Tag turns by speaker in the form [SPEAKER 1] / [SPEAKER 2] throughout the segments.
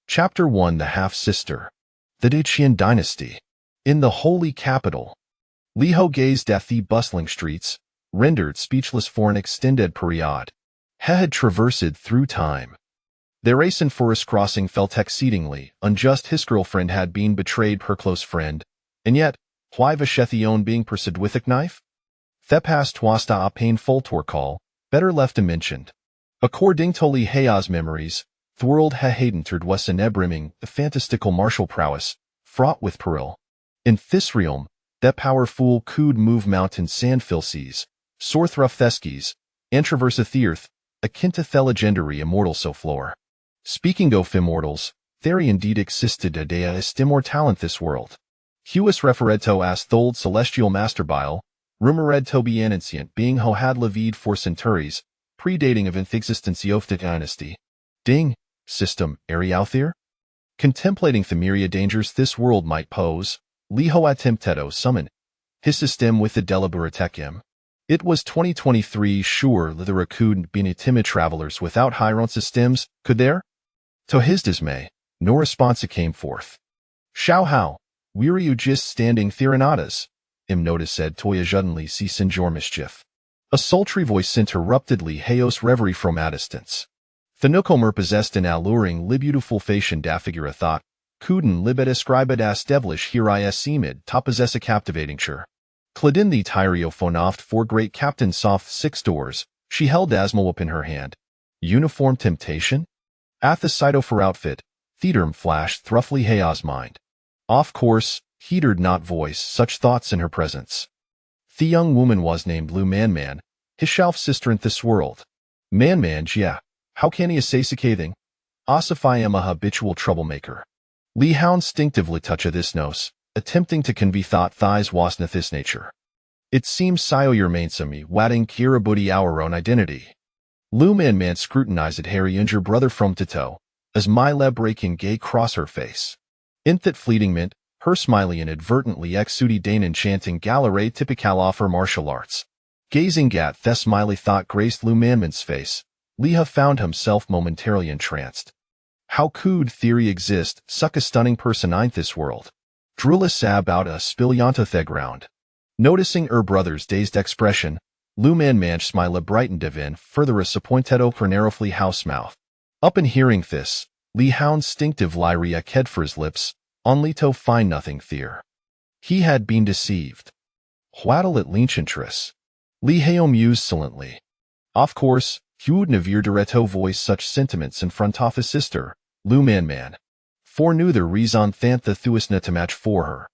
[SPEAKER 1] Chapter 1: The Half-Sister. The Dacian Dynasty. In the holy capital, Liho gazed at the bustling streets, rendered speechless for an extended period. He had traversed through time. Their race and forest crossing felt exceedingly unjust. His girlfriend had been betrayed, her close friend, and yet, why Vashethion being pursued with a knife? The past was a painful torcall, better left unmentioned. According to Li Heia's memories, the world had was an brimming, fantastical martial prowess, fraught with peril. In this realm, that powerful could move mountain sandfil seas, soar through theskis, and traverse the earth, akin to the legendary immortal so floor. Speaking of immortals, there indeed existed a deist immortal in this world. Huis refereto as the old celestial master bile, rumored to be ancient being who had lived for centuries, predating of the existence of the dynasty. Ding, system, Arialthir? Contemplating the myriad dangers this world might pose, Liho attempted to summon his system with the Deliberatekim. It was 2023, sure there couldn't be any timid travelers without Hyron systems, could there? To his dismay, no response came forth. Shao how, weary you just standing Theronatas? Imnota said Toya suddenly ceasing your mischief. A sultry voice interrupted Li Heia's reverie from a distance. The newcomer possessed an alluring, beautiful face and figure thought, couldn't libet ascribe it as devilish here is seemid, to possess a captivating sure. Cladin the Tyriophonopht for great Captain Soft 6 doors, she held Asmolop in her hand. Uniform temptation? At the sight of her outfit, Theodorm flashed through Li Heia's mind. Of course, he dared not voice such thoughts in her presence. The young woman was named Lu Manman, his shelf sister in this world. Manman, yeah, how can he say scathing? Osify am a habitual troublemaker. Li Hao instinctively touched this nose, attempting to convey thought thighs wasn't this nature. It seems Sio your mainsome wadding kirabudi our own identity. Lu Manman scrutinized Harry and your brother from to toe, as my leb breaking gay cross her face. In that fleeting mint, her smiley inadvertently exuded an enchanting gallery typical of her martial arts. Gazing at the smiley thought graced Lu Manman's face, Liha found himself momentarily entranced. How could theory exist, such a stunning person in this world? Drula sab out a spillionto the ground. Noticing her brother's dazed expression, Lu Manman's smile brightened in further a disappointed pernarrowly house mouth. Up in hearing this, Li Hao instinctive lyria ked for his lips, only to find nothing there. He had been deceived. Whaddle at l'enchantress. Li Hao mused silently. Of course, he would never diretto voice such sentiments in front of his sister, Lu Manman. For neither reason thant the thuisna to match for her.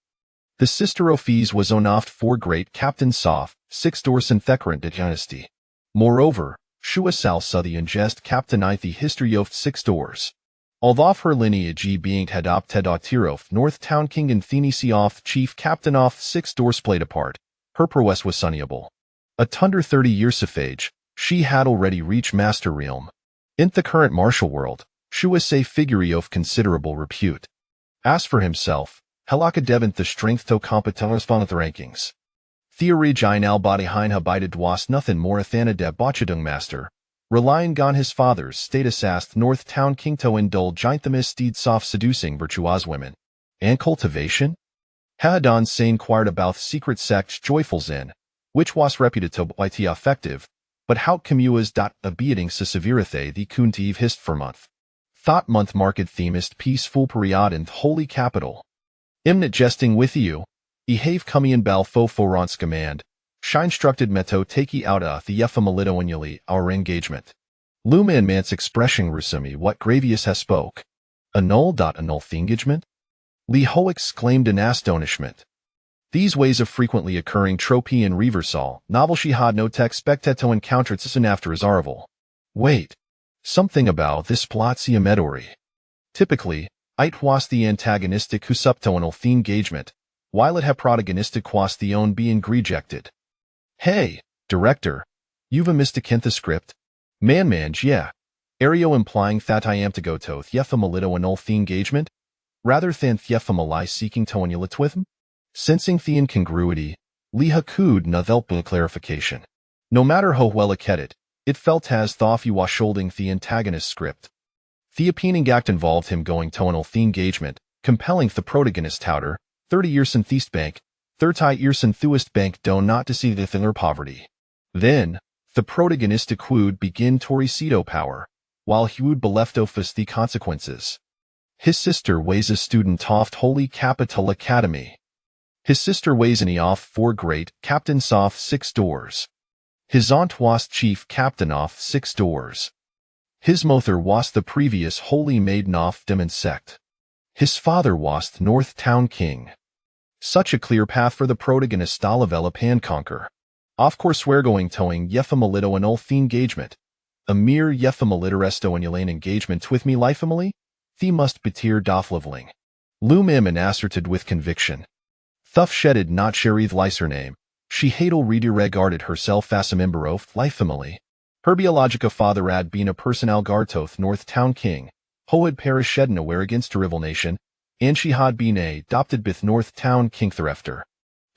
[SPEAKER 1] The sister Ophes was onoft for great Captain Soft, 6 doors in Theckerant dynasty. Moreover, Shua Salsa the ingest Captain I the history of 6 doors. Although her lineage being adopted Tirof North Town King and Thenesi off Chief Captain off 6 doors played a part, her prowess was sunniable. A under 30 years of age, she had already reached master realm. In the current martial world, she was a figure of considerable repute. As for himself, Helaka devant the strength to competence on the rankings. Theory now body hein habited was nothing more than a debauchedung master, relying on his father's status as North Town King to indulge the misdeed soft seducing virtuous women. And cultivation? Hadon Sane inquired about secret sect Joyfuls in, which was reputed to be effective, but how comuas a beating se severithe the kuntiv hist for month. Thought month market themist peaceful period in holy capital. Imnit jesting with you, ehave cumian bal fo forons command, shine instructed meto takey out the ephemalido annually our engagement. Lu Manman's expression rusumi what Gravius has spoke. Annul the engagement? Li Ho exclaimed in astonishment. These ways of frequently occurring tropy and reversal, novel she had no tech expected to encounter soon after his arrival. Wait. Something about this plot medori. Typically, it was the antagonistic husuptoanal theme engagement, while it had protagonistic was the own being rejected. Hey, director, you've a missed the script? Manmanj, yeah. Ario implying that I am to go to thefamalido anul theme engagement, rather than thefamali seeking to annulit with him? Sensing the incongruity, Liha could not help a clarification. No matter how well it felt as though he was holding the antagonist script. The appealing act involved him going to an the engagement, compelling the protagonist touter, 30 years in Theist bank, 30 years in Theist bank do not deceive the thinner poverty. Then, the protagonist would begin to receive power, while he would be left face the consequences. His sister was a student of Holy Capital Academy. His sister was an of 4 great captains of 6 doors. His aunt was chief captain of 6 doors. His mother was the previous holy maiden of Demon sect. His father was the North Town king. Such a clear path for the protagonist to develop and conquer. Of course we're going toing Yethamalito an the engagement. A mere Yethamalito and Elaine engagement with me lifeamily? The must betir doth leveling. Lumammon asserted with conviction. Thuff shedded not sherith licer name. She hadel regarded herself as a member of lifeamily. Her biologica father had been a person Algartoth North Town king. Ho had parish sheden aware against a rival nation, and she had been adopted bith North Town king therefter.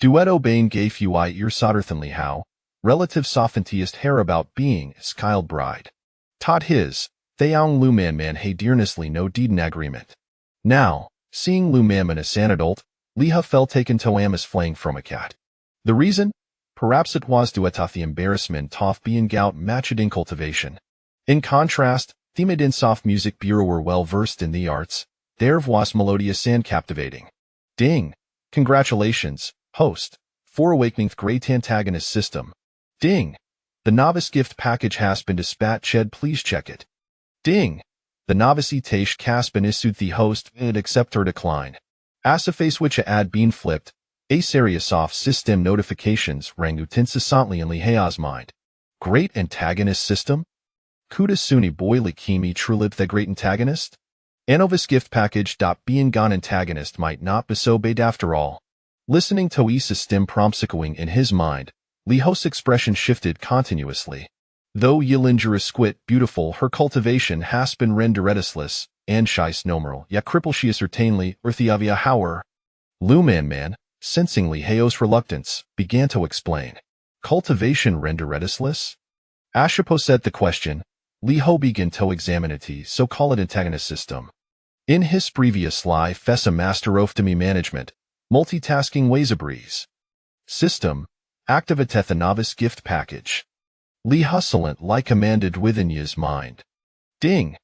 [SPEAKER 1] Duetto bane gave you ear soderthanly how, relative sophentiest hair about being skyled bride. Taught his, theong Lumammon hay dearnessly no deeden agreement. Now, seeing Lumammon as an adult, Leha fell taken to amas flaying from a cat. The reason? Perhaps it was due to the embarrassment of being gout matched in cultivation. In contrast, Themid soft music bureau were well versed in the arts, their was melodious and captivating. Ding! Congratulations, host, for awakening the great antagonist system. Ding! The novice gift package has been dispatched, please check it. Ding! The novice tash has been issued the host, accept or decline. As a face which had been flipped, a serious off system notifications rang utinsistently in Lihea's mind. Great antagonist system? Kuda suni boy Likimi trulib the great antagonist? Anovis gift package. Being gone antagonist might not be so bad after all. Listening to e system prompsicoing in his mind, Liho's expression shifted continuously. Though Yelingera squit beautiful, her cultivation has been renderedistless, and shice nomeral, yet cripple she certainly, Earthiavia hower. Lumammon, sensing Liheo's reluctance, began to explain. Cultivation renderedistless? Ashapo said the question. Liho began to examine it, so-called antagonist system. In his previous life as a master of demi management, multitasking ways a breeze. System, activate the novice gift package. Li hustlant like commanded within his mind. Ding!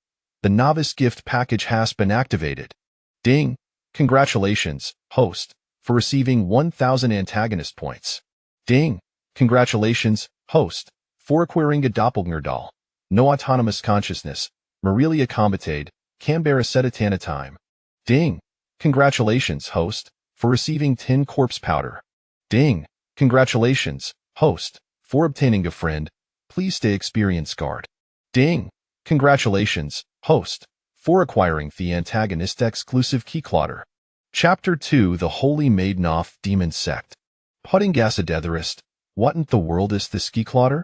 [SPEAKER 1] The novice gift package has been activated. Ding! Congratulations, host, for receiving 1,000 antagonist points. Ding! Congratulations, host, for acquiring a doppelganger doll. No autonomous consciousness, Morelia combatade, Canberra setatana time. Ding! Congratulations, host, for receiving 10 corpse powder. Ding! Congratulations, host, for obtaining a friend. Please stay experience guard. Ding! Congratulations, host, for acquiring the antagonist exclusive keyclotter. Chapter 2 The Holy Maiden of Demon Sect. Pudding Gasadetherist, what in the world is this keyclotter?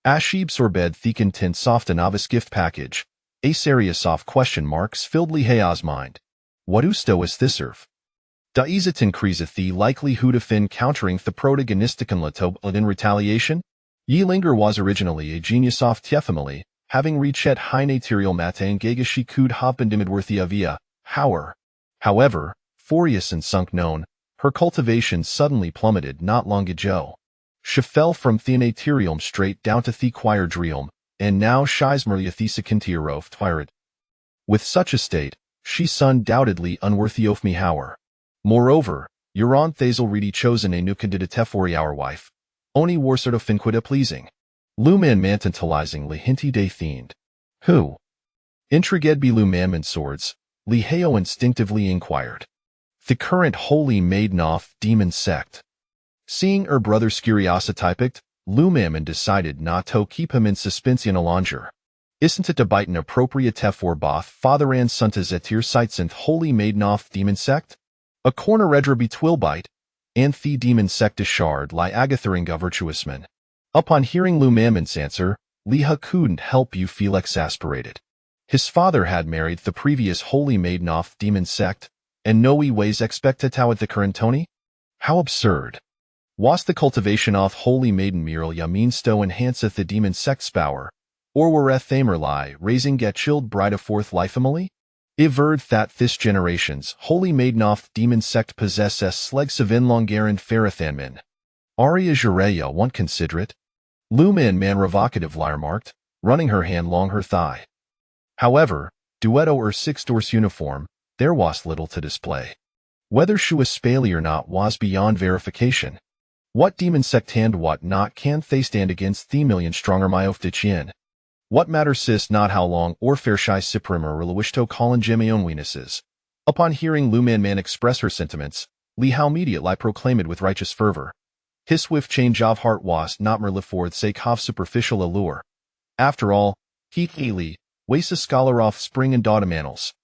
[SPEAKER 1] Ashib Sorbed Thekan Tint Soft Novice Gift Package. A serious soft question marks filled Lihea's mind. What usto is this serve? Da Izatin Kreezeth the likelihood of encountering the protagonistican Latob in retaliation? Yelinger was originally a genius of Tiefamily, having reached high material mate and Gagashi kud Hopendimidworthia via, However, furious and sunk known, her cultivation suddenly plummeted not long ago. She fell from Theanaterium straight down to Thequire and now Scheismerlia Thesakintiarov Twired. With such a state, she's undoubtedly unworthy of me hower. Moreover, your aunt Thazel Reedy chosen a nukandida tefori our wife. Oni warsert of finquida pleasing. Luman mantantalizingly hinty day themed. Who? Intriged be Lumammon swords, Liheo instinctively inquired. The current holy maiden of demon sect. Seeing her brother's curiosity, Lumammon decided not to keep him in suspense any longer. Isn't it a bite an appropriate tefor both father and son to zetir sightsinth holy maiden of demon sect? A corner redra betwilbite, and the demon sect shard lie agatheringa virtuousman. Upon hearing Lumammon's answer, Liha couldn't help you feel exasperated. His father had married the previous holy maiden of demon sect, and no ways expected to at the current Tony? How absurd. Was the cultivation of holy maiden Muriel Yaminsto enhanceth the demon sect's power, Or were thamer lie, raising get chilled bride a fourth life family? Iverd that this generations, holy maidenoth demon sect possesses sleg savin longaran farathanmin. Aria Jureya want considerate? Luma man revocative lyre marked, running her hand long her thigh. However, duetto or six-doors uniform, there was little to display. Whether she was spaley or not was beyond verification. What demon sect and what not can they stand against the million stronger myof de chin? What matters sis not how long or fair shy siprimer relawishto Colin Gemeon weaknesses. Upon hearing Luman man express her sentiments, Li Hao immediately proclaimed with righteous fervor. His swift change of heart was not merely for the sake of superficial allure. After all, he Li, waste a scholar off spring and daughter manels.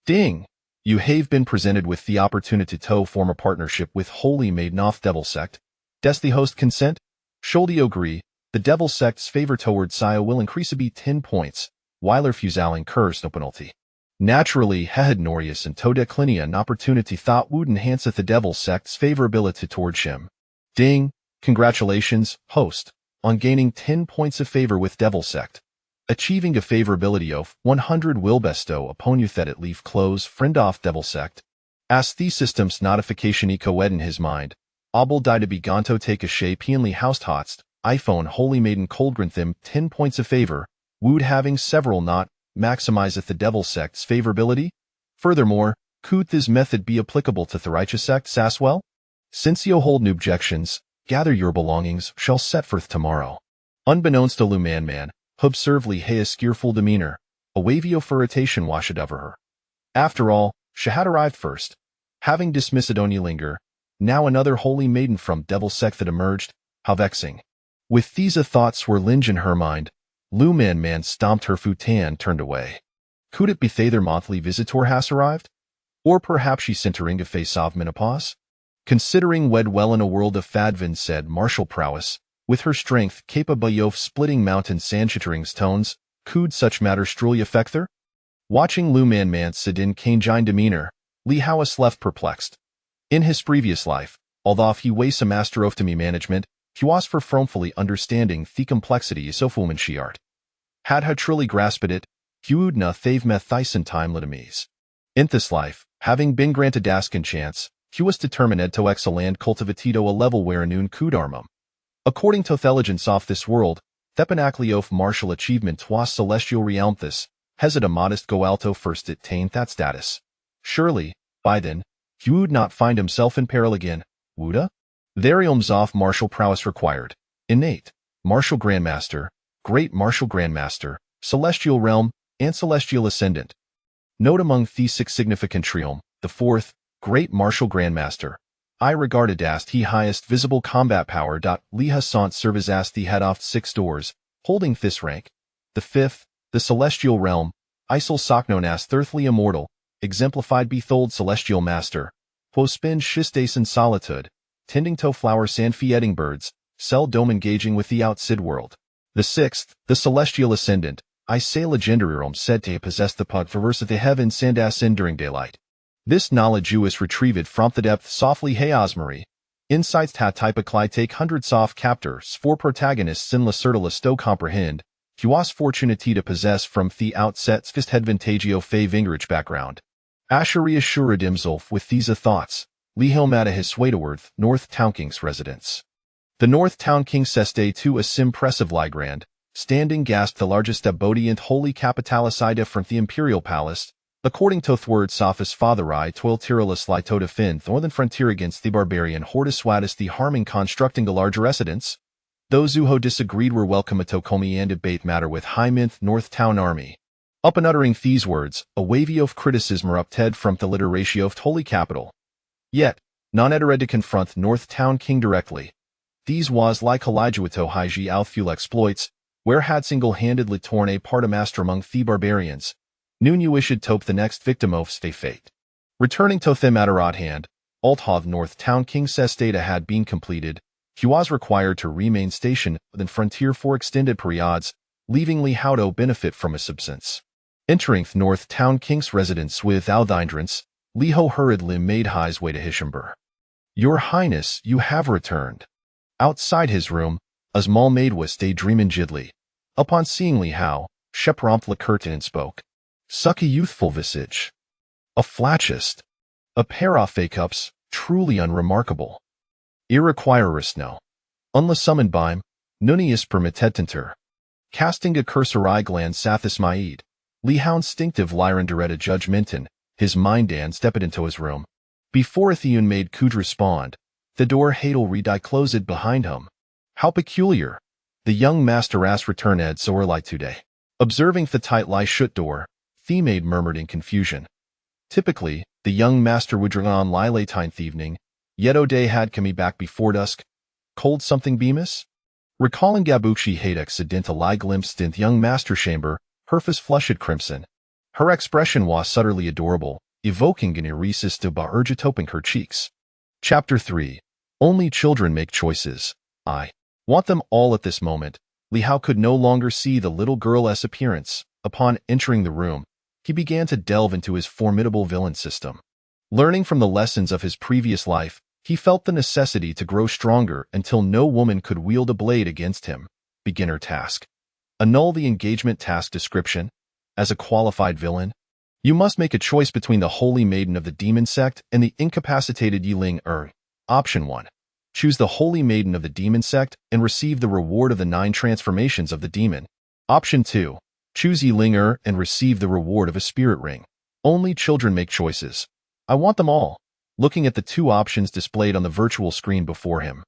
[SPEAKER 1] Ding! You have been presented with the opportunity to form a partnership with Holy Maid Noth Devil Sect. Does the host consent? Should agree, the Devil Sect's favor toward Saya will increase a be 10 points, while refusal incurs no penalty. Naturally, Hehed Norius and to declinia an opportunity thought would enhance the Devil Sect's favorability towards him. Ding! Congratulations, host, on gaining 10 points of favor with Devil Sect. Achieving a favorability of 100 will bestow upon you that it leave close friend off Devil Sect. As the system's notification eco-ed in his mind, Obel die to be gonto take a shape pianly housed hotst, iPhone Holy Maiden Coldgranthim 10 points of favor, would having several not, maximizeth the Devil Sect's favorability? Furthermore, could this method be applicable to the Righteous Sect Saswell? Since you hold no objections, gather your belongings, shall set forth tomorrow. Unbeknownst to Luman man, observely hey a skierful demeanor, a wavy ofuritation washed over her. After all, she had arrived first. Having dismissed Adonia Linger, now another holy maiden from Devil Sect that emerged, how vexing. With these thoughts were Linge in her mind, Luman man stomped her futan turned away. Could it be their monthly visitor has arrived? Or perhaps she sent her to face of menopause? Considering wed well in a world of fadvin said martial prowess, with her strength capable of splitting mountain sand shitterings tones, could such matter truly affect her? Watching Luman man sit in canine demeanor, Li Haois left perplexed. In his previous life, although he was a master of me management, he was for fromfully understanding the complexities of woman's art. Had he truly grasped it, he would not thave met thyson time litimes. In this life, having been granted daskin chance, he was determined to excellent cultivatido a level where noon could armum. According to intelligence of this world, thepinacli of martial achievement was celestial realmthus, hesed a modest go alto first attained that status. Surely, by then, he would not find himself in peril again, woulda? Therium's off martial prowess required, innate, martial grandmaster, great martial grandmaster, celestial realm, and celestial ascendant. Note among the six significant trium, the fourth, great martial grandmaster. I regarded as the highest visible combat power. Li Hassant serves as the head of 6 doors, holding this rank. The fifth, the celestial realm, Isel Socknown as Thirthly immortal, exemplified bethold celestial master, quo spin schistes in solitude, tending to flower sand feeding birds, cell dome engaging with the outside world. The sixth, the celestial ascendant, I say legendary realm said to possess the pod for verse of the heavens sand as in during daylight. This knowledge you is retrieved from the depth softly hey osmary. Insights ta type a cly take hundreds of captors for protagonists in lacertila sto comprehend, he was fortunate to possess from the outset fist advantagio fe vingerich background. Asheria Shuradimzulf with these thoughts, Li Hilmata his Swadeworth, North Town King's residence. The North Town King seste to a simpressive ligrand, standing gasped the largest abode and holy capitalisida from the imperial palace, according to Thword Sophis Fatheri toil tirolus litota fin northern frontier against the barbarian Hortus Swatus the harming constructing a larger residence. Those who disagreed were welcome to Komi and debate matter with High Minth North Town Army. Up and uttering these words, a wavy of criticism erupted from the literatio of holy capital. Yet, none edered to confront North Town King directly. These was like Halijuito Haiji Althul exploits, where had single-handedly torn a part of master among the barbarians. Noon you issued tope the next victim of stay fate. Returning to them at hand, Althov North Town King Sestata had been completed. He was required to remain stationed within frontier for extended periods, leaving Li Hao to benefit from his absence. Entering the North Town King's residence without hindrance, Li Hao hurriedly made his way to Hishambur. Your Highness, you have returned. Outside his room, a small maid was daydreaming jidly. Upon seeing Li Hao, she romped the curtain and spoke. Suck a youthful visage. A flatchist. A pair of fake-ups, truly unremarkable. Irrequirist no. Unla summoned bime, nunius permittetentur. Casting a cursory glance sathis maid, Li Hao instinctive lyranderetta judgmentin, his mind and stepped into his room. Before Atheun made could respond, the door hadal closed behind him. How peculiar. The young master ass returned soerlike today. Observing the tight lie shut door, the maid murmured in confusion. Typically, the young master would drag on late evening, yet O'Day had come back before dusk. Cold something bemis? Recalling Gabuchi Hadex sedenta lie glimpsed in the young master chamber, her face flushed crimson. Her expression was subtly adorable, evoking an irresistible urge opening her cheeks. Chapter 3. Only children make choices. I want them all at this moment. Li Hao could no longer see the little girl's appearance. Upon entering the room, he began to delve into his formidable villain system. Learning from the lessons of his previous life, he felt the necessity to grow stronger until no woman could wield a blade against him. Beginner task. Annul the engagement task description. As a qualified villain, you must make a choice between the holy maiden of the demon sect and the incapacitated Yiling Er. Option 1. Choose the holy maiden of the demon sect and receive the reward of the 9 transformations of the demon. Option 2. Choose Yiling Er and receive the reward of a spirit ring. Only children make choices. I want them all. Looking at the 2 options displayed on the virtual screen before him,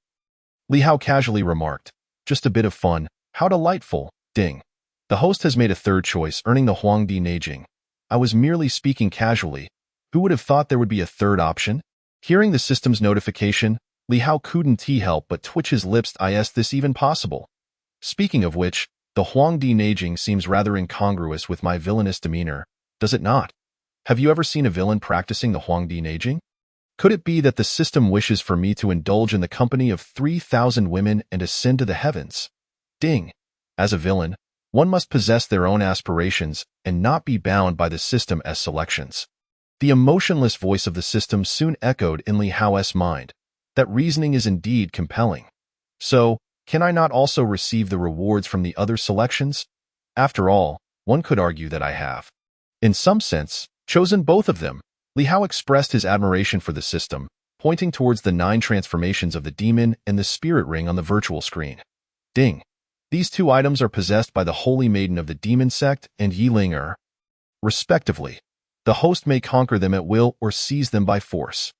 [SPEAKER 1] Li Hao casually remarked, just a bit of fun, how delightful, ding. The host has made a 3rd choice, earning the Huangdi Neijing. I was merely speaking casually. Who would have thought there would be a 3rd option? Hearing the system's notification, Li Hao couldn't help but twitch his lips. Is this even possible? Speaking of which, the Huangdi Neijing seems rather incongruous with my villainous demeanor, does it not? Have you ever seen a villain practicing the Huangdi Neijing? Could it be that the system wishes for me to indulge in the company of 3,000 women and ascend to the heavens? Ding. As a villain, one must possess their own aspirations and not be bound by the system as selections. The emotionless voice of the system soon echoed in Li Hao's mind. That reasoning is indeed compelling. So, can I not also receive the rewards from the other selections? After all, one could argue that I have, in some sense, chosen both of them. Li Hao expressed his admiration for the system, pointing towards the 9 transformations of the demon and the spirit ring on the virtual screen. Ding. These 2 items are possessed by the holy maiden of the demon sect and Yiling Er, respectively. The host may conquer them at will or seize them by force.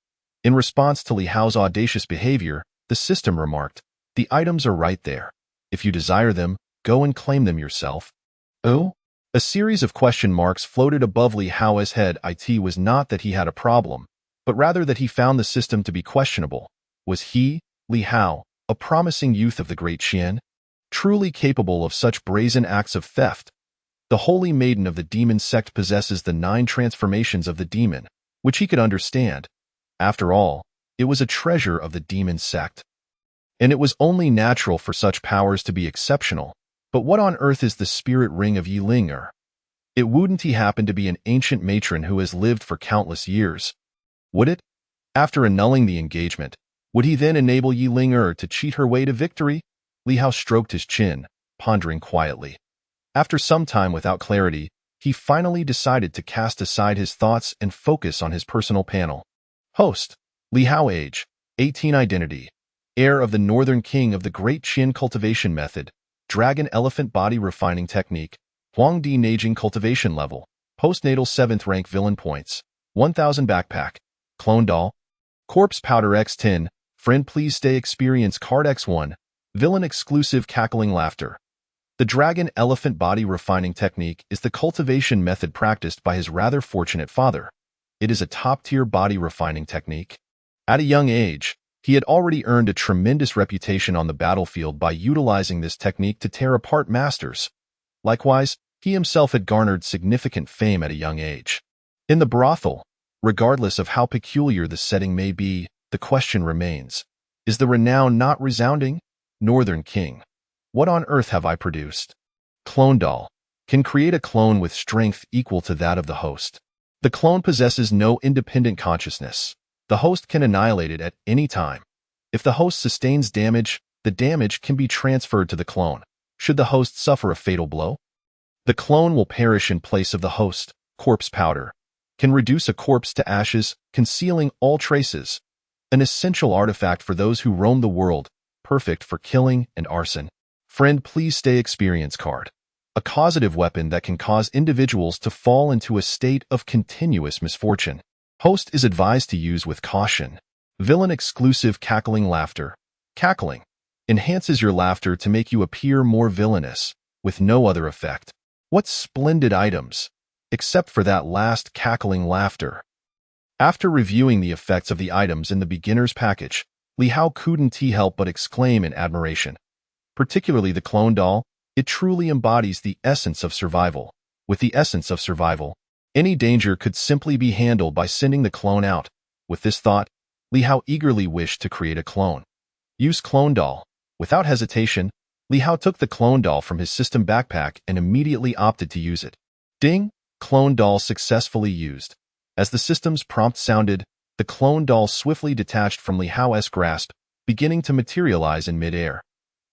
[SPEAKER 1] In response to Li Hao's audacious behavior, the system remarked, the items are right there. If you desire them, go and claim them yourself. Oh? A series of question marks floated above Li Hao's head. It was not that he had a problem, but rather that he found the system to be questionable. Was he, Li Hao, a promising youth of the great Qian, truly capable of such brazen acts of theft? The holy maiden of the demon sect possesses the 9 transformations of the demon, which he could understand. After all, it was a treasure of the demon sect. And it was only natural for such powers to be exceptional. But what on earth is the spirit ring of Yiling Er? It wouldn't he happen to be an ancient matron who has lived for countless years? Would it? After annulling the engagement, would he then enable Yiling Er to cheat her way to victory? Li Hao stroked his chin, pondering quietly. After some time without clarity, he finally decided to cast aside his thoughts and focus on his personal panel. Host, Li Hao, age, 18, identity, heir of the Northern King of the Great Qian cultivation method, Dragon Elephant Body Refining Technique, Huangdi Neijing Cultivation Level, Postnatal 7th Rank Villain Points, 1000 Backpack, Clone Doll, Corpse Powder X10, Friend Please Stay Experience Card X1, Villain Exclusive Cackling Laughter. The Dragon Elephant Body Refining Technique is the cultivation method practiced by his rather fortunate father. It is a top-tier body refining technique. At a young age, he had already earned a tremendous reputation on the battlefield by utilizing this technique to tear apart masters. Likewise, he himself had garnered significant fame at a young age. In the brothel, regardless of how peculiar the setting may be, the question remains, is the renown not resounding? Northern King. What on earth have I produced? Clone Doll can create a clone with strength equal to that of the host. The clone possesses no independent consciousness. The host can annihilate it at any time. If the host sustains damage, the damage can be transferred to the clone. should the host suffer a fatal blow. The clone will perish in place of the host. Corpse powder can reduce a corpse to ashes, concealing all traces. An essential artifact for those who roam the world, perfect for killing and arson. Friend, please stay experience card. A causative weapon that can cause individuals to fall into a state of continuous misfortune. Host is advised to use with caution. Villain exclusive cackling laughter. Cackling enhances your laughter to make you appear more villainous, with no other effect. What splendid items, except for that last cackling laughter. After reviewing the effects of the items in the beginner's package, Li Hao couldn't help but exclaim in admiration. Particularly the clone doll, it truly embodies the essence of survival. With the essence of survival, any danger could simply be handled by sending the clone out. With this thought, Li Hao eagerly wished to create a clone. Use clone doll. Without hesitation, Li Hao took the clone doll from his system backpack and immediately opted to use it. Ding! Clone doll successfully used. As the system's prompt sounded, the clone doll swiftly detached from Li Hao's grasp, beginning to materialize in midair.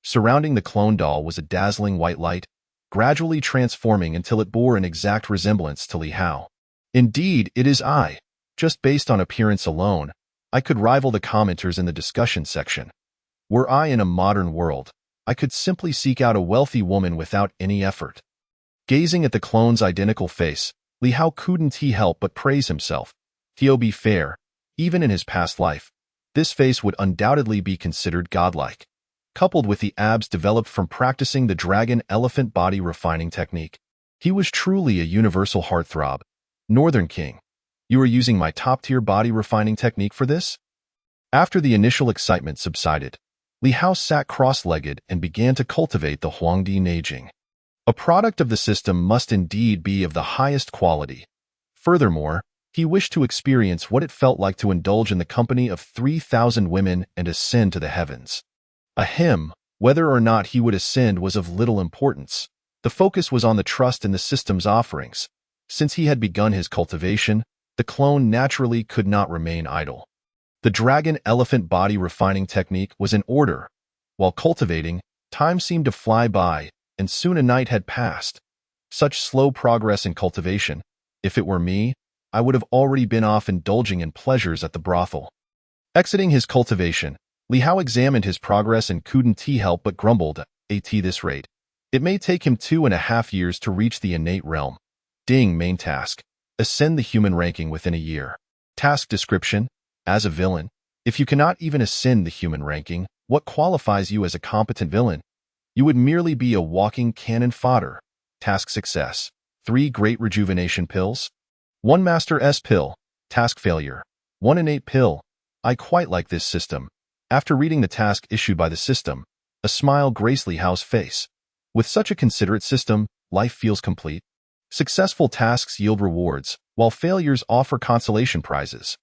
[SPEAKER 1] Surrounding the clone doll was a dazzling white light, gradually transforming until it bore an exact resemblance to Li Hao. Indeed, it is I. Just based on appearance alone, I could rival the commenters in the discussion section. Were I in a modern world, I could simply seek out a wealthy woman without any effort. Gazing at the clone's identical face, Li Hao couldn't help but praise himself. To be fair, even in his past life, this face would undoubtedly be considered godlike. Coupled with the abs developed from practicing the dragon elephant body refining technique, he was truly a universal heartthrob. Northern King, you are using my top-tier body refining technique for this? After the initial excitement subsided, Li Hao sat cross-legged and began to cultivate the Huangdi Neijing. A product of the system must indeed be of the highest quality. Furthermore, he wished to experience what it felt like to indulge in the company of 3,000 women and ascend to the heavens. Whether or not he would ascend was of little importance. The focus was on the trust in the system's offerings. Since he had begun his cultivation, the clone naturally could not remain idle. The dragon elephant body refining technique was in order. While cultivating, time seemed to fly by, and soon a night had passed. Such slow progress in cultivation. If it were me, I would have already been off indulging in pleasures at the brothel. Exiting his cultivation, Li Hao examined his progress and couldn't help but grumbled, at this rate. It may take him 2.5 years to reach the innate realm. Ding! Main task. Ascend the human ranking within a year. Task description. As a villain, if you cannot even ascend the human ranking, what qualifies you as a competent villain? You would merely be a walking cannon fodder. Task success. 3 great rejuvenation pills. 1 Master S pill. Task failure. 1 innate pill. I quite like this system. After reading the task issued by the system, a smile graced Li Hao's face. With such a considerate system, life feels complete. Successful tasks yield rewards, while failures offer consolation prizes.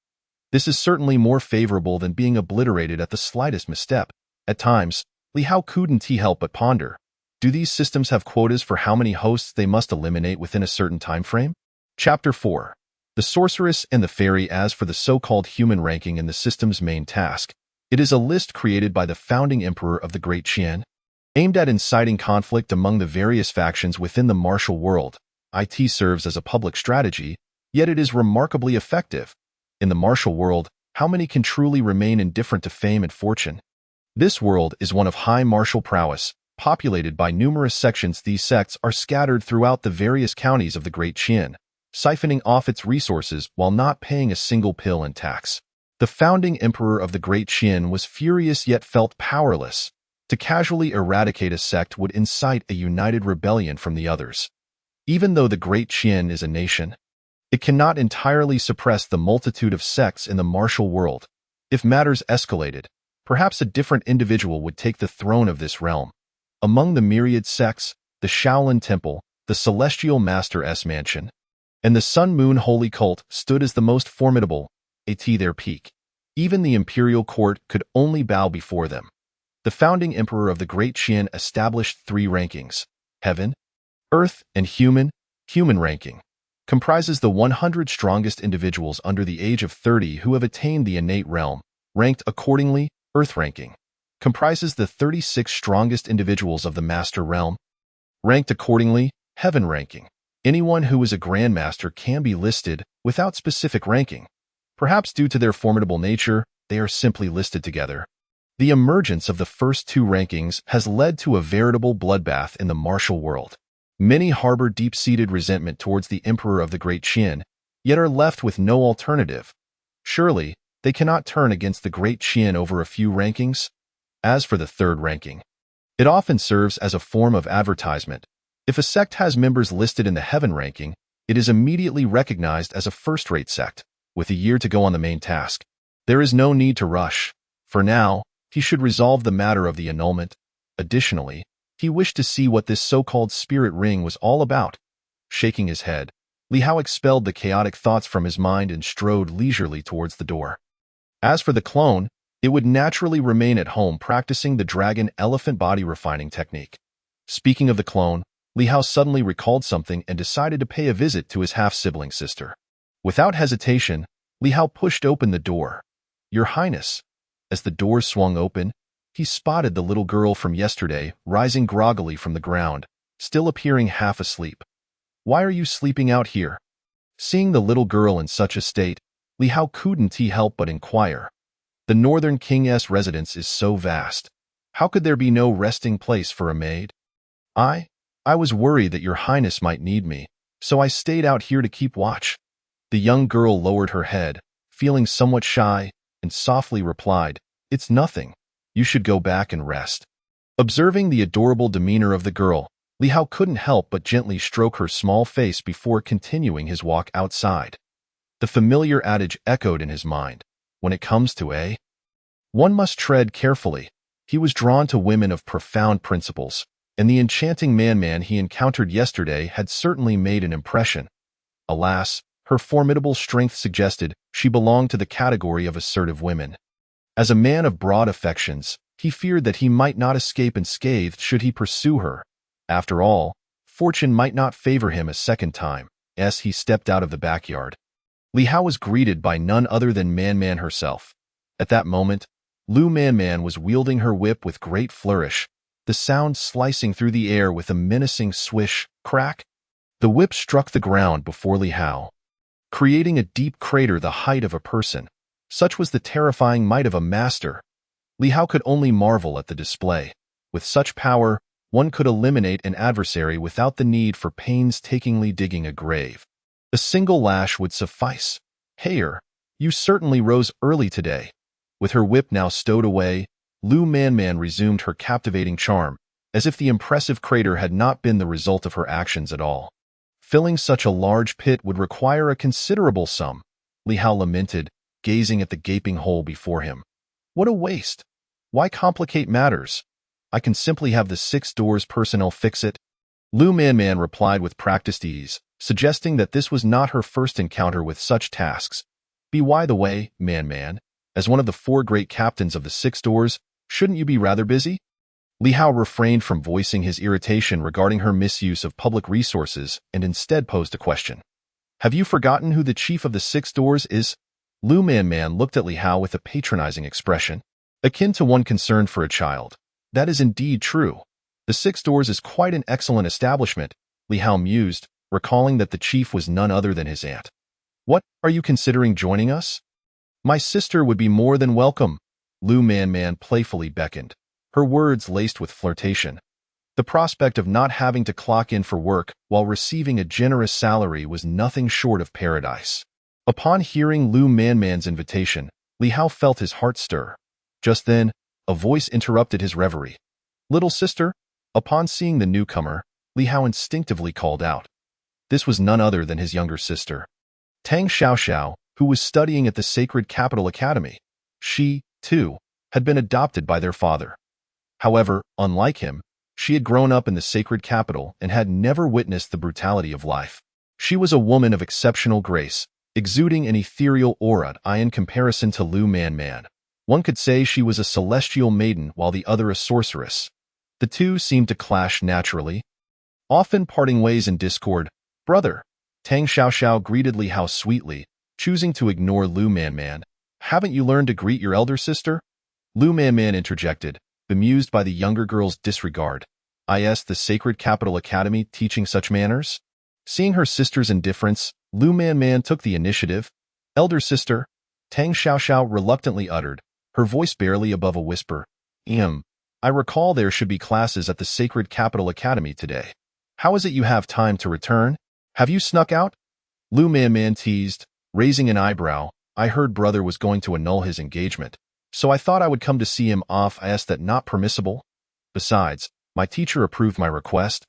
[SPEAKER 1] This is certainly more favorable than being obliterated at the slightest misstep. At times, Li Hao couldn't help but ponder. Do these systems have quotas for how many hosts they must eliminate within a certain time frame? Chapter 4. The Sorceress and the Fairy. As for the so-called human ranking in the system's main task, it is a list created by the founding emperor of the Great Qian, aimed at inciting conflict among the various factions within the martial world. It serves as a public strategy, yet it is remarkably effective. In the martial world, how many can truly remain indifferent to fame and fortune? This world is one of high martial prowess, populated by numerous sections. These sects are scattered throughout the various counties of the Great Qian, siphoning off its resources while not paying a single pill in tax. The founding emperor of the Great Qian was furious yet felt powerless. To casually eradicate a sect would incite a united rebellion from the others. Even though the Great Qian is a nation, it cannot entirely suppress the multitude of sects in the martial world. If matters escalated, perhaps a different individual would take the throne of this realm. Among the myriad sects, the Shaolin Temple, the Celestial Master S Mansion, and the Sun Moon Holy Cult stood as the most formidable, at their peak. Even the imperial court could only bow before them. The founding emperor of the Great Qian established 3 rankings: heaven, earth, and human. Human ranking comprises the 100 strongest individuals under the age of 30 who have attained the innate realm, ranked accordingly. Earth ranking comprises the 36 strongest individuals of the Master Realm. Ranked accordingly, Heaven ranking. Anyone who is a Grandmaster can be listed without specific ranking. Perhaps due to their formidable nature, they are simply listed together. The emergence of the first two rankings has led to a veritable bloodbath in the martial world. Many harbor deep-seated resentment towards the Emperor of the Great Qian, yet are left with no alternative. Surely, they cannot turn against the Great Qian over a few rankings. As for the third ranking, it often serves as a form of advertisement. If a sect has members listed in the Heaven ranking, it is immediately recognized as a first-rate sect, with a year to go on the main task. There is no need to rush. For now, he should resolve the matter of the annulment. Additionally, he wished to see what this so-called spirit ring was all about. Shaking his head, Li Hao expelled the chaotic thoughts from his mind and strode leisurely towards the door. As for the clone, it would naturally remain at home practicing the dragon elephant body refining technique. Speaking of the clone, Li Hao suddenly recalled something and decided to pay a visit to his half-sibling sister. Without hesitation, Li Hao pushed open the door. "Your Highness." As the door swung open, he spotted the little girl from yesterday rising groggily from the ground, still appearing half asleep. "Why are you sleeping out here?" Seeing the little girl in such a state, Li Hao couldn't help but inquire. The Northern King's residence is so vast. How could there be no resting place for a maid? I was worried that your Highness might need me, so I stayed out here to keep watch." The young girl lowered her head, feeling somewhat shy, and softly replied, "It's nothing. You should go back and rest." Observing the adorable demeanor of the girl, Li Hao couldn't help but gently stroke her small face before continuing his walk outside. The familiar adage echoed in his mind. When it comes to one must tread carefully. He was drawn to women of profound principles, and the enchanting man he encountered yesterday had certainly made an impression. Alas, her formidable strength suggested she belonged to the category of assertive women. As a man of broad affections, he feared that he might not escape unscathed should he pursue her. After all, fortune might not favor him a second time, as he stepped out of the backyard. Li Hao was greeted by none other than Man herself. At that moment, Lu Man was wielding her whip with great flourish, the sound slicing through the air with a menacing swish, crack. The whip struck the ground before Li Hao, creating a deep crater the height of a person. Such was the terrifying might of a master. Li Hao could only marvel at the display. With such power, one could eliminate an adversary without the need for painstakingly digging a grave. A single lash would suffice. "Heyer, you certainly rose early today." With her whip now stowed away, Lu Man resumed her captivating charm, as if the impressive crater had not been the result of her actions at all. Filling such a large pit would require a considerable sum, Li Hao lamented, gazing at the gaping hole before him. What a waste! Why complicate matters? I can simply have the 6 doors personnel fix it. Lu Man replied with practiced ease, suggesting that this was not her first encounter with such tasks. By the way, Man, as one of the 4 great captains of the 6 doors, shouldn't you be rather busy? Li Hao refrained from voicing his irritation regarding her misuse of public resources and instead posed a question. "Have you forgotten who the chief of the 6 doors is?" Lu Man looked at Li Hao with a patronizing expression, akin to one concerned for a child. "That is indeed true. The 6 doors is quite an excellent establishment," Li Hao mused, recalling that the chief was none other than his aunt. "What, are you considering joining us?" "My sister would be more than welcome," Lu Man playfully beckoned, her words laced with flirtation. The prospect of not having to clock in for work while receiving a generous salary was nothing short of paradise. Upon hearing Lu Man's invitation, Li Hao felt his heart stir. Just then, a voice interrupted his reverie. "Little sister?" Upon seeing the newcomer, Li Hao instinctively called out. This was none other than his younger sister, Tang Xiaoxiao, who was studying at the Sacred Capital Academy. She, too, had been adopted by their father. However, unlike him, she had grown up in the Sacred Capital and had never witnessed the brutality of life. She was a woman of exceptional grace, exuding an ethereal aura in comparison to Lu Man. One could say she was a celestial maiden while the other a sorceress. The two seemed to clash naturally, often parting ways in discord. "Brother," Tang Xiaoxiao greeted Li Hao sweetly, choosing to ignore Lu Man. "Haven't you learned to greet your elder sister?" Lu Man interjected, bemused by the younger girl's disregard. Is the Sacred Capital Academy teaching such manners? Seeing her sister's indifference, Lu Man took the initiative. Elder sister, Tang Xiaoxiao reluctantly uttered, her voice barely above a whisper. I recall there should be classes at the Sacred Capital Academy today. How is it you have time to return? Have you snuck out? Lu Man teased, raising an eyebrow. I heard brother was going to annul his engagement, so I thought I would come to see him off. Is that not permissible? Besides, my teacher approved my request.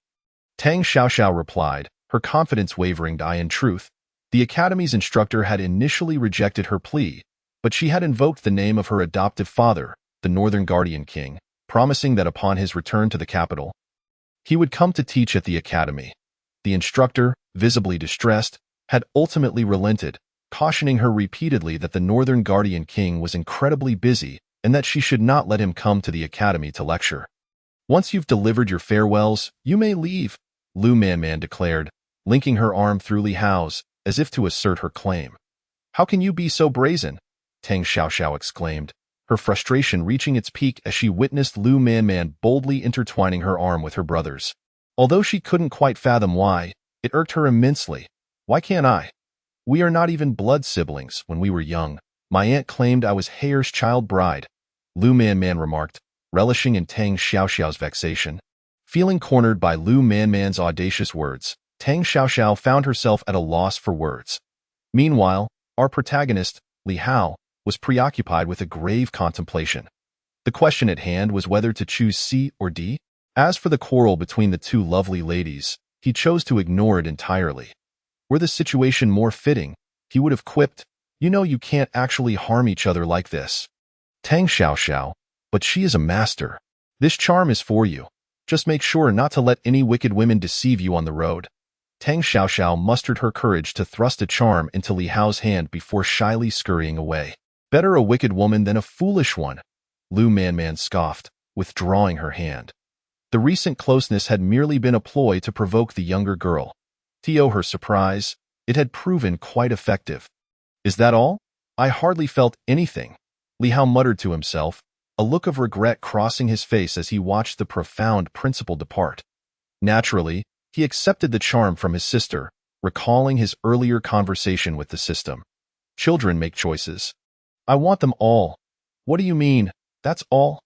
[SPEAKER 1] Tang Xiaoxiao replied, her confidence wavering. In truth, the academy's instructor had initially rejected her plea, but she had invoked the name of her adoptive father, the Northern Guardian King, promising that upon his return to the capital, he would come to teach at the academy. The instructor, visibly distressed, had ultimately relented, cautioning her repeatedly that the Northern Guardian King was incredibly busy and that she should not let him come to the academy to lecture. Once you've delivered your farewells, you may leave, Lu Man declared, linking her arm through Li Hao's, as if to assert her claim. How can you be so brazen? Tang Xiaoxiao exclaimed, her frustration reaching its peak as she witnessed Lu Man boldly intertwining her arm with her brother's. Although she couldn't quite fathom why, it irked her immensely. Why can't I? We are not even blood siblings. When we were young, my aunt claimed I was Heir's child bride, Lu Man remarked, relishing in Tang Xiaoxiao's vexation. Feeling cornered by Lu Man's audacious words, Tang Xiaoxiao found herself at a loss for words. Meanwhile, our protagonist, Li Hao, was preoccupied with a grave contemplation. The question at hand was whether to choose C or D. As for the quarrel between the two lovely ladies, he chose to ignore it entirely. Were the situation more fitting, he would have quipped, "You know you can't actually harm each other like this. Tang Xiaoxiao, but she is a master. This charm is for you. Just make sure not to let any wicked women deceive you on the road." Tang Xiaoxiao mustered her courage to thrust a charm into Li Hao's hand before shyly scurrying away. Better a wicked woman than a foolish one, Lu Man scoffed, withdrawing her hand. The recent closeness had merely been a ploy to provoke the younger girl. To her surprise, it had proven quite effective. Is that all? I hardly felt anything, Li Hao muttered to himself, a look of regret crossing his face as he watched the profound principal depart. Naturally, he accepted the charm from his sister, recalling his earlier conversation with the system. Children make choices. I want them all. What do you mean, that's all?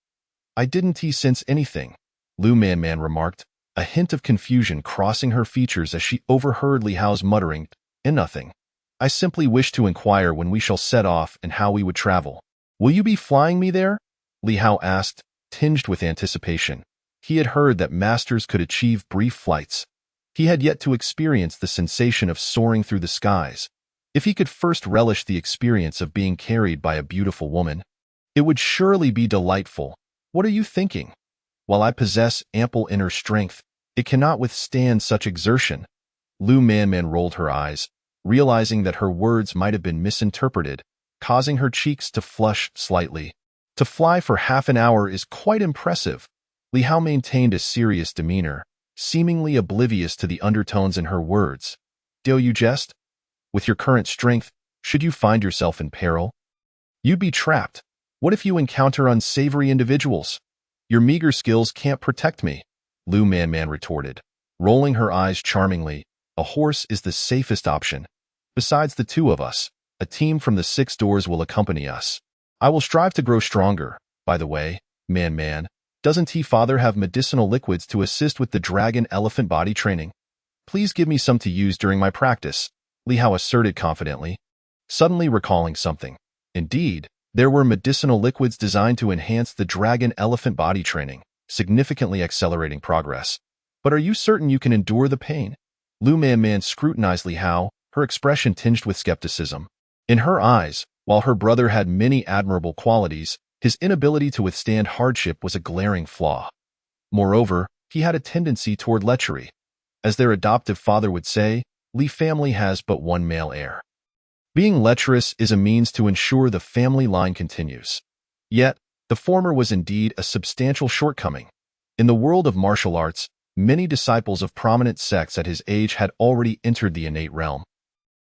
[SPEAKER 1] I didn't sense anything, Lu Man remarked, a hint of confusion crossing her features as she overheard Li Hao's muttering, nothing. I simply wish to inquire when we shall set off and how we would travel. Will you be flying me there? Li Hao asked, tinged with anticipation. He had heard that masters could achieve brief flights. He had yet to experience the sensation of soaring through the skies. If he could first relish the experience of being carried by a beautiful woman, it would surely be delightful. What are you thinking? While I possess ample inner strength, it cannot withstand such exertion. Lu Man rolled her eyes, realizing that her words might have been misinterpreted, causing her cheeks to flush slightly. To fly for half an hour is quite impressive. Li Hao maintained a serious demeanor, seemingly oblivious to the undertones in her words. Do you jest? With your current strength, should you find yourself in peril? You'd be trapped. What if you encounter unsavory individuals? Your meager skills can't protect me, Lu Man retorted, rolling her eyes charmingly. A horse is the safest option. Besides the two of us, a team from the 6 doors will accompany us. I will strive to grow stronger. By the way, Man, doesn't father have medicinal liquids to assist with the dragon elephant body training? Please give me some to use during my practice, Li Hao asserted confidently, suddenly recalling something. Indeed, there were medicinal liquids designed to enhance the dragon elephant body training, significantly accelerating progress. But are you certain you can endure the pain? Lu Man scrutinized Li Hao, her expression tinged with skepticism. In her eyes, while her brother had many admirable qualities, his inability to withstand hardship was a glaring flaw. Moreover, he had a tendency toward lechery. As their adoptive father would say, Li family has but one male heir. Being lecherous is a means to ensure the family line continues. Yet, the former was indeed a substantial shortcoming. In the world of martial arts, many disciples of prominent sects at his age had already entered the innate realm,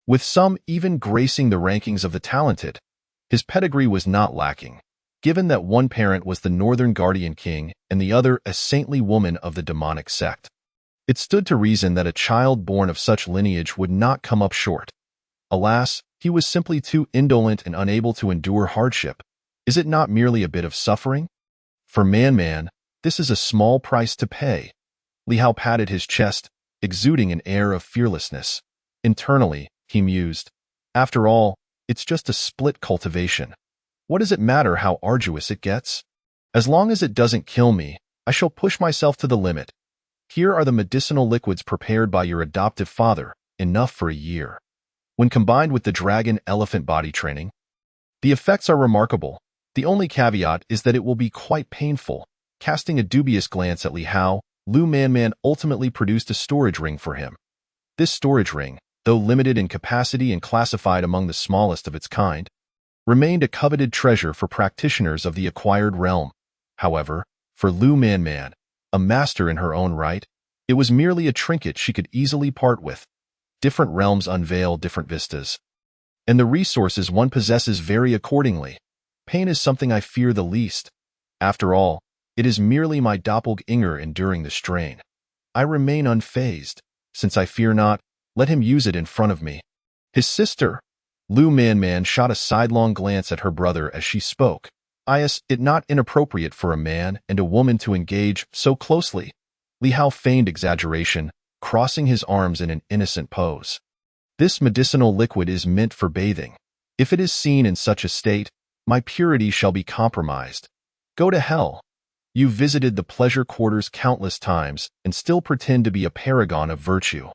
[SPEAKER 1] with some even gracing the rankings of the talented. His pedigree was not lacking. given that one parent was the Northern Guardian King and the other a saintly woman of the demonic sect. It stood to reason that a child born of such lineage would not come up short. Alas, he was simply too indolent and unable to endure hardship. Is it not merely a bit of suffering? For Man, this is a small price to pay. Li Hao patted his chest, exuding an air of fearlessness. Internally, he mused, after all, it's just a split cultivation. What does it matter how arduous it gets? As long as it doesn't kill me, I shall push myself to the limit. Here are the medicinal liquids prepared by your adoptive father, enough for a year. When combined with the dragon elephant body training, the effects are remarkable. The only caveat is that it will be quite painful. Casting a dubious glance at Li Hao, Lu Man ultimately produced a storage ring for him. This storage ring, though limited in capacity and classified among the smallest of its kind, remained a coveted treasure for practitioners of the acquired realm. However, for Lu Man, a master in her own right, it was merely a trinket she could easily part with. Different realms unveil different vistas, and the resources one possesses vary accordingly. Pain is something I fear the least. After all, it is merely my doppelganger enduring the strain. I remain unfazed. Since I fear not, let him use it in front of me. His sister, Lu Man shot a sidelong glance at her brother as she spoke. Is it not inappropriate for a man and a woman to engage so closely? Li Hao feigned exaggeration, crossing his arms in an innocent pose. This medicinal liquid is meant for bathing. If it is seen in such a state, my purity shall be compromised. Go to hell. You visited the pleasure quarters countless times and still pretend to be a paragon of virtue.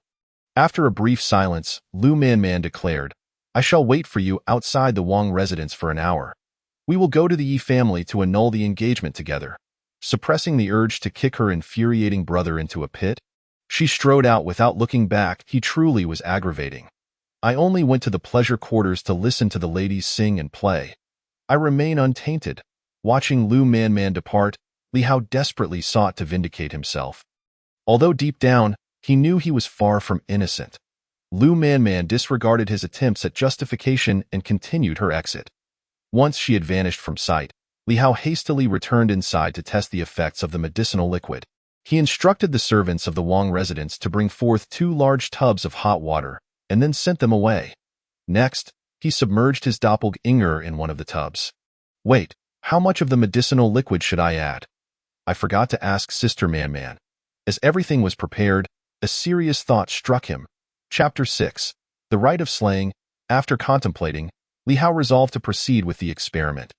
[SPEAKER 1] After a brief silence, Lu Man declared, I shall wait for you outside the Wang residence for an hour. We will go to the Yi family to annul the engagement together. Suppressing the urge to kick her infuriating brother into a pit, she strode out without looking back. He truly was aggravating. I only went to the pleasure quarters to listen to the ladies sing and play. I remain untainted. Watching Lu Man depart, Li Hao desperately sought to vindicate himself. Although deep down, he knew he was far from innocent. Lu Man disregarded his attempts at justification and continued her exit. Once she had vanished from sight, Li Hao hastily returned inside to test the effects of the medicinal liquid. He instructed the servants of the Wang residence to bring forth 2 large tubs of hot water, and then sent them away. Next, he submerged his doppelganger in one of the tubs. Wait, how much of the medicinal liquid should I add? I forgot to ask Sister Man. As everything was prepared, a serious thought struck him. Chapter 6. The Rite of Slaying. After contemplating, Li Hao resolved to proceed with the experiment,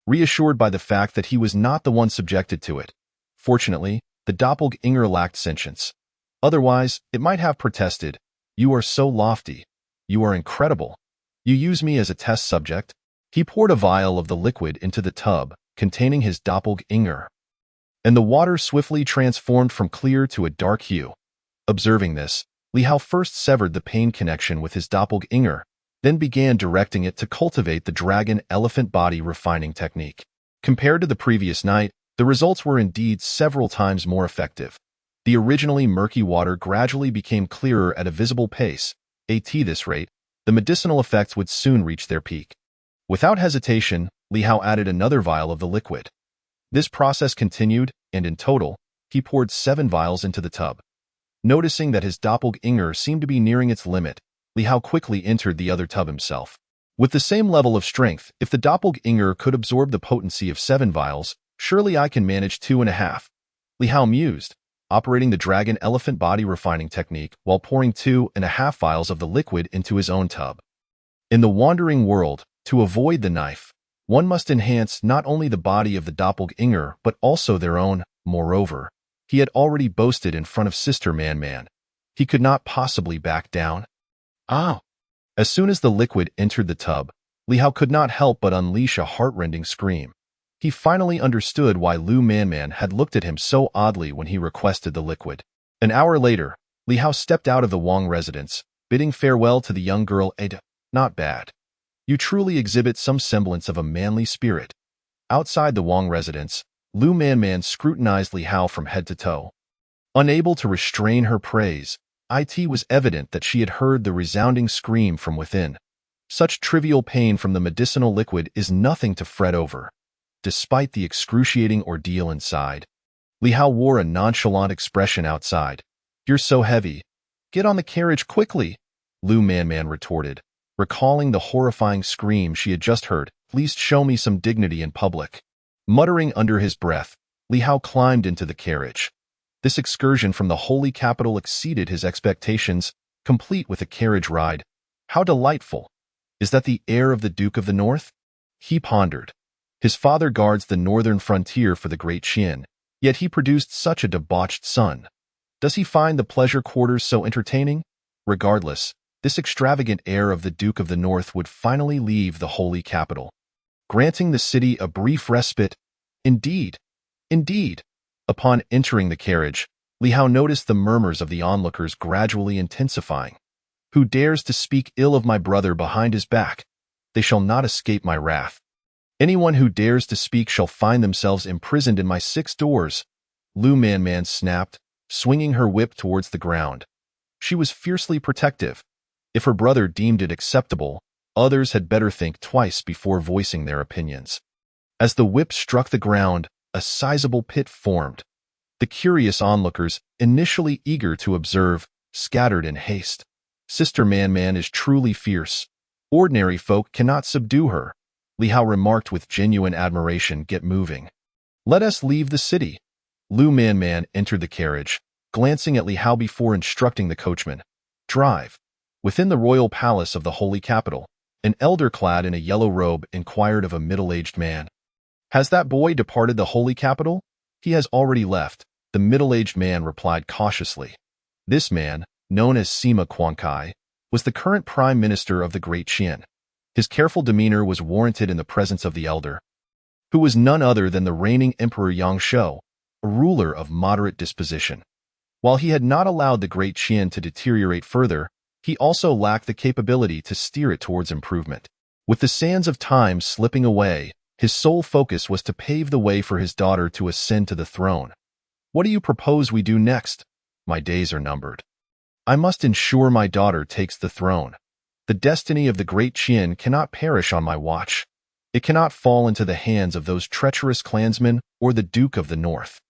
[SPEAKER 1] reassured by the fact that he was not the one subjected to it. Fortunately, the doppelganger lacked sentience. Otherwise, it might have protested, You are so lofty. You are incredible. You use me as a test subject. He poured a vial of the liquid into the tub containing his doppelganger, and the water swiftly transformed from clear to a dark hue. Observing this, Li Hao first severed the pain connection with his doppelganger, then began directing it to cultivate the dragon elephant body refining technique. Compared to the previous night, the results were indeed several times more effective. The originally murky water gradually became clearer at a visible pace. At this rate, the medicinal effects would soon reach their peak. Without hesitation, Li Hao added another vial of the liquid. This process continued, and in total, he poured 7 vials into the tub. Noticing that his doppelganger seemed to be nearing its limit, Li Hao quickly entered the other tub himself. With the same level of strength, if the doppelganger could absorb the potency of 7 vials, surely I can manage 2.5. Li Hao mused, operating the dragon elephant body refining technique while pouring 2.5 vials of the liquid into his own tub. In the wandering world, to avoid the knife, one must enhance not only the body of the doppelganger but also their own. Moreover, he had already boasted in front of Sister Man. He could not possibly back down. As soon as the liquid entered the tub, Li Hao could not help but unleash a heart-rending scream. He finally understood why Lu Man had looked at him so oddly when he requested the liquid. An hour later, Li Hao stepped out of the Wang residence, bidding farewell to the young girl. Ada, not bad. You truly exhibit some semblance of a manly spirit. Outside the Wang residence, Lu Man scrutinized Li Hao from head to toe. Unable to restrain her praise, it was evident that she had heard the resounding scream from within. Such trivial pain from the medicinal liquid is nothing to fret over. despite the excruciating ordeal inside. Li Hao wore a nonchalant expression outside. "You're so heavy. Get on the carriage quickly," Lu Manman retorted, recalling the horrifying scream she had just heard. "Please show me some dignity in public." Muttering under his breath, Li Hao climbed into the carriage. This excursion from the holy capital exceeded his expectations, complete with a carriage ride. How delightful! Is that the heir of the Duke of the North? He pondered. His father guards the northern frontier for the Great Qian, yet he produced such a debauched son. Does he find the pleasure quarters so entertaining? Regardless, this extravagant heir of the Duke of the North would finally leave the holy capital, granting the city a brief respite. Indeed. Upon entering the carriage, Li Hao noticed the murmurs of the onlookers gradually intensifying. "Who dares to speak ill of my brother behind his back? They shall not escape my wrath. Anyone who dares to speak shall find themselves imprisoned in my 6 doors." Lu Manman snapped, swinging her whip towards the ground. She was fiercely protective. If her brother deemed it acceptable, others had better think twice before voicing their opinions. As the whip struck the ground, a sizable pit formed. The curious onlookers, initially eager to observe, scattered in haste. "Sister Manman is truly fierce. Ordinary folk cannot subdue her," Li Hao remarked with genuine admiration. "Get moving. Let us leave the city." Lu Manman entered the carriage, glancing at Li Hao before instructing the coachman. "Drive." Within the royal palace of the holy capital, an elder clad in a yellow robe inquired of a middle-aged man. "Has that boy departed the holy capital?" "He has already left," the middle-aged man replied cautiously. This man, known as Sima Qiankai, was the current prime minister of the Great Qian. His careful demeanor was warranted in the presence of the elder, who was none other than the reigning Emperor Yang Shou, a ruler of moderate disposition. While he had not allowed the Great Qian to deteriorate further, he also lacked the capability to steer it towards improvement. With the sands of time slipping away, his sole focus was to pave the way for his daughter to ascend to the throne. "What do you propose we do next?" "My days are numbered. I must ensure my daughter takes the throne. The destiny of the Great Qian cannot perish on my watch. It cannot fall into the hands of those treacherous clansmen or the Duke of the North."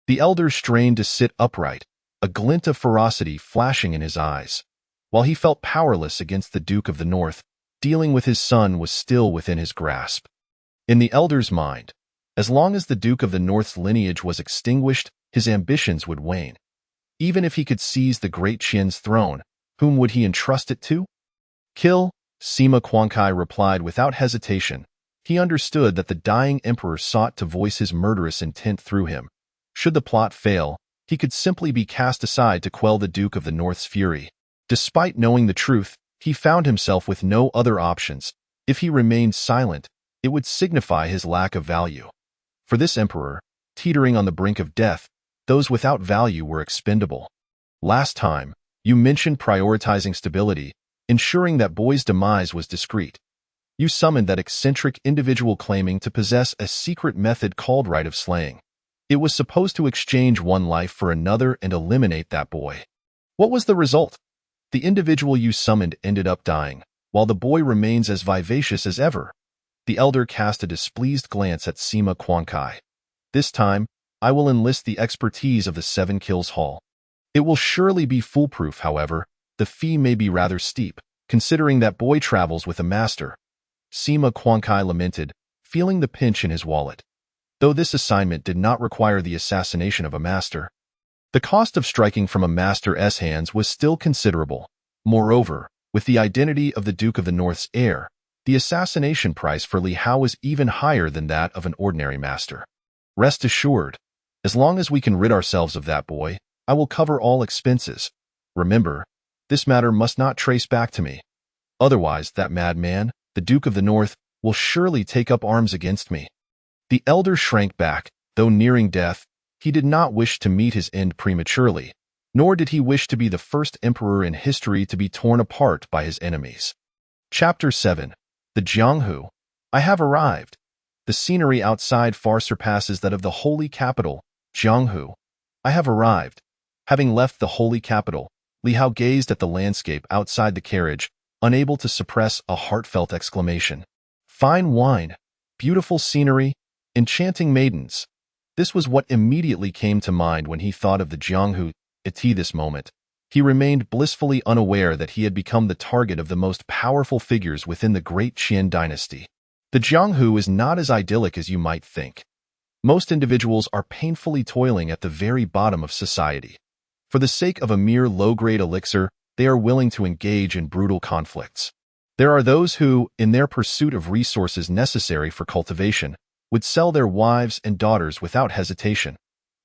[SPEAKER 1] The elder strained to sit upright, a glint of ferocity flashing in his eyes. While he felt powerless against the Duke of the North, dealing with his son was still within his grasp. In the elder's mind, as long as the Duke of the North's lineage was extinguished, his ambitions would wane. Even if he could seize the Great Qian's throne, whom would he entrust it to? "Kill," Sima Qiankai replied without hesitation. He understood that the dying emperor sought to voice his murderous intent through him. Should the plot fail, he could simply be cast aside to quell the Duke of the North's fury. Despite knowing the truth, he found himself with no other options. If he remained silent, it would signify his lack of value. For this emperor, teetering on the brink of death, those without value were expendable. "Last time, you mentioned prioritizing stability, ensuring that boy's demise was discreet. You summoned that eccentric individual claiming to possess a secret method called rite of slaying. It was supposed to exchange one life for another and eliminate that boy. What was the result? The individual you summoned ended up dying, while the boy remains as vivacious as ever." The elder cast a displeased glance at Sima Qiankai. "This time, I will enlist the expertise of the 7 Kills Hall. It will surely be foolproof, however. The fee may be rather steep, considering that boy travels with a master." Sima Qiankai lamented, feeling the pinch in his wallet. Though this assignment did not require the assassination of a master, the cost of striking from a master's hands was still considerable. Moreover, with the identity of the Duke of the North's heir, the assassination price for Li Hao was even higher than that of an ordinary master. "Rest assured, as long as we can rid ourselves of that boy, I will cover all expenses. Remember, this matter must not trace back to me. Otherwise, that madman, the Duke of the North, will surely take up arms against me." The elder shrank back. Though nearing death, he did not wish to meet his end prematurely, nor did he wish to be the first emperor in history to be torn apart by his enemies. Chapter 7. The Jianghu. I have arrived. The scenery outside far surpasses that of the holy capital, Jianghu. I have arrived. Having left the holy capital, Li Hao gazed at the landscape outside the carriage, unable to suppress a heartfelt exclamation. Fine wine, beautiful scenery, Enchanting maidens. This was what immediately came to mind when he thought of the Jianghu. At this moment, he remained blissfully unaware that he had become the target of the most powerful figures within the great Qin dynasty. The Jianghu is not as idyllic as you might think. Most individuals are painfully toiling at the very bottom of society. For the sake of a mere low-grade elixir, they are willing to engage in brutal conflicts. There are those who, in their pursuit of resources necessary for cultivation, would sell their wives and daughters without hesitation.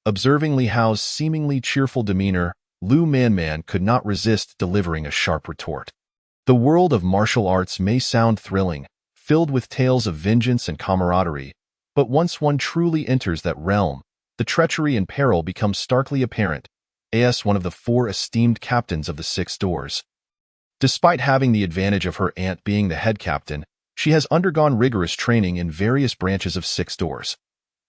[SPEAKER 1] Observing Li Hao's seemingly cheerful demeanor, Lu Manman could not resist delivering a sharp retort. The world of martial arts may sound thrilling, filled with tales of vengeance and camaraderie, but once one truly enters that realm, the treachery and peril become starkly apparent. As one of the 4 esteemed captains of the 6 doors. Despite having the advantage of her aunt being the head captain, she has undergone rigorous training in various branches of 6 doors.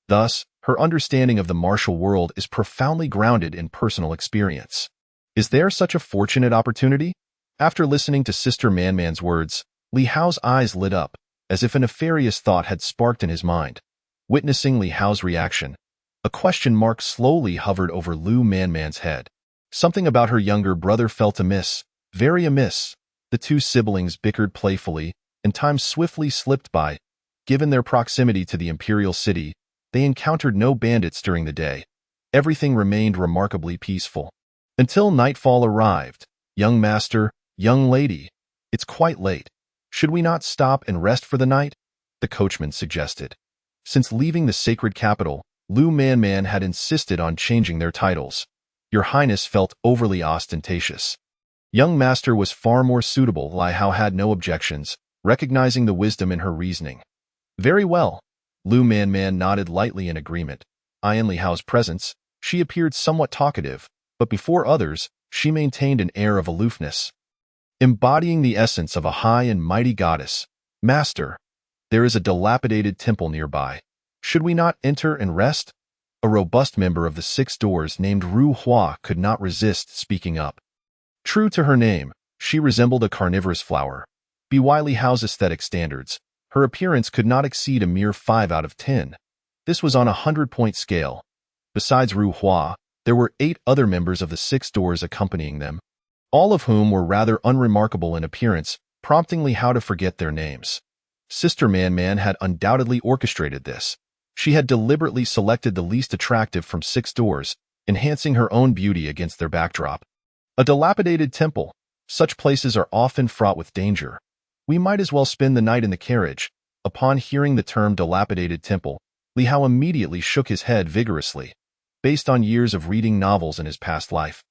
[SPEAKER 1] Thus, her understanding of the martial world is profoundly grounded in personal experience. Is there such a fortunate opportunity? After listening to Sister Manman's words, Li Hao's eyes lit up, as if a nefarious thought had sparked in his mind. Witnessing Li Hao's reaction, a question mark slowly hovered over Lu Manman's head. Something about her younger brother felt amiss, very amiss. The 2 siblings bickered playfully, and time swiftly slipped by. Given their proximity to the imperial city, they encountered no bandits during the day. Everything remained remarkably peaceful. Until nightfall arrived. Young master, young lady, it's quite late. Should we not stop and rest for the night? The coachman suggested. Since leaving the sacred capital, Lu Manman had insisted on changing their titles. Your Highness felt overly ostentatious. Young master was far more suitable. Li Hao had no objections, recognizing the wisdom in her reasoning. Very well. Lu Manman nodded lightly in agreement. In Li Hao's presence, she appeared somewhat talkative, but before others, she maintained an air of aloofness. Embodying the essence of a high and mighty goddess, Master, there is a dilapidated temple nearby. Should we not enter and rest? A robust member of the 6 doors named Ru Hua could not resist speaking up. True to her name, she resembled a carnivorous flower. By Li Hao's aesthetic standards, her appearance could not exceed a mere 5 out of 10. This was on a 100-point scale. Besides Ru Hua, there were 8 other members of the 6 doors accompanying them, all of whom were rather unremarkable in appearance, prompting Li Hao to forget their names. Sister Manman had undoubtedly orchestrated this. She had deliberately selected the least attractive from 6 doors, enhancing her own beauty against their backdrop. A dilapidated temple. Such places are often fraught with danger. We might as well spend the night in the carriage. Upon hearing the term dilapidated temple, Li Hao immediately shook his head vigorously. Based on years of reading novels in his past life,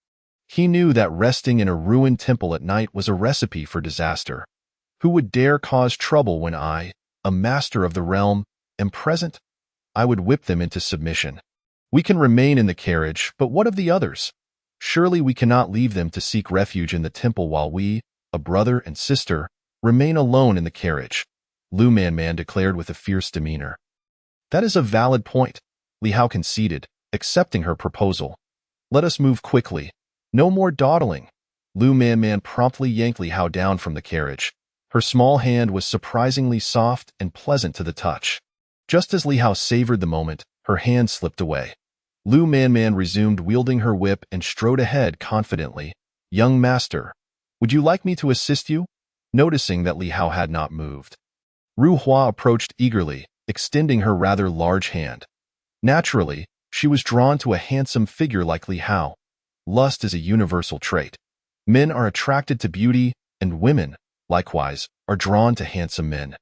[SPEAKER 1] he knew that resting in a ruined temple at night was a recipe for disaster. Who would dare cause trouble when I, a master of the realm, am present? I would whip them into submission. We can remain in the carriage, but what of the others? Surely we cannot leave them to seek refuge in the temple while we, a brother and sister, remain alone in the carriage, Lu Manman declared with a fierce demeanor. That is a valid point, Li Hao conceded, accepting her proposal. Let us move quickly. No more dawdling. Lu Manman promptly yanked Li Hao down from the carriage. Her small hand was surprisingly soft and pleasant to the touch. Just as Li Hao savored the moment, her hand slipped away. Lu Manman resumed wielding her whip and strode ahead confidently. Young master, would you like me to assist you? Noticing that Li Hao had not moved, Ru Hua approached eagerly, extending her rather large hand. Naturally, she was drawn to a handsome figure like Li Hao. Lust is a universal trait. Men are attracted to beauty, and women, likewise, are drawn to handsome men.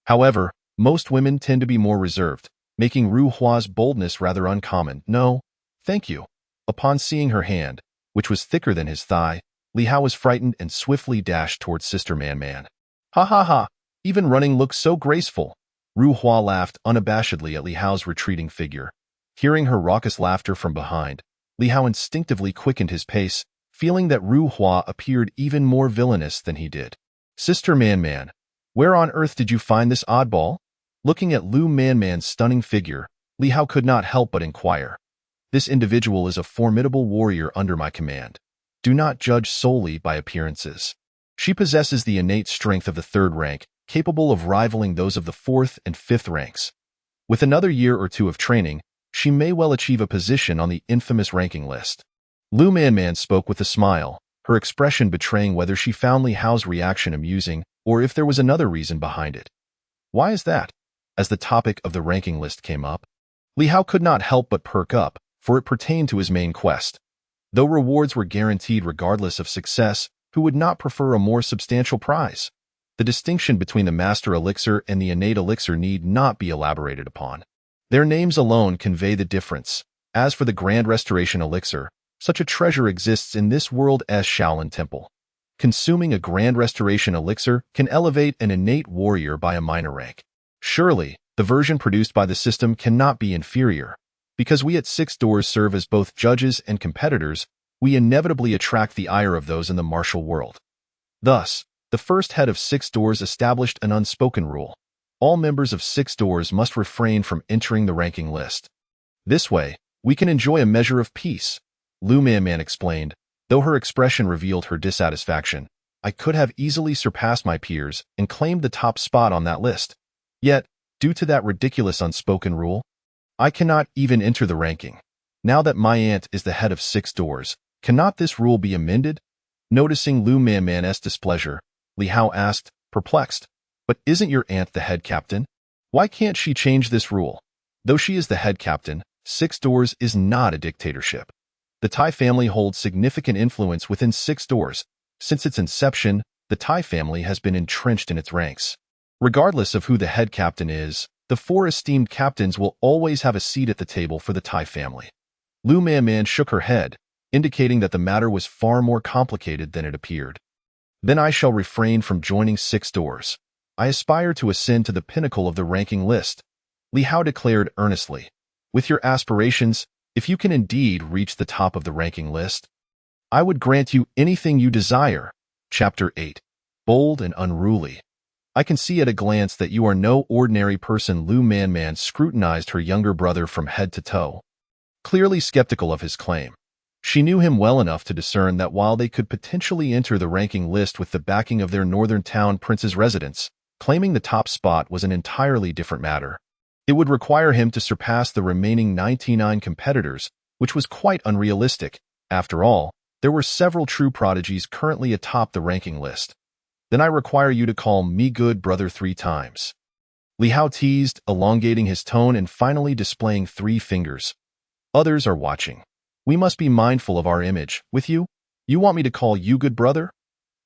[SPEAKER 1] However, most women tend to be more reserved, making Ru Hua's boldness rather uncommon. No, thank you. Upon seeing her hand, which was thicker than his thigh, Li Hao was frightened and swiftly dashed towards Sister Manman. Ha ha ha, even running looks so graceful. Ru Hua laughed unabashedly at Li Hao's retreating figure. Hearing her raucous laughter from behind, Li Hao instinctively quickened his pace, feeling that Ru Hua appeared even more villainous than he did. Sister Manman, where on earth did you find this oddball? Looking at Lu Manman's stunning figure, Li Hao could not help but inquire. This individual is a formidable warrior under my command. Do not judge solely by appearances. She possesses the innate strength of the 3rd rank, capable of rivaling those of the 4th and 5th ranks. With another year or two of training, she may well achieve a position on the infamous ranking list. Lu Manman spoke with a smile, her expression betraying whether she found Li Hao's reaction amusing or if there was another reason behind it. Why is that? As the topic of the ranking list came up, Li Hao could not help but perk up, for it pertained to his main quest. Though rewards were guaranteed regardless of success, who would not prefer a more substantial prize? The distinction between the Master Elixir and the Innate Elixir need not be elaborated upon. Their names alone convey the difference. As for the Grand Restoration Elixir, such a treasure exists in this world's Shaolin Temple. Consuming a Grand Restoration Elixir can elevate an innate warrior by a minor rank. Surely, the version produced by the system cannot be inferior. Because we at Six Doors serve as both judges and competitors, we inevitably attract the ire of those in the martial world. Thus, the first head of Six Doors established an unspoken rule. All members of Six Doors must refrain from entering the ranking list. This way, we can enjoy a measure of peace, Lu Manman explained, though her expression revealed her dissatisfaction. I could have easily surpassed my peers and claimed the top spot on that list. Yet, due to that ridiculous unspoken rule, I cannot even enter the ranking. Now that my aunt is the head of Six Doors, cannot this rule be amended? Noticing Lu Manman's displeasure, Li Hao asked, perplexed, but isn't your aunt the head captain? Why can't she change this rule? Though she is the head captain, Six Doors is not a dictatorship. The Tai family holds significant influence within Six Doors. Since its inception, the Tai family has been entrenched in its ranks. Regardless of who the head captain is, the four esteemed captains will always have a seat at the table for the Tai family. Lu Manman shook her head, indicating that the matter was far more complicated than it appeared. Then I shall refrain from joining Six Doors. I aspire to ascend to the pinnacle of the ranking list, Li Hao declared earnestly. With your aspirations, if you can indeed reach the top of the ranking list, I would grant you anything you desire. Chapter 8. Bold and unruly. I can see at a glance that you are no ordinary person. Lu Manman scrutinized her younger brother from head to toe, clearly skeptical of his claim. She knew him well enough to discern that while they could potentially enter the ranking list with the backing of their northern town prince's residence, claiming the top spot was an entirely different matter. It would require him to surpass the remaining 99 competitors, which was quite unrealistic. After all, there were several true prodigies currently atop the ranking list. Then I require you to call me good brother 3 times. Li Hao teased, elongating his tone and finally displaying 3 fingers. Others are watching. We must be mindful of our image. With you? You want me to call you good brother?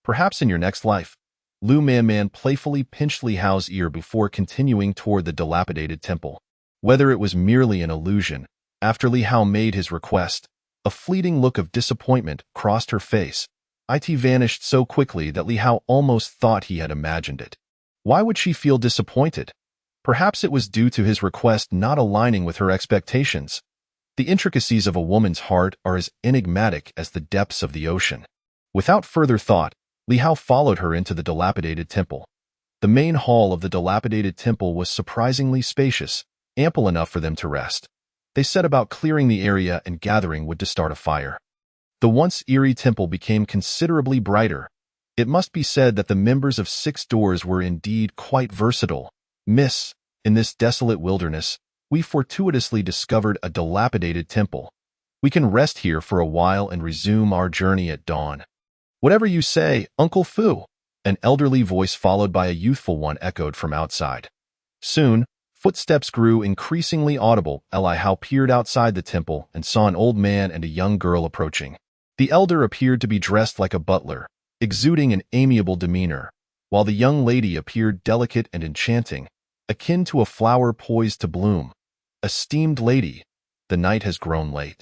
[SPEAKER 1] Perhaps in your next life. Lu Manman playfully pinched Li Hao's ear before continuing toward the dilapidated temple. Whether it was merely an illusion, after Li Hao made his request, a fleeting look of disappointment crossed her face. It vanished so quickly that Li Hao almost thought he had imagined it. Why would she feel disappointed? Perhaps it was due to his request not aligning with her expectations. The intricacies of a woman's heart are as enigmatic as the depths of the ocean. Without further thought, Li Hao followed her into the dilapidated temple. The main hall of the dilapidated temple was surprisingly spacious, ample enough for them to rest. They set about clearing the area and gathering wood to start a fire. The once eerie temple became considerably brighter. It must be said that the members of Six Doors were indeed quite versatile. Miss, in this desolate wilderness, we fortuitously discovered a dilapidated temple. We can rest here for a while and resume our journey at dawn. Whatever you say, Uncle Fu, an elderly voice followed by a youthful one echoed from outside. Soon, footsteps grew increasingly audible. Li Hao peered outside the temple and saw an old man and a young girl approaching. The elder appeared to be dressed like a butler, exuding an amiable demeanor, while the young lady appeared delicate and enchanting, akin to a flower poised to bloom. Esteemed lady, the night has grown late.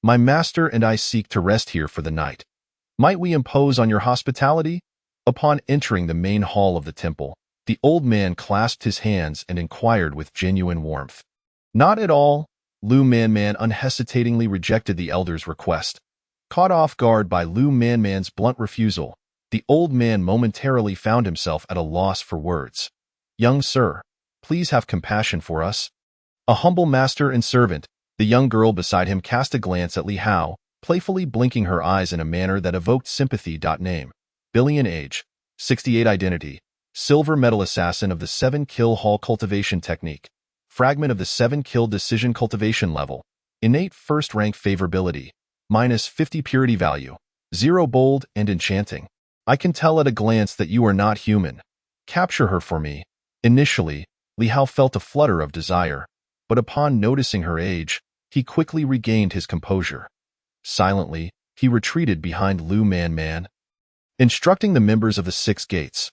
[SPEAKER 1] My master and I seek to rest here for the night. Might we impose on your hospitality? Upon entering the main hall of the temple, the old man clasped his hands and inquired with genuine warmth. Not at all. Lu Manman unhesitatingly rejected the elder's request. Caught off guard by Lu Manman's blunt refusal, the old man momentarily found himself at a loss for words. Young sir, please have compassion for us. A humble master and servant, the young girl beside him cast a glance at Li Hao, playfully blinking her eyes in a manner that evoked sympathy. Name: Billion age, 68 identity, silver medal assassin of the 7-kill hall cultivation technique, Fragment of the 7-kill decision cultivation level. Innate first rank favorability. -50 purity value. 0 bold and enchanting. I can tell at a glance that you are not human. Capture her for me. Initially, Li Hao felt a flutter of desire, but upon noticing her age, he quickly regained his composure. Silently, he retreated behind Lu Man, instructing the members of the 6 gates.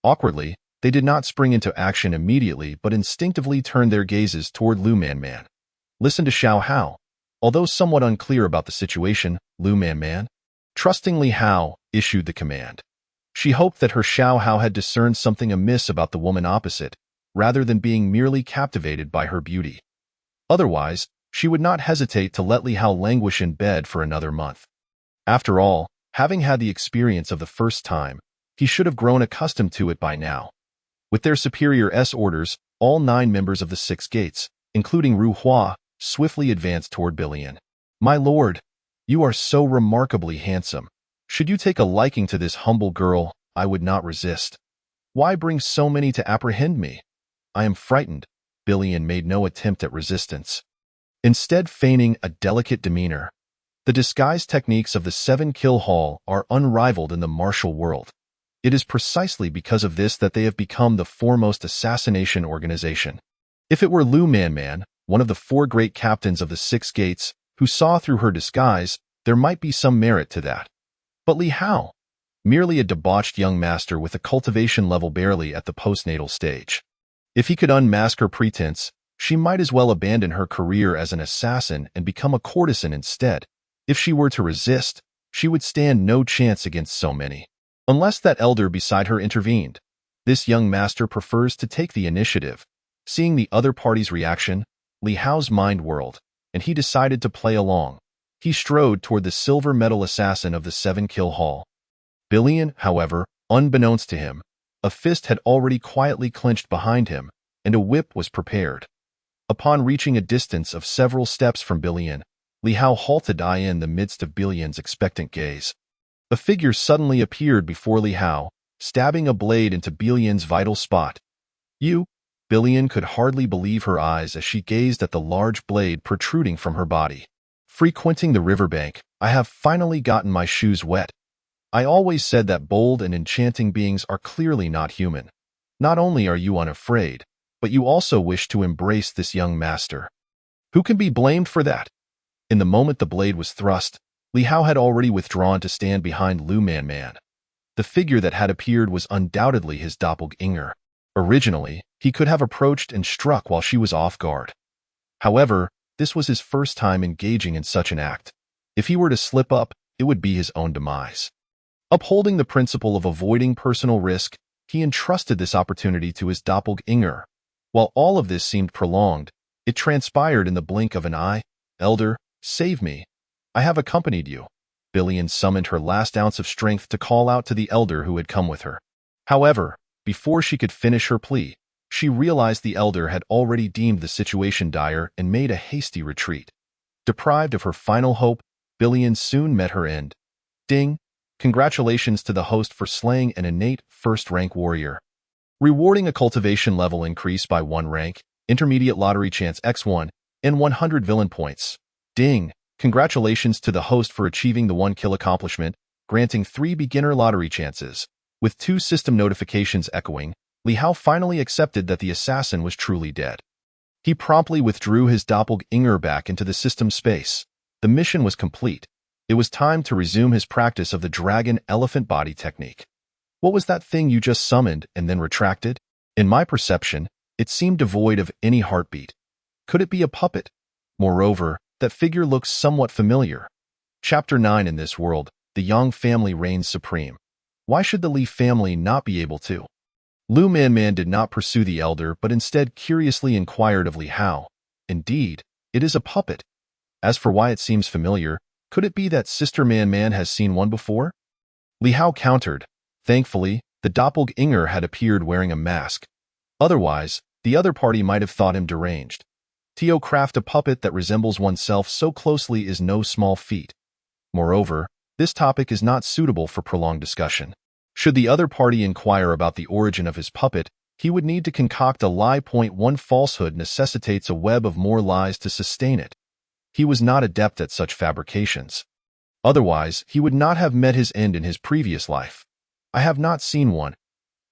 [SPEAKER 1] Awkwardly, they did not spring into action immediately but instinctively turned their gazes toward Lu Man. Listen to Xiao Hao. Although somewhat unclear about the situation, Lu Man, trusting Li Hao, issued the command. She hoped that her Xiao Hao had discerned something amiss about the woman opposite, rather than being merely captivated by her beauty. Otherwise, she would not hesitate to let Li Hao languish in bed for another month. After all, having had the experience of the first time, he should have grown accustomed to it by now. With their superior's orders, all 9 members of the 6 gates, including Ru Hua, swiftly advanced toward Billion. My lord, you are so remarkably handsome. Should you take a liking to this humble girl, I would not resist. Why bring so many to apprehend me? I am frightened. Billion made no attempt at resistance, instead feigning a delicate demeanor. The disguise techniques of the 7-kill hall are unrivaled in the martial world. It is precisely because of this that they have become the foremost assassination organization. If it were Lu Man, one of the 4 great captains of the 6 gates, who saw through her disguise, there might be some merit to that. But Li Hao, merely a debauched young master with a cultivation level barely at the postnatal stage. If he could unmask her pretense, she might as well abandon her career as an assassin and become a courtesan instead. If she were to resist, she would stand no chance against so many. Unless that elder beside her intervened. This young master prefers to take the initiative. Seeing the other party's reaction, Li Hao's mind whirled, and he decided to play along. He strode toward the silver medal assassin of the 7-kill hall. Billion, however, unbeknownst to him, a fist had already quietly clenched behind him, and a whip was prepared. Upon reaching a distance of several steps from Billion, Li Hao halted in the midst of Billion's expectant gaze. A figure suddenly appeared before Li Hao, stabbing a blade into Billion's vital spot. You? Billion could hardly believe her eyes as she gazed at the large blade protruding from her body. Frequenting the riverbank, I have finally gotten my shoes wet. I always said that bold and enchanting beings are clearly not human. Not only are you unafraid, but you also wish to embrace this young master. Who can be blamed for that? In the moment the blade was thrust, Li Hao had already withdrawn to stand behind Lu Man. The figure that had appeared was undoubtedly his doppelganger. Originally, he could have approached and struck while she was off guard. However, this was his first time engaging in such an act. If he were to slip up, it would be his own demise. Upholding the principle of avoiding personal risk, he entrusted this opportunity to his doppelganger. While all of this seemed prolonged, it transpired in the blink of an eye. Elder, save me. I have accompanied you. Billion summoned her last ounce of strength to call out to the elder who had come with her. However, before she could finish her plea, she realized the elder had already deemed the situation dire and made a hasty retreat. Deprived of her final hope, Billion soon met her end. Ding! Congratulations to the host for slaying an innate first-rank warrior. Rewarding a cultivation level increase by 1 rank, intermediate lottery chance x1, and 100 villain points. Ding! Congratulations to the host for achieving the 1-kill accomplishment, granting 3 beginner lottery chances. With 2 system notifications echoing, Li Hao finally accepted that the assassin was truly dead. He promptly withdrew his doppelganger back into the system space. The mission was complete. It was time to resume his practice of the dragon elephant body technique. What was that thing you just summoned and then retracted? In my perception, it seemed devoid of any heartbeat. Could it be a puppet? Moreover, that figure looks somewhat familiar. Chapter 9. In this world, the Yang family reigns supreme. Why should the Li family not be able to? Lu Man did not pursue the elder but instead curiously inquired of Li Hao. Indeed, it is a puppet. As for why it seems familiar, could it be that Sister Man has seen one before? Li Hao countered. Thankfully, the doppelganger had appeared wearing a mask. Otherwise, the other party might have thought him deranged. To craft a puppet that resembles oneself so closely is no small feat. Moreover, this topic is not suitable for prolonged discussion. Should the other party inquire about the origin of his puppet, He would need to concoct a lie. One falsehood necessitates a web of more lies to sustain it. He was not adept at such fabrications. Otherwise, he would not have met his end in his previous life. I have not seen one.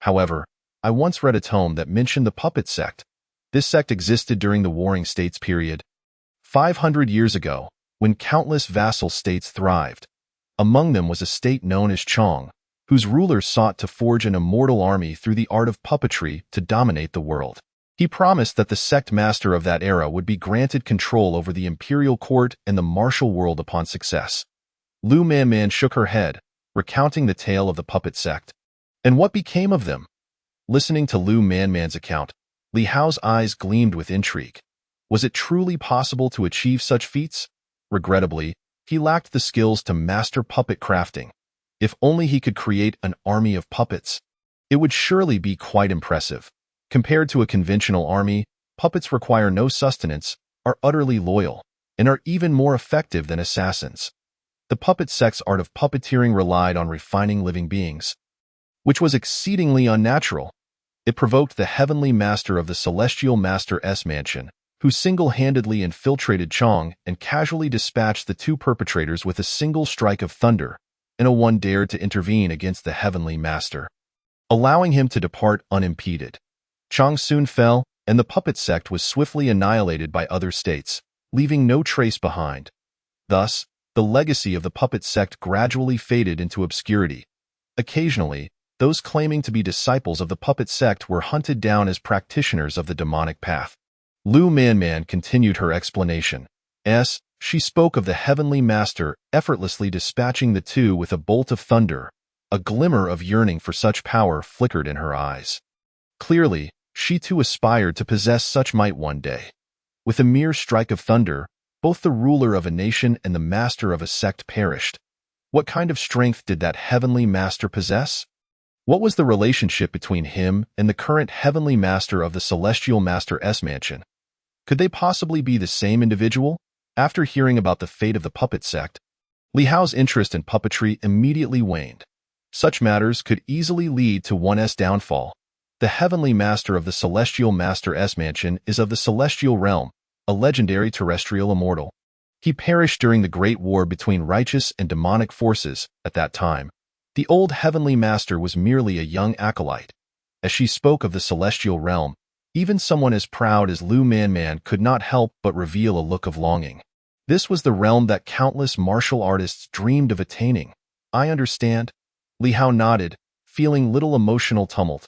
[SPEAKER 1] However, I once read a tome that mentioned the puppet sect. This sect existed during the Warring States period, 500 years ago, when countless vassal states thrived. Among them was a state known as Chong, whose rulers sought to forge an immortal army through the art of puppetry to dominate the world. He promised that the sect master of that era would be granted control over the imperial court and the martial world upon success. Lu Manman shook her head, recounting the tale of the puppet sect. And what became of them? Listening to Lu Manman's account, Li Hao's eyes gleamed with intrigue. Was it truly possible to achieve such feats? Regrettably, he lacked the skills to master puppet crafting. If only he could create an army of puppets. It would surely be quite impressive. Compared to a conventional army, puppets require no sustenance, are utterly loyal, and are even more effective than assassins. The puppet sect's art of puppeteering relied on refining living beings, which was exceedingly unnatural. It provoked the heavenly master of the celestial master's mansion, who single-handedly infiltrated Chong and casually dispatched the two perpetrators with a single strike of thunder, and no one dared to intervene against the heavenly master, allowing him to depart unimpeded. Chong soon fell, and the puppet sect was swiftly annihilated by other states, leaving no trace behind. Thus, the legacy of the puppet sect gradually faded into obscurity. Occasionally, those claiming to be disciples of the puppet sect were hunted down as practitioners of the demonic path. Lu Manman continued her explanation. She spoke of the heavenly master effortlessly dispatching the two with a bolt of thunder. A glimmer of yearning for such power flickered in her eyes. Clearly, she too aspired to possess such might one day. With a mere strike of thunder, both the ruler of a nation and the master of a sect perished. What kind of strength did that heavenly master possess? What was the relationship between him and the current heavenly master of the celestial master's mansion? Could they possibly be the same individual? After hearing about the fate of the puppet sect, Li Hao's interest in puppetry immediately waned. Such matters could easily lead to one's downfall. The heavenly master of the celestial master's mansion is of the celestial realm, a legendary terrestrial immortal. He perished during the Great War between righteous and demonic forces. At that time, the old heavenly master was merely a young acolyte. As she spoke of the celestial realm, even someone as proud as Lu Manman could not help but reveal a look of longing. This was the realm that countless martial artists dreamed of attaining. I understand. Li Hao nodded, feeling little emotional tumult.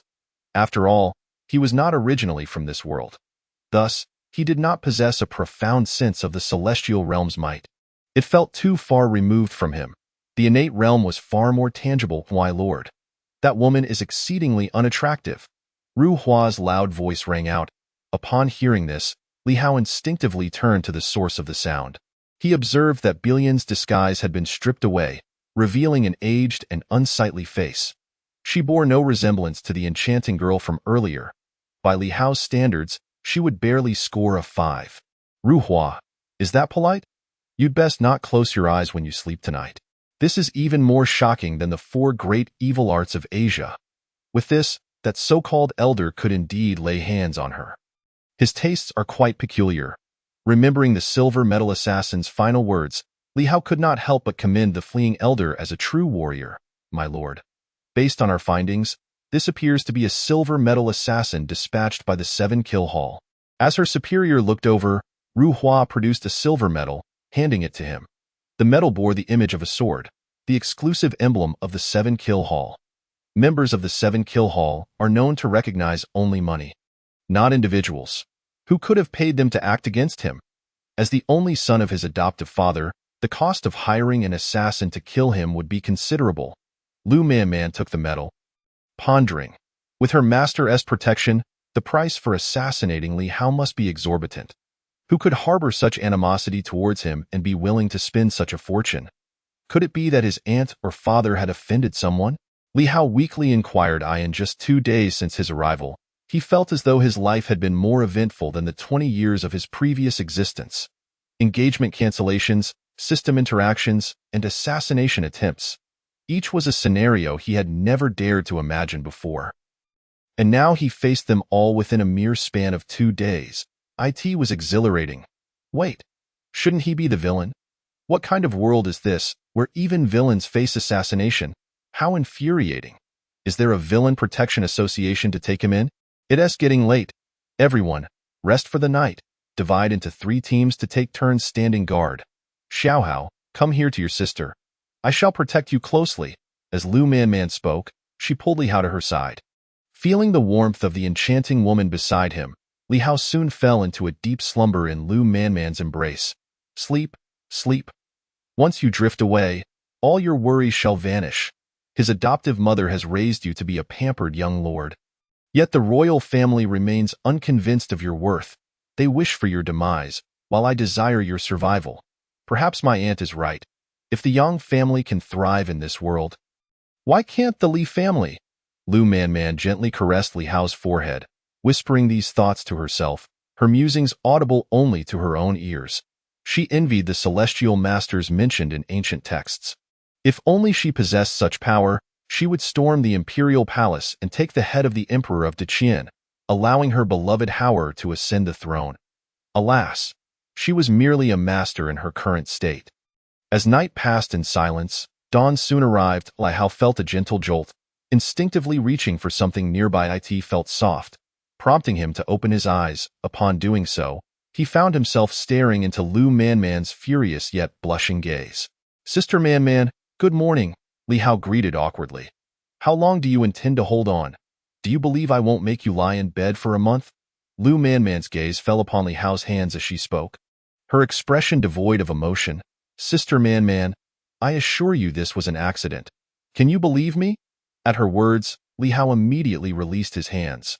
[SPEAKER 1] After all, he was not originally from this world. Thus, he did not possess a profound sense of the celestial realm's might. It felt too far removed from him. The innate realm was far more tangible. Why, Lord? That woman is exceedingly unattractive. Ru Hua's loud voice rang out. Upon hearing this, Li Hao instinctively turned to the source of the sound. He observed that Billion's disguise had been stripped away, revealing an aged and unsightly face. She bore no resemblance to the enchanting girl from earlier. By Li Hao's standards, she would barely score a 5. Ru Hua, is that polite? You'd best not close your eyes when you sleep tonight. This is even more shocking than the 4 great evil arts of Asia. With this, that so-called elder could indeed lay hands on her. His tastes are quite peculiar. Remembering the silver metal assassin's final words, Li Hao could not help but commend the fleeing elder as a true warrior. My lord, based on our findings, this appears to be a silver metal assassin dispatched by the 7 Kill Hall. As her superior looked over, Ru Hua produced a silver medal, handing it to him. The medal bore the image of a sword, the exclusive emblem of the 7 Kill Hall. Members of the 7 Kill Hall are known to recognize only money, not individuals. Who could have paid them to act against him? As the only son of his adoptive father, the cost of hiring an assassin to kill him would be considerable. Lu Manman took the medal, pondering. With her master's protection, the price for assassinating Li Hao must be exorbitant. Who could harbor such animosity towards him and be willing to spend such a fortune? Could it be that his aunt or father had offended someone? Li Hao weakly inquired. In just 2 days since his arrival, he felt as though his life had been more eventful than the 20 years of his previous existence. Engagement cancellations, system interactions, and assassination attempts. Each was a scenario he had never dared to imagine before. And now he faced them all within a mere span of 2 days. It was exhilarating. Wait, shouldn't he be the villain? What kind of world is this, where even villains face assassination? How infuriating. Is there a Villain Protection Association to take him in? It's getting late. Everyone, rest for the night. Divide into 3 teams to take turns standing guard. Xiaohao, come here to your sister. I shall protect you closely. As Lu Manman spoke, she pulled Li Hao to her side. Feeling the warmth of the enchanting woman beside him, Li Hao soon fell into a deep slumber in Lu Manman's embrace. Sleep, sleep. Once you drift away, all your worries shall vanish. His adoptive mother has raised you to be a pampered young lord. Yet the royal family remains unconvinced of your worth. They wish for your demise, while I desire your survival. Perhaps my aunt is right. If the Yang family can thrive in this world, why can't the Li family? Lu Manman gently caressed Li Hao's forehead, whispering these thoughts to herself, her musings audible only to her own ears. She envied the celestial masters mentioned in ancient texts. If only she possessed such power, she would storm the imperial palace and take the head of the emperor of Deqian, allowing her beloved Hao to ascend the throne. Alas, she was merely a master in her current state. As night passed in silence, dawn soon arrived. Li Hao felt a gentle jolt. Instinctively reaching for something nearby, it felt soft, prompting him to open his eyes. Upon doing so, he found himself staring into Lu Manman's furious yet blushing gaze. Sister Manman, good morning, Li Hao greeted awkwardly. How long do you intend to hold on? Do you believe I won't make you lie in bed for a month? Lu Manman's gaze fell upon Li Hao's hands as she spoke, her expression devoid of emotion. Sister Manman, I assure you this was an accident. Can you believe me? At her words, Li Hao immediately released his hands.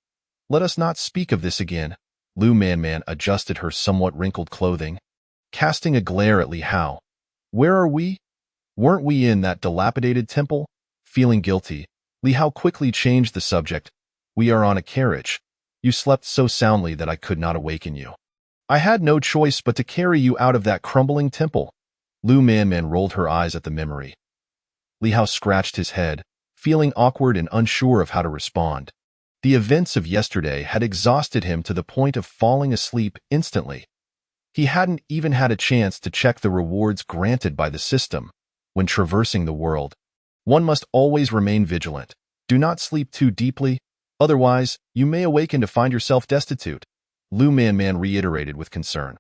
[SPEAKER 1] Let us not speak of this again. Lu Manman adjusted her somewhat wrinkled clothing, casting a glare at Li Hao. Where are we? Weren't we in that dilapidated temple? Feeling guilty, Li Hao quickly changed the subject. We are on a carriage. You slept so soundly that I could not awaken you. I had no choice but to carry you out of that crumbling temple. Lu Manman rolled her eyes at the memory. Li Hao scratched his head, feeling awkward and unsure of how to respond. The events of yesterday had exhausted him to the point of falling asleep instantly. He hadn't even had a chance to check the rewards granted by the system. When traversing the world, one must always remain vigilant. Do not sleep too deeply, otherwise you may awaken to find yourself destitute. Lu Manman reiterated with concern.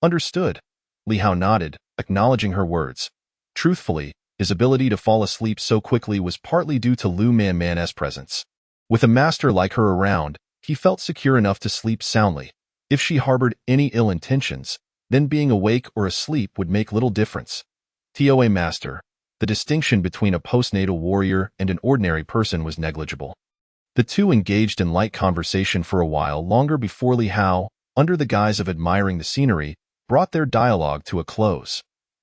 [SPEAKER 1] Understood. Li Hao nodded, acknowledging her words. Truthfully, his ability to fall asleep so quickly was partly due to Lu Manman's presence. With a master like her around, he felt secure enough to sleep soundly. If she harbored any ill intentions, then being awake or asleep would make little difference. TOA Master, the distinction between a postnatal warrior and an ordinary person was negligible. The two engaged in light conversation for a while longer before Li Hao, under the guise of admiring the scenery, brought their dialogue to a close.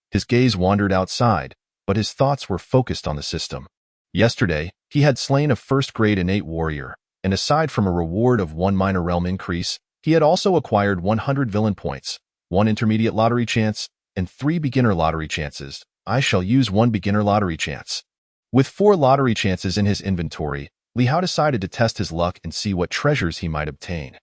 [SPEAKER 1] His gaze wandered outside, but his thoughts were focused on the system. Yesterday, he had slain a first-grade innate warrior, and aside from a reward of 1 minor realm increase, he had also acquired 100 villain points, 1 intermediate lottery chance, and 3 beginner lottery chances. I shall use 1 beginner lottery chance. With 4 lottery chances in his inventory, Li Hao decided to test his luck and see what treasures he might obtain.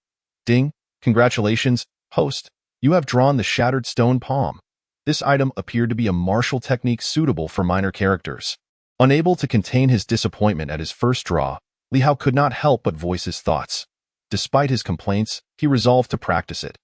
[SPEAKER 1] Ding! Congratulations, host! You have drawn the Shattered Stone Palm. This item appeared to be a martial technique suitable for minor characters. Unable to contain his disappointment at his first draw, Li Hao could not help but voice his thoughts. Despite his complaints, he resolved to practice it.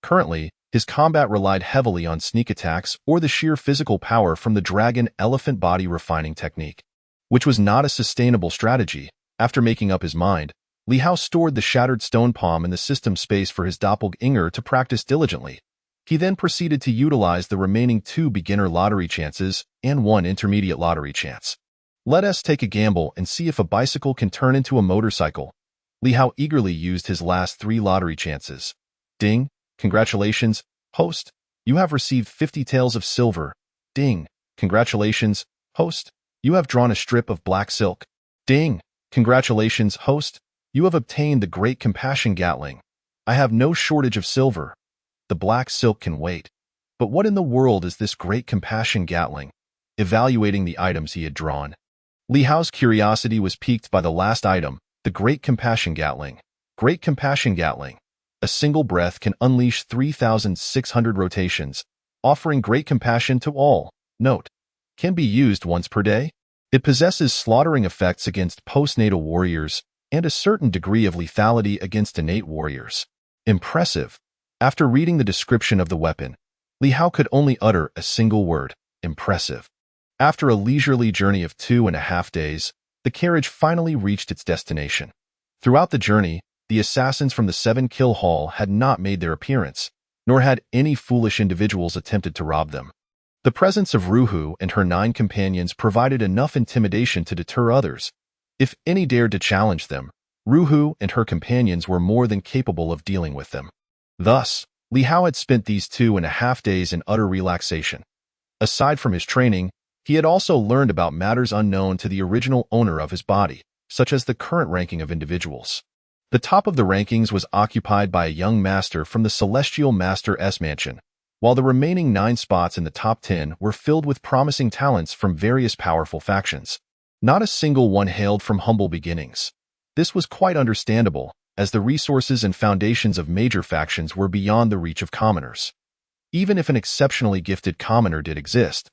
[SPEAKER 1] Currently, his combat relied heavily on sneak attacks or the sheer physical power from the Dragon Elephant Body Refining technique, which was not a sustainable strategy. After making up his mind, Li Hao stored the Shattered Stone Palm in the system space for his doppelganger to practice diligently. He then proceeded to utilize the remaining 2 beginner lottery chances and 1 intermediate lottery chance. Let us take a gamble and see if a bicycle can turn into a motorcycle. Li Hao eagerly used his last 3 lottery chances. Ding! Congratulations, host! You have received 50 taels of silver. Ding! Congratulations, host! You have drawn a strip of black silk. Ding! Congratulations, host! You have obtained the Great Compassion Gatling. I have no shortage of silver. The black silk can wait. But what in the world is this Great Compassion Gatling? Evaluating the items he had drawn, Li Hao's curiosity was piqued by the last item, The Great Compassion Gatling. Great Compassion Gatling. A single breath can unleash 3,600 rotations, offering great compassion to all. Note: can be used once per day. It possesses slaughtering effects against postnatal warriors and a certain degree of lethality against innate warriors. Impressive. After reading the description of the weapon, Li Hao could only utter a single word: impressive. After a leisurely journey of 2.5 days, the carriage finally reached its destination. Throughout the journey, the assassins from the 7-Kill Hall had not made their appearance, nor had any foolish individuals attempted to rob them. The presence of Ruhu and her 9 companions provided enough intimidation to deter others. If any dared to challenge them, Ruhu and her companions were more than capable of dealing with them. Thus, Li Hao had spent these 2.5 days in utter relaxation. Aside from his training, he had also learned about matters unknown to the original owner of his body, such as the current ranking of individuals. The top of the rankings was occupied by a young master from the Celestial Master S Mansion, while the remaining 9 spots in the top 10 were filled with promising talents from various powerful factions. Not a single one hailed from humble beginnings. This was quite understandable, as the resources and foundations of major factions were beyond the reach of commoners. Even if an exceptionally gifted commoner did exist,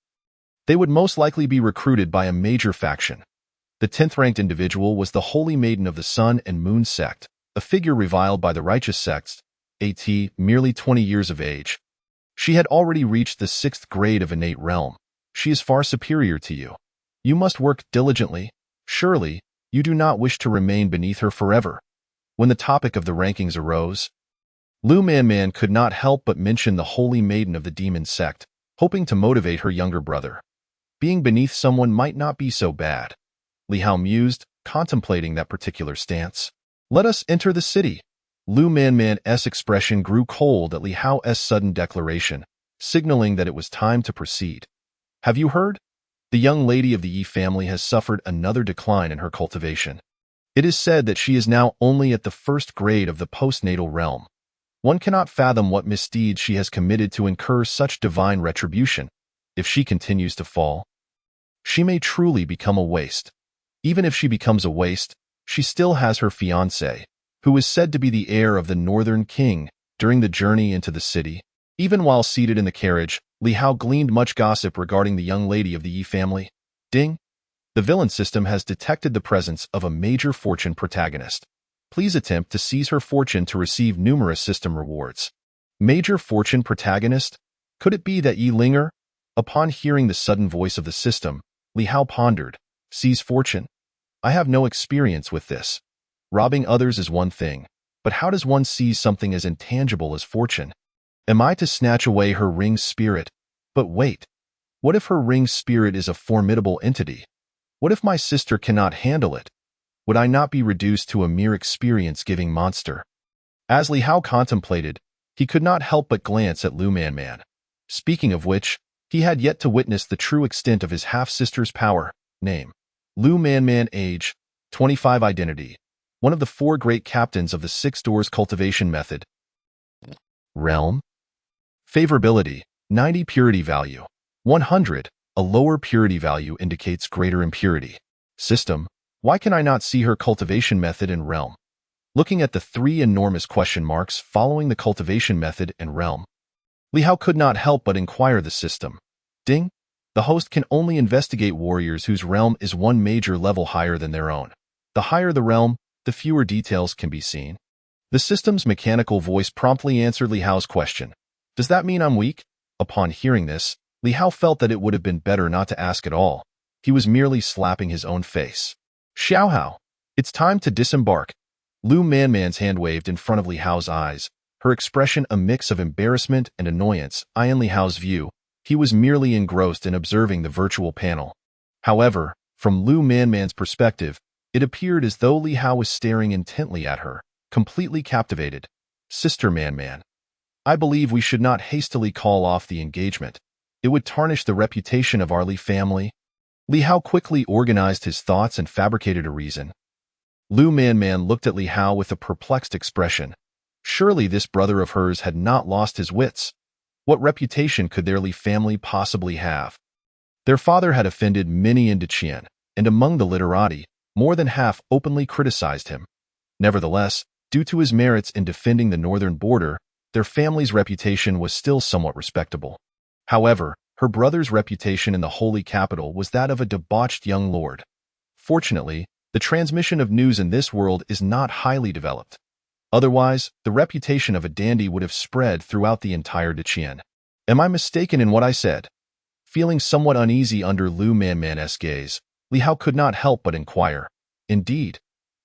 [SPEAKER 1] they would most likely be recruited by a major faction. The 10th-ranked individual was the Holy Maiden of the Sun and Moon sect, a figure reviled by the righteous sects, merely 20 years of age. She had already reached the 6th grade of innate realm. She is far superior to you. You must work diligently. Surely, you do not wish to remain beneath her forever. When the topic of the rankings arose, Lu Manman could not help but mention the Holy Maiden of the Demon sect, hoping to motivate her younger brother. Being beneath someone might not be so bad. Li Hao mused, contemplating that particular stance. Let us enter the city. Lu Manman's expression grew cold at Li Hao's sudden declaration, signaling that it was time to proceed. Have you heard? The young lady of the Yi family has suffered another decline in her cultivation. It is said that she is now only at the 1st grade of the postnatal realm. One cannot fathom what misdeeds she has committed to incur such divine retribution. If she continues to fall, she may truly become a waste. Even if she becomes a waste, she still has her fiancé, who is said to be the heir of the Northern King. During the journey into the city, even while seated in the carriage, Li Hao gleaned much gossip regarding the young lady of the Yi family. Ding! The villain system has detected the presence of a major fortune protagonist. Please attempt to seize her fortune to receive numerous system rewards. Major fortune protagonist? Could it be that Yi Linger? Upon hearing the sudden voice of the system, Li Hao pondered. Seize fortune? I have no experience with this. Robbing others is one thing, but how does one seize something as intangible as fortune? Am I to snatch away her ring's spirit? But wait, what if her ring's spirit is a formidable entity? What if my sister cannot handle it? Would I not be reduced to a mere experience-giving monster? As Li Hao contemplated, he could not help but glance at Lu Manman. Speaking of which, he had yet to witness the true extent of his half-sister's power. Name: Lu Manman. Age: 25. Identity: one of the 4 great captains of the 6 Doors cultivation method. Realm: favorability: 90. Purity value: 100. A lower purity value indicates greater impurity. System: why can I not see her cultivation method and realm? Looking at the 3 enormous question marks following the cultivation method and realm, Li Hao could not help but inquire the system. Ding! The host can only investigate warriors whose realm is 1 major level higher than their own. The higher the realm, the fewer details can be seen. The system's mechanical voice promptly answered Li Hao's question. Does that mean I'm weak? Upon hearing this, Li Hao felt that it would have been better not to ask at all. He was merely slapping his own face. Xiaohao, it's time to disembark. Lu Manman's hand waved in front of Li Hao's eyes, her expression a mix of embarrassment and annoyance. In Li Hao's view, he was merely engrossed in observing the virtual panel. However, from Lu Manman's perspective, it appeared as though Li Hao was staring intently at her, completely captivated. Sister Manman, I believe we should not hastily call off the engagement. It would tarnish the reputation of our Li family. Li Hao quickly organized his thoughts and fabricated a reason. Lu Manman looked at Li Hao with a perplexed expression. Surely this brother of hers had not lost his wits. What reputation could their Li family possibly have? Their father had offended many in Deqian, and among the literati, more than half openly criticized him. Nevertheless, due to his merits in defending the northern border, their family's reputation was still somewhat respectable. However, her brother's reputation in the holy capital was that of a debauched young lord. Fortunately, the transmission of news in this world is not highly developed. Otherwise, the reputation of a dandy would have spread throughout the entire Deqian. Am I mistaken in what I said? Feeling somewhat uneasy under Lu Manman's gaze, Li Hao could not help but inquire. Indeed.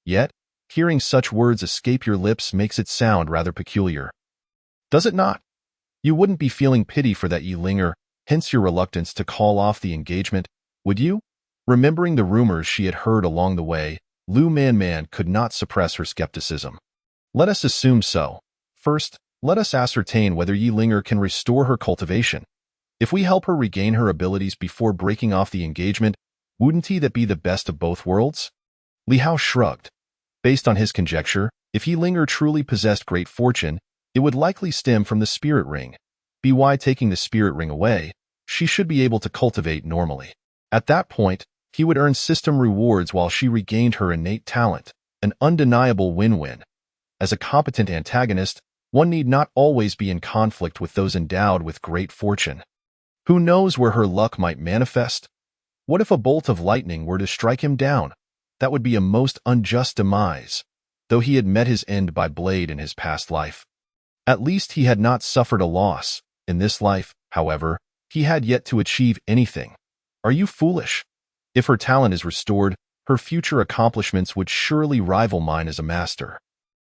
[SPEAKER 1] Yet, hearing such words escape your lips makes it sound rather peculiar. Does it not? You wouldn't be feeling pity for that Yi Linger, hence your reluctance to call off the engagement, would you? Remembering the rumors she had heard along the way, Lu Man could not suppress her skepticism. Let us assume so. First, let us ascertain whether Yi Linger can restore her cultivation. If we help her regain her abilities before breaking off the engagement, wouldn't that be the best of both worlds? Li Hao shrugged. Based on his conjecture, if Yi Linger truly possessed great fortune, it would likely stem from the spirit ring. By taking the spirit ring away, she should be able to cultivate normally. At that point, he would earn system rewards while she regained her innate talent, an undeniable win-win. As a competent antagonist, one need not always be in conflict with those endowed with great fortune. Who knows where her luck might manifest? What if a bolt of lightning were to strike him down? That would be a most unjust demise, though he had met his end by blade in his past life. At least he had not suffered a loss. In this life, however, he had yet to achieve anything. Are you foolish? If her talent is restored, her future accomplishments would surely rival mine as a master.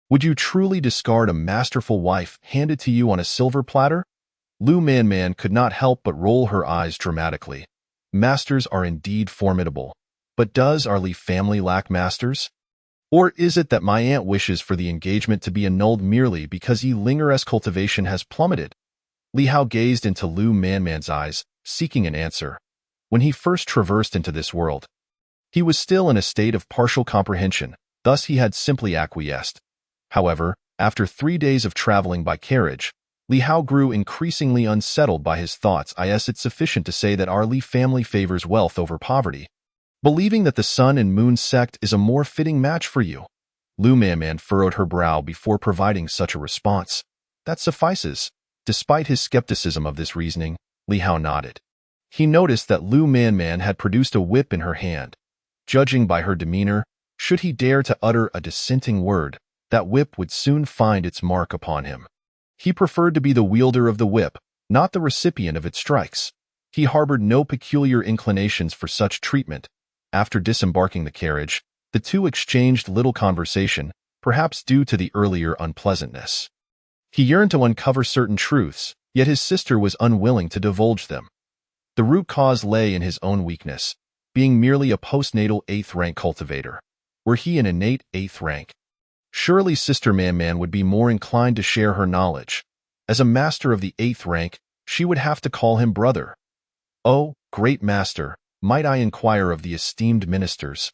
[SPEAKER 1] Would you truly discard a masterful wife handed to you on a silver platter? Lu Man could not help but roll her eyes dramatically. Masters are indeed formidable. But does our Li family lack masters? Or is it that my aunt wishes for the engagement to be annulled merely because Yi Linger's cultivation has plummeted? Li Hao gazed into Lu Man's eyes, seeking an answer. When he first traversed into this world, he was still in a state of partial comprehension, thus he had simply acquiesced. However, after 3 days of traveling by carriage, Li Hao grew increasingly unsettled by his thoughts. It's sufficient to say that our Li family favors wealth over poverty, believing that the Sun and Moon sect is a more fitting match for you. Lu Man furrowed her brow before providing such a response. That suffices. Despite his skepticism of this reasoning, Li Hao nodded. He noticed that Lu Man had produced a whip in her hand. Judging by her demeanor, should he dare to utter a dissenting word, that whip would soon find its mark upon him. He preferred to be the wielder of the whip, not the recipient of its strikes. He harbored no peculiar inclinations for such treatment. After disembarking the carriage, the two exchanged little conversation, perhaps due to the earlier unpleasantness. He yearned to uncover certain truths, yet his sister was unwilling to divulge them. The root cause lay in his own weakness, being merely a postnatal 8th rank cultivator. Were he an innate 8th rank, surely Sister Man would be more inclined to share her knowledge. As a master of the 8th rank, she would have to call him brother. Oh, great master, might I inquire of the esteemed ministers?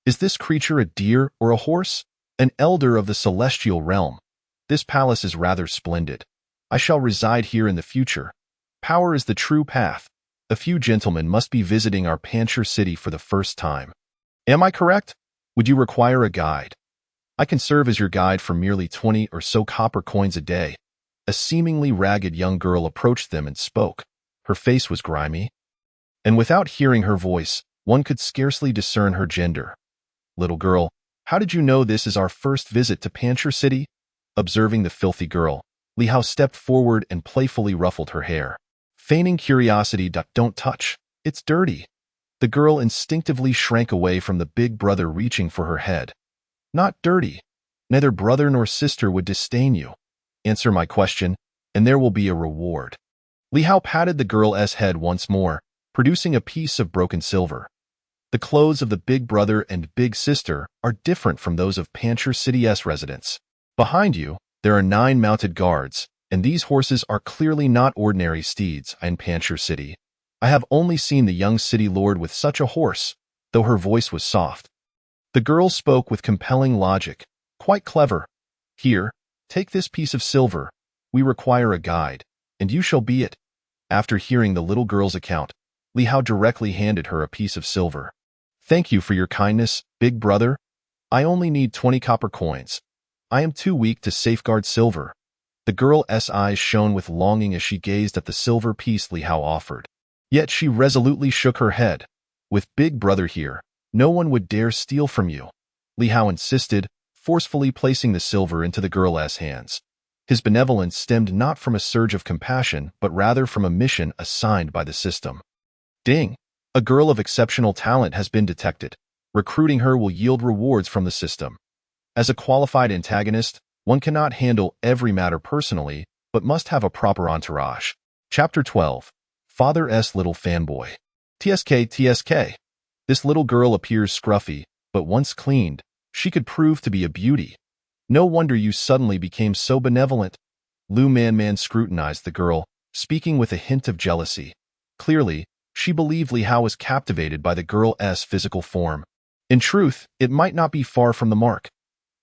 [SPEAKER 1] Is this creature a deer or a horse? An elder of the celestial realm. This palace is rather splendid. I shall reside here in the future. Power is the true path. A few gentlemen must be visiting our Panchur city for the first time. Am I correct? Would you require a guide? I can serve as your guide for merely 20 or so copper coins a day. A seemingly ragged young girl approached them and spoke. Her face was grimy, and without hearing her voice, one could scarcely discern her gender. Little girl, how did you know this is our first visit to Panchur city? Observing the filthy girl, Li Hao stepped forward and playfully ruffled her hair. Feigning curiosity, don't touch. It's dirty. The girl instinctively shrank away from the big brother reaching for her head. Not dirty. Neither brother nor sister would disdain you. Answer my question, and there will be a reward. Li Hao patted the girl's head once more, producing a piece of broken silver. The clothes of the big brother and big sister are different from those of Panchur city's residents. Behind you, there are 9 mounted guards, and these horses are clearly not ordinary steeds in Panchur city. I have only seen the young city lord with such a horse, though her voice was soft. The girl spoke with compelling logic, quite clever. Here, take this piece of silver. We require a guide, and you shall be it. After hearing the little girl's account, Li Hao directly handed her a piece of silver. Thank you for your kindness, big brother. I only need 20 copper coins. I am too weak to safeguard silver. The girl's eyes shone with longing as she gazed at the silver piece Li Hao offered. Yet she resolutely shook her head. With big brother here, no one would dare steal from you. Li Hao insisted, forcefully placing the silver into the girl's hands. His benevolence stemmed not from a surge of compassion, but rather from a mission assigned by the system. Ding! A girl of exceptional talent has been detected. Recruiting her will yield rewards from the system. As a qualified antagonist, one cannot handle every matter personally, but must have a proper entourage. Chapter 12. Father's Little Fanboy. TSK. This little girl appears scruffy, but once cleaned, she could prove to be a beauty. No wonder you suddenly became so benevolent. Lu Man scrutinized the girl, speaking with a hint of jealousy. Clearly, she believed Li Hao was captivated by the girl's physical form. In truth, it might not be far from the mark.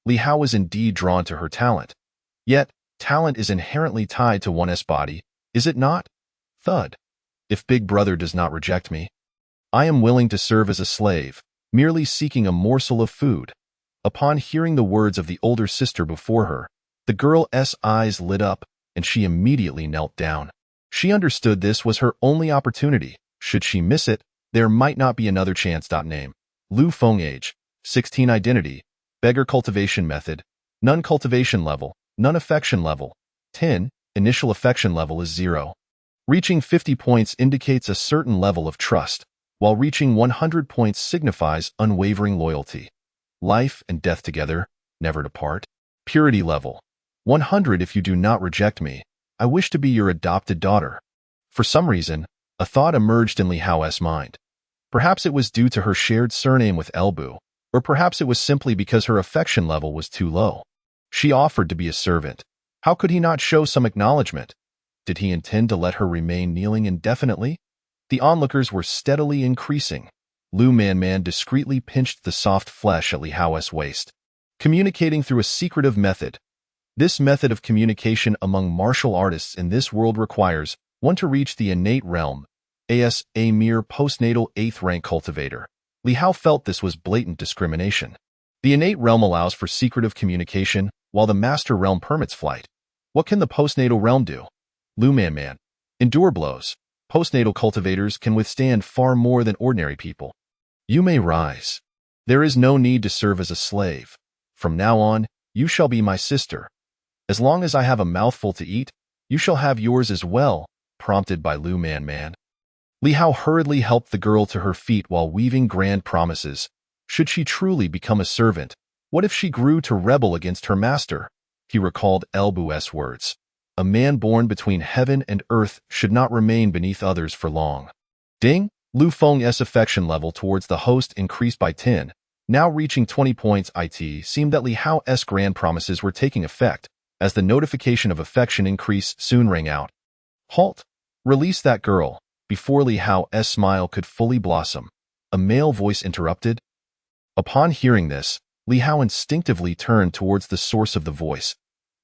[SPEAKER 1] Li Hao was indeed drawn to her talent. Yet, talent is inherently tied to one's body, is it not? Thud. If big brother does not reject me, I am willing to serve as a slave, merely seeking a morsel of food. Upon hearing the words of the older sister before her, the girl's eyes lit up, and she immediately knelt down. She understood this was her only opportunity. Should she miss it, there might not be another chance. Name: Lu Feng. Age: 16. Identity: beggar. Cultivation method: none. Cultivation level: none. Affection level: 10. Initial affection level is 0. Reaching 50 points indicates a certain level of trust, while reaching 100 points signifies unwavering loyalty. Life and death together, never to part. Purity level: 100. If you do not reject me, I wish to be your adopted daughter. For some reason, a thought emerged in Li Hao's mind. Perhaps it was due to her shared surname with Elbu, or perhaps it was simply because her affection level was too low. She offered to be a servant. How could he not show some acknowledgement? Did he intend to let her remain kneeling indefinitely? The onlookers were steadily increasing. Lu Man discreetly pinched the soft flesh at Li Hao's waist. Communicating through a secretive method. This method of communication among martial artists in this world requires one to reach the innate realm, as a mere postnatal 8th rank cultivator. Li Hao felt this was blatant discrimination. The innate realm allows for secretive communication, while the master realm permits flight. What can the postnatal realm do? Lu Man. Endure blows. Postnatal cultivators can withstand far more than ordinary people. You may rise. There is no need to serve as a slave. From now on, you shall be my sister. As long as I have a mouthful to eat, you shall have yours as well, prompted by Lu Man. Li Hao hurriedly helped the girl to her feet while weaving grand promises. Should she truly become a servant? What if she grew to rebel against her master? He recalled Elbu's words. A man born between heaven and earth should not remain beneath others for long. Ding! Lu Feng's affection level towards the host increased by 10, now reaching 20 points. It seemed that Li Hao's grand promises were taking effect, as the notification of affection increase soon rang out. Halt! Release that girl. Before Li Hao's smile could fully blossom, a male voice interrupted. Upon hearing this, Li Hao instinctively turned towards the source of the voice.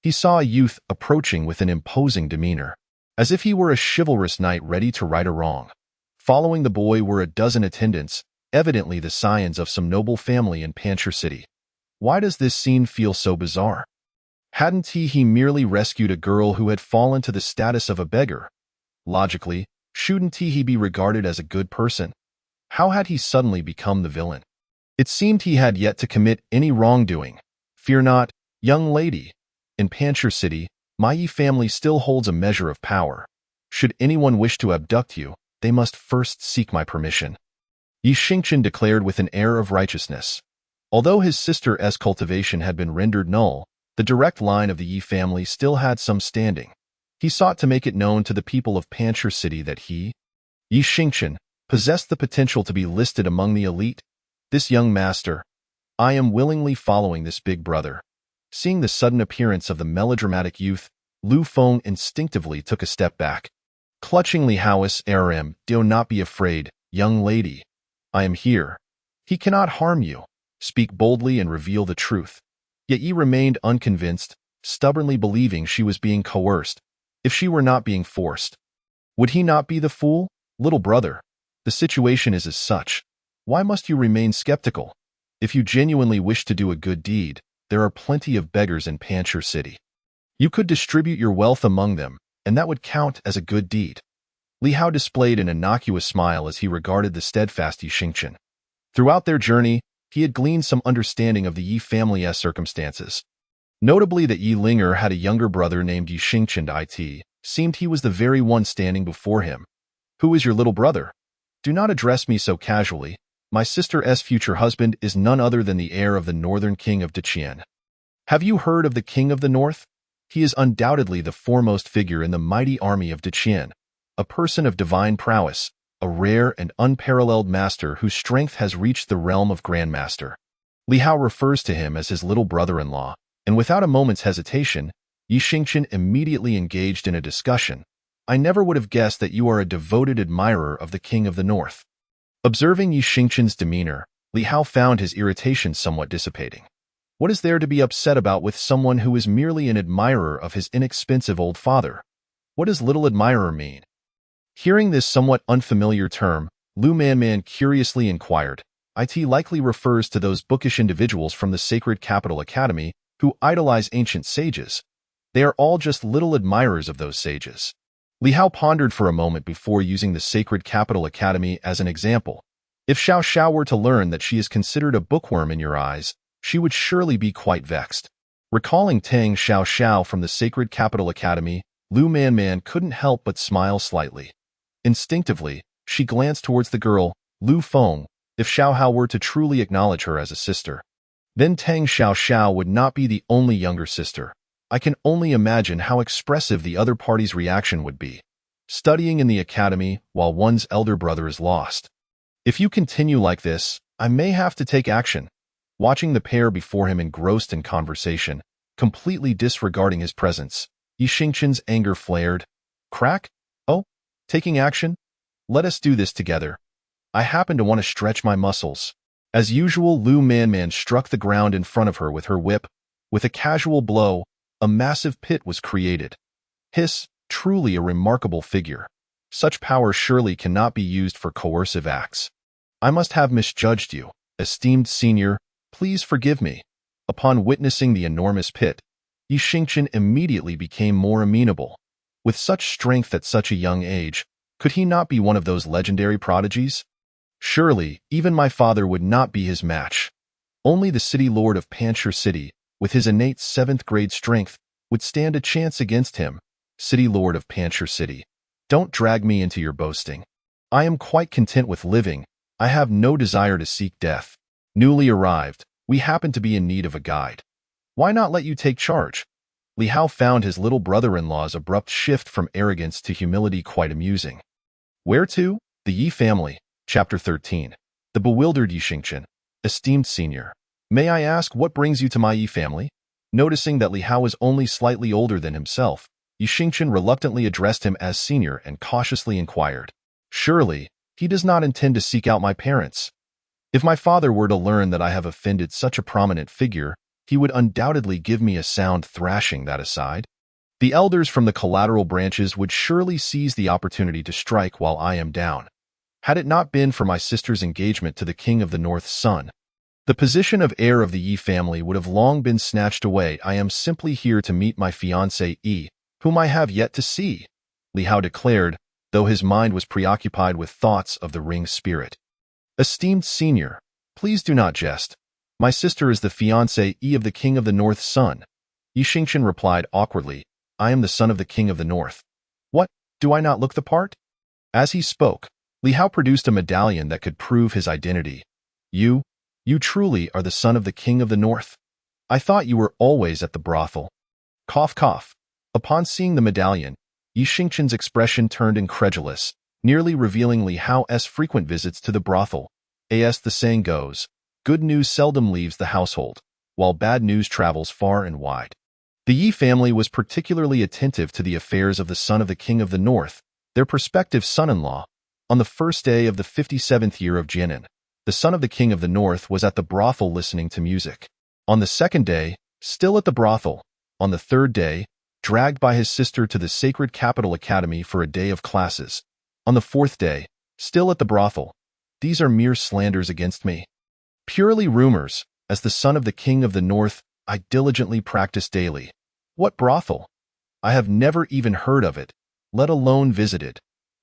[SPEAKER 1] He saw a youth approaching with an imposing demeanor, as if he were a chivalrous knight ready to right a wrong. Following the boy were a dozen attendants, evidently the scions of some noble family in Panchur City. Why does this scene feel so bizarre? Hadn't he merely rescued a girl who had fallen to the status of a beggar? Logically, shouldn't he be regarded as a good person? How had he suddenly become the villain? It seemed he had yet to commit any wrongdoing. Fear not, young lady. In Panchur City, my Yi family still holds a measure of power. Should anyone wish to abduct you, they must first seek my permission. Yi Xingchen declared with an air of righteousness. Although his sister's cultivation had been rendered null, the direct line of the Yi family still had some standing. He sought to make it known to the people of Panchur City that he, Yi Xingchen, possessed the potential to be listed among the elite. This young master, I am willingly following this big brother. Seeing the sudden appearance of the melodramatic youth, Lu Feng instinctively took a step back. Clutching Li Hao's arm, do not be afraid, young lady. I am here. He cannot harm you. Speak boldly and reveal the truth. Yet Yi remained unconvinced, stubbornly believing she was being coerced. If she were not being forced, would he not be the fool? Little brother, the situation is as such. Why must you remain skeptical? If you genuinely wish to do a good deed, there are plenty of beggars in Panchur City. You could distribute your wealth among them, and that would count as a good deed. Li Hao displayed an innocuous smile as he regarded the steadfast Yi Xingchen. Throughout their journey, he had gleaned some understanding of the Yi family's circumstances. Notably that Yi Linger had a younger brother named Yi Xingchen. It seemed he was the very one standing before him. Who is your little brother? Do not address me so casually. My sister's future husband is none other than the heir of the northern king of Deqian. Have you heard of the king of the north? He is undoubtedly the foremost figure in the mighty army of Deqian, a person of divine prowess, a rare and unparalleled master whose strength has reached the realm of grandmaster. Li Hao refers to him as his little brother-in-law, and without a moment's hesitation, Yi Xingchen immediately engaged in a discussion. I never would have guessed that you are a devoted admirer of the king of the north. Observing Yi Xingchen's demeanor, Li Hao found his irritation somewhat dissipating. What is there to be upset about with someone who is merely an admirer of his inexpensive old father? What does little admirer mean? Hearing this somewhat unfamiliar term, Lu Manman curiously inquired. It likely refers to those bookish individuals from the Sacred Capital Academy who idolize ancient sages. They are all just little admirers of those sages. Li Hao pondered for a moment before using the Sacred Capital Academy as an example. If Xiao Xiao were to learn that she is considered a bookworm in your eyes, she would surely be quite vexed. Recalling Tang Xiao Xiao from the Sacred Capital Academy, Lu Manman couldn't help but smile slightly. Instinctively, she glanced towards the girl, Lu Feng, if Xiao Hao were to truly acknowledge her as a sister. Then Tang Xiao Xiao would not be the only younger sister. I can only imagine how expressive the other party's reaction would be. Studying in the academy while one's elder brother is lost. If you continue like this, I may have to take action. Watching the pair before him engrossed in conversation, completely disregarding his presence, Yi Xingchen's anger flared. Crack? Oh? Taking action? Let us do this together. I happen to want to stretch my muscles. As usual, Lu Manman struck the ground in front of her with her whip. With a casual blow, a massive pit was created. Hiss, truly a remarkable figure. Such power surely cannot be used for coercive acts. I must have misjudged you, esteemed senior. Please forgive me. Upon witnessing the enormous pit, Yi Xingchen immediately became more amenable. With such strength at such a young age, could he not be one of those legendary prodigies? Surely, even my father would not be his match. Only the city lord of Panchur City, with his innate 7th-grade strength, would stand a chance against him. City lord of Panchur City, don't drag me into your boasting. I am quite content with living. I have no desire to seek death. Newly arrived, we happen to be in need of a guide. Why not let you take charge? Li Hao found his little brother-in-law's abrupt shift from arrogance to humility quite amusing. Where to? The Yi family. Chapter 13. The bewildered Yi Xingchen. Esteemed senior. May I ask what brings you to my Yi family? Noticing that Li Hao is only slightly older than himself, Yi Xingchen reluctantly addressed him as senior and cautiously inquired. Surely, he does not intend to seek out my parents. If my father were to learn that I have offended such a prominent figure, he would undoubtedly give me a sound thrashing. That aside, the elders from the collateral branches would surely seize the opportunity to strike while I am down. Had it not been for my sister's engagement to the king of the north's son, the position of heir of the Yi family would have long been snatched away. I am simply here to meet my fiancée Yi, whom I have yet to see, Li Hao declared, though his mind was preoccupied with thoughts of the ring's spirit. Esteemed senior, please do not jest. My sister is the fiancée Yi of the king of the north's son. Yi Xingchen replied awkwardly, I am the son of the king of the north. What, do I not look the part? As he spoke, Li Hao produced a medallion that could prove his identity. You truly are the son of the king of the north? I thought you were always at the brothel. Cough, cough. Upon seeing the medallion, Yi Xingchen's expression turned incredulous, nearly revealing Li Hao's frequent visits to the brothel. As the saying goes, good news seldom leaves the household, while bad news travels far and wide. The Yi family was particularly attentive to the affairs of the son of the king of the north, their prospective son-in-law. On the first day of the 57th year of Jianan, the son of the king of the north was at the brothel listening to music. On the second day, still at the brothel. On the third day, dragged by his sister to the Sacred Capital Academy for a day of classes. On the fourth day, still at the brothel. These are mere slanders against me. Purely rumors. As the son of the king of the north, I diligently practice daily. What brothel? I have never even heard of it, let alone visited.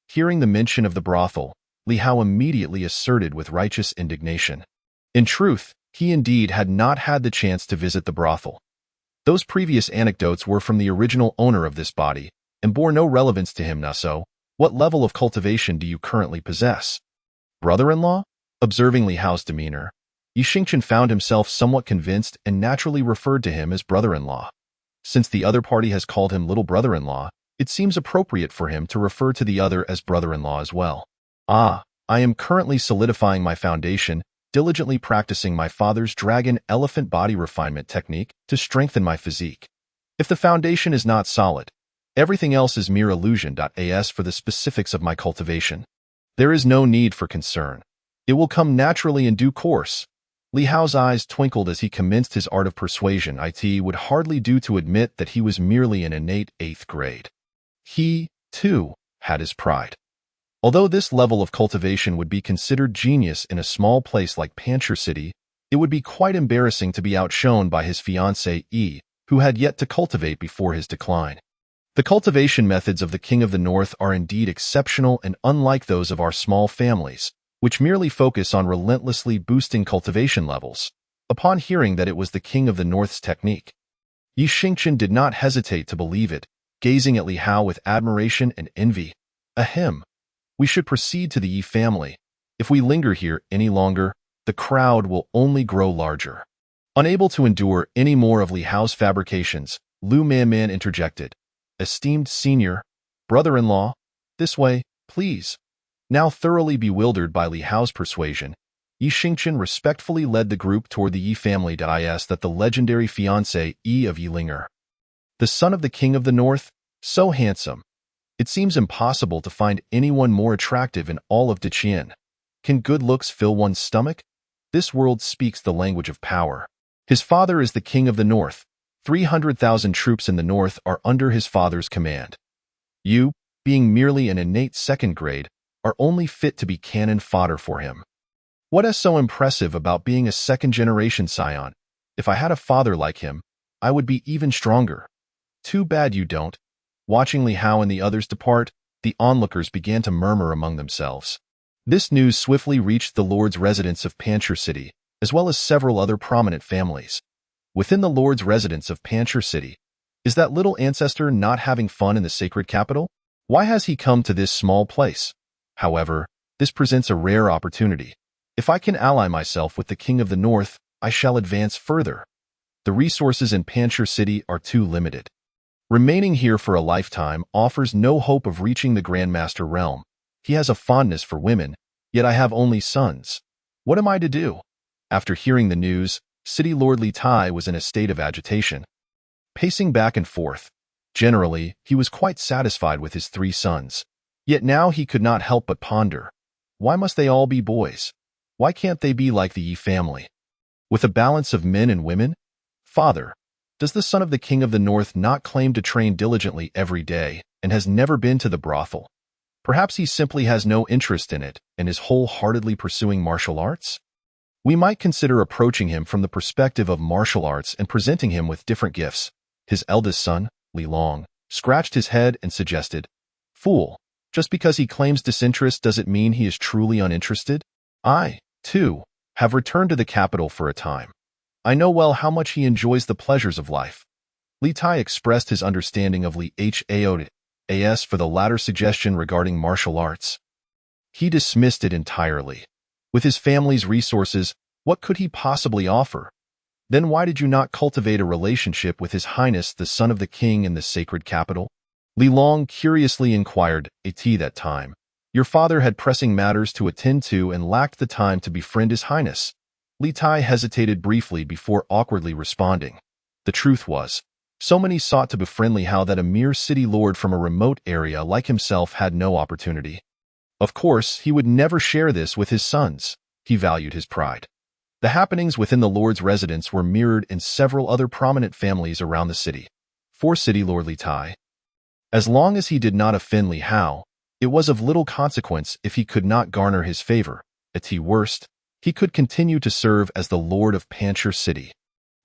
[SPEAKER 1] Hearing the mention of the brothel, Li Hao immediately asserted with righteous indignation. In truth, he indeed had not had the chance to visit the brothel. Those previous anecdotes were from the original owner of this body and bore no relevance to him. So, what level of cultivation do you currently possess? Brother-in-law? Observing Li Hao's demeanor, Yi Xingchen found himself somewhat convinced and naturally referred to him as brother-in-law. Since the other party has called him little brother-in-law, it seems appropriate for him to refer to the other as brother-in-law as well. I am currently solidifying my foundation, diligently practicing my father's dragon elephant body refinement technique to strengthen my physique. If the foundation is not solid, everything else is mere illusion. As for the specifics of my cultivation, there is no need for concern. It will come naturally in due course. Li Hao's eyes twinkled as he commenced his art of persuasion. It would hardly do to admit that he was merely an innate 8th grade. He, too, had his pride. Although this level of cultivation would be considered genius in a small place like Panchur City, it would be quite embarrassing to be outshone by his fiancée Yi, who had yet to cultivate before his decline. The cultivation methods of the King of the North are indeed exceptional and unlike those of our small families, which merely focus on relentlessly boosting cultivation levels. Upon hearing that it was the King of the North's technique, Yi Xingchen did not hesitate to believe it, gazing at Li Hao with admiration and envy. Ahem. We should proceed to the Yi family. If we linger here any longer, the crowd will only grow larger. Unable to endure any more of Li Hao's fabrications, Lu Manman interjected. Esteemed senior, brother-in-law, this way, please. Now thoroughly bewildered by Li Hao's persuasion, Yi Xingchen respectfully led the group toward the Yi family. Is that the legendary fiancé Yi of Yilinger, the son of the King of the North, so handsome. It seems impossible to find anyone more attractive in all of Deqian. Can good looks fill one's stomach? This world speaks the language of power. His father is the King of the North. 300,000 troops in the north are under his father's command. You, being merely an innate 2nd grade, are only fit to be cannon fodder for him. What is so impressive about being a 2nd-generation scion? If I had a father like him, I would be even stronger. Too bad you don't. Watching Li Hao and the others depart, the onlookers began to murmur among themselves. This news swiftly reached the Lord's residence of Panchur City, as well as several other prominent families. Within the Lord's residence of Panchur City, is that little ancestor not having fun in the sacred capital? Why has he come to this small place? However, this presents a rare opportunity. If I can ally myself with the King of the North, I shall advance further. The resources in Panchur City are too limited. Remaining here for a lifetime offers no hope of reaching the Grandmaster realm. He has a fondness for women, yet I have only sons. What am I to do? After hearing the news, City Lord Li Tai was in a state of agitation. Pacing back and forth, generally, he was quite satisfied with his 3 sons. Yet now he could not help but ponder. Why must they all be boys? Why can't they be like the Yi family? With a balance of men and women? Father, does the son of the King of the North not claim to train diligently every day and has never been to the brothel? Perhaps he simply has no interest in it and is wholeheartedly pursuing martial arts? We might consider approaching him from the perspective of martial arts and presenting him with different gifts. His eldest son, Li Long, scratched his head and suggested, Fool, just because he claims disinterest does it mean he is truly uninterested? I, too, have returned to the capital for a time. I know well how much he enjoys the pleasures of life. Li Tai expressed his understanding of Li Hao's for the latter suggestion regarding martial arts. He dismissed it entirely. With his family's resources, what could he possibly offer? Then why did you not cultivate a relationship with His Highness the son of the king in the sacred capital? Li Long curiously inquired. At that time, your father had pressing matters to attend to and lacked the time to befriend His Highness. Li Tai hesitated briefly before awkwardly responding. The truth was, so many sought to befriend Li Hao that a mere city lord from a remote area like himself had no opportunity. Of course, he would never share this with his sons. He valued his pride. The happenings within the Lord's residence were mirrored in several other prominent families around the city. For City Lord Li Tai, as long as he did not offend Li Hao, it was of little consequence if he could not garner his favor, At worst, he could continue to serve as the Lord of Panchur City.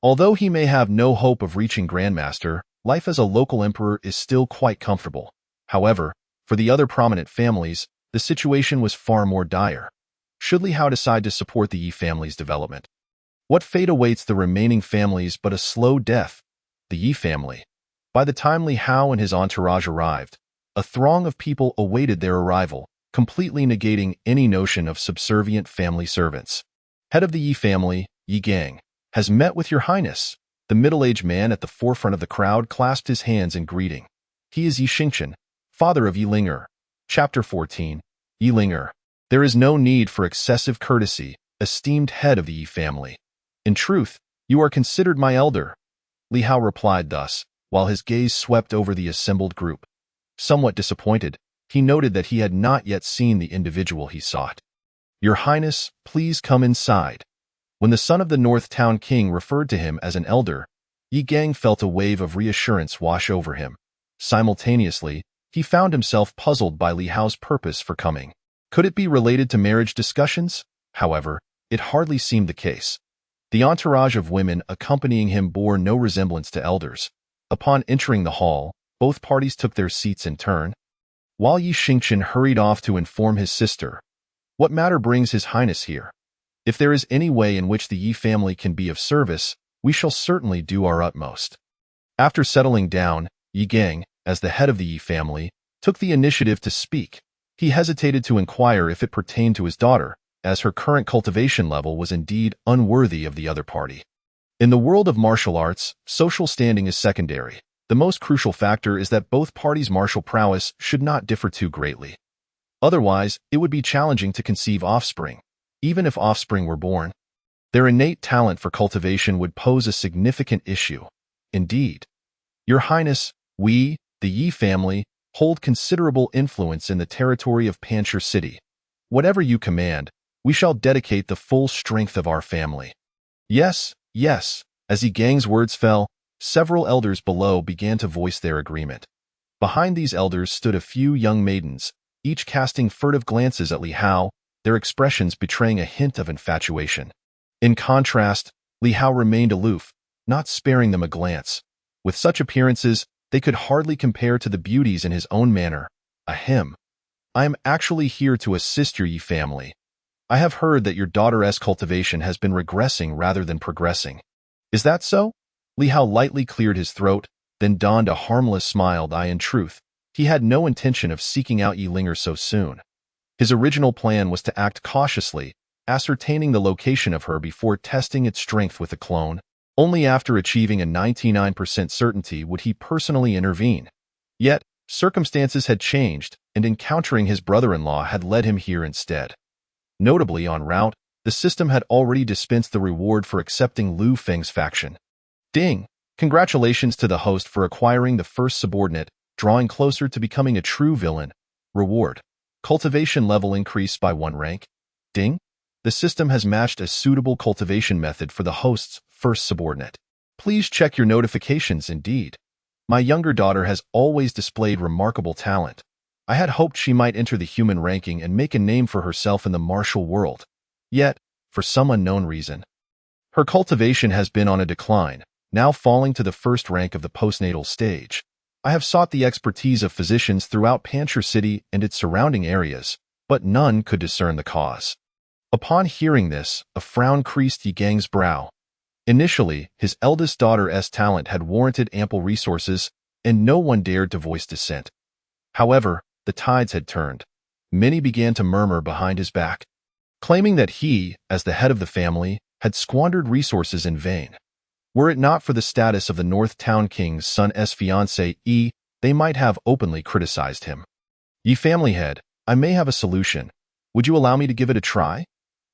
[SPEAKER 1] Although he may have no hope of reaching Grandmaster, life as a local emperor is still quite comfortable. However, for the other prominent families, the situation was far more dire. Should Li Hao decide to support the Yi family's development? What fate awaits the remaining families but a slow death? The Yi family. By the time Li Hao and his entourage arrived, a throng of people awaited their arrival, completely negating any notion of subservient family servants. Head of the Yi family, Yi Gang, has met with your highness. The middle-aged man at the forefront of the crowd clasped his hands in greeting. He is Yi Xingchen, father of Yi Ling'er. Chapter 14. Yi Ling'er. There is no need for excessive courtesy, esteemed head of the Yi family. In truth, you are considered my elder. Li Hao replied thus, while his gaze swept over the assembled group. Somewhat disappointed, he noted that he had not yet seen the individual he sought. Your Highness, please come inside. When the son of the North Town King referred to him as an elder, Yi Gang felt a wave of reassurance wash over him. Simultaneously, he found himself puzzled by Li Hao's purpose for coming. Could it be related to marriage discussions? However, it hardly seemed the case. The entourage of women accompanying him bore no resemblance to elders. Upon entering the hall, both parties took their seats in turn, while Yi Xingchen hurried off to inform his sister. What matter brings His Highness here? If there is any way in which the Yi family can be of service, we shall certainly do our utmost. After settling down, Yi Gang, as the head of the Yi family, took the initiative to speak. He hesitated to inquire if it pertained to his daughter, as her current cultivation level was indeed unworthy of the other party. In the world of martial arts, social standing is secondary. The most crucial factor is that both parties' martial prowess should not differ too greatly. Otherwise, it would be challenging to conceive offspring. Even if offspring were born, their innate talent for cultivation would pose a significant issue. Indeed, Your Highness, we, the Yi family, hold considerable influence in the territory of Panchur City. Whatever you command, we shall dedicate the full strength of our family. Yes, yes. As Yi Gang's words fell, several elders below began to voice their agreement. Behind these elders stood a few young maidens, each casting furtive glances at Li Hao, their expressions betraying a hint of infatuation. In contrast, Li Hao remained aloof, not sparing them a glance. With such appearances, they could hardly compare to the beauties in his own manner. Ahem. I am actually here to assist your Yi family. I have heard that your daughter's cultivation has been regressing rather than progressing. Is that so? Li Hao lightly cleared his throat, then donned a harmless smile. In truth, he had no intention of seeking out Yi Ling'er so soon. His original plan was to act cautiously, ascertaining the location of her before testing its strength with a clone. Only after achieving a 99% certainty would he personally intervene. Yet, circumstances had changed, and encountering his brother-in-law had led him here instead. Notably, en route, the system had already dispensed the reward for accepting Lu Feng's faction. Ding! Congratulations to the host for acquiring the first subordinate, drawing closer to becoming a true villain. Reward. Cultivation level increased by 1 rank. Ding! The system has matched a suitable cultivation method for the host's first subordinate. Please check your notifications. Indeed. My younger daughter has always displayed remarkable talent. I had hoped she might enter the human ranking and make a name for herself in the martial world. Yet, for some unknown reason, her cultivation has been on a decline, now falling to the first rank of the postnatal stage. I have sought the expertise of physicians throughout Panchur City and its surrounding areas, but none could discern the cause. Upon hearing this, a frown creased Yi Gang's brow. Initially, his eldest daughter's talent had warranted ample resources, and no one dared to voice dissent. However, the tides had turned. Many began to murmur behind his back, claiming that he, as the head of the family, had squandered resources in vain. Were it not for the status of the North Town King's son's fiancée, they might have openly criticized him. Yi family head, I may have a solution. Would you allow me to give it a try?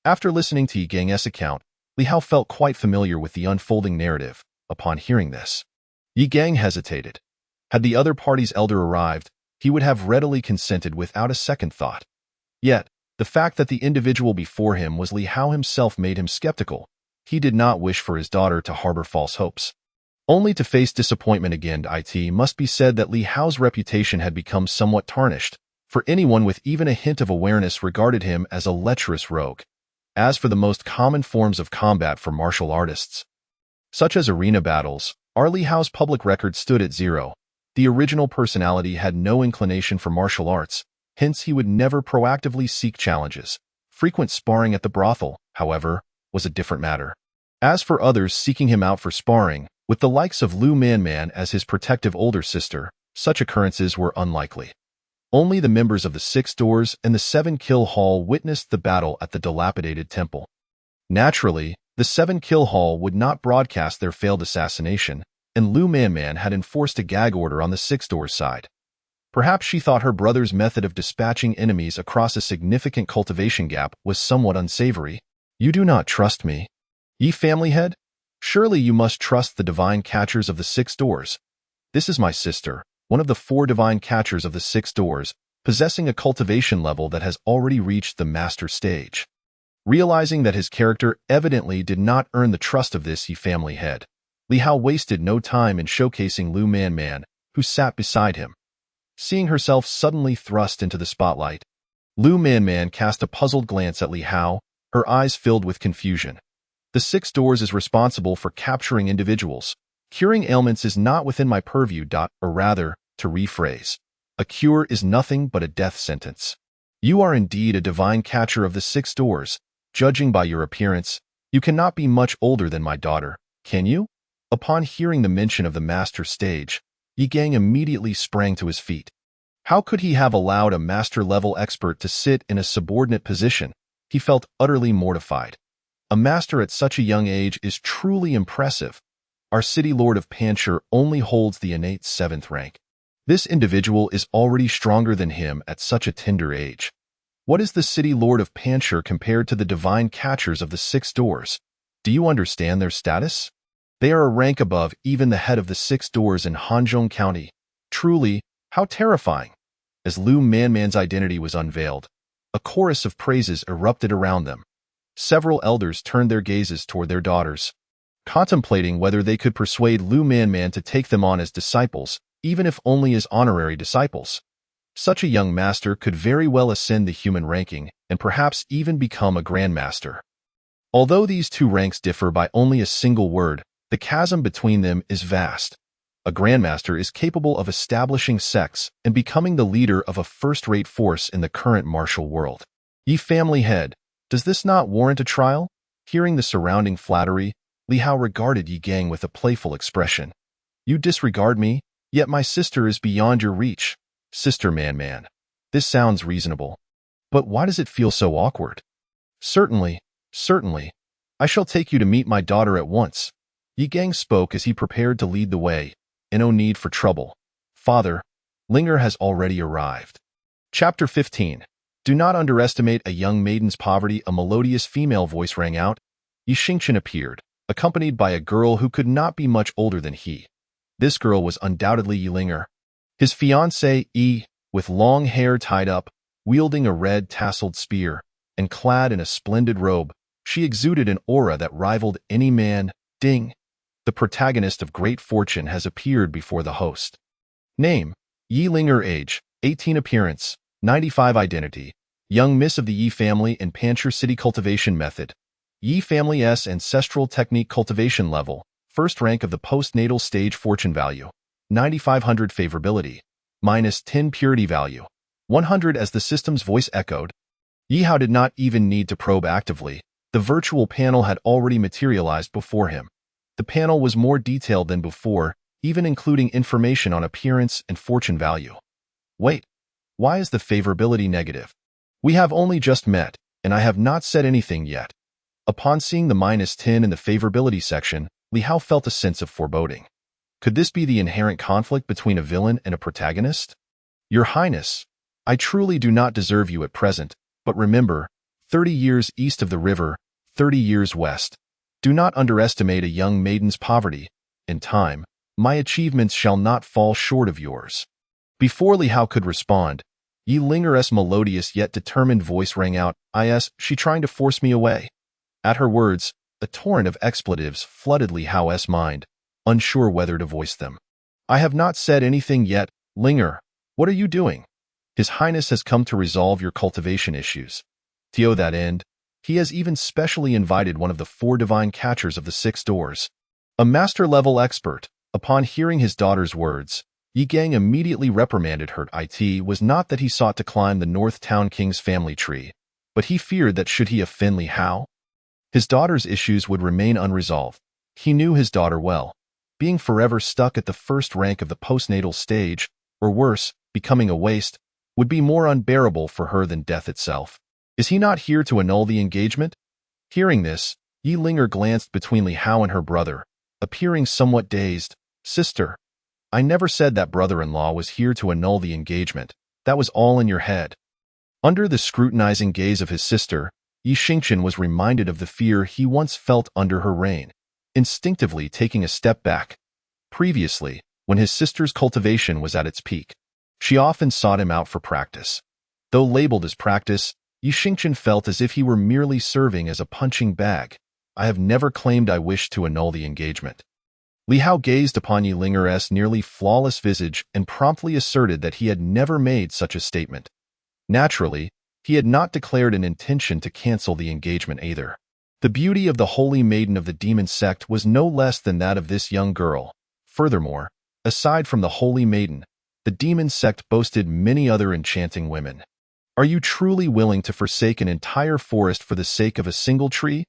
[SPEAKER 1] After listening to Yi Gang's account, Li Hao felt quite familiar with the unfolding narrative. Upon hearing this, Yi Gang hesitated. Had the other party's elder arrived, he would have readily consented without a second thought. Yet, the fact that the individual before him was Li Hao himself made him skeptical. He did not wish for his daughter to harbor false hopes, only to face disappointment again. It must be said that Li Hao's reputation had become somewhat tarnished. for anyone with even a hint of awareness regarded him as a lecherous rogue. As for the most common forms of combat for martial artists, such as arena battles, Li Hao's public record stood at 0. The original personality had no inclination for martial arts, hence he would never proactively seek challenges. Frequent sparring at the brothel, however, was a different matter. As for others seeking him out for sparring, with the likes of Lu Manman as his protective older sister, such occurrences were unlikely. Only the members of the Six Doors and the Seven Kill Hall witnessed the battle at the dilapidated temple. Naturally, the Seven Kill Hall would not broadcast their failed assassination, and Lu Manman had enforced a gag order on the Six Doors side. Perhaps she thought her brother's method of dispatching enemies across a significant cultivation gap was somewhat unsavory. You do not trust me, ye family head? Surely you must trust the divine catchers of the Six Doors. This is my sister, one of the 4 divine catchers of the Six Doors, possessing a cultivation level that has already reached the master stage. Realizing that his character evidently did not earn the trust of this ye family head, Li Hao wasted no time in showcasing Lu Manman, who sat beside him. Seeing herself suddenly thrust into the spotlight, Lu Manman cast a puzzled glance at Li Hao, her eyes filled with confusion. The Six Doors is responsible for capturing individuals. Curing ailments is not within my purview. Or rather, to rephrase, a cure is nothing but a death sentence. You are indeed a divine catcher of the Six Doors. Judging by your appearance, you cannot be much older than my daughter, can you? Upon hearing the mention of the master stage, Yi Gang immediately sprang to his feet. How could he have allowed a master-level expert to sit in a subordinate position? He felt utterly mortified. A master at such a young age is truly impressive. Our city lord of Panchur only holds the innate 7th rank. This individual is already stronger than him at such a tender age. What is the city lord of Panchur compared to the divine catchers of the Six Doors? Do you understand their status? They are a rank above even the head of the Six Doors in Hanzhong County. Truly, how terrifying! As Lu Manman's identity was unveiled, a chorus of praises erupted around them. Several elders turned their gazes toward their daughters, contemplating whether they could persuade Lu Manman to take them on as disciples, even if only as honorary disciples. Such a young master could very well ascend the human ranking and perhaps even become a grandmaster. Although these 2 ranks differ by only a single word, the chasm between them is vast. A grandmaster is capable of establishing sects and becoming the leader of a first-rate force in the current martial world. Ye family head, does this not warrant a trial? Hearing the surrounding flattery, Li Hao regarded Yi Gang with a playful expression. You disregard me, yet my sister is beyond your reach. Sister Manman. This sounds reasonable. But why does it feel so awkward? Certainly. I shall take you to meet my daughter at once. Yi Gang spoke as he prepared to lead the way. No need for trouble. Father, Linger has already arrived. Chapter 15. Do not underestimate a young maiden's poverty. A melodious female voice rang out. Yi Xingchen appeared, accompanied by a girl who could not be much older than he. This girl was undoubtedly Yi Linger. His fiancée, Yi, with long hair tied up, wielding a red tasseled spear, and clad in a splendid robe, she exuded an aura that rivaled any man. Ding! The protagonist of Great Fortune has appeared before the host. Name: Yi Linger. Age: 18. Appearance: 95. Identity: young miss of the Yi family in Panchur City. Cultivation method: Yi family's ancestral technique. Cultivation level: 1st rank of the postnatal stage. Fortune value: 9500. Favorability: -10. Purity value: 100. As the system's voice echoed, Yi Hao did not even need to probe actively. The virtual panel had already materialized before him. The panel was more detailed than before, even including information on appearance and fortune value. Wait, why is the favorability negative? We have only just met, and I have not said anything yet. Upon seeing the -10 in the favorability section, Li Hao felt a sense of foreboding. Could this be the inherent conflict between a villain and a protagonist? Your Highness, I truly do not deserve you at present, but remember, 30 years east of the river, 30 years west. Do not underestimate a young maiden's poverty. In time, my achievements shall not fall short of yours. Before Li Hao could respond, Yi Linger's melodious yet determined voice rang out. Is she trying to force me away? At her words, a torrent of expletives flooded Li Hao's mind, unsure whether to voice them. I have not said anything yet, Linger. What are you doing? His Highness has come to resolve your cultivation issues. To that end, he has even specially invited one of the 4 divine catchers of the 6 doors, a master-level expert. Upon hearing his daughter's words, Yi Gang immediately reprimanded her. It was not that he sought to climb the North Town King's family tree, but he feared that should he offend Li Hao, his daughter's issues would remain unresolved. He knew his daughter well. Being forever stuck at the first rank of the postnatal stage, or worse, becoming a waste, would be more unbearable for her than death itself. Is he not here to annul the engagement? Hearing this, Yi Linger glanced between Li Hao and her brother, appearing somewhat dazed. Sister, I never said that brother-in-law was here to annul the engagement. That was all in your head. Under the scrutinizing gaze of his sister, Yi Xingqian was reminded of the fear he once felt under her reign, instinctively taking a step back. Previously, when his sister's cultivation was at its peak, she often sought him out for practice. Though labeled as practice, Yi Xingqian felt as if he were merely serving as a punching bag. I have never claimed I wished to annul the engagement. Li Hao gazed upon Yi Linger's nearly flawless visage and promptly asserted that he had never made such a statement. Naturally, he had not declared an intention to cancel the engagement either. The beauty of the holy maiden of the demon sect was no less than that of this young girl. Furthermore, aside from the holy maiden, the demon sect boasted many other enchanting women. Are you truly willing to forsake an entire forest for the sake of a single tree?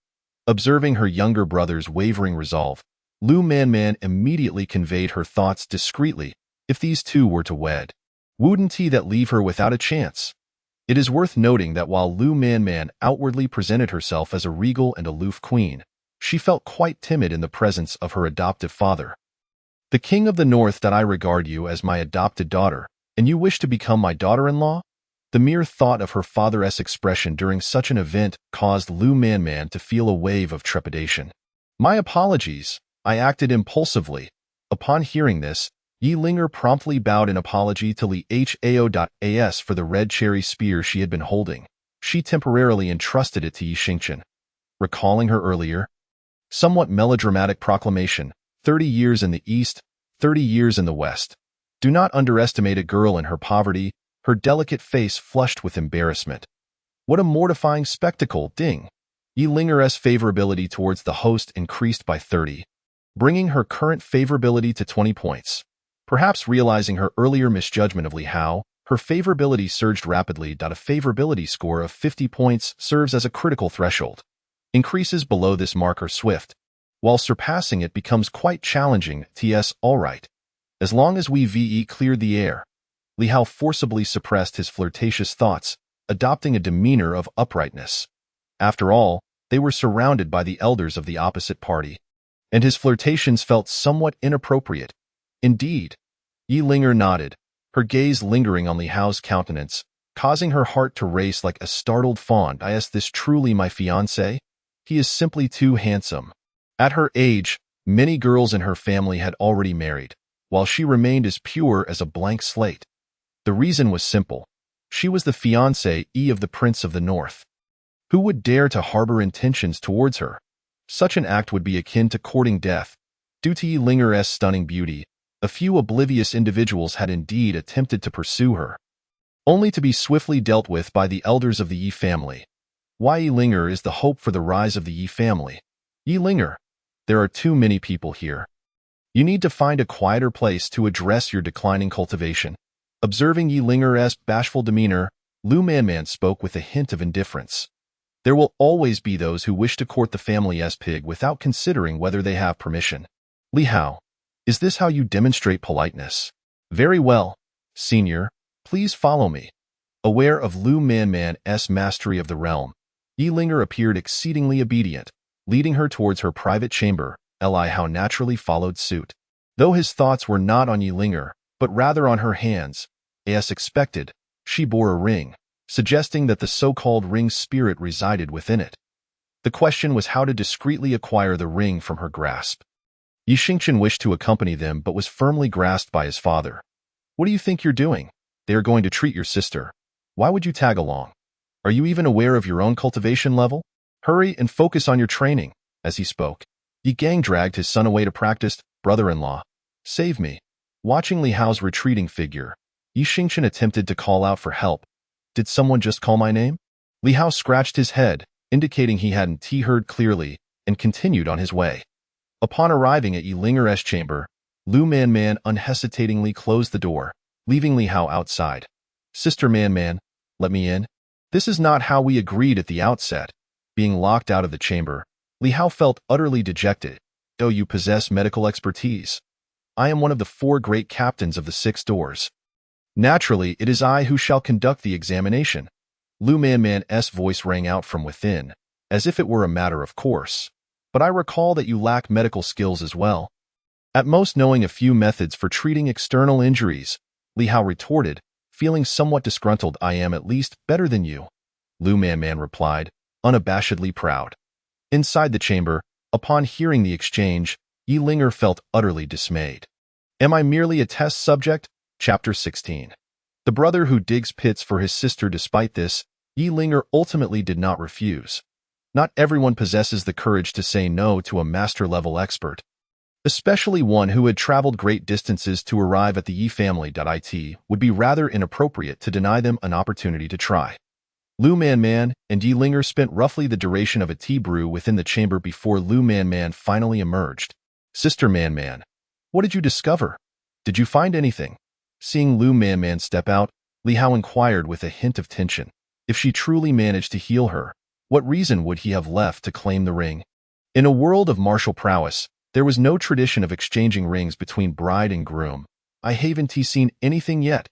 [SPEAKER 1] Observing her younger brother's wavering resolve, Lu Manman immediately conveyed her thoughts discreetly. If these two were to wed, wouldn't he that leave her without a chance? It is worth noting that while Lu Manman outwardly presented herself as a regal and aloof queen, she felt quite timid in the presence of her adoptive father. The king of the north, that I regard you as my adopted daughter, and you wish to become my daughter-in-law? The mere thought of her father's expression during such an event caused Lu Manman to feel a wave of trepidation. My apologies. I acted impulsively. Upon hearing this, Yi Linger promptly bowed in apology to Li Hao.as for the red cherry spear she had been holding. She temporarily entrusted it to Yi Xingqian. Recalling her earlier, somewhat melodramatic proclamation, 30 years in the east, 30 years in the west. Do not underestimate a girl in her poverty. Her delicate face flushed with embarrassment. What a mortifying spectacle, ding! Yi Linger's favorability towards the host increased by 30, bringing her current favorability to 20 points. Perhaps realizing her earlier misjudgment of Li Hao, her favorability surged rapidly. A favorability score of 50 points serves as a critical threshold. Increases below this mark are swift, while surpassing it becomes quite challenging. All right. As long as we cleared the air. Li Hao forcibly suppressed his flirtatious thoughts, adopting a demeanor of uprightness. After all, they were surrounded by the elders of the opposite party, and his flirtations felt somewhat inappropriate. Indeed, Yi Linger nodded, her gaze lingering on Li Hao's countenance, causing her heart to race like a startled fawn. Is this truly my fiancé? He is simply too handsome. At her age, many girls in her family had already married, while she remained as pure as a blank slate. The reason was simple. She was the fiancée of the Prince of the North. Who would dare to harbor intentions towards her? Such an act would be akin to courting death. Due to Yi Linger's stunning beauty, a few oblivious individuals had indeed attempted to pursue her, only to be swiftly dealt with by the elders of the Yi family. Why Yi Linger is the hope for the rise of the Yi family. Yi Linger, there are too many people here. You need to find a quieter place to address your declining cultivation. Observing Yi Linger's bashful demeanor, Lu Manman spoke with a hint of indifference. There will always be those who wish to court the family's pig without considering whether they have permission. Li Hao, is this how you demonstrate politeness? Very well, senior, please follow me. Aware of Lu Manman's mastery of the realm, Yi Linger appeared exceedingly obedient, leading her towards her private chamber. Li Hao naturally followed suit. Though his thoughts were not on Yi Linger, but rather on her hands, as expected, she bore a ring, suggesting that the so-called ring spirit resided within it. The question was how to discreetly acquire the ring from her grasp. Yi Xingqian wished to accompany them but was firmly grasped by his father. What do you think you're doing? They are going to treat your sister. Why would you tag along? Are you even aware of your own cultivation level? Hurry and focus on your training. As he spoke, Yi Gang dragged his son away to practice. Brother-in-law, save me. Watching Li Hao's retreating figure, Yi Xingchen attempted to call out for help. Did someone just call my name? Li Hao scratched his head, indicating he hadn't heard clearly, and continued on his way. Upon arriving at Yi Linger's chamber, Lu Manman unhesitatingly closed the door, leaving Li Hao outside. Sister Manman, let me in. This is not how we agreed at the outset. Being locked out of the chamber, Li Hao felt utterly dejected. Though you possess medical expertise, I am one of the 4 great captains of the 6 doors. Naturally, it is I who shall conduct the examination. Lu Manman's voice rang out from within, as if it were a matter of course. But I recall that you lack medical skills as well. At most knowing a few methods for treating external injuries, Li Hao retorted, feeling somewhat disgruntled. I am at least better than you, Lu Manman replied, unabashedly proud. Inside the chamber, upon hearing the exchange, Yi Linger felt utterly dismayed. Am I merely a test subject? Chapter 16. The brother who digs pits for his sister. Despite this, Yi Linger ultimately did not refuse. Not everyone possesses the courage to say no to a master-level expert, especially one who had traveled great distances to arrive at the Yi family. It would be rather inappropriate to deny them an opportunity to try. Lu Manman and Yi Linger spent roughly the duration of a tea brew within the chamber before Lu Manman finally emerged. Sister Manman, what did you discover? Did you find anything? Seeing Lu Manman step out, Li Hao inquired with a hint of tension. If she truly managed to heal her, what reason would he have left to claim the ring? In a world of martial prowess, there was no tradition of exchanging rings between bride and groom. I haven't seen anything yet.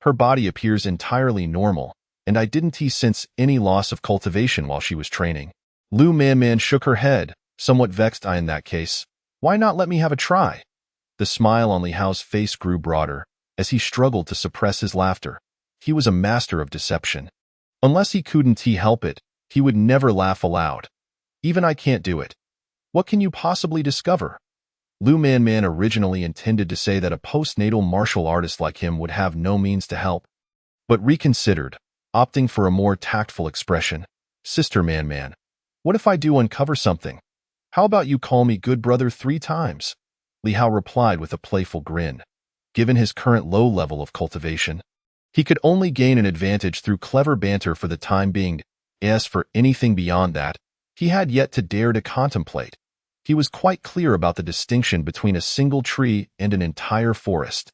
[SPEAKER 1] Her body appears entirely normal, and I didn't sense any loss of cultivation while she was training. Lu Manman shook her head, somewhat vexed. In that case, why not let me have a try? The smile on Li Hao's face grew broader, as he struggled to suppress his laughter. He was a master of deception. Unless he couldn't help it, he would never laugh aloud. Even I can't do it. What can you possibly discover? Lu Manman originally intended to say that a postnatal martial artist like him would have no means to help, but reconsidered, opting for a more tactful expression. Sister Manman, what if I do uncover something? How about you call me good brother 3 times? Li Hao replied with a playful grin. Given his current low level of cultivation, he could only gain an advantage through clever banter for the time being. As for anything beyond that, he had yet to dare to contemplate. He was quite clear about the distinction between a single tree and an entire forest.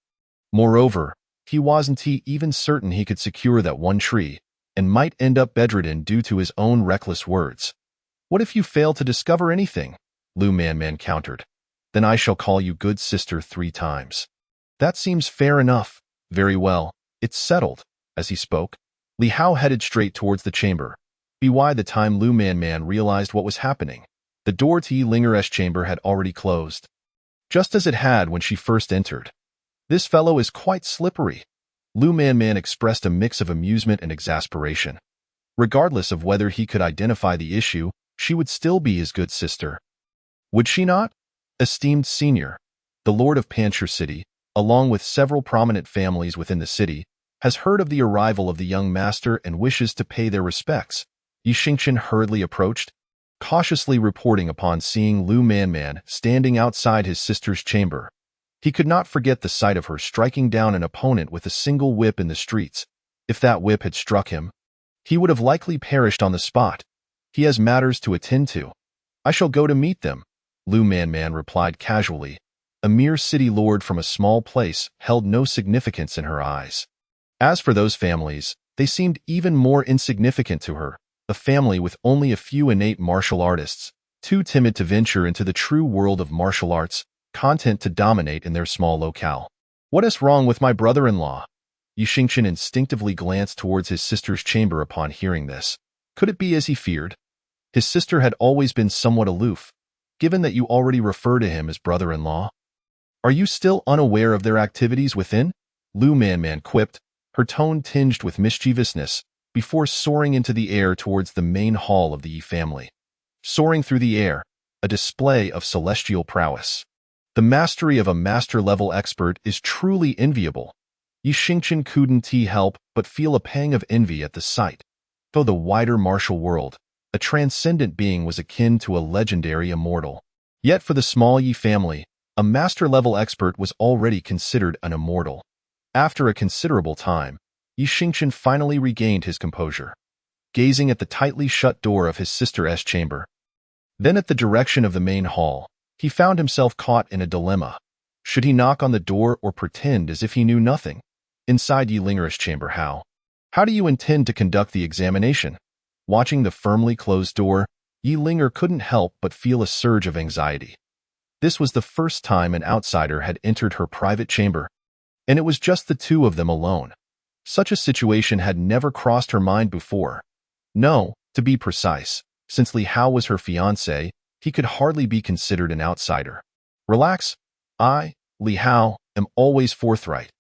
[SPEAKER 1] Moreover, he wasn't even certain he could secure that one tree, and might end up bedridden due to his own reckless words. What if you fail to discover anything? Lu Manman countered. Then I shall call you good sister 3 times. That seems fair enough. Very well, it's settled. As he spoke, Li Hao headed straight towards the chamber. By the time Lu Manman realized what was happening, the door to Yi Linger's chamber had already closed, just as it had when she first entered. This fellow is quite slippery. Lu Manman expressed a mix of amusement and exasperation. Regardless of whether he could identify the issue, she would still be his good sister. Would she not? Esteemed senior, the Lord of Panchur City, along with several prominent families within the city, has heard of the arrival of the young master and wishes to pay their respects. Yi Xingchen hurriedly approached, cautiously reporting upon seeing Lu Manman standing outside his sister's chamber. He could not forget the sight of her striking down an opponent with a single whip in the streets. If that whip had struck him, he would have likely perished on the spot. He has matters to attend to. I shall go to meet them, Lu Manman replied casually. A mere city lord from a small place held no significance in her eyes. As for those families, they seemed even more insignificant to her. A family with only a few innate martial artists, too timid to venture into the true world of martial arts, content to dominate in their small locale. What is wrong with my brother-in-law? Yi Xingchen instinctively glanced towards his sister's chamber upon hearing this. Could it be as he feared? His sister had always been somewhat aloof, given that you already refer to him as brother-in-law. Are you still unaware of their activities within? Lu Manman quipped, her tone tinged with mischievousness, before soaring into the air towards the main hall of the Yi family. Soaring through the air, a display of celestial prowess. The mastery of a master-level expert is truly enviable. Yi Xingchen couldn't help but feel a pang of envy at the sight. Though the wider martial world, a transcendent being was akin to a legendary immortal. Yet for the small Yi family, a master-level expert was already considered an immortal. After a considerable time, Yi Xingqian finally regained his composure, gazing at the tightly shut door of his sister's chamber. Then at the direction of the main hall, he found himself caught in a dilemma. Should he knock on the door or pretend as if he knew nothing? Inside Yi Linger's chamber, how do you intend to conduct the examination? Watching the firmly closed door, Yi Linger couldn't help but feel a surge of anxiety. This was the first time an outsider had entered her private chamber, and it was just the two of them alone. Such a situation had never crossed her mind before. No, to be precise, since Li Hao was her fiancé, he could hardly be considered an outsider. Relax. I, Li Hao, am always forthright.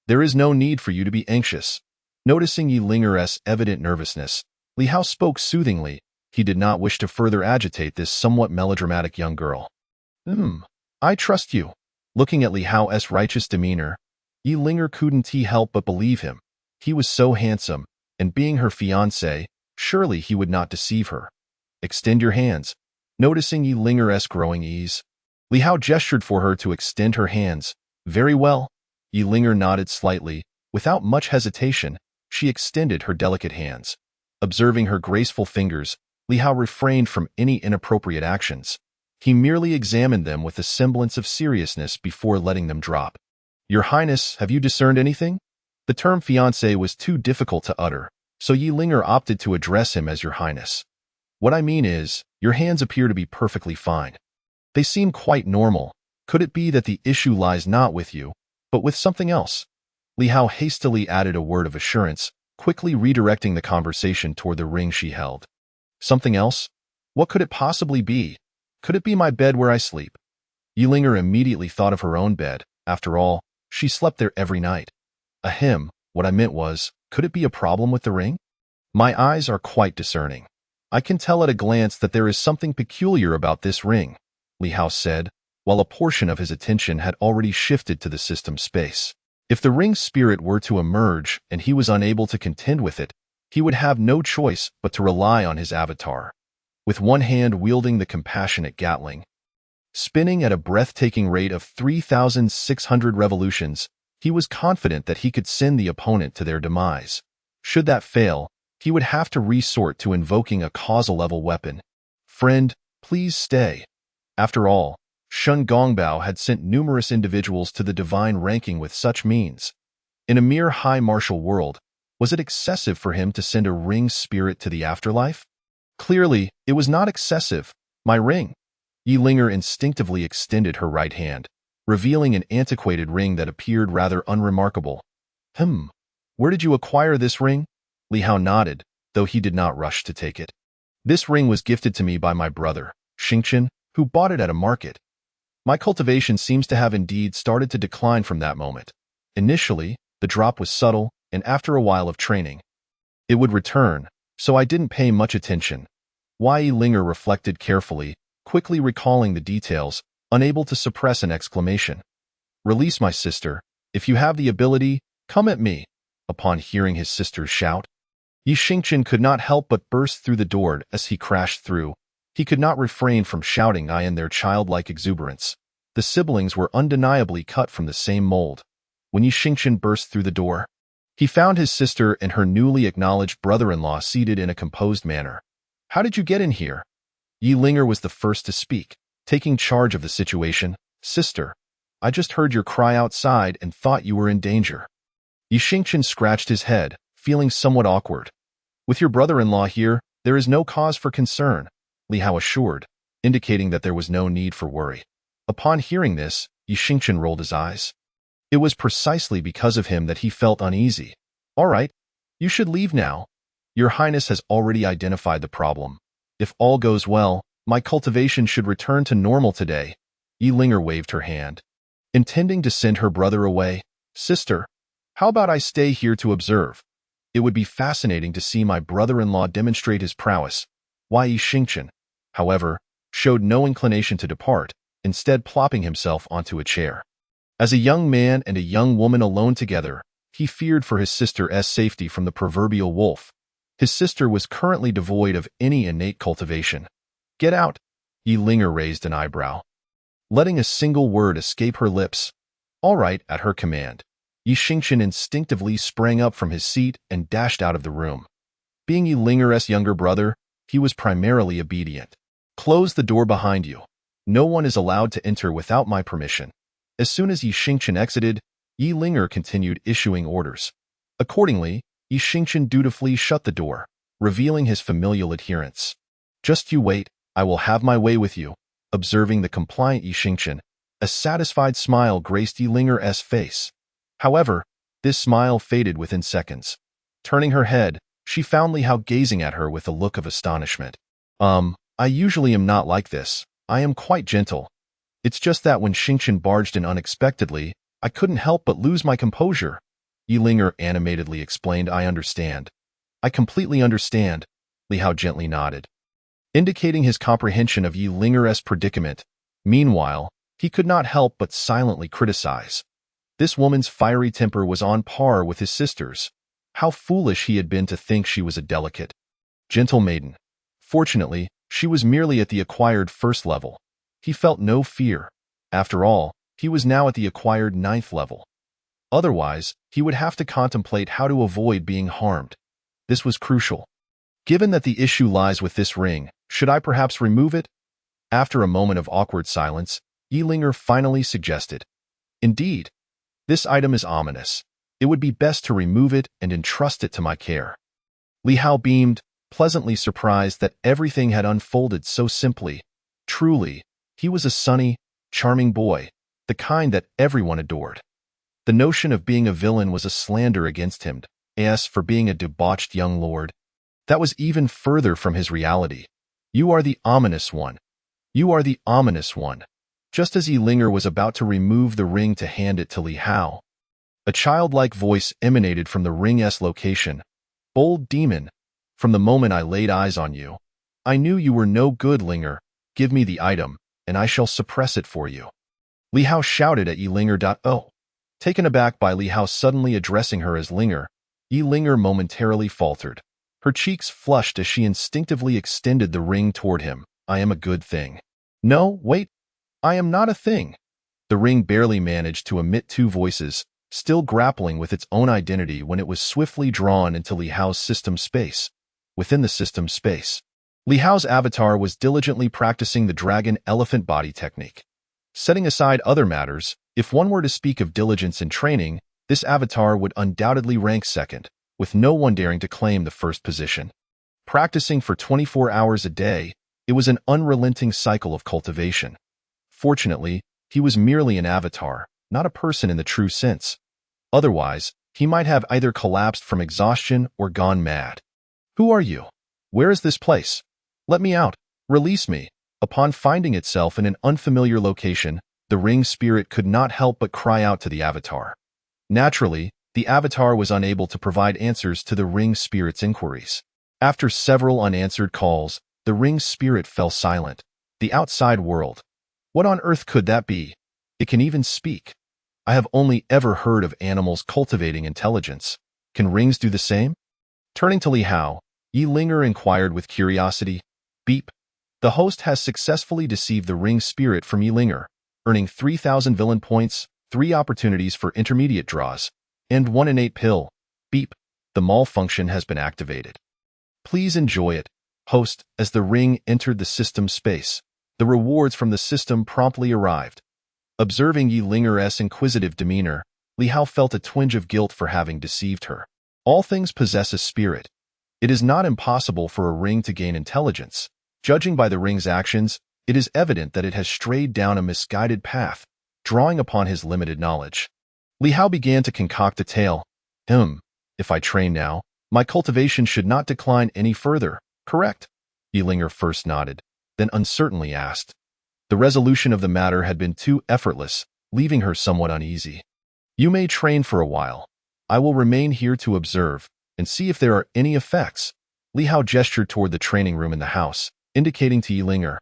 [SPEAKER 1] There is no need for you to be anxious. Noticing Yi Linger's evident nervousness, Li Hao spoke soothingly. He did not wish to further agitate this somewhat melodramatic young girl. I trust you. Looking at Li Hao's righteous demeanor, Yi Linger couldn't help but believe him. He was so handsome, and being her fiancé, surely he would not deceive her. Extend your hands. Noticing Yi Linger's growing ease, Li Hao gestured for her to extend her hands. Very well. Yi Linger nodded slightly. Without much hesitation, she extended her delicate hands. Observing her graceful fingers, Li Hao refrained from any inappropriate actions. He merely examined them with a semblance of seriousness before letting them drop. Your Highness, have you discerned anything? The term fiancé was too difficult to utter, so Yi Linger opted to address him as Your Highness. What I mean is, your hands appear to be perfectly fine. They seem quite normal. Could it be that the issue lies not with you, but with something else? Li Hao hastily added a word of assurance, quickly redirecting the conversation toward the ring she held. Something else? What could it possibly be? Could it be my bed where I sleep? Yi Linger immediately thought of her own bed. After all, she slept there every night. Ahem, what I meant was, could it be a problem with the ring? My eyes are quite discerning. I can tell at a glance that there is something peculiar about this ring, Li Hao said, while a portion of his attention had already shifted to the system space. If the ring's spirit were to emerge and he was unable to contend with it, he would have no choice but to rely on his avatar. With one hand wielding the compassionate Gatling, spinning at a breathtaking rate of 3,600 revolutions, he was confident that he could send the opponent to their demise. Should that fail, he would have to resort to invoking a causal-level weapon. Friend, please stay. After all, Shen Gongbao had sent numerous individuals to the divine ranking with such means. In a mere high martial world, was it excessive for him to send a ring spirit to the afterlife? Clearly, it was not excessive. My ring. Yi Linger instinctively extended her right hand, revealing an antiquated ring that appeared rather unremarkable. Where did you acquire this ring? Li Hao nodded, though he did not rush to take it. This ring was gifted to me by my brother, Xingqian, who bought it at a market. My cultivation seems to have indeed started to decline from that moment. Initially, the drop was subtle, and after a while of training, it would return, so I didn't pay much attention. Yi Linger reflected carefully, quickly recalling the details, unable to suppress an exclamation. Release my sister. If you have the ability, come at me. Upon hearing his sister's shout, Yi Xingqian could not help but burst through the door as he crashed through. He could not refrain from shouting in their childlike exuberance. The siblings were undeniably cut from the same mold. When Yi Xingqian burst through the door, he found his sister and her newly acknowledged brother-in-law seated in a composed manner. How did you get in here? Yi Linger was the first to speak, taking charge of the situation. Sister, I just heard your cry outside and thought you were in danger. Yi Xingqian scratched his head, feeling somewhat awkward. With your brother-in-law here, there is no cause for concern, Li Hao assured, indicating that there was no need for worry. Upon hearing this, Yi Xingqian rolled his eyes. It was precisely because of him that he felt uneasy. All right, you should leave now. Your Highness has already identified the problem. If all goes well, my cultivation should return to normal today. Yi Linger waved her hand, intending to send her brother away. Sister, how about I stay here to observe? It would be fascinating to see my brother-in-law demonstrate his prowess. Yi Xingqian, however, showed no inclination to depart, instead plopping himself onto a chair. As a young man and a young woman alone together, he feared for his sister's safety from the proverbial wolf. His sister was currently devoid of any innate cultivation. Get out! Yi Linger raised an eyebrow, letting a single word escape her lips. All right, at her command. Yi Xingqian instinctively sprang up from his seat and dashed out of the room. Being Yi Linger's younger brother, he was primarily obedient. Close the door behind you. No one is allowed to enter without my permission. As soon as Yi Xingqian exited, Yi Linger continued issuing orders. Accordingly, Yi Xingqian dutifully shut the door, revealing his familial adherence. Just you wait, I will have my way with you. Observing the compliant Yi Xingqian, a satisfied smile graced Yi Linger's face. However, this smile faded within seconds. Turning her head, she found Li Hao gazing at her with a look of astonishment. I usually am not like this. I am quite gentle. It's just that when Xingqian barged in unexpectedly, I couldn't help but lose my composure. Yi Linger animatedly explained, I understand. I completely understand, Li Hao gently nodded, indicating his comprehension of Yi Linger's predicament. Meanwhile, he could not help but silently criticize. This woman's fiery temper was on par with his sister's. How foolish he had been to think she was a delicate, gentle maiden. Fortunately, she was merely at the acquired first level. He felt no fear. After all, he was now at the acquired 9th level. Otherwise, he would have to contemplate how to avoid being harmed. This was crucial. Given that the issue lies with this ring, should I perhaps remove it? After a moment of awkward silence, Yi Linger finally suggested. Indeed, this item is ominous. It would be best to remove it and entrust it to my care. Li Hao beamed, pleasantly surprised that everything had unfolded so simply. Truly, he was a sunny, charming boy, the kind that everyone adored. The notion of being a villain was a slander against him, as for being a debauched young lord. That was even further from his reality. You are the ominous one. You are the ominous one. Just as Yi Linger was about to remove the ring to hand it to Li Hao, a childlike voice emanated from the ring's location. Bold demon, from the moment I laid eyes on you, I knew you were no good, Linger. Give me the item, and I shall suppress it for you. Li Hao shouted at Yi Linger. Oh. Taken aback by Li Hao suddenly addressing her as Linger, Yi Linger momentarily faltered. Her cheeks flushed as she instinctively extended the ring toward him. I am a good thing. No, wait. I am not a thing. The ring barely managed to emit two voices, still grappling with its own identity when it was swiftly drawn into Li Hao's system space. Within the system space, Li Hao's avatar was diligently practicing the dragon elephant body technique. Setting aside other matters, if one were to speak of diligence in training, this avatar would undoubtedly rank second, with no one daring to claim the first position. Practicing for 24 hours a day, it was an unrelenting cycle of cultivation. Fortunately, he was merely an avatar, not a person in the true sense. Otherwise, he might have either collapsed from exhaustion or gone mad. Who are you? Where is this place? Let me out. Release me. Upon finding itself in an unfamiliar location, the ring spirit could not help but cry out to the avatar. Naturally, the avatar was unable to provide answers to the ring spirit's inquiries. After several unanswered calls, the ring spirit fell silent. The outside world. What on earth could that be? It can even speak. I have only ever heard of animals cultivating intelligence. Can rings do the same? Turning to Li Hao, Yi Linger inquired with curiosity. Beep. The host has successfully deceived the ring spirit from Yi Linger, earning 3,000 villain points, 3 opportunities for intermediate draws, and 1 innate pill. Beep. The malfunction has been activated. Please enjoy it, host. As the ring entered the system space, the rewards from the system promptly arrived. Observing Yi Linger's inquisitive demeanor, Li Hao felt a twinge of guilt for having deceived her. All things possess a spirit. It is not impossible for a ring to gain intelligence. Judging by the ring's actions, it is evident that it has strayed down a misguided path, drawing upon his limited knowledge. Li Hao began to concoct a tale. If I train now, my cultivation should not decline any further, correct? Yi Linger first nodded, then uncertainly asked. The resolution of the matter had been too effortless, leaving her somewhat uneasy. You may train for a while. I will remain here to observe and see if there are any effects. Li Hao gestured toward the training room in the house, indicating to Yi Linger.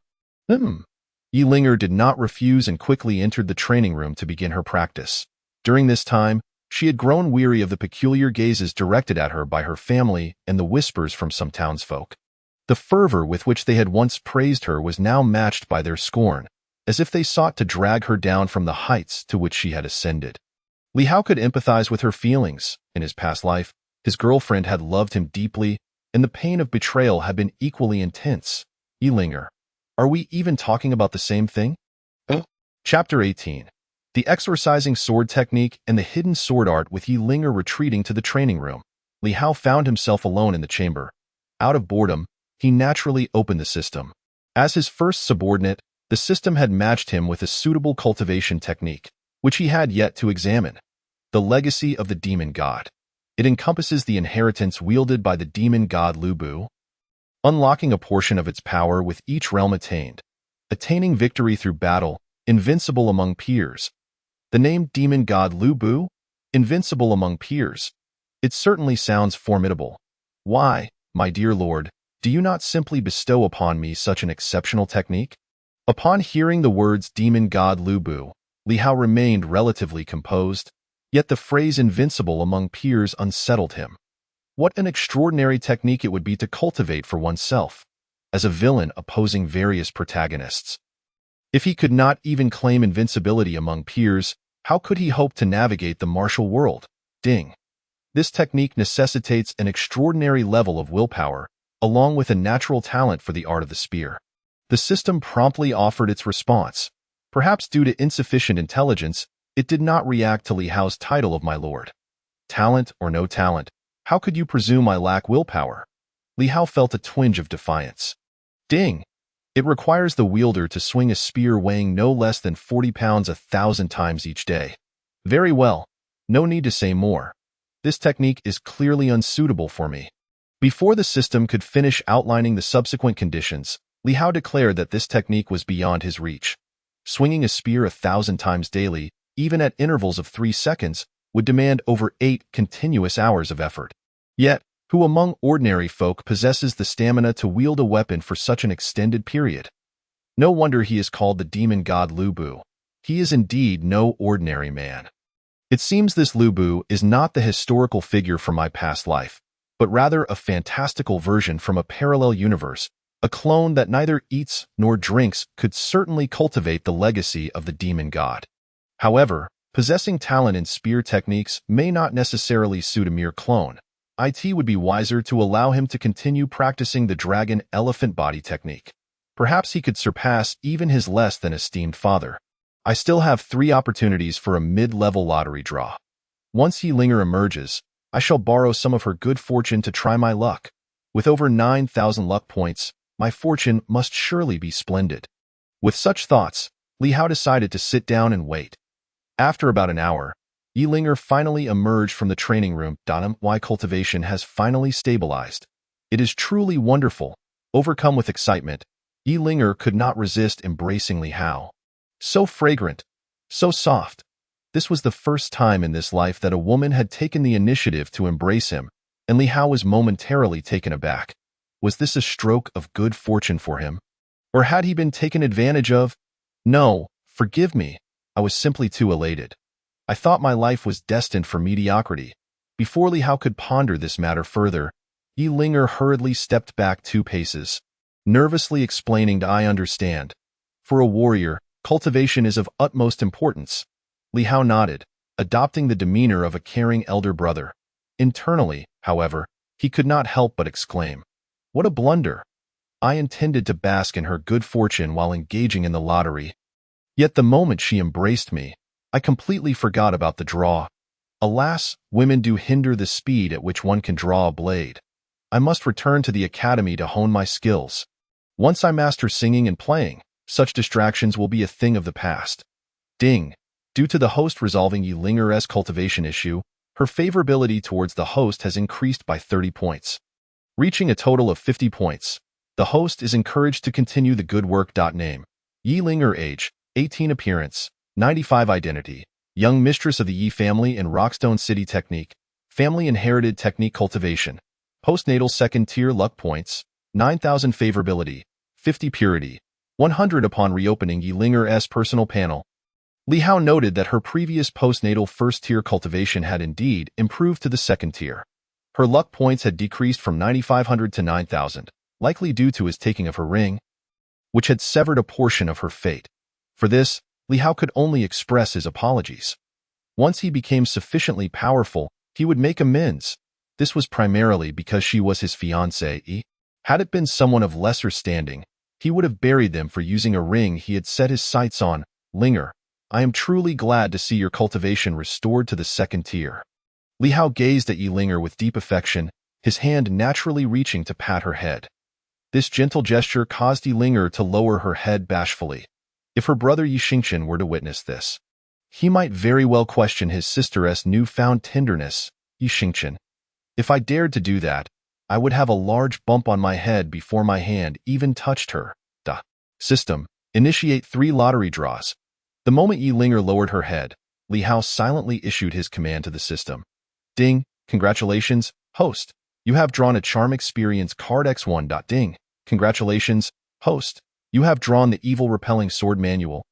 [SPEAKER 1] Yi Linger did not refuse and quickly entered the training room to begin her practice. During this time, she had grown weary of the peculiar gazes directed at her by her family and the whispers from some townsfolk. The fervor with which they had once praised her was now matched by their scorn, as if they sought to drag her down from the heights to which she had ascended. Li Hao could empathize with her feelings. In his past life, his girlfriend had loved him deeply, and the pain of betrayal had been equally intense. Yilinger, are we even talking about the same thing? Chapter 18. The Exorcising Sword Technique and the Hidden Sword Art. With Yilinger retreating to the training room, Li Hao found himself alone in the chamber. Out of boredom, he naturally opened the system. As his first subordinate, the system had matched him with a suitable cultivation technique, which he had yet to examine. The Legacy of the Demon God. It encompasses the inheritance wielded by the demon god Lu Bu, unlocking a portion of its power with each realm attained, attaining victory through battle, invincible among peers. The name Demon God Lu Bu, invincible among peers. It certainly sounds formidable. Why, my dear lord, do you not simply bestow upon me such an exceptional technique? Upon hearing the words Demon God Lu Bu, Li Hao remained relatively composed, yet the phrase invincible among peers unsettled him. What an extraordinary technique it would be to cultivate for oneself, as a villain opposing various protagonists. If he could not even claim invincibility among peers, how could he hope to navigate the martial world? Ding. This technique necessitates an extraordinary level of willpower, along with a natural talent for the art of the spear. The system promptly offered its response. Perhaps due to insufficient intelligence, it did not react to Li Hao's title of my lord. Talent or no talent, how could you presume I lack willpower? Li Hao felt a twinge of defiance. Ding! It requires the wielder to swing a spear weighing no less than 40 pounds 1,000 times each day. Very well. No need to say more. This technique is clearly unsuitable for me. Before the system could finish outlining the subsequent conditions, Li Hao declared that this technique was beyond his reach. Swinging a spear 1,000 times daily, even at intervals of 3 seconds, would demand over 8 continuous hours of effort. Yet, who among ordinary folk possesses the stamina to wield a weapon for such an extended period? No wonder he is called the demon god Lu Bu. He is indeed no ordinary man. It seems this Lu Bu is not the historical figure from my past life, but rather a fantastical version from a parallel universe. A clone that neither eats nor drinks could certainly cultivate the legacy of the demon god. However, possessing talent in spear techniques may not necessarily suit a mere clone. It would be wiser to allow him to continue practicing the dragon elephant body technique. Perhaps he could surpass even his less than esteemed father. I still have 3 opportunities for a mid-level lottery draw. Once Yilinger emerges, I shall borrow some of her good fortune to try my luck. With over 9,000 luck points, my fortune must surely be splendid. With such thoughts, Li Hao decided to sit down and wait. After about an hour, Yilinger finally emerged from the training room. My cultivation has finally stabilized. It is truly wonderful. Overcome with excitement, Yilinger could not resist embracing Li Hao. So fragrant, so soft. This was the first time in this life that a woman had taken the initiative to embrace him, and Li Hao was momentarily taken aback. Was this a stroke of good fortune for him? Or had he been taken advantage of? No, forgive me. I was simply too elated. I thought my life was destined for mediocrity. Before Li Hao could ponder this matter further, Yilinger hurriedly stepped back 2 paces, nervously explaining, I understand. For a warrior, cultivation is of utmost importance. Li Hao nodded, adopting the demeanor of a caring elder brother. Internally, however, he could not help but exclaim, what a blunder! I intended to bask in her good fortune while engaging in the lottery. Yet the moment she embraced me, I completely forgot about the draw. Alas, women do hinder the speed at which one can draw a blade. I must return to the academy to hone my skills. Once I master singing and playing, such distractions will be a thing of the past. Ding! Due to the host resolving Yilinger's cultivation issue, her favorability towards the host has increased by 30 points. Reaching a total of 50 points, the host is encouraged to continue the good work. Name: Yilinger. Age: 18. Appearance: 95. Identity: young mistress of the Yi family in Rockstone City. Technique: family inherited technique. Cultivation: postnatal 2nd tier. Luck points: 9,000. Favorability: 50. Purity: 100. Upon reopening Yilinger's personal panel, Li Hao noted that her previous postnatal 1st tier cultivation had indeed improved to the 2nd tier. Her luck points had decreased from 9,500 to 9,000, likely due to his taking of her ring, which had severed a portion of her fate. For this, Li Hao could only express his apologies. Once he became sufficiently powerful, he would make amends. This was primarily because she was his fiancée. Had it been someone of lesser standing, he would have buried them for using a ring he had set his sights on. Linger, I am truly glad to see your cultivation restored to the second tier. Li Hao gazed at Yi Linger with deep affection, his hand naturally reaching to pat her head. This gentle gesture caused Yi Linger to lower her head bashfully. If her brother Yi Xingchen were to witness this, he might very well question his sister's newfound tenderness. Yi Xingchen, if I dared to do that, I would have a large bump on my head before my hand even touched her. Duh. System, initiate 3 lottery draws. The moment Yi Linger lowered her head, Li Hao silently issued his command to the system. Ding, congratulations, host. You have drawn a charm experience card X1. Ding, congratulations, host. You have drawn the evil repelling sword manual.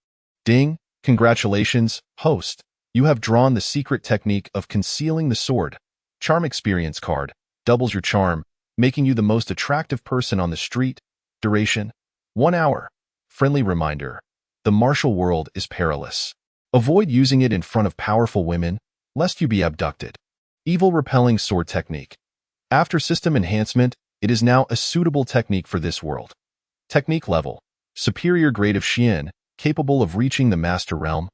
[SPEAKER 1] Ding, congratulations, host. You have drawn the secret technique of concealing the sword. Charm experience card, doubles your charm, making you the most attractive person on the street. Duration, 1 hour. Friendly reminder, the martial world is perilous. Avoid using it in front of powerful women, lest you be abducted. Evil repelling sword technique. After system enhancement, it is now a suitable technique for this world. Technique level, superior grade of Xian, capable of reaching the master realm.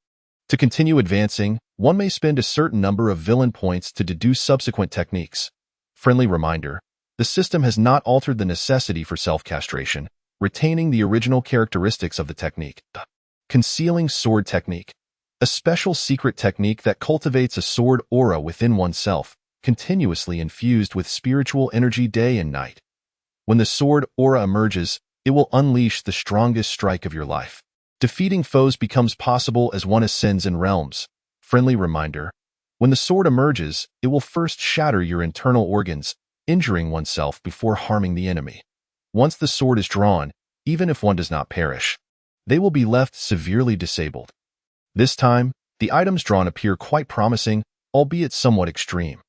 [SPEAKER 1] To continue advancing, one may spend a certain number of villain points to deduce subsequent techniques. Friendly reminder, the system has not altered the necessity for self-castration, retaining the original characteristics of the technique. Concealing sword technique. A special secret technique that cultivates a sword aura within oneself, continuously infused with spiritual energy day and night. When the sword aura emerges, it will unleash the strongest strike of your life. Defeating foes becomes possible as one ascends in realms. Friendly reminder, when the sword emerges, it will first shatter your internal organs, injuring oneself before harming the enemy. Once the sword is drawn, even if one does not perish, they will be left severely disabled. This time, the items drawn appear quite promising, albeit somewhat extreme.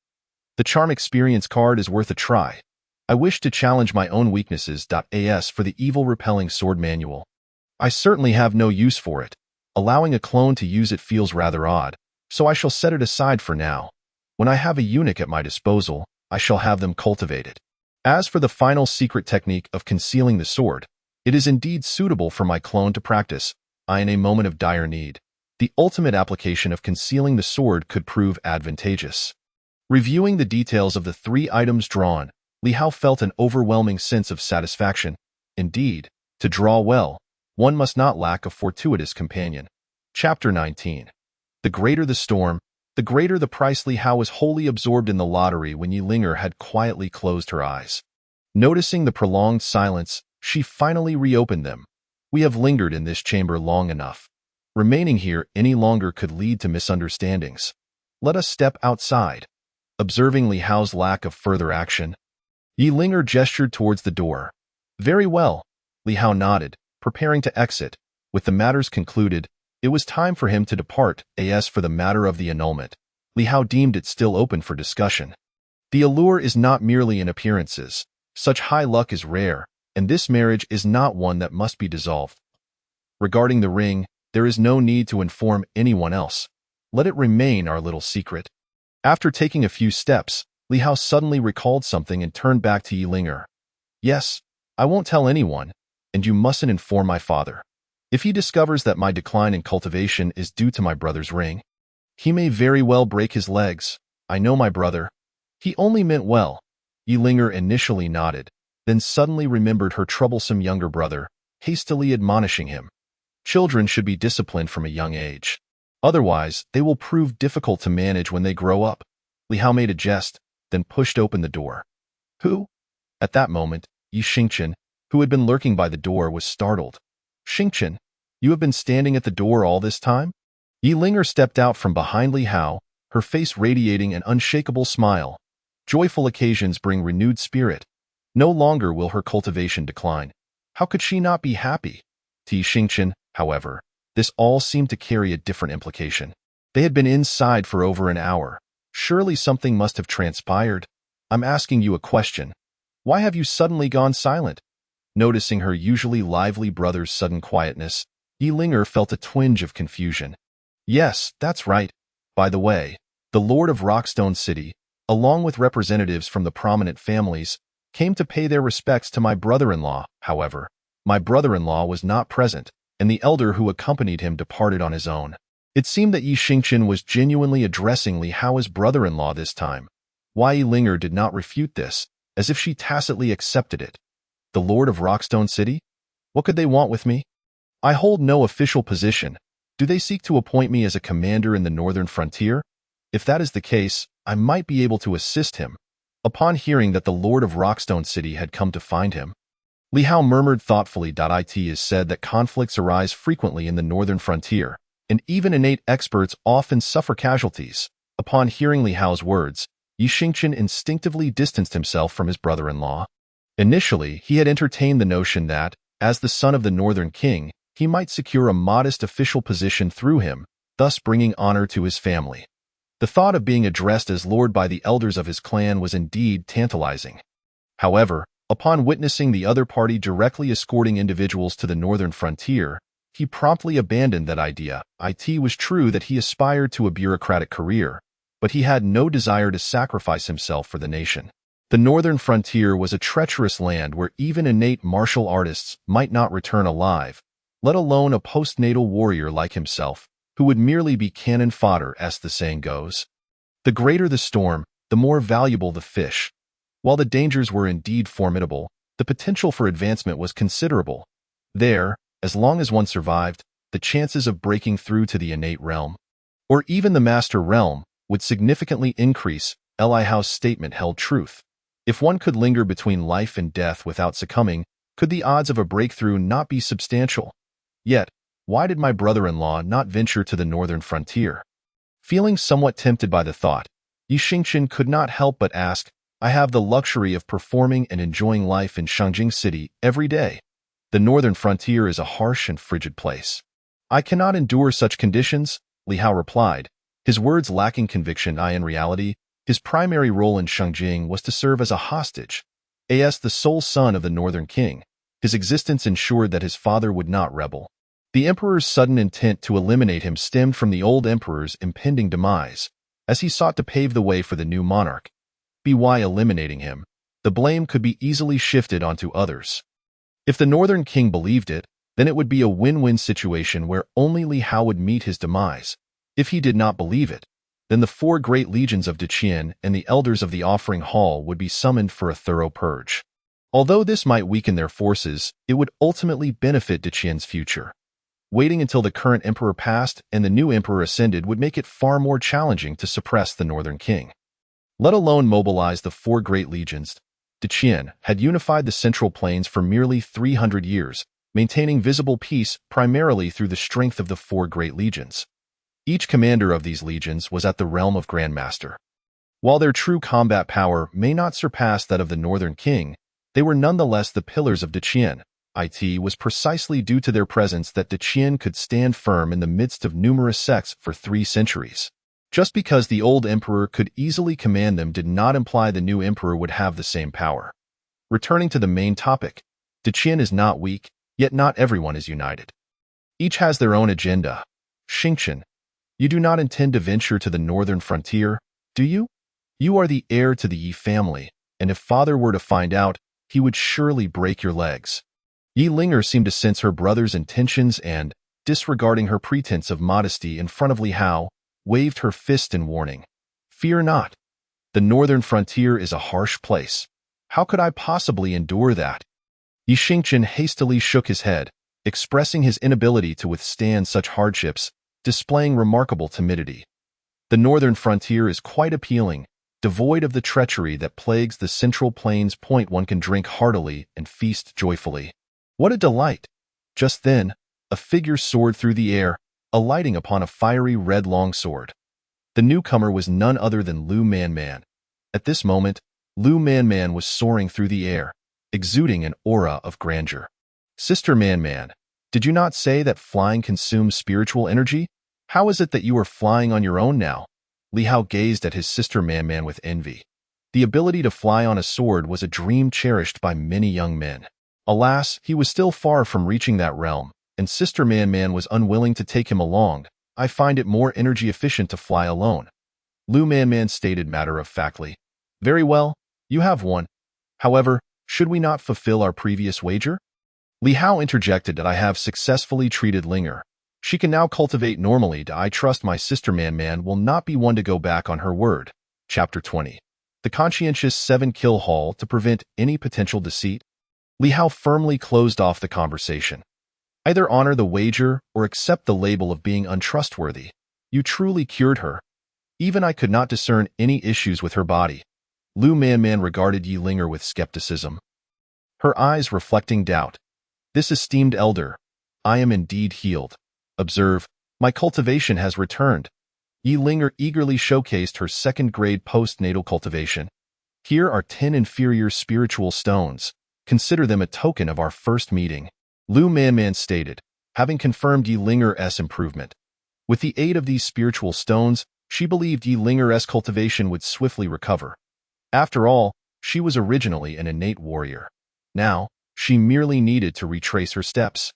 [SPEAKER 1] The charm experience card is worth a try. I wish to challenge my own weaknesses. As for the evil repelling sword manual, I certainly have no use for it. Allowing a clone to use it feels rather odd, so I shall set it aside for now. When I have a eunuch at my disposal, I shall have them cultivated. As for the final secret technique of concealing the sword, it is indeed suitable for my clone to practice. In a moment of dire need, the ultimate application of concealing the sword could prove advantageous. Reviewing the details of the 3 items drawn, Li Hao felt an overwhelming sense of satisfaction. Indeed, to draw well, one must not lack a fortuitous companion. Chapter 19. The greater the storm, the greater the price. Li Hao was wholly absorbed in the lottery when Yi Linger had quietly closed her eyes. Noticing the prolonged silence, she finally reopened them. We have lingered in this chamber long enough. Remaining here any longer could lead to misunderstandings. Let us step outside. Observing Li Hao's lack of further action, Yi Linger gestured towards the door. Very well. Li Hao nodded, preparing to exit. With the matters concluded, it was time for him to depart. As for the matter of the annulment, Li Hao deemed it still open for discussion. The allure is not merely in appearances. Such high luck is rare, and this marriage is not one that must be dissolved. Regarding the ring, there is no need to inform anyone else. Let it remain our little secret. After taking a few steps, Li Hao suddenly recalled something and turned back to Yi Linger. Yes, I won't tell anyone, and you mustn't inform my father. If he discovers that my decline in cultivation is due to my brother's ring, he may very well break his legs. I know my brother. He only meant well. Yi Linger initially nodded, then suddenly remembered her troublesome younger brother, hastily admonishing him. Children should be disciplined from a young age. Otherwise, they will prove difficult to manage when they grow up. Li Hao made a jest, then pushed open the door. Who? At that moment, Yi Xingchen, who had been lurking by the door, was startled. Xingchen, you have been standing at the door all this time? Yi Linger stepped out from behind Li Hao, her face radiating an unshakable smile. Joyful occasions bring renewed spirit. No longer will her cultivation decline. How could she not be happy? To Yi Xingchen, however, this all seemed to carry a different implication. They had been inside for over an hour. Surely something must have transpired. I'm asking you a question. Why have you suddenly gone silent? Noticing her usually lively brother's sudden quietness, Yi Linger felt a twinge of confusion. Yes, that's right. By the way, the Lord of Rockstone City, along with representatives from the prominent families, came to pay their respects to my brother-in-law. However, my brother-in-law was not present, and the elder who accompanied him departed on his own. It seemed that Yi Xingqian was genuinely addressing Li Hao's brother-in-law this time. Yi Linger did not refute this, as if she tacitly accepted it. The Lord of Rockstone City? What could they want with me? I hold no official position. Do they seek to appoint me as a commander in the northern frontier? If that is the case, I might be able to assist him. Upon hearing that the Lord of Rockstone City had come to find him, Li Hao murmured thoughtfully. It is said that conflicts arise frequently in the northern frontier, and even innate experts often suffer casualties. Upon hearing Li Hao's words, Yi Xingqian instinctively distanced himself from his brother-in-law. Initially, he had entertained the notion that, as the son of the Northern King, he might secure a modest official position through him, thus bringing honor to his family. The thought of being addressed as lord by the elders of his clan was indeed tantalizing. However, upon witnessing the other party directly escorting individuals to the northern frontier, he promptly abandoned that idea. It was true that he aspired to a bureaucratic career, but he had no desire to sacrifice himself for the nation. The northern frontier was a treacherous land where even innate martial artists might not return alive, let alone a postnatal warrior like himself, who would merely be cannon fodder, as the saying goes. The greater the storm, the more valuable the fish. While the dangers were indeed formidable, the potential for advancement was considerable. There, as long as one survived, the chances of breaking through to the innate realm, or even the master realm, would significantly increase. Li Hao's statement held truth. If one could linger between life and death without succumbing, could the odds of a breakthrough not be substantial? Yet, why did my brother-in-law not venture to the northern frontier? Feeling somewhat tempted by the thought, Yi Xingqian could not help but ask, I have the luxury of performing and enjoying life in Shangjing City every day. The northern frontier is a harsh and frigid place. I cannot endure such conditions, Li Hao replied, his words lacking conviction. In reality, his primary role in Shangjing was to serve as a hostage. As the sole son of the Northern King, his existence ensured that his father would not rebel. The emperor's sudden intent to eliminate him stemmed from the old emperor's impending demise, as he sought to pave the way for the new monarch. By eliminating him, the blame could be easily shifted onto others. If the Northern King believed it, then it would be a win-win situation where only Li Hao would meet his demise. If he did not believe it, then the 4 great legions of Deqian and the elders of the Offering Hall would be summoned for a thorough purge. Although this might weaken their forces, it would ultimately benefit Deqian's future. Waiting until the current emperor passed and the new emperor ascended would make it far more challenging to suppress the Northern King. Let alone mobilize the 4 great legions. Deqian had unified the Central Plains for merely 300 years, maintaining visible peace primarily through the strength of the 4 great legions. Each commander of these legions was at the realm of Grandmaster. While their true combat power may not surpass that of the Northern King, they were nonetheless the pillars of Deqian. It was precisely due to their presence that Deqian could stand firm in the midst of numerous sects for 3 centuries. Just because the old emperor could easily command them did not imply the new emperor would have the same power. Returning to the main topic, Deqian is not weak, yet not everyone is united. Each has their own agenda. Xingqian, you do not intend to venture to the northern frontier, do you? You are the heir to the Yi family, and if father were to find out, he would surely break your legs. Yi Linger seemed to sense her brother's intentions and, disregarding her pretense of modesty in front of Li Hao, waved her fist in warning. Fear not. The northern frontier is a harsh place. How could I possibly endure that? Yi Xingqian hastily shook his head, expressing his inability to withstand such hardships, displaying remarkable timidity. The northern frontier is quite appealing, devoid of the treachery that plagues the Central Plains. One can drink heartily and feast joyfully. What a delight! Just then, a figure soared through the air, alighting upon a fiery red longsword. The newcomer was none other than Lu Manman. At this moment, Lu Manman was soaring through the air, exuding an aura of grandeur. Sister Manman, did you not say that flying consumes spiritual energy? How is it that you are flying on your own now? Li Hao gazed at his sister Manman with envy. The ability to fly on a sword was a dream cherished by many young men. Alas, he was still far from reaching that realm, and Sister Manman was unwilling to take him along. I find it more energy efficient to fly alone. Lu Manman stated matter-of-factly. Very well, you have one. However, should we not fulfill our previous wager? Li Hao interjected that I have successfully treated Linger. She can now cultivate normally. I trust my sister Man will not be one to go back on her word. Chapter 20. The conscientious 7-kill haul to prevent any potential deceit. Li Hao firmly closed off the conversation. Either honor the wager or accept the label of being untrustworthy. You truly cured her. Even I could not discern any issues with her body. Lu Manman regarded Yi Linger with skepticism, her eyes reflecting doubt. This esteemed elder, I am indeed healed. Observe, my cultivation has returned. Yi Linger eagerly showcased her second-grade postnatal cultivation. Here are 10 inferior spiritual stones. Consider them a token of our first meeting. Lu Manman stated, having confirmed Yi Linger's improvement. With the aid of these spiritual stones, she believed Yi Linger's cultivation would swiftly recover. After all, she was originally an innate warrior. Now, she merely needed to retrace her steps.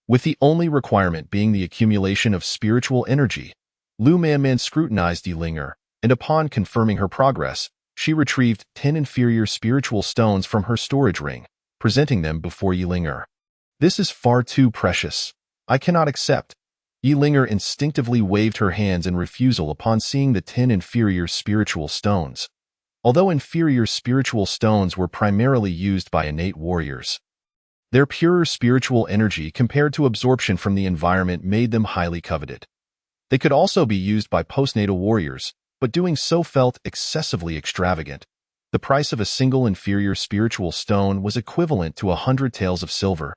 [SPEAKER 1] With the only requirement being the accumulation of spiritual energy, Lu Manman scrutinized Yi Linger, and upon confirming her progress, she retrieved 10 inferior spiritual stones from her storage ring, presenting them before Yi Linger. This is far too precious. I cannot accept. Yi Linger instinctively waved her hands in refusal upon seeing the 10 inferior spiritual stones. Although inferior spiritual stones were primarily used by innate warriors, their purer spiritual energy compared to absorption from the environment made them highly coveted. They could also be used by postnatal warriors, but doing so felt excessively extravagant. The price of a single inferior spiritual stone was equivalent to 100 taels of silver,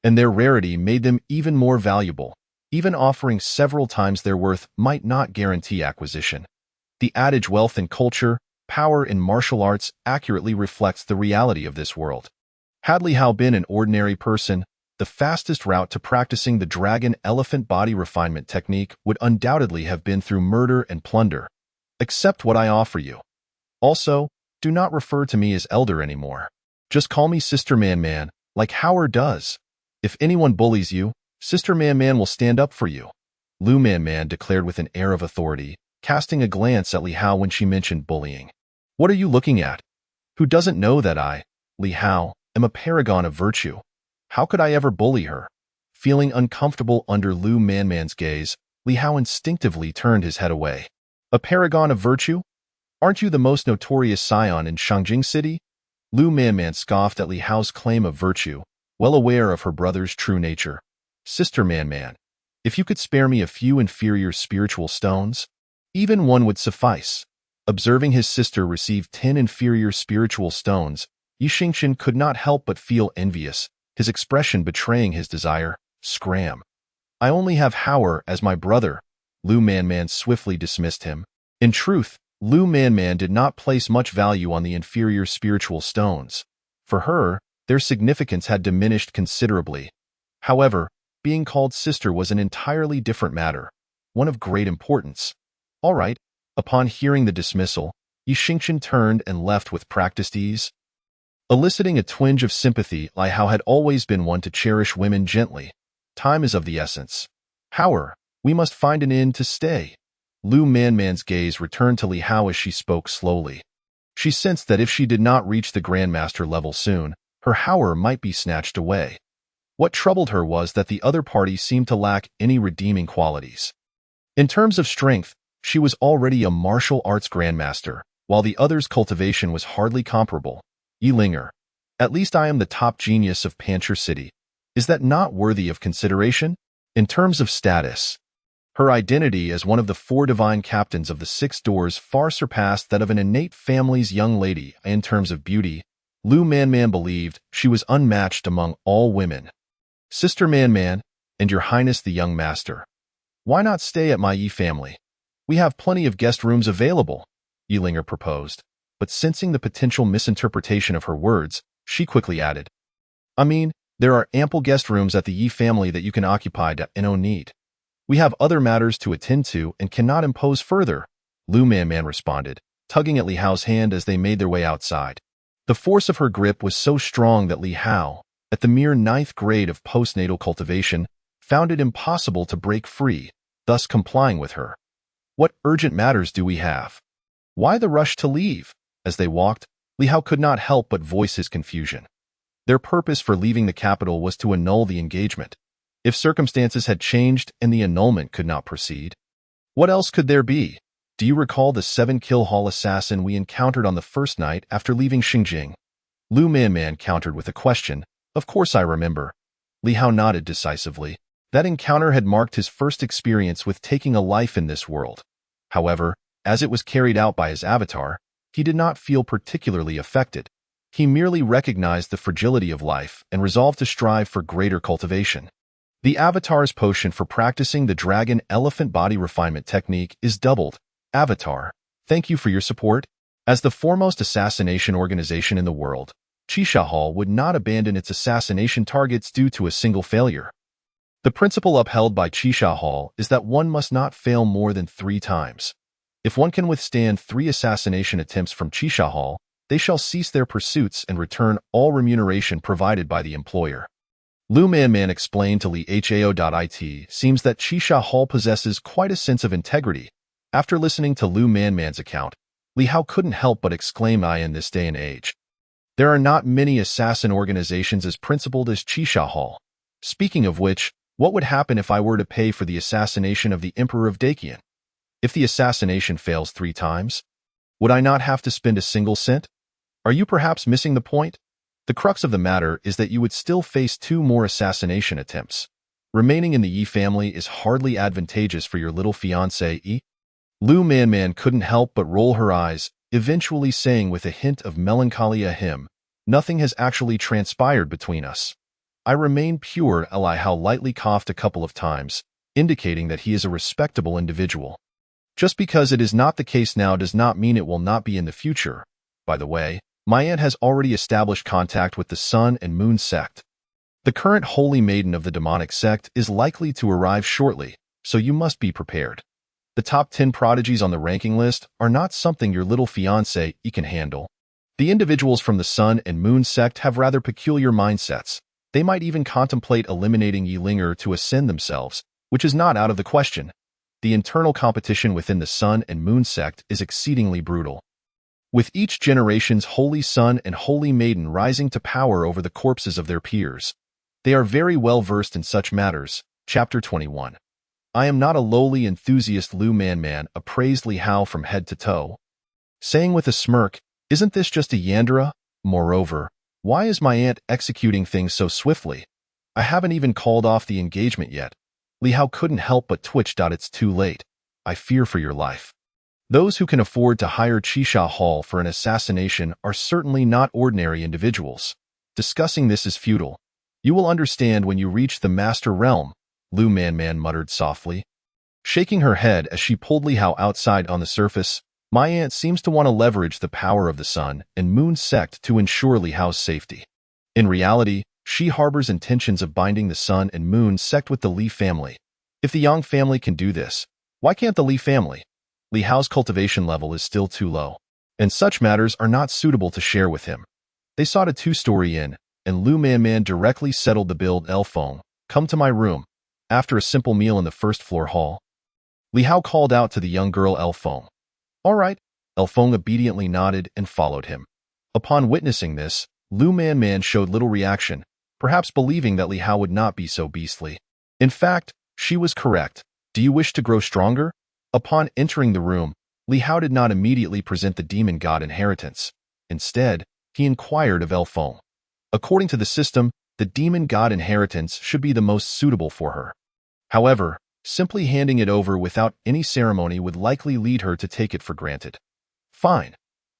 [SPEAKER 1] and their rarity made them even more valuable. Even offering several times their worth might not guarantee acquisition. The adage wealth in culture, power in martial arts accurately reflects the reality of this world. Had Li Hao been an ordinary person, the fastest route to practicing the dragon elephant body refinement technique would undoubtedly have been through murder and plunder. Accept what I offer you. Also, do not refer to me as elder anymore. Just call me Sister Man, like Howard does. If anyone bullies you, Sister Man will stand up for you. Lu Man declared with an air of authority, casting a glance at Li Hao when she mentioned bullying. What are you looking at? Who doesn't know that I, Li Hao, am a paragon of virtue? How could I ever bully her? Feeling uncomfortable under Lu Manman's gaze, Li Hao instinctively turned his head away. A paragon of virtue? Aren't you the most notorious scion in Shangjing City? Lu Manman scoffed at Li Hao's claim of virtue, well aware of her brother's true nature. Sister Man, if you could spare me a few inferior spiritual stones, even one would suffice. Observing his sister receive 10 inferior spiritual stones, Yi Xingchen could not help but feel envious, his expression betraying his desire. Scram. I only have Howard as my brother. Lu Manman swiftly dismissed him. In truth, Lu Manman did not place much value on the inferior spiritual stones. For her, their significance had diminished considerably. However, being called sister was an entirely different matter, one of great importance. All right. Upon hearing the dismissal, Yi Xingchen turned and left with practiced ease. Eliciting a twinge of sympathy, Li Hao had always been one to cherish women gently. Time is of the essence. Howard, we must find an inn to stay. Lu Manman's gaze returned to Li Hao as she spoke slowly. She sensed that if she did not reach the Grandmaster level soon, her Howard might be snatched away. What troubled her was that the other party seemed to lack any redeeming qualities. In terms of strength, she was already a martial arts grandmaster, while the other's cultivation was hardly comparable. Yi Linger, at least I am the top genius of Pancher City. Is that not worthy of consideration? In terms of status, her identity as one of the 4 divine captains of the 6 doors far surpassed that of an innate family's young lady. In terms of beauty, Lu Manman believed she was unmatched among all women. Sister Man, and Your Highness the young master, why not stay at my Yi family? We have plenty of guest rooms available, Yi Linger proposed, but sensing the potential misinterpretation of her words, she quickly added, I mean, there are ample guest rooms at the Yi family that you can occupy. No need. We have other matters to attend to and cannot impose further, Lu Manman responded, tugging at Li Hao's hand as they made their way outside. The force of her grip was so strong that Li Hao, at the mere 9th grade of postnatal cultivation, found it impossible to break free. thus complying with her. What urgent matters do we have? Why the rush to leave? As they walked, Li Hao could not help but voice his confusion. Their purpose for leaving the capital was to annul the engagement. If circumstances had changed and the annulment could not proceed, what else could there be? Do you recall the 7-kill Hall assassin we encountered on the first night after leaving Xingjing? Lu Manman countered with a question. Of course I remember. Li Hao nodded decisively. That encounter had marked his first experience with taking a life in this world. However, as it was carried out by his avatar, he did not feel particularly affected. He merely recognized the fragility of life and resolved to strive for greater cultivation. The avatar's potion for practicing the dragon elephant body refinement technique is doubled. Avatar, thank you for your support. As the foremost assassination organization in the world, Qixia Hall would not abandon its assassination targets due to a single failure. The principle upheld by Qixia Hall is that one must not fail more than 3 times. If one can withstand 3 assassination attempts from Qixia Hall, they shall cease their pursuits and return all remuneration provided by the employer. Lu Manman explained to Li Hao.it, seems that Qixia Hall possesses quite a sense of integrity. After listening to Lu Manman's account, Li Hao couldn't help but exclaim, in this day and age, there are not many assassin organizations as principled as Qixia Hall. Speaking of which, what would happen if I were to pay for the assassination of the Emperor of Dakian? If the assassination fails 3 times, would I not have to spend a single cent? Are you perhaps missing the point? The crux of the matter is that you would still face 2 more assassination attempts. Remaining in the Yi family is hardly advantageous for your little fiancé, Yi. Lu Manman couldn't help but roll her eyes, eventually saying with a hint of melancholy, nothing has actually transpired between us. I remain pure. Li Hao lightly coughed a couple of times, indicating that he is a respectable individual. Just because it is not the case now does not mean it will not be in the future. By the way, my aunt has already established contact with the Sun and Moon sect. The current holy maiden of the demonic sect is likely to arrive shortly, so you must be prepared. The top 10 prodigies on the ranking list are not something your little fiancé can handle. The individuals from the Sun and Moon sect have rather peculiar mindsets. They might even contemplate eliminating Yilinger to ascend themselves, which is not out of the question. The internal competition within the Sun and Moon sect is exceedingly brutal, with each generation's holy son and holy maiden rising to power over the corpses of their peers. They are very well versed in such matters. Chapter 21. I am not a lowly enthusiast. Lu Manman appraised Li Hao from head to toe, saying with a smirk, isn't this just a Yandere? Moreover, why is my aunt executing things so swiftly? I haven't even called off the engagement yet. Li Hao couldn't help but twitch. It's too late. I fear for your life. Those who can afford to hire Qixia Hall for an assassination are certainly not ordinary individuals. Discussing this is futile. You will understand when you reach the Master Realm, Lu Manman muttered softly, shaking her head as she pulled Li Hao outside. On the surface, my aunt seems to want to leverage the power of the Sun and Moon sect to ensure Li Hao's safety. In reality, she harbors intentions of binding the Sun and Moon sect with the Li family. If the Yang family can do this, why can't the Li family? Li Hao's cultivation level is still too low, and such matters are not suitable to share with him. They sought a 2-story inn, and Lu Manman directly settled the bill. Elfeng, come to my room. After a simple meal in the first-floor hall, Li Hao called out to the young girl Elfeng. All right. Elfeng obediently nodded and followed him. Upon witnessing this, Lu Manman showed little reaction, perhaps believing that Li Hao would not be so beastly. In fact, she was correct. Do you wish to grow stronger? Upon entering the room, Li Hao did not immediately present the demon god inheritance. Instead, he inquired of Elfeng. According to the system, the demon god inheritance should be the most suitable for her. However, simply handing it over without any ceremony would likely lead her to take it for granted. Fine.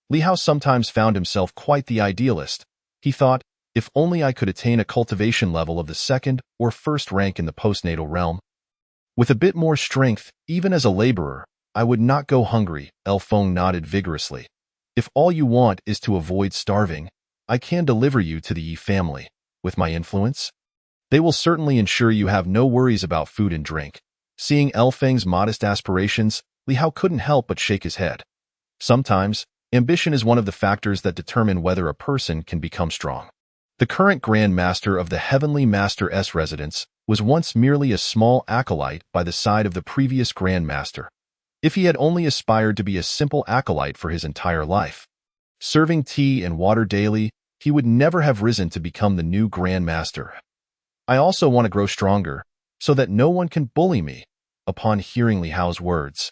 [SPEAKER 1] Li Hao sometimes found himself quite the idealist. He thought, if only I could attain a cultivation level of the 2nd or 1st rank in the postnatal realm. With a bit more strength, even as a laborer, I would not go hungry. Elfeng nodded vigorously. If all you want is to avoid starving, I can deliver you to the Yi family. With my influence, they will certainly ensure you have no worries about food and drink. Seeing Elfeng's modest aspirations, Li Hao couldn't help but shake his head. Sometimes, ambition is one of the factors that determine whether a person can become strong. The current Grand Master of the Heavenly Master's residence was once merely a small acolyte by the side of the previous Grand Master. If he had only aspired to be a simple acolyte for his entire life, serving tea and water daily, he would never have risen to become the new Grand Master. I also want to grow stronger, so that no one can bully me. Upon hearing Li Hao's words,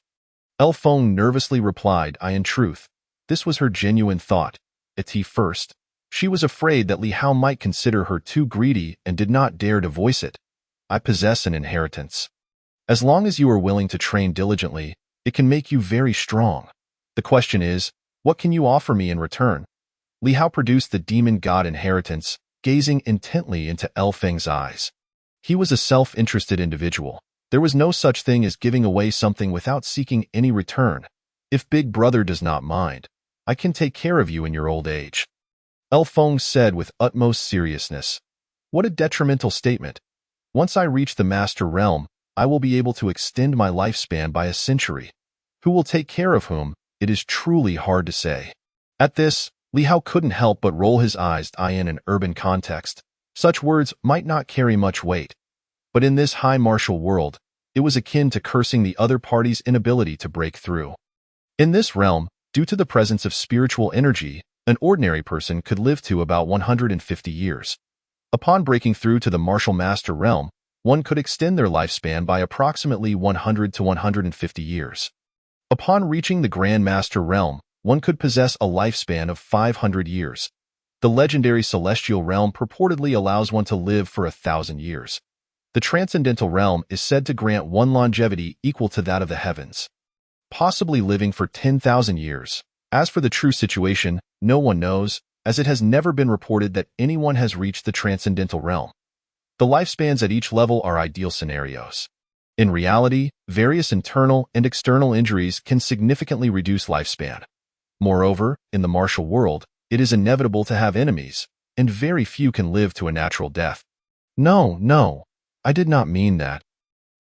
[SPEAKER 1] Elfeng nervously replied, in truth, this was her genuine thought. At first, she was afraid that Li Hao might consider her too greedy and did not dare to voice it. I possess an inheritance. As long as you are willing to train diligently, it can make you very strong. The question is, what can you offer me in return? Li Hao produced the demon god inheritance, gazing intently into Elfeng's eyes. He was a self-interested individual. There was no such thing as giving away something without seeking any return. If Big Brother does not mind, I can take care of you in your old age. Elfeng said with utmost seriousness. What a detrimental statement. Once I reach the Master Realm, I will be able to extend my lifespan by a century. Who will take care of whom? It is truly hard to say. At this, Li Hao couldn't help but roll his eyes. In an urban context, such words might not carry much weight. But in this high martial world, it was akin to cursing the other party's inability to break through. In this realm, due to the presence of spiritual energy, an ordinary person could live to about 150 years. Upon breaking through to the martial master realm, one could extend their lifespan by approximately 100 to 150 years. Upon reaching the Grand Master realm, one could possess a lifespan of 500 years. The legendary celestial realm purportedly allows one to live for 1,000 years. The transcendental realm is said to grant one longevity equal to that of the heavens, possibly living for 10,000 years. As for the true situation, no one knows, as it has never been reported that anyone has reached the transcendental realm. The lifespans at each level are ideal scenarios. In reality, various internal and external injuries can significantly reduce lifespan. Moreover, in the martial world, it is inevitable to have enemies, and very few can live to a natural death. No, I did not mean that.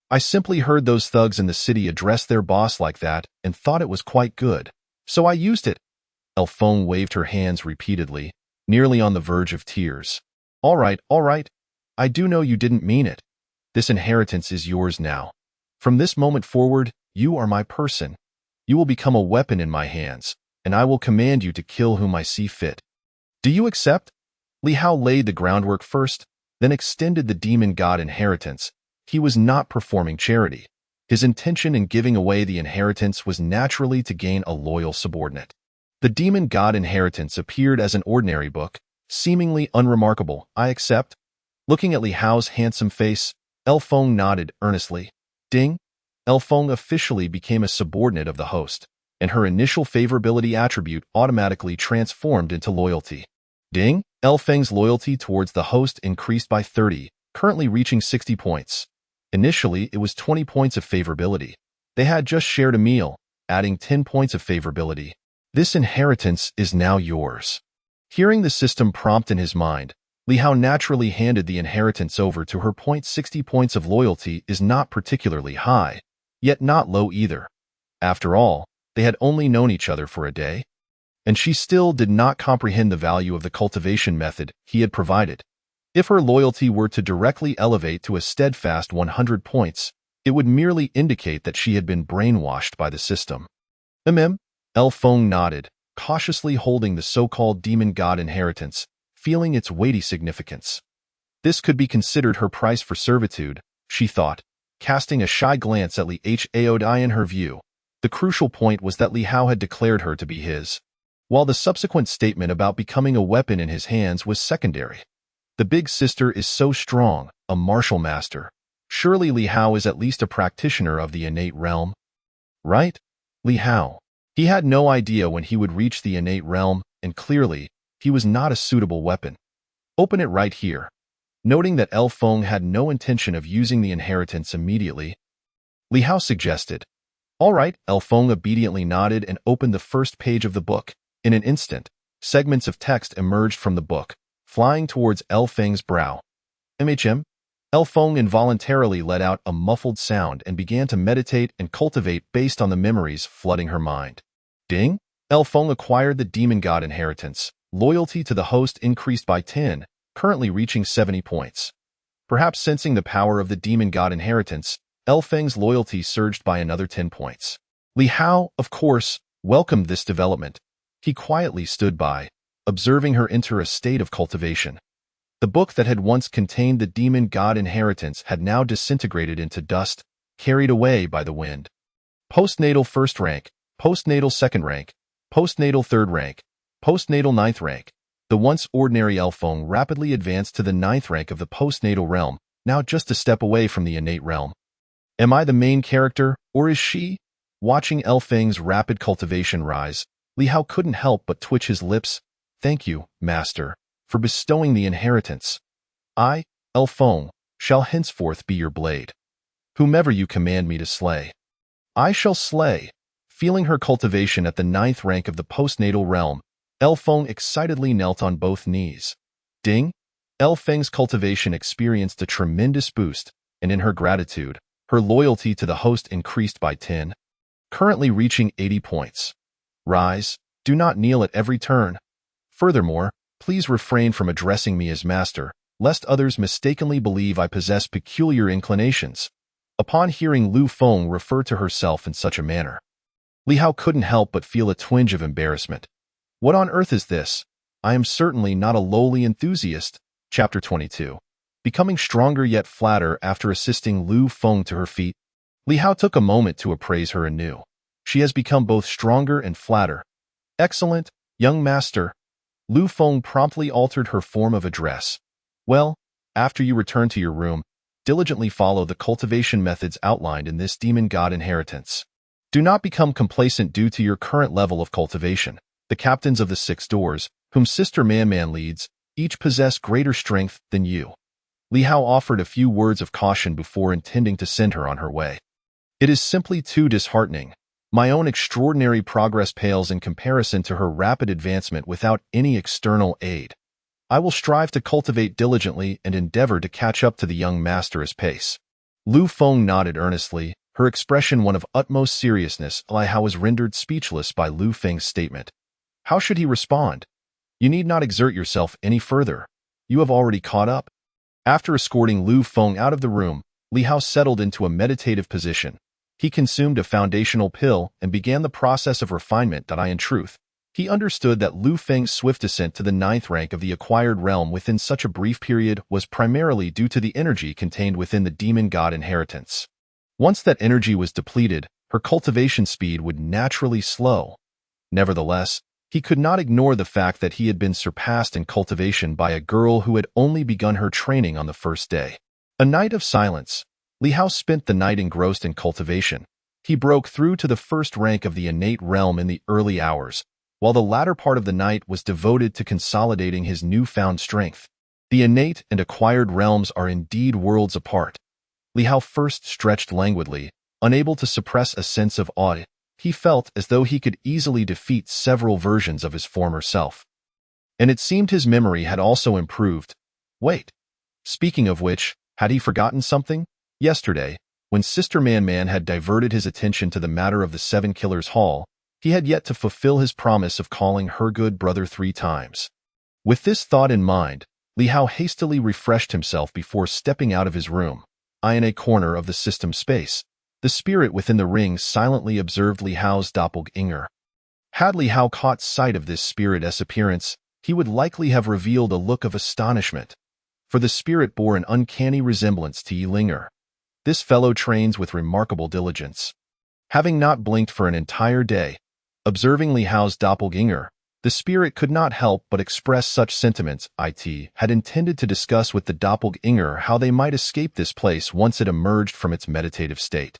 [SPEAKER 1] I simply heard those thugs in the city address their boss like that and thought it was quite good, so I used it. Elfeng waved her hands repeatedly, nearly on the verge of tears. All right. I do know you didn't mean it. This inheritance is yours now. From this moment forward, you are my person. You will become a weapon in my hands, and I will command you to kill whom I see fit. Do you accept? Li Hao laid the groundwork first, then extended the demon god inheritance. He was not performing charity. His intention in giving away the inheritance was naturally to gain a loyal subordinate. The demon god inheritance appeared as an ordinary book, seemingly unremarkable. I accept. Looking at Li Hao's handsome face, Elfeng nodded earnestly. Ding! Elfeng officially became a subordinate of the host, and her initial favorability attribute automatically transformed into loyalty. Ding! Elfeng's loyalty towards the host increased by 30, currently reaching 60 points. Initially, it was 20 points of favorability. They had just shared a meal, adding 10 points of favorability. This inheritance is now yours. Hearing the system prompt in his mind, Li Hao naturally handed the inheritance over to her. 60 points of loyalty is not particularly high, yet not low either. After all, they had only known each other for a day, and she still did not comprehend the value of the cultivation method he had provided. If her loyalty were to directly elevate to a steadfast 100 points, it would merely indicate that she had been brainwashed by the system. Elfeng nodded, cautiously holding the so-called demon god inheritance, feeling its weighty significance. This could be considered her price for servitude, she thought, casting a shy glance at Li Hao. In her view, the crucial point was that Li Hao had declared her to be his, while the subsequent statement about becoming a weapon in his hands was secondary. The big sister is so strong, a martial master. Surely Li Hao is at least a practitioner of the innate realm. Right? Li Hao. He had no idea when he would reach the innate realm, and clearly, he was not a suitable weapon. Open it right here. Noting that Elfeng had no intention of using the inheritance immediately, Li Hao suggested. All right, Elfeng obediently nodded and opened the first page of the book. In an instant, segments of text emerged from the book, flying towards Elfeng's brow. Elfeng involuntarily let out a muffled sound and began to meditate and cultivate based on the memories flooding her mind. Ding! Elfeng acquired the demon god inheritance. Loyalty to the host increased by 10, currently reaching 70 points. Perhaps sensing the power of the demon god inheritance, Elfeng's loyalty surged by another 10 points. Li Hao, of course, welcomed this development. He quietly stood by, observing her enter a state of cultivation. The book that had once contained the demon god inheritance had now disintegrated into dust, carried away by the wind. Postnatal first rank, postnatal second rank, postnatal third rank, postnatal ninth rank. The once ordinary Elfeng rapidly advanced to the ninth rank of the postnatal realm, now just a step away from the innate realm. Am I the main character, or is she? Watching Elfeng's rapid cultivation rise, Li Hao couldn't help but twitch his lips. Thank you, Master, for bestowing the inheritance. I, Elfeng, shall henceforth be your blade. Whomever you command me to slay, I shall slay. Feeling her cultivation at the ninth rank of the postnatal realm, Elfeng excitedly knelt on both knees. Ding! Elfeng's cultivation experienced a tremendous boost, and in her gratitude, her loyalty to the host increased by 10, currently reaching 80 points. Rise, do not kneel at every turn. Furthermore, please refrain from addressing me as master, lest others mistakenly believe I possess peculiar inclinations. Upon hearing Lu Feng refer to herself in such a manner, Li Hao couldn't help but feel a twinge of embarrassment. What on earth is this? I am certainly not a lowly enthusiast. Chapter 22. Becoming stronger yet flatter after assisting Lu Feng to her feet, Li Hao took a moment to appraise her anew. She has become both stronger and flatter. Excellent, young master. Lu Feng promptly altered her form of address. Well, after you return to your room, diligently follow the cultivation methods outlined in this demon god inheritance. Do not become complacent due to your current level of cultivation. The captains of the 6 doors, whom Sister Man leads, each possess greater strength than you. Li Hao offered a few words of caution before intending to send her on her way. It is simply too disheartening. My own extraordinary progress pales in comparison to her rapid advancement without any external aid. I will strive to cultivate diligently and endeavor to catch up to the young master's pace. Lu Feng nodded earnestly, her expression one of utmost seriousness. Li Hao was rendered speechless by Lu Feng's statement. How should he respond? You need not exert yourself any further. You have already caught up. After escorting Lu Feng out of the room, Li Hao settled into a meditative position. He consumed a foundational pill and began the process of refinement. In truth, he understood that Lu Feng's swift ascent to the 9th rank of the acquired realm within such a brief period was primarily due to the energy contained within the demon god inheritance. Once that energy was depleted, her cultivation speed would naturally slow. Nevertheless, he could not ignore the fact that he had been surpassed in cultivation by a girl who had only begun her training on the first day. A night of silence. Li Hao spent the night engrossed in cultivation. He broke through to the 1st rank of the innate realm in the early hours, while the latter part of the night was devoted to consolidating his newfound strength. The innate and acquired realms are indeed worlds apart. Li Hao first stretched languidly, unable to suppress a sense of awe. He felt as though he could easily defeat several versions of his former self. And it seemed his memory had also improved. Wait. Speaking of which, had he forgotten something? Yesterday, when Sister Man had diverted his attention to the matter of the 7 Killers Hall, he had yet to fulfill his promise of calling her good brother 3 times. With this thought in mind, Li Hao hastily refreshed himself before stepping out of his room. In a corner of the system space, the spirit within the ring silently observed Li Hao's doppelganger. Had Li Hao caught sight of this spirit's appearance, he would likely have revealed a look of astonishment, for the spirit bore an uncanny resemblance to Yilinger. This fellow trains with remarkable diligence. Having not blinked for an entire day, observing Li Hao's doppelganger, the spirit could not help but express such sentiments. It had intended to discuss with the doppelganger how they might escape this place once it emerged from its meditative state.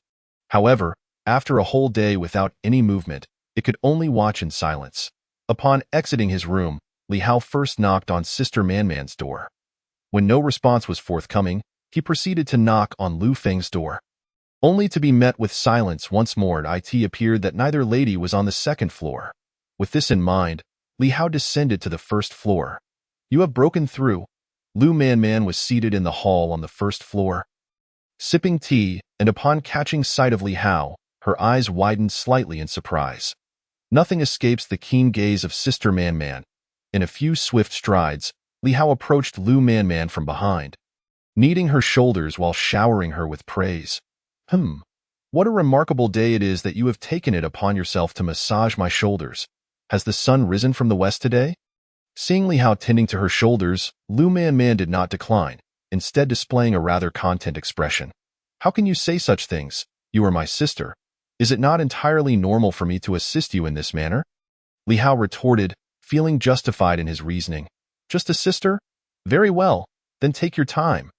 [SPEAKER 1] However, after a whole day without any movement, it could only watch in silence. Upon exiting his room, Li Hao first knocked on Sister Man's door. When no response was forthcoming, he proceeded to knock on Lu Feng's door. Only to be met with silence once more. It appeared that neither lady was on the 2nd floor. With this in mind, Li Hao descended to the 1st floor. You have broken through. Lu Man was seated in the hall on the 1st floor, sipping tea, and upon catching sight of Li Hao, her eyes widened slightly in surprise. Nothing escapes the keen gaze of Sister Man. In a few swift strides, Li Hao approached Lu Manman from behind, kneading her shoulders while showering her with praise. What a remarkable day it is that you have taken it upon yourself to massage my shoulders. Has the sun risen from the west today? Seeing Li Hao tending to her shoulders, Lu Manman did not decline, instead displaying a rather content expression. How can you say such things? You are my sister. Is it not entirely normal for me to assist you in this manner? Li Hao retorted, feeling justified in his reasoning. Just a sister? Very well, then take your time.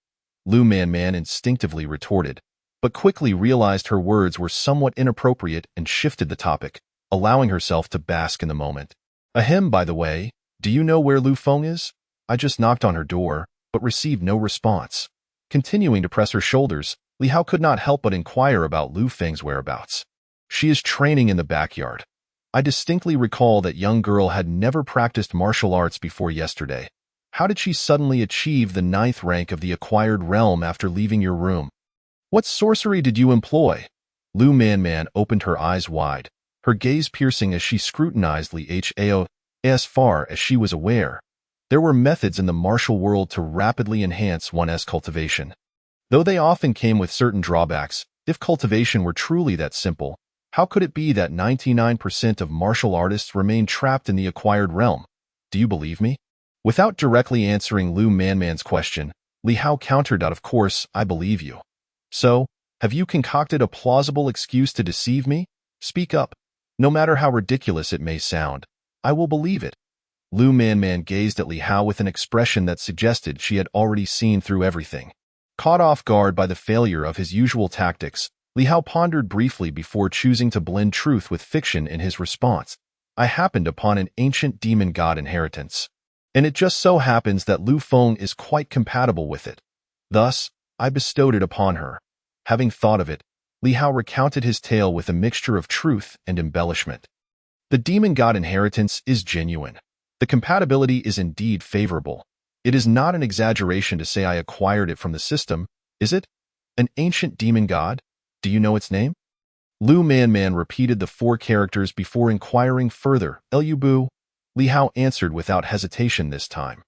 [SPEAKER 1] Lu Manman instinctively retorted, but quickly realized her words were somewhat inappropriate and shifted the topic, allowing herself to bask in the moment. Ahem, by the way, do you know where Lu Feng is? I just knocked on her door, but received no response. Continuing to press her shoulders, Li Hao could not help but inquire about Lu Feng's whereabouts. She is training in the backyard. I distinctly recall that young girl had never practiced martial arts before yesterday. How did she suddenly achieve the 9th rank of the acquired realm after leaving your room? What sorcery did you employ? Lu Manman opened her eyes wide, her gaze piercing as she scrutinized Li Hao. As far as she was aware, there were methods in the martial world to rapidly enhance one's cultivation. Though they often came with certain drawbacks, if cultivation were truly that simple, how could it be that 99% of martial artists remain trapped in the acquired realm? Do you believe me? Without directly answering Lu Manman's question, Li Hao countered out, of course, I believe you. So, have you concocted a plausible excuse to deceive me? Speak up. No matter how ridiculous it may sound, I will believe it. Lu Manman gazed at Li Hao with an expression that suggested she had already seen through everything. Caught off guard by the failure of his usual tactics, Li Hao pondered briefly before choosing to blend truth with fiction in his response. I happened upon an ancient demon god inheritance, and it just so happens that Lu Feng is quite compatible with it. Thus, I bestowed it upon her. Having thought of it, Li Hao recounted his tale with a mixture of truth and embellishment. The demon god inheritance is genuine. The compatibility is indeed favorable. It is not an exaggeration to say I acquired it from the system, is it? An ancient demon god? Do you know its name? Lu Manman repeated the 4 characters before inquiring further. Lubu. Li Hao answered without hesitation this time.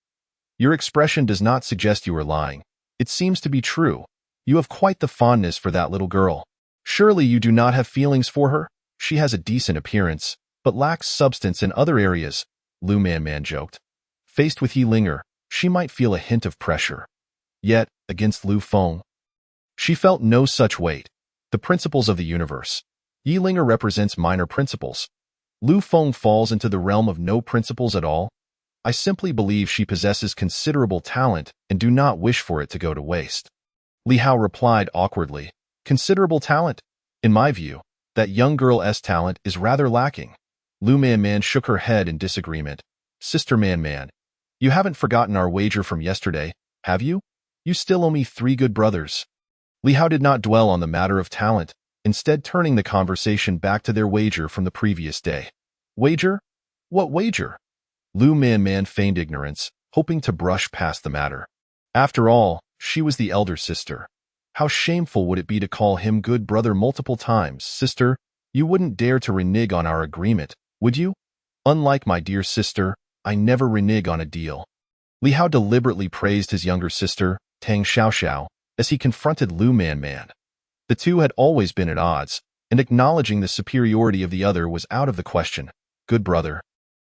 [SPEAKER 1] Your expression does not suggest you are lying. It seems to be true. You have quite the fondness for that little girl. Surely you do not have feelings for her? She has a decent appearance, but lacks substance in other areas, Lu Manman joked. Faced with Yi Linger, she might feel a hint of pressure. Yet, against Lu Feng, she felt no such weight. The principles of the universe. Yi Linger represents minor principles. Lu Feng falls into the realm of no principles at all. I simply believe she possesses considerable talent and do not wish for it to go to waste. Li Hao replied awkwardly. Considerable talent? In my view, that young girl's talent is rather lacking. Lu Manman shook her head in disagreement. Sister Manman, you haven't forgotten our wager from yesterday, have you? You still owe me 3 good brothers. Li Hao did not dwell on the matter of talent, instead turning the conversation back to their wager from the previous day. Wager? What wager? Lu Manman feigned ignorance, hoping to brush past the matter. After all, she was the elder sister. How shameful would it be to call him good brother multiple times? Sister, you wouldn't dare to renege on our agreement, would you? Unlike my dear sister, I never renege on a deal. Li Hao deliberately praised his younger sister, Tang Xiaoxiao, as he confronted Lu Manman. The two had always been at odds, and acknowledging the superiority of the other was out of the question. Good brother.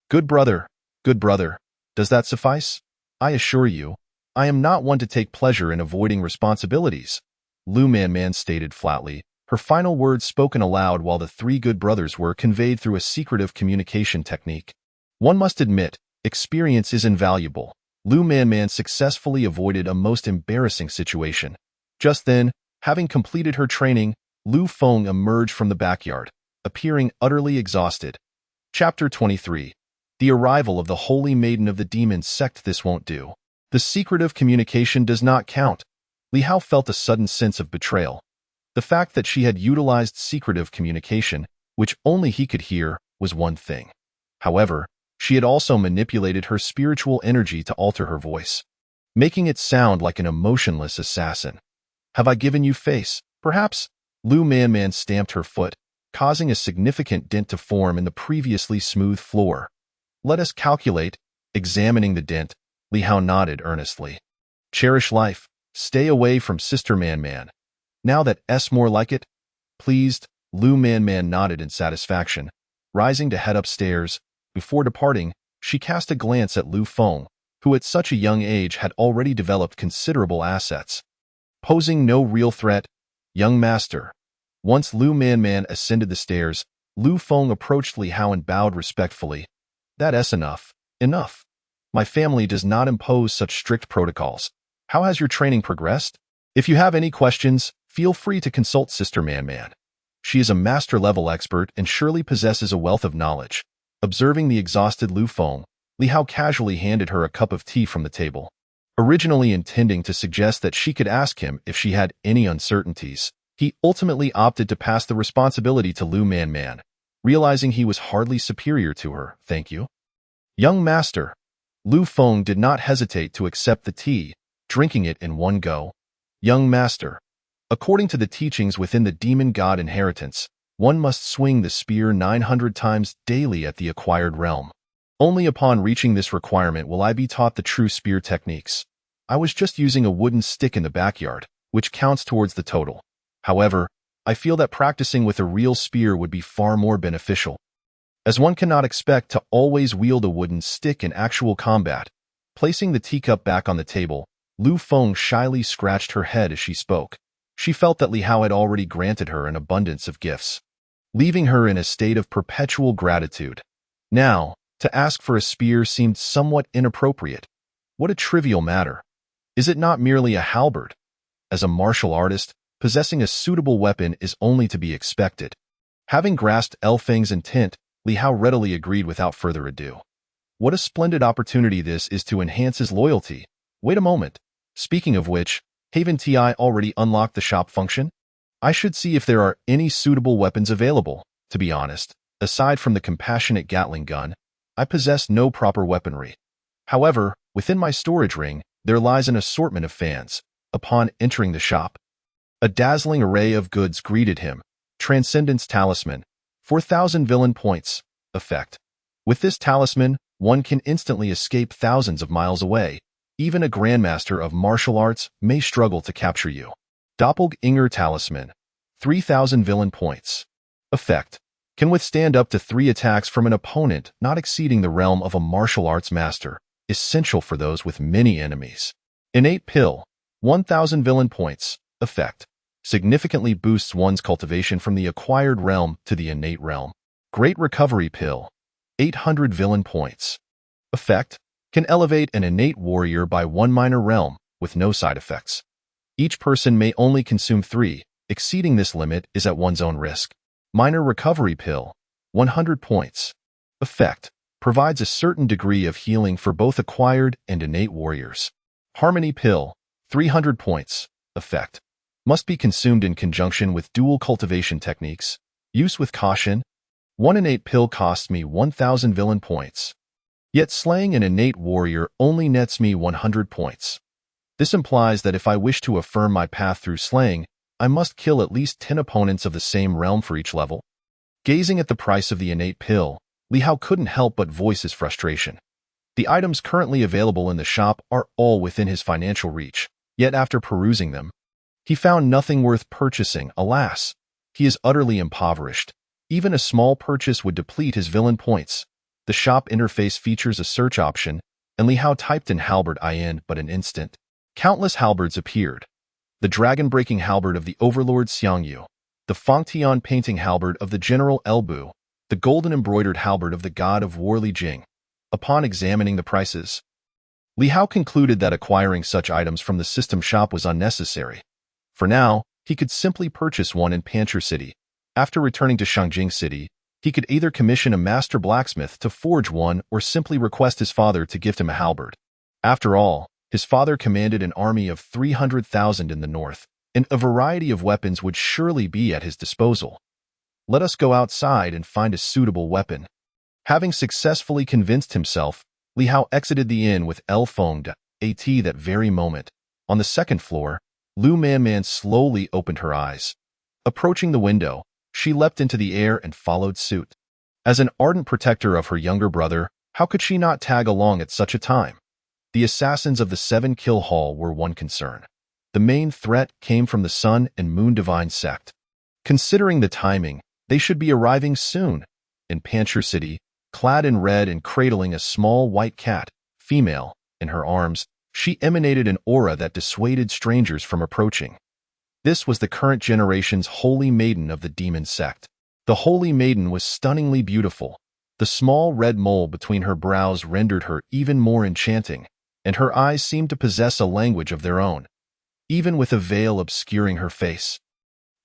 [SPEAKER 1] Good brother. Good brother. Does that suffice? I assure you, I am not one to take pleasure in avoiding responsibilities, Lu Manman stated flatly, her final words spoken aloud while the 3 good brothers were conveyed through a secretive communication technique. One must admit, experience is invaluable. Lu Manman successfully avoided a most embarrassing situation. Just then, having completed her training, Lu Feng emerged from the backyard, appearing utterly exhausted. Chapter 23. The arrival of the Holy Maiden of the Demon Sect. This won't do. The secretive communication does not count. Li Hao felt a sudden sense of betrayal. The fact that she had utilized secretive communication, which only he could hear, was one thing. However, she had also manipulated her spiritual energy to alter her voice, making it sound like an emotionless assassin. Have I given you face, perhaps? Lu Manman stamped her foot, causing a significant dent to form in the previously smooth floor. Let us calculate, examining the dent. Li Hao nodded earnestly. Cherish life. Stay away from Sister Man Man. Now that's more like it. Pleased, Lu Man Man nodded in satisfaction. Rising to head upstairs, before departing, she cast a glance at Lu Feng, who at such a young age had already developed considerable assets. Posing no real threat, young master. Once Lu Man Man ascended the stairs, Lu Feng approached Li Hao and bowed respectfully. That's enough. Enough. My family does not impose such strict protocols. How has your training progressed? If you have any questions, feel free to consult Sister Man Man. She is a master-level expert and surely possesses a wealth of knowledge. Observing the exhausted Lu Feng, Li Hao casually handed her a cup of tea from the table. Originally intending to suggest that she could ask him if she had any uncertainties, he ultimately opted to pass the responsibility to Lu Man Man, realizing he was hardly superior to her. Thank you. Young master. Lu Feng did not hesitate to accept the tea, drinking it in one go. Young master. According to the teachings within the demon god inheritance, one must swing the spear 900 times daily at the acquired realm. Only upon reaching this requirement will I be taught the true spear techniques. I was just using a wooden stick in the backyard, which counts towards the total. However, I feel that practicing with a real spear would be far more beneficial. As one cannot expect to always wield a wooden stick in actual combat. Placing the teacup back on the table, Lu Feng shyly scratched her head as she spoke. She felt that Li Hao had already granted her an abundance of gifts, leaving her in a state of perpetual gratitude. Now, to ask for a spear seemed somewhat inappropriate. What a trivial matter. Is it not merely a halberd? As a martial artist, possessing a suitable weapon is only to be expected. Having grasped El Feng's intent, Li Hao readily agreed without further ado. What a splendid opportunity this is to enhance his loyalty. Wait a moment. Speaking of which, Haven TI already unlocked the shop function? I should see if there are any suitable weapons available. To be honest, aside from the compassionate Gatling gun, I possess no proper weaponry. However, within my storage ring, there lies an assortment of fans. Upon entering the shop, a dazzling array of goods greeted him. Transcendence Talisman. 4,000 villain points. Effect. With this talisman, one can instantly escape thousands of miles away. Even a grandmaster of martial arts may struggle to capture you. Doppelganger Talisman. 3,000 villain points. Effect. Can withstand up to 3 attacks from an opponent not exceeding the realm of a martial arts master. Essential for those with many enemies. Innate Pill. 1,000 villain points. Effect. Significantly boosts one's cultivation from the acquired realm to the innate realm. Great Recovery Pill. 800 villain points. Effect. Can elevate an innate warrior by 1 minor realm, with no side effects. Each person may only consume 3, exceeding this limit is at one's own risk. Minor Recovery Pill. 100 points. Effect. Provides a certain degree of healing for both acquired and innate warriors. Harmony Pill. 300 points. Effect. Must be consumed in conjunction with dual cultivation techniques. Use with caution. 1 innate pill costs me 1,000 villain points. Yet slaying an innate warrior only nets me 100 points. This implies that if I wish to affirm my path through slaying, I must kill at least 10 opponents of the same realm for each level. Gazing at the price of the innate pill, Li Hao couldn't help but voice his frustration. The items currently available in the shop are all within his financial reach, yet after perusing them, he found nothing worth purchasing. Alas, he is utterly impoverished. Even a small purchase would deplete his villain points. The shop interface features a search option, and Li Hao typed in halberd in but an instant. Countless halberds appeared. The dragon-breaking halberd of the Overlord Xiangyu, the Fangtian painting halberd of the General Elbu, the golden-embroidered halberd of the god of war Li Jing. Upon examining the prices, Li Hao concluded that acquiring such items from the system shop was unnecessary. For now, he could simply purchase one in Pancher City. After returning to Shangjing City, he could either commission a master blacksmith to forge one or simply request his father to gift him a halberd. After all, his father commanded an army of 300,000 in the north, and a variety of weapons would surely be at his disposal. Let us go outside and find a suitable weapon. Having successfully convinced himself, Li Hao exited the inn with El Feng at that very moment. On the second floor, Lu Man Man slowly opened her eyes. Approaching the window, she leapt into the air and followed suit. As an ardent protector of her younger brother, how could she not tag along at such a time? The assassins of the Seven Kill Hall were one concern. The main threat came from the Sun and Moon Divine sect. Considering the timing, they should be arriving soon. In Panchir City, clad in red and cradling a small white cat, female, in her arms, she emanated an aura that dissuaded strangers from approaching. This was the current generation's Holy Maiden of the Demon Sect. The Holy Maiden was stunningly beautiful. The small red mole between her brows rendered her even more enchanting, and her eyes seemed to possess a language of their own, even with a veil obscuring her face.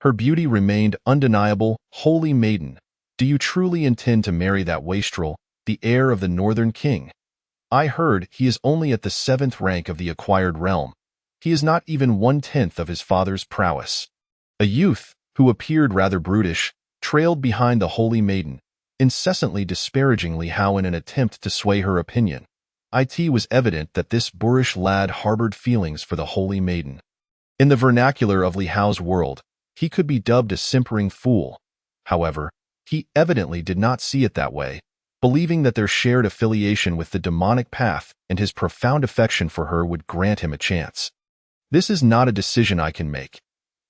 [SPEAKER 1] Her beauty remained undeniable. Holy Maiden, do you truly intend to marry that wastrel, the heir of the Northern King? I heard he is only at the 7th rank of the acquired realm. He is not even 1/10 of his father's prowess. A youth, who appeared rather brutish, trailed behind the Holy Maiden, incessantly disparagingly how in an attempt to sway her opinion. It was evident that this boorish lad harbored feelings for the Holy Maiden. In the vernacular of Li Hao's world, he could be dubbed a simpering fool. However, he evidently did not see it that way, believing that their shared affiliation with the demonic path and his profound affection for her would grant him a chance. This is not a decision I can make.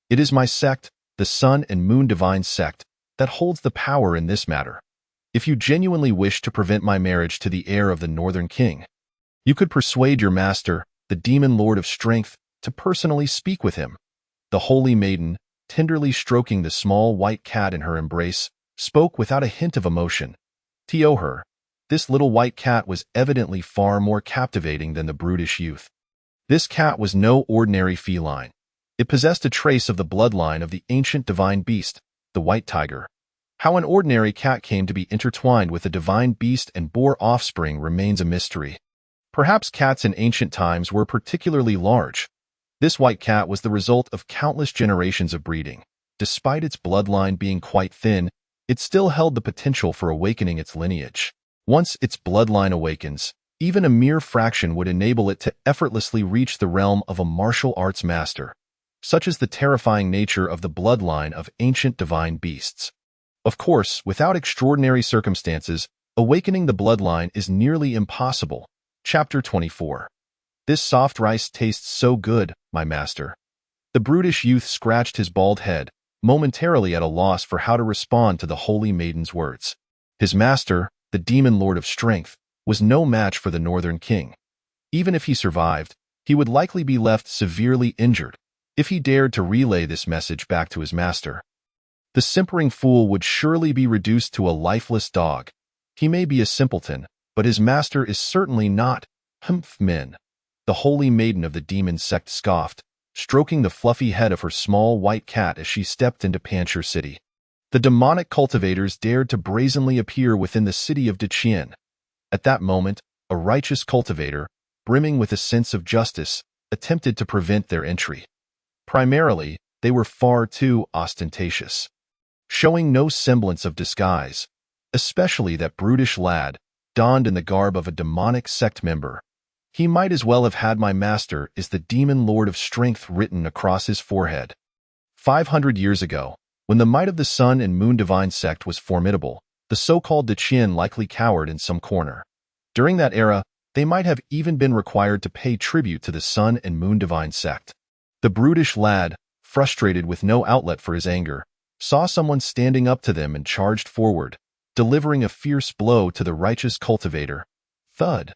[SPEAKER 1] It is my sect, the Sun and Moon Divine sect, that holds the power in this matter. If you genuinely wish to prevent my marriage to the heir of the Northern King, you could persuade your master, the Demon Lord of Strength, to personally speak with him. The Holy Maiden, tenderly stroking the small white cat in her embrace, spoke without a hint of emotion. To her, this little white cat was evidently far more captivating than the brutish youth. This cat was no ordinary feline. It possessed a trace of the bloodline of the ancient divine beast, the white tiger. How an ordinary cat came to be intertwined with a divine beast and bore offspring remains a mystery. Perhaps cats in ancient times were particularly large. This white cat was the result of countless generations of breeding. Despite its bloodline being quite thin, it still held the potential for awakening its lineage. Once its bloodline awakens, even a mere fraction would enable it to effortlessly reach the realm of a martial arts master. Such is the terrifying nature of the bloodline of ancient divine beasts. Of course, without extraordinary circumstances, awakening the bloodline is nearly impossible. Chapter 24. This soft rice tastes so good, my master. The brutish youth scratched his bald head, momentarily at a loss for how to respond to the Holy Maiden's words. His master, the Demon Lord of Strength, was no match for the Northern King. Even if he survived, he would likely be left severely injured if he dared to relay this message back to his master. The simpering fool would surely be reduced to a lifeless dog. He may be a simpleton, but his master is certainly not. Men. The Holy Maiden of the Demon Sect scoffed, stroking the fluffy head of her small white cat as she stepped into Panchir City. The demonic cultivators dared to brazenly appear within the city of Deqian. At that moment, a righteous cultivator, brimming with a sense of justice, attempted to prevent their entry. Primarily, they were far too ostentatious, showing no semblance of disguise, especially that brutish lad, donned in the garb of a demonic sect member. He might as well have had "My master is the Demon Lord of Strength" written across his forehead. 500 years ago, when the might of the Sun and Moon Divine sect was formidable, the so-called Deqian likely cowered in some corner. During that era, they might have even been required to pay tribute to the Sun and Moon Divine sect. The brutish lad, frustrated with no outlet for his anger, saw someone standing up to them and charged forward, delivering a fierce blow to the righteous cultivator. Thud.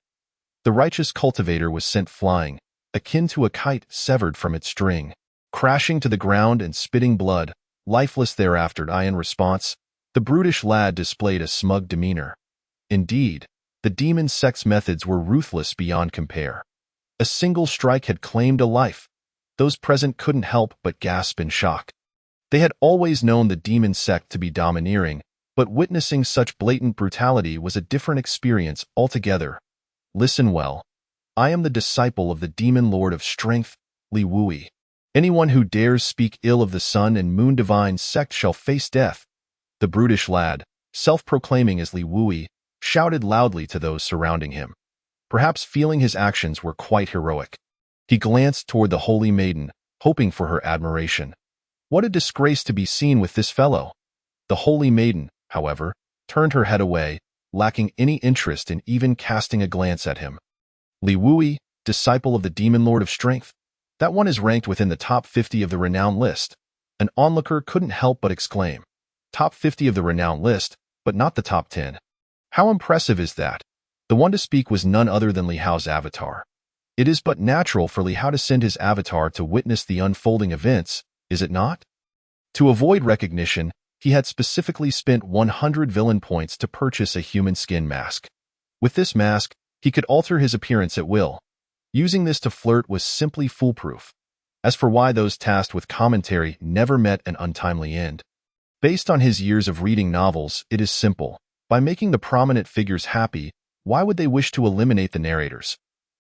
[SPEAKER 1] The righteous cultivator was sent flying, akin to a kite severed from its string, crashing to the ground and spitting blood, lifeless thereafter. In response, the brutish lad displayed a smug demeanor. Indeed, the demon sect's methods were ruthless beyond compare. A single strike had claimed a life. Those present couldn't help but gasp in shock. They had always known the demon sect to be domineering, but witnessing such blatant brutality was a different experience altogether. Listen well. I am the disciple of the Demon Lord of Strength, Li Wui. Anyone who dares speak ill of the Sun and Moon Divine sect shall face death. The brutish lad, self-proclaiming as Li Wui, shouted loudly to those surrounding him, perhaps feeling his actions were quite heroic. He glanced toward the Holy Maiden, hoping for her admiration. What a disgrace to be seen with this fellow! The Holy Maiden, however, turned her head away, lacking any interest in even casting a glance at him. Li Wui, disciple of the Demon Lord of Strength. That one is ranked within the top 50 of the renowned list. An onlooker couldn't help but exclaim. Top 50 of the renowned list, but not the top 10. How impressive is that? The one to speak was none other than Li Hao's avatar. It is but natural for Li Hao to send his avatar to witness the unfolding events, is it not? To avoid recognition, he had specifically spent 100 villain points to purchase a human skin mask. With this mask, he could alter his appearance at will. Using this to flirt was simply foolproof. As for why those tasked with commentary never met an untimely end. Based on his years of reading novels, it is simple. By making the prominent figures happy, why would they wish to eliminate the narrators?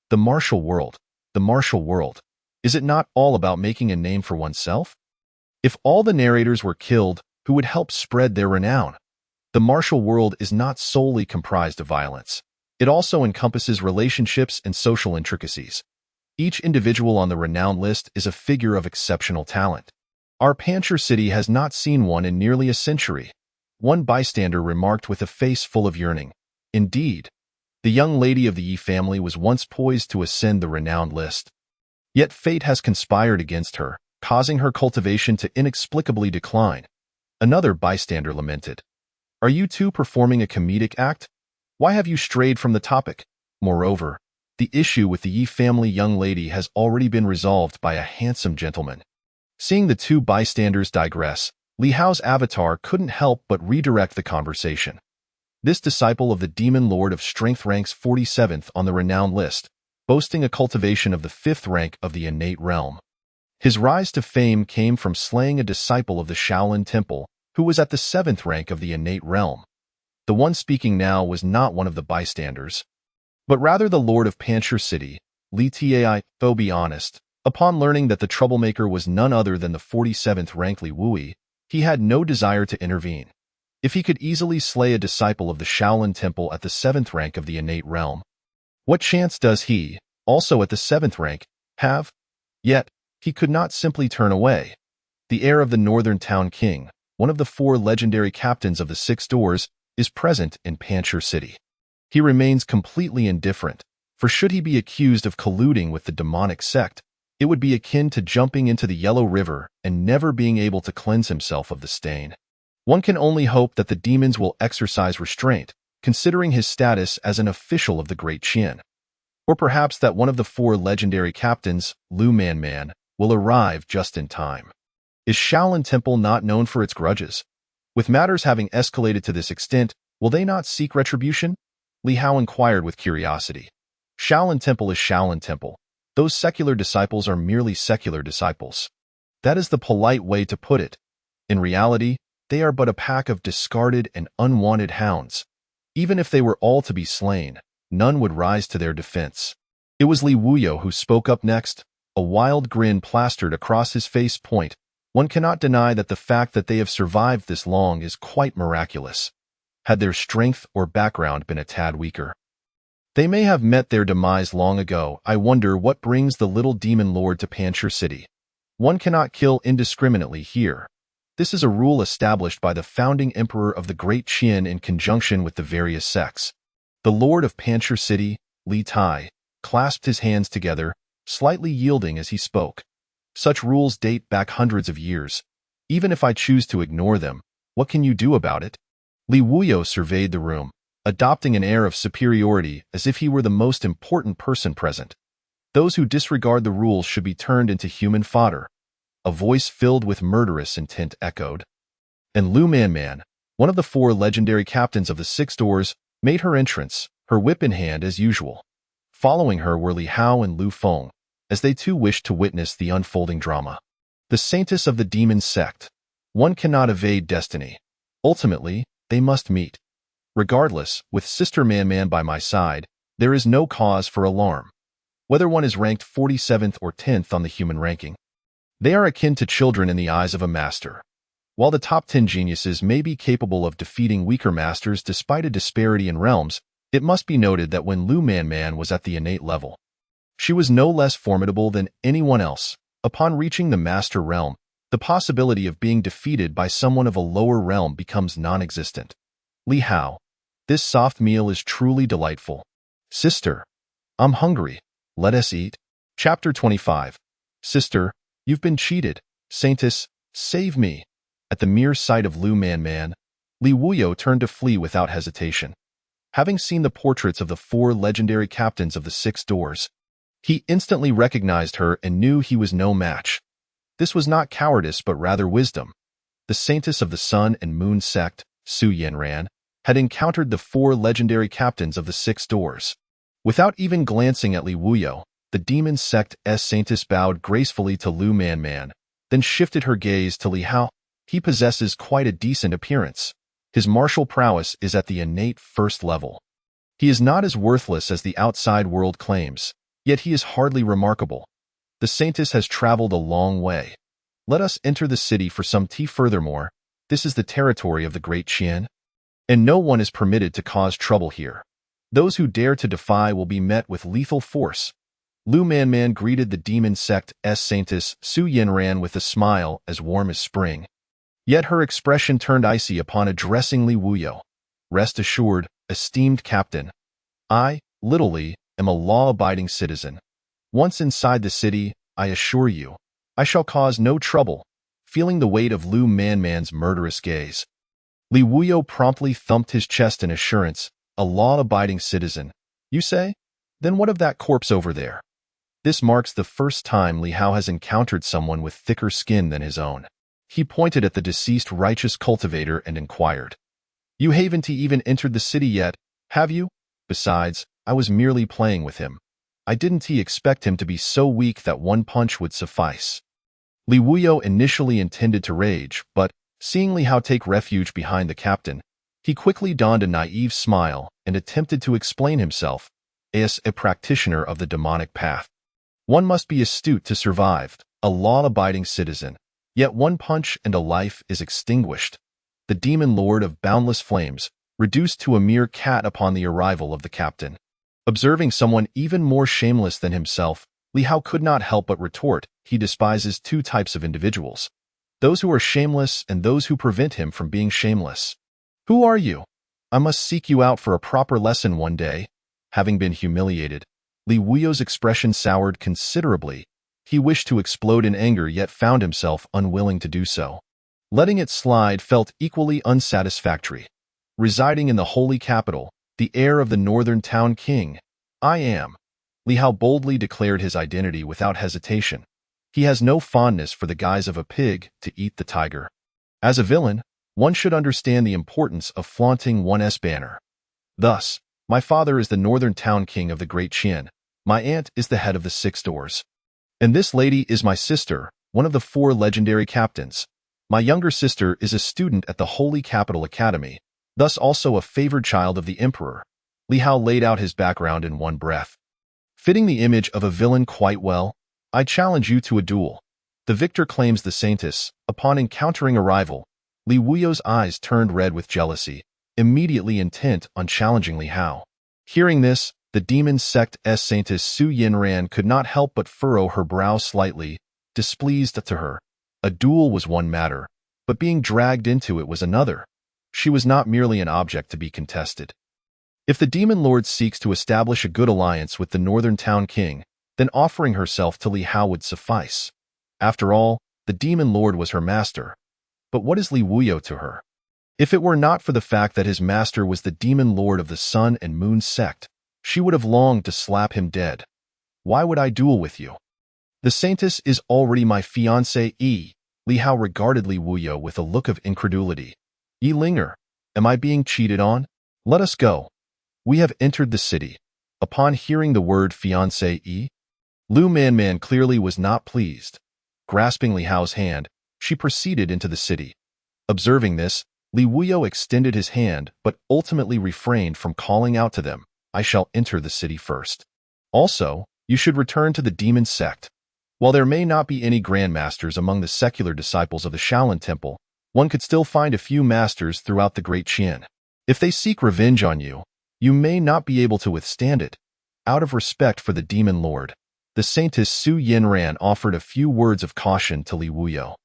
[SPEAKER 1] The martial world. The martial world. Is it not all about making a name for oneself? If all the narrators were killed, who would help spread their renown? The martial world is not solely comprised of violence. It also encompasses relationships and social intricacies. Each individual on the renowned list is a figure of exceptional talent. Our Pancher city has not seen one in nearly a century. One bystander remarked with a face full of yearning. Indeed, the young lady of the Yi family was once poised to ascend the renowned list. Yet fate has conspired against her, causing her cultivation to inexplicably decline. Another bystander lamented. Are you two performing a comedic act? Why have you strayed from the topic? Moreover, the issue with the Yi family young lady has already been resolved by a handsome gentleman. Seeing the two bystanders digress, Li Hao's avatar couldn't help but redirect the conversation. This disciple of the Demon Lord of Strength ranks 47th on the renowned list, boasting a cultivation of the 5th rank of the innate realm. His rise to fame came from slaying a disciple of the Shaolin Temple, who was at the 7th rank of the innate realm. The one speaking now was not one of the bystanders, but rather the Lord of Pancher City, Li Tai. Though be honest, upon learning that the troublemaker was none other than the 47th rank Li Wui, he had no desire to intervene. If he could easily slay a disciple of the Shaolin Temple at the 7th rank of the innate realm, what chance does he, also at the 7th rank, have? Yet, he could not simply turn away. The heir of the Northern Town King, one of the 4 legendary captains of the 6 Doors, is present in Pancher City. He remains completely indifferent, for should he be accused of colluding with the demonic sect, it would be akin to jumping into the Yellow River and never being able to cleanse himself of the stain. One can only hope that the demons will exercise restraint, considering his status as an official of the Great Qian. Or perhaps that one of the 4 legendary captains, Lu Man, will arrive just in time. Is Shaolin Temple not known for its grudges? With matters having escalated to this extent, will they not seek retribution? Li Hao inquired with curiosity. Shaolin Temple is Shaolin Temple. Those secular disciples are merely secular disciples. That is the polite way to put it. In reality, they are but a pack of discarded and unwanted hounds. Even if they were all to be slain, none would rise to their defense. It was Li Wuyo who spoke up next, a wild grin plastered across his face point. One cannot deny that the fact that they have survived this long is quite miraculous. Had their strength or background been a tad weaker, they may have met their demise long ago. I wonder what brings the little demon lord to Pancher City. One cannot kill indiscriminately here. This is a rule established by the founding emperor of the Great Qian in conjunction with the various sects. The lord of Pancher City, Li Tai, clasped his hands together, slightly yielding as he spoke. Such rules date back hundreds of years. Even if I choose to ignore them, what can you do about it? Li Wuyo surveyed the room, adopting an air of superiority as if he were the most important person present. Those who disregard the rules should be turned into human fodder. A voice filled with murderous intent echoed. And Lu Man, one of the 4 legendary captains of the 6 Doors, made her entrance, her whip in hand as usual. Following her were Li Hao and Lu Feng, as they too wished to witness the unfolding drama. The saintess of the demon sect. One cannot evade destiny. Ultimately, they must meet. Regardless, with Sister Man by my side, there is no cause for alarm. Whether one is ranked 47th or 10th on the human ranking, they are akin to children in the eyes of a master. While the top 10 geniuses may be capable of defeating weaker masters despite a disparity in realms, it must be noted that when Lu Man was at the innate level, she was no less formidable than anyone else. Upon reaching the master realm, the possibility of being defeated by someone of a lower realm becomes non-existent. Li Hao, this soft meal is truly delightful. Sister, I'm hungry. Let us eat. Chapter 25. Sister, you've been cheated. Saintess, save me. At the mere sight of Lu Manman, Li Wuyo turned to flee without hesitation. Having seen the portraits of the 4 legendary captains of the 6 doors, he instantly recognized her and knew he was no match. This was not cowardice but rather wisdom. The Saintess of the Sun and Moon sect, Su Yanran, had encountered the 4 legendary captains of the 6 doors. Without even glancing at Li Wuyo, the demon sect's Saintess bowed gracefully to Lu Manman, then shifted her gaze to Li Hao. He possesses quite a decent appearance. His martial prowess is at the innate first level. He is not as worthless as the outside world claims, yet he is hardly remarkable. The Saintess has traveled a long way. Let us enter the city for some tea. Furthermore, this is the territory of the Great Qian, and no one is permitted to cause trouble here. Those who dare to defy will be met with lethal force. Lu Manman greeted the demon sect's Saintess Su Yanran with a smile as warm as spring. Yet her expression turned icy upon addressing Li Wuyo. Rest assured, esteemed captain, I, Little Li, am a law-abiding citizen. Once inside the city, I assure you, I shall cause no trouble. Feeling the weight of Lu Manman's murderous gaze, Li Wuyo promptly thumped his chest in assurance. A law-abiding citizen, you say? Then what of that corpse over there? This marks the first time Li Hao has encountered someone with thicker skin than his own. He pointed at the deceased righteous cultivator and inquired, You haven't even entered the city yet, have you? Besides, I was merely playing with him. I didn't expect him to be so weak that one punch would suffice. Li Wuyo initially intended to rage, but, seeing Li Hao take refuge behind the captain, he quickly donned a naive smile and attempted to explain himself as a practitioner of the demonic path. One must be astute to survive, a law-abiding citizen. Yet one punch and a life is extinguished. The demon lord of boundless flames, reduced to a mere cat upon the arrival of the captain. Observing someone even more shameless than himself, Li Hao could not help but retort, he despises 2 types of individuals. Those who are shameless and those who prevent him from being shameless. Who are you? I must seek you out for a proper lesson one day. Having been humiliated, Li Wuyo's expression soured considerably. He wished to explode in anger yet found himself unwilling to do so. Letting it slide felt equally unsatisfactory. Residing in the holy capital, the heir of the northern town king, I am. Li Hao boldly declared his identity without hesitation. He has no fondness for the guise of a pig to eat the tiger. As a villain, one should understand the importance of flaunting one's banner. Thus, my father is the northern town king of the Great Qian. My aunt is the head of the 6 doors. And this lady is my sister, one of the 4 legendary captains. My younger sister is a student at the Holy Capital Academy, thus also a favored child of the emperor. Li Hao laid out his background in one breath. Fitting the image of a villain quite well, I challenge you to a duel. The victor claims the Saintess. Upon encountering a rival, Li Wuyo's eyes turned red with jealousy, immediately intent on challenging Li Hao. Hearing this, the demon sect's Saintess Su Yanran could not help but furrow her brow slightly, displeased to her. A duel was one matter, but being dragged into it was another. She was not merely an object to be contested. If the demon lord seeks to establish a good alliance with the northern town king, then offering herself to Li Hao would suffice. After all, the demon lord was her master. But what is Li Wuyo to her? If it were not for the fact that his master was the demon lord of the Sun and Moon sect, she would have longed to slap him dead. Why would I duel with you? The Saintess is already my fiancée. Li Hao regarded Li Wuyo with a look of incredulity. Yi Linger, am I being cheated on? Let us go. We have entered the city. Upon hearing the word fiancée, Lu Manman clearly was not pleased. Grasping Li Hao's hand, she proceeded into the city. Observing this, Li Wuyo extended his hand but ultimately refrained from calling out to them, I shall enter the city first. Also, you should return to the demon sect. While there may not be any grandmasters among the secular disciples of the Shaolin Temple, one could still find a few masters throughout the Great Qian. If they seek revenge on you, you may not be able to withstand it. Out of respect for the demon lord, the Saintess Su Yanran offered a few words of caution to Li Wuyo.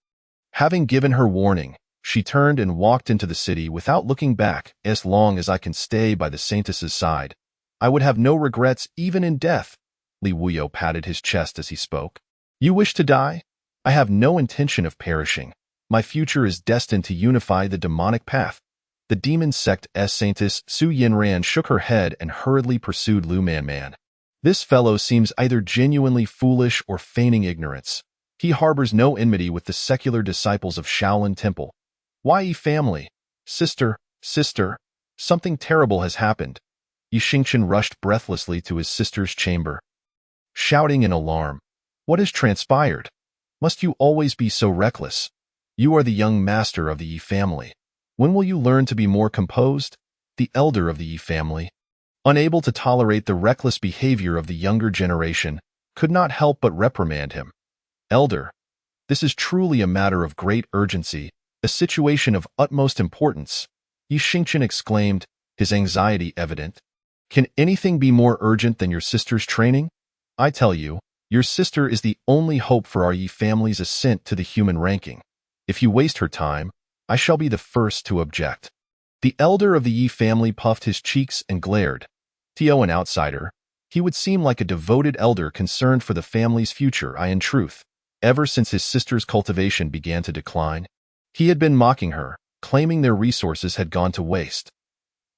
[SPEAKER 1] Having given her warning, she turned and walked into the city without looking back. As long as I can stay by the Saintess's side, I would have no regrets even in death. Li Wuyo patted his chest as he spoke. You wish to die? I have no intention of perishing. My future is destined to unify the demonic path. The demon sect Saintess Su Yinran shook her head and hurriedly pursued Lu Man. This fellow seems either genuinely foolish or feigning ignorance. He harbors no enmity with the secular disciples of Shaolin Temple. Yi family. Sister, something terrible has happened. Yi Xingchen rushed breathlessly to his sister's chamber, shouting in alarm. What has transpired? Must you always be so reckless? You are the young master of the Yi family. When will you learn to be more composed? The elder of the Yi family, unable to tolerate the reckless behavior of the younger generation, could not help but reprimand him. Elder, this is truly a matter of great urgency, a situation of utmost importance, Yi Xingchen exclaimed, his anxiety evident. Can anything be more urgent than your sister's training? I tell you, your sister is the only hope for our Yi family's ascent to the human ranking. If you waste her time, I shall be the first to object. The elder of the Yi family puffed his cheeks and glared. To an outsider, he would seem like a devoted elder concerned for the family's future. In truth, ever since his sister's cultivation began to decline, he had been mocking her, claiming their resources had gone to waste.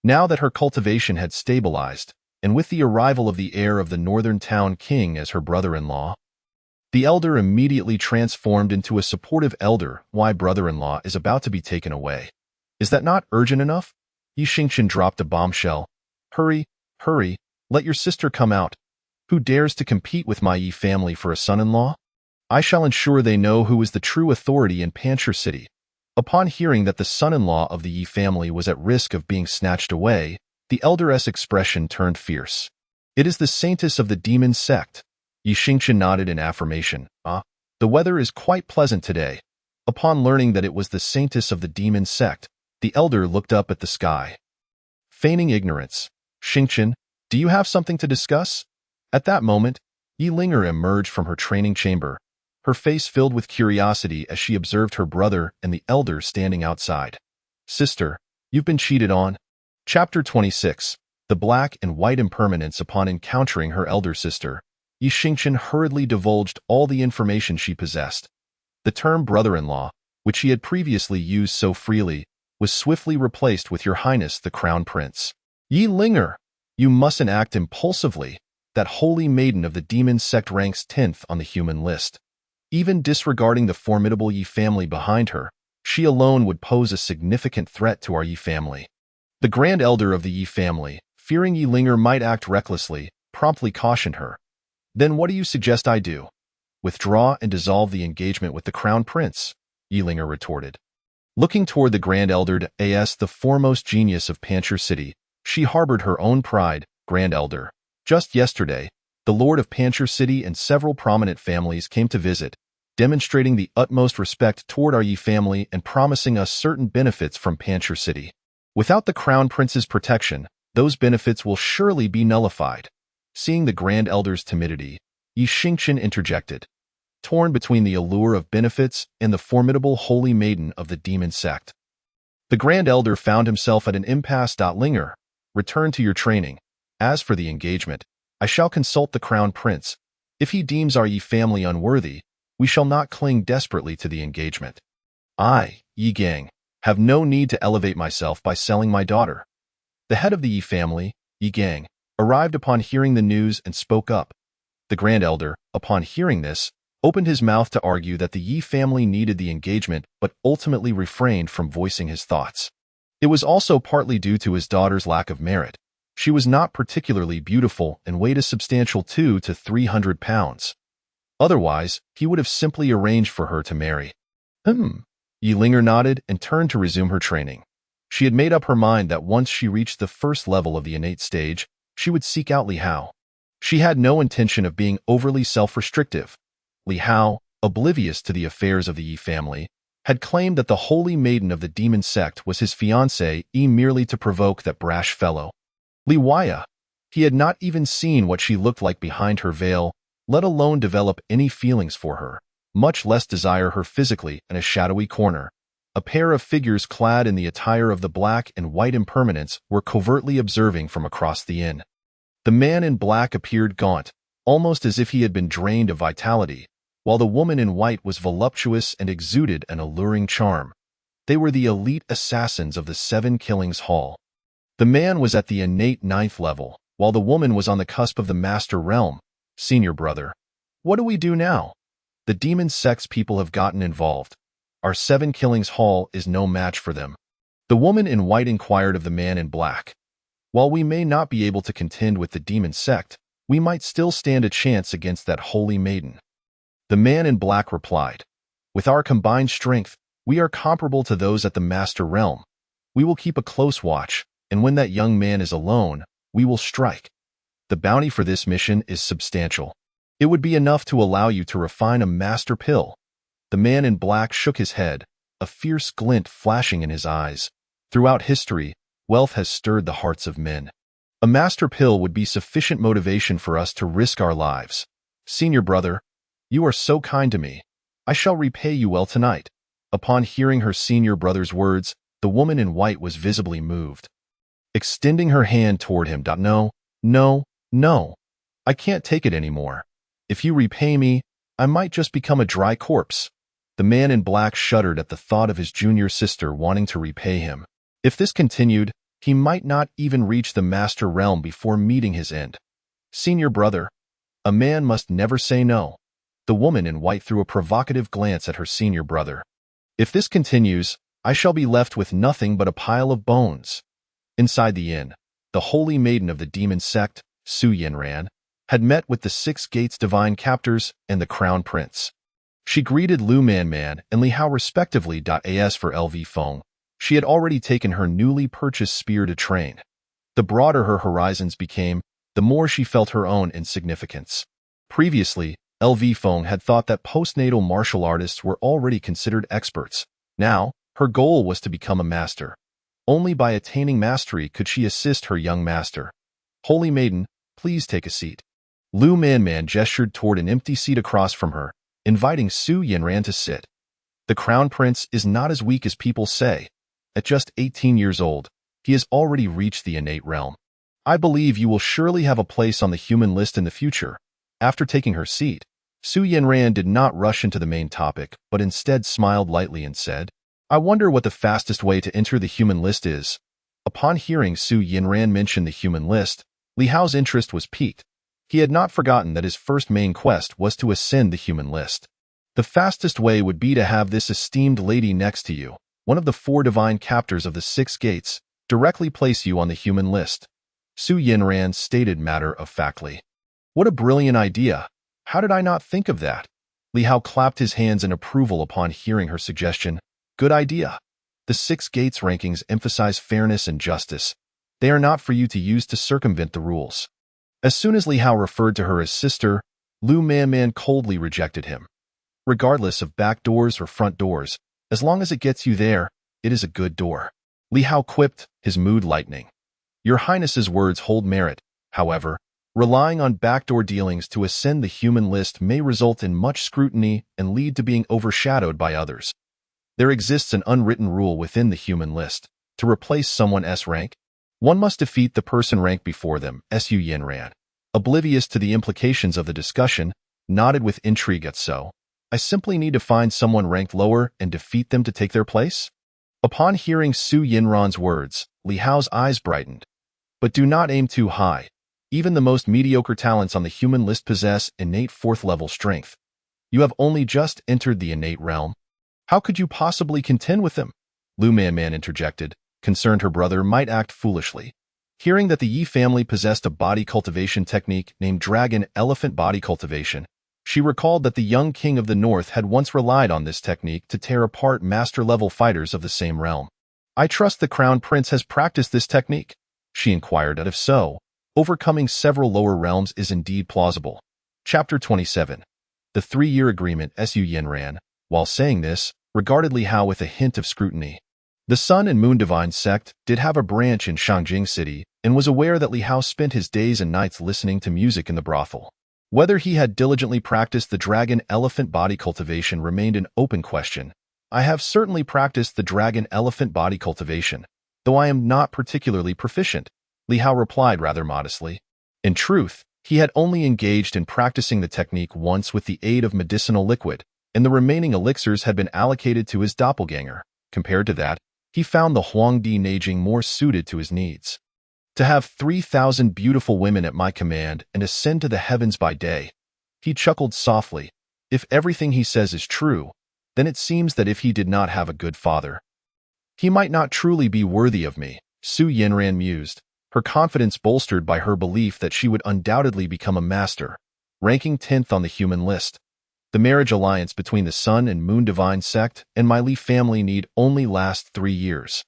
[SPEAKER 1] Now that her cultivation had stabilized, and with the arrival of the heir of the northern town king as her brother-in-law, the elder immediately transformed into a supportive elder. Why brother-in-law is about to be taken away. Is that not urgent enough? Yi Xingchen dropped a bombshell. Hurry, let your sister come out. Who dares to compete with my Yi family for a son-in-law? I shall ensure they know who is the true authority in Panchur City. Upon hearing that the son-in-law of the Yi family was at risk of being snatched away, the elder's expression turned fierce. It is the saintess of the demon sect. Yi Xingchen nodded in affirmation. The weather is quite pleasant today. Upon learning that it was the saintess of the demon sect, the elder looked up at the sky, feigning ignorance. Xingchen, do you have something to discuss? At that moment, Yi Linger emerged from her training chamber, her face filled with curiosity as she observed her brother and the elder standing outside. Sister, you've been cheated on. Chapter 26. The Black and White Impermanence. Upon encountering her elder sister, Yi Xingchen hurriedly divulged all the information she possessed. The term brother-in-law, which she had previously used so freely, was swiftly replaced with Your Highness the Crown Prince. Yi Linger, you mustn't act impulsively. That holy maiden of the demon sect ranks 10th on the human list. Even disregarding the formidable Yi family behind her, she alone would pose a significant threat to our Yi family. The Grand Elder of the Yi family, fearing Yi Linger might act recklessly, promptly cautioned her. Then what do you suggest I do? Withdraw and dissolve the engagement with the Crown Prince, Yi Linger retorted. Looking toward the Grand Elder as the foremost genius of Panchur City, she harbored her own pride. Grand Elder. Just yesterday, the Lord of Panchur City and several prominent families came to visit, demonstrating the utmost respect toward our Yi family and promising us certain benefits from Panchur City. Without the Crown Prince's protection, those benefits will surely be nullified. Seeing the Grand Elder's timidity, Yi Xingchen interjected, torn between the allure of benefits and the formidable holy maiden of the demon sect. The Grand Elder found himself at an impasse. Linger, return to your training. As for the engagement, I shall consult the Crown Prince. If he deems our Yi family unworthy, we shall not cling desperately to the engagement. I, Yi Gang, have no need to elevate myself by selling my daughter. The head of the Yi family, Yi Gang, arrived upon hearing the news and spoke up. The Grand Elder, upon hearing this, opened his mouth to argue that the Yi family needed the engagement but ultimately refrained from voicing his thoughts. It was also partly due to his daughter's lack of merit. She was not particularly beautiful and weighed a substantial 200 to 300 pounds. Otherwise, he would have simply arranged for her to marry. Yi Linger nodded and turned to resume her training. She had made up her mind that once she reached the first level of the innate stage, she would seek out Li Hao. She had no intention of being overly self-restrictive. Li Hao, oblivious to the affairs of the Yi family, had claimed that the holy maiden of the demon sect was his fiancée merely to provoke that brash fellow. Li Waya. He had not even seen what she looked like behind her veil, let alone develop any feelings for her, much less desire her physically in a shadowy corner. A pair of figures clad in the attire of the Black and White Impermanence were covertly observing from across the inn. The man in black appeared gaunt, almost as if he had been drained of vitality, while the woman in white was voluptuous and exuded an alluring charm. They were the elite assassins of the Seven Killings Hall. The man was at the innate 9th level, while the woman was on the cusp of the Master Realm. Senior brother, what do we do now? The demon sect's people have gotten involved. Our Seven Killings Hall is no match for them. The woman in white inquired of the man in black. While we may not be able to contend with the demon sect, we might still stand a chance against that holy maiden. The man in black replied, with our combined strength, we are comparable to those at the Master Realm. We will keep a close watch, and when that young man is alone, we will strike. The bounty for this mission is substantial. It would be enough to allow you to refine a master pill. The man in black shook his head, a fierce glint flashing in his eyes. Throughout history, wealth has stirred the hearts of men. A master pill would be sufficient motivation for us to risk our lives. Senior brother, you are so kind to me. I shall repay you well tonight. Upon hearing her senior brother's words, the woman in white was visibly moved. Extending her hand toward him, no, no, no. I can't take it anymore. If you repay me, I might just become a dry corpse. The man in black shuddered at the thought of his junior sister wanting to repay him. If this continued, he might not even reach the Master Realm before meeting his end. Senior brother, a man must never say no. The woman in white threw a provocative glance at her senior brother. If this continues, I shall be left with nothing but a pile of bones. Inside the inn, the holy maiden of the demon sect, Su Yinran, had met with the Six Gates divine captors and the crown prince. She greeted Lu Manman and Li Hao respectively. As for LV Feng, she had already taken her newly purchased spear to train. The broader her horizons became, the more she felt her own insignificance. Previously, LV Feng had thought that postnatal martial artists were already considered experts. Now, her goal was to become a master. Only by attaining mastery could she assist her young master. Holy Maiden, please take a seat. Lu Manman gestured toward an empty seat across from her, inviting Su Yinran to sit. The Crown Prince is not as weak as people say. At just 18 years old, he has already reached the innate realm. I believe you will surely have a place on the human list in the future. After taking her seat, Su Yinran did not rush into the main topic, but instead smiled lightly and said, I wonder what the fastest way to enter the human list is. Upon hearing Su Yinran mention the human list, Li Hao's interest was piqued. He had not forgotten that his first main quest was to ascend the human list. The fastest way would be to have this esteemed lady next to you, one of the 4 divine captors of the 6 gates, directly place you on the human list. Su Yinran stated matter-of-factly. What a brilliant idea! How did I not think of that? Li Hao clapped his hands in approval upon hearing her suggestion. Good idea. The 6 gates rankings emphasize fairness and justice. They are not for you to use to circumvent the rules. As soon as Li Hao referred to her as sister, Lu Manman coldly rejected him. Regardless of back doors or front doors, as long as it gets you there, it is a good door. Li Hao quipped, his mood lightening. Your Highness's words hold merit. However, relying on backdoor dealings to ascend the human list may result in much scrutiny and lead to being overshadowed by others. There exists an unwritten rule within the human list. To replace someone's rank, one must defeat the person ranked before them. Su Yinran, oblivious to the implications of the discussion, nodded with intrigue at so. I simply need to find someone ranked lower and defeat them to take their place? Upon hearing Su Yinran's words, Li Hao's eyes brightened. But do not aim too high. Even the most mediocre talents on the human list possess innate 4th-level strength. You have only just entered the innate realm. How could you possibly contend with them? Lu Manman interjected, concerned her brother might act foolishly. Hearing that the Yi family possessed a body cultivation technique named Dragon Elephant Body Cultivation, she recalled that the young king of the north had once relied on this technique to tear apart master-level fighters of the same realm. I trust the Crown Prince has practiced this technique, she inquired, and if so, overcoming several lower realms is indeed plausible. Chapter 27. The 3-year agreement. Su Yinran, while saying this, regarded Li Hao with a hint of scrutiny. The Sun and Moon Divine sect did have a branch in Shangjing City and was aware that Li Hao spent his days and nights listening to music in the brothel. Whether he had diligently practiced the Dragon Elephant Body Cultivation remained an open question. I have certainly practiced the Dragon Elephant Body Cultivation, though I am not particularly proficient, Li Hao replied rather modestly. In truth, He had only engaged in practicing the technique once with the aid of medicinal liquid, and the remaining elixirs had been allocated to his doppelganger. Compared to that, he found the Huangdi Neijing more suited to his needs. To have 3,000 beautiful women at my command and ascend to the heavens by day. He chuckled softly. If everything he says is true, then it seems that if he did not have a good father, he might not truly be worthy of me, Su Yinran mused, her confidence bolstered by her belief that she would undoubtedly become a master, ranking 10th on the human list. The marriage alliance between the Sun and Moon Divine Sect and my Li family need only last 3 years.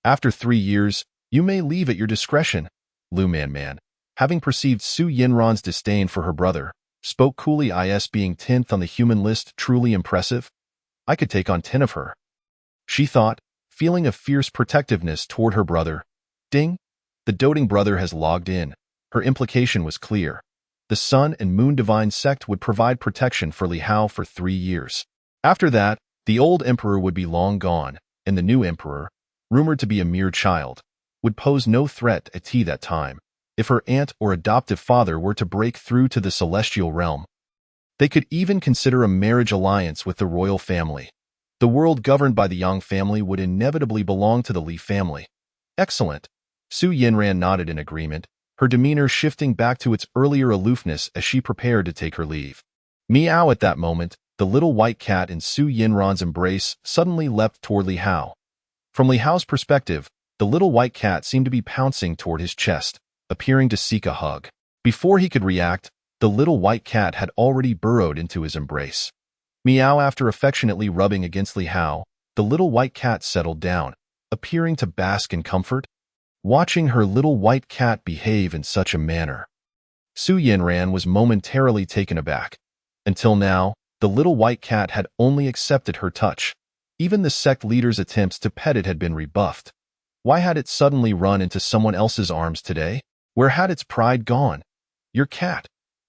[SPEAKER 1] After 3 years, you may leave at your discretion, Lu Man, having perceived Su Yinran's disdain for her brother, spoke coolly. Is being 10th on the human list truly impressive? I could take on 10 of her, she thought, feeling a fierce protectiveness toward her brother. Ding! The doting brother has logged in. Her implication was clear. The Sun and Moon Divine Sect would provide protection for Li Hao for 3 years. After that, the old emperor would be long gone, and the new emperor, rumored to be a mere child, would pose no threat at that time. If her aunt or adoptive father were to break through to the celestial realm, they could even consider a marriage alliance with the royal family. The world governed by the Yang family would inevitably belong to the Li family. Excellent. Su Yinran nodded in agreement, her demeanor shifting back to its earlier aloofness as she prepared to take her leave. Meow! At that moment, the little white cat in Su Yinran's embrace suddenly leapt toward Li Hao. From Li Hao's perspective, the little white cat seemed to be pouncing toward his chest, appearing to seek a hug. Before he could react, the little white cat had already burrowed into his embrace. Meow! After affectionately rubbing against Li Hao, the little white cat settled down, appearing to bask in comfort. Watching her little white cat behave in such a manner, Su Yinran was momentarily taken aback. Until now, the little white cat had only accepted her touch. Even the sect leader's attempts to pet it had been rebuffed. Why had it suddenly run into someone else's arms today? Where had its pride gone? Your cat.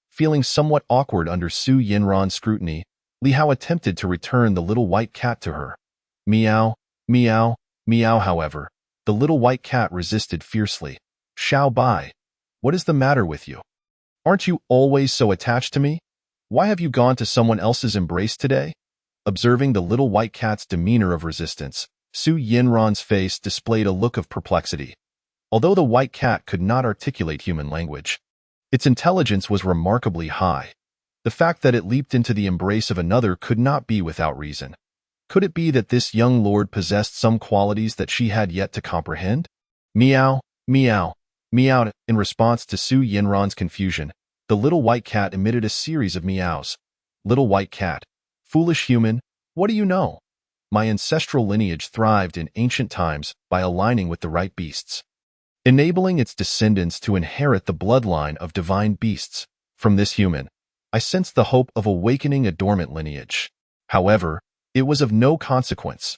[SPEAKER 1] Feeling somewhat awkward under Su Yinran's scrutiny, Li Hao attempted to return the little white cat to her. Meow, meow, meow. However, the little white cat resisted fiercely. Xiao Bai, what is the matter with you? Aren't you always so attached to me? Why have you gone to someone else's embrace today? Observing the little white cat's demeanor of resistance, Su Yinran's face displayed a look of perplexity. Although the white cat could not articulate human language, its intelligence was remarkably high. The fact that it leaped into the embrace of another could not be without reason. Could it be that this young lord possessed some qualities that she had yet to comprehend? Meow, meow, meow. In response to Su Yinran's confusion, the little white cat emitted a series of meows. Little white cat, foolish human, what do you know? My ancestral lineage thrived in ancient times by aligning with the right beasts, enabling its descendants to inherit the bloodline of divine beasts. From this human, I sensed the hope of awakening a dormant lineage. However, it was of no consequence.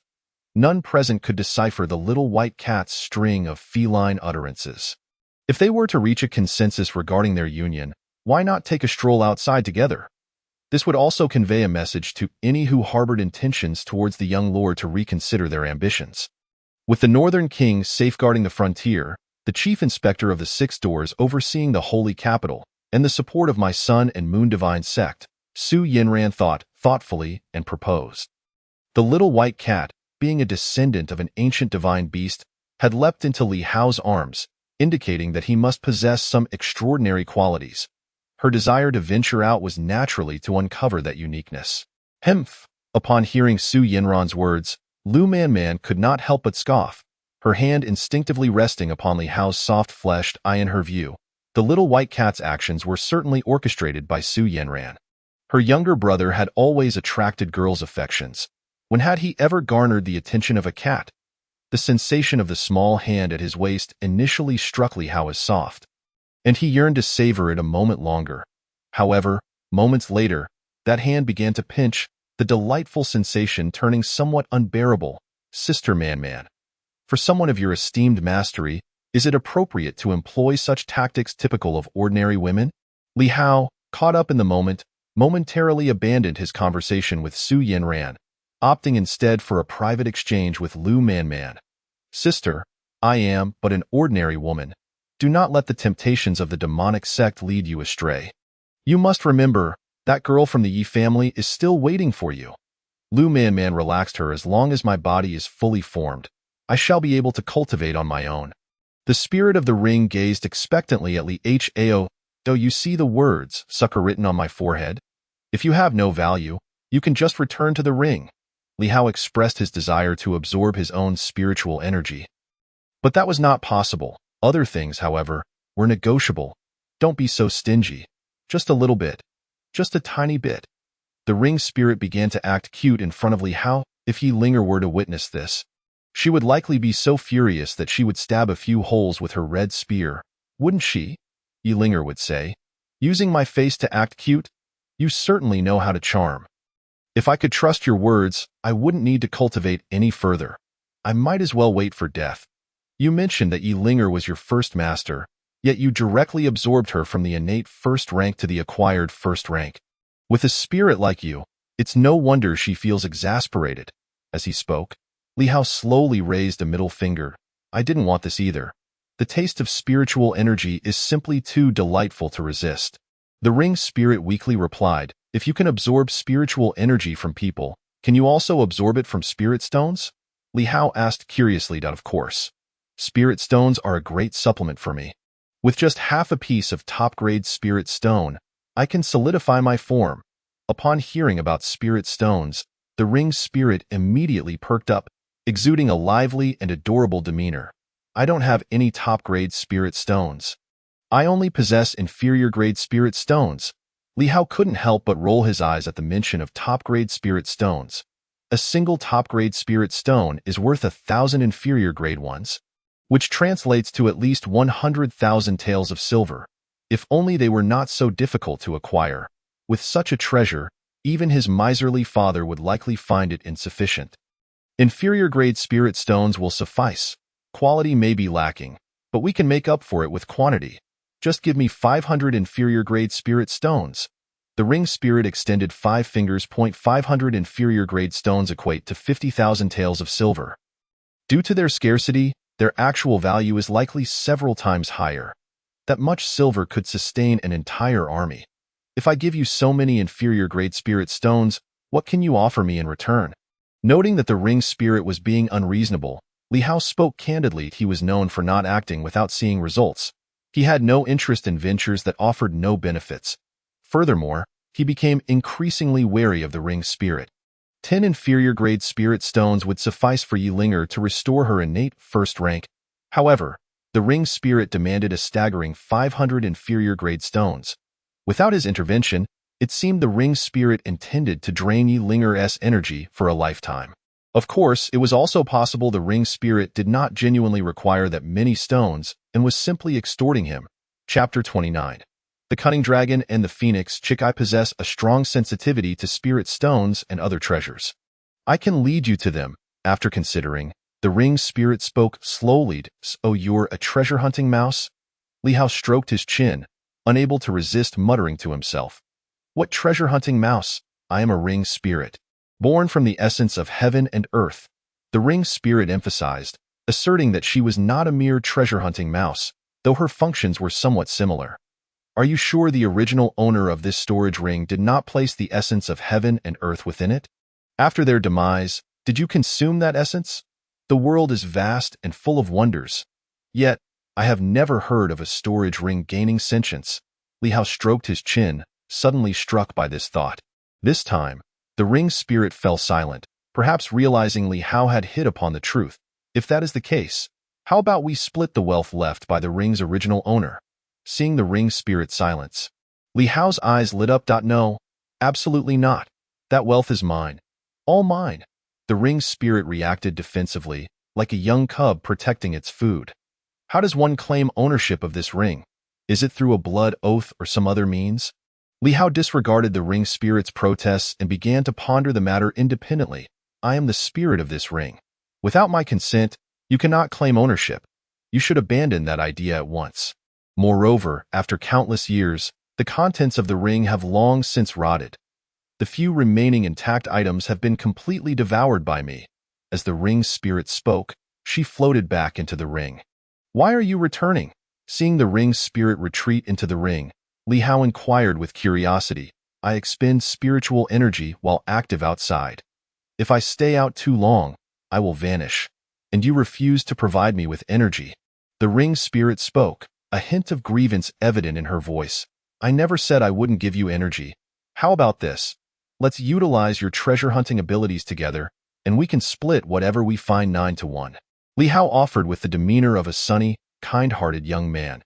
[SPEAKER 1] None present could decipher the little white cat's string of feline utterances. If they were to reach a consensus regarding their union, why not take a stroll outside together? This would also convey a message to any who harbored intentions towards the young lord to reconsider their ambitions. With the Northern King safeguarding the frontier, the chief inspector of the 6 doors overseeing the holy capital, and the support of my Sun and Moon Divine Sect, Su Yinran thought thoughtfully and proposed. The little white cat, being a descendant of an ancient divine beast, had leapt into Li Hao's arms, indicating that he must possess some extraordinary qualities. Her desire to venture out was naturally to uncover that uniqueness. Hemph! Upon hearing Su Yinran's words, Lu Man could not help but scoff, her hand instinctively resting upon Li Hao's soft-fleshed eye. In her view, the little white cat's actions were certainly orchestrated by Su Yinran. Her younger brother had always attracted girls' affections. When had he ever garnered the attention of a cat? The sensation of the small hand at his waist initially struck Li Hao as soft, and he yearned to savor it a moment longer. However, moments later, that hand began to pinch, the delightful sensation turning somewhat unbearable. Sister Man, for someone of your esteemed mastery, is it appropriate to employ such tactics typical of ordinary women? Li Hao, caught up in the moment, momentarily abandoned his conversation with Su Yinran, opting instead for a private exchange with Lu Man. Sister, I am but an ordinary woman. Do not let the temptations of the demonic sect lead you astray. You must remember, that girl from the Yi family is still waiting for you. Lu Man relaxed her. As long as my body is fully formed, I shall be able to cultivate on my own. The spirit of the ring gazed expectantly at Li Hao. Do you see the words, sucker, written on my forehead? If you have no value, you can just return to the ring. Li Hao expressed his desire to absorb his own spiritual energy. But that was not possible. Other things, however, were negotiable. Don't be so stingy. Just a little bit. Just a tiny bit. The ring spirit began to act cute in front of Li Hao. If Yi Linger were to witness this, she would likely be so furious that she would stab a few holes with her red spear. Wouldn't she? Yi Linger would say. Using my face to act cute? You certainly know how to charm. If I could trust your words, I wouldn't need to cultivate any further. I might as well wait for death. You mentioned that Yi Linger was your first master, yet you directly absorbed her from the innate first rank to the acquired first rank. With a spirit like you, it's no wonder she feels exasperated. As he spoke, Li Hao slowly raised a middle finger. I didn't want this either. The taste of spiritual energy is simply too delightful to resist. The ring spirit weakly replied, if you can absorb spiritual energy from people, can you also absorb it from spirit stones? Li Hao asked curiously. Of course. Spirit stones are a great supplement for me. With just half a piece of top-grade spirit stone, I can solidify my form. Upon hearing about spirit stones, the ring spirit immediately perked up, exuding a lively and adorable demeanor. I don't have any top-grade spirit stones. I only possess inferior-grade spirit stones. Li Hao couldn't help but roll his eyes at the mention of top-grade spirit stones. A single top-grade spirit stone is worth 1,000 inferior-grade ones, which translates to at least 100,000 taels of silver. If only they were not so difficult to acquire. With such a treasure, even his miserly father would likely find it insufficient. Inferior-grade spirit stones will suffice. Quality may be lacking, but we can make up for it with quantity. Just give me 500 inferior-grade spirit stones. The ring spirit extended 5 fingers. 500 inferior-grade stones equate to 50,000 taels of silver. Due to their scarcity, their actual value is likely several times higher. That much silver could sustain an entire army. If I give you so many inferior-grade spirit stones, what can you offer me in return? Noting that the ring spirit was being unreasonable, Li Hao spoke candidly. He was known for not acting without seeing results. He had no interest in ventures that offered no benefits. Furthermore, he became increasingly wary of the ring spirit. 10 inferior-grade spirit stones would suffice for Yi Linger to restore her innate first rank. However, the ring spirit demanded a staggering 500 inferior-grade stones. Without his intervention, it seemed the ring spirit intended to drain Yi Linger's energy for a lifetime. Of course, it was also possible the ring spirit did not genuinely require that many stones and was simply extorting him. Chapter 29. The Cunning Dragon and the Phoenix Chick. I possess a strong sensitivity to spirit stones and other treasures. I can lead you to them. After considering, the ring spirit spoke slowly. So you're a treasure-hunting mouse? Li Hao stroked his chin, unable to resist muttering to himself. What treasure-hunting mouse? I am a ring spirit, born from the essence of heaven and earth. The ring spirit emphasized, asserting that she was not a mere treasure-hunting mouse, though her functions were somewhat similar. Are you sure the original owner of this storage ring did not place the essence of heaven and earth within it? After their demise, did you consume that essence? The world is vast and full of wonders. Yet, I have never heard of a storage ring gaining sentience. Li Hao stroked his chin, suddenly struck by this thought. This time, the ring spirit fell silent, perhaps realizing Li Hao had hit upon the truth. If that is the case, how about we split the wealth left by the ring's original owner? Seeing the ring spirit silence, Li Hao's eyes lit up. No, absolutely not. That wealth is mine. All mine. The ring spirit reacted defensively, like a young cub protecting its food. How does one claim ownership of this ring? Is it through a blood oath or some other means? Li Hao disregarded the ring spirit's protests and began to ponder the matter independently. I am the spirit of this ring. Without my consent, you cannot claim ownership. You should abandon that idea at once. Moreover, after countless years, the contents of the ring have long since rotted. The few remaining intact items have been completely devoured by me. As the ring spirit spoke, she floated back into the ring. Why are you returning? Seeing the ring's spirit retreat into the ring, Li Hao inquired with curiosity, I expend spiritual energy while active outside. If I stay out too long, I will vanish. And you refuse to provide me with energy. The ring's spirit spoke, a hint of grievance evident in her voice. I never said I wouldn't give you energy. How about this? Let's utilize your treasure hunting abilities together, and we can split whatever we find 9-1. Li Hao offered with the demeanor of a sunny, kind-hearted young man.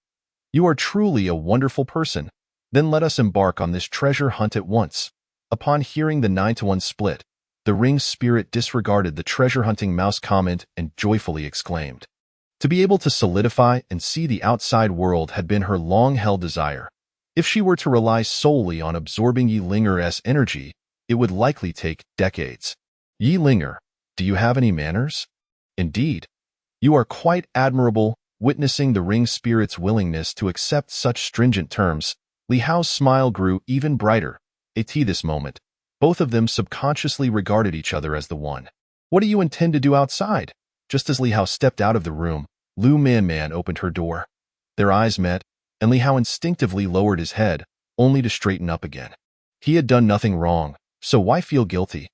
[SPEAKER 1] You are truly a wonderful person. Then let us embark on this treasure hunt at once. Upon hearing the 9-1 split, the ring's spirit disregarded the treasure hunting mouse comment and joyfully exclaimed. To be able to solidify and see the outside world had been her long-held desire. If she were to rely solely on absorbing Yi Linger's energy, it would likely take decades. Yi Linger, do you have any manners? Indeed. You are quite admirable. Witnessing the ring spirit's willingness to accept such stringent terms, Li Hao's smile grew even brighter. At this moment, both of them subconsciously regarded each other as the one. What do you intend to do outside? Just as Li Hao stepped out of the room, Lu Man opened her door. Their eyes met, and Li Hao instinctively lowered his head, only to straighten up again. He had done nothing wrong, so why feel guilty?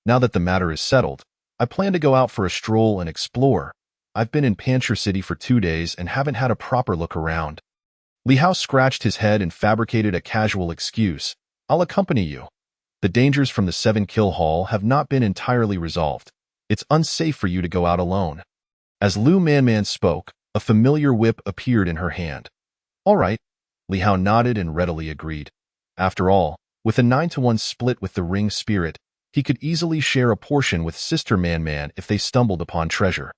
[SPEAKER 1] Now that the matter is settled, I plan to go out for a stroll and explore. I've been in Pancher City for 2 days and haven't had a proper look around. Li Hao scratched his head and fabricated a casual excuse. I'll accompany you. The dangers from the 7-kill hall have not been entirely resolved. It's unsafe for you to go out alone. As Lu Man spoke, a familiar whip appeared in her hand. All right. Li Hao nodded and readily agreed. After all, with a 9-1 split with the ring spirit, he could easily share a portion with Sister Man if they stumbled upon treasure.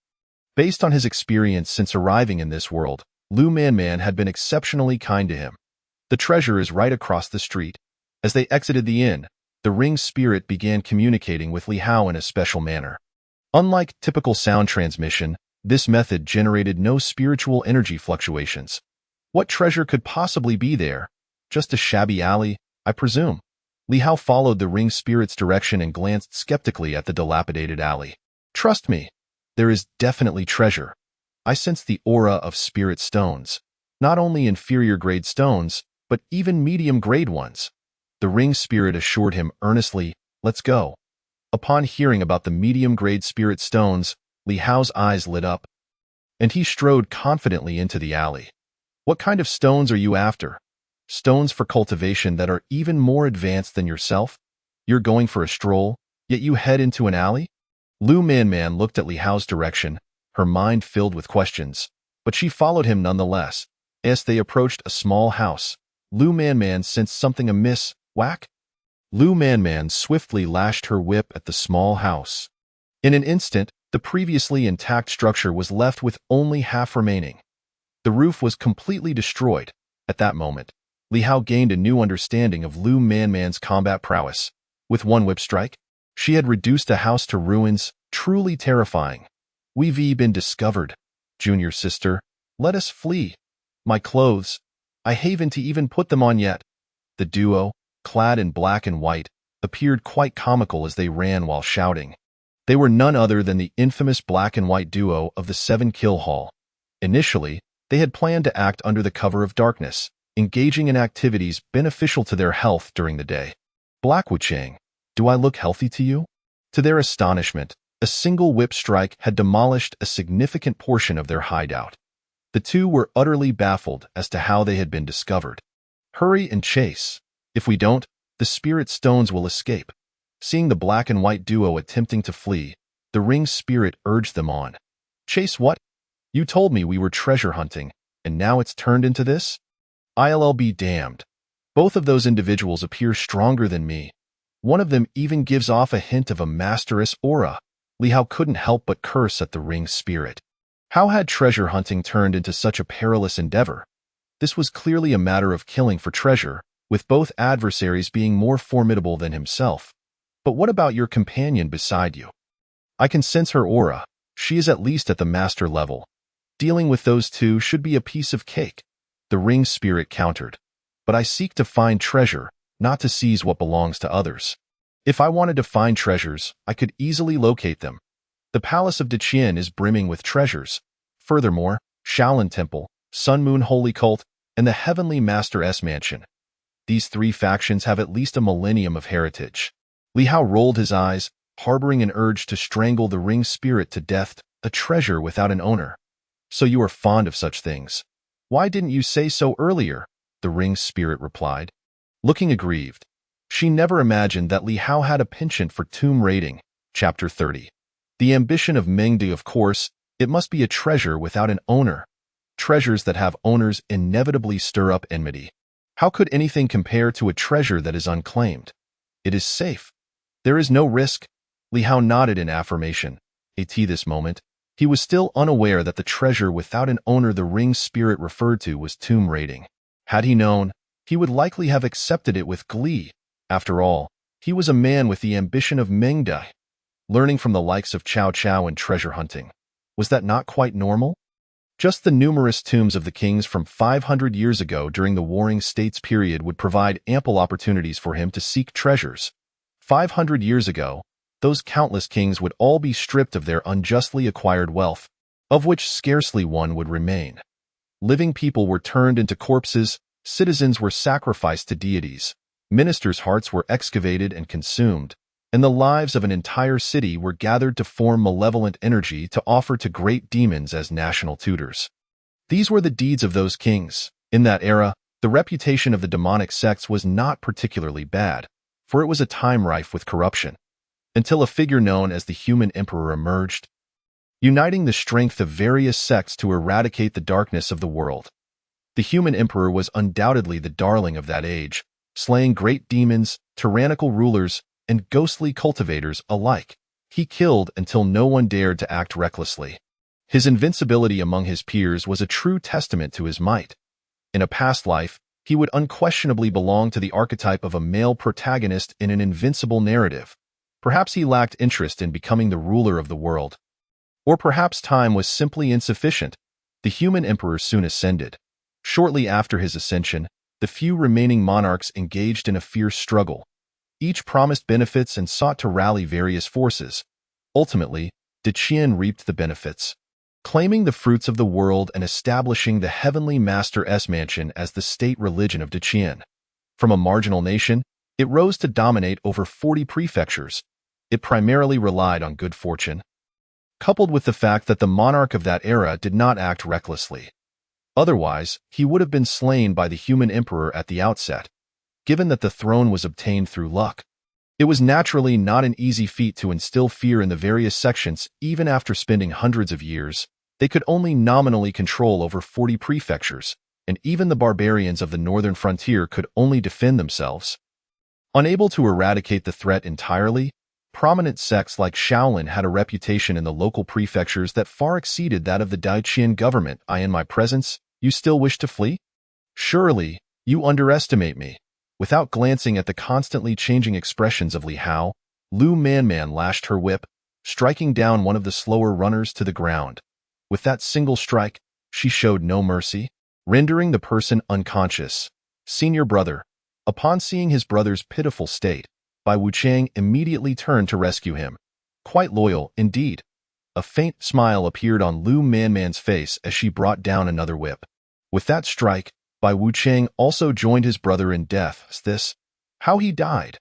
[SPEAKER 1] Based on his experience since arriving in this world, Lu Man had been exceptionally kind to him. The treasure is right across the street. As they exited the inn, the ring spirit began communicating with Li Hao in a special manner. Unlike typical sound transmission, this method generated no spiritual energy fluctuations. What treasure could possibly be there? Just a shabby alley, I presume. Li Hao followed the ring spirit's direction and glanced skeptically at the dilapidated alley. Trust me. There is definitely treasure. I sense the aura of spirit stones. Not only inferior-grade stones, but even medium-grade ones. The ring spirit assured him earnestly, let's go. Upon hearing about the medium-grade spirit stones, Li Hao's eyes lit up, and he strode confidently into the alley. What kind of stones are you after? Stones for cultivation that are even more advanced than yourself? You're going for a stroll, yet you head into an alley? Lu Man looked at Li Hao's direction, her mind filled with questions, but she followed him nonetheless. As they approached a small house, Lu Man sensed something amiss. Whack! Lu Man swiftly lashed her whip at the small house. In an instant, the previously intact structure was left with only half remaining. The roof was completely destroyed. At that moment, Li Hao gained a new understanding of Lu Man's combat prowess. With one whip strike, she had reduced a house to ruins, truly terrifying. We've been discovered. Junior sister, let us flee. My clothes, I haven't even put them on yet. The duo, clad in black and white, appeared quite comical as they ran while shouting. They were none other than the infamous black and white duo of the 7-kill hall. Initially, they had planned to act under the cover of darkness, engaging in activities beneficial to their health during the day. Black Wuchang, do I look healthy to you? To their astonishment, a single whip strike had demolished a significant portion of their hideout. The two were utterly baffled as to how they had been discovered. Hurry and chase. If we don't, the spirit stones will escape. Seeing the black and white duo attempting to flee, the ring spirit urged them on. Chase what? You told me we were treasure hunting, and now it's turned into this? I'll be damned. Both of those individuals appear stronger than me. One of them even gives off a hint of a masteress aura. Li Hao couldn't help but curse at the ring spirit. How had treasure hunting turned into such a perilous endeavor? This was clearly a matter of killing for treasure, with both adversaries being more formidable than himself. But what about your companion beside you? I can sense her aura. She is at least at the master level. Dealing with those two should be a piece of cake. The ring spirit countered. But I seek to find treasure, not to seize what belongs to others. If I wanted to find treasures, I could easily locate them. The palace of Deqian is brimming with treasures. Furthermore, Shaolin Temple, Sun Moon Holy Cult, and the Heavenly Master S Mansion. These three factions have at least a millennium of heritage. Li Hao rolled his eyes, harboring an urge to strangle the ring spirit to death, a treasure without an owner. So you are fond of such things. Why didn't you say so earlier? The ring spirit replied, looking aggrieved. She never imagined that Li Hao had a penchant for tomb raiding. Chapter 30. The ambition of Mengde, of course, it must be a treasure without an owner. Treasures that have owners inevitably stir up enmity. How could anything compare to a treasure that is unclaimed? It is safe. There is no risk. Li Hao nodded in affirmation. At this moment, he was still unaware that the treasure without an owner the ring spirit referred to was tomb raiding. Had he known, he would likely have accepted it with glee. After all, he was a man with the ambition of Mengde. Learning from the likes of Cao Cao and treasure hunting. Was that not quite normal? Just the numerous tombs of the kings from 500 years ago during the Warring States period would provide ample opportunities for him to seek treasures. 500 years ago, those countless kings would all be stripped of their unjustly acquired wealth, of which scarcely one would remain. Living people were turned into corpses, citizens were sacrificed to deities, ministers' hearts were excavated and consumed, and the lives of an entire city were gathered to form malevolent energy to offer to great demons as national tutors. These were the deeds of those kings. In that era, the reputation of the demonic sects was not particularly bad, for it was a time rife with corruption, until a figure known as the Human Emperor emerged, uniting the strength of various sects to eradicate the darkness of the world. The Human Emperor was undoubtedly the darling of that age, slaying great demons, tyrannical rulers, and ghostly cultivators alike. He killed until no one dared to act recklessly. His invincibility among his peers was a true testament to his might. In a past life, he would unquestionably belong to the archetype of a male protagonist in an invincible narrative. Perhaps he lacked interest in becoming the ruler of the world. Or perhaps time was simply insufficient. The Human Emperor soon ascended. Shortly after his ascension, the few remaining monarchs engaged in a fierce struggle. Each promised benefits and sought to rally various forces. Ultimately, Deqian reaped the benefits, claiming the fruits of the world and establishing the Heavenly Master S Mansion as the state religion of Deqian. From a marginal nation, it rose to dominate over 40 prefectures. It primarily relied on good fortune, coupled with the fact that the monarch of that era did not act recklessly. Otherwise, he would have been slain by the Human Emperor at the outset. Given that the throne was obtained through luck, it was naturally not an easy feat to instill fear in the various sections. Even after spending hundreds of years, they could only nominally control over 40 prefectures, and even the barbarians of the northern frontier could only defend themselves. Unable to eradicate the threat entirely, prominent sects like Shaolin had a reputation in the local prefectures that far exceeded that of the Daiqian government. In my presence, you still wish to flee? Surely, you underestimate me. Without glancing at the constantly changing expressions of Li Hao, Lu Manman lashed her whip, striking down one of the slower runners to the ground. With that single strike, she showed no mercy, rendering the person unconscious. Senior brother. Upon seeing his brother's pitiful state, Bai Wuchang immediately turned to rescue him. Quite loyal, indeed. A faint smile appeared on Lu Manman's face as she brought down another whip. With that strike, Bai Wuchang also joined his brother in death. This, how he died.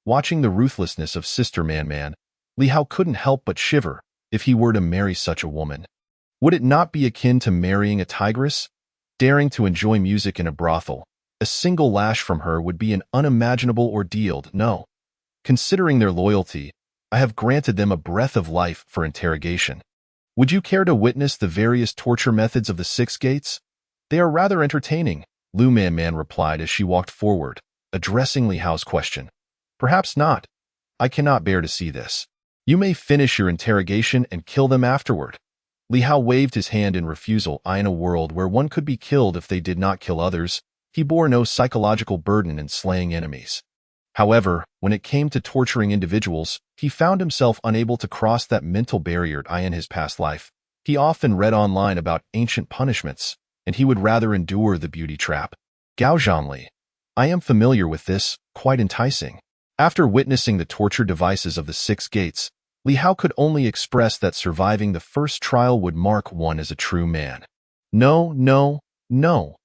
[SPEAKER 1] Watching the ruthlessness of Sister Manman, Li Hao couldn't help but shiver. If he were to marry such a woman, would it not be akin to marrying a tigress? Daring to enjoy music in a brothel, a single lash from her would be an unimaginable ordeal. No. Considering their loyalty, I have granted them a breath of life for interrogation. Would you care to witness the various torture methods of the Six Gates? They are rather entertaining, Lu Manman replied as she walked forward, addressing Li Hao's question. Perhaps not. I cannot bear to see this. You may finish your interrogation and kill them afterward. Li Hao waved his hand in refusal. In a world where one could be killed if they did not kill others, he bore no psychological burden in slaying enemies. However, when it came to torturing individuals, he found himself unable to cross that mental barrier. In his past life, he often read online about ancient punishments, and he would rather endure the beauty trap. Gao Zhanli. I am familiar with this, quite enticing. After witnessing the torture devices of the Six Gates, Li Hao could only express that surviving the first trial would mark one as a true man. No, No.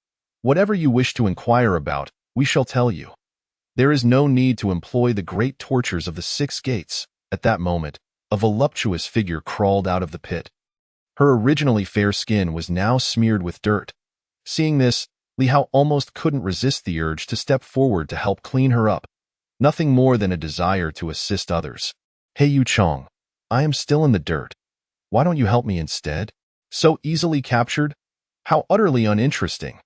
[SPEAKER 1] Whatever you wish to inquire about, we shall tell you. There is no need to employ the great tortures of the 6 gates. At that moment, a voluptuous figure crawled out of the pit. Her originally fair skin was now smeared with dirt. Seeing this, Li Hao almost couldn't resist the urge to step forward to help clean her up, nothing more than a desire to assist others. Hey Yu Chong, I am still in the dirt. Why don't you help me instead? So easily captured? How utterly uninteresting.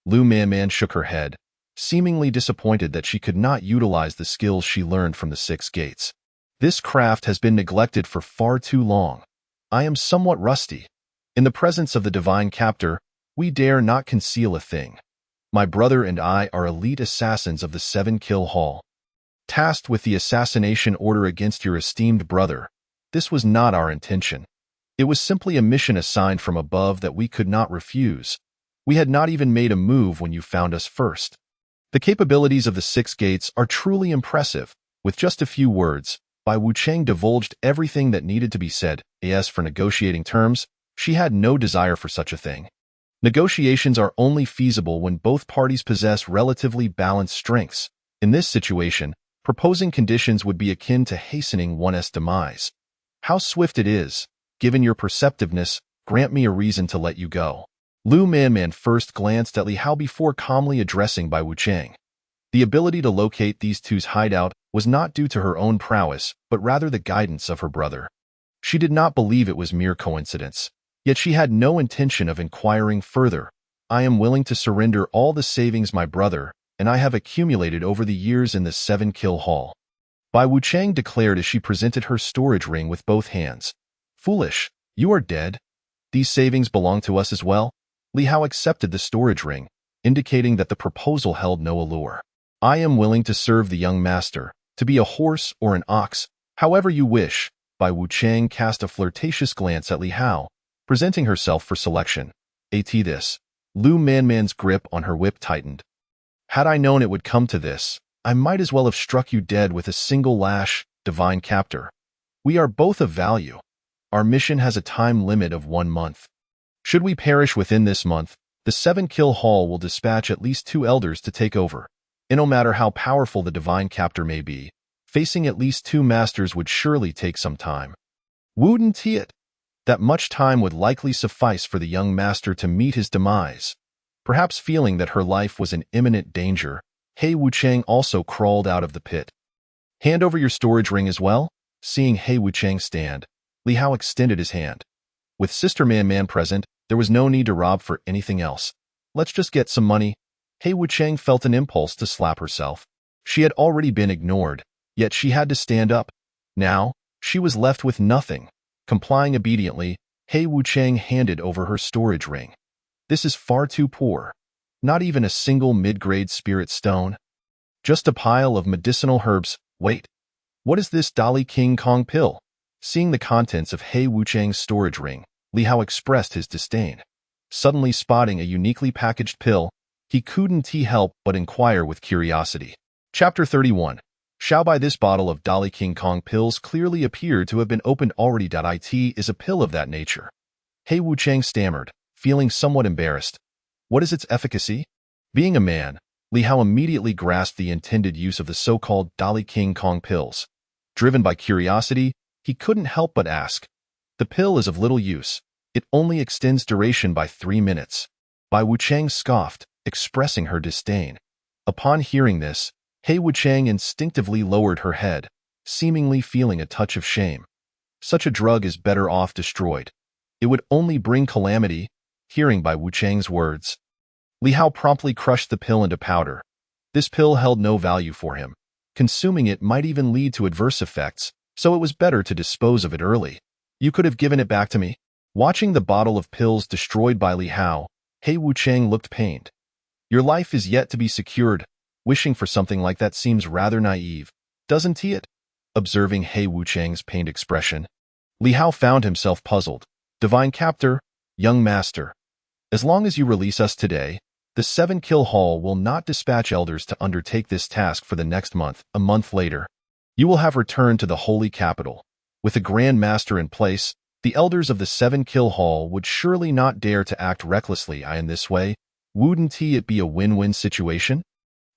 [SPEAKER 1] Lu Manman shook her head, seemingly disappointed that she could not utilize the skills she learned from the 6 gates. This craft has been neglected for far too long. I am somewhat rusty. In the presence of the divine captor, we dare not conceal a thing. My brother and I are elite assassins of the 7-kill hall. Tasked with the assassination order against your esteemed brother, this was not our intention. It was simply a mission assigned from above that we could not refuse. We had not even made a move when you found us first. The capabilities of the 6 gates are truly impressive. With just a few words, Bai Wucheng divulged everything that needed to be said. As for negotiating terms, she had no desire for such a thing. Negotiations are only feasible when both parties possess relatively balanced strengths. In this situation, proposing conditions would be akin to hastening one's demise. How swift it is! Given your perceptiveness, grant me a reason to let you go. Lu Manman first glanced at Li Hao before calmly addressing Bai Wucheng. The ability to locate these two's hideout was not due to her own prowess, but rather the guidance of her brother. She did not believe it was mere coincidence, yet she had no intention of inquiring further. I am willing to surrender all the savings my brother and I have accumulated over the years in the 7-kill hall. Bai Wucheng declared as she presented her storage ring with both hands. Foolish, you are dead. These savings belong to us as well. Li Hao accepted the storage ring, indicating that the proposal held no allure. I am willing to serve the young master, to be a horse or an ox, however you wish. Bai Wucheng cast a flirtatious glance at Li Hao, presenting herself for selection. At this, Lu Manman's grip on her whip tightened. Had I known it would come to this, I might as well have struck you dead with a single lash, divine captor. We are both of value. Our mission has a time limit of 1 month. Should we perish within this month, the 7-kill hall will dispatch at least 2 elders to take over. And no matter how powerful the divine captor may be, facing at least 2 masters would surely take some time. Wouldn't it? That much time would likely suffice for the young master to meet his demise. Perhaps feeling that her life was in imminent danger, He Wucheng also crawled out of the pit. Hand over your storage ring as well? Seeing He Wucheng stand, Li Hao extended his hand. With Sister Man present, there was no need to rob for anything else. Let's just get some money. He Wucheng felt an impulse to slap herself. She had already been ignored, yet she had to stand up. Now, she was left with nothing. Complying obediently, He Wucheng handed over her storage ring. This is far too poor. Not even a single mid-grade spirit stone. Just a pile of medicinal herbs. Wait, what is this Dali King Kong pill? Seeing the contents of He Wucheng's storage ring, Li Hao expressed his disdain. Suddenly spotting a uniquely packaged pill, he couldn't help but inquire with curiosity. Chapter 31. Xiaobai. This bottle of Dali King Kong pills clearly appeared to have been opened already. It is a pill of that nature. He Wucheng stammered, feeling somewhat embarrassed. What is its efficacy? Being a man, Li Hao immediately grasped the intended use of the so-called Dali King Kong pills. Driven by curiosity, he couldn't help but ask. The pill is of little use. It only extends duration by 3 minutes. Bai Wucheng scoffed, expressing her disdain. Upon hearing this, He Wucheng instinctively lowered her head, seemingly feeling a touch of shame. Such a drug is better off destroyed. It would only bring calamity. Hearing Bai Wucheng's words, Li Hao promptly crushed the pill into powder. This pill held no value for him. Consuming it might even lead to adverse effects, so it was better to dispose of it early. You could have given it back to me. Watching the bottle of pills destroyed by Li Hao, He Wucheng looked pained. Your life is yet to be secured. Wishing for something like that seems rather naive, doesn't it? Observing He Wucheng's pained expression, Li Hao found himself puzzled. Divine captor, young master. As long as you release us today, the 7-kill hall will not dispatch elders to undertake this task for the next month. A month later, you will have returned to the holy capital. With the Grand Master in place, the elders of the 7-kill hall would surely not dare to act recklessly in this way. Wouldn't it be a win-win situation?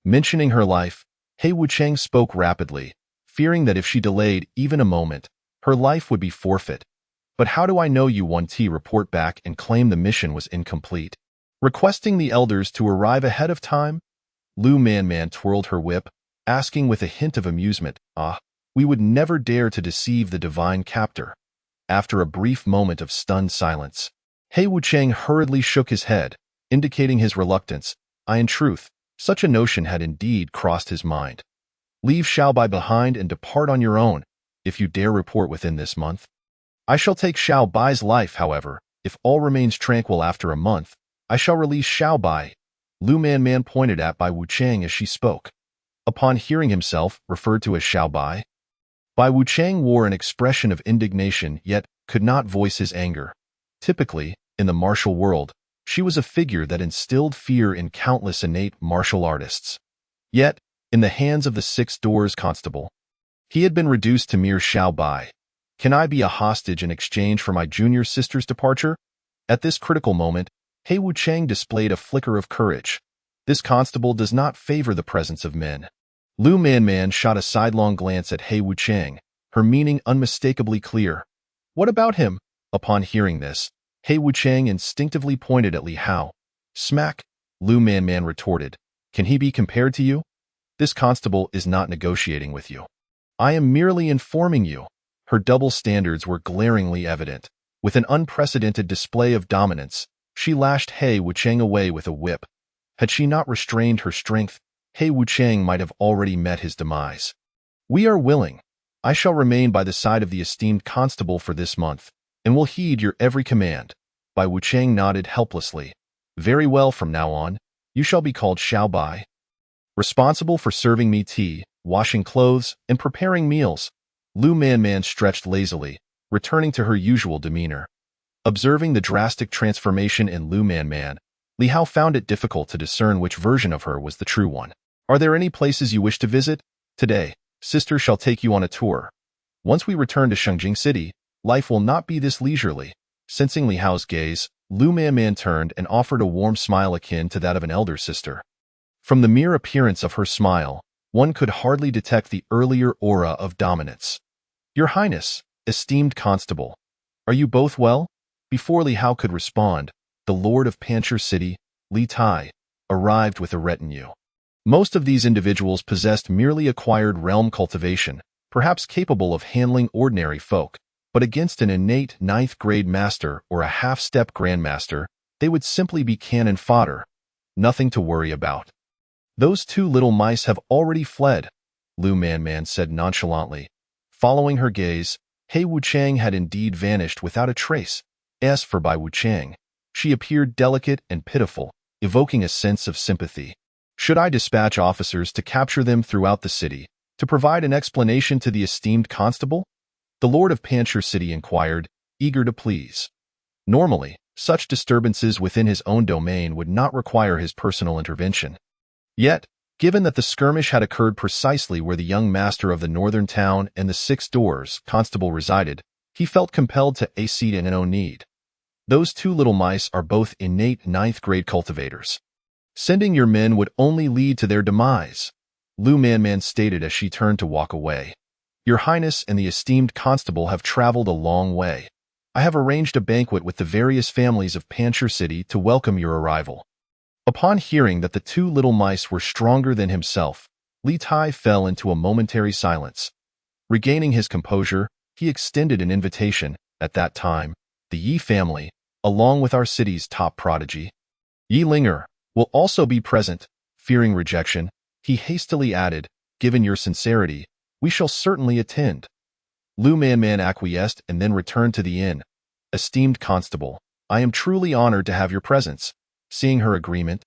[SPEAKER 1] Mentioning her life, He Wucheng spoke rapidly, fearing that if she delayed even a moment, her life would be forfeit. But how do I know you? Yuan Ti report back and claim the mission was incomplete. Requesting the elders to arrive ahead of time, Lu Manman twirled her whip, asking with a hint of amusement, we would never dare to deceive the divine captor. After a brief moment of stunned silence, He Wucheng hurriedly shook his head, indicating his reluctance. In truth, such a notion had indeed crossed his mind. Leave Xiaobai behind and depart on your own, if you dare report within this month. I shall take Xiaobai's life, however. If all remains tranquil after a month, I shall release Xiaobai. Lu Manman pointed at Bai Wucheng as she spoke. Upon hearing himself referred to as Xiaobai, Bai Wucheng wore an expression of indignation yet could not voice his anger. Typically, in the martial world, she was a figure that instilled fear in countless innate martial artists. Yet, in the hands of the Six Doors Constable, he had been reduced to mere Xiaobai. Can I be a hostage in exchange for my junior sister's departure? At this critical moment, He Wucheng displayed a flicker of courage. This constable does not favor the presence of men. Lu Manman shot a sidelong glance at He Wucheng, her meaning unmistakably clear. What about him? Upon hearing this, He Wucheng instinctively pointed at Li Hao. Smack, Lu Manman retorted. Can he be compared to you? This constable is not negotiating with you. I am merely informing you. Her double standards were glaringly evident. With an unprecedented display of dominance, she lashed He Wucheng away with a whip. Had she not restrained her strength, He Wucheng might have already met his demise. We are willing. I shall remain by the side of the esteemed constable for this month, and will heed your every command. Bai Wucheng nodded helplessly. Very well, from now on, you shall be called Xiaobai. Responsible for serving me tea, washing clothes, and preparing meals. Lu Manman stretched lazily, returning to her usual demeanor. Observing the drastic transformation in Lu Manman, Li Hao found it difficult to discern which version of her was the true one. Are there any places you wish to visit? Today, sister shall take you on a tour. Once we return to Shengjing City, life will not be this leisurely. Sensing Li Hao's gaze, Lu Manman turned and offered a warm smile akin to that of an elder sister. From the mere appearance of her smile, one could hardly detect the earlier aura of dominance. Your Highness, esteemed constable, are you both well? Before Li Hao could respond, the Lord of Panchur City, Li Tai, arrived with a retinue. Most of these individuals possessed merely acquired realm cultivation, perhaps capable of handling ordinary folk, but against an innate ninth-grade master or a half-step grandmaster, they would simply be cannon fodder. Nothing to worry about. Those two little mice have already fled, Lu Manman said nonchalantly. Following her gaze, He Wucheng had indeed vanished without a trace. As for Bai Wucheng, she appeared delicate and pitiful, evoking a sense of sympathy. Should I dispatch officers to capture them throughout the city, to provide an explanation to the esteemed constable? The Lord of Panchur City inquired, eager to please. Normally, such disturbances within his own domain would not require his personal intervention. Yet, given that the skirmish had occurred precisely where the young master of the northern town and the Six Doors Constable resided, he felt compelled to accede in no need. Those two little mice are both innate ninth-grade cultivators. Sending your men would only lead to their demise, Lu Manman stated as she turned to walk away. Your Highness and the esteemed constable have traveled a long way. I have arranged a banquet with the various families of Panchur City to welcome your arrival. Upon hearing that the two little mice were stronger than himself, Li Tai fell into a momentary silence. Regaining his composure, he extended an invitation. At that time, the Yi family, along with our city's top prodigy, Yi Linger, will also be present. Fearing rejection, he hastily added, given your sincerity, we shall certainly attend. Lu Manman acquiesced and then returned to the inn. Esteemed constable, I am truly honored to have your presence. Seeing her agreement,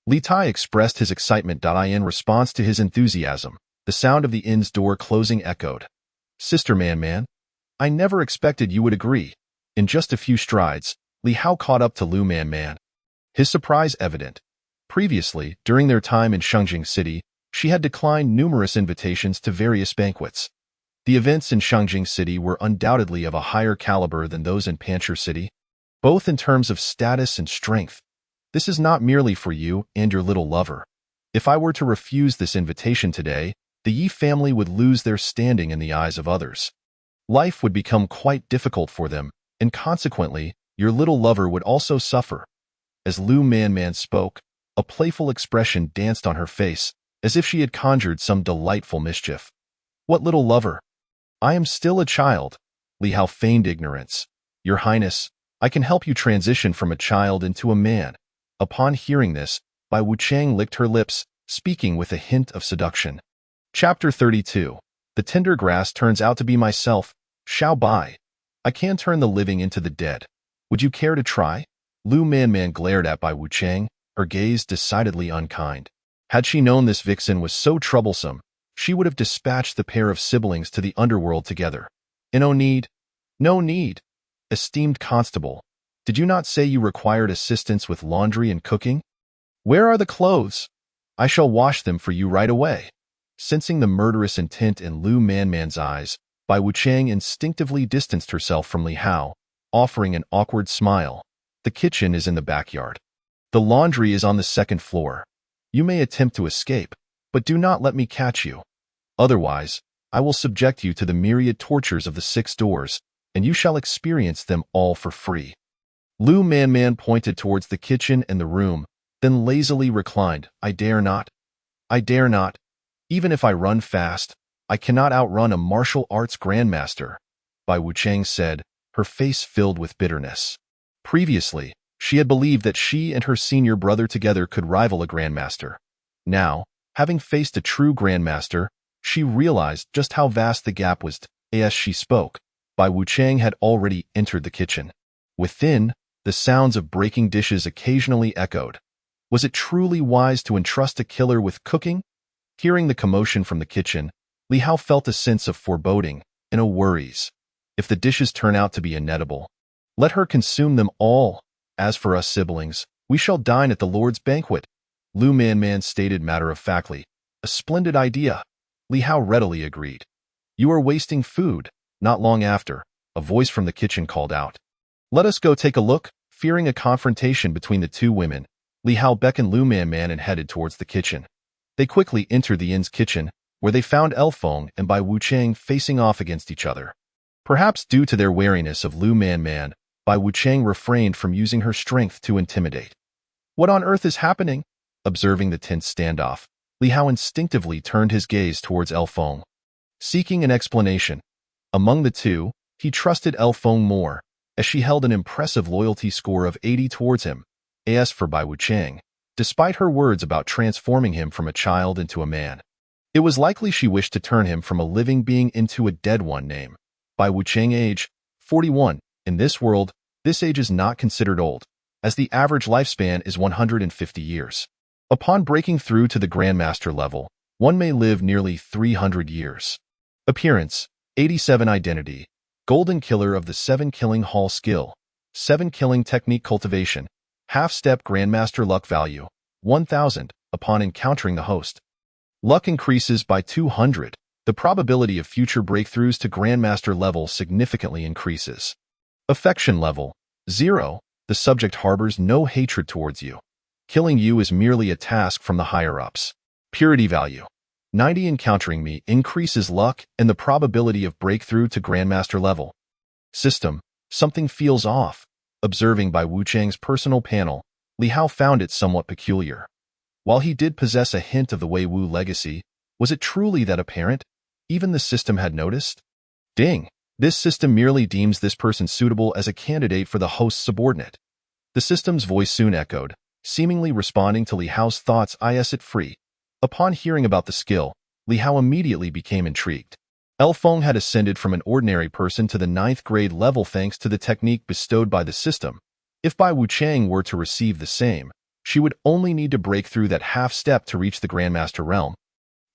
[SPEAKER 1] Li Tai expressed his excitement. In response to his enthusiasm, the sound of the inn's door closing echoed. Sister Manman, I never expected you would agree. In just a few strides, Li Hao caught up to Lu Manman. His surprise evident. Previously, during their time in Shengjing City, she had declined numerous invitations to various banquets. The events in Shengjing City were undoubtedly of a higher caliber than those in Panchur City, both in terms of status and strength. This is not merely for you and your little lover. If I were to refuse this invitation today, the Yi family would lose their standing in the eyes of others. Life would become quite difficult for them, and consequently, your little lover would also suffer. As Lu Man spoke, a playful expression danced on her face, as if she had conjured some delightful mischief. What little lover? I am still a child. Li Hao feigned ignorance. Your Highness, I can help you transition from a child into a man. Upon hearing this, Bai Wuchang licked her lips, speaking with a hint of seduction. Chapter 32. The tender grass turns out to be myself, Xiao Bai. I can turn the living into the dead. Would you care to try? Lu Man glared at Bai Wuchang, her gaze decidedly unkind. Had she known this vixen was so troublesome, she would have dispatched the pair of siblings to the underworld together. No need. No need. Esteemed constable, did you not say you required assistance with laundry and cooking? Where are the clothes? I shall wash them for you right away. Sensing the murderous intent in Lu Man's eyes, Bai Wuchang instinctively distanced herself from Li Hao, offering an awkward smile. The kitchen is in the backyard. The laundry is on the second floor. You may attempt to escape, but do not let me catch you. Otherwise, I will subject you to the myriad tortures of the 6 doors, and you shall experience them all for free. Lu Man pointed towards the kitchen and the room, then lazily reclined. I dare not. I dare not. Even if I run fast, I cannot outrun a martial arts grandmaster, Bai Wuchang said, her face filled with bitterness. Previously, she had believed that she and her senior brother together could rival a grandmaster. Now, having faced a true grandmaster, she realized just how vast the gap was. As she spoke, Bai Wuchang had already entered the kitchen. Within, the sounds of breaking dishes occasionally echoed. Was it truly wise to entrust a killer with cooking? Hearing the commotion from the kitchen, Li Hao felt a sense of foreboding and a worries. If the dishes turn out to be inedible, let her consume them all. As for us siblings, we shall dine at the Lord's banquet. Lu Man stated matter-of-factly. A splendid idea. Li Hao readily agreed. You are wasting food. Not long after, a voice from the kitchen called out. Let us go take a look. Fearing a confrontation between the two women, Li Hao beckoned Lu Man and headed towards the kitchen. They quickly entered the inn's kitchen, where they found Elfeng and Bai Wuchang facing off against each other. Perhaps due to their wariness of Lu Man, Bai Wuchang refrained from using her strength to intimidate. What on earth is happening? Observing the tense standoff, Li Hao instinctively turned his gaze towards Elfeng. Seeking an explanation, among the two, he trusted Elfeng more, as she held an impressive loyalty score of 80 towards him. As for Bai Wuchang, despite her words about transforming him from a child into a man, it was likely she wished to turn him from a living being into a dead one. Name. Bai Wuchang age, 41. In this world, this age is not considered old, as the average lifespan is 150 years. Upon breaking through to the Grandmaster level, one may live nearly 300 years. Appearance, 87. Identity, Golden Killer of the 7 Killing Hall skill, 7 Killing Technique Cultivation, Half-Step Grandmaster Luck Value, 1000, upon encountering the host. Luck increases by 200. The probability of future breakthroughs to Grandmaster level significantly increases. Affection level, 0. The subject harbors no hatred towards you. Killing you is merely a task from the higher-ups. Purity value, 90. Encountering me increases luck and the probability of breakthrough to Grandmaster level. System, something feels off. Observing Bai Wuchang's personal panel, Li Hao found it somewhat peculiar. While he did possess a hint of the Wei Wu legacy, was it truly that apparent? Even the system had noticed? Ding! This system merely deems this person suitable as a candidate for the host's subordinate. The system's voice soon echoed, seemingly responding to Li Hao's thoughts. Is it free? Upon hearing about the skill, Li Hao immediately became intrigued. Elfeng had ascended from an ordinary person to the 9th grade level thanks to the technique bestowed by the system. If Bai Wuchang were to receive the same, she would only need to break through that half-step to reach the Grandmaster realm,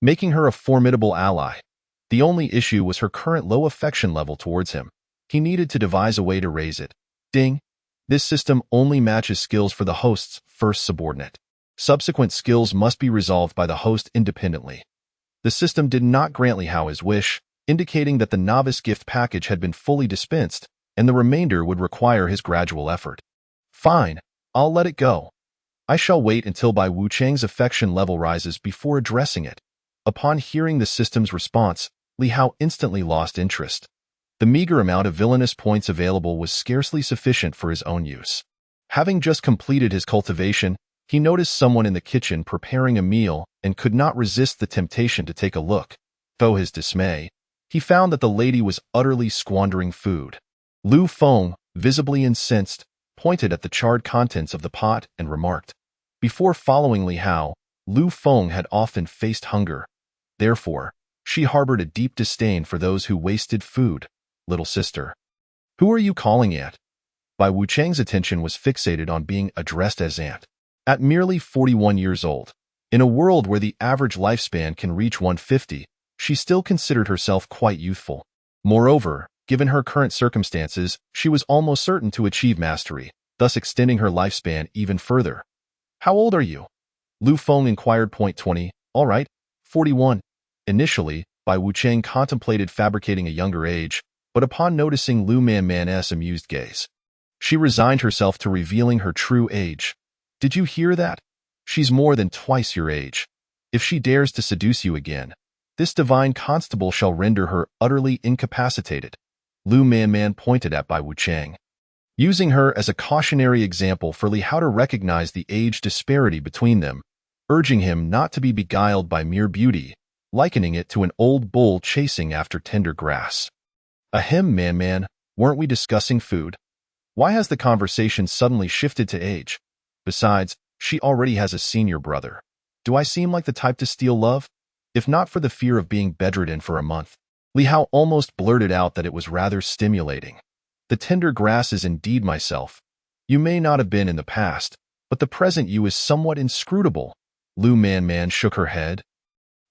[SPEAKER 1] making her a formidable ally. The only issue was her current low affection level towards him. He needed to devise a way to raise it. Ding! This system only matches skills for the host's first subordinate. Subsequent skills must be resolved by the host independently. The system did not grant Li Hao his wish, indicating that the novice gift package had been fully dispensed, and the remainder would require his gradual effort. Fine, I'll let it go. I shall wait until Bai Wuchang's affection level rises before addressing it. Upon hearing the system's response, Li Hao instantly lost interest. The meager amount of villainous points available was scarcely sufficient for his own use. Having just completed his cultivation, he noticed someone in the kitchen preparing a meal and could not resist the temptation to take a look. Though his dismay, he found that the lady was utterly squandering food. Lu Feng, visibly incensed, pointed at the charred contents of the pot and remarked, "Before following Li Hao, Lu Feng had often faced hunger. Therefore, she harbored a deep disdain for those who wasted food. Little sister, who are you calling aunt?" Bai Wuchang's attention was fixated on being addressed as aunt. At merely 41 years old, in a world where the average lifespan can reach 150, she still considered herself quite youthful. Moreover, given her current circumstances, she was almost certain to achieve mastery, thus extending her lifespan even further. "How old are you?" Lu Feng inquired. 20. All right, 41. Initially, Bai Wuchang contemplated fabricating a younger age, but upon noticing Lu Manman's amused gaze, she resigned herself to revealing her true age. "Did you hear that? She's more than twice your age. If she dares to seduce you again, this divine constable shall render her utterly incapacitated." Lu Manman pointed at Bai Wuchang, using her as a cautionary example for Li Hao to recognize the age disparity between them, urging him not to be beguiled by mere beauty, likening it to an old bull chasing after tender grass. "Ahem, Man, weren't we discussing food? Why has the conversation suddenly shifted to age? Besides, she already has a senior brother. Do I seem like the type to steal love? If not for the fear of being bedridden for a month." Li Hao almost blurted out that it was rather stimulating. "The tender grass is indeed myself. You may not have been in the past, but the present you is somewhat inscrutable." Lu Man shook her head,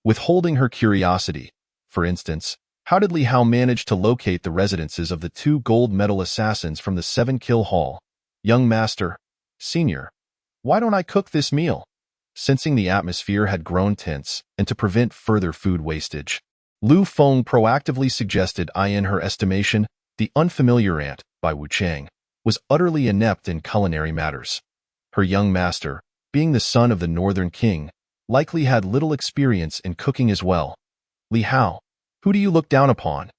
[SPEAKER 1] withholding her curiosity. For instance, how did Li Hao manage to locate the residences of the 2 gold medal assassins from the 7-kill hall? "Young master, senior, why don't I cook this meal?" Sensing the atmosphere had grown tense, and to prevent further food wastage, Lu Feng proactively suggested. In her estimation, the unfamiliar aunt, Bai Wuchang, was utterly inept in culinary matters. Her young master, being the son of the Northern King, likely had little experience in cooking as well. "Li Hao, who do you look down upon?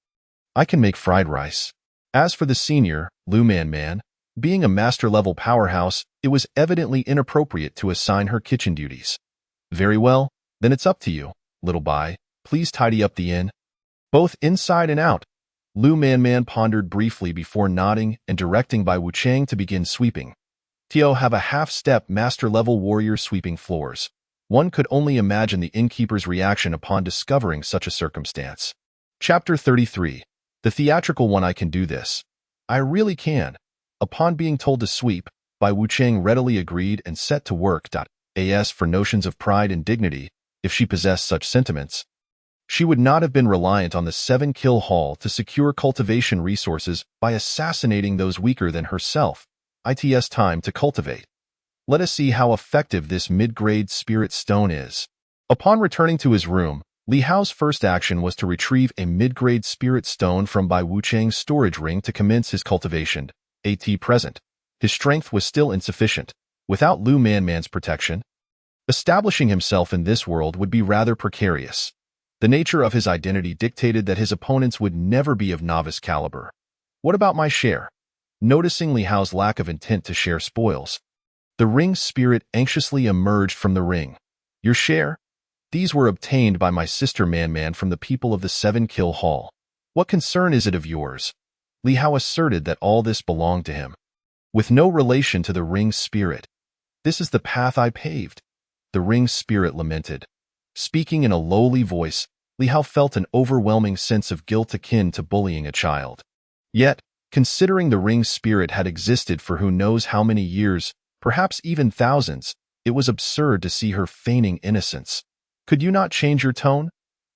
[SPEAKER 1] I can make fried rice." As for the senior, Lu Man, being a master-level powerhouse, it was evidently inappropriate to assign her kitchen duties. "Very well, then it's up to you, little Bai. Please tidy up the inn, both inside and out." Lu Man pondered briefly before nodding and directing Bai Wuchang to begin sweeping. Tio have a half-step master-level warrior sweeping floors. One could only imagine the innkeeper's reaction upon discovering such a circumstance. Chapter 33. The theatrical one. "I can do this. I really can." Upon being told to sweep, Bai Wuchang readily agreed and set to work. As for notions of pride and dignity, if she possessed such sentiments, she would not have been reliant on the 7-kill hall to secure cultivation resources by assassinating those weaker than herself. It's time to cultivate. Let us see how effective this mid-grade spirit stone is. Upon returning to his room, Li Hao's first action was to retrieve a mid-grade spirit stone from Bai Wuchang's storage ring to commence his cultivation. At present, his strength was still insufficient. Without Lu Man's protection, establishing himself in this world would be rather precarious. The nature of his identity dictated that his opponents would never be of novice caliber. "What about my share?" Noticing Li Hao's lack of intent to share spoils, the ring spirit anxiously emerged from the ring. "Your share? These were obtained by my sister Man from the people of the 7-kill hall. What concern is it of yours?" Li Hao asserted that all this belonged to him, with no relation to the ring spirit. "This is the path I paved," the ring spirit lamented. Speaking in a lowly voice, Li Hao felt an overwhelming sense of guilt akin to bullying a child. Yet, considering the ring spirit had existed for who knows how many years, perhaps even thousands, it was absurd to see her feigning innocence. "Could you not change your tone?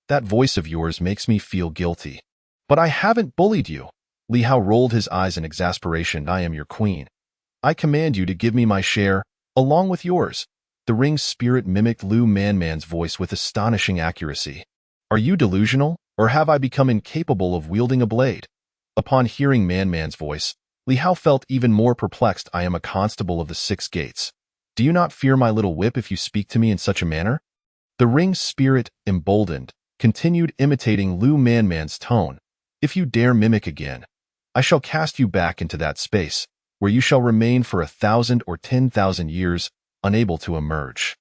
[SPEAKER 1] That voice of yours makes me feel guilty." "But I haven't bullied you." Li Hao rolled his eyes in exasperation. "I am your queen. I command you to give me my share, along with yours." The ring spirit mimicked Lu Man's voice with astonishing accuracy. "Are you delusional, or have I become incapable of wielding a blade?" Upon hearing Man's voice, Li Hao felt even more perplexed. "I am a constable of the 6 gates. Do you not fear my little whip if you speak to me in such a manner? The ring's spirit, emboldened, continued imitating Lu Manman's tone. If you dare mimic again, I shall cast you back into that space, where you shall remain for 1,000 or 10,000 years, unable to emerge.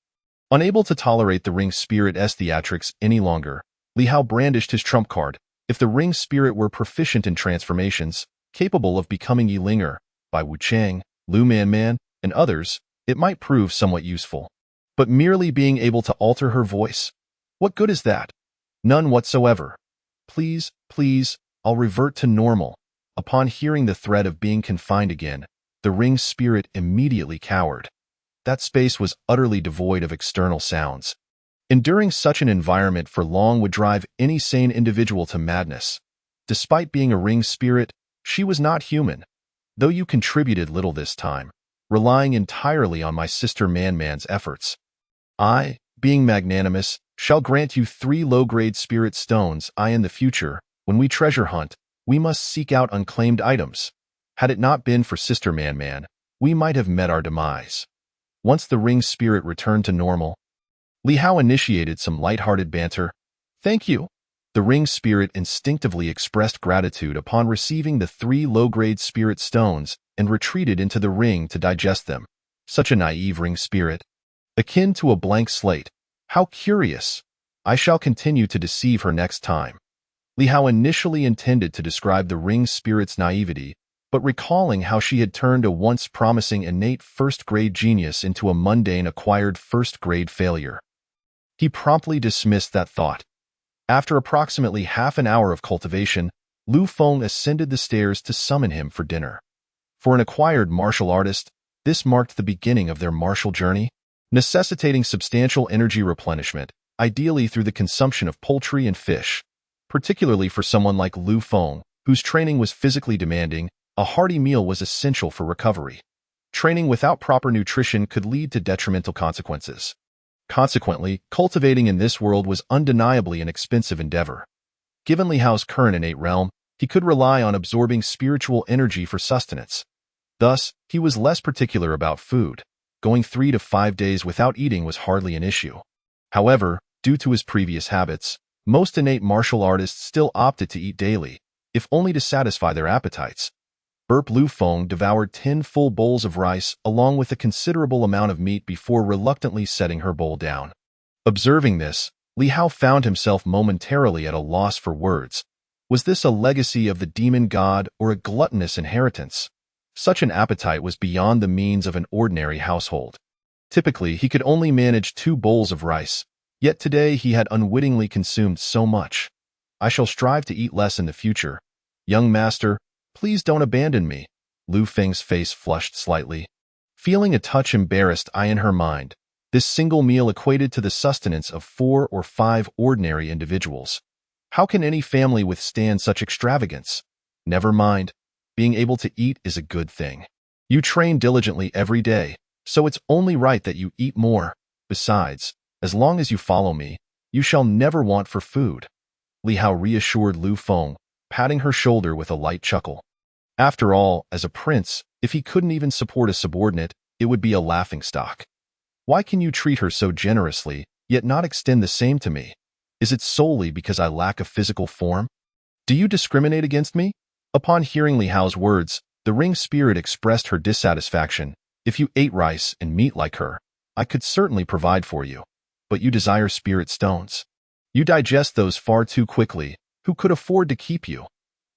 [SPEAKER 1] Unable to tolerate the ring's spirit's theatrics any longer, Li Hao brandished his trump card. If the ring's spirit were proficient in transformations, capable of becoming Yilinger, by Wu Chang, Lu Manman, and others, it might prove somewhat useful. But merely being able to alter her voice, what good is that? None whatsoever. Please, please, I'll revert to normal. Upon hearing the threat of being confined again, the ring's spirit immediately cowered. That space was utterly devoid of external sounds. Enduring such an environment for long would drive any sane individual to madness. Despite being a ring spirit, she was not human. Though you contributed little this time, relying entirely on my sister Manman's efforts. I, being magnanimous, shall grant you 3 low-grade spirit stones. In the future, when we treasure hunt, we must seek out unclaimed items. Had it not been for Sister Manman, we might have met our demise. Once the ring spirit returned to normal, Li Hao initiated some light-hearted banter. Thank you. The ring spirit instinctively expressed gratitude upon receiving the 3 low-grade spirit stones and retreated into the ring to digest them. Such a naive ring spirit. Akin to a blank slate. How curious. I shall continue to deceive her next time. Li Hao initially intended to describe the ring spirit's naivety, but recalling how she had turned a once promising innate first-grade genius into a mundane acquired first-grade failure, he promptly dismissed that thought. After approximately half an hour of cultivation, Lu Feng ascended the stairs to summon him for dinner. For an acquired martial artist, this marked the beginning of their martial journey, necessitating substantial energy replenishment, ideally through the consumption of poultry and fish. Particularly for someone like Lu Feng, whose training was physically demanding, a hearty meal was essential for recovery. Training without proper nutrition could lead to detrimental consequences. Consequently, cultivating in this world was undeniably an expensive endeavor. Given Li Hao's current innate realm, he could rely on absorbing spiritual energy for sustenance. Thus, he was less particular about food. Going 3 to 5 days without eating was hardly an issue. However, due to his previous habits, most innate martial artists still opted to eat daily, if only to satisfy their appetites. Lu Feng devoured 10 full bowls of rice along with a considerable amount of meat before reluctantly setting her bowl down. Observing this, Li Hao found himself momentarily at a loss for words. Was this a legacy of the demon god or a gluttonous inheritance? Such an appetite was beyond the means of an ordinary household. Typically, he could only manage 2 bowls of rice, yet today he had unwittingly consumed so much. I shall strive to eat less in the future. Young master, please don't abandon me. Lu Feng's face flushed slightly. Feeling a touch embarrassed in her mind, this single meal equated to the sustenance of 4 or 5 ordinary individuals. How can any family withstand such extravagance? Never mind. Being able to eat is a good thing. You train diligently every day, so it's only right that you eat more. Besides, as long as you follow me, you shall never want for food. Li Hao reassured Lu Feng, patting her shoulder with a light chuckle. After all, as a prince, if he couldn't even support a subordinate, it would be a laughingstock. Why can you treat her so generously, yet not extend the same to me? Is it solely because I lack a physical form? Do you discriminate against me? Upon hearing Li Hao's words, the ring spirit expressed her dissatisfaction. If you ate rice and meat like her, I could certainly provide for you. But you desire spirit stones. You digest those far too quickly. Who could afford to keep you?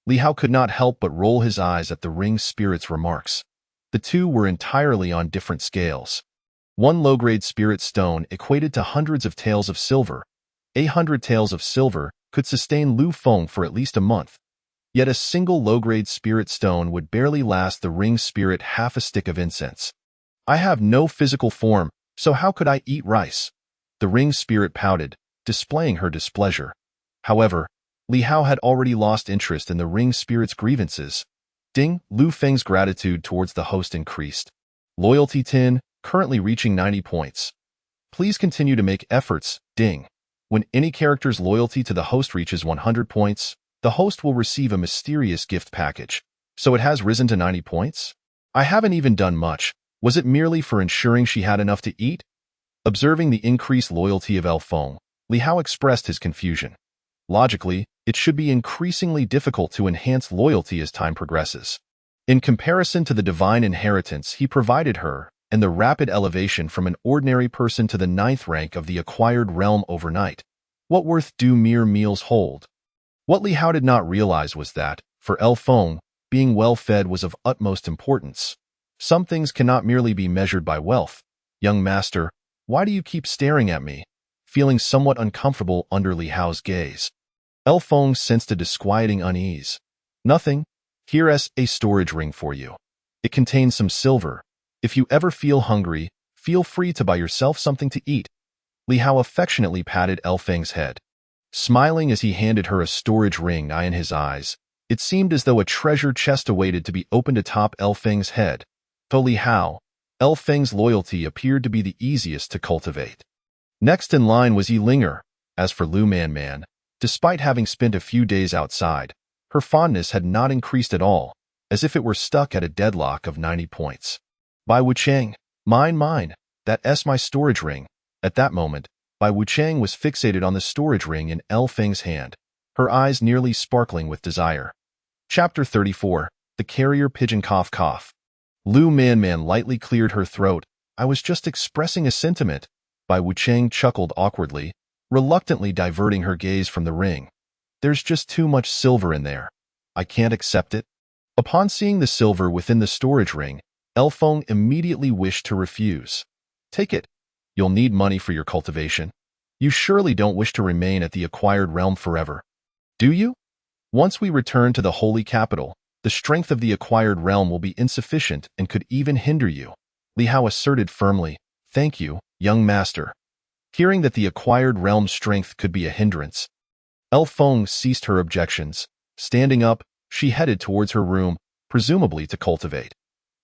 [SPEAKER 1] Li Hao could not help but roll his eyes at the ring spirit's remarks. The two were entirely on different scales. 1 low-grade spirit stone equated to hundreds of taels of silver. 100 taels of silver could sustain Lu Feng for at least a month. Yet a single low-grade spirit stone would barely last the ring spirit half a stick of incense. I have no physical form, so how could I eat rice? The ring spirit pouted, displaying her displeasure. However, Li Hao had already lost interest in the ring spirit's grievances. Ding, Lu Feng's gratitude towards the host increased. Loyalty 10, currently reaching 90 points. Please continue to make efforts, ding. When any character's loyalty to the host reaches 100 points, the host will receive a mysterious gift package. So it has risen to 90 points? I haven't even done much. Was it merely for ensuring she had enough to eat? Observing the increased loyalty of Elfeng, Li Hao expressed his confusion. Logically, it should be increasingly difficult to enhance loyalty as time progresses. In comparison to the divine inheritance he provided her and the rapid elevation from an ordinary person to the 9th rank of the acquired realm overnight, what worth do mere meals hold? What Li Hao did not realize was that, for Elfeng, being well-fed was of utmost importance. Some things cannot merely be measured by wealth. Young master, why do you keep staring at me? Feeling somewhat uncomfortable under Li Hao's gaze, Elfeng sensed a disquieting unease. Nothing. Here's a storage ring for you. It contains some silver. If you ever feel hungry, feel free to buy yourself something to eat. Li Hao affectionately patted Elfeng's head. Smiling as he handed her a storage ring in his eyes, it seemed as though a treasure chest awaited to be opened atop Elfeng's head. To Li Hao, Elfeng's loyalty appeared to be the easiest to cultivate. Next in line was Yi Linger. As for Lu Manman, despite having spent a few days outside, her fondness had not increased at all, as if it were stuck at a deadlock of 90 points. Bai Wuchang, mine, that's my storage ring. At that moment, Bai Wuchang was fixated on the storage ring in Elfeng's hand, her eyes nearly sparkling with desire. Chapter 34, The Carrier Pigeon Cough. Lu Manman lightly cleared her throat. I was just expressing a sentiment. Bai Wuchang chuckled awkwardly, reluctantly diverting her gaze from the ring. There's just too much silver in there. I can't accept it. Upon seeing the silver within the storage ring, Elfeng immediately wished to refuse. Take it. You'll need money for your cultivation. You surely don't wish to remain at the acquired realm forever. Do you? Once we return to the holy capital, the strength of the acquired realm will be insufficient and could even hinder you. Li Hao asserted firmly. Thank you, young master. Hearing that the acquired realm's strength could be a hindrance, Elfeng ceased her objections. Standing up, she headed towards her room, presumably to cultivate.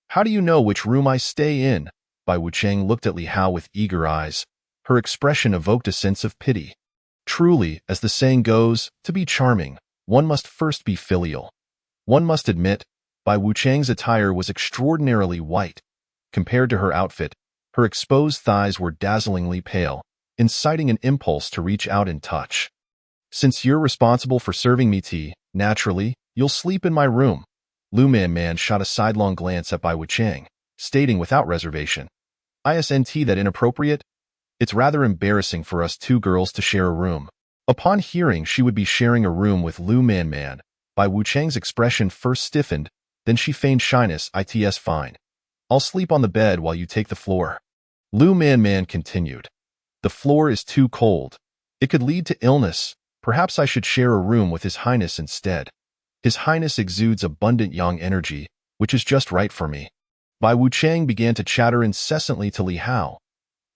[SPEAKER 1] How do you know which room I stay in? Bai Wuchang looked at Li Hao with eager eyes. Her expression evoked a sense of pity. Truly, as the saying goes, to be charming, one must first be filial. One must admit, Bai Wuchang's attire was extraordinarily white. Compared to her outfit, her exposed thighs were dazzlingly pale, inciting an impulse to reach out and touch. Since you're responsible for serving me tea, naturally, you'll sleep in my room. Lu Manman shot a sidelong glance at Bai Wuchang, stating without reservation. Isn't that inappropriate? It's rather embarrassing for us two girls to share a room. Upon hearing she would be sharing a room with Lu Manman, Bai Wuchang's expression first stiffened, then she feigned shyness. It's fine. I'll sleep on the bed while you take the floor. Lu Manman continued. The floor is too cold. It could lead to illness. Perhaps I should share a room with His Highness instead. His Highness exudes abundant yang energy, which is just right for me. Bai Wuchang began to chatter incessantly to Li Hao.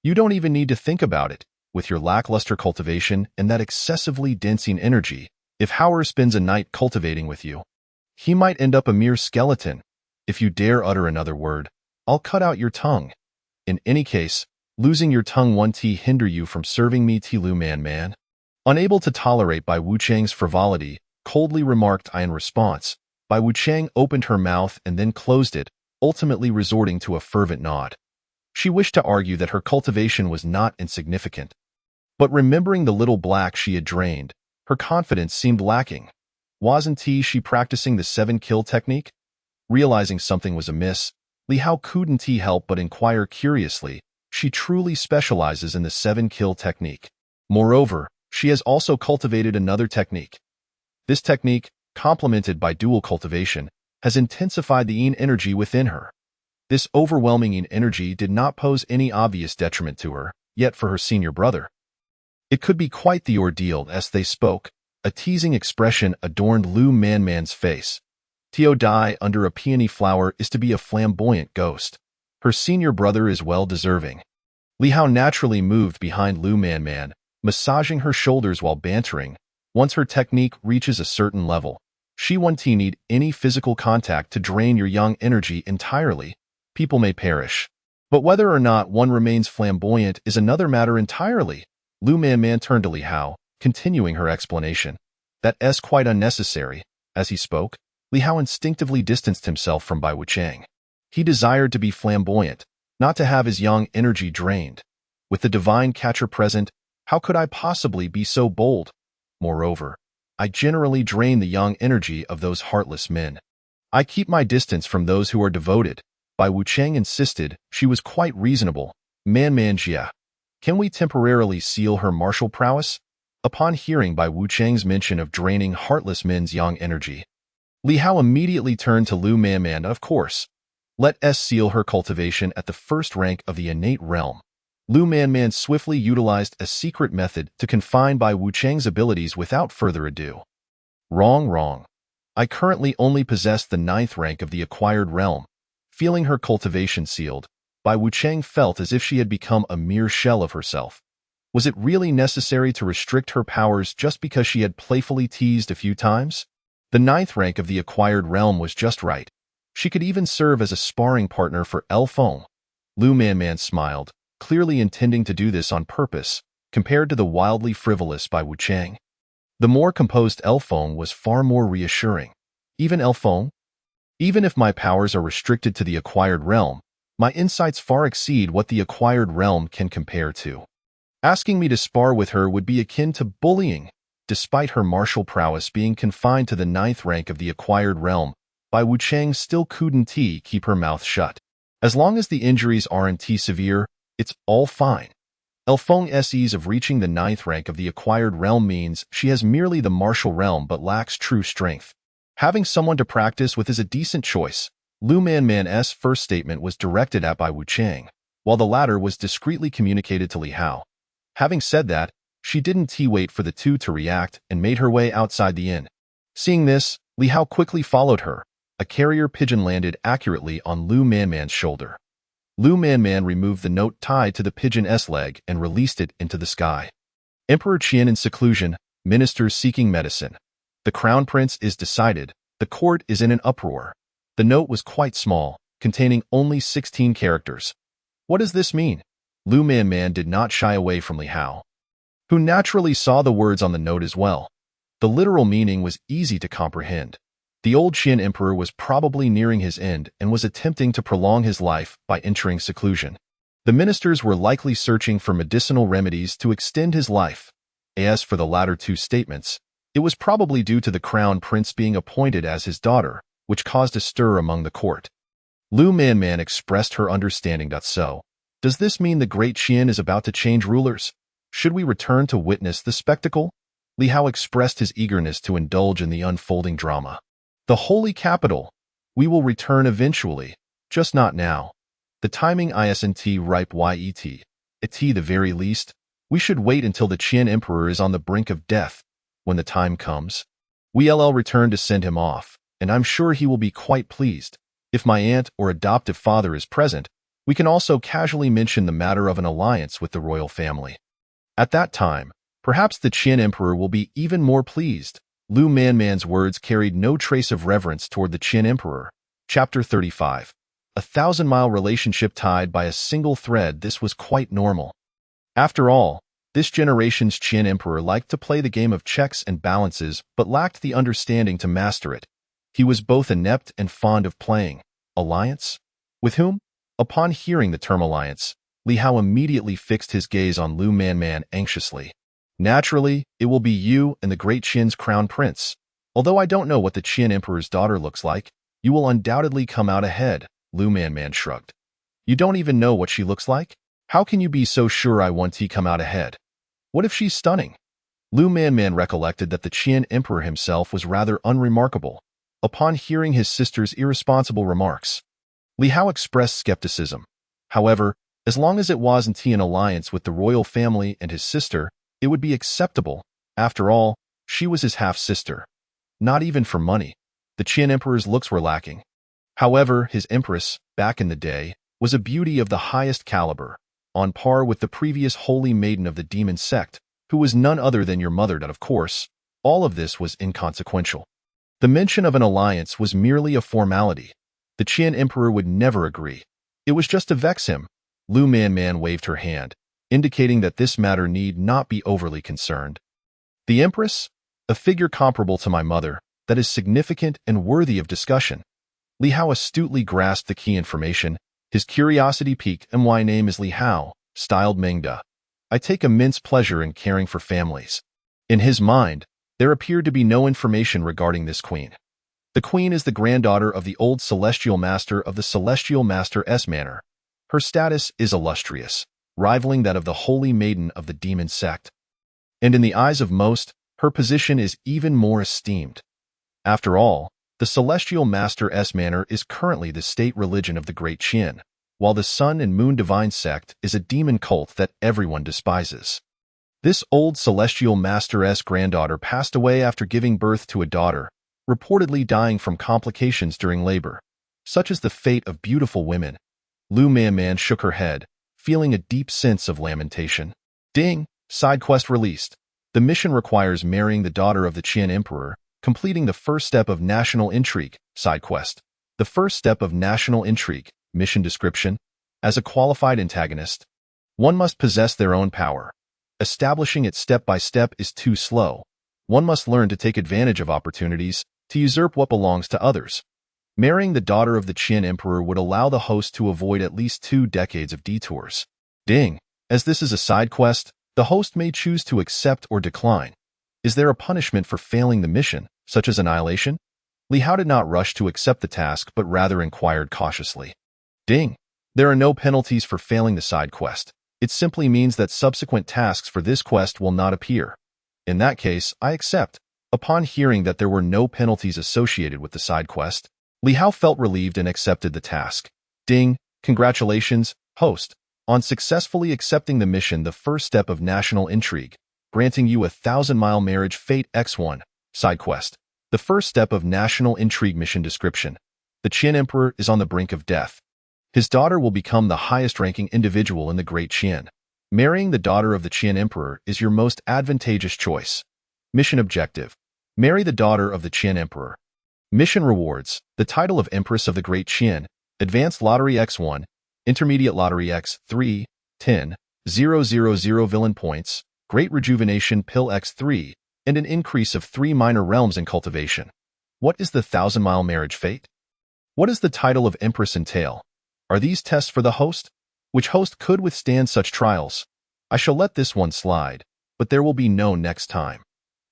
[SPEAKER 1] You don't even need to think about it. With your lackluster cultivation and that excessively dancing energy, if Hauer spends a night cultivating with you, he might end up a mere skeleton. If you dare utter another word, I'll cut out your tongue. In any case, losing your tongue won't hinder you from serving me tea. Lu Manman, unable to tolerate Bai Wuchang's frivolity, coldly remarked in response. Bai Wuchang opened her mouth and then closed it, ultimately resorting to a fervent nod. She wished to argue that her cultivation was not insignificant. But remembering the little black she had drained, her confidence seemed lacking. Wasn't she practicing the 7-kill technique? Realizing something was amiss, Li Hao couldn't help but inquire curiously. She truly specializes in the 7-kill technique. Moreover, she has also cultivated another technique. This technique, complemented by dual cultivation, has intensified the yin energy within her. This overwhelming yin energy did not pose any obvious detriment to her, yet for her senior brother, it could be quite the ordeal. As they spoke, a teasing expression adorned Lu Manman's face. Tio Dai under a peony flower is to be a flamboyant ghost. Her senior brother is well deserving. Li Hao naturally moved behind Lu Manman, massaging her shoulders while bantering. Once her technique reaches a certain level, she won't need any physical contact to drain your yang energy entirely. People may perish, but whether or not one remains flamboyant is another matter entirely. Lu Manman turned to Li Hao, continuing her explanation. That's quite unnecessary. As he spoke, Li Hao instinctively distanced himself from Bai Wuchang. He desired to be flamboyant, not to have his yang energy drained. With the divine catcher present, how could I possibly be so bold? Moreover, I generally drain the yang energy of those heartless men. I keep my distance from those who are devoted. Bai Wucheng insisted. She was quite reasonable. Man Jia. Can we temporarily seal her martial prowess? Upon hearing Bai Wucheng's mention of draining heartless men's yang energy, Li Hao immediately turned to Lu Manman. Of course. Let us seal her cultivation at the first rank of the innate realm. Lu Manman swiftly utilized a secret method to confine Bai Wucheng's abilities without further ado. Wrong. I currently only possess the 9th rank of the acquired realm. Feeling her cultivation sealed, Bai Wucheng felt as if she had become a mere shell of herself. Was it really necessary to restrict her powers just because she had playfully teased a few times? The 9th rank of the acquired realm was just right. She could even serve as a sparring partner for El Feng. Lu Manman smiled, clearly intending to do this on purpose, compared to the wildly frivolous Bai Wucheng. The more composed El Feng was far more reassuring. Even El Feng? Even if my powers are restricted to the acquired realm, my insights far exceed what the acquired realm can compare to. Asking me to spar with her would be akin to bullying. Despite her martial prowess being confined to the 9th rank of the acquired realm, Bai Wucheng still couldn't keep her mouth shut. As long as the injuries aren't severe, it's all fine. El Feng's ease of reaching the 9th rank of the acquired realm means she has merely the martial realm but lacks true strength. Having someone to practice with is a decent choice. Lu Manman's first statement was directed at Bai Wucheng, while the latter was discreetly communicated to Li Hao. Having said that, she didn't wait for the two to react and made her way outside the inn. Seeing this, Li Hao quickly followed her. A carrier pigeon landed accurately on Lu Manman's shoulder. Lu Manman removed the note tied to the pigeon's leg and released it into the sky. Emperor Qian in seclusion, ministers seeking medicine. The crown prince is decided. The court is in an uproar. The note was quite small, containing only 16 characters. What does this mean? Lu Manman did not shy away from Li Hao, who naturally saw the words on the note as well. The literal meaning was easy to comprehend. The old Qian emperor was probably nearing his end and was attempting to prolong his life by entering seclusion. The ministers were likely searching for medicinal remedies to extend his life. As for the latter two statements, it was probably due to the crown prince being appointed as his daughter, which caused a stir among the court. Lu Manman expressed her understanding. So, does this mean the great Qian is about to change rulers? Should we return to witness the spectacle? Li Hao expressed his eagerness to indulge in the unfolding drama. The holy capital. We will return eventually, just not now. The timing isn't ripe yet. At the very least, we should wait until the Qian emperor is on the brink of death. When the time comes, we'll return to send him off, and I'm sure he will be quite pleased. If my aunt or adoptive father is present, we can also casually mention the matter of an alliance with the royal family. At that time, perhaps the Qian emperor will be even more pleased. Lu Manman's words carried no trace of reverence toward the Qian emperor. Chapter 35. A 1,000-mile relationship tied by a single thread. This was quite normal. After all, this generation's Qian emperor liked to play the game of checks and balances but lacked the understanding to master it. He was both inept and fond of playing. Alliance? With whom? Upon hearing the term alliance, Li Hao immediately fixed his gaze on Lu Manman anxiously. Naturally, it will be you and the great Qian's crown prince. Although I don't know what the Qian emperor's daughter looks like, you will undoubtedly come out ahead, Lu Manman shrugged. You don't even know what she looks like? How can you be so sure I want to come out ahead? What if she's stunning? Lu Manman recollected that the Qian emperor himself was rather unremarkable. Upon hearing his sister's irresponsible remarks, Li Hao expressed skepticism. However, as long as it wasn't an alliance with the royal family and his sister, it would be acceptable. After all, she was his half-sister. Not even for money. The Qian emperor's looks were lacking. However, his empress, back in the day, was a beauty of the highest caliber, on par with the previous holy maiden of the demon sect, who was none other than your mother. Of course, all of this was inconsequential. The mention of an alliance was merely a formality. The Qian emperor would never agree. It was just to vex him. Lu Manman waved her hand, indicating that this matter need not be overly concerned. The empress? A figure comparable to my mother, that is significant and worthy of discussion. Li Hao astutely grasped the key information, His curiosity piqued. My name is Li Hao, styled Mingda. I take immense pleasure in caring for families. In his mind, there appeared to be no information regarding this queen. The queen is the granddaughter of the old celestial master of the celestial master S Manor. Her status is illustrious, rivaling that of the holy maiden of the demon sect. And in the eyes of most, her position is even more esteemed. After all, the celestial master S Manor is currently the state religion of the Great Qian, while the Sun and Moon Divine sect is a demon cult that everyone despises. This old celestial master S granddaughter passed away after giving birth to a daughter, reportedly dying from complications during labor. Such is the fate of beautiful women. Lu Man shook her head, feeling a deep sense of lamentation. Ding! Side quest released. The mission requires marrying the daughter of the Qian Emperor, completing the first step of national intrigue. Side quest. The first step of national intrigue. Mission description. As a qualified antagonist, one must possess their own power. Establishing it step by step is too slow. One must learn to take advantage of opportunities, to usurp what belongs to others. Marrying the daughter of the Qian Emperor would allow the host to avoid at least 2 decades of detours. Ding! As this is a side quest, the host may choose to accept or decline. Is there a punishment for failing the mission, such as annihilation? Li Hao did not rush to accept the task but rather inquired cautiously. Ding! There are no penalties for failing the side quest. It simply means that subsequent tasks for this quest will not appear. In that case, I accept. Upon hearing that there were no penalties associated with the side quest, Li Hao felt relieved and accepted the task. Ding! Congratulations, host, on successfully accepting the mission, the first step of national intrigue, granting you a 1,000-mile marriage fate X1. Side quest. The first step of national intrigue mission description. The Qian Emperor is on the brink of death. His daughter will become the highest-ranking individual in the Great Qian. Marrying the daughter of the Qian Emperor is your most advantageous choice. Mission objective. Marry the daughter of the Qian Emperor. Mission rewards. The title of Empress of the Great Qian, Advanced Lottery X1, Intermediate Lottery X3, 10, 000 Villain Points, Great Rejuvenation Pill X3, and an increase of 3 minor realms in cultivation. What is the 1,000-mile marriage fate? What does the title of Empress entail? Are these tests for the host? Which host could withstand such trials? I shall let this one slide, but there will be no next time.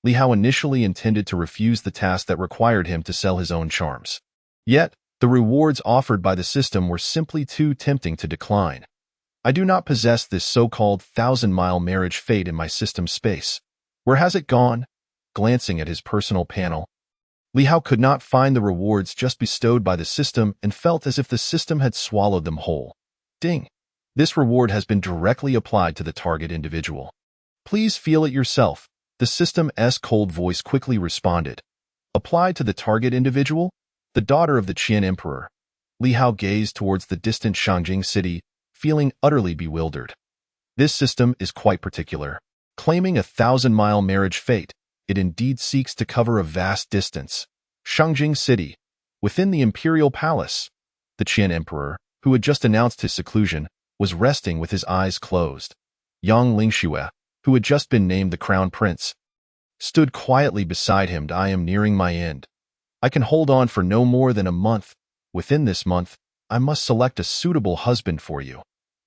[SPEAKER 1] Li Hao initially intended to refuse the task that required him to sell his own charms. Yet, the rewards offered by the system were simply too tempting to decline. I do not possess this so-called 1,000-mile marriage fate in my system space. Where has it gone? Glancing at his personal panel, Li Hao could not find the rewards just bestowed by the system and felt as if the system had swallowed them whole. Ding! This reward has been directly applied to the target individual. Please feel it yourself. The system's cold voice quickly responded. Applied to the target individual? The daughter of the Qian Emperor. Li Hao gazed towards the distant Shangjing city, feeling utterly bewildered. This system is quite particular. Claiming a 1,000-mile marriage fate, it indeed seeks to cover a vast distance. Shangjing City. Within the Imperial Palace, the Qian Emperor, who had just announced his seclusion, was resting with his eyes closed. Yang Lingxue, who had just been named the Crown Prince, stood quietly beside him. I am nearing my end. I can hold on for no more than a month. Within this month, I must select a suitable husband for you.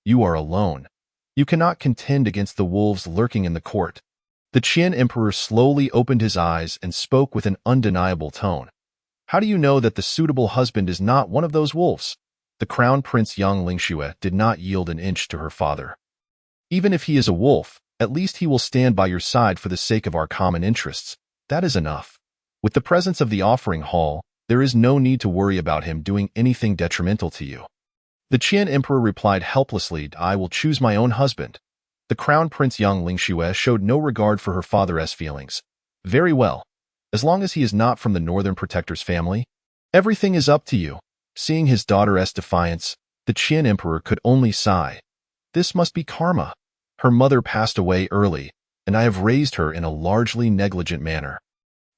[SPEAKER 1] You are alone. You cannot contend against the wolves lurking in the court. The Qian Emperor slowly opened his eyes and spoke with an undeniable tone. How do you know that the suitable husband is not one of those wolves? The Crown Prince Yang Lingxue did not yield an inch to her father. Even if he is a wolf, at least he will stand by your side for the sake of our common interests. That is enough. With the presence of the offering hall, there is no need to worry about him doing anything detrimental to you. The Qian Emperor replied helplessly, I will choose my own husband. The Crown Prince Yang Lingxue showed no regard for her father's feelings. Very well. As long as he is not from the Northern Protector's family, everything is up to you. Seeing his daughter's defiance, the Qian Emperor could only sigh. This must be karma. Her mother passed away early, and I have raised her in a largely negligent manner.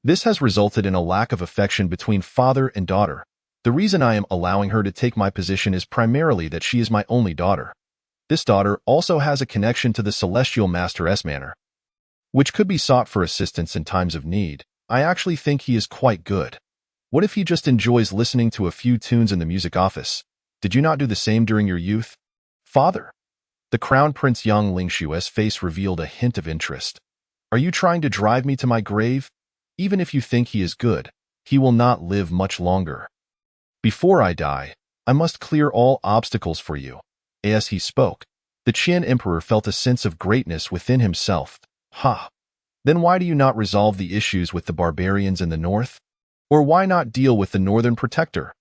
[SPEAKER 1] This has resulted in a lack of affection between father and daughter. The reason I am allowing her to take my position is primarily that she is my only daughter. This daughter also has a connection to the Celestial Master S Manor, which could be sought for assistance in times of need. I actually think he is quite good. What if he just enjoys listening to a few tunes in the music office? Did you not do the same during your youth? Father. The Crown Prince Yang Lingshue's face revealed a hint of interest. Are you trying to drive me to my grave? Even if you think he is good, he will not live much longer. Before I die, I must clear all obstacles for you. As he spoke, the Qian Emperor felt a sense of greatness within himself. Ha! Then why do you not resolve the issues with the barbarians in the north? Or why not deal with the northern protector?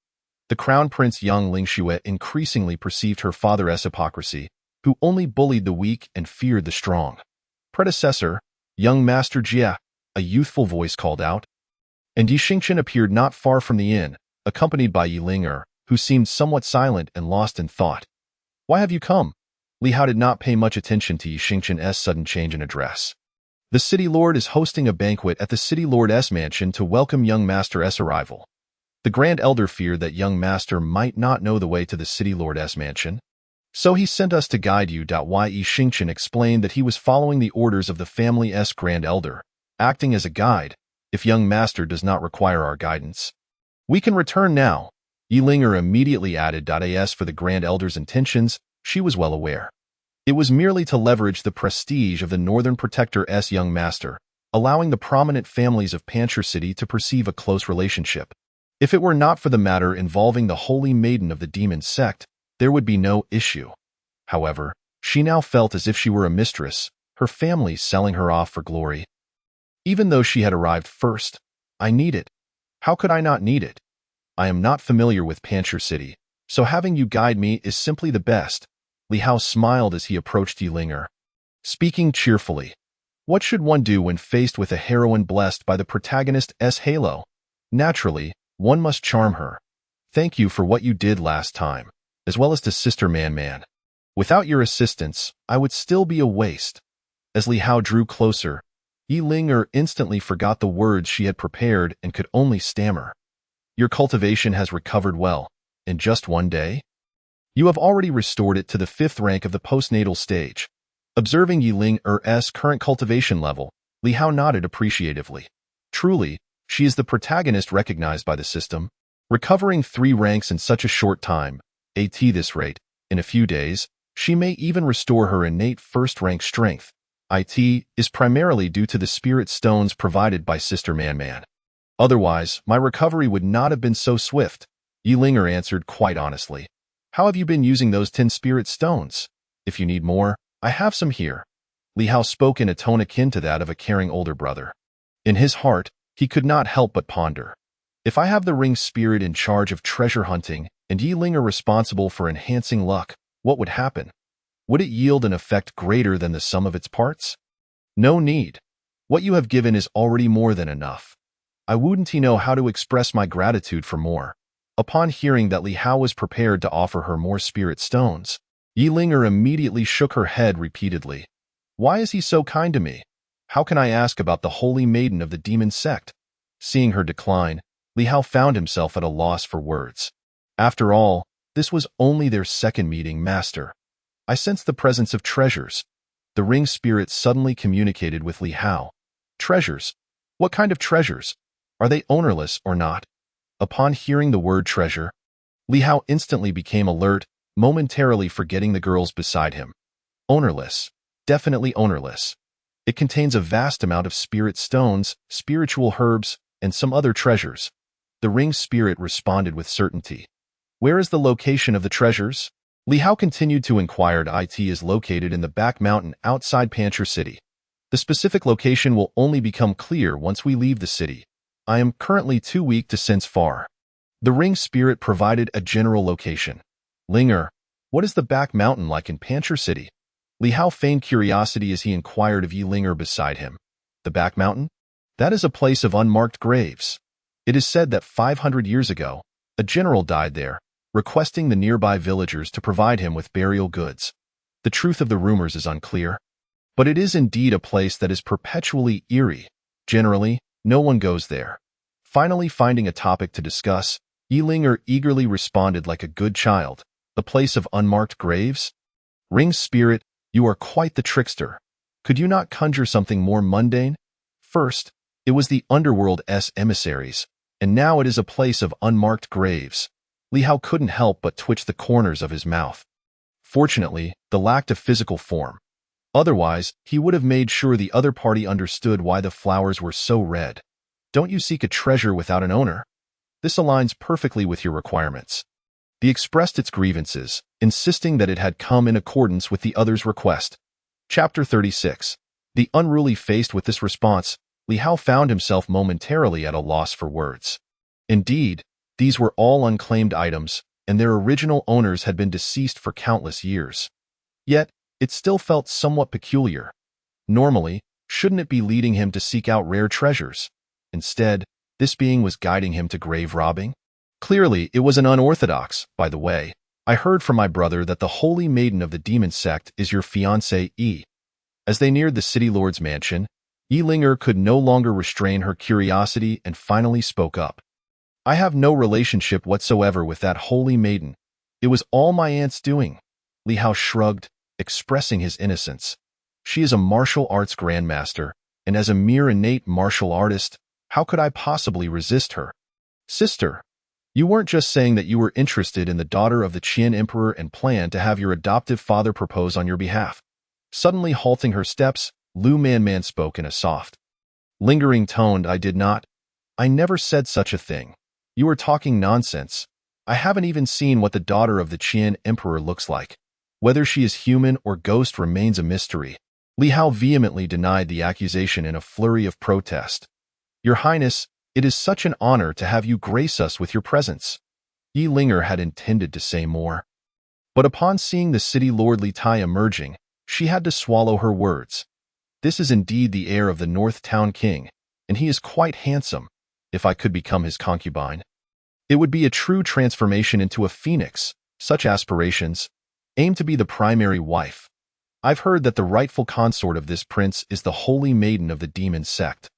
[SPEAKER 1] The Crown Prince Yang Lingxue increasingly perceived her father's hypocrisy, who only bullied the weak and feared the strong. Predecessor, young Master Jie, a youthful voice called out. And Yi Xingqian appeared not far from the inn, accompanied by Yi Ling'er, who seemed somewhat silent and lost in thought. Why have you come? Li Hao did not pay much attention to Yi Xingqian's sudden change in address. The city lord is hosting a banquet at the city lord's mansion to welcome young Master's arrival. The Grand Elder feared that young Master might not know the way to the city lord's mansion. So he sent us to guide you. Yi Xingqian explained that he was following the orders of the family's Grand Elder, acting as a guide, if young Master does not require our guidance. We can return now. Yi Ling'er immediately added. As for the Grand Elder's intentions, she was well aware. It was merely to leverage the prestige of the Northern Protector's young Master, allowing the prominent families of Pancher City to perceive a close relationship. If it were not for the matter involving the Holy Maiden of the Demon Sect, there would be no issue. However, she now felt as if she were a mistress, her family selling her off for glory. Even though she had arrived first, I need it. How could I not need it? I am not familiar with Pancher City, so having you guide me is simply the best. Li Hao smiled as he approached Yi Ling'er. Speaking cheerfully, what should one do when faced with a heroine blessed by the protagonist's halo? Naturally, one must charm her. Thank you for what you did last time, as well as to Sister Man Man. Without your assistance, I would still be a waste. As Li Hao drew closer, Yi Ling'er instantly forgot the words she had prepared and could only stammer. Your cultivation has recovered well, in just one day? You have already restored it to the 5th rank of the postnatal stage. Observing Yi Ling'er's current cultivation level, Li Hao nodded appreciatively. Truly, she is the protagonist recognized by the system. Recovering 3 ranks in such a short time, at this rate, in a few days, she may even restore her innate 1st rank strength. It is primarily due to the spirit stones provided by Sister Man Man. Otherwise, my recovery would not have been so swift. Yi Ling'er answered quite honestly. How have you been using those 10 spirit stones? If you need more, I have some here. Li Hao spoke in a tone akin to that of a caring older brother. In his heart, he could not help but ponder. If I have the ring spirit in charge of treasure hunting and Yi Ling'er responsible for enhancing luck, what would happen? Would it yield an effect greater than the sum of its parts? No need. What you have given is already more than enough. I wouldn't know how to express my gratitude for more. Upon hearing that Li Hao was prepared to offer her more spirit stones, Yi Ling'er immediately shook her head repeatedly. Why is he so kind to me? How can I ask about the Holy Maiden of the Demon Sect? Seeing her decline, Li Hao found himself at a loss for words. After all, this was only their 2nd meeting, Master. I sensed the presence of treasures. The ring spirit suddenly communicated with Li Hao. Treasures? What kind of treasures? Are they ownerless or not? Upon hearing the word treasure, Li Hao instantly became alert, momentarily forgetting the girls beside him. Ownerless. Definitely ownerless. It contains a vast amount of spirit stones, spiritual herbs, and some other treasures. The ring spirit responded with certainty. Where is the location of the treasures? Li Hao continued to inquire. It is located in the back mountain outside Pancher City. The specific location will only become clear once we leave the city. I am currently too weak to sense far. The ring spirit provided a general location. Ling'er, what is the back mountain like in Pancher City? Li Hao feigned curiosity as he inquired of Yi Ling'er beside him. The back mountain? That is a place of unmarked graves. It is said that 500 years ago, a general died there, requesting the nearby villagers to provide him with burial goods. The truth of the rumors is unclear, but it is indeed a place that is perpetually eerie. Generally, no one goes there. Finally finding a topic to discuss, Yi Ling'er eagerly responded like a good child. The place of unmarked graves? Ring spirit, you are quite the trickster. Could you not conjure something more mundane? First, it was the underworld's emissaries, and now it is a place of unmarked graves. Li Hao couldn't help but twitch the corners of his mouth. Fortunately, the lacked a physical form. Otherwise, he would have made sure the other party understood why the flowers were so red. Don't you seek a treasure without an owner? This aligns perfectly with your requirements. He expressed its grievances, insisting that it had come in accordance with the other's request. Chapter 36. The unruly faced with this response, Li Hao found himself momentarily at a loss for words. Indeed, these were all unclaimed items, and their original owners had been deceased for countless years. Yet, it still felt somewhat peculiar. Normally, shouldn't it be leading him to seek out rare treasures? Instead, this being was guiding him to grave robbing? Clearly, it was an unorthodox. By the way, I heard from my brother that the holy maiden of the demon sect is your fiancé, Yi. As they neared the city lord's mansion, Yi Linger could no longer restrain her curiosity and finally spoke up. I have no relationship whatsoever with that holy maiden. It was all my aunt's doing. Li Hao shrugged, expressing his innocence. She is a martial arts grandmaster, and as a mere innate martial artist, how could I possibly resist her? Sister, you weren't just saying that you were interested in the daughter of the Qian emperor and planned to have your adoptive father propose on your behalf. Suddenly halting her steps, Lu Manman spoke in a soft, lingering tone. I did not. I never said such a thing. You are talking nonsense. I haven't even seen what the daughter of the Qian emperor looks like. Whether she is human or ghost remains a mystery. Li Hao vehemently denied the accusation in a flurry of protest. Your Highness, it is such an honor to have you grace us with your presence. Yi Linger had intended to say more. But upon seeing the city lord Li Tai emerging, she had to swallow her words. This is indeed the heir of the North Town King, and he is quite handsome. If I could become his concubine, it would be a true transformation into a phoenix. Such aspirations aim to be the primary wife. I've heard that the rightful consort of this prince is the holy maiden of the demon sect.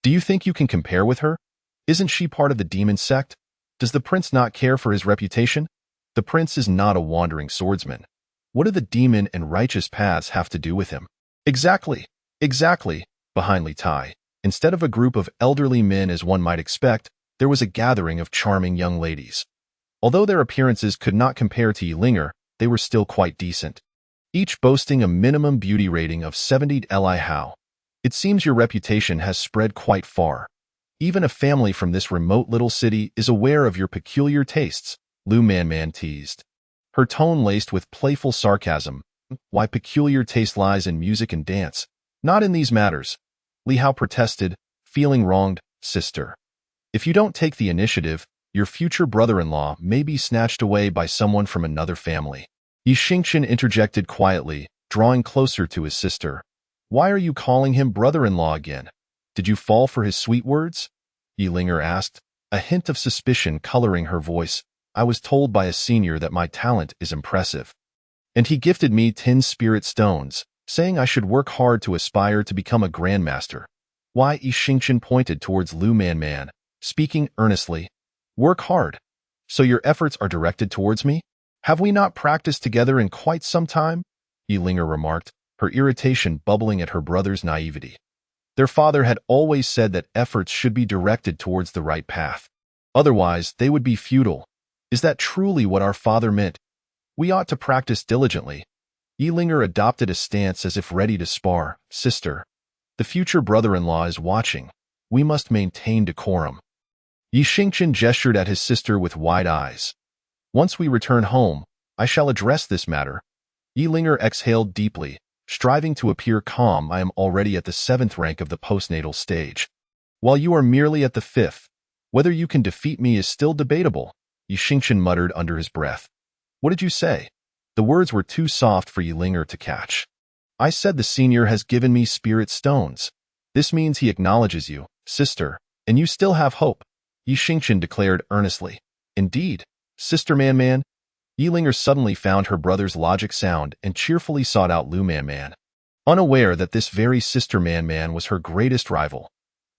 [SPEAKER 1] Do you think you can compare with her? Isn't she part of the demon sect? Does the prince not care for his reputation? The prince is not a wandering swordsman. What do the demon and righteous paths have to do with him? Exactly. Behind Li Tai, instead of a group of elderly men as one might expect, there was a gathering of charming young ladies. Although their appearances could not compare to Yi Linger, they were still quite decent, each boasting a minimum beauty rating of 70. Li Hao, it seems your reputation has spread quite far. Even a family from this remote little city is aware of your peculiar tastes, Lu Manman teased, her tone laced with playful sarcasm. Why peculiar taste lies in music and dance, not in these matters. Li Hao protested, feeling wronged. Sister, if you don't take the initiative, your future brother-in-law may be snatched away by someone from another family. Yi Xingqian interjected quietly, drawing closer to his sister. Why are you calling him brother-in-law again? Did you fall for his sweet words? Yi Linger asked, a hint of suspicion coloring her voice. I was told by a senior that my talent is impressive, and he gifted me 10 spirit stones, saying I should work hard to aspire to become a grandmaster. Why? Yi Xingqian pointed towards Lu Manman, speaking earnestly. Work hard. So your efforts are directed towards me? Have we not practiced together in quite some time? Yi Linger remarked, her irritation bubbling at her brother's naivety. Their father had always said that efforts should be directed towards the right path. Otherwise, they would be futile. Is that truly what our father meant? We ought to practice diligently. Yi Linger adopted a stance as if ready to spar. Sister, the future brother-in-law is watching. We must maintain decorum. Yi Xingqian gestured at his sister with wide eyes. Once we return home, I shall address this matter. Yi Linger exhaled deeply, striving to appear calm. I am already at the 7th rank of the postnatal stage, while you are merely at the 5th. Whether you can defeat me is still debatable, Yi Xingqian muttered under his breath. What did you say? The words were too soft for Yi Linger to catch. I said the senior has given me spirit stones. This means he acknowledges you, sister, and you still have hope, Yi Xingqian declared earnestly. Indeed, Sister Manman. Yi Linger suddenly found her brother's logic sound and cheerfully sought out Lu Manman, unaware that this very Sister Manman was her greatest rival.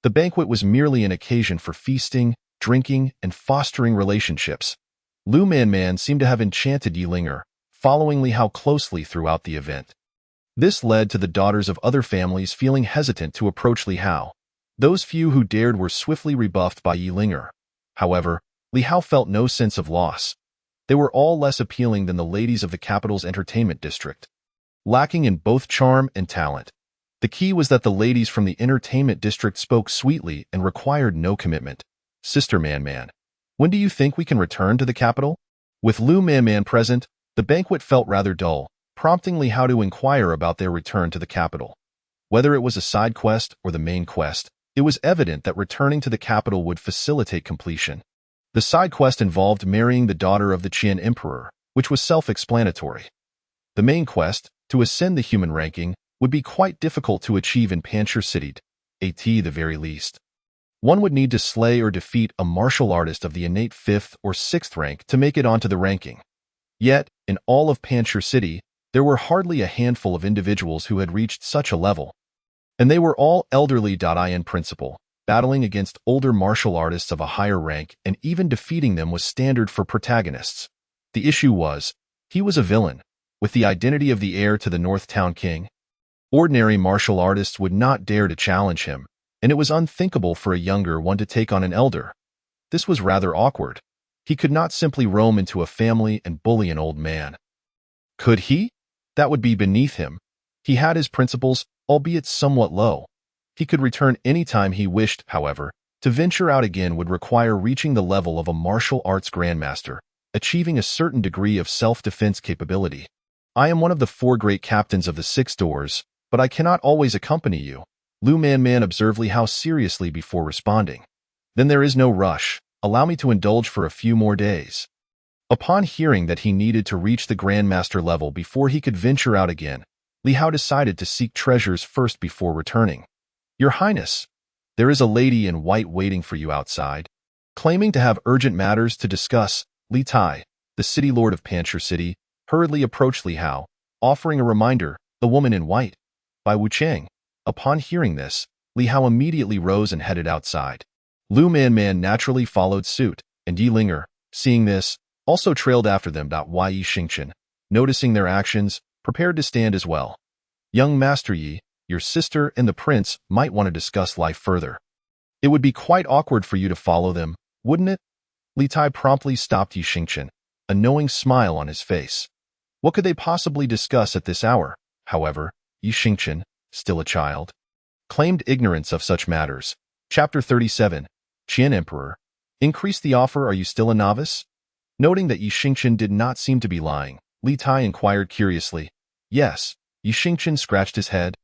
[SPEAKER 1] The banquet was merely an occasion for feasting, drinking, and fostering relationships. Lu Manman seemed to have enchanted Yi Linger, following Li Hao closely throughout the event. This led to the daughters of other families feeling hesitant to approach Li Hao. Those few who dared were swiftly rebuffed by Yi Linger. However, Li Hao felt no sense of loss. They were all less appealing than the ladies of the capital's entertainment district, lacking in both charm and talent. The key was that the ladies from the entertainment district spoke sweetly and required no commitment. Sister Man Man, when do you think we can return to the capital? With Lu Man Man present, the banquet felt rather dull, prompting Li Hao to inquire about their return to the capital. Whether it was a side quest or the main quest, it was evident that returning to the capital would facilitate completion. The side quest involved marrying the daughter of the Qian Emperor, which was self-explanatory. The main quest, to ascend the human ranking, would be quite difficult to achieve in Panchur City, at the very least. One would need to slay or defeat a martial artist of the innate 5th or 6th rank to make it onto the ranking. Yet, in all of Panchur City, there were hardly a handful of individuals who had reached such a level. And they were all elderly. In principle, battling against older martial artists of a higher rank and even defeating them was standard for protagonists. The issue was, he was a villain, with the identity of the heir to the North Town King. Ordinary martial artists would not dare to challenge him, and it was unthinkable for a younger one to take on an elder. This was rather awkward. He could not simply roam into a family and bully an old man. Could he? That would be beneath him. He had his principles, albeit somewhat low. He could return any time he wished, however. To venture out again would require reaching the level of a martial arts grandmaster, achieving a certain degree of self-defense capability. I am one of the 4 great captains of the 6 doors, but I cannot always accompany you. Lu Man Man observed Li Hao seriously before responding. Then there is no rush. Allow me to indulge for a few more days. Upon hearing that he needed to reach the Grandmaster level before he could venture out again, Li Hao decided to seek treasures first before returning. Your Highness, there is a lady in white waiting for you outside. Claiming to have urgent matters to discuss, Li Tai, the city lord of Panchur City, hurriedly approached Li Hao, offering a reminder, the woman in white, by Wu Chang. Upon hearing this, Li Hao immediately rose and headed outside. Lu Man Man naturally followed suit, and Yi Linger, seeing this, also trailed after them. Yi Xingchen, noticing their actions, prepared to stand as well. Young Master Yi, your sister and the prince might want to discuss life further. It would be quite awkward for you to follow them, wouldn't it? Li Tai promptly stopped Yi Xingchen, a knowing smile on his face. What could they possibly discuss at this hour? However, Yi Xingchen, still a child, claimed ignorance of such matters. Chapter 37, Qian Emperor. Increase the offer. Are you still a novice? Noting that Yi Xingchen did not seem to be lying, Li Tai inquired curiously. Yes, Yi Xingchen scratched his head,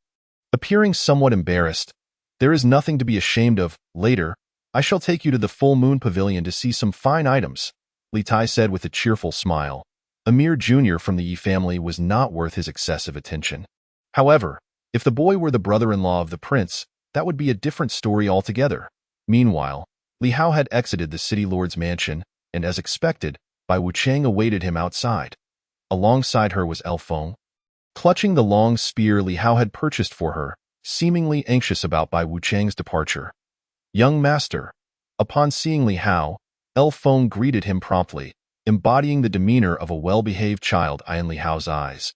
[SPEAKER 1] appearing somewhat embarrassed. There is nothing to be ashamed of. Later, I shall take you to the Full Moon Pavilion to see some fine items, Li Tai said with a cheerful smile. A mere junior from the Yi family was not worth his excessive attention. However, if the boy were the brother-in-law of the prince, that would be a different story altogether. Meanwhile, Li Hao had exited the city lord's mansion, and as expected, Bai Wuchang awaited him outside. Alongside her was Elfeng. Clutching the long spear Li Hao had purchased for her, seemingly anxious about Bai Wuchang's departure. Young master. Upon seeing Li Hao, Elfeng greeted him promptly, embodying the demeanor of a well-behaved child in Li Hao's eyes.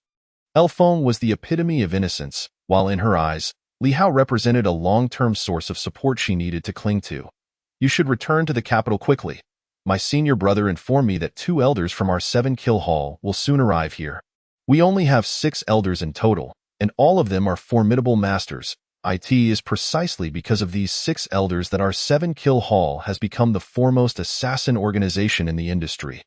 [SPEAKER 1] Elfeng was the epitome of innocence, while in her eyes, Li Hao represented a long-term source of support she needed to cling to. You should return to the capital quickly. My senior brother informed me that 2 elders from our 7-kill hall will soon arrive here. We only have 6 elders in total, and all of them are formidable masters. It is precisely because of these 6 elders that our 7-kill hall has become the foremost assassin organization in the industry.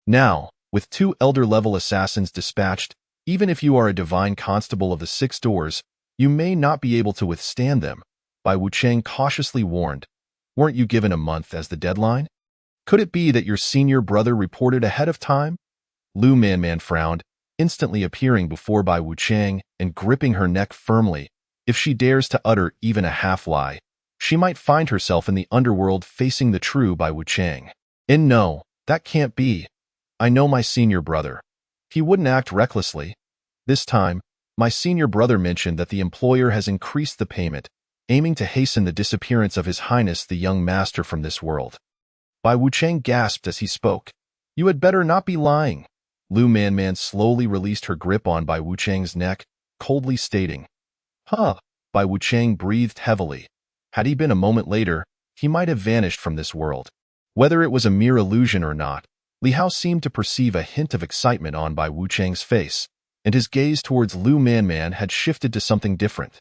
[SPEAKER 1] Now, with 2 elder-level assassins dispatched, even if you are a divine constable of the 6 doors, you may not be able to withstand them, Bai Wuchang cautiously warned. Weren't you given a month as the deadline? Could it be that your senior brother reported ahead of time? Lu Man Man frowned, instantly appearing before Bai Wuchang and gripping her neck firmly. If she dares to utter even a half-lie, she might find herself in the underworld facing the true Bai Wuchang. And no, that can't be. I know my senior brother. He wouldn't act recklessly. This time, my senior brother mentioned that the employer has increased the payment, aiming to hasten the disappearance of His Highness the young master from this world. Bai Wuchang gasped as he spoke. You had better not be lying. Lu Man Man slowly released her grip on Bai Wuchang's neck, coldly stating. Huh, Bai Wuchang breathed heavily. Had he been a moment later, he might have vanished from this world. Whether it was a mere illusion or not, Li Hao seemed to perceive a hint of excitement on Bai Wuchang's face, and his gaze towards Lu Manman had shifted to something different.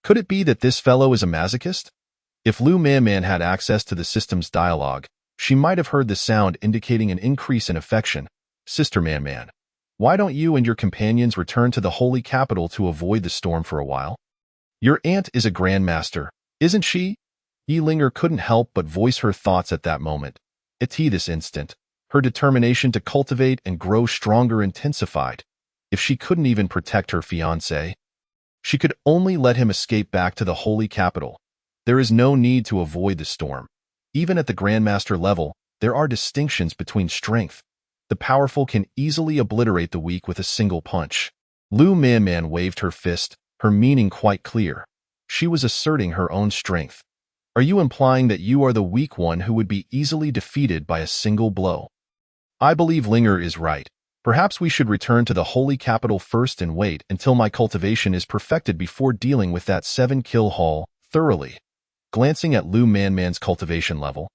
[SPEAKER 1] Could it be that this fellow is a masochist? If Lu Manman had access to the system's dialogue, she might have heard the sound indicating an increase in affection. Sister Manman, why don't you and your companions return to the holy capital to avoid the storm for a while? Your aunt is a grandmaster, isn't she? Yilinger couldn't help but voice her thoughts at that moment. At this instant, her determination to cultivate and grow stronger intensified. If she couldn't even protect her fiancé, she could only let him escape back to the holy capital. There is no need to avoid the storm. Even at the grandmaster level, there are distinctions between strength. The powerful can easily obliterate the weak with a single punch. Lu Manman waved her fist, her meaning quite clear. She was asserting her own strength. Are you implying that you are the weak one who would be easily defeated by a single blow? I believe Linger is right. Perhaps we should return to the holy capital first and wait until my cultivation is perfected before dealing with that 7-kill haul thoroughly. Glancing at Lu Manman's cultivation level,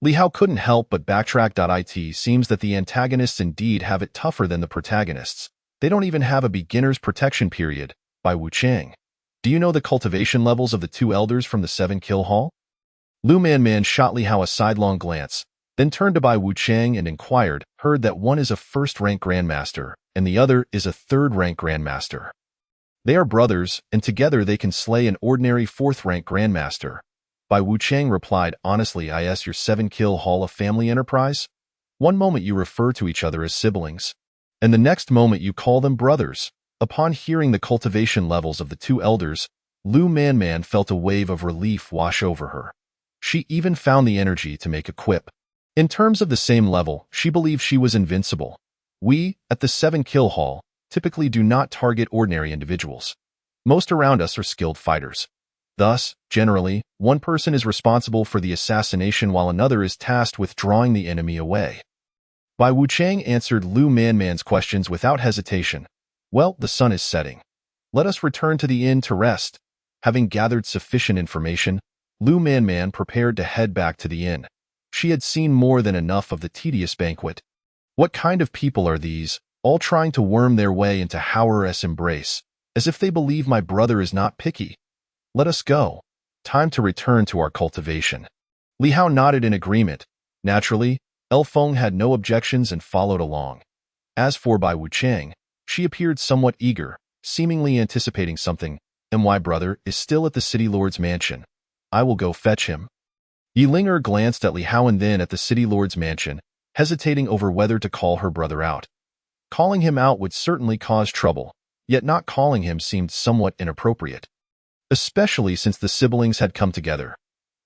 [SPEAKER 1] Li Hao couldn't help but backtrack. It seems that the antagonists indeed have it tougher than the protagonists. They don't even have a beginner's protection period. Bai Wuchang, do you know the cultivation levels of the two elders from the 7-kill haul? Lu Manman shot Li Hao a sidelong glance, then turned to Bai Wuchang and inquired, heard that one is a first-rank grandmaster, and the other is a third-rank grandmaster. They are brothers, and together they can slay an ordinary fourth-rank grandmaster. Bai Wuchang replied, honestly, is your 7-kill haul a family enterprise? One moment you refer to each other as siblings, and the next moment you call them brothers. Upon hearing the cultivation levels of the two elders, Lu Manman felt a wave of relief wash over her. She even found the energy to make a quip. In terms of the same level, she believed she was invincible. We, at the 7-kill haul, typically do not target ordinary individuals. Most around us are skilled fighters. Thus, generally, one person is responsible for the assassination while another is tasked with drawing the enemy away. Bai Wuchang answered Lu Manman's questions without hesitation. Well, the sun is setting. Let us return to the inn to rest. Having gathered sufficient information, Lu Manman prepared to head back to the inn. She had seen more than enough of the tedious banquet. What kind of people are these, all trying to worm their way into Hauer's embrace, as if they believe my brother is not picky? Let us go. Time to return to our cultivation. Li Hao nodded in agreement. Naturally, Elfeng had no objections and followed along. As for Bai Wuchang, she appeared somewhat eager, seemingly anticipating something. My brother is still at the city lord's mansion. I will go fetch him. Yilinger glanced at Li Hao and then at the city lord's mansion, hesitating over whether to call her brother out. Calling him out would certainly cause trouble, yet not calling him seemed somewhat inappropriate. Especially since the siblings had come together.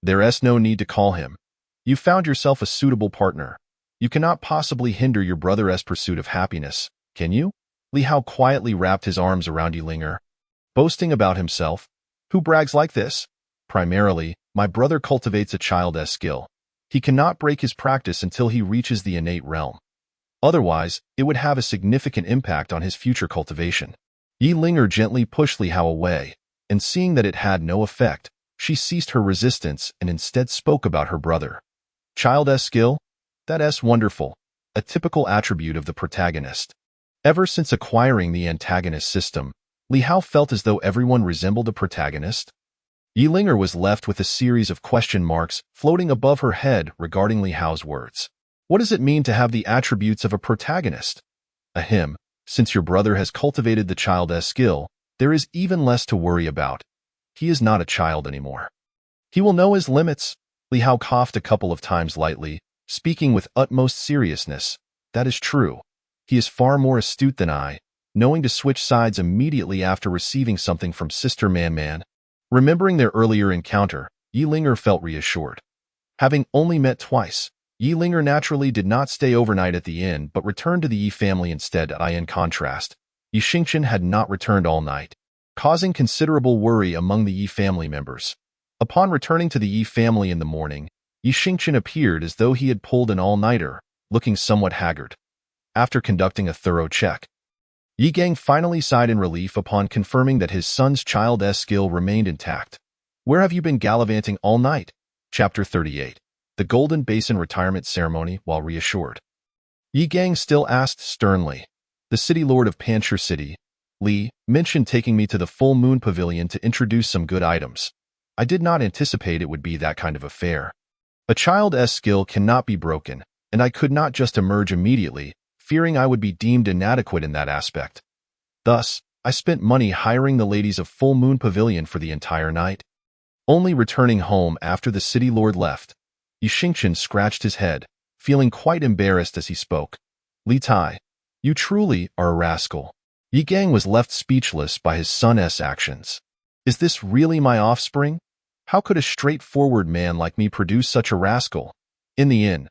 [SPEAKER 1] There's no need to call him. You found yourself a suitable partner. You cannot possibly hinder your brother's pursuit of happiness, can you? Li Hao quietly wrapped his arms around Yilinger. Boasting about himself? Who brags like this? Primarily, my brother cultivates a child's skill. He cannot break his practice until he reaches the innate realm. Otherwise, it would have a significant impact on his future cultivation. Yilinger gently pushed Li Hao away, and seeing that it had no effect, she ceased her resistance and instead spoke about her brother. Child's skill? That's wonderful, a typical attribute of the protagonist. Ever since acquiring the antagonist system, Li Hao felt as though everyone resembled a protagonist. Yilinger was left with a series of question marks floating above her head regarding Li Hao's words. What does it mean to have the attributes of a protagonist? Ahem, since your brother has cultivated the child's skill, there is even less to worry about. He is not a child anymore. He will know his limits. Li Hao coughed a couple of times lightly, speaking with utmost seriousness. That is true. He is far more astute than I, knowing to switch sides immediately after receiving something from Sister Manman. Remembering their earlier encounter, Yilinger felt reassured. Having only met twice, Yilinger naturally did not stay overnight at the inn but returned to the Yi family instead. In contrast, Yi Xingqian had not returned all night, causing considerable worry among the Yi family members. Upon returning to the Yi family in the morning, Yi Xingqian appeared as though he had pulled an all-nighter, looking somewhat haggard. After conducting a thorough check, Yi Gang finally sighed in relief upon confirming that his son's child's skill remained intact. Where have you been gallivanting all night? Chapter 38. the Golden Basin retirement ceremony while reassured. Yi Gang still asked sternly. The city lord of Panchir City, Li, mentioned taking me to the Full Moon Pavilion to introduce some good items. I did not anticipate it would be that kind of affair. A child's skill cannot be broken, and I could not just emerge immediately, fearing I would be deemed inadequate in that aspect. Thus, I spent money hiring the ladies of Full Moon Pavilion for the entire night. Only returning home after the city lord left, Yi Xingchen scratched his head, feeling quite embarrassed as he spoke. Li Tai, you truly are a rascal. Yi Gang was left speechless by his son's actions. Is this really my offspring? How could a straightforward man like me produce such a rascal? In the inn,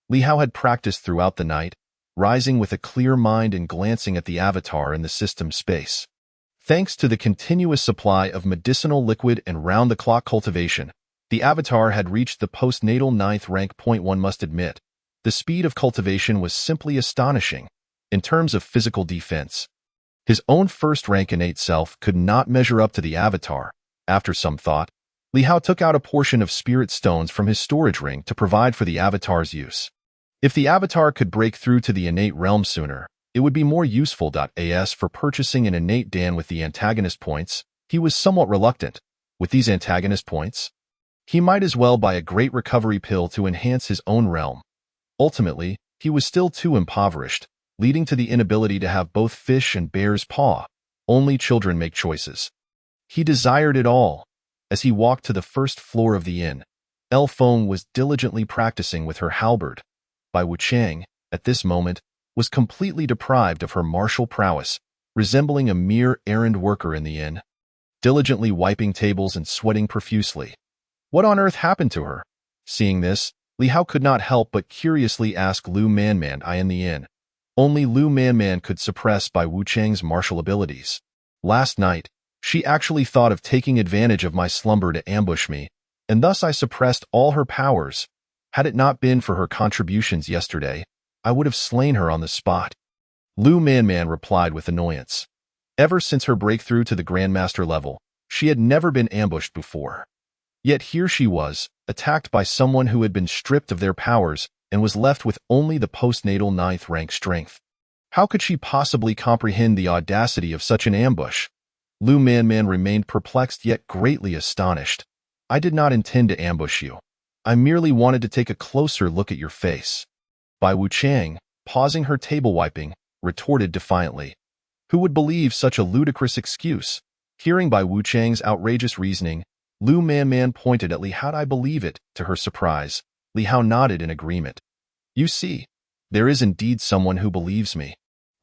[SPEAKER 1] Li Hao had practiced throughout the night, rising with a clear mind and glancing at the avatar in the system space. Thanks to the continuous supply of medicinal liquid and round-the-clock cultivation, the avatar had reached the postnatal 9th rank. One must admit, the speed of cultivation was simply astonishing. In terms of physical defense, his own first rank innate self could not measure up to the avatar. After some thought, Li Hao took out a portion of spirit stones from his storage ring to provide for the avatar's use. If the avatar could break through to the innate realm sooner, it would be more useful. As for purchasing an innate Dan with the antagonist points, he was somewhat reluctant. With these antagonist points, he might as well buy a great recovery pill to enhance his own realm. Ultimately, he was still too impoverished, leading to the inability to have both fish and bear's paw. Only children make choices. He desired it all. As he walked to the first floor of the inn, El Feng was diligently practicing with her halberd. Bai Wuchang, at this moment, was completely deprived of her martial prowess, resembling a mere errand worker in the inn, diligently wiping tables and sweating profusely. What on earth happened to her? Seeing this, Li Hao could not help but curiously ask Lu Manman in the inn. Only Lu Manman could suppress Bai Wuchang's martial abilities. Last night, she actually thought of taking advantage of my slumber to ambush me, and thus I suppressed all her powers. Had it not been for her contributions yesterday, I would have slain her on the spot. Lu Manman replied with annoyance. Ever since her breakthrough to the Grandmaster level, she had never been ambushed before. Yet here she was, attacked by someone who had been stripped of their powers and was left with only the postnatal 9th rank strength. How could she possibly comprehend the audacity of such an ambush? Lu Manman remained perplexed yet greatly astonished. I did not intend to ambush you. I merely wanted to take a closer look at your face. Bai Wuchang, pausing her table wiping, retorted defiantly. Who would believe such a ludicrous excuse? Hearing Bai Wuchang's outrageous reasoning, Lu Manman pointed at Li Hao. I believe it, to her surprise. Li Hao nodded in agreement. You see, there is indeed someone who believes me.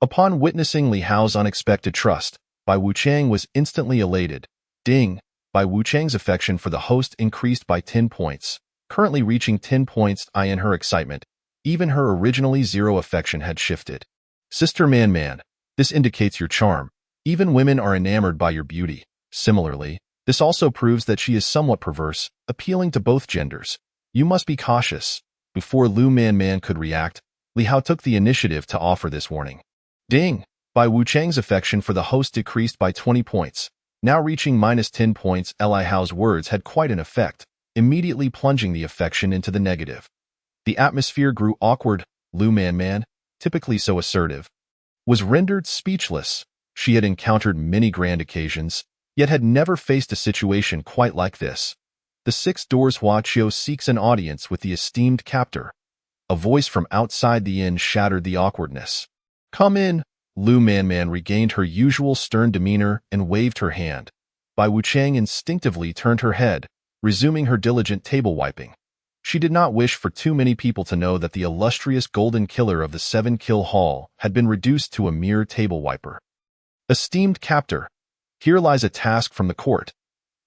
[SPEAKER 1] Upon witnessing Li Hao's unexpected trust, Bai Wuchang was instantly elated. Ding! Bai Wuchang's affection for the host increased by 10 points, currently reaching 10 points. In her excitement, even her originally 0 affection had shifted. Sister Man, this indicates your charm. Even women are enamored by your beauty. Similarly, this also proves that she is somewhat perverse, appealing to both genders. You must be cautious. Before Lu Manman could react, Li Hao took the initiative to offer this warning. Ding! Bai Wuchang's affection for the host decreased by 20 points, now reaching -10 points. Li Hao's words had quite an effect, immediately plunging the affection into the negative. The atmosphere grew awkward. Lu Manman, typically so assertive, was rendered speechless. She had encountered many grand occasions, yet had never faced a situation quite like this. The 6 doors Huaqiu seeks an audience with the esteemed captor. A voice from outside the inn shattered the awkwardness. Come in. Lu Manman regained her usual stern demeanor and waved her hand. Bai Wuchang instinctively turned her head, resuming her diligent table wiping. She did not wish for too many people to know that the illustrious golden killer of the 7-kill hall had been reduced to a mere table wiper. Esteemed captor, here lies a task from the court.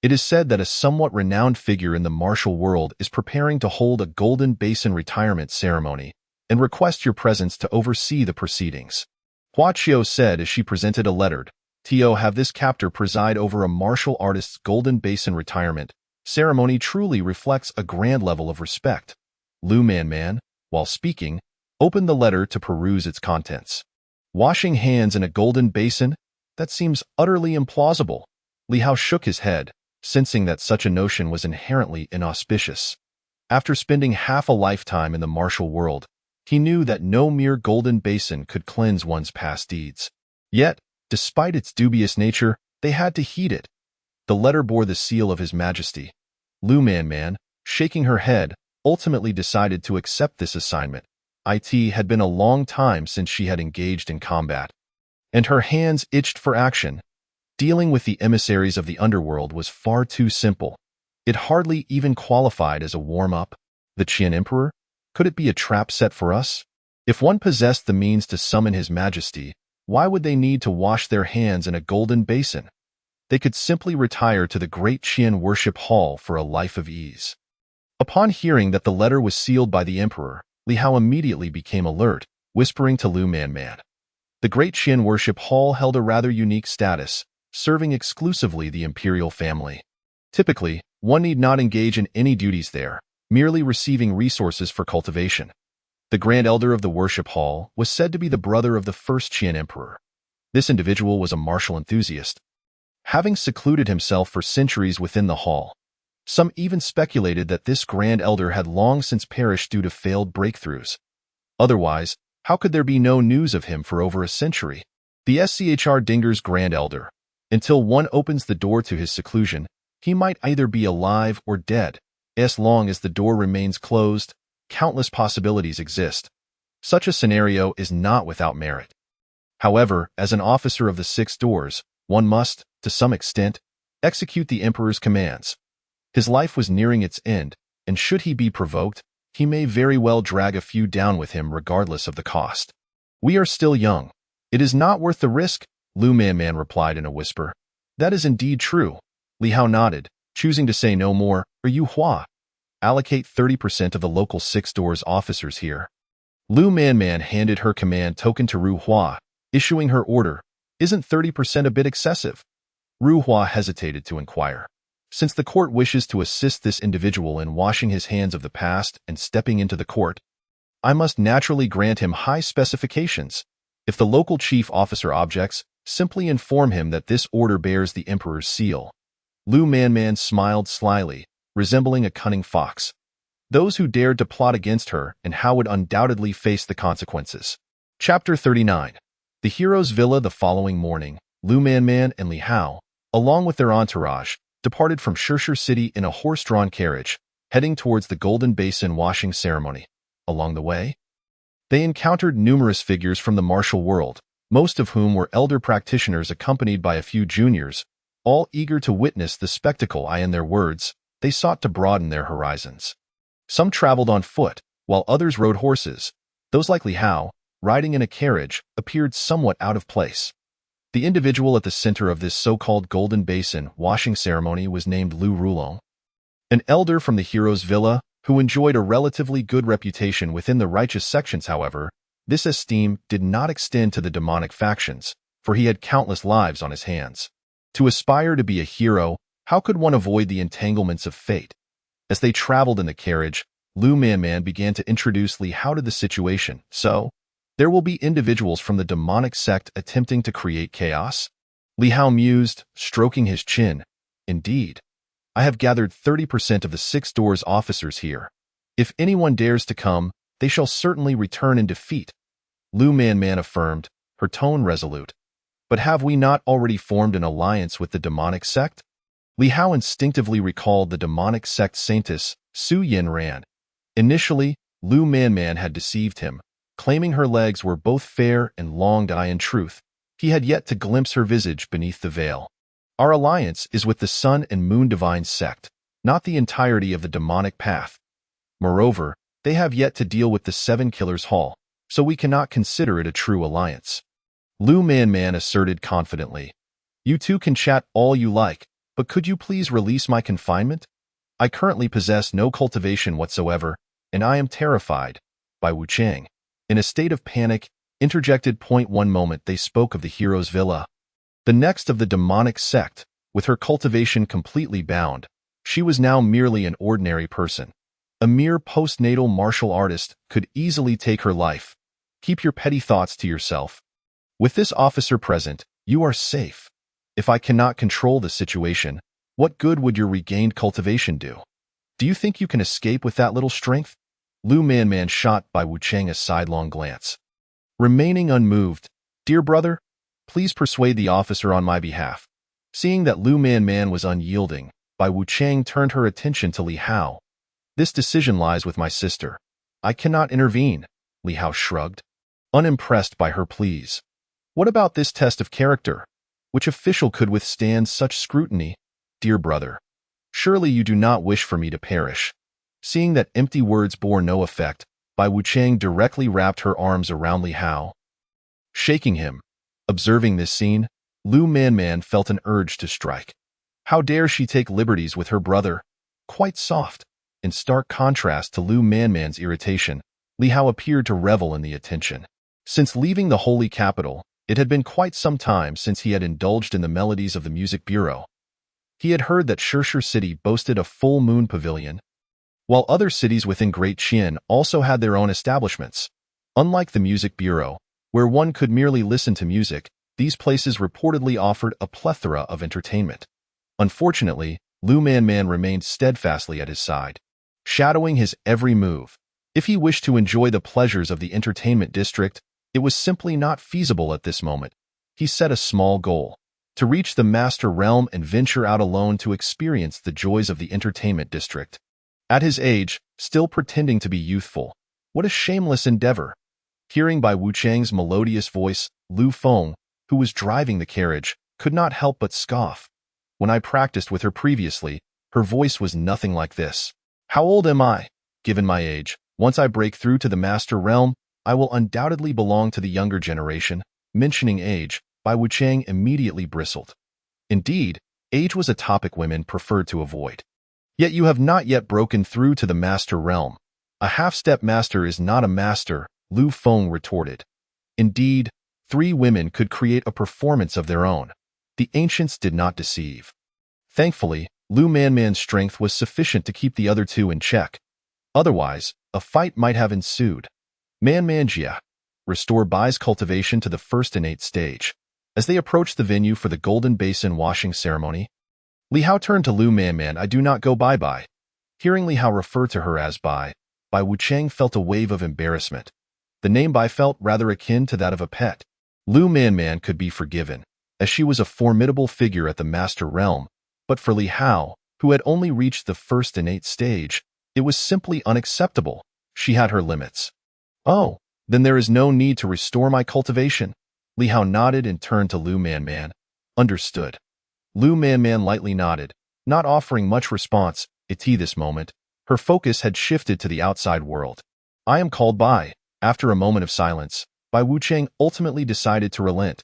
[SPEAKER 1] It is said that a somewhat renowned figure in the martial world is preparing to hold a Golden Basin retirement ceremony and request your presence to oversee the proceedings. Huaqiu said as she presented a letter. To have this captor preside over a martial artist's Golden Basin retirement ceremony truly reflects a grand level of respect. Lu Manman, while speaking, opened the letter to peruse its contents. Washing hands in a golden basin? That seems utterly implausible. Li Hao shook his head, sensing that such a notion was inherently inauspicious. After spending half a lifetime in the martial world, he knew that no mere golden basin could cleanse one's past deeds. Yet, despite its dubious nature, they had to heed it. The letter bore the seal of His Majesty. Lu Man, shaking her head, ultimately decided to accept this assignment. It had been a long time since she had engaged in combat, and her hands itched for action. Dealing with the emissaries of the underworld was far too simple. It hardly even qualified as a warm-up. The Qian Emperor? Could it be a trap set for us? If one possessed the means to summon His Majesty, why would they need to wash their hands in a golden basin? They could simply retire to the Great Qian Worship Hall for a life of ease. Upon hearing that the letter was sealed by the Emperor, Li Hao immediately became alert, whispering to Lu Man. The Great Qian Worship Hall held a rather unique status, serving exclusively the imperial family. Typically, one need not engage in any duties there, merely receiving resources for cultivation. The Grand Elder of the Worship Hall was said to be the brother of the first Qian Emperor. This individual was a martial enthusiast, having secluded himself for centuries within the hall. Some even speculated that this Grand Elder had long since perished due to failed breakthroughs. Otherwise, how could there be no news of him for over a century? The SCHR Dinger's Grand Elder. Until one opens the door to his seclusion, he might either be alive or dead. As long as the door remains closed, countless possibilities exist. Such a scenario is not without merit. However, as an officer of the Six Doors, one must, to some extent, execute the Emperor's commands. His life was nearing its end, and should he be provoked, he may very well drag a few down with him regardless of the cost. We are still young. It is not worth the risk, Lu Man replied in a whisper. That is indeed true. Li Hao nodded, choosing to say no more. Yu Hua, allocate 30% of the local Six Doors officers here. Lu Man handed her command token to Ru Hua, issuing her order. Isn't 30% a bit excessive? Ru Hua hesitated to inquire. Since the court wishes to assist this individual in washing his hands of the past and stepping into the court, I must naturally grant him high specifications. If the local chief officer objects, simply inform him that this order bears the Emperor's seal. Lu Man smiled slyly, resembling a cunning fox. Those who dared to plot against her and Hao would undoubtedly face the consequences. Chapter 39. The hero's villa. The following morning, Lu Man and Li Hao, along with their entourage, departed from Shishir City in a horse-drawn carriage, heading towards the Golden Basin washing ceremony. Along the way, they encountered numerous figures from the martial world, most of whom were elder practitioners accompanied by a few juniors, all eager to witness the spectacle. In their words, they sought to broaden their horizons. Some traveled on foot, while others rode horses. Those like Li Hao, riding in a carriage, appeared somewhat out of place. The individual at the center of this so-called Golden Basin washing ceremony was named Lu Rulong, an elder from the hero's villa who enjoyed a relatively good reputation within the righteous sections. However, this esteem did not extend to the demonic factions, for he had countless lives on his hands. To aspire to be a hero, how could one avoid the entanglements of fate? As they traveled in the carriage, Lu Man began to introduce Li Hao to the situation. So, there will be individuals from the demonic sect attempting to create chaos? Li Hao mused, stroking his chin. Indeed. I have gathered 30% of the Six Doors officers here. If anyone dares to come, they shall certainly return in defeat. Lu Man affirmed, her tone resolute. But have we not already formed an alliance with the demonic sect? Li Hao instinctively recalled the demonic sect saintess, Su Yin-ran. Initially, Lu Man had deceived him, claiming her legs were both fair and long. In truth, he had yet to glimpse her visage beneath the veil. Our alliance is with the Sun and Moon Divine sect, not the entirety of the demonic path. Moreover, they have yet to deal with the Seven Killers Hall, so we cannot consider it a true alliance. Lu Man asserted confidently. You two can chat all you like, but could you please release my confinement? I currently possess no cultivation whatsoever, and I am terrified. By Wu Chang. In a state of panic, interjected. One moment they spoke of the hero's villa. The next of the demonic sect, with her cultivation completely bound. She was now merely an ordinary person. A mere postnatal martial artist could easily take her life. Keep your petty thoughts to yourself. With this officer present, you are safe. If I cannot control the situation, what good would your regained cultivation do? Do you think you can escape with that little strength? Lu Manman shot Bai Wucheng a sidelong glance. Remaining unmoved, "Dear brother, please persuade the officer on my behalf." Seeing that Lu Manman was unyielding, Bai Wucheng turned her attention to Li Hao. "This decision lies with my sister. I cannot intervene," Li Hao shrugged, unimpressed by her pleas. "What about this test of character? Which official could withstand such scrutiny? Dear brother, surely you do not wish for me to perish." Seeing that empty words bore no effect, Bai Wucheng directly wrapped her arms around Li Hao, shaking him. Observing this scene, Lu Manman felt an urge to strike. How dare she take liberties with her brother? Quite soft. In stark contrast to Lu Manman's irritation, Li Hao appeared to revel in the attention. Since leaving the holy capital, it had been quite some time since he had indulged in the melodies of the music bureau. He had heard that Shishir City boasted a full moon pavilion, while other cities within Great Qian also had their own establishments. Unlike the music bureau, where one could merely listen to music, these places reportedly offered a plethora of entertainment. Unfortunately, Lu Manman remained steadfastly at his side, shadowing his every move. If he wished to enjoy the pleasures of the entertainment district, it was simply not feasible at this moment. He set a small goal: to reach the master realm and venture out alone to experience the joys of the entertainment district. At his age, still pretending to be youthful. What a shameless endeavor! Hearing Bai Wucheng's melodious voice, Lu Feng, who was driving the carriage, could not help but scoff. When I practiced with her previously, her voice was nothing like this. How old am I? Given my age, once I break through to the master realm, I will undoubtedly belong to the younger generation. Mentioning age, Bai Wucheng immediately bristled. Indeed, age was a topic women preferred to avoid. Yet you have not yet broken through to the master realm. A half-step master is not a master, Lu Feng retorted. Indeed, 3 women could create a performance of their own. The ancients did not deceive. Thankfully, Lu Manman's strength was sufficient to keep the other 2 in check. Otherwise, a fight might have ensued. Manmanjia. Restore Bai's cultivation to the first innate stage. As they approached the venue for the Golden Basin washing ceremony, Li Hao turned to Lu Manman. "I do not go Bai." Hearing Li Hao refer to her as Bai, Bai Wucheng felt a wave of embarrassment. The name Bai felt rather akin to that of a pet. Lu Manman could be forgiven, as she was a formidable figure at the master realm, but for Li Hao, who had only reached the first innate stage, it was simply unacceptable. She had her limits. "Oh, then there is no need to restore my cultivation." Li Hao nodded and turned to Lu Manman. "Understood." Lu Manman lightly nodded, not offering much response. At this moment, her focus had shifted to the outside world. "I am called Bai." After a moment of silence, Bai Wucheng ultimately decided to relent.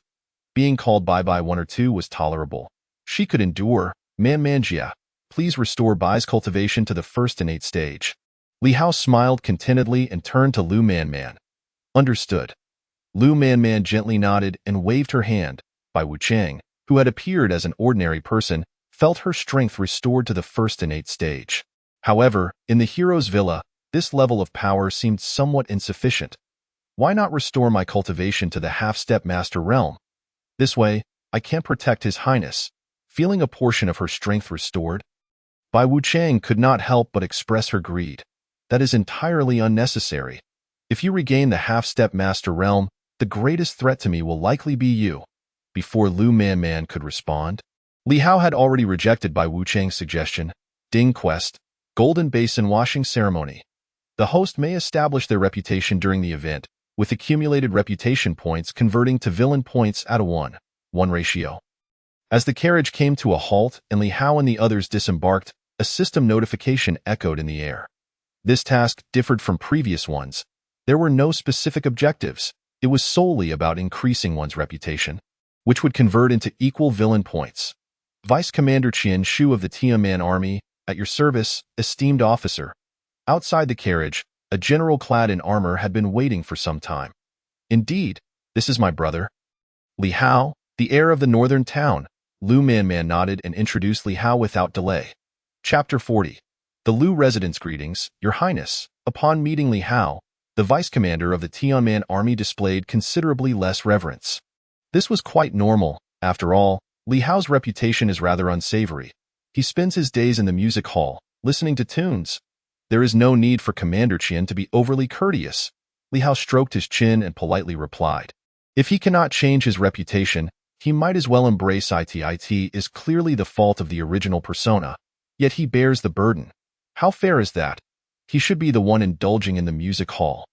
[SPEAKER 1] Being called Bai by 1 or 2 was tolerable. She could endure. "Manmanjia, please restore Bai's cultivation to the first innate stage." Li Hao smiled contentedly and turned to Lu Manman. "Understood." Lu Manman gently nodded and waved her hand. Bai Wucheng, who had appeared as an ordinary person, felt her strength restored to the first innate stage. However, in the hero's villa, this level of power seemed somewhat insufficient. Why not restore my cultivation to the half-step master realm? This way, I can protect His Highness. Feeling a portion of her strength restored, Bai Wucheng could not help but express her greed. "That is entirely unnecessary. If you regain the half-step master realm, the greatest threat to me will likely be you." Before Lu Manman could respond, Li Hao had already rejected Bai Wucheng's suggestion. Ding Quest, Golden Basin washing ceremony. The host may establish their reputation during the event, with accumulated reputation points converting to villain points at a 1:1 ratio. As the carriage came to a halt and Li Hao and the others disembarked, a system notification echoed in the air. This task differed from previous ones. There were no specific objectives. It was solely about increasing one's reputation, which would convert into equal villain points. Vice Commander Qian Shu of the Tianman Army, at your service, esteemed officer. Outside the carriage, a general clad in armor had been waiting for some time. "Indeed, this is my brother, Li Hao, the heir of the northern town." Lu Manman nodded and introduced Li Hao without delay. Chapter 40. The Lu residents. "Greetings, Your Highness." Upon meeting Li Hao, the vice commander of the Tianman Army displayed considerably less reverence. This was quite normal. After all, Li Hao's reputation is rather unsavory. He spends his days in the music hall, listening to tunes. There is no need for Commander Qian to be overly courteous. Li Hao stroked his chin and politely replied. If he cannot change his reputation, he might as well embrace it. It is clearly the fault of the original persona, yet he bears the burden. How fair is that? He should be the one indulging in the music hall.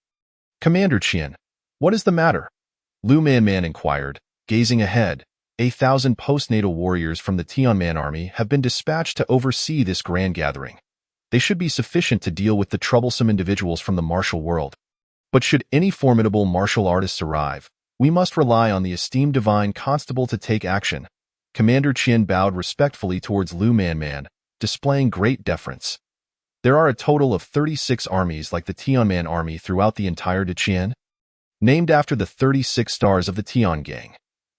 [SPEAKER 1] Commander Qian, what is the matter? Lu Manman inquired, gazing ahead. 1,000 postnatal warriors from the Tianman army have been dispatched to oversee this grand gathering. They should be sufficient to deal with the troublesome individuals from the martial world. But should any formidable martial artists arrive, we must rely on the esteemed divine constable to take action. Commander Qian bowed respectfully towards Lu Manman, displaying great deference. There are a total of 36 armies like the Tianman army throughout the entire Deqian, named after the 36 stars of the Tian gang.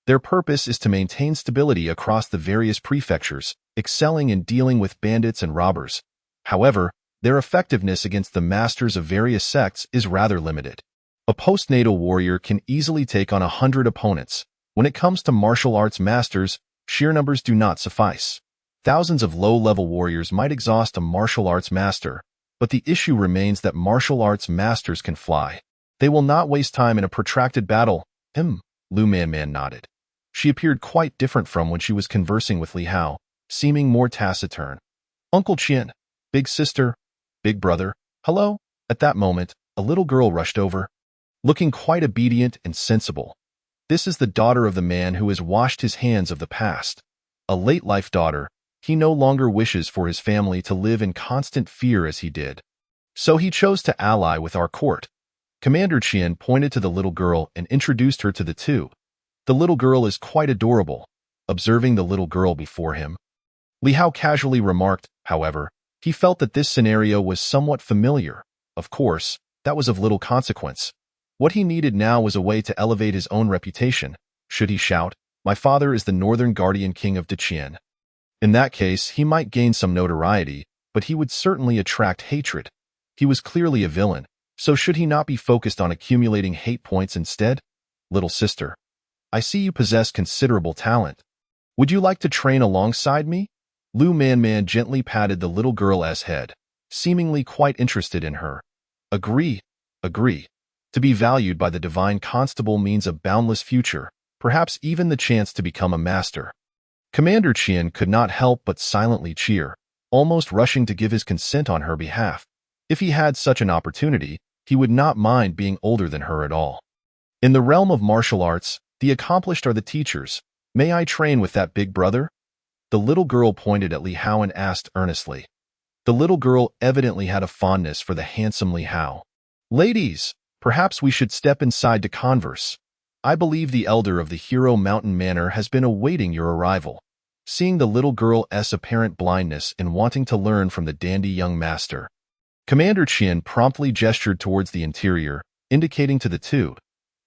[SPEAKER 1] Their purpose is to maintain stability across the various prefectures, excelling in dealing with bandits and robbers. However, their effectiveness against the masters of various sects is rather limited. A postnatal warrior can easily take on 100 opponents. When it comes to martial arts masters, sheer numbers do not suffice. Thousands of low-level warriors might exhaust a martial arts master, but the issue remains that martial arts masters can fly. They will not waste time in a protracted battle. Lu Manman nodded. She appeared quite different from when she was conversing with Li Hao, seeming more taciturn. Uncle Qian, big sister, big brother, hello? At that moment, a little girl rushed over, looking quite obedient and sensible. This is the daughter of the man who has washed his hands of the past. A late-life daughter, he no longer wishes for his family to live in constant fear as he did. So he chose to ally with our court. Commander Qian pointed to the little girl and introduced her to the two. The little girl is quite adorable. Observing the little girl before him, Li Hao casually remarked, however, he felt that this scenario was somewhat familiar. Of course, that was of little consequence. What he needed now was a way to elevate his own reputation. Should he shout, "My father is the Northern Guardian King of Deqian"? In that case, he might gain some notoriety, but he would certainly attract hatred. He was clearly a villain, so should he not be focused on accumulating hate points instead? Little sister, I see you possess considerable talent. Would you like to train alongside me? Lu Manman gently patted the little girl's head, seemingly quite interested in her. Agree. To be valued by the divine constable means a boundless future, perhaps even the chance to become a master. Commander Qian could not help but silently cheer, almost rushing to give his consent on her behalf. If he had such an opportunity, he would not mind being older than her at all. In the realm of martial arts, the accomplished are the teachers. May I train with that big brother? The little girl pointed at Li Hao and asked earnestly. The little girl evidently had a fondness for the handsome Li Hao. Ladies, perhaps we should step inside to converse. I believe the elder of the Hero Mountain Manor has been awaiting your arrival. Seeing the little girl's apparent blindness in wanting to learn from the dandy young master, Commander Qian promptly gestured towards the interior, indicating to the two.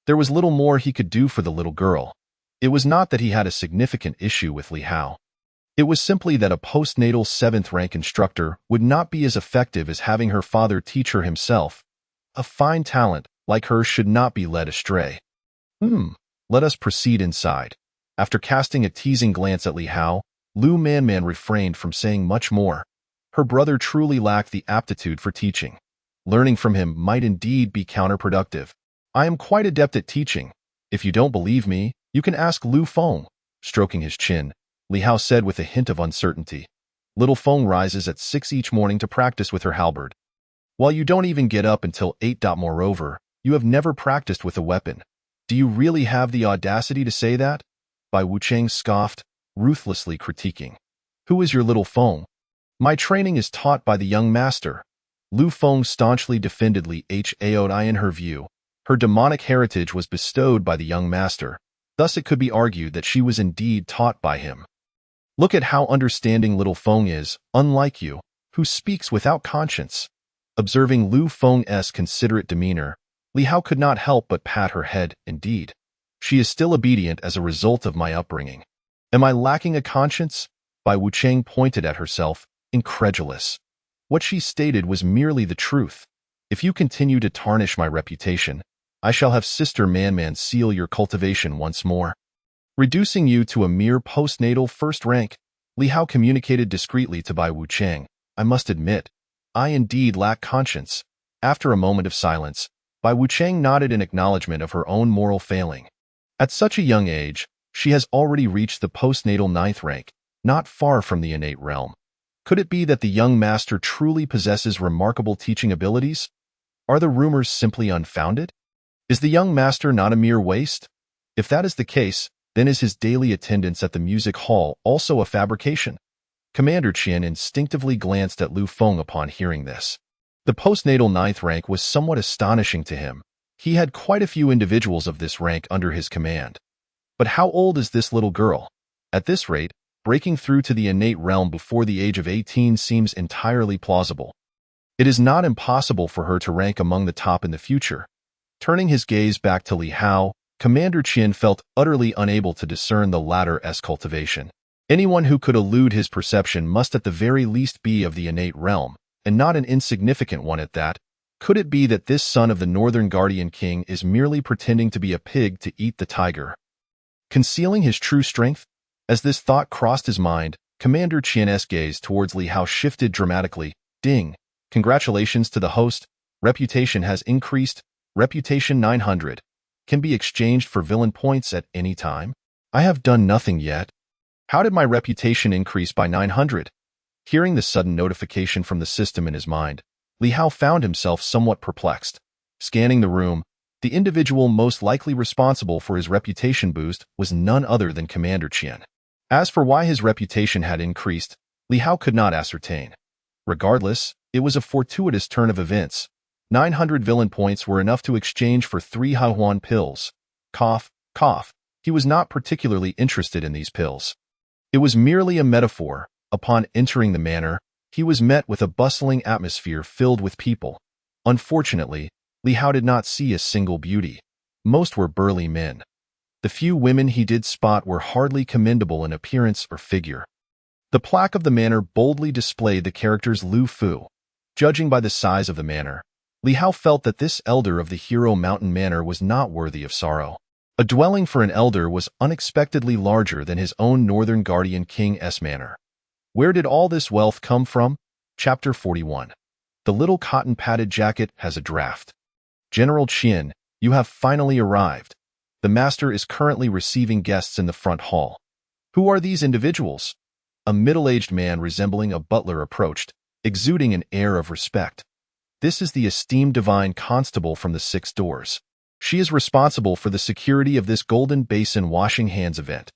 [SPEAKER 1] There was little more he could do for the little girl. It was not that he had a significant issue with Li Hao. It was simply that a postnatal 7th-rank instructor would not be as effective as having her father teach her himself. A fine talent like her should not be led astray. Let us proceed inside. After casting a teasing glance at Li Hao, Lu Manman refrained from saying much more. Her brother truly lacked the aptitude for teaching. Learning from him might indeed be counterproductive. I am quite adept at teaching. If you don't believe me, you can ask Lu Feng. Stroking his chin, Li Hao said with a hint of uncertainty. Little Feng rises at 6 each morning to practice with her halberd. While you don't even get up until 8. Moreover, you have never practiced with a weapon. Do you really have the audacity to say that? Bai Wucheng scoffed, ruthlessly critiquing. Who is your little Feng? My training is taught by the young master. Lu Feng staunchly defended Li Haoi in her view. Her demonic heritage was bestowed by the young master. Thus it could be argued that she was indeed taught by him. Look at how understanding little Feng is, unlike you, who speaks without conscience. Observing Lu Feng's considerate demeanor, Li Hao could not help but pat her head. Indeed, she is still obedient as a result of my upbringing. Am I lacking a conscience? Bai Wucheng pointed at herself, incredulous. What she stated was merely the truth. If you continue to tarnish my reputation, I shall have Sister Manman seal your cultivation once more. Reducing you to a mere postnatal 1st rank, Li Hao communicated discreetly to Bai Wucheng, I must admit, I indeed lack conscience. After a moment of silence, Bai Wuchang nodded in acknowledgement of her own moral failing. At such a young age, she has already reached the postnatal ninth rank, not far from the innate realm. Could it be that the young master truly possesses remarkable teaching abilities? Are the rumors simply unfounded? Is the young master not a mere waste? If that is the case, then is his daily attendance at the music hall also a fabrication? Commander Qian instinctively glanced at Lu Feng upon hearing this. The postnatal ninth rank was somewhat astonishing to him. He had quite a few individuals of this rank under his command. But how old is this little girl? At this rate, breaking through to the innate realm before the age of 18 seems entirely plausible. It is not impossible for her to rank among the top in the future. Turning his gaze back to Li Hao, Commander Qian felt utterly unable to discern the latter's cultivation. Anyone who could elude his perception must at the very least be of the innate realm, and not an insignificant one at that. Could it be that this son of the Northern Guardian King is merely pretending to be a pig to eat the tiger? Concealing his true strength? As this thought crossed his mind, Commander Qian's gaze towards Li Hao shifted dramatically. Ding! Congratulations to the host. Reputation has increased. Reputation 900. Can be exchanged for villain points at any time. I have done nothing yet. How did my reputation increase by 900? Hearing the sudden notification from the system in his mind, Li Hao found himself somewhat perplexed. Scanning the room, the individual most likely responsible for his reputation boost was none other than Commander Qian. As for why his reputation had increased, Li Hao could not ascertain. Regardless, it was a fortuitous turn of events. 900 villain points were enough to exchange for 3 Haihuan pills. Cough, cough. He was not particularly interested in these pills. It was merely a metaphor. Upon entering the manor, he was met with a bustling atmosphere filled with people. Unfortunately, Li Hao did not see a single beauty. Most were burly men. The few women he did spot were hardly commendable in appearance or figure. The plaque of the manor boldly displayed the characters Lu Fu. Judging by the size of the manor, Li Hao felt that this elder of the Hero Mountain Manor was not worthy of sorrow. A dwelling for an elder was unexpectedly larger than his own Northern Guardian King's manor. Where did all this wealth come from? Chapter 41. The little cotton-padded jacket has a draft. General Qian, you have finally arrived. The master is currently receiving guests in the front hall. Who are these individuals? A middle-aged man resembling a butler approached, exuding an air of respect. This is the esteemed divine constable from the 6 doors. She is responsible for the security of this Golden Basin Washing Hands event.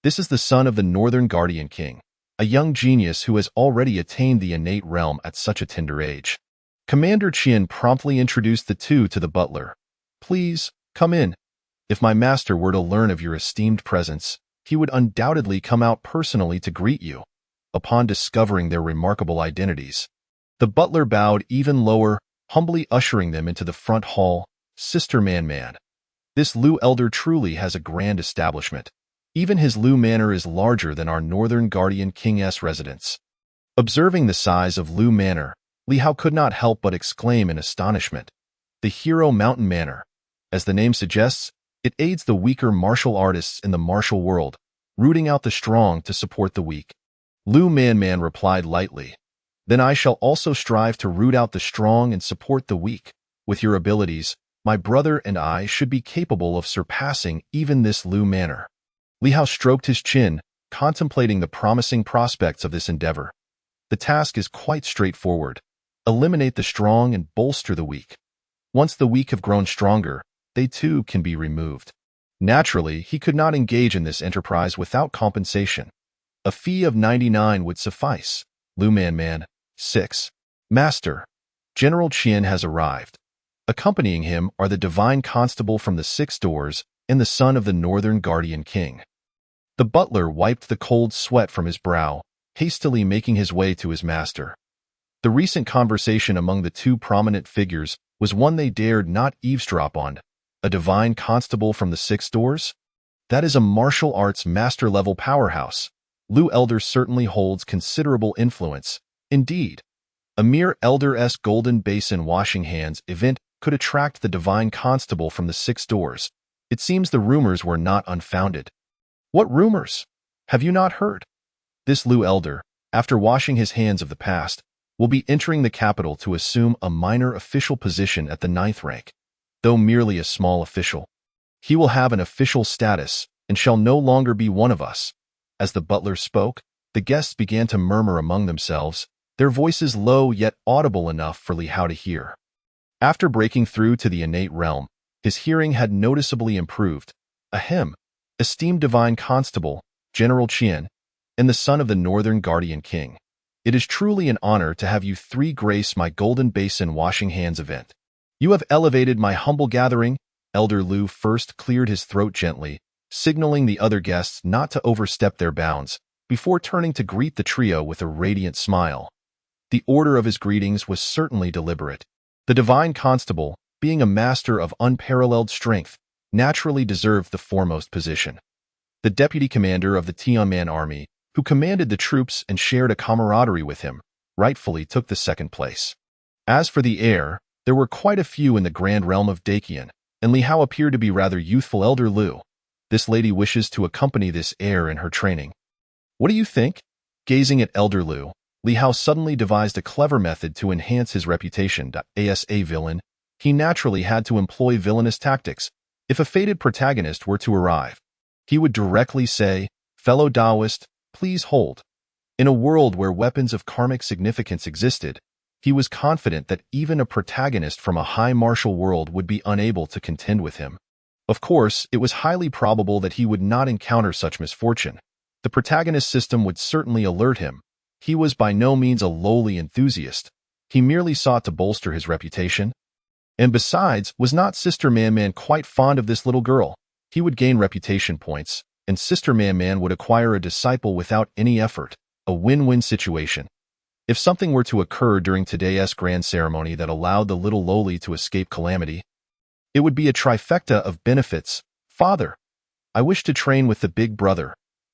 [SPEAKER 1] This is the son of the Northern Guardian King, a young genius who has already attained the innate realm at such a tender age. Commander Qian promptly introduced the two to the butler. Please, come in. If my master were to learn of your esteemed presence, he would undoubtedly come out personally to greet you. Upon discovering their remarkable identities, the butler bowed even lower, humbly ushering them into the front hall. Sister Man. This Lu elder truly has a grand establishment. Even his Lu Manor is larger than our Northern Guardian King's residence. Observing the size of Lu Manor, Li Hao could not help but exclaim in astonishment. The Hero Mountain Manor. As the name suggests, it aids the weaker martial artists in the martial world, rooting out the strong to support the weak. Lu Man replied lightly. Then I shall also strive to root out the strong and support the weak. With your abilities, my brother and I should be capable of surpassing even this Lu Manor. Li Hao stroked his chin, contemplating the promising prospects of this endeavor. The task is quite straightforward. Eliminate the strong and bolster the weak. Once the weak have grown stronger, they too can be removed. Naturally, he could not engage in this enterprise without compensation. A fee of 99 would suffice. Lu Man. 6. Master. General Qian has arrived. Accompanying him are the divine constable from the 6 doors and the son of the Northern Guardian King. The butler wiped the cold sweat from his brow, hastily making his way to his master. The recent conversation among the 2 prominent figures was one they dared not eavesdrop on. A divine constable from the 6 doors? That is a martial arts master-level powerhouse. Lu Elder certainly holds considerable influence. Indeed, a mere Elder-esque Golden Basin Washing Hands event could attract the divine constable from the 6 doors. It seems the rumors were not unfounded. What rumors? Have you not heard? This Lu Elder, after washing his hands of the past, will be entering the capital to assume a minor official position at the 9th rank. Though merely a small official, he will have an official status and shall no longer be one of us. As the butler spoke, the guests began to murmur among themselves, their voices low yet audible enough for Li Hao to hear. After breaking through to the innate realm, his hearing had noticeably improved. Ahem, esteemed divine constable, General Qian, and the son of the Northern Guardian King. It is truly an honor to have you three grace my Golden Basin Washing Hands event. You have elevated my humble gathering. Elder Lu first cleared his throat gently, signaling the other guests not to overstep their bounds, before turning to greet the trio with a radiant smile. The order of his greetings was certainly deliberate. The divine constable, being a master of unparalleled strength, naturally deserved the foremost position. The deputy commander of the Tianman army, who commanded the troops and shared a camaraderie with him, rightfully took the second place. As for the heir, there were quite a few in the grand realm of Dakian, and Li Hao appeared to be rather youthful. Elder Lu, this lady wishes to accompany this heir in her training. What do you think? Gazing at Elder Lu, Li Hao suddenly devised a clever method to enhance his reputation. As a villain, he naturally had to employ villainous tactics. If a fated protagonist were to arrive, he would directly say, "Fellow Taoist, please hold." In a world where weapons of karmic significance existed, he was confident that even a protagonist from a high martial world would be unable to contend with him. Of course, it was highly probable that he would not encounter such misfortune. The protagonist system would certainly alert him. He was by no means a lowly enthusiast. He merely sought to bolster his reputation. And besides, was not Sister Man quite fond of this little girl? He would gain reputation points, and Sister Man would acquire a disciple without any effort. A win-win situation. If something were to occur during today's grand ceremony that allowed the little lowly to escape calamity, it would be a trifecta of benefits. Father, I wish to train with the big brother.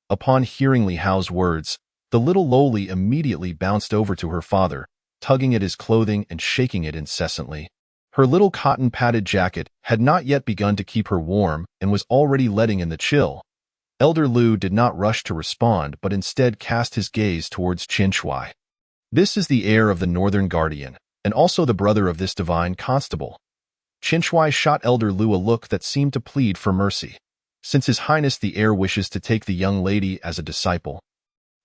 [SPEAKER 1] Upon hearing Li Hao's words, the little lowly immediately bounced over to her father, tugging at his clothing and shaking it incessantly. Her little cotton-padded jacket had not yet begun to keep her warm and was already letting in the chill. Elder Lu did not rush to respond but instead cast his gaze towards Qin Shuai. This is the heir of the Northern Guardian, and also the brother of this divine constable. Qin Shuai shot Elder Lu a look that seemed to plead for mercy. Since His Highness the heir wishes to take the young lady as a disciple,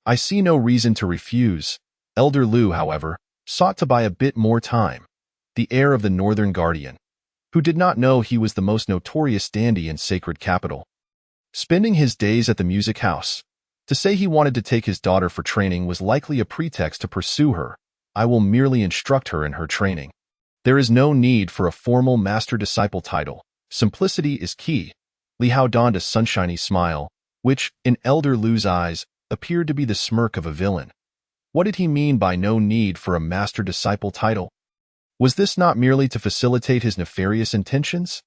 [SPEAKER 1] I see no reason to refuse. Elder Lu, however, sought to buy a bit more time. The heir of the Northern Guardian, who did not know he was the most notorious dandy in Sacred Capital, spending his days at the music house. To say he wanted to take his daughter for training was likely a pretext to pursue her. I will merely instruct her in her training. There is no need for a formal master-disciple title. Simplicity is key. Li Hao donned a sunshiny smile, which, in Elder Lu's eyes, appeared to be the smirk of a villain. What did he mean by no need for a master-disciple title? Was this not merely to facilitate his nefarious intentions?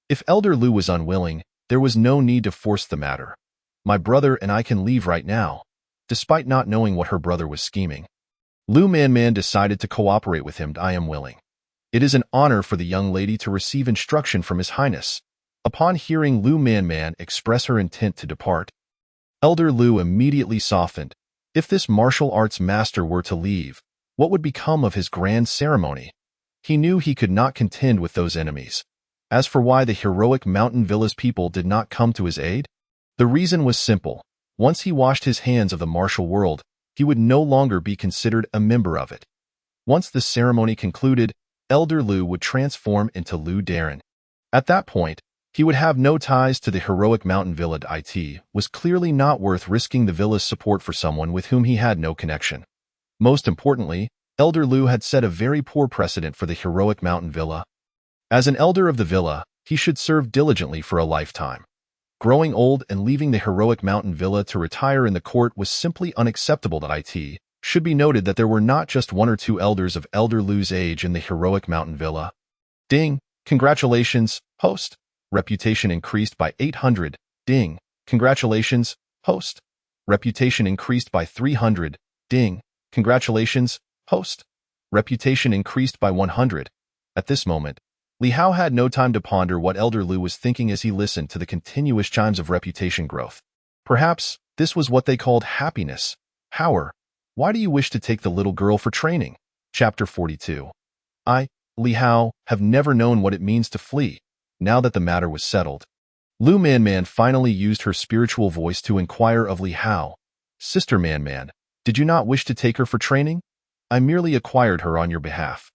[SPEAKER 1] If Elder Lu was unwilling, there was no need to force the matter. My brother and I can leave right now. Despite not knowing what her brother was scheming, Lu Man decided to cooperate with him. I am willing. It is an honor for the young lady to receive instruction from His Highness. Upon hearing Lu Man express her intent to depart, Elder Lu immediately softened. If this martial arts master were to leave, what would become of his grand ceremony? He knew he could not contend with those enemies. As for why the heroic Mountain Villa's people did not come to his aid, the reason was simple. Once he washed his hands of the martial world, he would no longer be considered a member of it. Once the ceremony concluded, Elder Lu would transform into Lu Darren. At that point, he would have no ties to the heroic Mountain Villa. It was clearly not worth risking the villa's support for someone with whom he had no connection. Most importantly, Elder Lu had set a very poor precedent for the heroic Mountain Villa. As an elder of the villa, he should serve diligently for a lifetime. Growing old and leaving the heroic Mountain Villa to retire in the court was simply unacceptable. It should be noted that there were not just one or two elders of Elder Lu's age in the heroic Mountain Villa. Ding! Congratulations, host! Reputation increased by 800. Ding! Congratulations, host! Reputation increased by 300. Ding! Congratulations, host! Reputation increased by 100. At this moment, Li Hao had no time to ponder what Elder Lu was thinking as he listened to the continuous chimes of reputation growth. Perhaps this was what they called happiness. Hauer, why do you wish to take the little girl for training? Chapter 42. I, Li Hao, have never known what it means to flee, now that the matter was settled. Lu Manman finally used her spiritual voice to inquire of Li Hao. Sister Manman, did you not wish to take her for training? I merely acquired her on your behalf.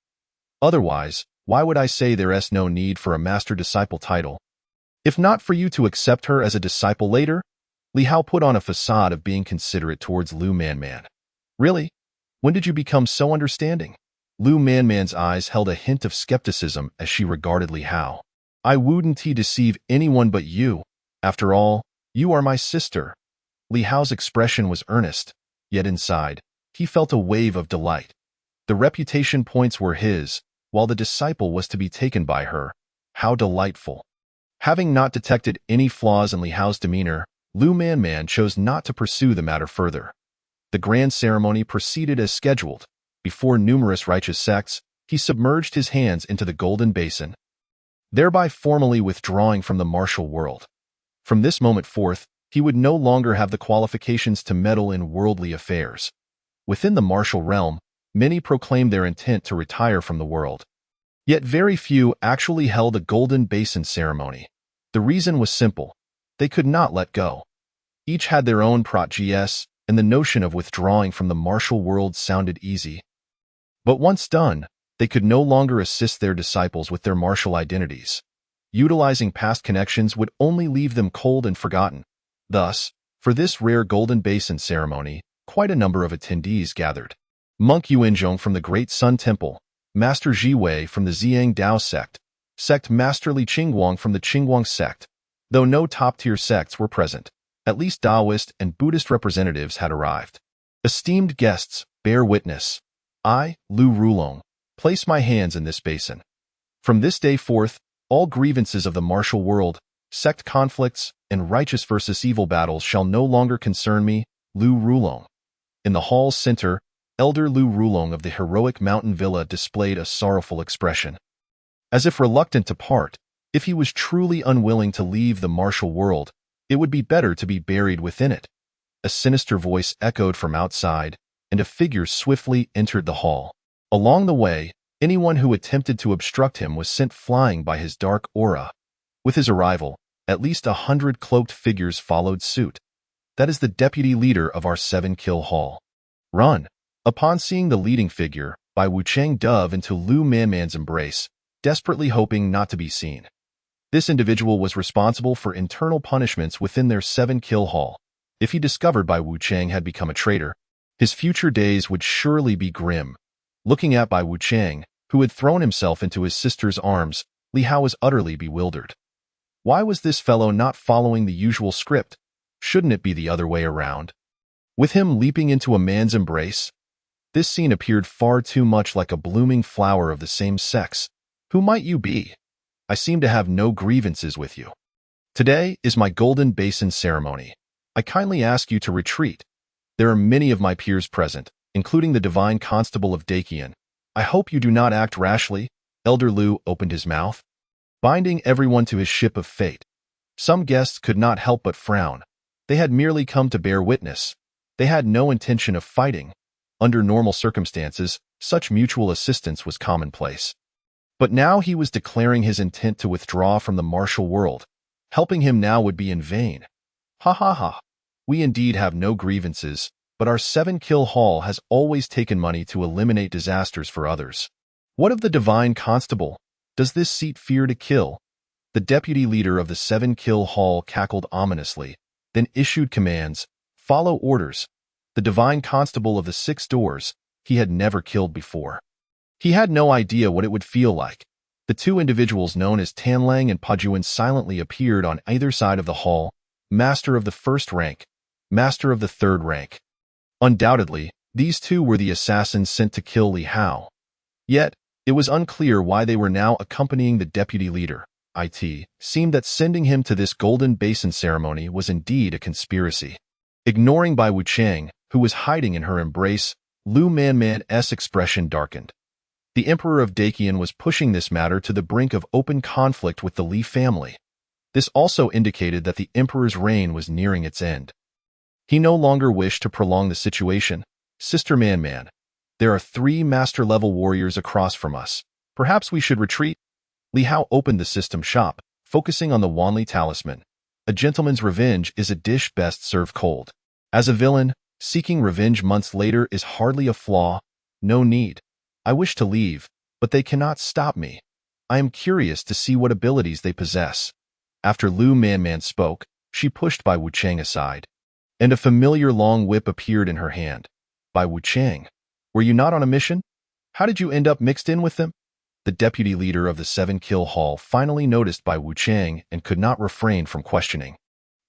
[SPEAKER 1] Otherwise, why would I say there is no need for a master-disciple title? If not for you to accept her as a disciple later? Li Hao put on a facade of being considerate towards Lu Manman. Really? When did you become so understanding? Lu Manman's eyes held a hint of skepticism as she regarded Li Hao. I wouldn't deceive anyone but you. After all, you are my sister. Li Hao's expression was earnest, yet inside, he felt a wave of delight. The reputation points were his, while the disciple was to be taken by her. How delightful. Having not detected any flaws in Li Hao's demeanor, Lu Manman chose not to pursue the matter further. The grand ceremony proceeded as scheduled. Before numerous righteous sects, he submerged his hands into the golden basin, thereby formally withdrawing from the martial world. From this moment forth, he would no longer have the qualifications to meddle in worldly affairs. Within the martial realm, many proclaimed their intent to retire from the world. Yet very few actually held a golden basin ceremony. The reason was simple. They could not let go. Each had their own prot-gs, and the notion of withdrawing from the martial world sounded easy. But once done, they could no longer assist their disciples with their martial identities. Utilizing past connections would only leave them cold and forgotten. Thus, for this rare golden basin ceremony, quite a number of attendees gathered. Monk Yuanzhong from the Great Sun Temple, Master Jiwei from the Ziyang Dao sect, Sect Master Li Qingguang from the Qingguang sect. Though no top-tier sects were present, at least Taoist and Buddhist representatives had arrived. Esteemed guests, bear witness. I, Lu Rulong, place my hands in this basin. From this day forth, all grievances of the martial world, sect conflicts, and righteous versus evil battles shall no longer concern me, Lu Rulong. In the hall's center, Elder Lu Rulong of the heroic mountain villa displayed a sorrowful expression. As if reluctant to part, if he was truly unwilling to leave the martial world, it would be better to be buried within it. A sinister voice echoed from outside, and a figure swiftly entered the hall. Along the way, anyone who attempted to obstruct him was sent flying by his dark aura. With his arrival, at least 100 cloaked figures followed suit. That is the deputy leader of our 7-kill hall. Run! Upon seeing the leading figure, Bai Wucheng dove into Lu Manman's embrace, desperately hoping not to be seen. This individual was responsible for internal punishments within their 7-kill hall. If he discovered Bai Wucheng had become a traitor, his future days would surely be grim. Looking at Bai Wucheng, who had thrown himself into his sister's arms, Li Hao was utterly bewildered. Why was this fellow not following the usual script? Shouldn't it be the other way around? With him leaping into a man's embrace? This scene appeared far too much like a blooming flower of the same sex. Who might you be? I seem to have no grievances with you. Today is my golden basin ceremony. I kindly ask you to retreat. There are many of my peers present, including the divine constable of Dakian. I hope you do not act rashly. Elder Lu opened his mouth, binding everyone to his ship of fate. Some guests could not help but frown. They had merely come to bear witness. They had no intention of fighting. Under normal circumstances, such mutual assistance was commonplace. But now he was declaring his intent to withdraw from the martial world. Helping him now would be in vain. Ha ha ha. We indeed have no grievances, but our 7-kill hall has always taken money to eliminate disasters for others. What of the divine constable? Does this seat fear to kill? The deputy leader of the 7-kill hall cackled ominously, then issued commands. Follow orders. The divine constable of the 6 doors, he had never killed before. He had no idea what it would feel like. The 2 individuals known as Tanlang and Pajuan silently appeared on either side of the hall, master of the 1st rank, master of the 3rd rank. Undoubtedly, these 2 were the assassins sent to kill Li Hao. Yet, it was unclear why they were now accompanying the deputy leader. It seemed that sending him to this golden basin ceremony was indeed a conspiracy. Ignoring Bai Wucheng, who was hiding in her embrace, Lu Manman's expression darkened. The Emperor of Dakian was pushing this matter to the brink of open conflict with the Li family. This also indicated that the Emperor's reign was nearing its end. He no longer wished to prolong the situation. Sister Manman, There are 3 master-level warriors across from us. Perhaps we should retreat? Li Hao opened the system shop, focusing on the Wanli talisman. A gentleman's revenge is a dish best served cold. As a villain, seeking revenge months later is hardly a flaw. No need. I wish to leave, but they cannot stop me. I am curious to see what abilities they possess. After Lu Manman spoke, she pushed Bai Wuchang aside, and a familiar long whip appeared in her hand. Bai Wuchang, were you not on a mission? How did you end up mixed in with them? The deputy leader of the 7-kill hall finally noticed Bai Wuchang and could not refrain from questioning.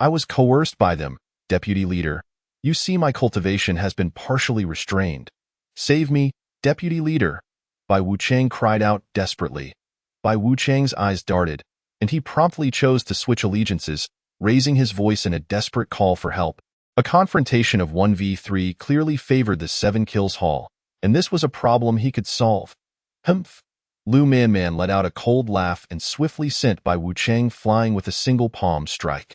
[SPEAKER 1] I was coerced by them, deputy leader. You see my cultivation has been partially restrained. Save me, deputy leader. Bai Wuchang cried out desperately. Bai Wuchang's eyes darted, and he promptly chose to switch allegiances, raising his voice in a desperate call for help. A confrontation of 1v3 clearly favored the 7-kills hall, and this was a problem he could solve. Humph! Lu Manman let out a cold laugh and swiftly sent Bai Wuchang flying with a single palm strike.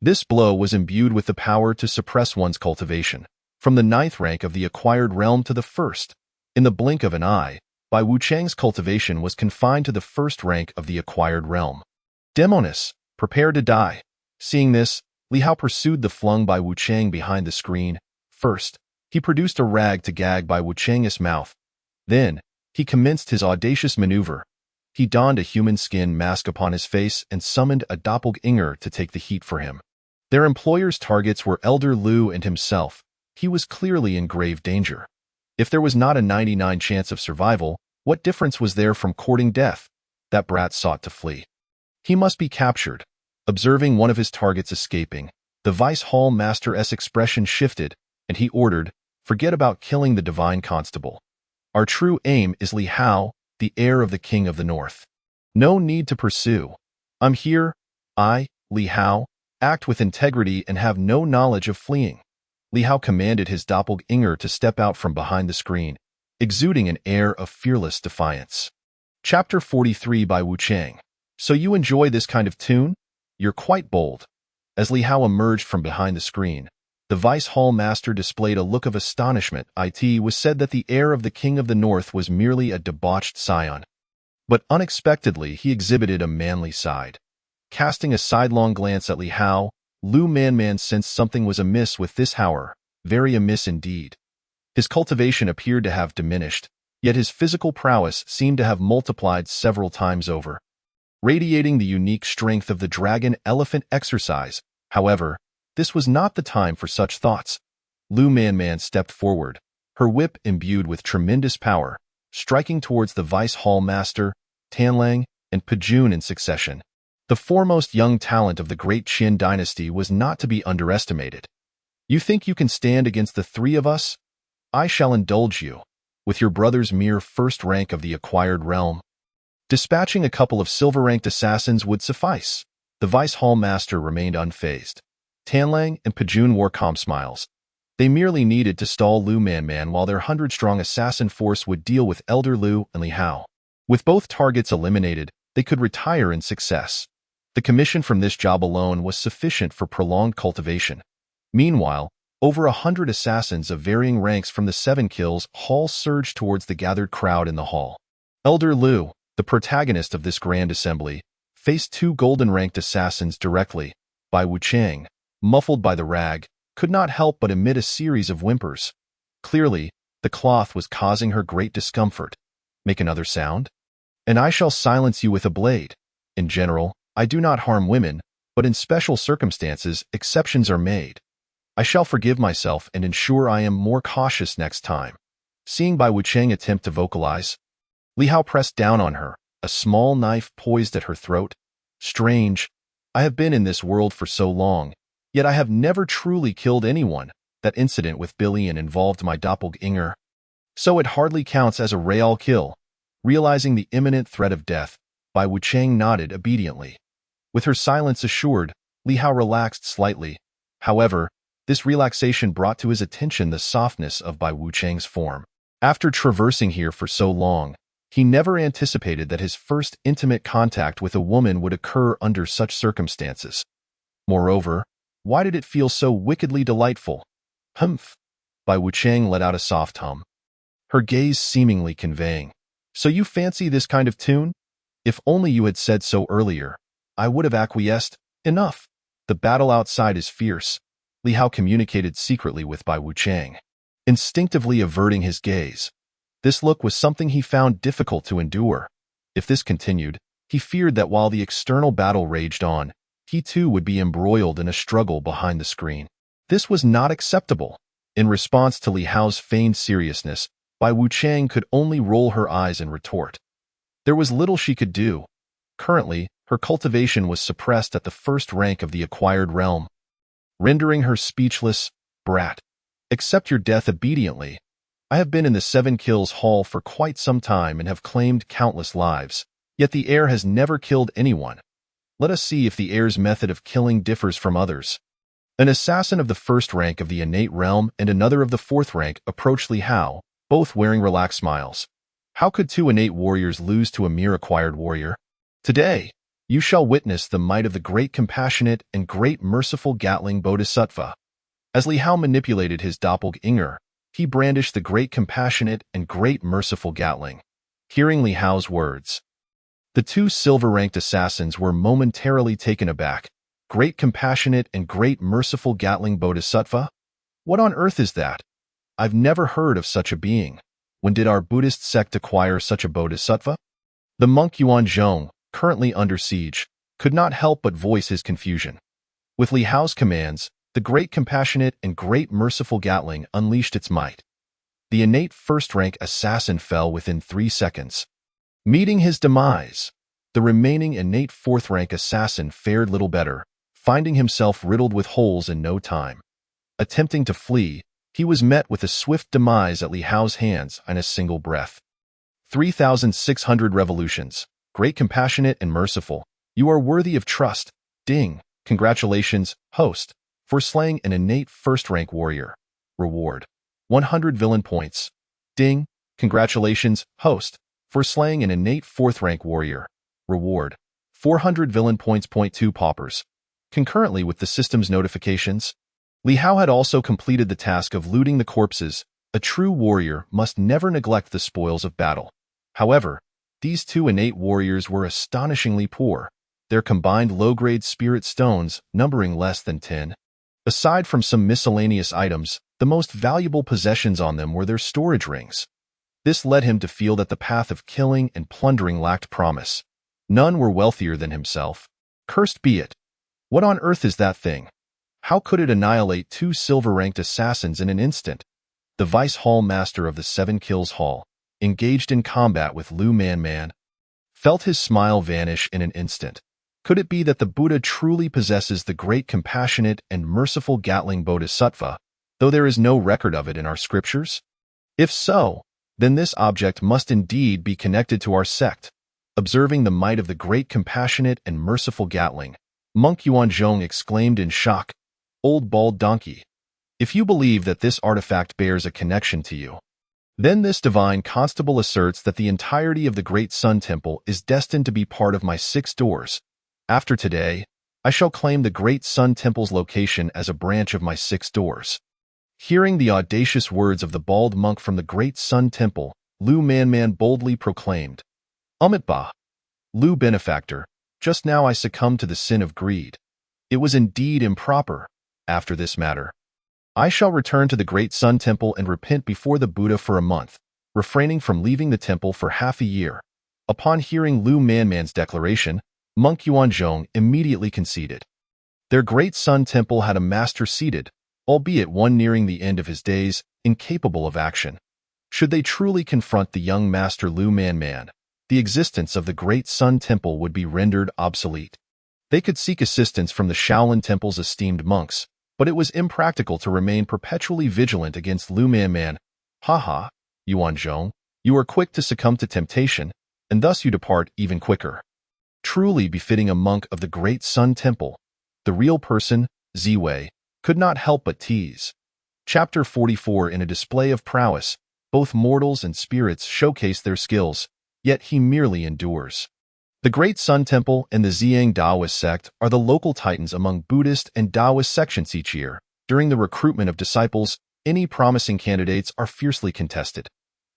[SPEAKER 1] This blow was imbued with the power to suppress one's cultivation, from the 9th rank of the acquired realm to the 1st. In the blink of an eye, Bai Wuchang's cultivation was confined to the 1st rank of the acquired realm. Demonis, prepare to die. Seeing this, Li Hao pursued the flung Bai Wuchang behind the screen. First, he produced a rag to gag Bai Wuchang's mouth. Then, he commenced his audacious maneuver. He donned a human skin mask upon his face and summoned a doppelganger to take the heat for him. Their employer's targets were Elder Lu and himself. He was clearly in grave danger. If there was not a 99 chance of survival, what difference was there from courting death? That brat sought to flee. He must be captured. Observing one of his targets escaping, the Vice Hall Master's expression shifted, and he ordered, "Forget about killing the Divine Constable. Our true aim is Li Hao, the heir of the King of the North. No need to pursue. I'm here. I, Li Hao, act with integrity and have no knowledge of fleeing." Li Hao commanded his doppelganger to step out from behind the screen, exuding an air of fearless defiance. Chapter 43 by Wuchang. So you enjoy this kind of tune? You're quite bold. As Li Hao emerged from behind the screen, the Vice Hall Master displayed a look of astonishment. It was said that the heir of the King of the North was merely a debauched scion. But unexpectedly, he exhibited a manly side. Casting a sidelong glance at Li Hao, Lu Manman sensed something was amiss with this Haoer, very amiss indeed. His cultivation appeared to have diminished, yet his physical prowess seemed to have multiplied several times over. Radiating the unique strength of the dragon-elephant exercise, however, this was not the time for such thoughts. Lu Manman stepped forward, her whip imbued with tremendous power, striking towards the Vice Hall Master, Tanlang, and Pejun in succession. The foremost young talent of the Great Qin dynasty was not to be underestimated. You think you can stand against the 3 of us? I shall indulge you, with your brother's mere 1st rank of the acquired realm. Dispatching a couple of silver-ranked assassins would suffice. The Vice Hall Master remained unfazed. Tanlang and Pejun wore calm smiles. They merely needed to stall Lu Manman while their 100-strong assassin force would deal with Elder Lu and Li Hao. With both targets eliminated, they could retire in success. The commission from this job alone was sufficient for prolonged cultivation. Meanwhile, over 100 assassins of varying ranks from the 7-kills hall surged towards the gathered crowd in the hall. Elder Lu, the protagonist of this grand assembly, faced 2 golden-ranked assassins directly. Bai Wuchang, muffled by the rag, could not help but emit a series of whimpers. Clearly, the cloth was causing her great discomfort. Make another sound? And I shall silence you with a blade. In general, I do not harm women, but in special circumstances, exceptions are made. I shall forgive myself and ensure I am more cautious next time. Seeing Bai Wuchang attempt to vocalize, Li Hao pressed down on her, a small knife poised at her throat. Strange. I have been in this world for so long, yet I have never truly killed anyone. That incident with Billion involved my doppelganger. So it hardly counts as a real kill. Realizing the imminent threat of death, Bai Wuchang nodded obediently. With her silence assured, Li Hao relaxed slightly. However, this relaxation brought to his attention the softness of Bai Wuchang's form. After traversing here for so long, he never anticipated that his first intimate contact with a woman would occur under such circumstances. Moreover, why did it feel so wickedly delightful? Humph! Bai Wuchang let out a soft hum. her gaze seemingly conveying, "So you fancy this kind of tune? If only you had said so earlier, I would have acquiesced. Enough. The battle outside is fierce," Li Hao communicated secretly with Bai Wuchang, instinctively averting his gaze. This look was something he found difficult to endure. If this continued, he feared that while the external battle raged on, he too would be embroiled in a struggle behind the screen. This was not acceptable. In response to Li Hao's feigned seriousness, Bai Wuchang could only roll her eyes and retort. There was little she could do. Currently, her cultivation was suppressed at the first rank of the acquired realm, rendering her speechless. "Brat, accept your death obediently. I have been in the Seven Kills Hall for quite some time and have claimed countless lives, yet the heir has never killed anyone. Let us see if the heir's method of killing differs from others." An assassin of the first rank of the innate realm and another of the fourth rank approached Li Hao, both wearing relaxed smiles. How could two innate warriors lose to a mere acquired warrior? "Today, you shall witness the might of the great compassionate and great merciful Gatling Bodhisattva." As Li Hao manipulated his doppelganger, he brandished the great compassionate and great merciful Gatling. Hearing Li Hao's words, the two silver-ranked assassins were momentarily taken aback. "Great compassionate and great merciful Gatling Bodhisattva? What on earth is that? I've never heard of such a being. When did our Buddhist sect acquire such a bodhisattva?" The monk Yuan Zhong, currently under siege, could not help but voice his confusion. With Li Hao's commands, the great compassionate and great merciful Gatling unleashed its might. The innate first-rank assassin fell within 3 seconds. Meeting his demise, the remaining innate fourth-rank assassin fared little better, finding himself riddled with holes in no time. Attempting to flee, he was met with a swift demise at Li Hao's hands in a single breath. 3,600 revolutions. Great compassionate and merciful, you are worthy of trust. Ding. Congratulations, host, for slaying an innate first-rank warrior. Reward: 100 villain points. Ding. Congratulations, host, for slaying an innate fourth-rank warrior. Reward: 400 villain points. 2 paupers. Concurrently with the system's notifications, Li Hao had also completed the task of looting the corpses. A true warrior must never neglect the spoils of battle. However, these two innate warriors were astonishingly poor, their combined low-grade spirit stones numbering less than 10. Aside from some miscellaneous items, the most valuable possessions on them were their storage rings. This led him to feel that the path of killing and plundering lacked promise. None were wealthier than himself. Cursed be it. What on earth is that thing? How could it annihilate 2 silver-ranked assassins in an instant? The Vice Hall Master of the Seven Kills Hall, engaged in combat with Lu Man, felt his smile vanish in an instant. Could it be that the Buddha truly possesses the great compassionate and merciful Gatling Bodhisattva, though there is no record of it in our scriptures? If so, then this object must indeed be connected to our sect. Observing the might of the great compassionate and merciful Gatling, Monk Yuan Zhong exclaimed in shock, "Old bald donkey, if you believe that this artifact bears a connection to you, then this divine constable asserts that the entirety of the Great Sun Temple is destined to be part of my 6 doors. After today, I shall claim the Great Sun Temple's location as a branch of my 6 doors." Hearing the audacious words of the bald monk from the Great Sun Temple, Lu Man boldly proclaimed, "Umitba, Lu Benefactor, just now I succumbed to the sin of greed. It was indeed improper. After this matter, I shall return to the Great Sun Temple and repent before the Buddha for a month, refraining from leaving the temple for half a year." Upon hearing Lu Man's declaration, Monk Yuan Zhong immediately conceded. Their Great Sun Temple had a master seated, albeit one nearing the end of his days, incapable of action. Should they truly confront the young master Lu Man, the existence of the Great Sun Temple would be rendered obsolete. They could seek assistance from the Shaolin Temple's esteemed monks, but it was impractical to remain perpetually vigilant against Lu Man. "Ha, Yuan Zhong, you are quick to succumb to temptation, and thus you depart even quicker. Truly befitting a monk of the Great Sun Temple." The real person, Ziwei, could not help but tease. Chapter 44. In a display of prowess, both mortals and spirits showcase their skills, yet he merely endures. The Great Sun Temple and the Ziyang Daoist sect are the local titans among Buddhist and Daoist sections each year. During the recruitment of disciples, any promising candidates are fiercely contested.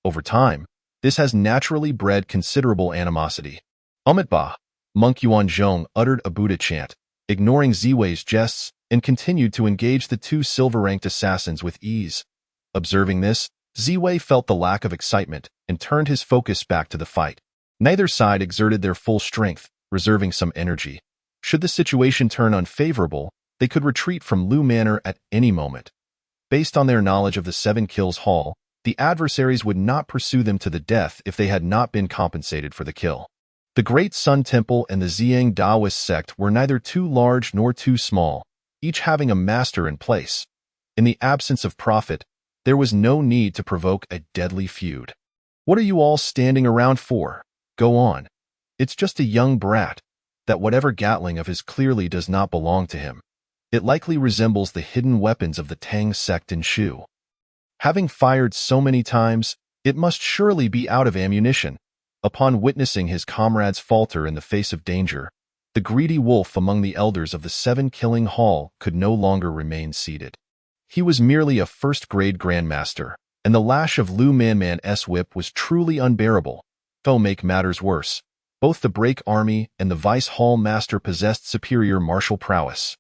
[SPEAKER 1] Over time, this has naturally bred considerable animosity. Ba, Monk Yuanzhong uttered a Buddha chant, ignoring Ziwei's jests, and continued to engage the two silver-ranked assassins with ease. Observing this, Ziwei felt the lack of excitement and turned his focus back to the fight. Neither side exerted their full strength, reserving some energy. Should the situation turn unfavorable, they could retreat from Lu Manor at any moment. Based on their knowledge of the Seven Kills Hall, the adversaries would not pursue them to the death if they had not been compensated for the kill. The Great Sun Temple and the Ziyang Daoist sect were neither too large nor too small, each having a master in place. In the absence of profit, there was no need to provoke a deadly feud. What are you all standing around for? Go on. It's just a young brat. That whatever Gatling of his clearly does not belong to him. It likely resembles the hidden weapons of the Tang sect in Shu. Having fired so many times, it must surely be out of ammunition. Upon witnessing his comrades falter in the face of danger, the greedy wolf among the elders of the Seven Killing Hall could no longer remain seated. He was merely a first-grade grandmaster, and the lash of Lu Manman's whip was truly unbearable. To make matters worse, both the Break Army and the Vice Hall Master possessed superior martial prowess,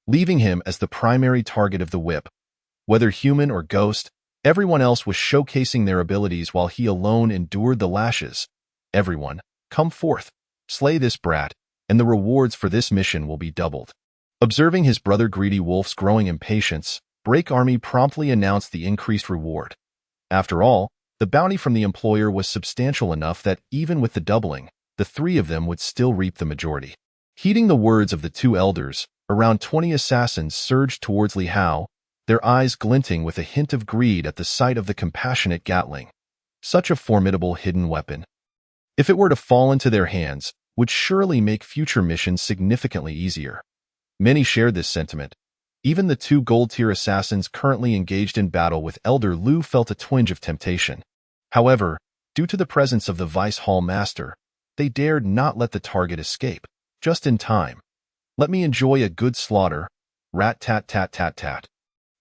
[SPEAKER 1] leaving him as the primary target of the whip. Whether human or ghost, everyone else was showcasing their abilities while he alone endured the lashes. Everyone, come forth, slay this brat, and the rewards for this mission will be doubled. Observing his brother Greedy Wolf's growing impatience, Break Army promptly announced the increased reward. After all, the bounty from the employer was substantial enough that even with the doubling, the three of them would still reap the majority. Heeding the words of the two elders, around 20 assassins surged towards Li Hao, their eyes glinting with a hint of greed at the sight of the compassionate Gatling. Such a formidable hidden weapon, if it were to fall into their hands, would surely make future missions significantly easier. Many shared this sentiment. Even the two gold-tier assassins currently engaged in battle with Elder Lu felt a twinge of temptation. However, due to the presence of the Vice Hall Master, they dared not let the target escape. Just in time. Let me enjoy a good slaughter. Rat-tat-tat-tat-tat.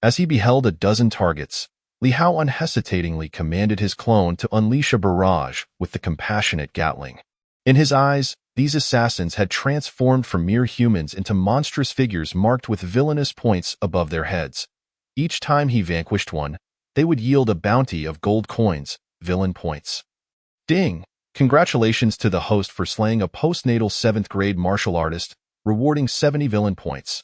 [SPEAKER 1] As he beheld a dozen targets, Li Hao unhesitatingly commanded his clone to unleash a barrage with the compassionate Gatling. In his eyes, these assassins had transformed from mere humans into monstrous figures marked with villainous points above their heads. Each time he vanquished one, they would yield a bounty of gold coins, villain points. Ding! Congratulations to the host for slaying a postnatal 7th-grade martial artist, rewarding 70 villain points.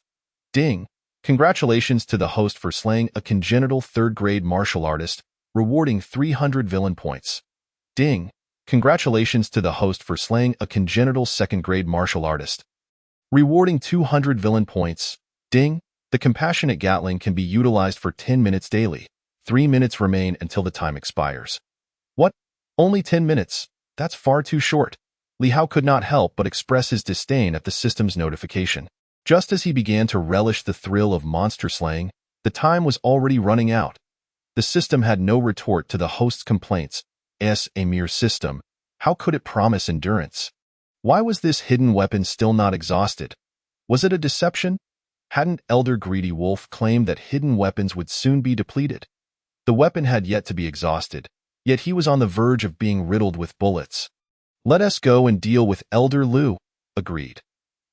[SPEAKER 1] Ding! Congratulations to the host for slaying a congenital 3rd-grade martial artist, rewarding 300 villain points. Ding! Congratulations to the host for slaying a congenital 2nd-grade martial artist, rewarding 200 villain points. Ding! The compassionate Gatling can be utilized for 10 minutes daily. 3 minutes remain until the time expires. What? Only 10 minutes? That's far too short. Li Hao could not help but express his disdain at the system's notification. Just as he began to relish the thrill of monster slaying, the time was already running out. The system had no retort to the host's complaints. As a mere system, how could it promise endurance? Why was this hidden weapon still not exhausted? Was it a deception? Hadn't Elder Greedy Wolf claimed that hidden weapons would soon be depleted? The weapon had yet to be exhausted, yet he was on the verge of being riddled with bullets. Let us go and deal with Elder Lu, agreed.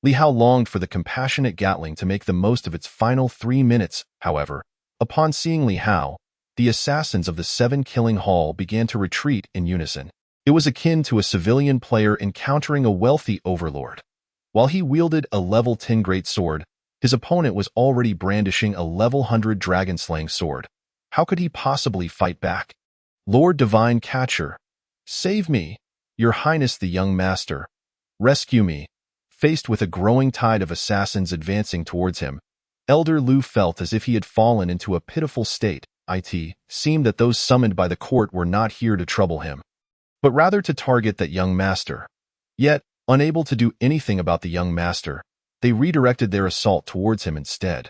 [SPEAKER 1] Li Hao longed for the compassionate Gatling to make the most of its final 3 minutes. However, upon seeing Li Hao, the assassins of the Seven Killing Hall began to retreat in unison. It was akin to a civilian player encountering a wealthy overlord. While he wielded a level 10 great sword, his opponent was already brandishing a level 100 dragon-slaying sword. How could he possibly fight back? Lord Divine Catcher, save me, Your Highness the Young Master. Rescue me. Faced with a growing tide of assassins advancing towards him, Elder Lu felt as if he had fallen into a pitiful state. It seemed that those summoned by the court were not here to trouble him, but rather to target that young master. Yet, unable to do anything about the young master, they redirected their assault towards him instead.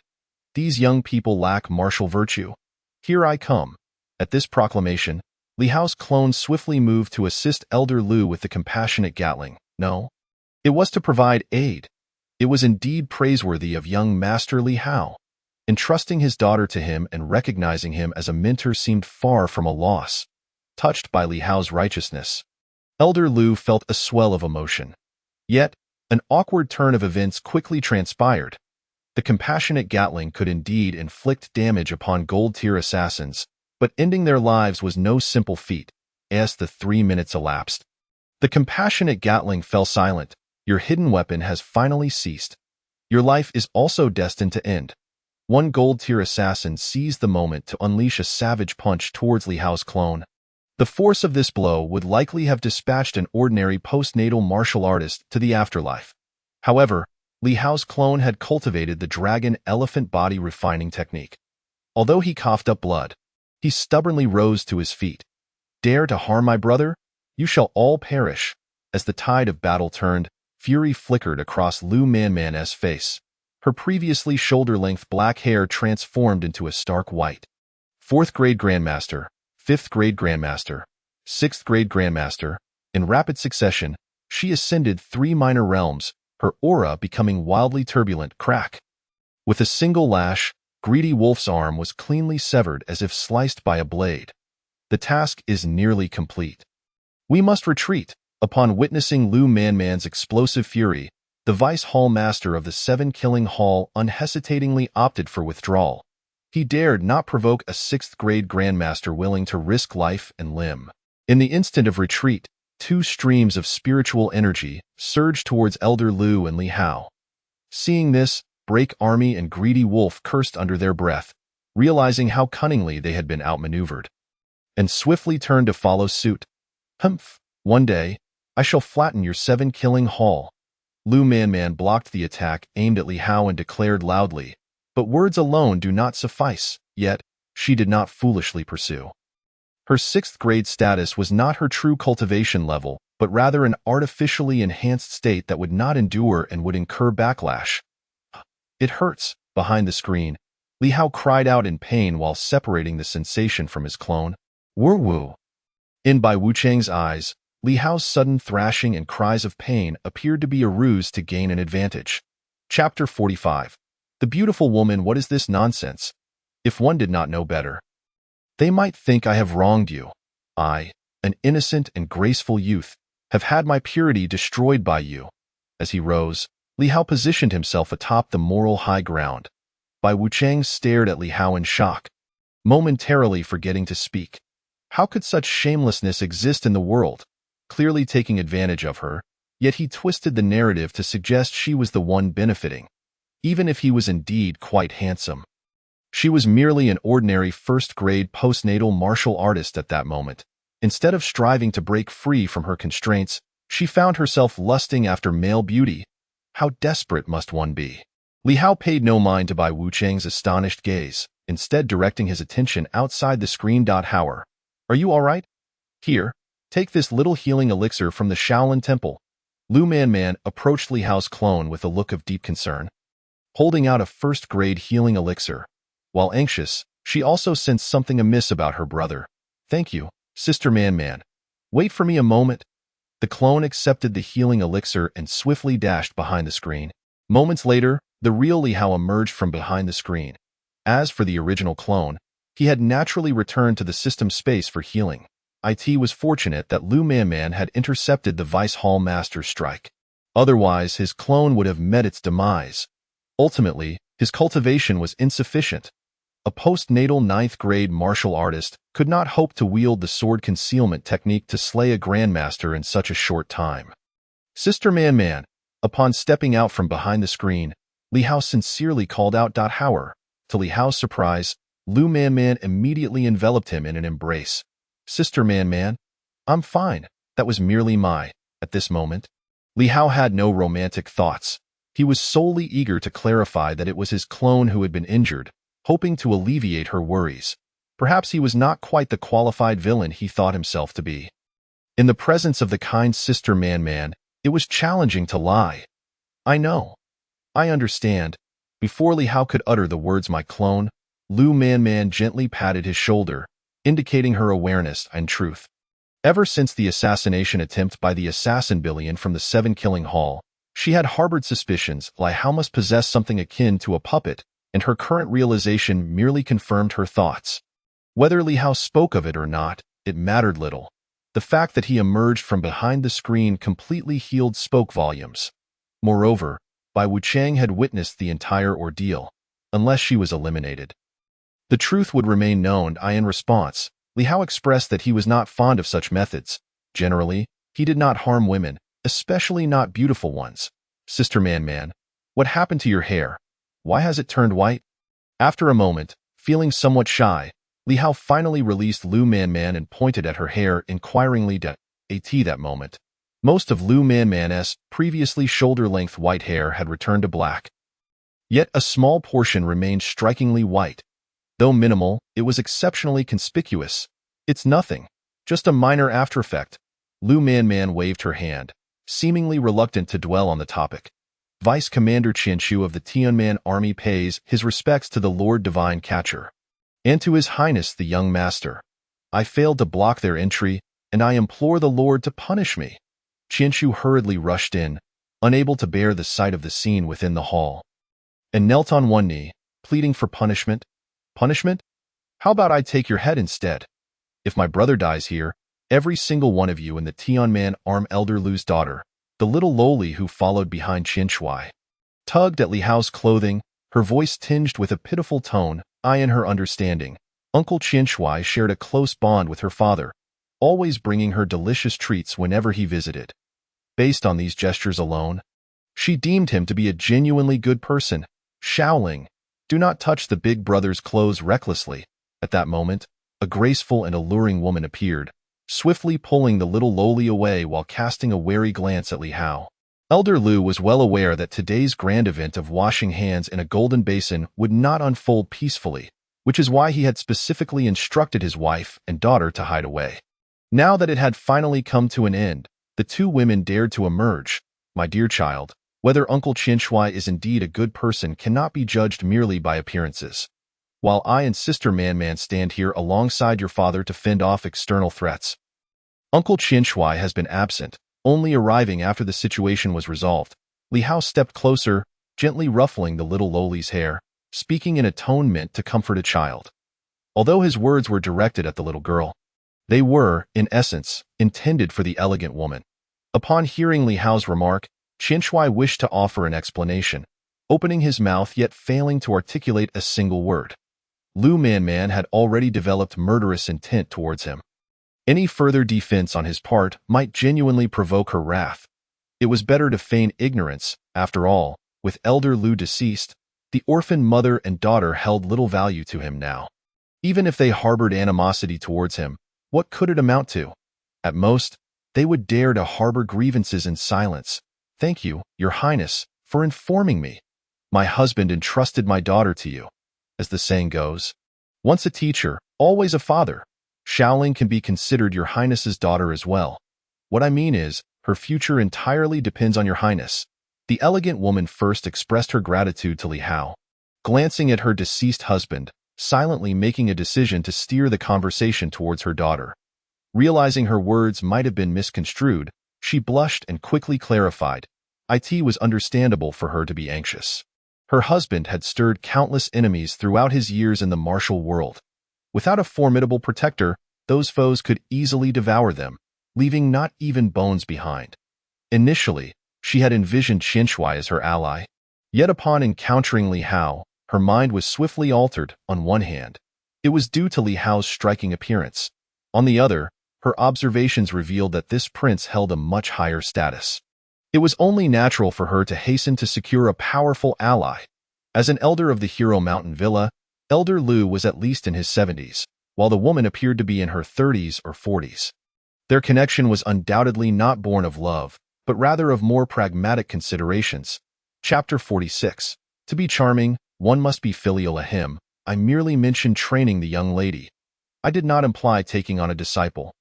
[SPEAKER 1] These young people lack martial virtue. Here I come. At this proclamation, Li Hao's clone swiftly moved to assist Elder Lu with the compassionate Gatling. No, it was to provide aid. It was indeed praiseworthy of young Master Li Hao. Entrusting his daughter to him and recognizing him as a mentor seemed far from a loss. touched by Li Hao's righteousness. Elder Lu felt a swell of emotion. Yet, an awkward turn of events quickly transpired. The compassionate Gatling could indeed inflict damage upon gold-tier assassins, but ending their lives was no simple feat, as the 3 minutes elapsed. The compassionate Gatling fell silent. Your hidden weapon has finally ceased. Your life is also destined to end. One gold-tier assassin seized the moment to unleash a savage punch towards Li Hao's clone. The force of this blow would likely have dispatched an ordinary postnatal martial artist to the afterlife. However, Li Hao's clone had cultivated the dragon elephant body refining technique. Although he coughed up blood, he stubbornly rose to his feet. Dare to harm my brother? You shall all perish. As the tide of battle turned, fury flickered across Lu Manman's face. Her previously shoulder-length black hair transformed into a stark white. 4th grade Grandmaster, 5th grade Grandmaster, 6th grade Grandmaster. In rapid succession, she ascended 3 minor realms, her aura becoming wildly turbulent. Crack. With a single lash, Greedy Wolf's arm was cleanly severed as if sliced by a blade. The task is nearly complete. We must retreat. Upon witnessing Lu Manman's explosive fury, the Vice Hall Master of the 7 Killing Hall unhesitatingly opted for withdrawal. He dared not provoke a 6th grade Grandmaster willing to risk life and limb. In the instant of retreat, 2 streams of spiritual energy surged towards Elder Lu and Li Hao. Seeing this, Break Army and Greedy Wolf cursed under their breath, realizing how cunningly they had been outmaneuvered, and swiftly turned to follow suit. Humph! One day, I shall flatten your 7 Killing Hall. Lu Manman blocked the attack aimed at Li Hao and declared loudly, but words alone do not suffice, yet, she did not foolishly pursue. Her 6th grade status was not her true cultivation level, but rather an artificially enhanced state that would not endure and would incur backlash. It hurts. Behind the screen, Li Hao cried out in pain while separating the sensation from his clone. Wu. In Bai Wucheng's eyes, Li Hao's sudden thrashing and cries of pain appeared to be a ruse to gain an advantage. Chapter 45. The beautiful woman. What is this nonsense? If one did not know better. They might think I have wronged you. I, an innocent and graceful youth, have had my purity destroyed by you. As he rose, Li Hao positioned himself atop the moral high ground. Bai Wucheng stared at Li Hao in shock, momentarily forgetting to speak. How could such shamelessness exist in the world? Clearly taking advantage of her, yet he twisted the narrative to suggest she was the one benefiting, even if he was indeed quite handsome. She was merely an ordinary 1st grade postnatal martial artist at that moment. Instead of striving to break free from her constraints, she found herself lusting after male beauty. How desperate must one be? Li Hao paid no mind to Bai Wucheng's astonished gaze, instead directing his attention outside the screen. Howard, are you all right? Here, take this little healing elixir from the Shaolin Temple. Lu Manman approached Li Hao's clone with a look of deep concern, holding out a 1st grade healing elixir. While anxious, she also sensed something amiss about her brother. Thank you, Sister Manman. Wait for me a moment. The clone accepted the healing elixir and swiftly dashed behind the screen. Moments later, the real Li Hao emerged from behind the screen. As for the original clone, he had naturally returned to the system space for healing. It was fortunate that Lu Manman had intercepted the Vice Hall Master's strike. Otherwise, his clone would have met its demise. Ultimately, his cultivation was insufficient. A postnatal 9th grade martial artist could not hope to wield the sword concealment technique to slay a grandmaster in such a short time. Sister Manman, upon stepping out from behind the screen, Li Hao sincerely called out. Howard. To Li Hao's surprise, Lu Manman immediately enveloped him in an embrace. Sister Manman, I'm fine. That was merely At this moment, Li Hao had no romantic thoughts. He was solely eager to clarify that it was his clone who had been injured, hoping to alleviate her worries. Perhaps he was not quite the qualified villain he thought himself to be. In the presence of the kind Sister Manman, it was challenging to lie. I know. I understand. Before Li Hao could utter the words my clone, Lu Manman gently patted his shoulder, indicating her awareness and truth. Ever since the assassination attempt by the assassin Billion from the 7 Killing Hall, she had harbored suspicions Li Hao must possess something akin to a puppet, and her current realization merely confirmed her thoughts. Whether Li Hao spoke of it or not, it mattered little. The fact that he emerged from behind the screen completely healed spoke volumes. Moreover, Bai Wuchang had witnessed the entire ordeal, unless she was eliminated. The truth would remain known. In response, Li Hao expressed that he was not fond of such methods. Generally, he did not harm women, especially not beautiful ones. Sister Man, what happened to your hair? Why has it turned white? After a moment, feeling somewhat shy, Li Hao finally released Lu Man and pointed at her hair inquiringly. That moment, most of Lu Man's previously shoulder-length white hair had returned to black. Yet a small portion remained strikingly white. Though minimal, it was exceptionally conspicuous. It's nothing, just a minor aftereffect. Lu Man waved her hand, seemingly reluctant to dwell on the topic. Vice Commander Qianshu of the Tianman Army pays his respects to the Lord Divine Catcher, and to His Highness the Young Master. I failed to block their entry, and I implore the Lord to punish me. Qianshu hurriedly rushed in, unable to bear the sight of the scene within the hall, and knelt on one knee, pleading for punishment. Punishment? How about I take your head instead? If my brother dies here, every single one of you in the Tianman Arm Elder Lu's daughter, the little loli who followed behind Qian Shuai, tugged at Li Hao's clothing, her voice tinged with a pitiful tone. In her understanding, Uncle Qian Shuai shared a close bond with her father, always bringing her delicious treats whenever he visited. Based on these gestures alone, she deemed him to be a genuinely good person. Shaoling, do not touch the big brother's clothes recklessly. At that moment, a graceful and alluring woman appeared, swiftly pulling the little loli away while casting a wary glance at Li Hao. Elder Lu was well aware that today's grand event of washing hands in a golden basin would not unfold peacefully, which is why he had specifically instructed his wife and daughter to hide away. Now that it had finally come to an end, the two women dared to emerge. My dear child, whether Uncle Qian Shuai is indeed a good person cannot be judged merely by appearances. While I and Sister Man stand here alongside your father to fend off external threats, Uncle Qian Shuai has been absent, only arriving after the situation was resolved. Li Hao stepped closer, gently ruffling the little loli's hair, speaking in a tone meant to comfort a child. Although his words were directed at the little girl, they were, in essence, intended for the elegant woman. Upon hearing Li Hao's remark, Qian Shuai wished to offer an explanation, opening his mouth yet failing to articulate a single word. Lu Man had already developed murderous intent towards him. Any further defense on his part might genuinely provoke her wrath. It was better to feign ignorance. After all, with Elder Lu deceased, the orphan mother and daughter held little value to him now. Even if they harbored animosity towards him, what could it amount to? At most, they would dare to harbor grievances in silence. Thank you, Your Highness, for informing me. My husband entrusted my daughter to you. As the saying goes, once a teacher, always a father. Shaoling can be considered Your Highness's daughter as well. What I mean is, her future entirely depends on Your Highness. The elegant woman first expressed her gratitude to Li Hao, glancing at her deceased husband, silently making a decision to steer the conversation towards her daughter. Realizing her words might have been misconstrued, she blushed and quickly clarified. It was understandable for her to be anxious. Her husband had stirred countless enemies throughout his years in the martial world. Without a formidable protector, those foes could easily devour them, leaving not even bones behind. Initially, she had envisioned Qian Shuai as her ally. Yet upon encountering Li Hao, her mind was swiftly altered. On one hand, it was due to Li Hao's striking appearance. On the other, her observations revealed that this prince held a much higher status. It was only natural for her to hasten to secure a powerful ally. As an elder of the Hero Mountain Villa, Elder Lu was at least in his 70s, while the woman appeared to be in her 30s or 40s. Their connection was undoubtedly not born of love, but rather of more pragmatic considerations. Chapter 46. To be charming, one must be filial. I merely mentioned training the young lady. I did not imply taking on a disciple.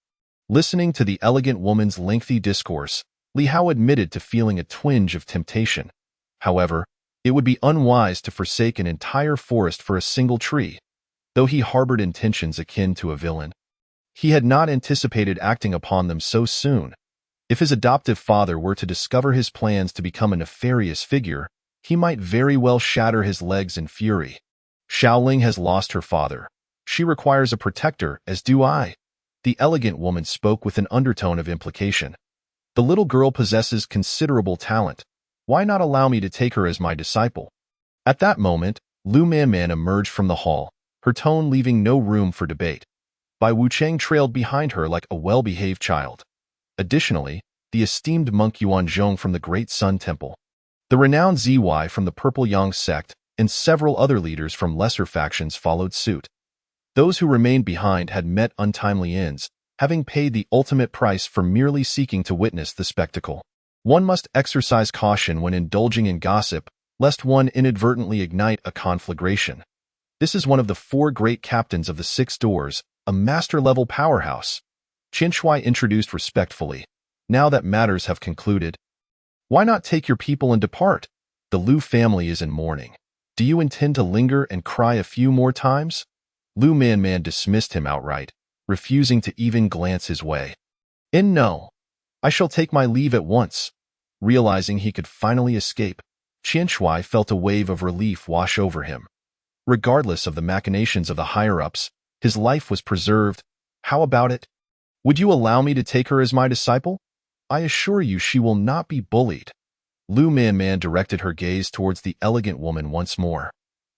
[SPEAKER 1] Listening to the elegant woman's lengthy discourse, Li Hao admitted to feeling a twinge of temptation. However, it would be unwise to forsake an entire forest for a single tree. Though he harbored intentions akin to a villain, he had not anticipated acting upon them so soon. If his adoptive father were to discover his plans to become a nefarious figure, he might very well shatter his legs in fury. Shaoling has lost her father. She requires a protector, as do I. The elegant woman spoke with an undertone of implication. The little girl possesses considerable talent. Why not allow me to take her as my disciple? At that moment, Lu Manman emerged from the hall, her tone leaving no room for debate. Bai Wucheng trailed behind her like a well-behaved child. Additionally, the esteemed monk Yuan Zhong from the Great Sun Temple, the renowned Zy from the Purple Yang sect, and several other leaders from lesser factions followed suit. Those who remained behind had met untimely ends, having paid the ultimate price for merely seeking to witness the spectacle. One must exercise caution when indulging in gossip, lest one inadvertently ignite a conflagration. This is one of the 4 great captains of the 6 doors, a master-level powerhouse. Qin Shuai introduced respectfully. Now that matters have concluded, why not take your people and depart? The Lu family is in mourning. Do you intend to linger and cry a few more times? Lu Manman dismissed him outright, refusing to even glance his way. No. I shall take my leave at once. Realizing he could finally escape, Qin Shuai felt a wave of relief wash over him. Regardless of the machinations of the higher-ups, his life was preserved. How about it? Would you allow me to take her as my disciple? I assure you she will not be bullied. Lu Manman directed her gaze towards the elegant woman once more.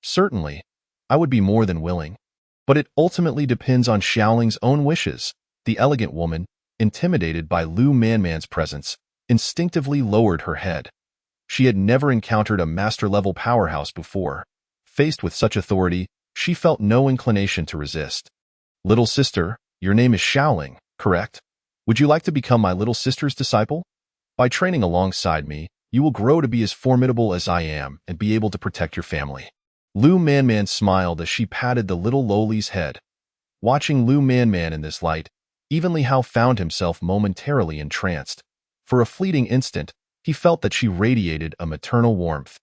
[SPEAKER 1] Certainly, I would be more than willing. But it ultimately depends on Xiaoling's own wishes. The elegant woman, intimidated by Lu Manman's presence, instinctively lowered her head. She had never encountered a master-level powerhouse before. Faced with such authority, she felt no inclination to resist. Little sister, your name is Xiaoling, correct? Would you like to become my little sister's disciple? By training alongside me, you will grow to be as formidable as I am and be able to protect your family. Lu Manman smiled as she patted the little lowly's head. Watching Lu Manman in this light, even Li Hao found himself momentarily entranced. For a fleeting instant, he felt that she radiated a maternal warmth.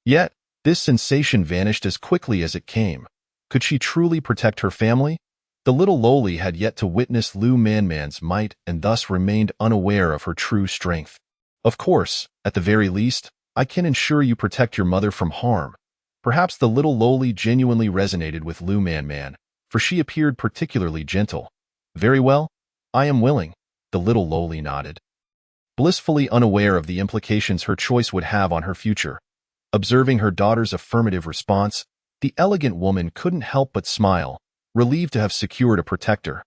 [SPEAKER 1] Yet, this sensation vanished as quickly as it came. Could she truly protect her family? The little lowly had yet to witness Lu Manman's might and thus remained unaware of her true strength. Of course, at the very least, I can ensure you protect your mother from harm. Perhaps the little lowly genuinely resonated with Lu Manman, for she appeared particularly gentle. Very well, I am willing, the little lowly nodded, blissfully unaware of the implications her choice would have on her future. Observing her daughter's affirmative response, the elegant woman couldn't help but smile, relieved to have secured a protector.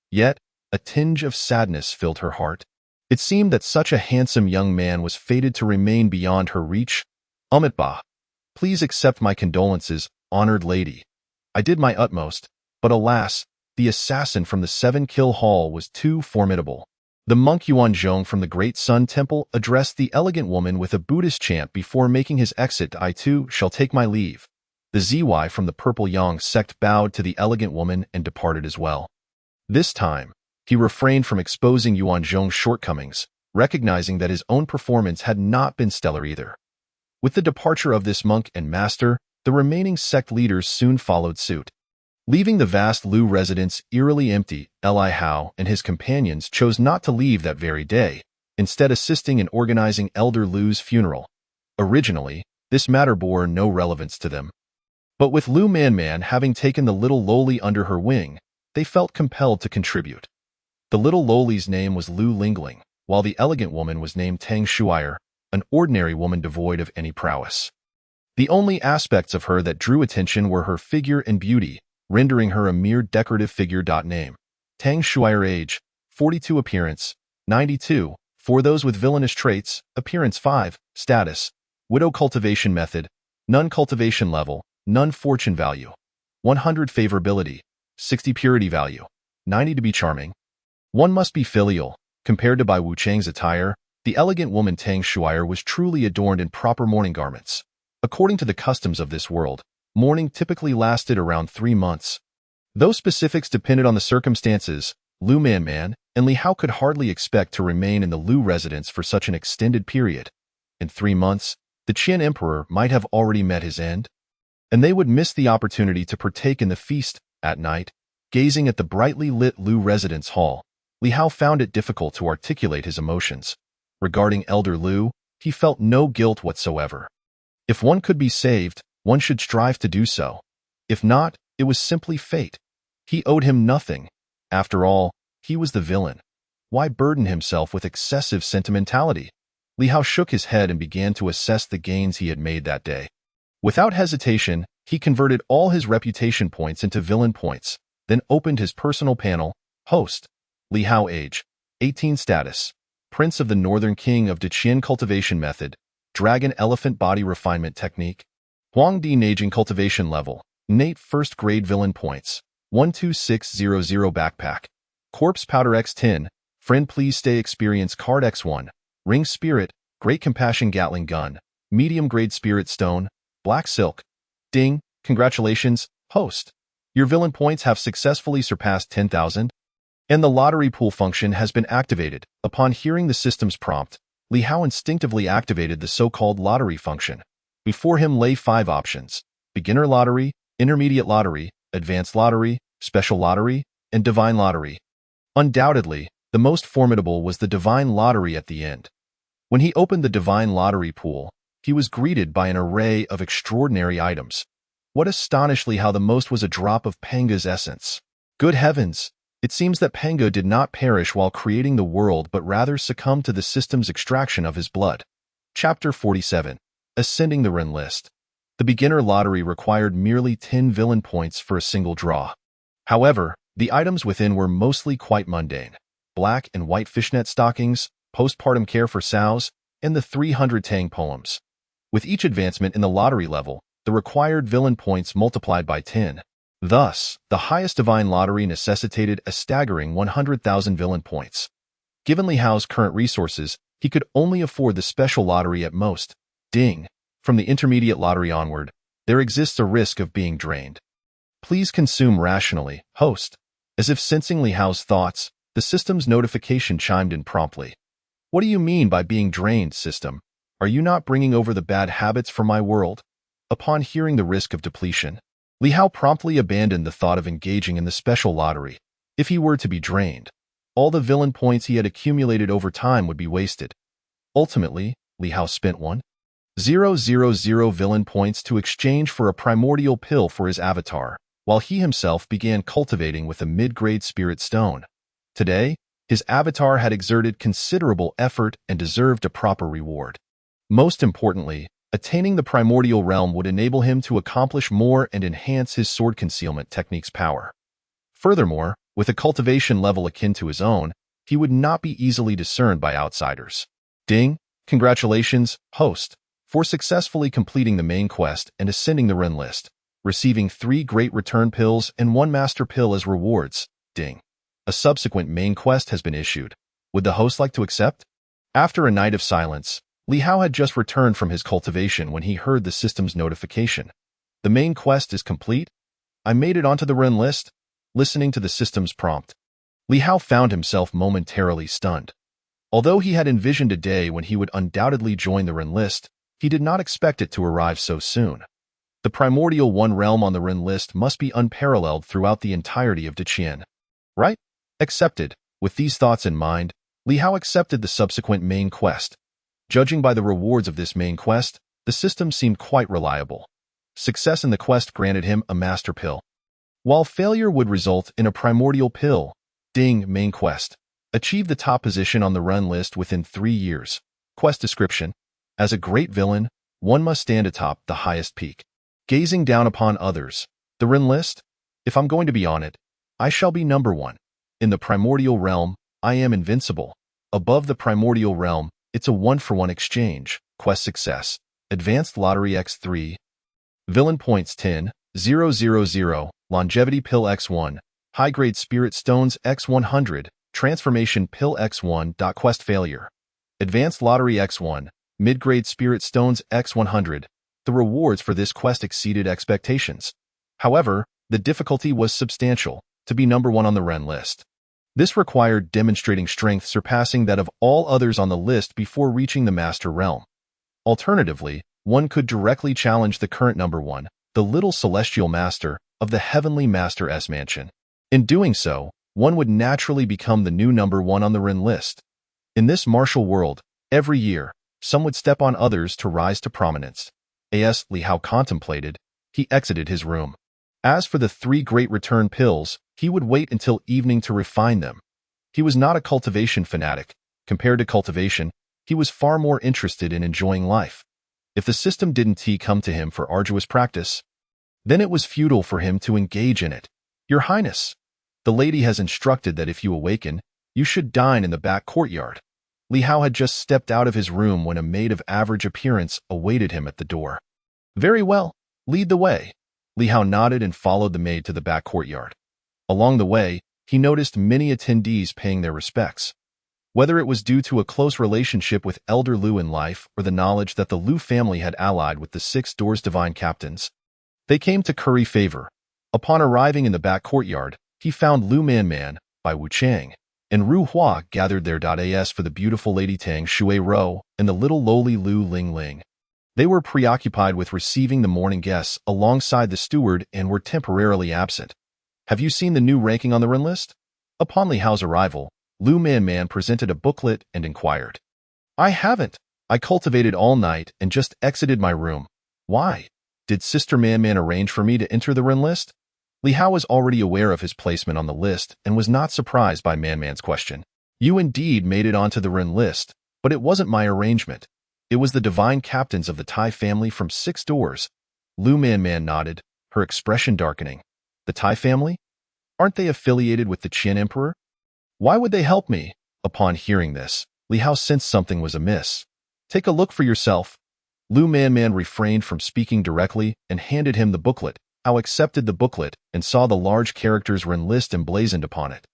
[SPEAKER 1] Yet, a tinge of sadness filled her heart. It seemed that such a handsome young man was fated to remain beyond her reach. Amitabha, please accept my condolences, honored lady. I did my utmost, but alas, the assassin from the 7-kill hall was too formidable. The monk Yuan Zhong from the Great Sun Temple addressed the elegant woman with a Buddhist chant before making his exit. I too shall take my leave. The Zy from the Purple Yang sect bowed to the elegant woman and departed as well. This time, he refrained from exposing Yuan Zhong's shortcomings, recognizing that his own performance had not been stellar either. With the departure of this monk and master, the remaining sect leaders soon followed suit. Leaving the vast Lu residence eerily empty, Li Hao and his companions chose not to leave that very day, instead assisting in organizing Elder Lu's funeral. Originally, this matter bore no relevance to them. But with Lu Manman having taken the little lowly under her wing, they felt compelled to contribute. The little lowly's name was Lu Lingling, while the elegant woman was named Tang Shuai, an ordinary woman devoid of any prowess. The only aspects of her that drew attention were her figure and beauty, rendering her a mere decorative figure. Name: Tang Shuai. Age: 42. Appearance: 92. For those with villainous traits, appearance 5. Status: widow. Cultivation method: none. Cultivation level: none. Fortune value: 100. Favorability: 60. Purity value: 90. To be charming. One must be filial. Compared to Bai Wucheng's attire, the elegant woman Tang Shuai was truly adorned in proper mourning garments. According to the customs of this world, mourning typically lasted around 3 months. Though specifics depended on the circumstances, Lu Manman and Li Hao could hardly expect to remain in the Lu residence for such an extended period. In 3 months, the Qin Emperor might have already met his end, and they would miss the opportunity to partake in the feast. At night, gazing at the brightly lit Lu residence hall, Li Hao found it difficult to articulate his emotions. Regarding Elder Lu, he felt no guilt whatsoever. If one could be saved, one should strive to do so. If not, it was simply fate. He owed him nothing. After all, He was the villain. Why burden himself with excessive sentimentality? Li Hao shook his head and began to assess the gains he had made that day. Without hesitation, he converted all his reputation points into villain points, then opened his personal panel. Host. Li Hao, age 18, status Prince of the Northern King of Deqian cultivation method, Dragon Elephant body refinement technique, Huangdi Neijing cultivation level, Nate first grade villain points, 12600 backpack, Corpse powder X10, Friend please stay experience card X1, Ring spirit, Great compassion Gatling gun, medium grade spirit stone, black silk. Ding, congratulations, host. Your villain points have successfully surpassed 10,000. And the lottery pool function has been activated. Upon hearing the system's prompt, Li Hao instinctively activated the so-called lottery function. Before him lay 5 options: beginner lottery, intermediate lottery, advanced lottery, special lottery, and divine lottery. Undoubtedly, the most formidable was the divine lottery at the end. When he opened the divine lottery pool, he was greeted by an array of extraordinary items. What astonished Li Hao the most was a drop of Panga's essence. Good heavens! It seems that Panga did not perish while creating the world but rather succumbed to the system's extraction of his blood. Chapter 47. Ascending the Ren list. The beginner lottery required merely 10 villain points for a single draw. However, the items within were mostly quite mundane. Black and white fishnet stockings, postpartum care for sows, and the 300 Tang poems. With each advancement in the lottery level, the required villain points multiplied by 10. Thus, the highest divine lottery necessitated a staggering 100,000 villain points. Given Li Hao's current resources, he could only afford the special lottery at most. Ding! From the intermediate lottery onward, there exists a risk of being drained. Please consume rationally, host. As if sensing Li Hao's thoughts, the system's notification chimed in promptly. What do you mean by being drained, system? Are you not bringing over the bad habits from my world? Upon hearing the risk of depletion, Li Hao promptly abandoned the thought of engaging in the special lottery. If he were to be drained, all the villain points he had accumulated over time would be wasted. Ultimately, Li Hao spent 1,000 villain points to exchange for a primordial pill for his avatar, while he himself began cultivating with a mid-grade spirit stone. Today, his avatar had exerted considerable effort and deserved a proper reward. Most importantly, attaining the primordial realm would enable him to accomplish more and enhance his sword concealment technique's power. Furthermore, with a cultivation level akin to his own, he would not be easily discerned by outsiders. Ding! Congratulations, host, for successfully completing the main quest and ascending the Ren list, receiving 3 great return pills and 1 master pill as rewards. Ding! A subsequent main quest has been issued. Would the host like to accept? After a night of silence, Li Hao had just returned from his cultivation when he heard the system's notification. The main quest is complete. I made it onto the Ren list. Listening to the system's prompt, Li Hao found himself momentarily stunned. Although he had envisioned a day when he would undoubtedly join the Ren list, he did not expect it to arrive so soon. The primordial 1 realm on the Ren list must be unparalleled throughout the entirety of Deqian. Right? Accepted. With these thoughts in mind, Li Hao accepted the subsequent main quest. Judging by the rewards of this main quest, the system seemed quite reliable. Success in the quest granted him a master pill, while failure would result in a primordial pill. Ding! Main quest. Achieve the top position on the Ren list within 3 years. Quest description. As a great villain, one must stand atop the highest peak, gazing down upon others. The Ren list? If I'm going to be on it, I shall be number 1. In the primordial realm, I am invincible. Above the primordial realm, it's a 1-for-1 exchange. Quest success. Advanced lottery X3. Villain points 10,000. Longevity pill X1. High-grade spirit stones X100. Transformation pill X1. Quest failure. Advanced lottery X1. Mid-grade spirit stones X100. The rewards for this quest exceeded expectations. However, the difficulty was substantial. To be number 1 on the Ren list, this required demonstrating strength surpassing that of all others on the list before reaching the Master Realm. Alternatively, one could directly challenge the current number 1, the Little Celestial Master of the Heavenly Master S Mansion. In doing so, one would naturally become the new number 1 on the Ren list. In this martial world, every year, some would step on others to rise to prominence. As Li Hao contemplated, he exited his room. As for the 3 great return pills, he would wait until evening to refine them. He was not a cultivation fanatic. Compared to cultivation, he was far more interested in enjoying life. If the system didn't come to him for arduous practice, then it was futile for him to engage in it. Your Highness, the lady has instructed that if you awaken, you should dine in the back courtyard. Li Hao had just stepped out of his room when a maid of average appearance awaited him at the door. Very well, lead the way. Li Hao nodded and followed the maid to the back courtyard. Along the way, he noticed many attendees paying their respects. Whether it was due to a close relationship with Elder Lu in life or the knowledge that the Lu family had allied with the Six Doors Divine Captains, they came to curry favor. Upon arriving in the back courtyard, he found Lu Man by Wu Chang and Ru Hua gathered there. As for the beautiful Lady Tang Shui Rou and the little lowly Lu Ling Ling, they were preoccupied with receiving the morning guests alongside the steward and were temporarily absent. Have you seen the new ranking on the run list? Upon Li Hao's arrival, Lu Man presented a booklet and inquired. I haven't. I cultivated all night and just exited my room. Why? Did Sister Man arrange for me to enter the run list? Li Hao was already aware of his placement on the list and was not surprised by Man's question. You indeed made it onto the run list, but it wasn't my arrangement. It was the divine captains of the Tai family from Six Doors. Lu Man nodded, her expression darkening. The Tai family? Aren't they affiliated with the Qin Emperor? Why would they help me? Upon hearing this, Li Hao sensed something was amiss. Take a look for yourself. Lu Man refrained from speaking directly and handed him the booklet. Hao accepted the booklet and saw the large characters run list emblazoned upon it.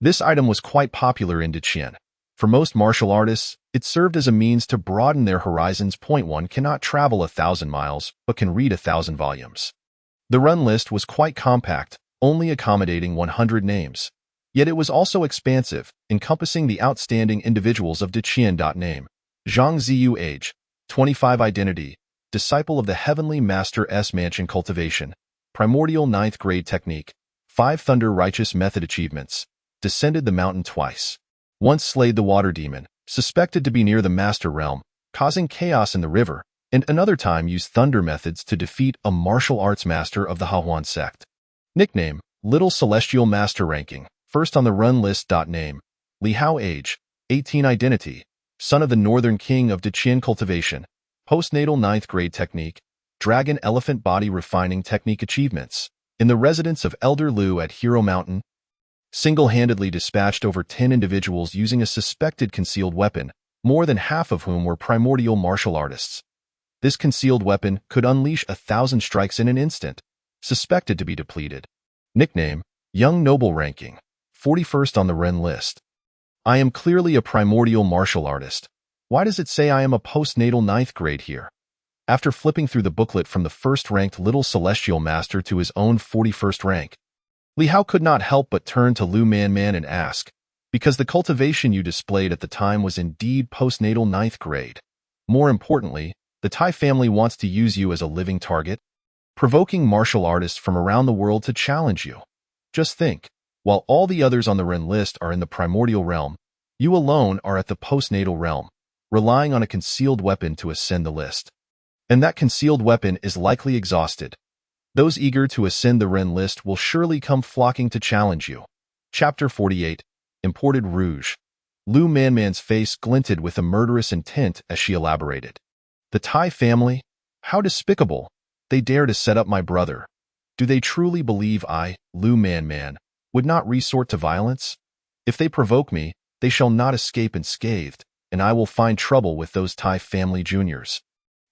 [SPEAKER 1] This item was quite popular in Deqian. For most martial artists, it served as a means to broaden their horizons. One cannot travel 1,000 miles, but can read 1,000 volumes. The run list was quite compact, only accommodating 100 names. Yet it was also expansive, encompassing the outstanding individuals of Deqian. Name: Zhang Ziyu. Age: 25. Identity: disciple of the Heavenly Master S. Mansion. Cultivation: primordial 9th grade technique. 5 Thunder righteous method achievements. Descended the mountain twice. Once slayed the water demon, suspected to be near the master realm, causing chaos in the river, and another time used thunder methods to defeat a martial arts master of the Hahuan sect. Nickname: Little Celestial. Master ranking: first on the run list. Name: Li Hao. Age: 18. Identity: son of the Northern King of Deqian. Cultivation: postnatal 9th grade technique. Dragon elephant body refining technique. Achievements: in the residence of Elder Lu at Hero Mountain, single-handedly dispatched over 10 individuals using a suspected concealed weapon, more than half of whom were primordial martial artists. This concealed weapon could unleash 1,000 strikes in an instant, suspected to be depleted. Nickname: Young Noble. Ranking: 41st on the Ren list. I am clearly a primordial martial artist. Why does it say I am a postnatal 9th grade here? After flipping through the booklet from the first-ranked Little Celestial Master to his own 41st rank, Li Hao could not help but turn to Lu Man and ask, because the cultivation you displayed at the time was indeed postnatal 9th grade. More importantly, the Tai family wants to use you as a living target, provoking martial artists from around the world to challenge you. Just think, while all the others on the Ren list are in the primordial realm, you alone are at the postnatal realm, relying on a concealed weapon to ascend the list. And that concealed weapon is likely exhausted. Those eager to ascend the Ren list will surely come flocking to challenge you. Chapter 48. Imported Rouge. Lu Man's face glinted with a murderous intent as she elaborated. The Tai family? How despicable! They dare to set up my brother. Do they truly believe I, Lu Man, would not resort to violence? If they provoke me, they shall not escape unscathed, and I will find trouble with those Tai family juniors.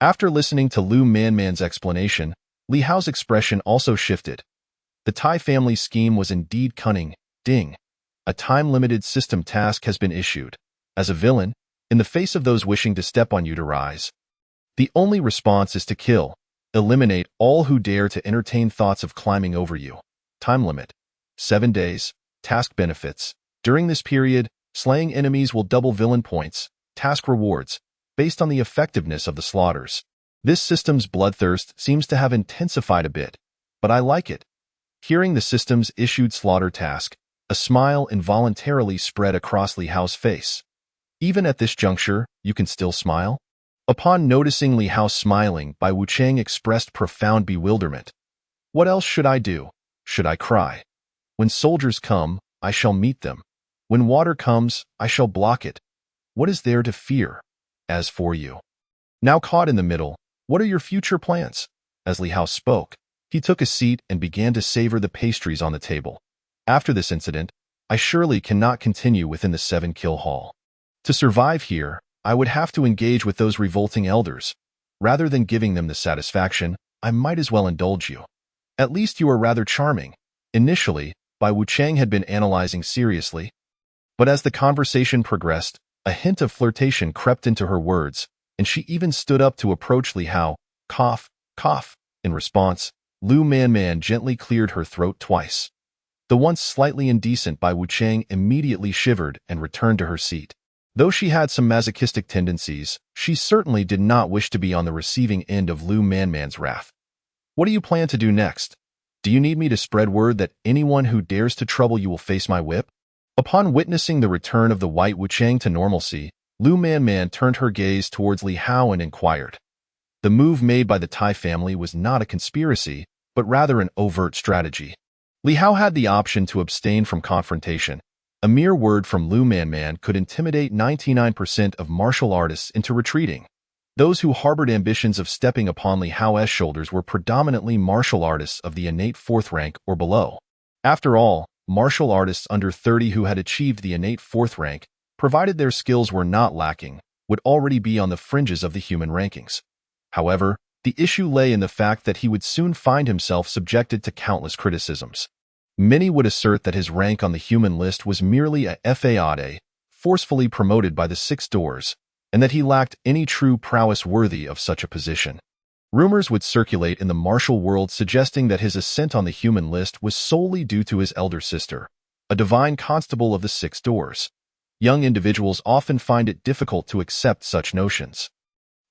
[SPEAKER 1] After listening to Lu Man's explanation, Li Hao's expression also shifted. The Tai family scheme was indeed cunning. Ding. A time-limited system task has been issued. As a villain, in the face of those wishing to step on you to rise, the only response is to kill. Eliminate all who dare to entertain thoughts of climbing over you. Time limit: 7 days. Task benefits: during this period, slaying enemies will double villain points. Task rewards: based on the effectiveness of the slaughters. This system's bloodthirst seems to have intensified a bit, but I like it. Hearing the system's issued slaughter task, a smile involuntarily spread across Li Hao's face. Even at this juncture, you can still smile? Upon noticing Li Hao smiling, Bai Wuchang expressed profound bewilderment. What else should I do? Should I cry? When soldiers come, I shall meet them. When water comes, I shall block it. What is there to fear? As for you, now caught in the middle, what are your future plans? As Li Hao spoke, he took a seat and began to savor the pastries on the table. After this incident, I surely cannot continue within the 7-kill hall. To survive here, I would have to engage with those revolting elders. Rather than giving them the satisfaction, I might as well indulge you. At least you are rather charming. Initially, Bai Wucheng had been analyzing seriously, but as the conversation progressed, a hint of flirtation crept into her words, and she even stood up to approach Li Hao. Cough, cough. In response, Lu Manman gently cleared her throat twice. The once slightly indecent Bai Wucheng immediately shivered and returned to her seat. Though she had some masochistic tendencies, she certainly did not wish to be on the receiving end of Lu Manman's wrath. What do you plan to do next? Do you need me to spread word that anyone who dares to trouble you will face my whip? Upon witnessing the return of the White Wucheng to normalcy, Lu Manman turned her gaze towards Li Hao and inquired. The move made by the Tai family was not a conspiracy, but rather an overt strategy. Li Hao had the option to abstain from confrontation. A mere word from Lu Manman could intimidate 99% of martial artists into retreating. Those who harbored ambitions of stepping upon Li Hao's shoulders were predominantly martial artists of the innate 4th rank or below. After all, martial artists under 30 who had achieved the innate 4th rank, provided their skills were not lacking, would already be on the fringes of the human rankings. However, the issue lay in the fact that he would soon find himself subjected to countless criticisms. Many would assert that his rank on the human list was merely a fade, forcefully promoted by the 6 doors, and that he lacked any true prowess worthy of such a position. Rumors would circulate in the martial world suggesting that his ascent on the human list was solely due to his elder sister, a divine constable of the 6 doors. Young individuals often find it difficult to accept such notions.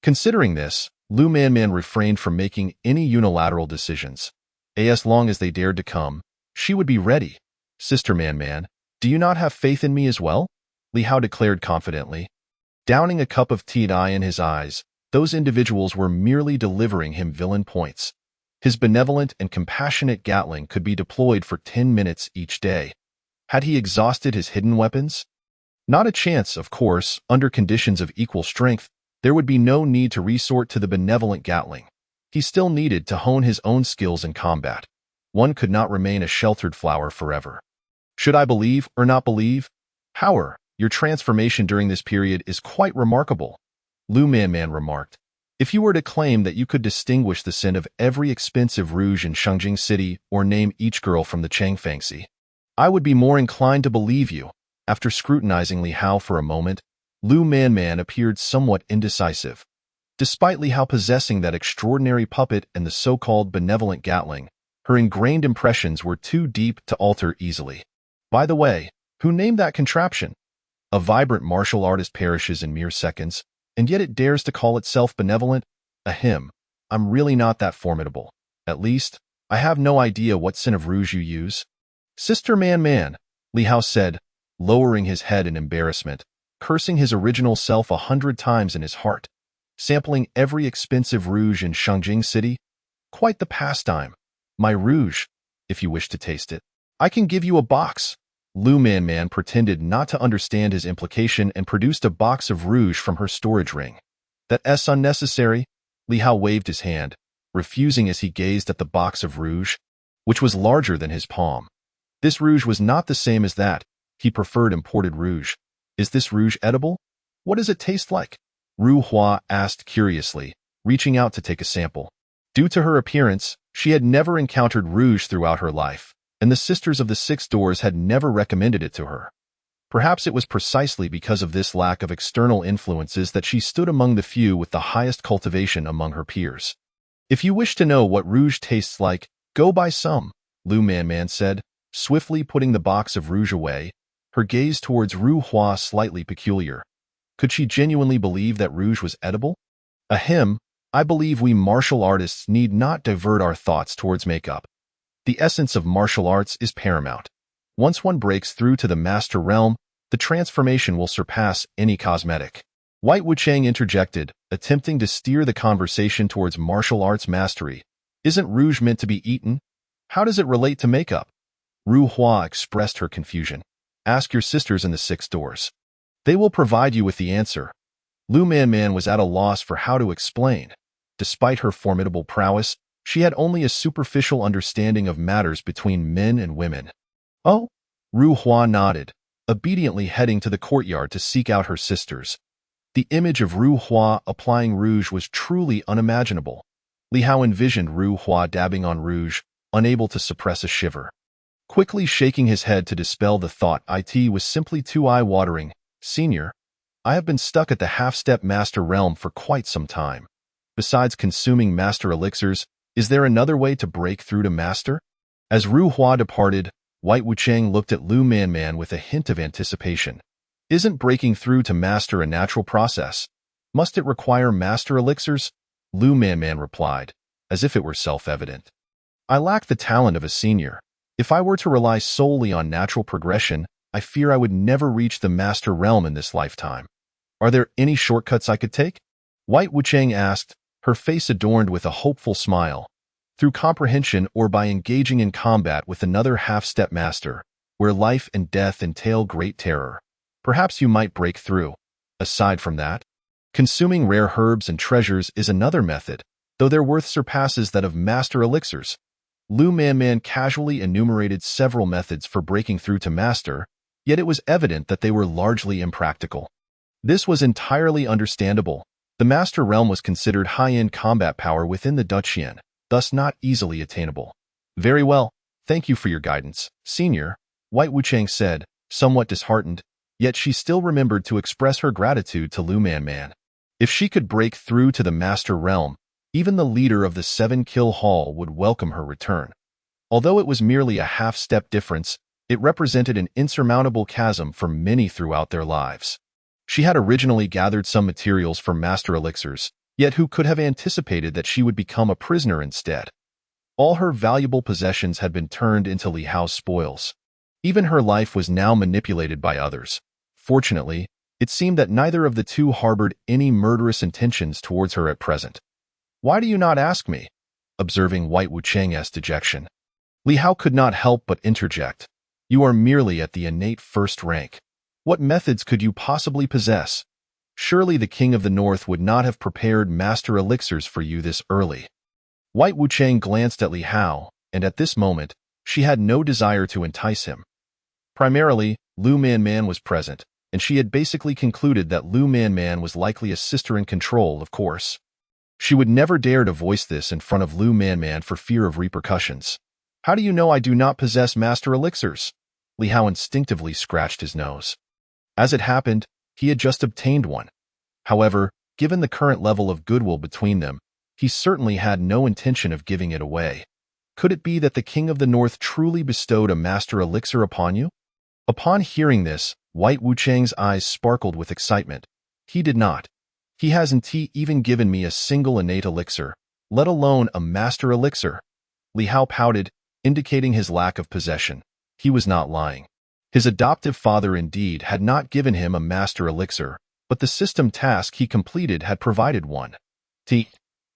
[SPEAKER 1] Considering this, Lu Manman refrained from making any unilateral decisions. As long as they dared to come, she would be ready. Sister Manman, do you not have faith in me as well? Li Hao declared confidently. Downing a cup of tea in his eyes, those individuals were merely delivering him villain points. His benevolent and compassionate Gatling could be deployed for 10 minutes each day. Had he exhausted his hidden weapons? Not a chance, of course. Under conditions of equal strength, there would be no need to resort to the benevolent Gatling. He still needed to hone his own skills in combat. One could not remain a sheltered flower forever. Should I believe or not believe? However, your transformation during this period is quite remarkable, Lu Manman remarked. If you were to claim that you could distinguish the scent of every expensive rouge in Shengjing City or name each girl from the Changfangxi, I would be more inclined to believe you. After scrutinizing Li Hao for a moment, Lu Manman appeared somewhat indecisive. Despite Li Hao possessing that extraordinary puppet and the so-called benevolent Gatling, her ingrained impressions were too deep to alter easily. By the way, who named that contraption? A vibrant martial artist perishes in mere seconds, and yet it dares to call itself benevolent? Ahem, I'm really not that formidable. At least, I have no idea what scent of rouge you use. Sister Man, Li Hao said, lowering his head in embarrassment, cursing his original self 100 times in his heart. Sampling every expensive rouge in Shengjing City? Quite the pastime. My rouge, if you wish to taste it. I can give you a box. Lu Manman pretended not to understand his implication and produced a box of rouge from her storage ring. That's unnecessary. Li Hao waved his hand, refusing as he gazed at the box of rouge, which was larger than his palm. This rouge was not the same as that. He preferred imported rouge. Is this rouge edible? What does it taste like? Ru Hua asked curiously, reaching out to take a sample. Due to her appearance, she had never encountered rouge throughout her life, and the Sisters of the 6 Doors had never recommended it to her. Perhaps it was precisely because of this lack of external influences that she stood among the few with the highest cultivation among her peers. If you wish to know what rouge tastes like, go buy some, Lu Manman said, swiftly putting the box of rouge away, her gaze towards Ru Hua slightly peculiar. Could she genuinely believe that rouge was edible? Ahem, I believe we martial artists need not divert our thoughts towards makeup. The essence of martial arts is paramount. Once one breaks through to the master realm, the transformation will surpass any cosmetic. White Wucheng interjected, attempting to steer the conversation towards martial arts mastery. Isn't rouge meant to be eaten? How does it relate to makeup? Ru Hua expressed her confusion. Ask your sisters in the 6 doors. They will provide you with the answer. Lu Man was at a loss for how to explain. Despite her formidable prowess, she had only a superficial understanding of matters between men and women. Oh, Ru Hua nodded, obediently heading to the courtyard to seek out her sisters. The image of Ru Hua applying rouge was truly unimaginable. Li Hao envisioned Ru Hua dabbing on rouge, unable to suppress a shiver. Quickly shaking his head to dispel the thought, it was simply too eye-watering. Senior, I have been stuck at the half-step master realm for quite some time. Besides consuming master elixirs, is there another way to break through to master? As Ru Hua departed, White Wucheng looked at Lu Man with a hint of anticipation. Isn't breaking through to master a natural process? Must it require master elixirs? Lu Man replied, as if it were self-evident. I lack the talent of a senior. If I were to rely solely on natural progression, I fear I would never reach the master realm in this lifetime. Are there any shortcuts I could take? White Wucheng asked, her face adorned with a hopeful smile. Through comprehension or by engaging in combat with another half-step master, where life and death entail great terror. Perhaps you might break through. Aside from that, consuming rare herbs and treasures is another method, though their worth surpasses that of master elixirs. Lu Man casually enumerated several methods for breaking through to master, yet it was evident that they were largely impractical. This was entirely understandable. The master realm was considered high-end combat power within the Duchian, thus not easily attainable. Very well, thank you for your guidance, Senior, White Wucheng said, somewhat disheartened, yet she still remembered to express her gratitude to Lu Man. If she could break through to the master realm, even the leader of the 7-kill hall would welcome her return. Although it was merely a half-step difference, it represented an insurmountable chasm for many throughout their lives. She had originally gathered some materials for master elixirs, yet who could have anticipated that she would become a prisoner instead? All her valuable possessions had been turned into Li Hao's spoils. Even her life was now manipulated by others. Fortunately, it seemed that neither of the two harbored any murderous intentions towards her at present. Why do you not ask me? Observing White Wucheng's dejection, Li Hao could not help but interject. You are merely at the innate first rank. What methods could you possibly possess? Surely the King of the North would not have prepared master elixirs for you this early. White Wucheng glanced at Li Hao, and at this moment, she had no desire to entice him. Primarily, Lu Man was present, and she had basically concluded that Lu Man was likely a sister in control, of course. She would never dare to voice this in front of Lu Man for fear of repercussions. How do you know I do not possess master elixirs? Li Hao instinctively scratched his nose. As it happened, he had just obtained one. However, given the current level of goodwill between them, he certainly had no intention of giving it away. Could it be that the King of the North truly bestowed a master elixir upon you? Upon hearing this, White Wucheng's eyes sparkled with excitement. He did not. He hasn't even given me a single innate elixir, let alone a master elixir. Li Hao pouted, indicating his lack of possession. He was not lying. His adoptive father indeed had not given him a master elixir, but the system task he completed had provided one.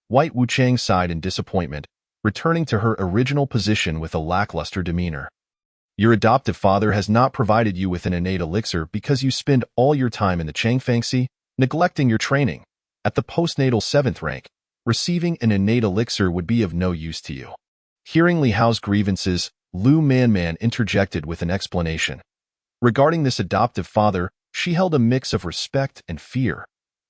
[SPEAKER 1] White Wucheng sighed in disappointment, returning to her original position with a lackluster demeanor. Your adoptive father has not provided you with an innate elixir because you spend all your time in the Changfangxi, neglecting your training. At the postnatal 7th rank, receiving an innate elixir would be of no use to you. Hearing Li Hao's grievances, Lu Man interjected with an explanation. Regarding this adoptive father, she held a mix of respect and fear.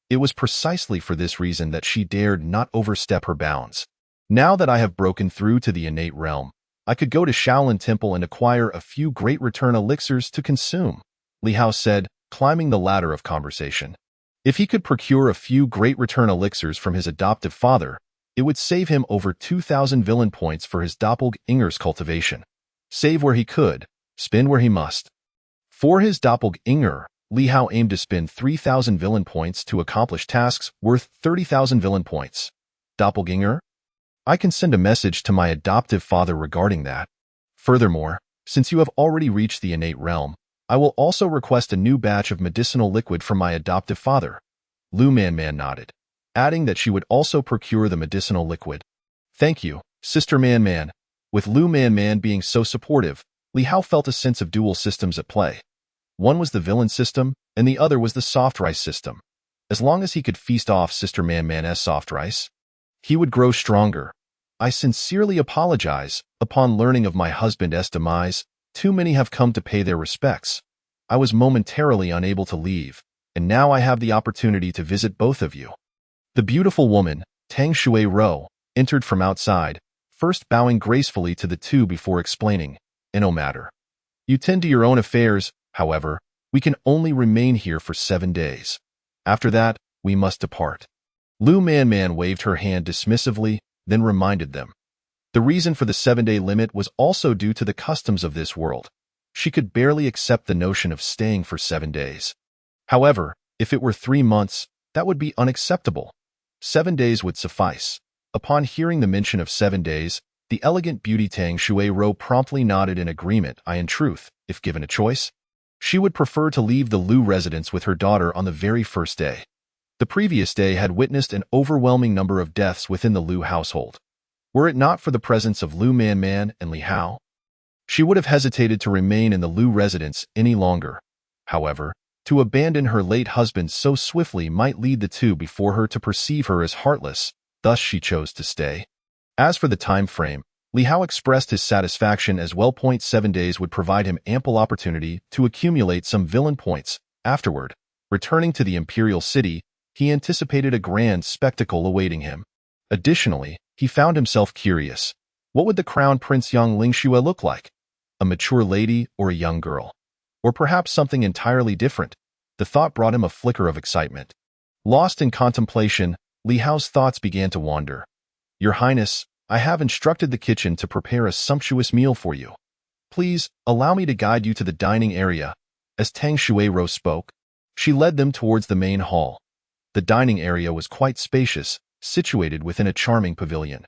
[SPEAKER 1] It was precisely for this reason that she dared not overstep her bounds. Now that I have broken through to the innate realm, I could go to Shaolin Temple and acquire a few great return elixirs to consume, Li Hao said, climbing the ladder of conversation. If he could procure a few great return elixirs from his adoptive father, it would save him over 2,000 villain points for his doppelganger's cultivation. Save where he could, spend where he must. For his doppelganger, Li Hao aimed to spend 3,000 villain points to accomplish tasks worth 30,000 villain points. Doppelganger? I can send a message to my adoptive father regarding that. Furthermore, since you have already reached the innate realm, I will also request a new batch of medicinal liquid from my adoptive father. Lu Man nodded, adding that she would also procure the medicinal liquid. Thank you, Sister Man. With Lu Man being so supportive, Li Hao felt a sense of dual systems at play. One was the villain system, and the other was the soft rice system. As long as he could feast off Sister Man Man's soft rice, he would grow stronger. I sincerely apologize. Upon learning of my husband's demise, too many have come to pay their respects. I was momentarily unable to leave, and now I have the opportunity to visit both of you. The beautiful woman, Tang Shui Rou, entered from outside, first bowing gracefully to the two before explaining, "No matter. You tend to your own affairs, however, we can only remain here for 7 days. After that, we must depart." Lu Man waved her hand dismissively, then reminded them. The reason for the 7-day limit was also due to the customs of this world. She could barely accept the notion of staying for 7 days. However, if it were 3 months, that would be unacceptable. 7 days would suffice. Upon hearing the mention of 7 days, the elegant beauty Tang Shui Rou promptly nodded in agreement. In truth, if given a choice, she would prefer to leave the Lu residence with her daughter on the very first day. The previous day had witnessed an overwhelming number of deaths within the Lu household. Were it not for the presence of Lu Man and Li Hao, she would have hesitated to remain in the Lu residence any longer. However, to abandon her late husband so swiftly might lead the two before her to perceive her as heartless, thus she chose to stay. As for the time frame, Li Hao expressed his satisfaction as well. 7 days would provide him ample opportunity to accumulate some villain points. Afterward, returning to the imperial city, he anticipated a grand spectacle awaiting him. Additionally, he found himself curious. What would the crown prince Yang Lingxue look like? A mature lady or a young girl? Or perhaps something entirely different? The thought brought him a flicker of excitement. Lost in contemplation, Li Hao's thoughts began to wander. "Your Highness, I have instructed the kitchen to prepare a sumptuous meal for you. Please, allow me to guide you to the dining area." As Tang Shui Rou spoke, she led them towards the main hall. The dining area was quite spacious, situated within a charming pavilion.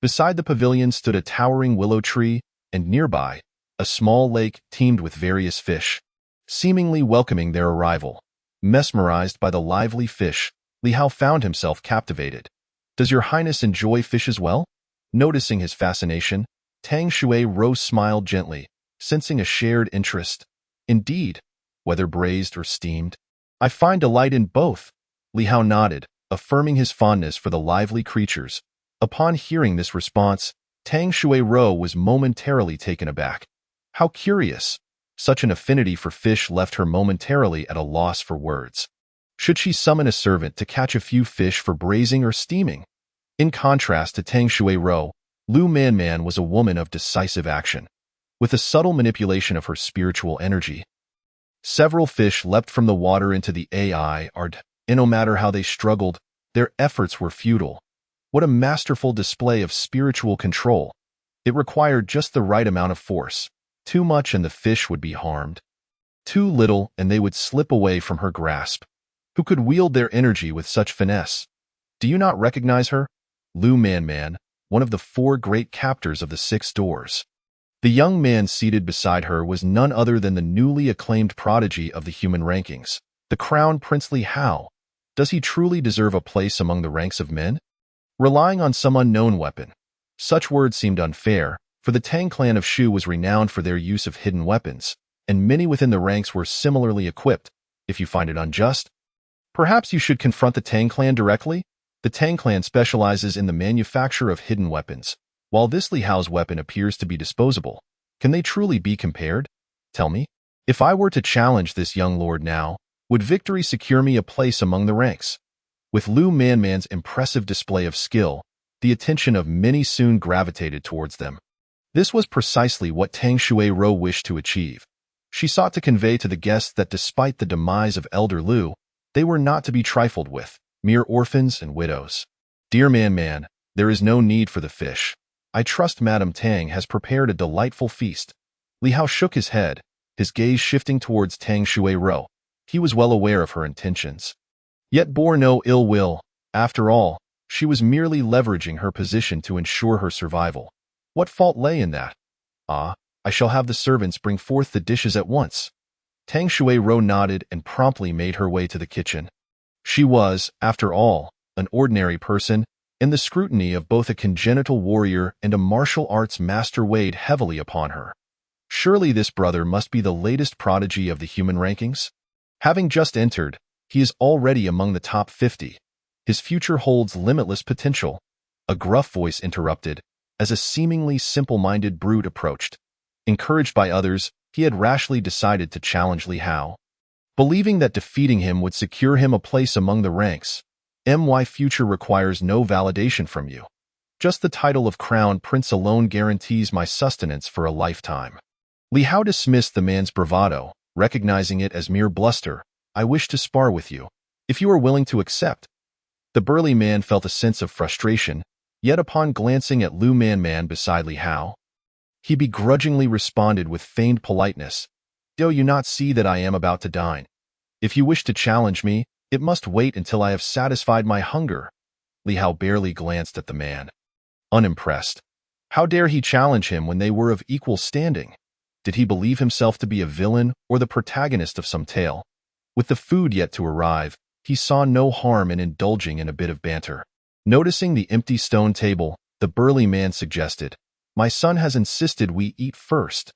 [SPEAKER 1] Beside the pavilion stood a towering willow tree, and nearby, a small lake teemed with various fish, seemingly welcoming their arrival. Mesmerized by the lively fish, Li Hao found himself captivated. "Does your Highness enjoy fish as well?" Noticing his fascination, Tang Shui Rou smiled gently, sensing a shared interest. "Indeed, whether braised or steamed, I find delight in both." Li Hao nodded, affirming his fondness for the lively creatures. Upon hearing this response, Tang Shui Rou was momentarily taken aback. How curious! Such an affinity for fish left her momentarily at a loss for words. Should she summon a servant to catch a few fish for braising or steaming? In contrast to Tang Shui Rou, Lu Man was a woman of decisive action. With a subtle manipulation of her spiritual energy, several fish leapt from the water into the air, and no matter how they struggled, their efforts were futile. What a masterful display of spiritual control! It required just the right amount of force. Too much and the fish would be harmed. Too little and they would slip away from her grasp. Who could wield their energy with such finesse? Do you not recognize her? Lu Man, one of the 4 great captors of the 6 doors. The young man seated beside her was none other than the newly acclaimed prodigy of the human rankings, the Crown Prince Li Hao. Does he truly deserve a place among the ranks of men? Relying on some unknown weapon. Such words seemed unfair, for the Tang clan of Shu was renowned for their use of hidden weapons, and many within the ranks were similarly equipped. If you find it unjust, perhaps you should confront the Tang clan directly? The Tang clan specializes in the manufacture of hidden weapons, while this Li Hao's weapon appears to be disposable. Can they truly be compared? Tell me, if I were to challenge this young lord now, would victory secure me a place among the ranks? With Lu Man's impressive display of skill, the attention of many soon gravitated towards them. This was precisely what Tang Shui Rou wished to achieve. She sought to convey to the guests that despite the demise of Elder Lu, they were not to be trifled with, mere orphans and widows. "Dear Man, there is no need for the fish. I trust Madame Tang has prepared a delightful feast." Li Hao shook his head, his gaze shifting towards Tang Shui Rou. He was well aware of her intentions, yet bore no ill will. After all, she was merely leveraging her position to ensure her survival. What fault lay in that? "I shall have the servants bring forth the dishes at once." Tang Shui Rou nodded and promptly made her way to the kitchen. She was, after all, an ordinary person, and the scrutiny of both a congenital warrior and a martial arts master weighed heavily upon her. Surely this brother must be the latest prodigy of the human rankings? Having just entered, he is already among the top 50. His future holds limitless potential. A gruff voice interrupted, as a seemingly simple-minded brute approached. Encouraged by others, he had rashly decided to challenge Li Hao. Believing that defeating him would secure him a place among the ranks, my future requires no validation from you. Just the title of Crown Prince alone guarantees my sustenance for a lifetime. Li Hao dismissed the man's bravado, recognizing it as mere bluster. I wish to spar with you, if you are willing to accept. The burly man felt a sense of frustration, yet upon glancing at Lu Man beside Li Hao, he begrudgingly responded with feigned politeness. Do you not see that I am about to dine? If you wish to challenge me, it must wait until I have satisfied my hunger. Li Hao barely glanced at the man. Unimpressed. How dare he challenge him when they were of equal standing? Did he believe himself to be a villain or the protagonist of some tale? With the food yet to arrive, he saw no harm in indulging in a bit of banter. Noticing the empty stone table, the burly man suggested, My son has insisted we eat first.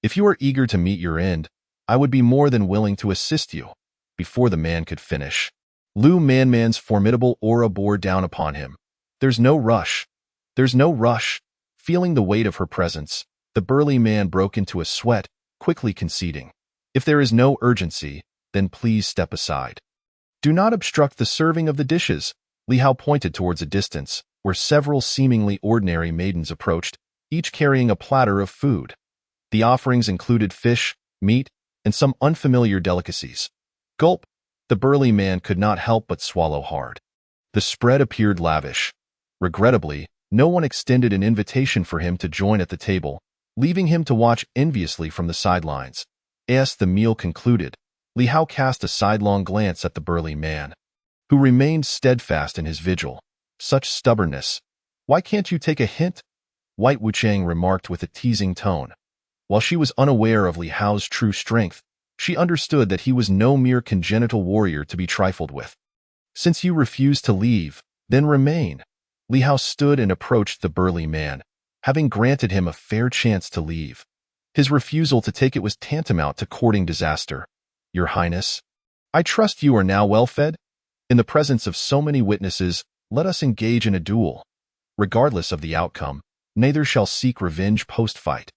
[SPEAKER 1] If you are eager to meet your end, I would be more than willing to assist you. Before the man could finish, Lu Man's formidable aura bore down upon him. There's no rush. There's no rush. Feeling the weight of her presence, the burly man broke into a sweat, quickly conceding. If there is no urgency, then please step aside. Do not obstruct the serving of the dishes. Li Hao pointed towards a distance, where several seemingly ordinary maidens approached, each carrying a platter of food. The offerings included fish, meat, and some unfamiliar delicacies. Gulp! The burly man could not help but swallow hard. The spread appeared lavish. Regrettably, no one extended an invitation for him to join at the table, leaving him to watch enviously from the sidelines. As the meal concluded, Li Hao cast a sidelong glance at the burly man, who remained steadfast in his vigil. Such stubbornness. Why can't you take a hint? White Wuchang remarked with a teasing tone. While she was unaware of Li Hao's true strength, she understood that he was no mere congenital warrior to be trifled with. Since you refuse to leave, then remain. Li Hao stood and approached the burly man, having granted him a fair chance to leave. His refusal to take it was tantamount to courting disaster. Your Highness, I trust you are now well fed? In the presence of so many witnesses, let us engage in a duel. Regardless of the outcome, neither shall seek revenge post-fight.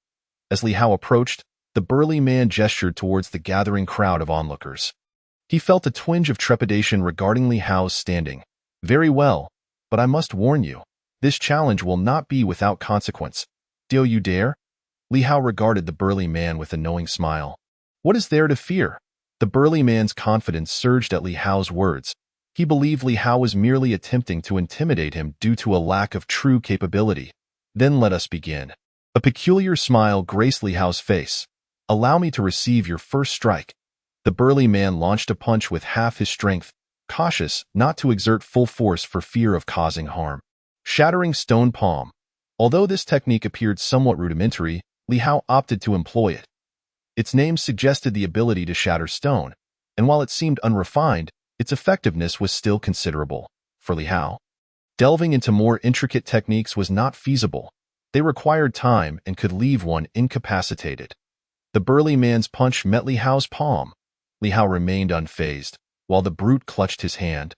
[SPEAKER 1] As Li Hao approached, the burly man gestured towards the gathering crowd of onlookers. He felt a twinge of trepidation regarding Li Hao's standing. Very well, but I must warn you, this challenge will not be without consequence. Do you dare? Li Hao regarded the burly man with a knowing smile. What is there to fear? The burly man's confidence surged at Li Hao's words. He believed Li Hao was merely attempting to intimidate him due to a lack of true capability. Then let us begin. A peculiar smile graced Li Hao's face. Allow me to receive your first strike. The burly man launched a punch with half his strength, cautious not to exert full force for fear of causing harm. Shattering stone palm. Although this technique appeared somewhat rudimentary, Li Hao opted to employ it. Its name suggested the ability to shatter stone, and while it seemed unrefined, its effectiveness was still considerable. For Li Hao, delving into more intricate techniques was not feasible. They required time and could leave one incapacitated. The burly man's punch met Li Hao's palm. Li Hao remained unfazed, while the brute clutched his hand.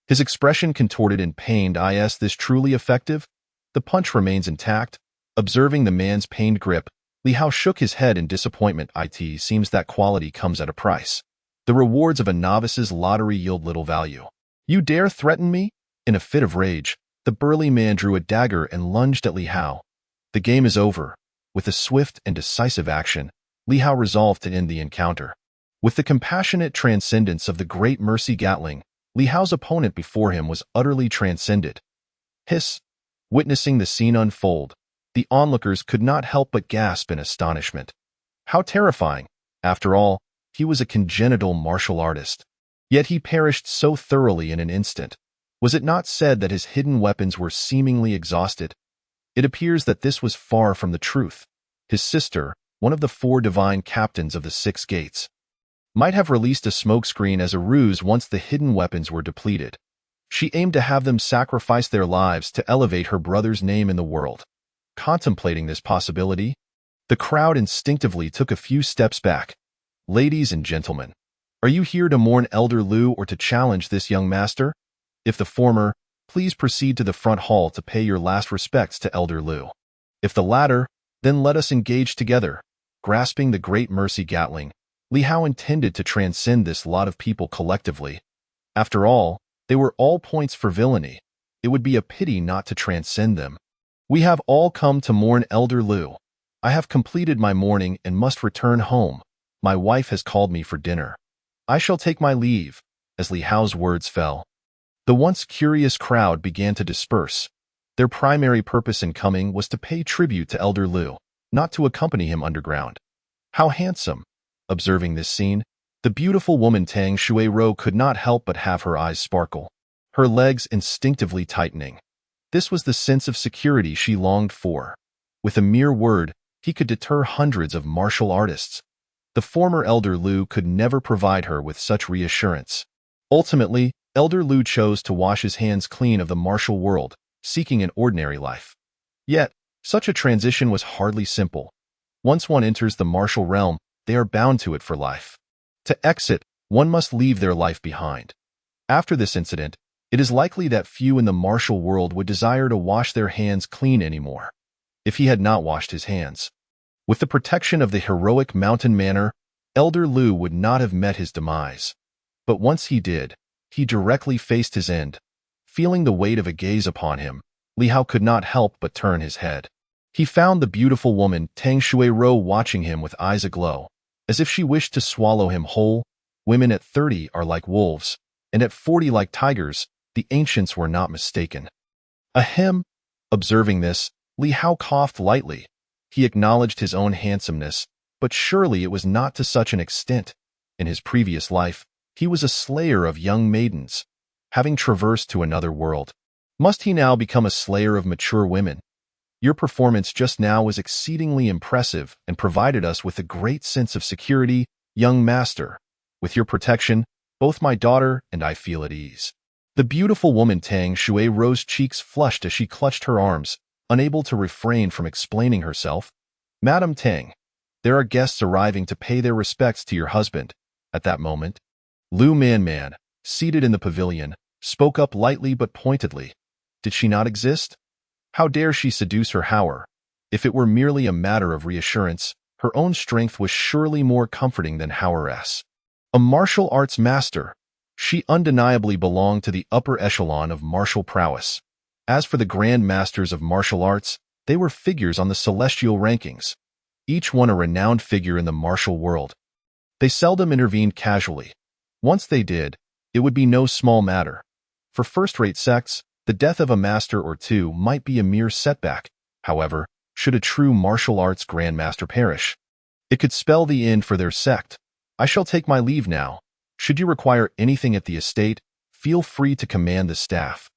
[SPEAKER 1] His expression contorted in pain. Is this truly effective? The punch remains intact. Observing the man's pained grip, Li Hao shook his head in disappointment. It seems that quality comes at a price. The rewards of a novice's lottery yield little value. You dare threaten me? In a fit of rage, the burly man drew a dagger and lunged at Li Hao. The game is over. With a swift and decisive action, Li Hao resolved to end the encounter. With the compassionate transcendence of the great Mercy Gatling, Li Hao's opponent before him was utterly transcended. Hiss! Witnessing the scene unfold, the onlookers could not help but gasp in astonishment. How terrifying! After all, he was a congenital martial artist. Yet he perished so thoroughly in an instant. Was it not said that his hidden weapons were seemingly exhausted? It appears that this was far from the truth. His sister, one of the 4 divine captains of the 6 gates, might have released a smokescreen as a ruse once the hidden weapons were depleted. She aimed to have them sacrifice their lives to elevate her brother's name in the world. Contemplating this possibility, The crowd instinctively took a few steps back. Ladies and gentlemen, are you here to mourn Elder Lu or to challenge this young master? If the former, please proceed to the front hall to pay your last respects to Elder Lu. If the latter, then let us engage together. Grasping the great mercy Gatling, Li Hao intended to transcend this lot of people collectively. After all, they were all points for villainy. It would be a pity not to transcend them. We have all come to mourn Elder Lu. I have completed my mourning and must return home. My wife has called me for dinner. I shall take my leave. As Li Hao's words fell, the once curious crowd began to disperse. Their primary purpose in coming was to pay tribute to Elder Lu, not to accompany him underground. How handsome! Observing this scene, the beautiful woman Tang Shuai-Ro could not help but have her eyes sparkle, her legs instinctively tightening. This was the sense of security she longed for. With a mere word, he could deter hundreds of martial artists. The former Elder Lu could never provide her with such reassurance. Ultimately, Elder Lu chose to wash his hands clean of the martial world, seeking an ordinary life. Yet, such a transition was hardly simple. Once one enters the martial realm, they are bound to it for life. To exit, one must leave their life behind. After this incident, it is likely that few in the martial world would desire to wash their hands clean anymore. If he had not washed his hands, with the protection of the heroic mountain manor, Elder Lu would not have met his demise. But once he did, he directly faced his end. Feeling the weight of a gaze upon him, Li Hao could not help but turn his head. He found the beautiful woman Tang Shuai-Ro watching him with eyes aglow, as if she wished to swallow him whole. Women at 30 are like wolves, and at 40 like tigers. The ancients were not mistaken. Ahem! Observing this, Li Hao coughed lightly. He acknowledged his own handsomeness, but surely it was not to such an extent. In his previous life, he was a slayer of young maidens, having traversed to another world. Must he now become a slayer of mature women? Your performance just now was exceedingly impressive and provided us with a great sense of security, young master. With your protection, both my daughter and I feel at ease. The beautiful woman Tang Shuai-Ro's cheeks flushed as she clutched her arms, unable to refrain from explaining herself. Madam Tang, there are guests arriving to pay their respects to your husband. At that moment, Lu Man, seated in the pavilion, spoke up lightly but pointedly. Did she not exist? How dare she seduce her Hauer? If it were merely a matter of reassurance, her own strength was surely more comforting than Hauer's. A martial arts master, she undeniably belonged to the upper echelon of martial prowess. As for the grand masters of martial arts, they were figures on the celestial rankings, each one a renowned figure in the martial world. They seldom intervened casually. Once they did, it would be no small matter. For first-rate sects, the death of a master or two might be a mere setback. However, should a true martial arts grandmaster perish, it could spell the end for their sect. I shall take my leave now. Should you require anything at the estate, feel free to command the staff.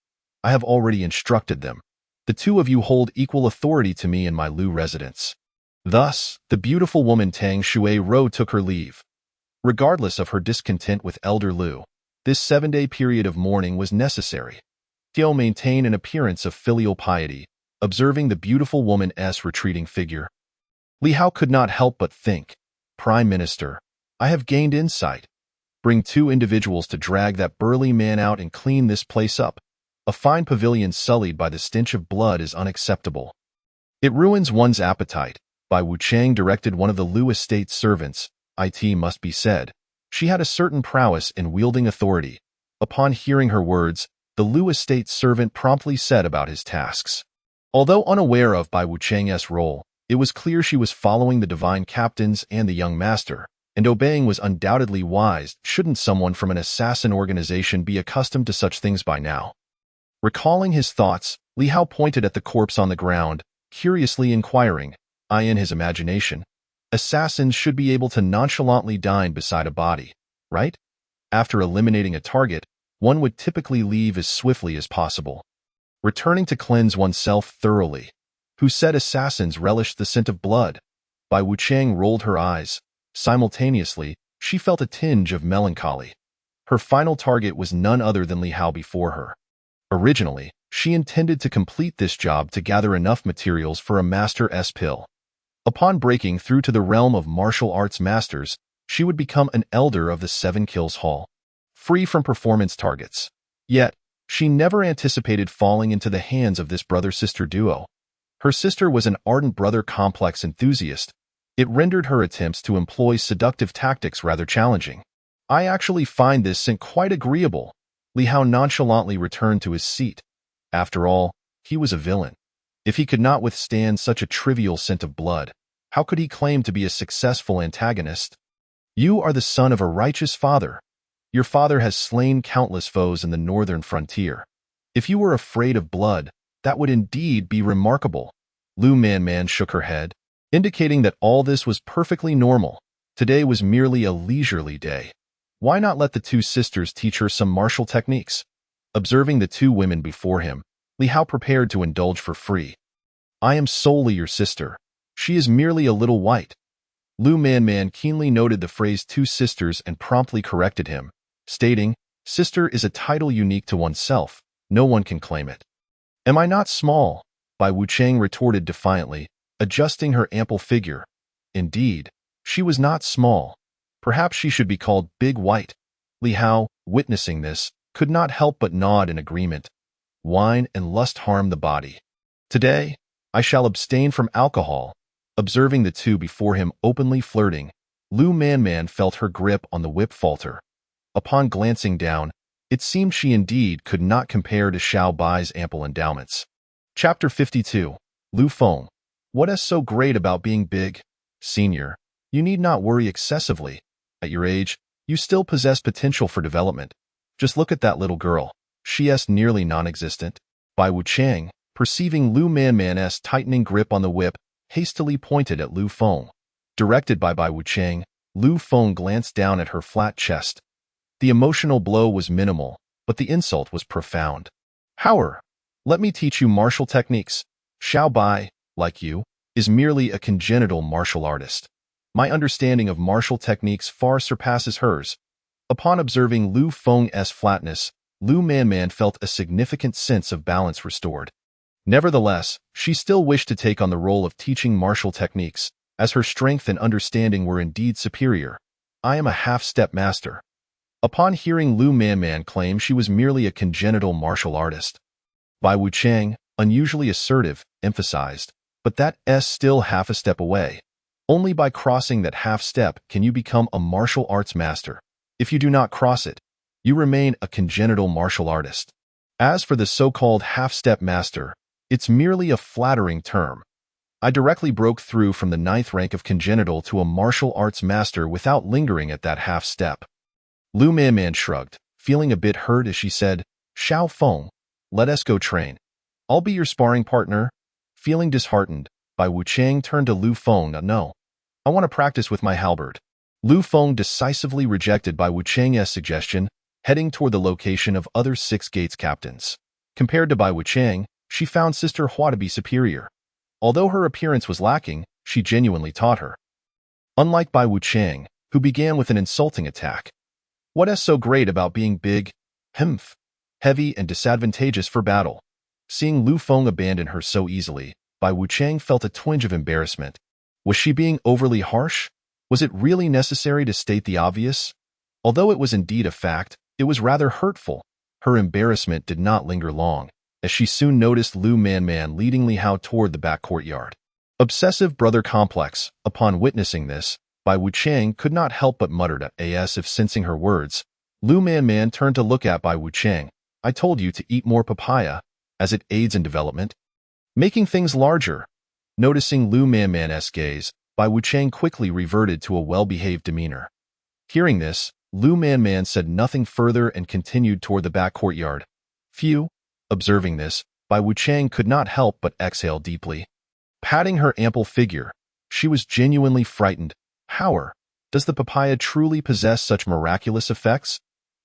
[SPEAKER 1] I have already instructed them. The two of you hold equal authority to me in my Lu residence. Thus, the beautiful woman Tang Shuai-Ro took her leave. Regardless of her discontent with Elder Lu, this 7-day period of mourning was necessary. Tio maintained an appearance of filial piety, observing the beautiful woman's retreating figure. Li Hao could not help but think, Prime Minister, I have gained insight. Bring 2 individuals to drag that burly man out and clean this place up. A fine pavilion sullied by the stench of blood is unacceptable. It ruins one's appetite. Bai Wuchang directed one of the Lu estate's servants. It must be said, she had a certain prowess in wielding authority. Upon hearing her words, the Lu estate servant promptly set about his tasks. Although unaware of Bai Wuchang's role, it was clear she was following the divine captains and the young master, and obeying was undoubtedly wise. Shouldn't someone from an assassin organization be accustomed to such things by now? Recalling his thoughts, Li Hao pointed at the corpse on the ground, curiously inquiring, in his imagination, assassins should be able to nonchalantly dine beside a body, right? After eliminating a target, one would typically leave as swiftly as possible, returning to cleanse oneself thoroughly. Who said assassins relished the scent of blood? Bai Wuchang rolled her eyes. Simultaneously, she felt a tinge of melancholy. Her final target was none other than Li Hao before her. Originally, she intended to complete this job to gather enough materials for a master's pill. Upon breaking through to the realm of martial arts masters, she would become an elder of the Seven Kills Hall, free from performance targets. Yet, she never anticipated falling into the hands of this brother-sister duo. Her sister was an ardent brother complex enthusiast. It rendered her attempts to employ seductive tactics rather challenging. I actually find this scent quite agreeable. Li Hao nonchalantly returned to his seat. After all, he was a villain. If he could not withstand such a trivial scent of blood, how could he claim to be a successful antagonist? You are the son of a righteous father. Your father has slain countless foes in the northern frontier. If you were afraid of blood, that would indeed be remarkable. Lu Manman shook her head, indicating that all this was perfectly normal. Today was merely a leisurely day. Why not let the two sisters teach her some martial techniques? Observing the two women before him, Li Hao prepared to indulge for free. I am solely your sister. She is merely a little white. Lu Manman keenly noted the phrase two sisters and promptly corrected him, stating, sister is a title unique to oneself. No one can claim it. Am I not small? Bai Wucheng retorted defiantly, adjusting her ample figure. Indeed, she was not small. Perhaps she should be called Big White. Li Hao, witnessing this, could not help but nod in agreement. Wine and lust harm the body. Today, I shall abstain from alcohol. Observing the two before him openly flirting, Lu Manman felt her grip on the whip falter. Upon glancing down, it seemed she indeed could not compare to Xiao Bai's ample endowments. Chapter 52. Lu Feng. What is so great about being big? Senior, you need not worry excessively. At your age, you still possess potential for development. Just look at that little girl. She is nearly non-existent. Bai Wucheng, perceiving Lu Manman's tightening grip on the whip, hastily pointed at Lu Feng. Directed by Bai Wucheng, Lu Feng glanced down at her flat chest. The emotional blow was minimal, but the insult was profound. However, let me teach you martial techniques. Xiao Bai, like you, is merely a congenital martial artist. My understanding of martial techniques far surpasses hers. Upon observing Lu Feng's flatness, Lu Manman felt a significant sense of balance restored. Nevertheless, she still wished to take on the role of teaching martial techniques, as her strength and understanding were indeed superior. I am a half-step master. Upon hearing Lu Manman claim she was merely a congenital martial artist, Bai Wucheng, unusually assertive, emphasized, but that is still half a step away. Only by crossing that half step can you become a martial arts master. If you do not cross it, you remain a congenital martial artist. As for the so-called half-step master, it's merely a flattering term. I directly broke through from the 9th rank of congenital to a martial arts master without lingering at that half step. Lu Manman shrugged, feeling a bit hurt as she said, Xiao Feng, let us go train. I'll be your sparring partner. Feeling disheartened, Bai Wucheng turned to Lu Feng. No, I want to practice with my halberd. Lu Feng decisively rejected Bai Wucheng's suggestion, heading toward the location of other 6 gates captains. Compared to Bai Wucheng, she found Sister Hua to be superior. Although her appearance was lacking, she genuinely taught her. Unlike Bai Wucheng, who began with an insulting attack. What is so great about being big, heavy and disadvantageous for battle? Seeing Lu Feng abandon her so easily, Bai Wucheng felt a twinge of embarrassment. Was she being overly harsh? Was it really necessary to state the obvious? Although it was indeed a fact, it was rather hurtful. Her embarrassment did not linger long, as she soon noticed Lu Manman leading Li Hao toward the back courtyard. Obsessive brother complex. Upon witnessing this, Bai Wucheng could not help but mutter as if sensing her words. Lu Manman turned to look at Bai Wucheng. I told you to eat more papaya, as it aids in development. Making things larger. Noticing Lu Manman's gaze, Bai Wucheng quickly reverted to a well-behaved demeanor. Hearing this, Lu Manman said nothing further and continued toward the back courtyard. Phew. Observing this, Bai Wucheng could not help but exhale deeply. Patting her ample figure, she was genuinely frightened. However, does the papaya truly possess such miraculous effects?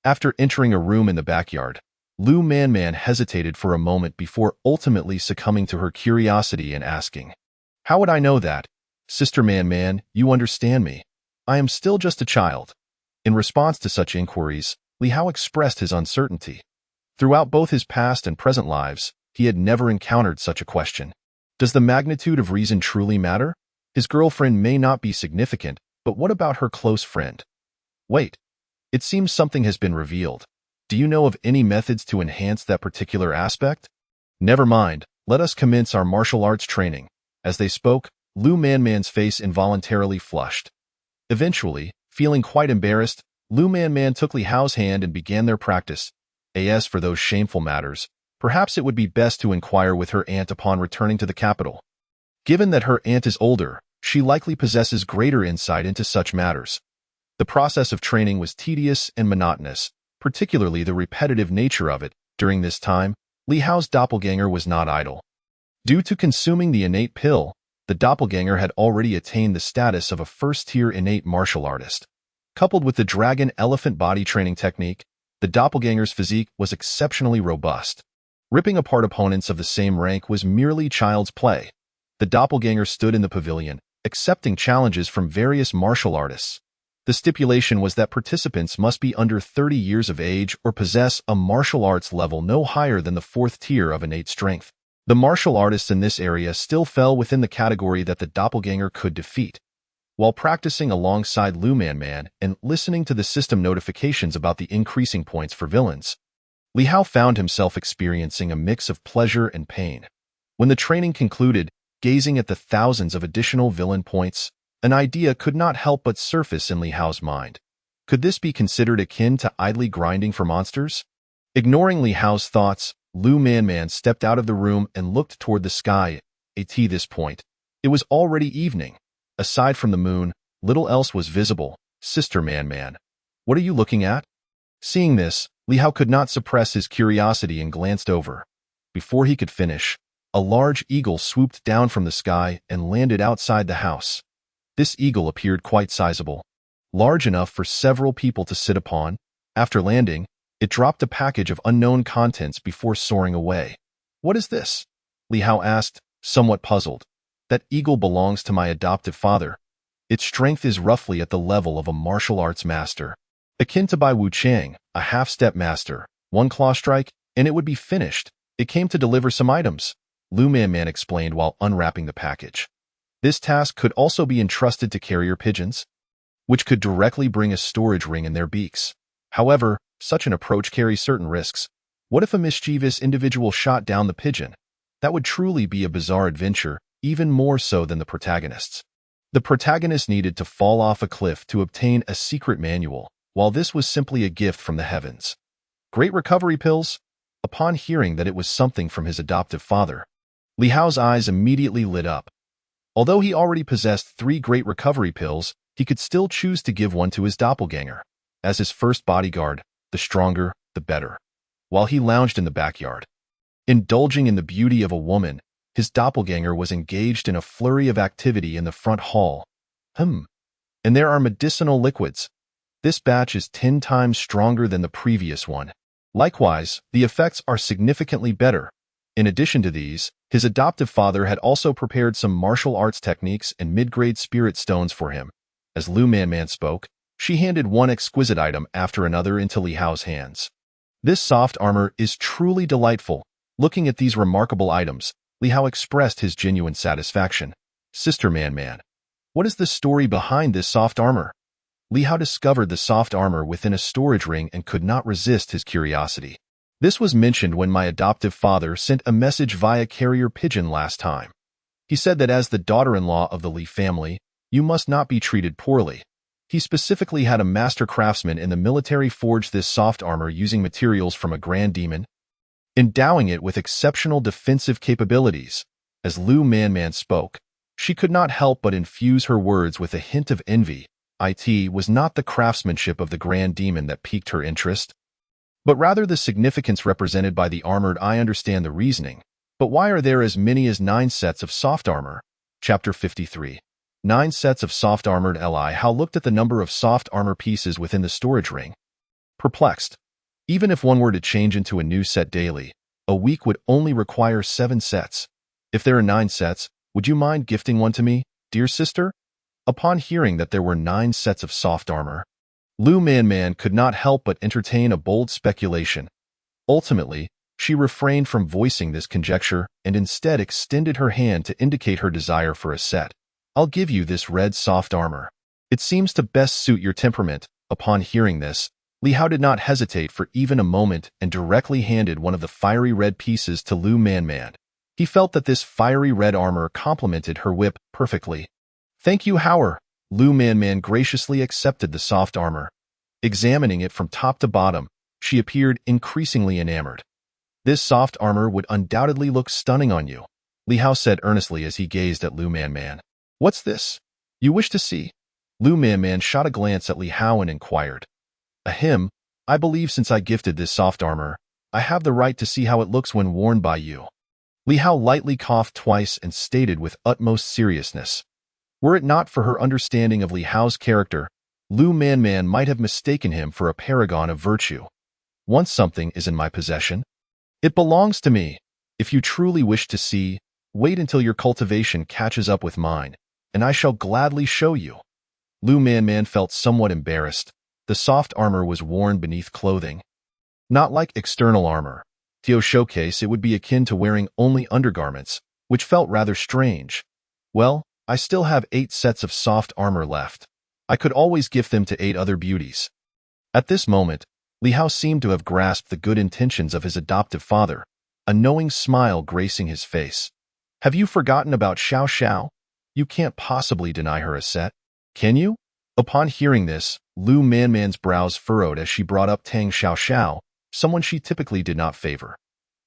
[SPEAKER 1] After entering a room in the backyard, Lu Manman hesitated for a moment before ultimately succumbing to her curiosity and asking, How would I know that? Sister Manman, you understand me. I am still just a child. In response to such inquiries, Li Hao expressed his uncertainty. Throughout both his past and present lives, he had never encountered such a question. Does the magnitude of reason truly matter? His girlfriend may not be significant, but what about her close friend? Wait, it seems something has been revealed. Do you know of any methods to enhance that particular aspect? Never mind, let us commence our martial arts training. As they spoke, Lu Manman's face involuntarily flushed. Eventually, feeling quite embarrassed, Lu Manman took Li Hao's hand and began their practice. As for those shameful matters, perhaps it would be best to inquire with her aunt upon returning to the capital. Given that her aunt is older, she likely possesses greater insight into such matters. The process of training was tedious and monotonous, particularly the repetitive nature of it. During this time, Li Hao's doppelganger was not idle. Due to consuming the innate pill, the doppelganger had already attained the status of a first-tier innate martial artist. Coupled with the dragon elephant body training technique, the doppelganger's physique was exceptionally robust. Ripping apart opponents of the same rank was merely child's play. The doppelganger stood in the pavilion, accepting challenges from various martial artists. The stipulation was that participants must be under 30 years of age or possess a martial arts level no higher than the 4th tier of innate strength. The martial artists in this area still fell within the category that the doppelganger could defeat. While practicing alongside Lu Manman and listening to the system notifications about the increasing points for villains, Li Hao found himself experiencing a mix of pleasure and pain. When the training concluded, gazing at the thousands of additional villain points, an idea could not help but surface in Li Hao's mind. Could this be considered akin to idly grinding for monsters? Ignoring Li Hao's thoughts, Lu Manman stepped out of the room and looked toward the sky. At this point, it was already evening. Aside from the moon, little else was visible. Sister Man, what are you looking at? Seeing this, Li Hao could not suppress his curiosity and glanced over. Before he could finish, a large eagle swooped down from the sky and landed outside the house. This eagle appeared quite sizable, large enough for several people to sit upon. After landing, it dropped a package of unknown contents before soaring away. What is this? Li Hao asked, somewhat puzzled. That eagle belongs to my adoptive father. Its strength is roughly at the level of a martial arts master. Akin to Bai Wuchang, a half-step master, one claw strike, and it would be finished. It came to deliver some items, Lu Manman explained while unwrapping the package. This task could also be entrusted to carrier pigeons, which could directly bring a storage ring in their beaks. However, such an approach carries certain risks. What if a mischievous individual shot down the pigeon? That would truly be a bizarre adventure, even more so than the protagonists. The protagonist needed to fall off a cliff to obtain a secret manual, while this was simply a gift from the heavens. Great recovery pills? Upon hearing that it was something from his adoptive father, Li Hao's eyes immediately lit up. Although he already possessed 3 great recovery pills, he could still choose to give one to his doppelganger. As his first bodyguard, the stronger, the better. While he lounged in the backyard, indulging in the beauty of a woman, his doppelganger was engaged in a flurry of activity in the front hall. And there are medicinal liquids. This batch is 10 times stronger than the previous one. Likewise, the effects are significantly better. In addition to these, his adoptive father had also prepared some martial arts techniques and mid-grade spirit stones for him. As Lu Manman spoke, she handed one exquisite item after another into Li Hao's hands. This soft armor is truly delightful. Looking at these remarkable items, Li Hao expressed his genuine satisfaction. Sister Man, what is the story behind this soft armor? Li Hao discovered the soft armor within a storage ring and could not resist his curiosity. This was mentioned when my adoptive father sent a message via carrier pigeon last time. He said that as the daughter-in-law of the Li family, you must not be treated poorly. He specifically had a master craftsman in the military forge this soft armor using materials from a grand demon, endowing it with exceptional defensive capabilities. As Lu Manman spoke, she could not help but infuse her words with a hint of envy. It was not the craftsmanship of the grand demon that piqued her interest, but rather the significance represented by the armored. I understand the reasoning, but why are there as many as 9 sets of soft armor? Chapter 53. 9 sets of soft armored. Li Hao looked at the number of soft armor pieces within the storage ring. Perplexed. Even if one were to change into a new set daily, a week would only require 7 sets. If there are 9 sets, would you mind gifting one to me, dear sister? Upon hearing that there were 9 sets of soft armor, Lu Manman could not help but entertain a bold speculation. Ultimately, she refrained from voicing this conjecture and instead extended her hand to indicate her desire for a set. I'll give you this red soft armor. It seems to best suit your temperament." Upon hearing this, Li Hao did not hesitate for even a moment and directly handed one of the fiery red pieces to Lu Man. He felt that this fiery red armor complemented her whip perfectly. "Thank you, Hauer." Lu Man graciously accepted the soft armor. Examining it from top to bottom, she appeared increasingly enamored. "This soft armor would undoubtedly look stunning on you," Li Hao said earnestly as he gazed at Lu Man. "What's this? You wish to see?" Lu Man shot a glance at Li Hao and inquired. "Ahem, I believe since I gifted this soft armor, I have the right to see how it looks when worn by you." Li Hao lightly coughed twice and stated with utmost seriousness. Were it not for her understanding of Li Hao's character, Lu Man might have mistaken him for a paragon of virtue. "Once something is in my possession, it belongs to me. If you truly wish to see, wait until your cultivation catches up with mine, and I shall gladly show you." Lu Man felt somewhat embarrassed. The soft armor was worn beneath clothing. Not like external armor. To showcase, it would be akin to wearing only undergarments, which felt rather strange. "Well, I still have 8 sets of soft armor left. I could always gift them to 8 other beauties." At this moment, Li Hao seemed to have grasped the good intentions of his adoptive father, a knowing smile gracing his face. "Have you forgotten about Xiao Xiao? You can't possibly deny her a set, can you?" Upon hearing this, Lu Man's brows furrowed as she brought up Tang Xiao, someone she typically did not favor.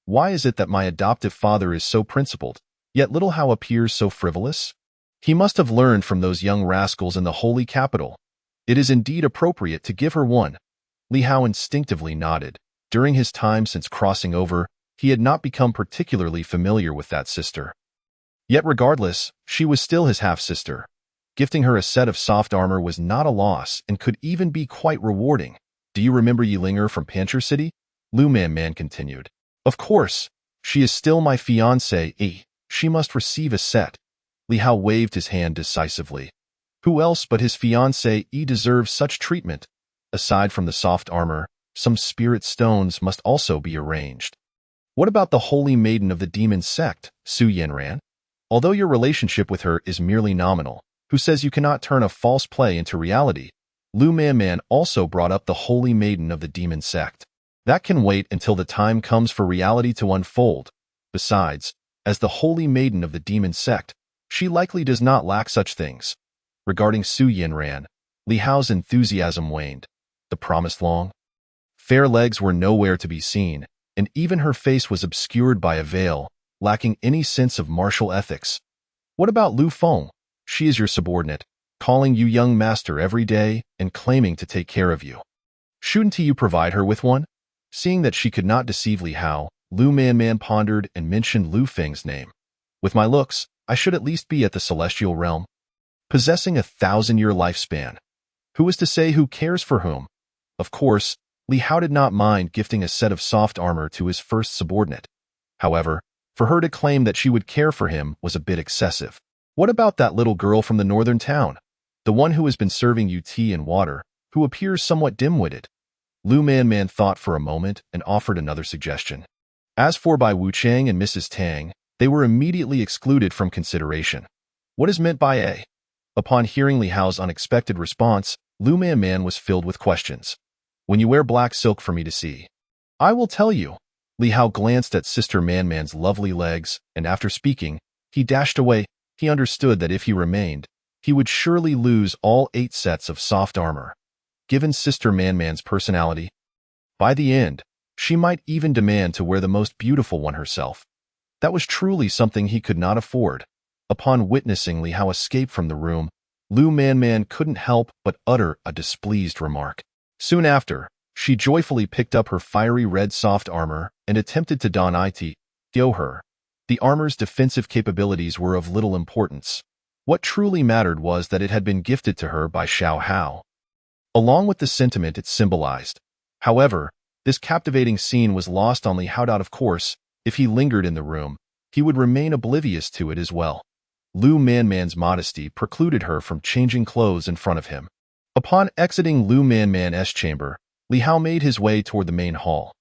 [SPEAKER 1] "Why is it that my adoptive father is so principled, yet little Hao appears so frivolous? He must have learned from those young rascals in the holy capital. It is indeed appropriate to give her one." Li Hao instinctively nodded. During his time since crossing over, he had not become particularly familiar with that sister. Yet regardless, she was still his half-sister. Gifting her a set of soft armor was not a loss and could even be quite rewarding. "Do you remember Yilinger from Pancher City?" Lu Man continued. "Of course. She is still my fiancée. She must receive a set." Li Hao waved his hand decisively. Who else but his fiancée deserves such treatment? Aside from the soft armor, some spirit stones must also be arranged. "What about the holy maiden of the demon sect, Su Yanran? Although your relationship with her is merely nominal, who says you cannot turn a false play into reality?" Lu Man also brought up the holy maiden of the demon sect. "That can wait until the time comes for reality to unfold. Besides, as the holy maiden of the demon sect, she likely does not lack such things." Regarding Su Yanran, Li Hao's enthusiasm waned. The promised long, fair legs were nowhere to be seen, and even her face was obscured by a veil, lacking any sense of martial ethics. "What about Lu Feng? She is your subordinate, calling you young master every day and claiming to take care of you. Shouldn't you provide her with one?" Seeing that she could not deceive Li Hao, Lu Man pondered and mentioned Lu Feng's name. "With my looks, I should at least be at the celestial realm, possessing a 1,000-year lifespan. Who is to say who cares for whom?" Of course, Li Hao did not mind gifting a set of soft armor to his first subordinate. However, for her to claim that she would care for him was a bit excessive. "What about that little girl from the northern town? The one who has been serving you tea and water, who appears somewhat dim-witted?" Lu Man thought for a moment and offered another suggestion. As for Bai Wuchang and Mrs. Tang, they were immediately excluded from consideration. "What is meant by a?" Upon hearing Li Hao's unexpected response, Lu Man was filled with questions. "When you wear black silk for me to see." "I will tell you." Li Hao glanced at Sister Man's lovely legs, and after speaking, he dashed away. He understood that if he remained, he would surely lose all 8 sets of soft armor. Given Sister Man's personality, by the end, she might even demand to wear the most beautiful one herself. That was truly something he could not afford. Upon witnessing Li Hao escape from the room, Lu Man couldn't help but utter a displeased remark. Soon after, she joyfully picked up her fiery red soft armor and attempted to don it. Her. The armor's defensive capabilities were of little importance. What truly mattered was that it had been gifted to her by Xiao Hao, along with the sentiment it symbolized. However, this captivating scene was lost on Li Hao. Of course, if he lingered in the room, he would remain oblivious to it as well. Lu Man's modesty precluded her from changing clothes in front of him. Upon exiting Lu Man's chamber, Li Hao made his way toward the main hall.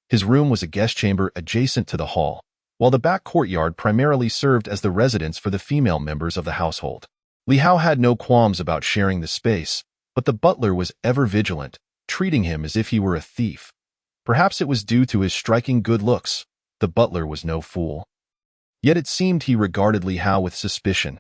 [SPEAKER 1] His room was a guest chamber adjacent to the hall, while the back courtyard primarily served as the residence for the female members of the household. Li Hao had no qualms about sharing the space, but the butler was ever vigilant, treating him as if he were a thief. Perhaps it was due to his striking good looks. The butler was no fool. Yet it seemed he regarded Li Hao with suspicion.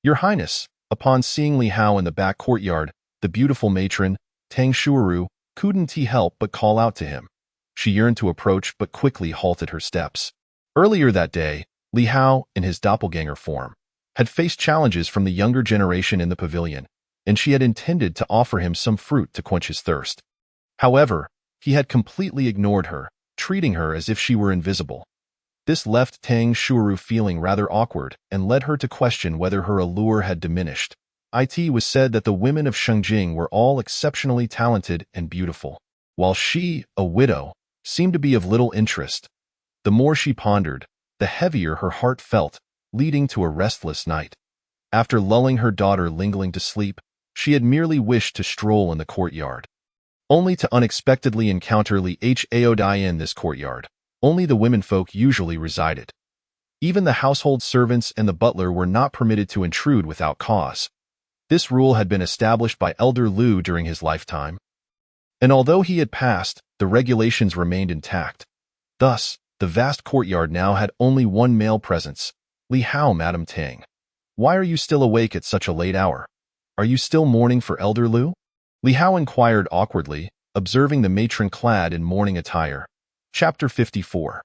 [SPEAKER 1] "Your Highness," upon seeing Li Hao in the back courtyard, the beautiful matron, Tang Shuuru, couldn't he help but call out to him. She yearned to approach but quickly halted her steps. Earlier that day, Li Hao, in his doppelganger form, had faced challenges from the younger generation in the pavilion, and she had intended to offer him some fruit to quench his thirst. However, he had completely ignored her, treating her as if she were invisible. This left Tang Shuuru feeling rather awkward and led her to question whether her allure had diminished. It was said that the women of Shengjing were all exceptionally talented and beautiful, while she, a widow, seemed to be of little interest. The more she pondered, the heavier her heart felt, leading to a restless night. After lulling her daughter lingering to sleep, she had merely wished to stroll in the courtyard, only to unexpectedly encounter Li Hao Dai in this courtyard. Only the womenfolk usually resided. Even the household servants and the butler were not permitted to intrude without cause. This rule had been established by Elder Lu during his lifetime, and although he had passed, the regulations remained intact. Thus, the vast courtyard now had only one male presence, Li Hao. "Madam Tang, why are you still awake at such a late hour? Are you still mourning for Elder Lu?" Li Hao inquired awkwardly, observing the matron clad in mourning attire. Chapter 54.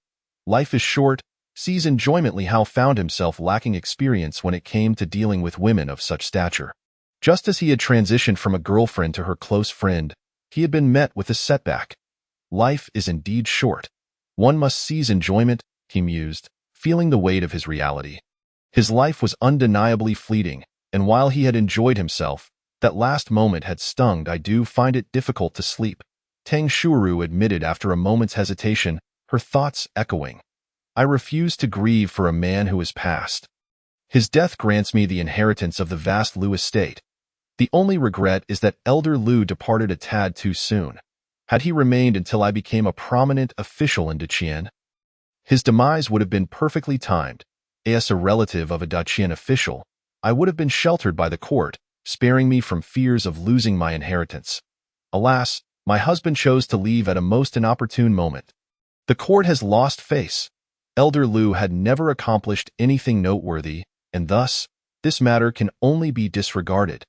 [SPEAKER 1] Life is short. Seize enjoyment. Li Hao found himself lacking experience when it came to dealing with women of such stature. Just as he had transitioned from a girlfriend to her close friend, he had been met with a setback. Life is indeed short. One must seize enjoyment, he mused, feeling the weight of his reality. His life was undeniably fleeting, and while he had enjoyed himself, that last moment had stung. "I do find it difficult to sleep," Tang Shuuru admitted after a moment's hesitation, her thoughts echoing. "I refuse to grieve for a man who has passed. His death grants me the inheritance of the vast Lu estate. The only regret is that Elder Lu departed a tad too soon. Had he remained until I became a prominent official in Daqian, his demise would have been perfectly timed. As a relative of a Daqian official, I would have been sheltered by the court, sparing me from fears of losing my inheritance. Alas, my husband chose to leave at a most inopportune moment. The court has lost face. Elder Lu had never accomplished anything noteworthy, and thus, this matter can only be disregarded.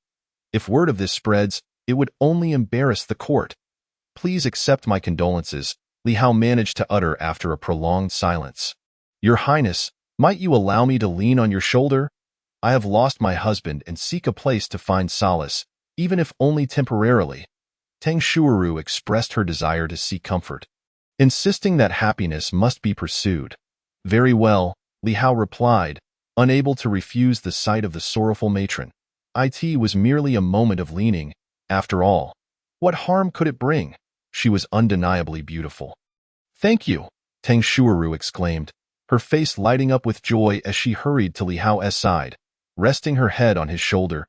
[SPEAKER 1] If word of this spreads, it would only embarrass the court. Please accept my condolences," Li Hao managed to utter after a prolonged silence. "Your Highness, might you allow me to lean on your shoulder? I have lost my husband and seek a place to find solace, even if only temporarily." Tang Shuuru expressed her desire to seek comfort, insisting that happiness must be pursued. "Very well," Li Hao replied, unable to refuse the sight of the sorrowful matron. It was merely a moment of leaning. After all, what harm could it bring? She was undeniably beautiful. "Thank you," Tang Shuuru exclaimed, her face lighting up with joy as she hurried to Li Hao's side, resting her head on his shoulder.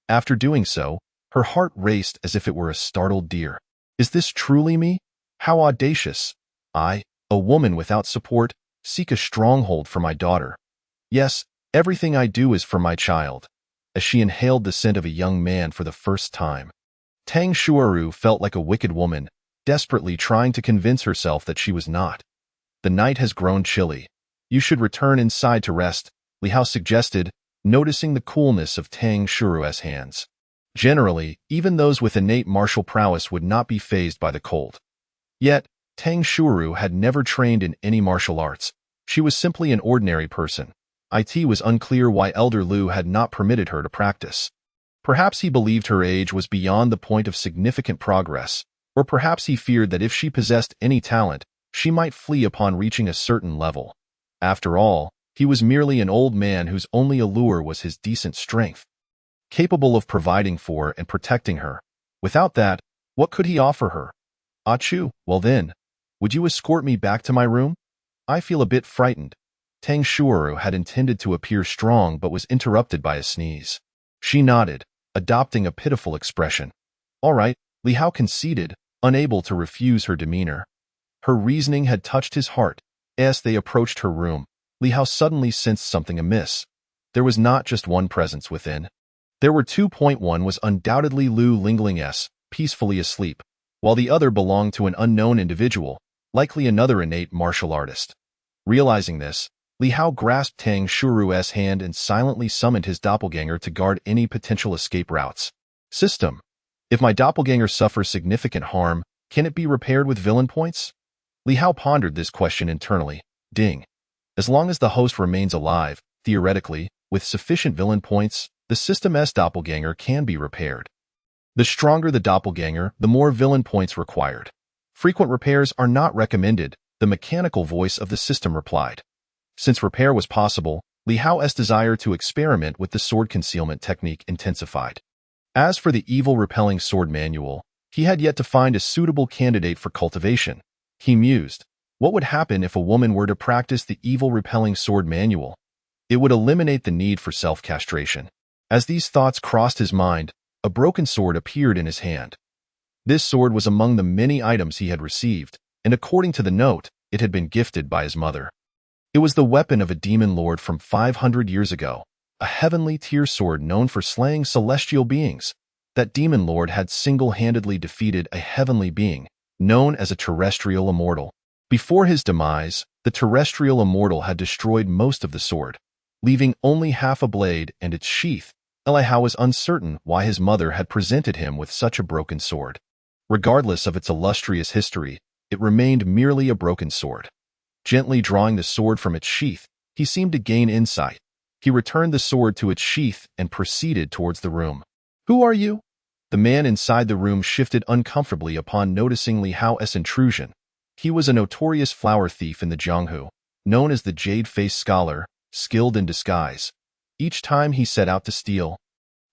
[SPEAKER 1] After doing so, her heart raced as if it were a startled deer. "Is this truly me? How audacious! I, a woman without support, seek a stronghold for my daughter. Yes, everything I do is for my child." As she inhaled the scent of a young man for the first time, Tang Shuuru felt like a wicked woman, desperately trying to convince herself that she was not. "The night has grown chilly. You should return inside to rest," Li Hao suggested, noticing the coolness of Tang Shuru's hands. Generally, even those with innate martial prowess would not be fazed by the cold. Yet, Tang Shuuru had never trained in any martial arts. She was simply an ordinary person. It was unclear why Elder Lu had not permitted her to practice. Perhaps he believed her age was beyond the point of significant progress, or perhaps he feared that if she possessed any talent, she might flee upon reaching a certain level. After all, he was merely an old man whose only allure was his decent strength, capable of providing for and protecting her. Without that, what could he offer her? "Achu, well then, would you escort me back to my room? I feel a bit frightened." Tang Shuuru had intended to appear strong but was interrupted by a sneeze. She nodded, adopting a pitiful expression. "All right," Li Hao conceded, unable to refuse her demeanor. Her reasoning had touched his heart. As they approached her room, Li Hao suddenly sensed something amiss. There was not just one presence within. There were two. One was undoubtedly Lu Lingling's, peacefully asleep, while the other belonged to an unknown individual, likely another innate martial artist. Realizing this, Li Hao grasped Tang Shuru's hand and silently summoned his doppelganger to guard any potential escape routes. System. If my doppelganger suffers significant harm, can it be repaired with villain points? Li Hao pondered this question internally. Ding. As long as the host remains alive, theoretically, with sufficient villain points, the system's doppelganger can be repaired. The stronger the doppelganger, the more villain points required. Frequent repairs are not recommended, the mechanical voice of the system replied. Since repair was possible, Li Hao's desire to experiment with the sword concealment technique intensified. As for the evil-repelling sword manual, he had yet to find a suitable candidate for cultivation. He mused, what would happen if a woman were to practice the evil-repelling sword manual? It would eliminate the need for self-castration. As these thoughts crossed his mind, a broken sword appeared in his hand. This sword was among the many items he had received, and according to the note, it had been gifted by his mother. It was the weapon of a demon lord from 500 years ago, a heavenly tier sword known for slaying celestial beings. That demon lord had single-handedly defeated a heavenly being, known as a terrestrial immortal. Before his demise, the terrestrial immortal had destroyed most of the sword, leaving only half a blade and its sheath. Li Hao was uncertain why his mother had presented him with such a broken sword. Regardless of its illustrious history, it remained merely a broken sword. Gently drawing the sword from its sheath, he seemed to gain insight. He returned the sword to its sheath and proceeded towards the room. Who are you? The man inside the room shifted uncomfortably upon noticing Li Hao's intrusion. He was a notorious flower thief in the Jianghu, known as the Jade-Faced Scholar, skilled in disguise. Each time he set out to steal,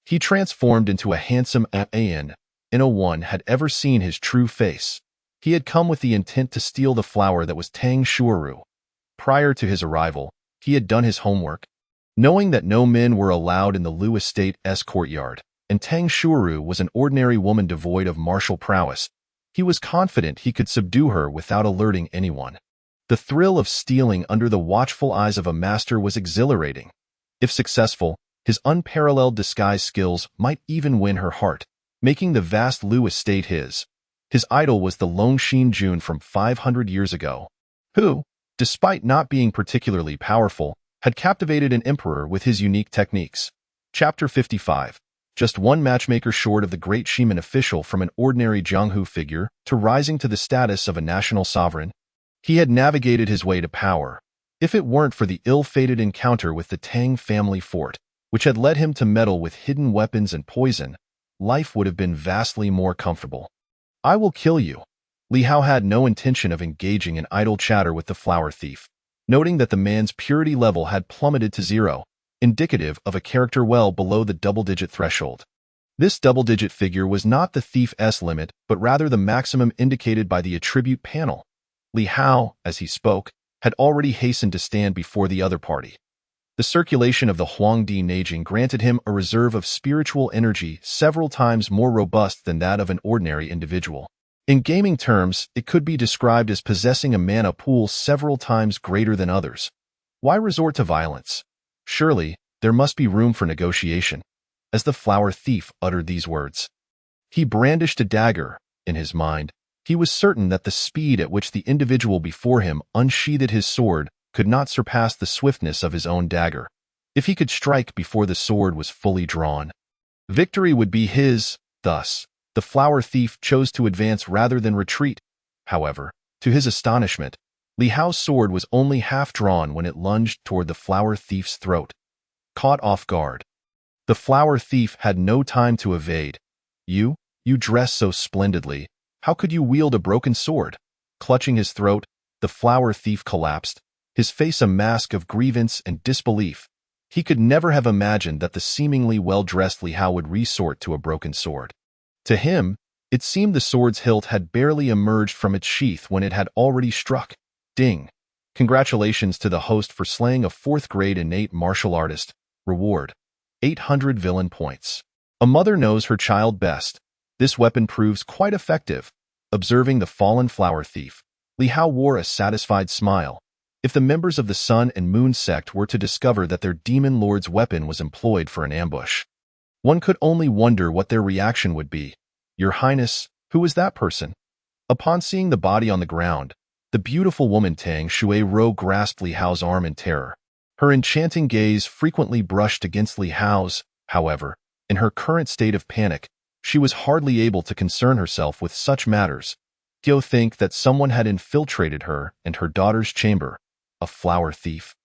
[SPEAKER 1] he transformed into a handsome man, and no one had ever seen his true face. He had come with the intent to steal the flower that was Tang Shuru. Prior to his arrival, he had done his homework. Knowing that no men were allowed in the Lu Estate's courtyard, and Tang Shuru was an ordinary woman devoid of martial prowess, he was confident he could subdue her without alerting anyone. The thrill of stealing under the watchful eyes of a master was exhilarating. If successful, his unparalleled disguise skills might even win her heart, making the vast Lu Estate his. His idol was the Longshin Jun from 500 years ago, who, despite not being particularly powerful, had captivated an emperor with his unique techniques. Chapter 55. Just one matchmaker short of the great Shiman official from an ordinary Jianghu figure to rising to the status of a national sovereign, he had navigated his way to power. If it weren't for the ill-fated encounter with the Tang family fort, which had led him to meddle with hidden weapons and poison, life would have been vastly more comfortable. I will kill you. Li Hao had no intention of engaging in idle chatter with the flower thief, noting that the man's purity level had plummeted to 0, indicative of a character well below the double-digit threshold. This double-digit figure was not the thief's limit, but rather the maximum indicated by the attribute panel. Li Hao, as he spoke, had already hastened to stand before the other party. The circulation of the Huangdi Neijing granted him a reserve of spiritual energy several times more robust than that of an ordinary individual. In gaming terms, it could be described as possessing a mana pool several times greater than others. Why resort to violence? Surely, there must be room for negotiation. As the flower thief uttered these words, he brandished a dagger. In his mind, he was certain that the speed at which the individual before him unsheathed his sword could not surpass the swiftness of his own dagger. If he could strike before the sword was fully drawn, victory would be his. Thus, the flower thief chose to advance rather than retreat. However, to his astonishment, Li Hao's sword was only half drawn when it lunged toward the flower thief's throat. Caught off guard, the flower thief had no time to evade. You dress so splendidly. How could you wield a broken sword? Clutching his throat, the flower thief collapsed, his face a mask of grievance and disbelief. He could never have imagined that the seemingly well-dressed Li Hao would resort to a broken sword. To him, it seemed the sword's hilt had barely emerged from its sheath when it had already struck. Ding. Congratulations to the host for slaying a 4th-grade innate martial artist. Reward: 800 villain points. A mother knows her child best. This weapon proves quite effective. Observing the fallen flower thief, Li Hao wore a satisfied smile. If the members of the Sun and Moon sect were to discover that their demon lord's weapon was employed for an ambush, One could only wonder what their reaction would be. "Your Highness, who is that person?" Upon seeing the body on the ground, the beautiful woman Tang Shui-ro grasped Li Hao's arm in terror. Her enchanting gaze frequently brushed against Li Hao's. However, in her current state of panic, she was hardly able to concern herself with such matters. Gyo think that someone had infiltrated her and her daughter's chamber. A flower thief.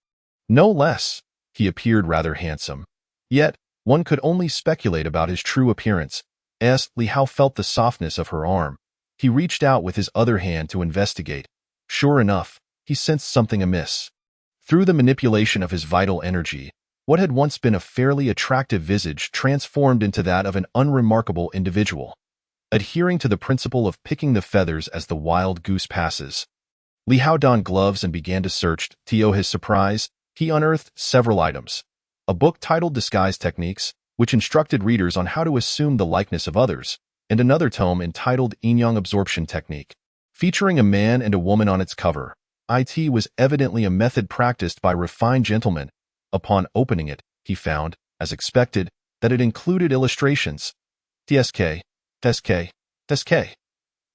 [SPEAKER 1] No less. He appeared rather handsome. Yet, one could only speculate about his true appearance. As Li Hao felt the softness of her arm, he reached out with his other hand to investigate. Sure enough, he sensed something amiss. Through the manipulation of his vital energy, what had once been a fairly attractive visage transformed into that of an unremarkable individual. Adhering to the principle of picking the feathers as the wild goose passes, Li Hao donned gloves and began to search. To his surprise, he unearthed several items. A book titled Disguise Techniques, which instructed readers on how to assume the likeness of others, and another tome entitled Yin-Yang Absorption Technique, featuring a man and a woman on its cover. It was evidently a method practiced by refined gentlemen. Upon opening it, he found, as expected, that it included illustrations. TSK.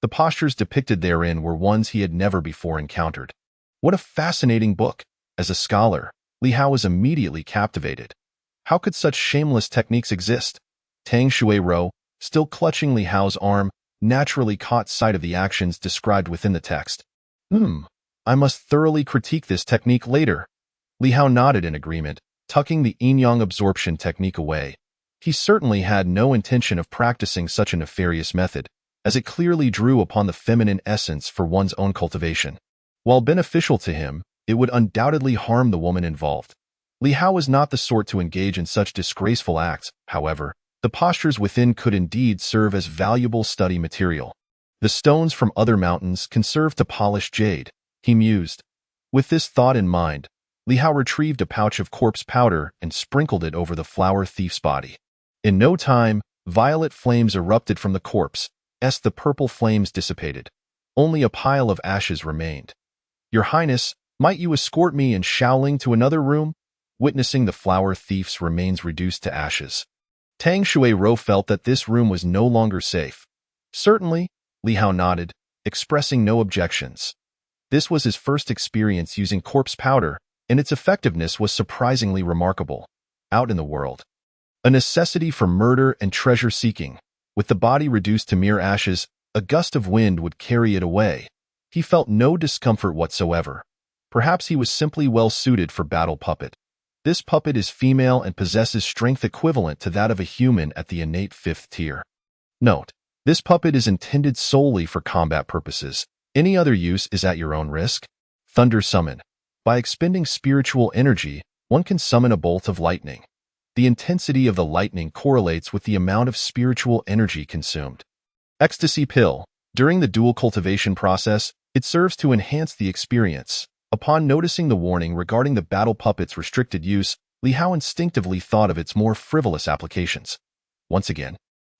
[SPEAKER 1] The postures depicted therein were ones he had never before encountered. What a fascinating book! As a scholar, Li Hao was immediately captivated. How could such shameless techniques exist? Tang Shui-ro, still clutching Li Hao's arm, naturally caught sight of the actions described within the text. I must thoroughly critique this technique later. Li Hao nodded in agreement, tucking the yin-yang absorption technique away. He certainly had no intention of practicing such a nefarious method, as it clearly drew upon the feminine essence for one's own cultivation. While beneficial to him, it would undoubtedly harm the woman involved. Li Hao was not the sort to engage in such disgraceful acts. However, the postures within could indeed serve as valuable study material. The stones from other mountains can serve to polish jade, he mused. With this thought in mind, Li Hao retrieved a pouch of corpse powder and sprinkled it over the flower thief's body. In no time, violet flames erupted from the corpse, as the purple flames dissipated. Only a pile of ashes remained. "Your Highness, might you escort me and Shaoling to another room?" Witnessing the flower thief's remains reduced to ashes, Tang Shui-ro felt that this room was no longer safe. "Certainly," Li Hao nodded, expressing no objections. This was his first experience using corpse powder, and its effectiveness was surprisingly remarkable. Out in the world, a necessity for murder and treasure-seeking, with the body reduced to mere ashes, a gust of wind would carry it away. He felt no discomfort whatsoever. Perhaps he was simply well-suited for battle puppet. This puppet is female and possesses strength equivalent to that of a human at the innate 5th tier. Note: this puppet is intended solely for combat purposes. Any other use is at your own risk. Thunder Summon. By expending spiritual energy, one can summon a bolt of lightning. The intensity of the lightning correlates with the amount of spiritual energy consumed. Ecstasy Pill. During the dual cultivation process, it serves to enhance the experience. Upon noticing the warning regarding the battle puppet's restricted use, Li Hao instinctively thought of its more frivolous applications. Once again,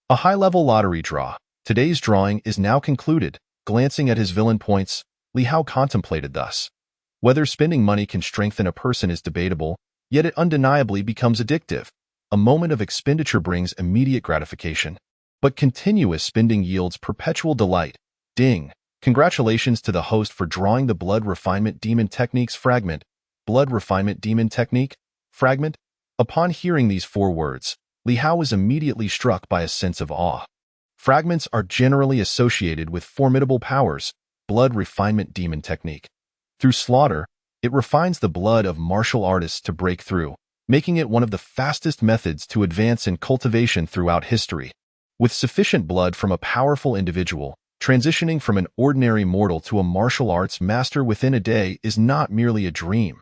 [SPEAKER 1] a high-level lottery draw. Today's drawing is now concluded. Glancing at his villain points, Li Hao contemplated thus. Whether spending money can strengthen a person is debatable, yet it undeniably becomes addictive. A moment of expenditure brings immediate gratification, but continuous spending yields perpetual delight. Ding! Congratulations to the host for drawing the Blood Refinement Demon Techniques fragment. Blood Refinement Demon Technique? Fragment? Upon hearing these 4 words, Li Hao was immediately struck by a sense of awe. Fragments are generally associated with formidable powers. Blood Refinement Demon Technique. Through slaughter, it refines the blood of martial artists to break through, making it one of the fastest methods to advance in cultivation throughout history. With sufficient blood from a powerful individual, transitioning from an ordinary mortal to a martial arts master within a day is not merely a dream.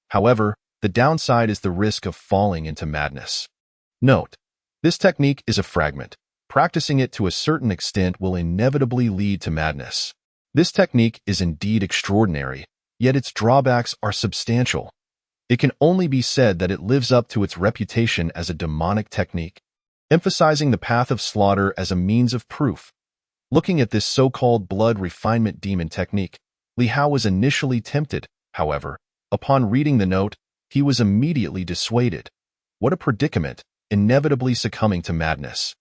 [SPEAKER 1] However, the downside is the risk of falling into madness. Note: this technique is a fragment. Practicing it to a certain extent will inevitably lead to madness. This technique is indeed extraordinary, yet its drawbacks are substantial. It can only be said that it lives up to its reputation as a demonic technique, emphasizing the path of slaughter as a means of proof. Looking at this so-called blood refinement demon technique, Li Hao was initially tempted. However, upon reading the note, he was immediately dissuaded. What a predicament! inevitably succumbing to madness.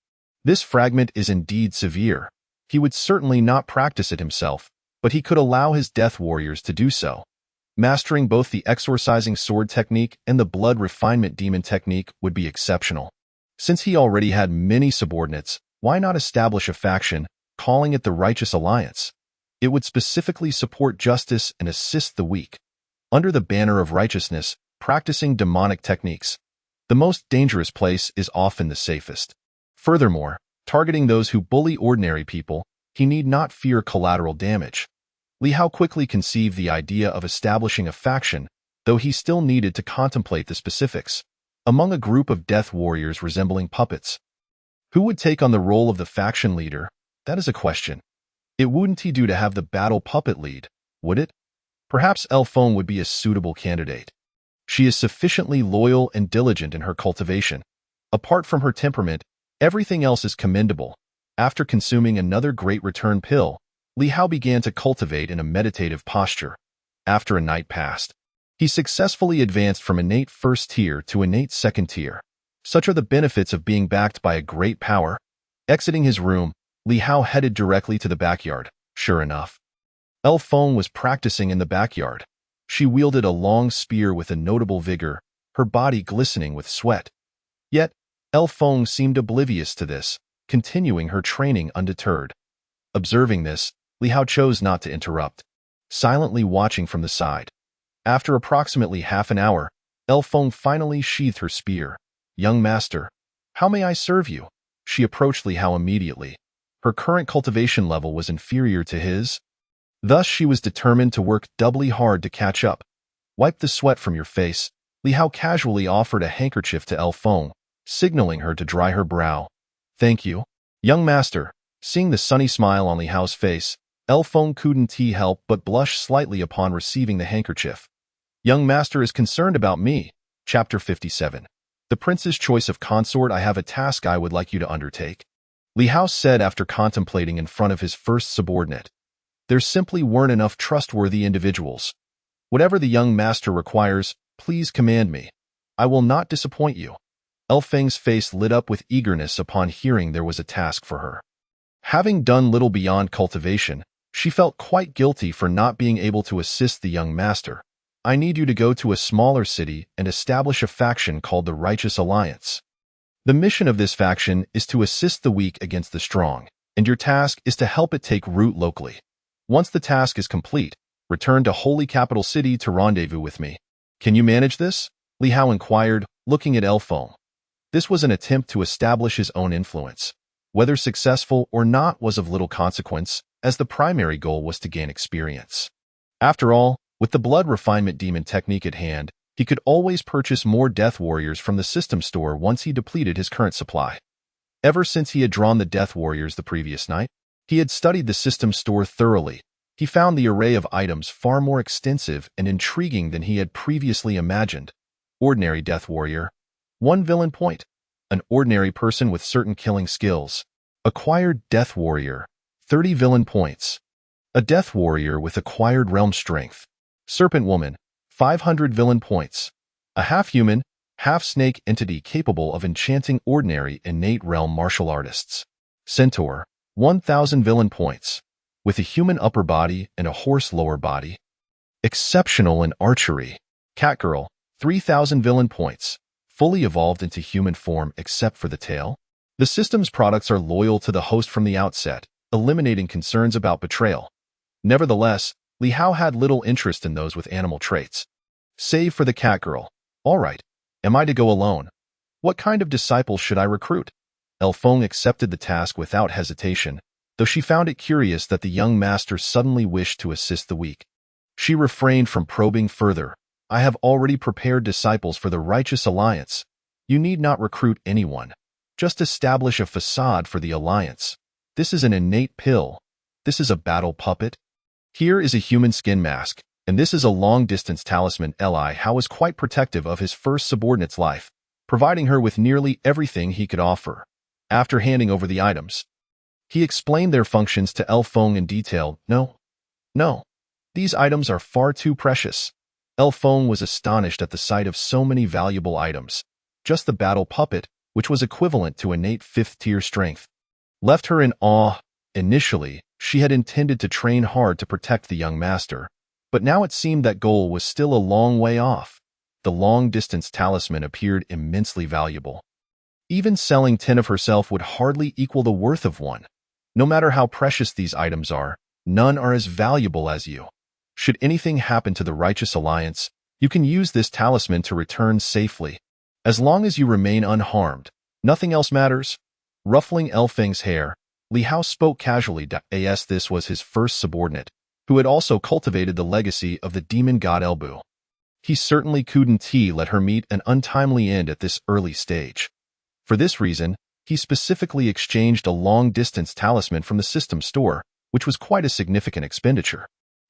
[SPEAKER 1] This fragment is indeed severe. He would certainly not practice it himself, but he could allow his death warriors to do so. Mastering both the exorcising sword technique and the blood refinement demon technique would be exceptional. Since he already had many subordinates, why not establish a faction, calling it the Righteous Alliance? It would specifically support justice and assist the weak. Under the banner of righteousness, practicing demonic techniques. The most dangerous place is often the safest. Furthermore, targeting those who bully ordinary people, he need not fear collateral damage. Li Hao quickly conceived the idea of establishing a faction, though he still needed to contemplate the specifics. Among a group of death warriors resembling puppets, who would take on the role of the faction leader? That is a question. It wouldn't he do to have the battle puppet lead, would it? Perhaps Elfeng would be a suitable candidate. She is sufficiently loyal and diligent in her cultivation. Apart from her temperament, everything else is commendable. After consuming another great return pill, Li Hao began to cultivate in a meditative posture. After a night passed, he successfully advanced from innate first tier to innate second tier. Such are the benefits of being backed by a great power. Exiting his room, Li Hao headed directly to the backyard. Sure enough, Elfeng was practicing in the backyard. She wielded a long spear with a notable vigor, her body glistening with sweat. Yet, Elfeng seemed oblivious to this, continuing her training undeterred. Observing this, Li Hao chose not to interrupt, silently watching from the side. After approximately half an hour, Elfeng finally sheathed her spear. "Young master, how may I serve you?" She approached Li Hao immediately. Her current cultivation level was inferior to his. Thus, she was determined to work doubly hard to catch up. "Wipe the sweat from your face." Li Hao casually offered a handkerchief to Elfeng, signaling her to dry her brow. "Thank you, young master." Seeing the sunny smile on Li Hao's face, Elfeng couldn't help but blush slightly upon receiving the handkerchief. "Young master is concerned about me." Chapter 57. The prince's choice of consort. "I have a task I would like you to undertake," Li Hao said after contemplating in front of his first subordinate. There simply weren't enough trustworthy individuals. "Whatever the young master requires, please command me. I will not disappoint you." Elfeng's face lit up with eagerness upon hearing there was a task for her. Having done little beyond cultivation, she felt quite guilty for not being able to assist the young master. "I need you to go to a smaller city and establish a faction called the Righteous Alliance. The mission of this faction is to assist the weak against the strong, and your task is to help it take root locally. Once the task is complete, return to Holy Capital City to rendezvous with me." "Can you manage this?" Li Hao inquired, looking at Elfeng. This was an attempt to establish his own influence. Whether successful or not was of little consequence, as the primary goal was to gain experience. After all, with the blood refinement demon technique at hand, he could always purchase more death warriors from the system store once he depleted his current supply. Ever since he had drawn the death warriors the previous night, he had studied the system store thoroughly. He found the array of items far more extensive and intriguing than he had previously imagined. Ordinary death warrior. 1 villain point. An ordinary person with certain killing skills. Acquired death warrior. 30 villain points. A death warrior with acquired realm strength. Serpent woman. 500 villain points. A half-human, half-snake entity capable of enchanting ordinary innate realm martial artists. Centaur. 1,000 villain points. With a human upper body and a horse lower body. Exceptional in archery. Catgirl. 3,000 villain points. Fully evolved into human form except for the tail. The system's products are loyal to the host from the outset, eliminating concerns about betrayal. Nevertheless, Li Hao had little interest in those with animal traits. Save for the catgirl. "All right. Am I to go alone? What kind of disciples should I recruit?" Elfeng accepted the task without hesitation, though she found it curious that the young master suddenly wished to assist the weak. She refrained from probing further. "I have already prepared disciples for the Righteous Alliance. You need not recruit anyone. Just establish a facade for the alliance. This is an innate pill. This is a battle puppet. Here is a human skin mask, and this is a long-distance talisman." Li Hao was quite protective of his first subordinate's life, providing her with nearly everything he could offer. After handing over the items, he explained their functions to Elfeng in detail. No. These items are far too precious." Elfeng was astonished at the sight of so many valuable items. Just the battle puppet, which was equivalent to innate 5th-tier strength, left her in awe. Initially, she had intended to train hard to protect the young master, but now it seemed that goal was still a long way off. The long-distance talisman appeared immensely valuable. Even selling 10 of herself would hardly equal the worth of one. No matter how precious these items are, none are as valuable as you. Should anything happen to the Righteous Alliance, you can use this talisman to return safely. As long as you remain unharmed, nothing else matters. Ruffling Elfeng's hair, Li Hao spoke casually. As this was his first subordinate, who had also cultivated the legacy of the demon god Elbu. He certainly couldn't let her meet an untimely end at this early stage. For this reason, he specifically exchanged a long-distance talisman from the system store, which was quite a significant expenditure.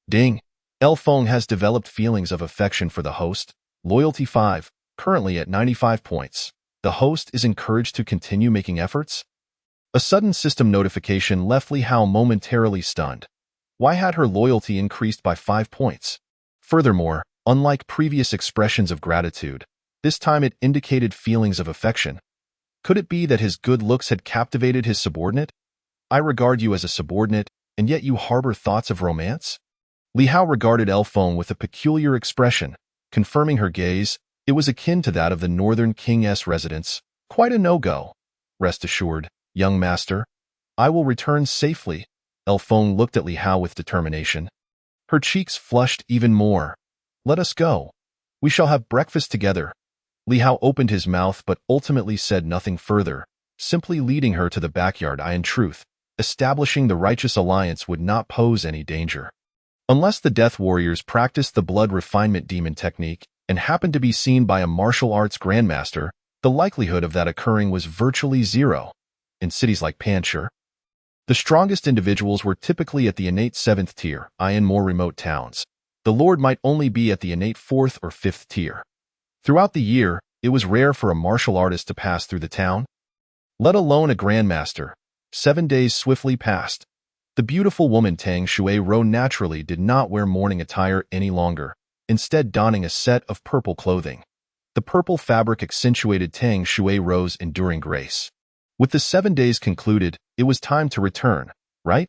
[SPEAKER 1] Ding! Elfeng has developed feelings of affection for the host. Loyalty 5, currently at 95 points. The host is encouraged to continue making efforts? A sudden system notification left Li Hao momentarily stunned. Why had her loyalty increased by 5 points? Furthermore, unlike previous expressions of gratitude, this time it indicated feelings of affection. Could it be that his good looks had captivated his subordinate? I regard you as a subordinate, and yet you harbor thoughts of romance? Li Hao regarded Elfeng with a peculiar expression, confirming her gaze. It was akin to that of the Northern King's residence. Quite a no-go. Rest assured, young master, I will return safely. Elfeng looked at Li Hao with determination. Her cheeks flushed even more. Let us go. We shall have breakfast together. Li Hao opened his mouth but ultimately said nothing further, simply leading her to the backyard. In truth, establishing the Righteous Alliance would not pose any danger. Unless the Death Warriors practiced the blood refinement demon technique and happened to be seen by a martial arts grandmaster, the likelihood of that occurring was virtually zero. In cities like Panchur, the strongest individuals were typically at the innate 7th tier. In more remote towns, the Lord might only be at the innate 4th or 5th tier. Throughout the year, it was rare for a martial artist to pass through the town, let alone a grandmaster. 7 days swiftly passed. The beautiful woman Tang Shui-Ro naturally did not wear mourning attire any longer, instead donning a set of purple clothing. The purple fabric accentuated Tang Shui-Ro's enduring grace. With the 7 days concluded, it was time to return, right?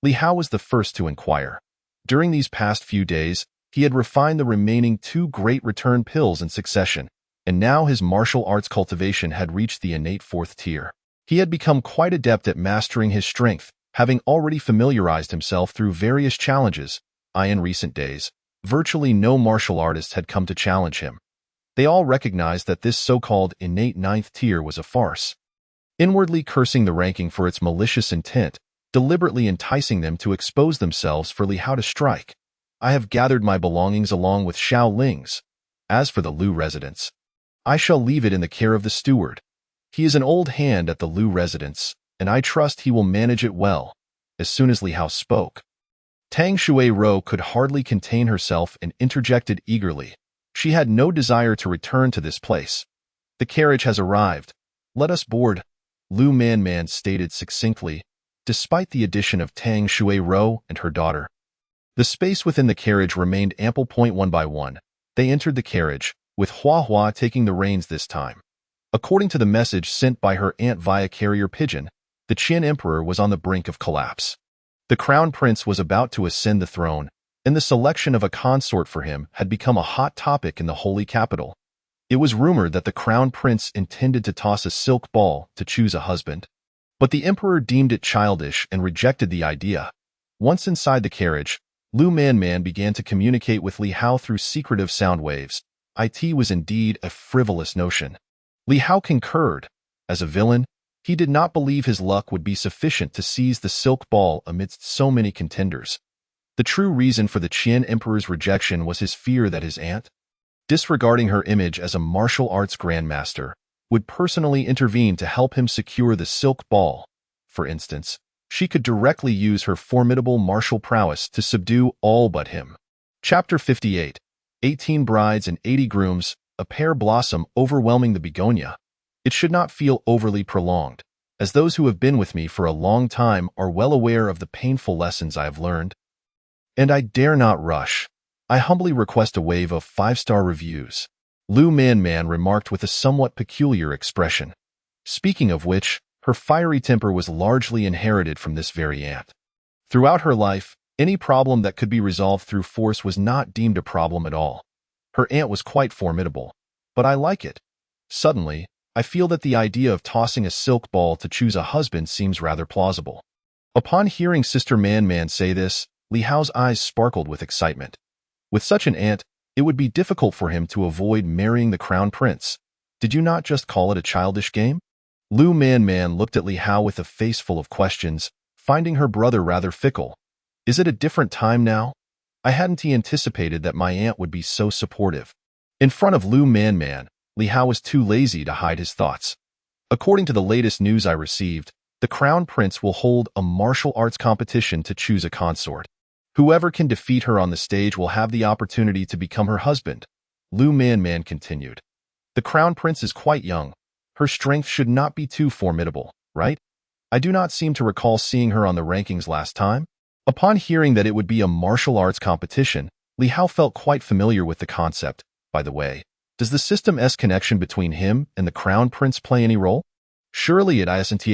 [SPEAKER 1] Li Hao was the first to inquire. During these past few days, he had refined the remaining 2 great return pills in succession, and now his martial arts cultivation had reached the innate 4th tier. He had become quite adept at mastering his strength, having already familiarized himself through various challenges. In recent days, virtually no martial artist had come to challenge him. They all recognized that this so-called innate 9th tier was a farce. Inwardly cursing the ranking for its malicious intent, deliberately enticing them to expose themselves for Li Hao to strike. I have gathered my belongings along with Xiao Ling's. As for the Lu residence, I shall leave it in the care of the steward. He is an old hand at the Lu residence, and I trust he will manage it well. As soon as Li Hao spoke, Tang Shui-Ro could hardly contain herself and interjected eagerly. She had no desire to return to this place. The carriage has arrived. Let us board, Lu Man stated succinctly, despite the addition of Tang Shui-Ro and her daughter. The space within the carriage remained ample. One by one, they entered the carriage, with Hua Hua taking the reins this time. According to the message sent by her aunt via carrier pigeon, the Qin Emperor was on the brink of collapse. The Crown Prince was about to ascend the throne, and the selection of a consort for him had become a hot topic in the holy capital. It was rumored that the Crown Prince intended to toss a silk ball to choose a husband. But the Emperor deemed it childish and rejected the idea. Once inside the carriage, Lu Man began to communicate with Li Hao through secretive sound waves. It was indeed a frivolous notion. Li Hao concurred. As a villain, he did not believe his luck would be sufficient to seize the silk ball amidst so many contenders. The true reason for the Qin Emperor's rejection was his fear that his aunt, disregarding her image as a martial arts grandmaster, would personally intervene to help him secure the silk ball. For instance, she could directly use her formidable martial prowess to subdue all but him. Chapter 58. 18 brides and 80 grooms, a pear blossom overwhelming the begonia. It should not feel overly prolonged, as those who have been with me for a long time are well aware of the painful lessons I have learned. And I dare not rush. I humbly request a wave of 5-star reviews. Lu Man remarked with a somewhat peculiar expression. Speaking of which, her fiery temper was largely inherited from this very aunt. Throughout her life, any problem that could be resolved through force was not deemed a problem at all. Her aunt was quite formidable, but I like it. Suddenly, I feel that the idea of tossing a silk ball to choose a husband seems rather plausible. Upon hearing Sister Man Man say this, Li Hao's eyes sparkled with excitement. With such an aunt, it would be difficult for him to avoid marrying the crown prince. Did you not just call it a childish game? Lu Man Man looked at Li Hao with a face full of questions, finding her brother rather fickle. Is it a different time now? I hadn't anticipated that my aunt would be so supportive. In front of Lu Man Man, Li Hao was too lazy to hide his thoughts. According to the latest news I received, the crown prince will hold a martial arts competition to choose a consort. Whoever can defeat her on the stage will have the opportunity to become her husband, Lu Man Man continued. The crown prince is quite young. Her strength should not be too formidable, right? I do not seem to recall seeing her on the rankings last time. Upon hearing that it would be a martial arts competition, Li Hao felt quite familiar with the concept. By the way, does the System S connection between him and the crown prince play any role? Surely it isn't.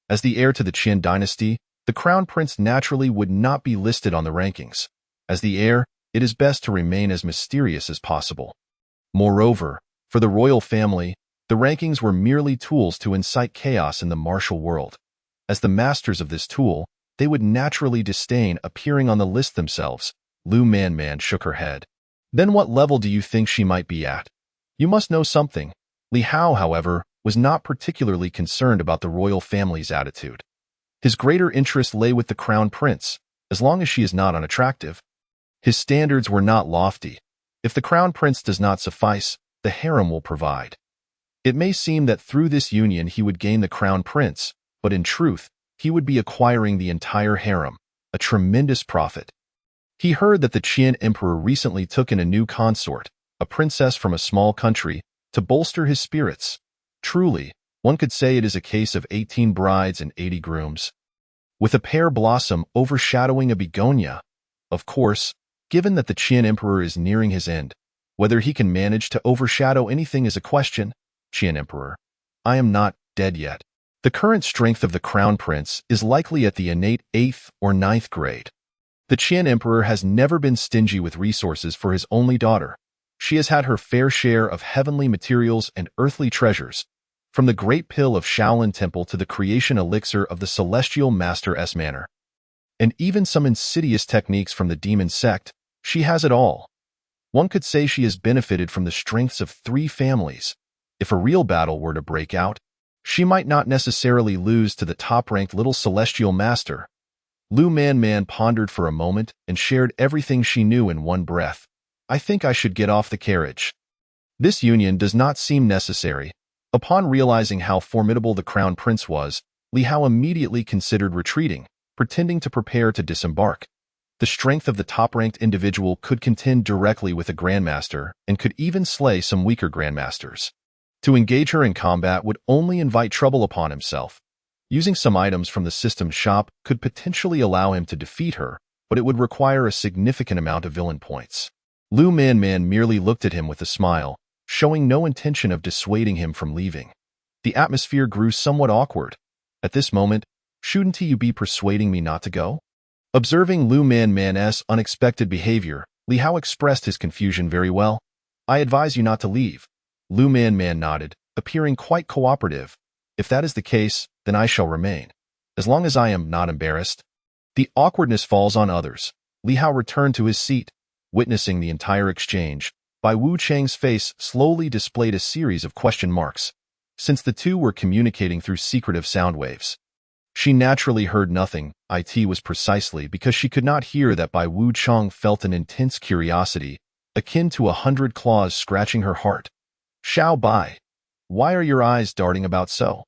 [SPEAKER 1] As the heir to the Qin dynasty, the crown prince naturally would not be listed on the rankings. As the heir, it is best to remain as mysterious as possible. Moreover, for the royal family, the rankings were merely tools to incite chaos in the martial world. As the masters of this tool, they would naturally disdain appearing on the list themselves. Lu Man Man shook her head. Then what level do you think she might be at? You must know something. Li Hao, however, was not particularly concerned about the royal family's attitude. His greater interest lay with the crown prince, as long as she is not unattractive. His standards were not lofty. If the crown prince does not suffice, the harem will provide. It may seem that through this union he would gain the crown prince, but in truth, he would be acquiring the entire harem, a tremendous profit. He heard that the Qin emperor recently took in a new consort, a princess from a small country, to bolster his spirits. Truly, one could say it is a case of 18 brides and 80 grooms. With a pear blossom overshadowing a begonia. Of course, given that the Qin emperor is nearing his end, whether he can manage to overshadow anything is a question. Qin emperor, I am not dead yet. The current strength of the crown prince is likely at the innate 8th or 9th grade. The Qin emperor has never been stingy with resources for his only daughter. She has had her fair share of heavenly materials and earthly treasures, from the great pill of Shaolin Temple to the creation elixir of the celestial master S manor. And even some insidious techniques from the demon sect, she has it all. One could say she has benefited from the strengths of 3 families. If a real battle were to break out, she might not necessarily lose to the top-ranked little celestial master. Lu Man Man pondered for a moment and shared everything she knew in one breath. I think I should get off the carriage. This union does not seem necessary. Upon realizing how formidable the crown prince was, Li Hao immediately considered retreating, pretending to prepare to disembark. The strength of the top-ranked individual could contend directly with a grandmaster and could even slay some weaker grandmasters. To engage her in combat would only invite trouble upon himself. Using some items from the system shop could potentially allow him to defeat her, but it would require a significant amount of villain points. Lu Man Man merely looked at him with a smile, showing no intention of dissuading him from leaving. The atmosphere grew somewhat awkward. At this moment, shouldn't you be persuading me not to go? Observing Lu Man Man's unexpected behavior, Li Hao expressed his confusion very well. I advise you not to leave. Lu Man Man nodded, appearing quite cooperative. If that is the case, then I shall remain, as long as I am not embarrassed. The awkwardness falls on others. Li Hao returned to his seat. Witnessing the entire exchange, Bai Wu Chang's face slowly displayed a series of question marks, since the two were communicating through secretive sound waves. She naturally heard nothing. It was precisely because she could not hear that Bai Wu Chang felt an intense curiosity, akin to 100 claws scratching her heart. Xiao Bai, why are your eyes darting about so?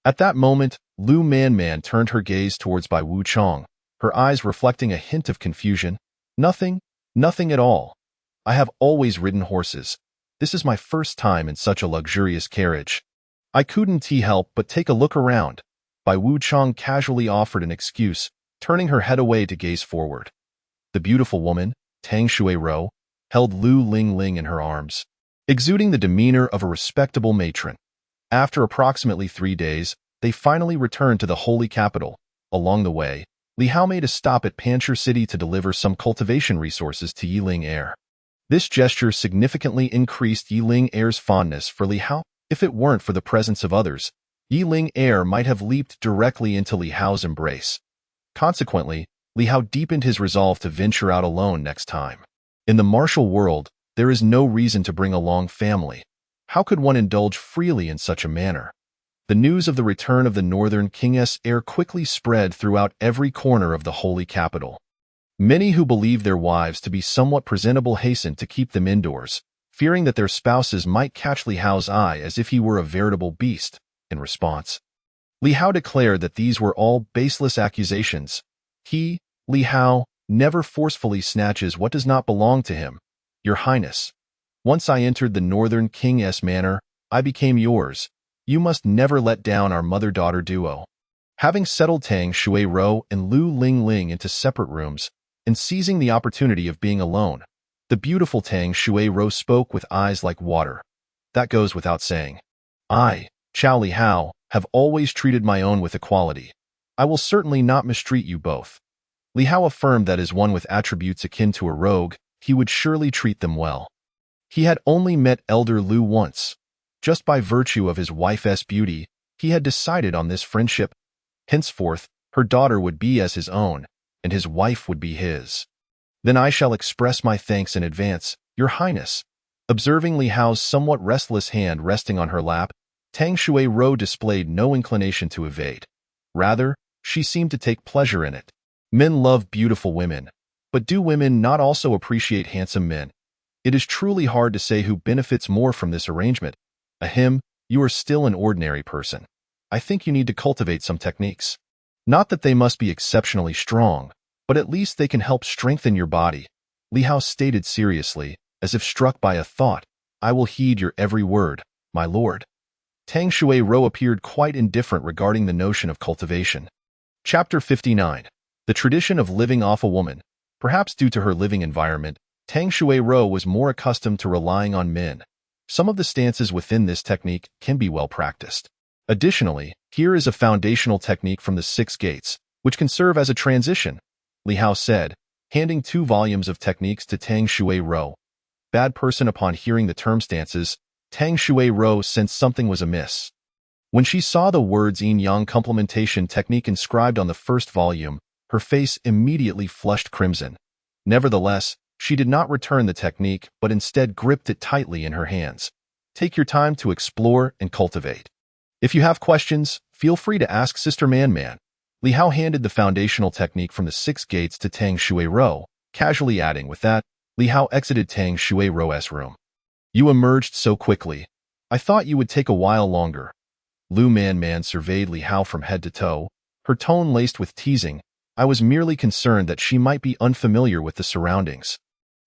[SPEAKER 1] At that moment, Lu Man Man turned her gaze towards Bai Wu Chang, her eyes reflecting a hint of confusion. Nothing at all. I have always ridden horses. This is my first time in such a luxurious carriage. I couldn't help but take a look around. Bai Wu Chang casually offered an excuse, turning her head away to gaze forward. The beautiful woman, Tang Shuai-ro, held Lu Ling Ling in her arms, exuding the demeanor of a respectable matron. After approximately 3 days, they finally returned to the holy capital. Along the way, Li Hao made a stop at Panchur City to deliver some cultivation resources to Yiling Heir. This gesture significantly increased Yiling Heir's fondness for Li Hao. If it weren't for the presence of others, Yiling Heir might have leaped directly into Li Hao's embrace. Consequently, Li Hao deepened his resolve to venture out alone next time. In the martial world, there is no reason to bring along family. How could one indulge freely in such a manner? The news of the return of the Northern King's heir quickly spread throughout every corner of the holy capital. Many who believed their wives to be somewhat presentable hastened to keep them indoors, fearing that their spouses might catch Li Hao's eye as if he were a veritable beast. In response, Li Hao declared that these were all baseless accusations. He, Li Hao, never forcefully snatches what does not belong to him. Your Highness, once I entered the Northern King's manor, I became yours. You must never let down our mother-daughter duo. Having settled Tang Shui-ro and Lu Ling into separate rooms, and seizing the opportunity of being alone, the beautiful Tang Shui-ro spoke with eyes like water. That goes without saying. I, Chao Li Hao, have always treated my own with equality. I will certainly not mistreat you both. Li Hao affirmed that as one with attributes akin to a rogue, he would surely treat them well. He had only met Elder Lu once. Just by virtue of his wife's beauty, he had decided on this friendship. Henceforth, her daughter would be as his own, and his wife would be his. Then I shall express my thanks in advance, Your Highness. Observing Li Hao's somewhat restless hand resting on her lap, Tang Shui-ro displayed no inclination to evade. Rather, she seemed to take pleasure in it. Men love beautiful women, but do women not also appreciate handsome men? It is truly hard to say who benefits more from this arrangement. Ahem, you are still an ordinary person. I think you need to cultivate some techniques. Not that they must be exceptionally strong, but at least they can help strengthen your body. Li Hao stated seriously, as if struck by a thought. I will heed your every word, my lord. Tang Shui-ro appeared quite indifferent regarding the notion of cultivation. Chapter 59. The tradition of living off a woman. Perhaps due to her living environment, Tang Shui-ro was more accustomed to relying on men. Some of the stances within this technique can be well practiced. Additionally, here is a foundational technique from the 6 gates, which can serve as a transition, Li Hao said, handing 2 volumes of techniques to Tang Shui-ro. Bad person. Upon hearing the term stances, Tang Shui-ro sensed something was amiss. When she saw the words yin-yang complementation technique inscribed on the first volume, her face immediately flushed crimson. Nevertheless, she did not return the technique but instead gripped it tightly in her hands. Take your time to explore and cultivate. If you have questions, feel free to ask Sister Man. Li Hao handed the foundational technique from the 6 gates to Tang Shui-ro, casually adding, with that, Li Hao exited Tang Shui-ro's room. You emerged so quickly. I thought you would take a while longer. Lu Man surveyed Li Hao from head to toe, her tone laced with teasing. I was merely concerned that she might be unfamiliar with the surroundings.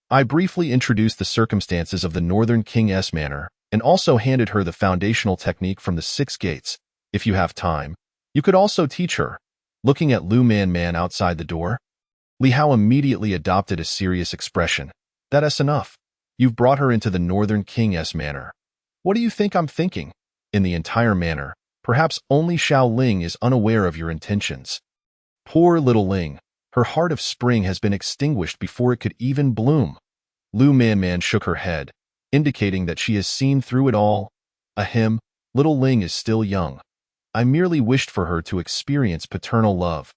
[SPEAKER 1] I briefly introduced the circumstances of the Northern King's manor, and also handed her the foundational technique from the 6 gates. If you have time, you could also teach her. Looking at Lu Man outside the door, Li Hao immediately adopted a serious expression. That's enough. You've brought her into the Northern King's manor. What do you think I'm thinking? In the entire manor, perhaps only Xiao Ling is unaware of your intentions. Poor little Ling. Her heart of spring has been extinguished before it could even bloom. Lu Man shook her head, indicating that she has seen through it all. Ahem, little Ling is still young. I merely wished for her to experience paternal love.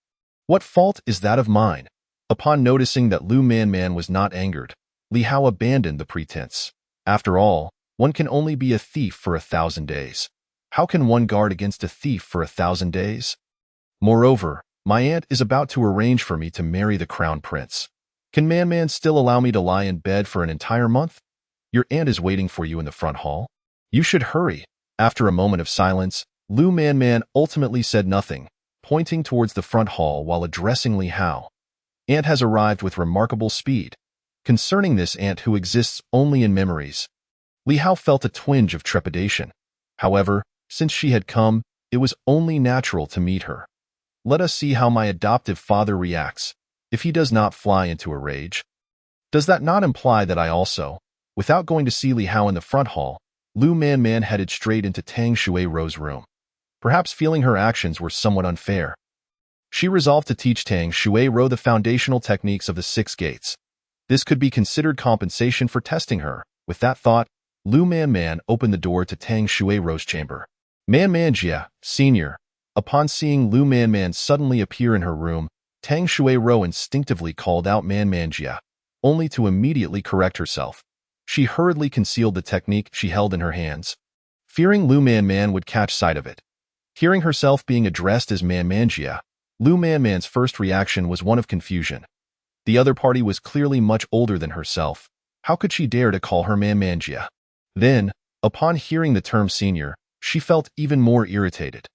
[SPEAKER 1] What fault is that of mine? Upon noticing that Lu Man was not angered, Li Hao abandoned the pretense. After all, one can only be a thief for 1,000 days. How can one guard against a thief for 1,000 days? Moreover, my aunt is about to arrange for me to marry the crown prince. Can Man still allow me to lie in bed for an entire month? Your aunt is waiting for you in the front hall. You should hurry. After a moment of silence, Lu Man ultimately said nothing, pointing towards the front hall while addressing Li Hao. Aunt has arrived with remarkable speed. Concerning this aunt who exists only in memories, Li Hao felt a twinge of trepidation. However, since she had come, it was only natural to meet her. Let us see how my adoptive father reacts, if he does not fly into a rage. Does that not imply that I also, without going to see Li Hao in the front hall, Lu Man headed straight into Tang Shuirou's room. Perhaps feeling her actions were somewhat unfair, she resolved to teach Tang Shuirou the foundational techniques of the Six Gates. This could be considered compensation for testing her. With that thought, Lu Man opened the door to Tang Shuirou's chamber. Man Jia, Sr. Upon seeing Lu Man suddenly appear in her room, Tang Shuirou instinctively called out Man Jia, only to immediately correct herself. She hurriedly concealed the technique she held in her hands, fearing Lu Man would catch sight of it. Hearing herself being addressed as Man Jia, Lu Man's first reaction was one of confusion. The other party was clearly much older than herself. How could she dare to call her Man Jia? Then, upon hearing the term senior, she felt even more irritated.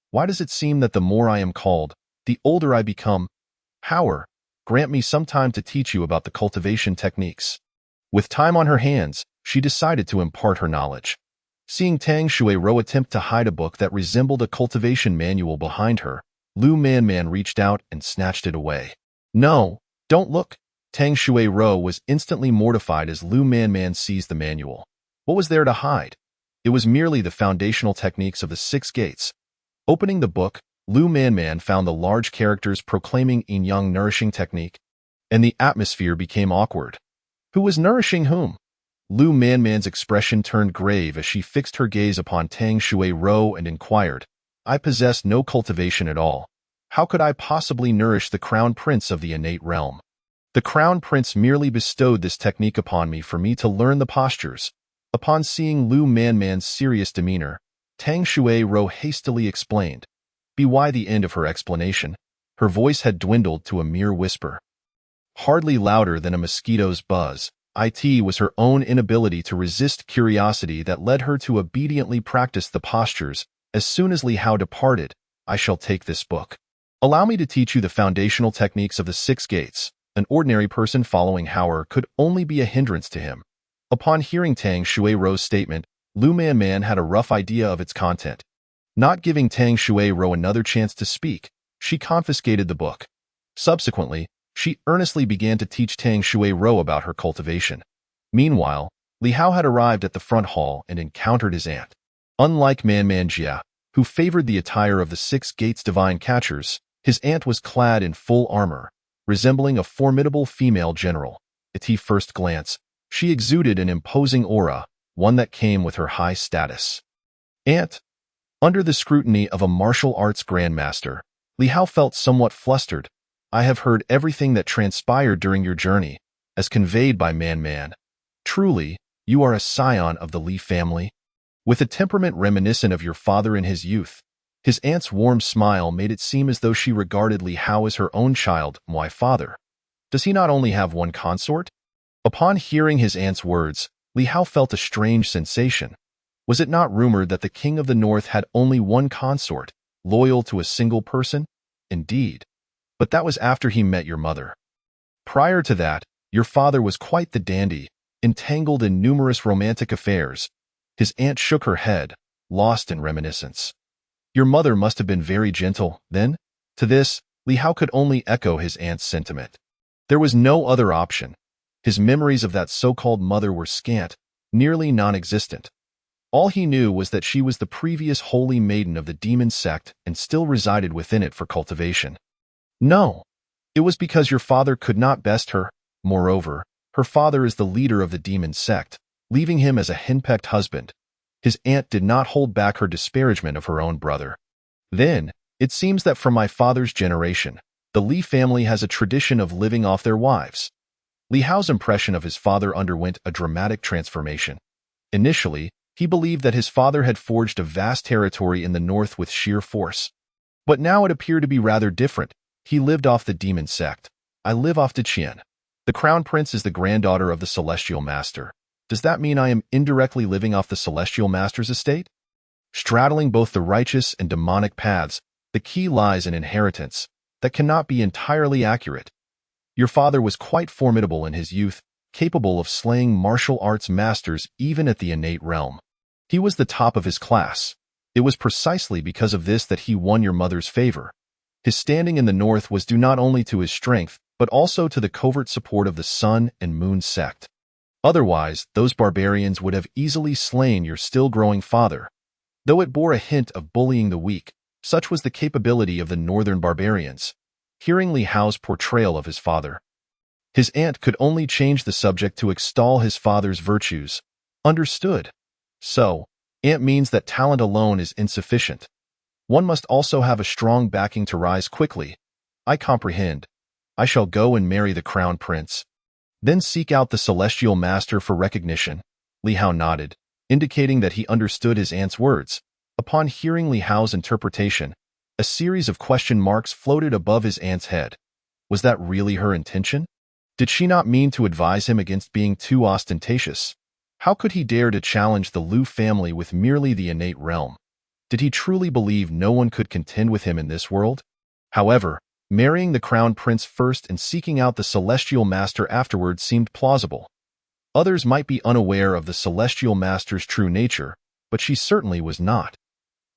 [SPEAKER 1] Why does it seem that the more I am called, the older I become? Power, grant me some time to teach you about the cultivation techniques. With time on her hands, she decided to impart her knowledge. Seeing Tang Shuirou attempt to hide a book that resembled a cultivation manual behind her, Lu Man reached out and snatched it away. No, don't look. Tang Shuirou was instantly mortified as Lu Man seized the manual. What was there to hide? It was merely the foundational techniques of the Six Gates. Opening the book, Lu Man found the large characters proclaiming Yin Yang nourishing technique, and the atmosphere became awkward. Who was nourishing whom? Lu Man's expression turned grave as she fixed her gaze upon Tang Shuirou and inquired, I possess no cultivation at all. How could I possibly nourish the Crown Prince of the innate realm? The Crown Prince merely bestowed this technique upon me for me to learn the postures. Upon seeing Lu Man's serious demeanor, Tang Shuirou hastily explained. By the end of her explanation, her voice had dwindled to a mere whisper. Hardly louder than a mosquito's buzz, it was her own inability to resist curiosity that led her to obediently practice the postures. As soon as Li Hao departed, I shall take this book. Allow me to teach you the foundational techniques of the Six Gates. An ordinary person following Hauer could only be a hindrance to him. Upon hearing Tang Shuirou's statement, Lu Man had a rough idea of its content. Not giving Tang Shuirou another chance to speak, she confiscated the book. Subsequently, she earnestly began to teach Tang Shuirou about her cultivation. Meanwhile, Li Hao had arrived at the front hall and encountered his aunt. Unlike Man Jia, who favored the attire of the Six Gates divine catchers, his aunt was clad in full armor, resembling a formidable female general. At first glance, she exuded an imposing aura, one that came with her high status. Aunt. Under the scrutiny of a martial arts grandmaster, Li Hao felt somewhat flustered. I have heard everything that transpired during your journey, as conveyed by Man. Truly, you are a scion of the Li family. With a temperament reminiscent of your father in his youth, his aunt's warm smile made it seem as though she regarded Li Hao as her own child. My father. Does he not only have one consort? Upon hearing his aunt's words, Li Hao felt a strange sensation. Was it not rumored that the king of the north had only one consort, loyal to a single person? Indeed. But that was after he met your mother. Prior to that, your father was quite the dandy, entangled in numerous romantic affairs. His aunt shook her head, lost in reminiscence. Your mother must have been very gentle, then? To this, Li Hao could only echo his aunt's sentiment. There was no other option. His memories of that so-called mother were scant, nearly non-existent. All he knew was that she was the previous holy maiden of the demon sect and still resided within it for cultivation. No, it was because your father could not best her. Moreover, her father is the leader of the demon sect, leaving him as a henpecked husband. His aunt did not hold back her disparagement of her own brother. Then, it seems that from my father's generation, the Li family has a tradition of living off their wives. Li Hao's impression of his father underwent a dramatic transformation. Initially, he believed that his father had forged a vast territory in the north with sheer force. But now it appeared to be rather different. He lived off the demon sect. I live off the Qian. The crown prince is the granddaughter of the celestial master. Does that mean I am indirectly living off the celestial master's estate? Straddling both the righteous and demonic paths, the key lies in inheritance. That cannot be entirely accurate. Your father was quite formidable in his youth, capable of slaying martial arts masters even at the innate realm. He was the top of his class. It was precisely because of this that he won your mother's favor. His standing in the north was due not only to his strength, but also to the covert support of the Sun and Moon sect. Otherwise, those barbarians would have easily slain your still-growing father. Though it bore a hint of bullying the weak, such was the capability of the northern barbarians. Hearing Li Hao's portrayal of his father, his aunt could only change the subject to extol his father's virtues. Understood. So, aunt means that talent alone is insufficient. One must also have a strong backing to rise quickly. I comprehend. I shall go and marry the crown prince. Then seek out the celestial master for recognition. Li Hao nodded, indicating that he understood his aunt's words. Upon hearing Li Hao's interpretation, a series of question marks floated above his aunt's head. Was that really her intention? Did she not mean to advise him against being too ostentatious? How could he dare to challenge the Liu family with merely the innate realm? Did he truly believe no one could contend with him in this world? However, marrying the crown prince first and seeking out the celestial master afterward seemed plausible. Others might be unaware of the celestial master's true nature, but she certainly was not.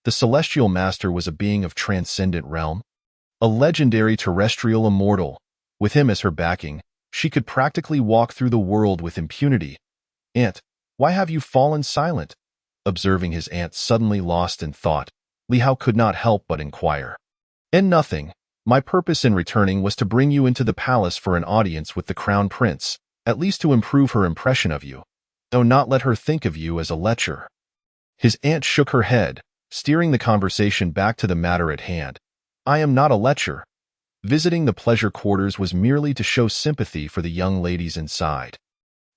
[SPEAKER 1] The celestial master was a being of transcendent realm, a legendary terrestrial immortal. With him as her backing, she could practically walk through the world with impunity. Aunt, why have you fallen silent? Observing his aunt suddenly lost in thought, Li Hao could not help but inquire. And nothing. My purpose in returning was to bring you into the palace for an audience with the crown prince, at least to improve her impression of you, though not let her think of you as a lecher. His aunt shook her head, steering the conversation back to the matter at hand. I am not a lecher. Visiting the pleasure quarters was merely to show sympathy for the young ladies inside.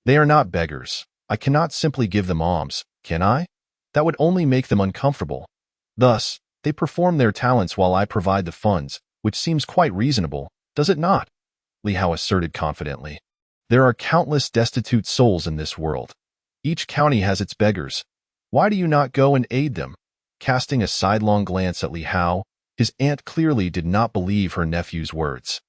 [SPEAKER 1] They are not beggars. I cannot simply give them alms, can I? That would only make them uncomfortable. Thus, they perform their talents while I provide the funds, which seems quite reasonable, does it not? Li Hao asserted confidently. There are countless destitute souls in this world. Each county has its beggars. Why do you not go and aid them? Casting a sidelong glance at Li Hao, his aunt clearly did not believe her nephew's words.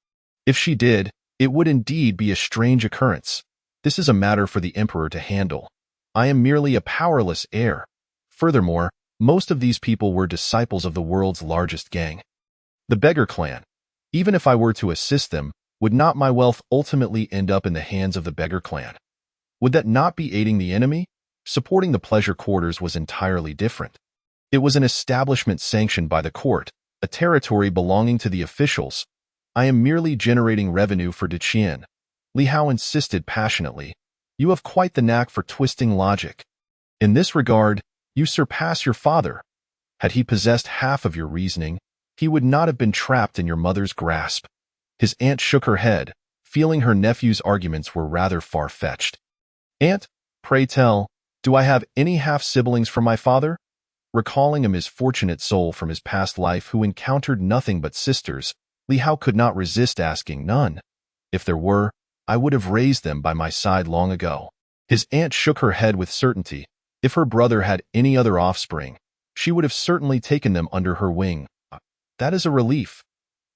[SPEAKER 1] If she did, it would indeed be a strange occurrence. This is a matter for the emperor to handle. I am merely a powerless heir. Furthermore, most of these people were disciples of the world's largest gang, the beggar clan. Even if I were to assist them, would not my wealth ultimately end up in the hands of the beggar clan? Would that not be aiding the enemy? Supporting the pleasure quarters was entirely different. It was an establishment sanctioned by the court, a territory belonging to the officials. I am merely generating revenue for Deqian. Li Hao insisted passionately. You have quite the knack for twisting logic. In this regard, you surpass your father. Had he possessed half of your reasoning, he would not have been trapped in your mother's grasp. His aunt shook her head, feeling her nephew's arguments were rather far-fetched. Aunt, pray tell, do I have any half-siblings from my father? Recalling a misfortunate soul from his past life who encountered nothing but sisters, Li Hao could not resist asking none. If there were, I would have raised them by my side long ago. His aunt shook her head with certainty. If her brother had any other offspring, she would have certainly taken them under her wing. That is a relief.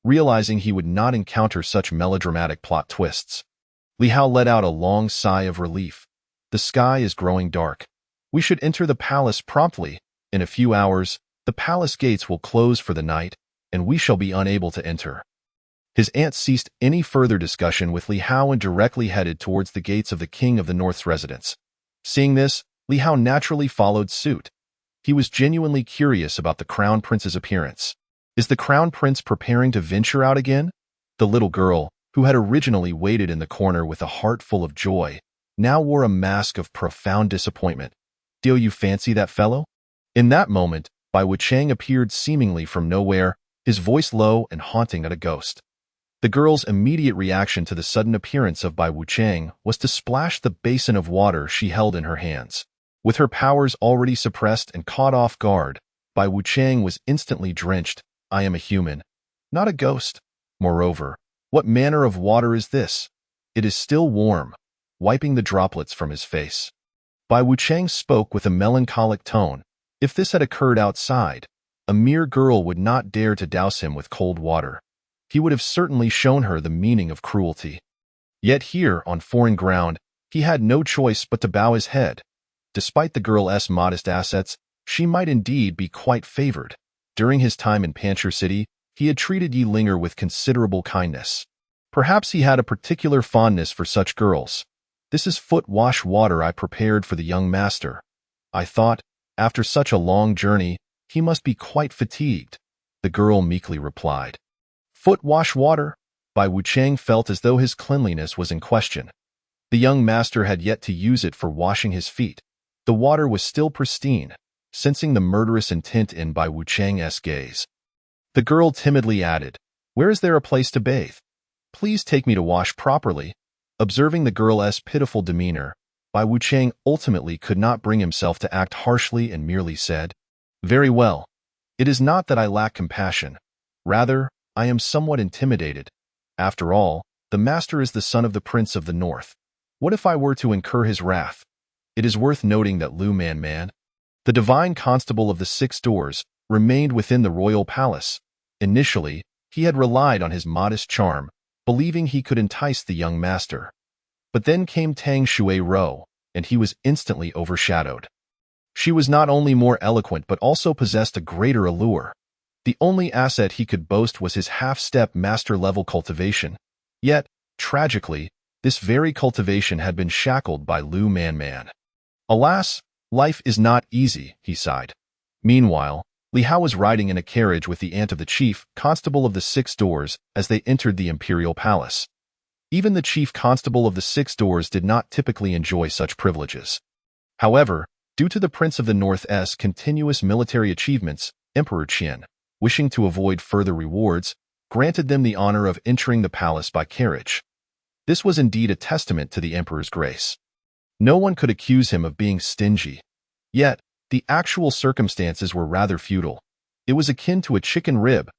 [SPEAKER 1] Realizing he would not encounter such melodramatic plot twists, Li Hao let out a long sigh of relief. The sky is growing dark. We should enter the palace promptly. In a few hours, the palace gates will close for the night, and we shall be unable to enter. His aunt ceased any further discussion with Li Hao and directly headed towards the gates of the King of the North's residence. Seeing this, Li Hao naturally followed suit. He was genuinely curious about the crown prince's appearance. Is the crown prince preparing to venture out again? The little girl, who had originally waited in the corner with a heart full of joy, now wore a mask of profound disappointment. Do you fancy that fellow? In that moment, Bai Wucheng appeared seemingly from nowhere, his voice low and haunting at a ghost. The girl's immediate reaction to the sudden appearance of Bai Wucheng was to splash the basin of water she held in her hands. With her powers already suppressed and caught off guard, Bai Wucheng was instantly drenched. I am a human, not a ghost. Moreover, what manner of water is this? It is still warm, wiping the droplets from his face. Bai Wucheng spoke with a melancholic tone. If this had occurred outside, a mere girl would not dare to douse him with cold water. He would have certainly shown her the meaning of cruelty. Yet here, on foreign ground, he had no choice but to bow his head. Despite the girl's modest assets, she might indeed be quite favored. During his time in Pancher City, he had treated Yi Linger with considerable kindness. Perhaps he had a particular fondness for such girls. This is foot wash water I prepared for the young master. I thought, after such a long journey, he must be quite fatigued. The girl meekly replied. Foot wash water? Bai Wuchang felt as though his cleanliness was in question. The young master had yet to use it for washing his feet. The water was still pristine, sensing the murderous intent in Bai Wuchang's gaze. The girl timidly added, Where is there a place to bathe? Please take me to wash properly. Observing the girl's pitiful demeanor, Bai Wuchang ultimately could not bring himself to act harshly and merely said, Very well. It is not that I lack compassion. Rather, I am somewhat intimidated. After all, the master is the son of the Prince of the North. What if I were to incur his wrath? It is worth noting that Lu Man, the divine constable of the Six Doors, remained within the royal palace. Initially, he had relied on his modest charm, believing he could entice the young master. But then came Tang Shui-ro, and he was instantly overshadowed. She was not only more eloquent but also possessed a greater allure. The only asset he could boast was his half-step master-level cultivation. Yet, tragically, this very cultivation had been shackled by Lu Man. Alas, life is not easy, he sighed. Meanwhile, Li Hao was riding in a carriage with the aunt of the chief constable of the Six Doors as they entered the imperial palace. Even the chief constable of the Six Doors did not typically enjoy such privileges. However, due to the Prince of the North's continuous military achievements, Emperor Qian, wishing to avoid further rewards, granted them the honor of entering the palace by carriage. This was indeed a testament to the emperor's grace. No one could accuse him of being stingy. Yet, the actual circumstances were rather futile. It was akin to a chicken rib.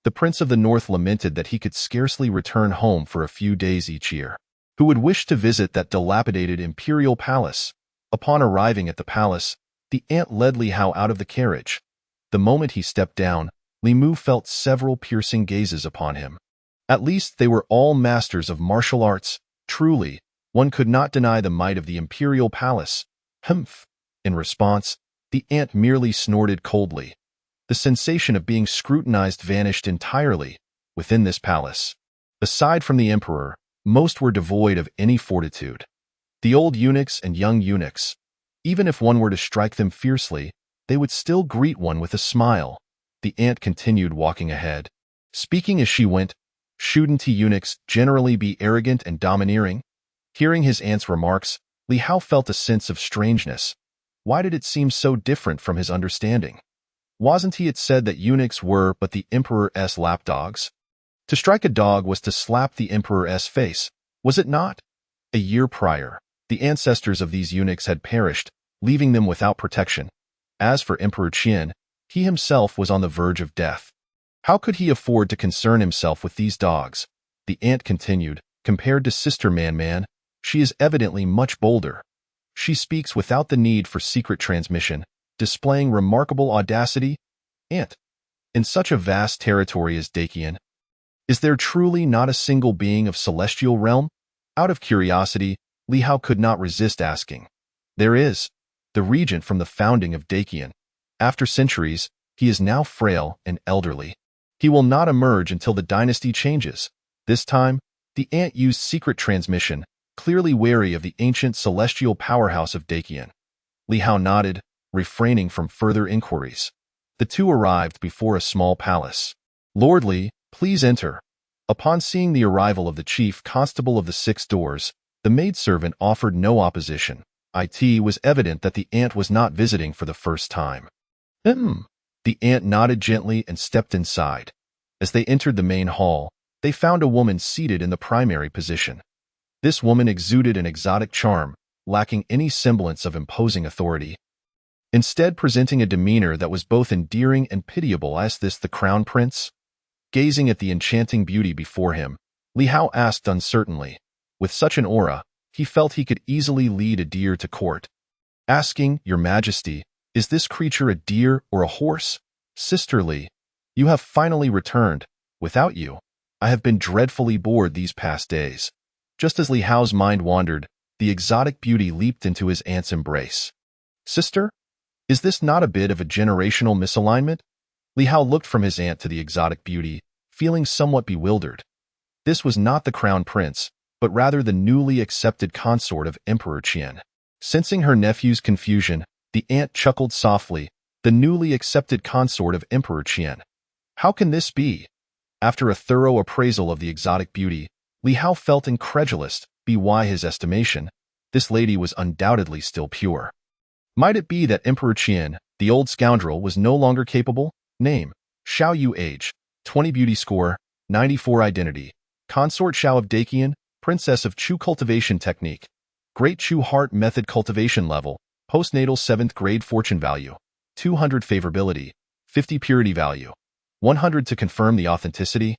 [SPEAKER 1] The Prince of the North lamented that he could scarcely return home for a few days each year. Who would wish to visit that dilapidated imperial palace? Upon arriving at the palace, the aunt led Li Hao out of the carriage. The moment he stepped down, Li Mu felt several piercing gazes upon him. At least they were all masters of martial arts. Truly, one could not deny the might of the imperial palace. Humph! In response, the aunt merely snorted coldly. The sensation of being scrutinized vanished entirely within this palace. Aside from the emperor, most were devoid of any fortitude. The old eunuchs and young eunuchs, even if one were to strike them fiercely, they would still greet one with a smile. The aunt continued walking ahead. Speaking as she went, shouldn't eunuchs generally be arrogant and domineering? Hearing his aunt's remarks, Li Hao felt a sense of strangeness. Why did it seem so different from his understanding? Wasn't he said that eunuchs were but the emperor's lapdogs? To strike a dog was to slap the emperor's face, was it not? A year prior, the ancestors of these eunuchs had perished, leaving them without protection. As for Emperor Qian, he himself was on the verge of death. How could he afford to concern himself with these dogs? The aunt continued, compared to Sister Man, she is evidently much bolder. She speaks without the need for secret transmission, displaying remarkable audacity. Aunt, in such a vast territory as Dakian, is there truly not a single being of celestial realm? Out of curiosity, Li Hao could not resist asking. There is. The regent from the founding of Dakian. After centuries, he is now frail and elderly. He will not emerge until the dynasty changes. This time, the aunt used secret transmission, clearly wary of the ancient celestial powerhouse of Dakian. Li Hao nodded, refraining from further inquiries. The two arrived before a small palace. Lord Li, please enter. Upon seeing the arrival of the chief constable of the Six Doors, the maidservant offered no opposition. It was evident that the aunt was not visiting for the first time. The aunt nodded gently and stepped inside. As they entered the main hall, they found a woman seated in the primary position. This woman exuded an exotic charm, lacking any semblance of imposing authority. Instead presenting a demeanor that was both endearing and pitiable as the crown prince. Gazing at the enchanting beauty before him, Li Hao asked uncertainly. With such an aura, he felt he could easily lead a deer to court. Asking, Your Majesty, is this creature a deer or a horse? Sister Li, you have finally returned. Without you, I have been dreadfully bored these past days. Just as Li Hao's mind wandered, the exotic beauty leaped into his aunt's embrace. Sister? Is this not a bit of a generational misalignment? Li Hao looked from his aunt to the exotic beauty, feeling somewhat bewildered. This was not the crown prince, but rather the newly accepted consort of Emperor Qian. Sensing her nephew's confusion, the aunt chuckled softly, the newly accepted consort of Emperor Qian. How can this be? After a thorough appraisal of the exotic beauty, Li Hao felt incredulous, by his estimation. This lady was undoubtedly still pure. Might it be that Emperor Qian, the old scoundrel, was no longer capable? Name: Xiao Yu. Age: 20. Beauty score: 94. Identity: Consort Xiao of Daqian, Princess of Chu. Cultivation technique: Great Chu Heart Method. Cultivation level: Postnatal 7th grade. Fortune value: 200. Favorability: 50. Purity value: 100. To confirm the authenticity,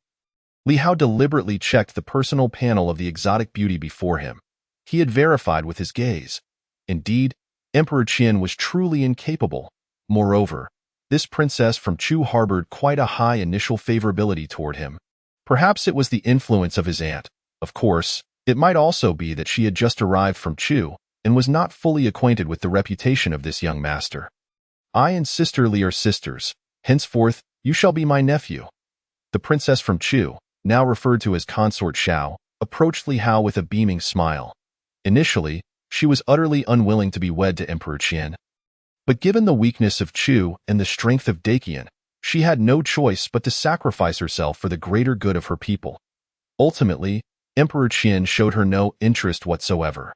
[SPEAKER 1] Li Hao deliberately checked the personal panel of the exotic beauty before him. He had verified with his gaze. Indeed, Emperor Qian was truly incapable. Moreover, this princess from Chu harbored quite a high initial favorability toward him. Perhaps it was the influence of his aunt. Of course, it might also be that she had just arrived from Chu and was not fully acquainted with the reputation of this young master. I and Sister Li are sisters. Henceforth, you shall be my nephew. The princess from Chu, now referred to as Consort Xiao, approached Li Hao with a beaming smile. Initially, she was utterly unwilling to be wed to Emperor Qian. But given the weakness of Chu and the strength of Daqian, she had no choice but to sacrifice herself for the greater good of her people. Ultimately, Emperor Qian showed her no interest whatsoever.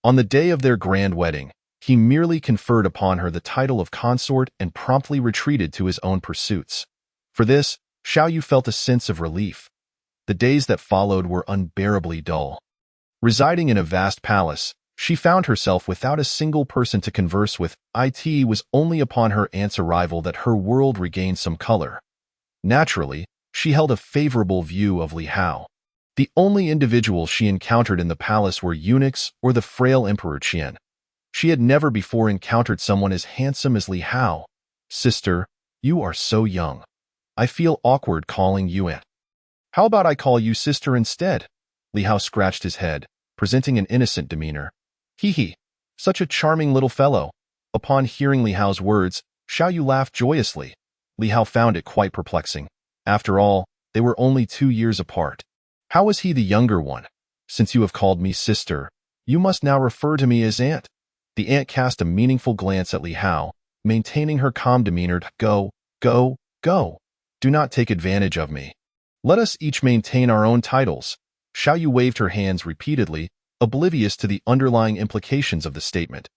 [SPEAKER 1] On the day of their grand wedding, he merely conferred upon her the title of consort and promptly retreated to his own pursuits. For this, Xiao Yu felt a sense of relief. The days that followed were unbearably dull. Residing in a vast palace, she found herself without a single person to converse with. It was only upon her aunt's arrival that her world regained some color. Naturally, she held a favorable view of Li Hao. The only individuals she encountered in the palace were eunuchs or the frail Emperor Qian. She had never before encountered someone as handsome as Li Hao. Sister, you are so young. I feel awkward calling you aunt. How about I call you sister instead? Li Hao scratched his head, presenting an innocent demeanor. Hee, such a charming little fellow. Upon hearing Li Hao's words, Xiao Yu laughed joyously. Li Hao found it quite perplexing. After all, they were only 2 years apart. How was he the younger one? Since you have called me sister, you must now refer to me as aunt. The aunt cast a meaningful glance at Li Hao, maintaining her calm demeanor. Go. Do not take advantage of me. Let us each maintain our own titles. Xiao Yu waved her hands repeatedly, oblivious to the underlying implications of the statement.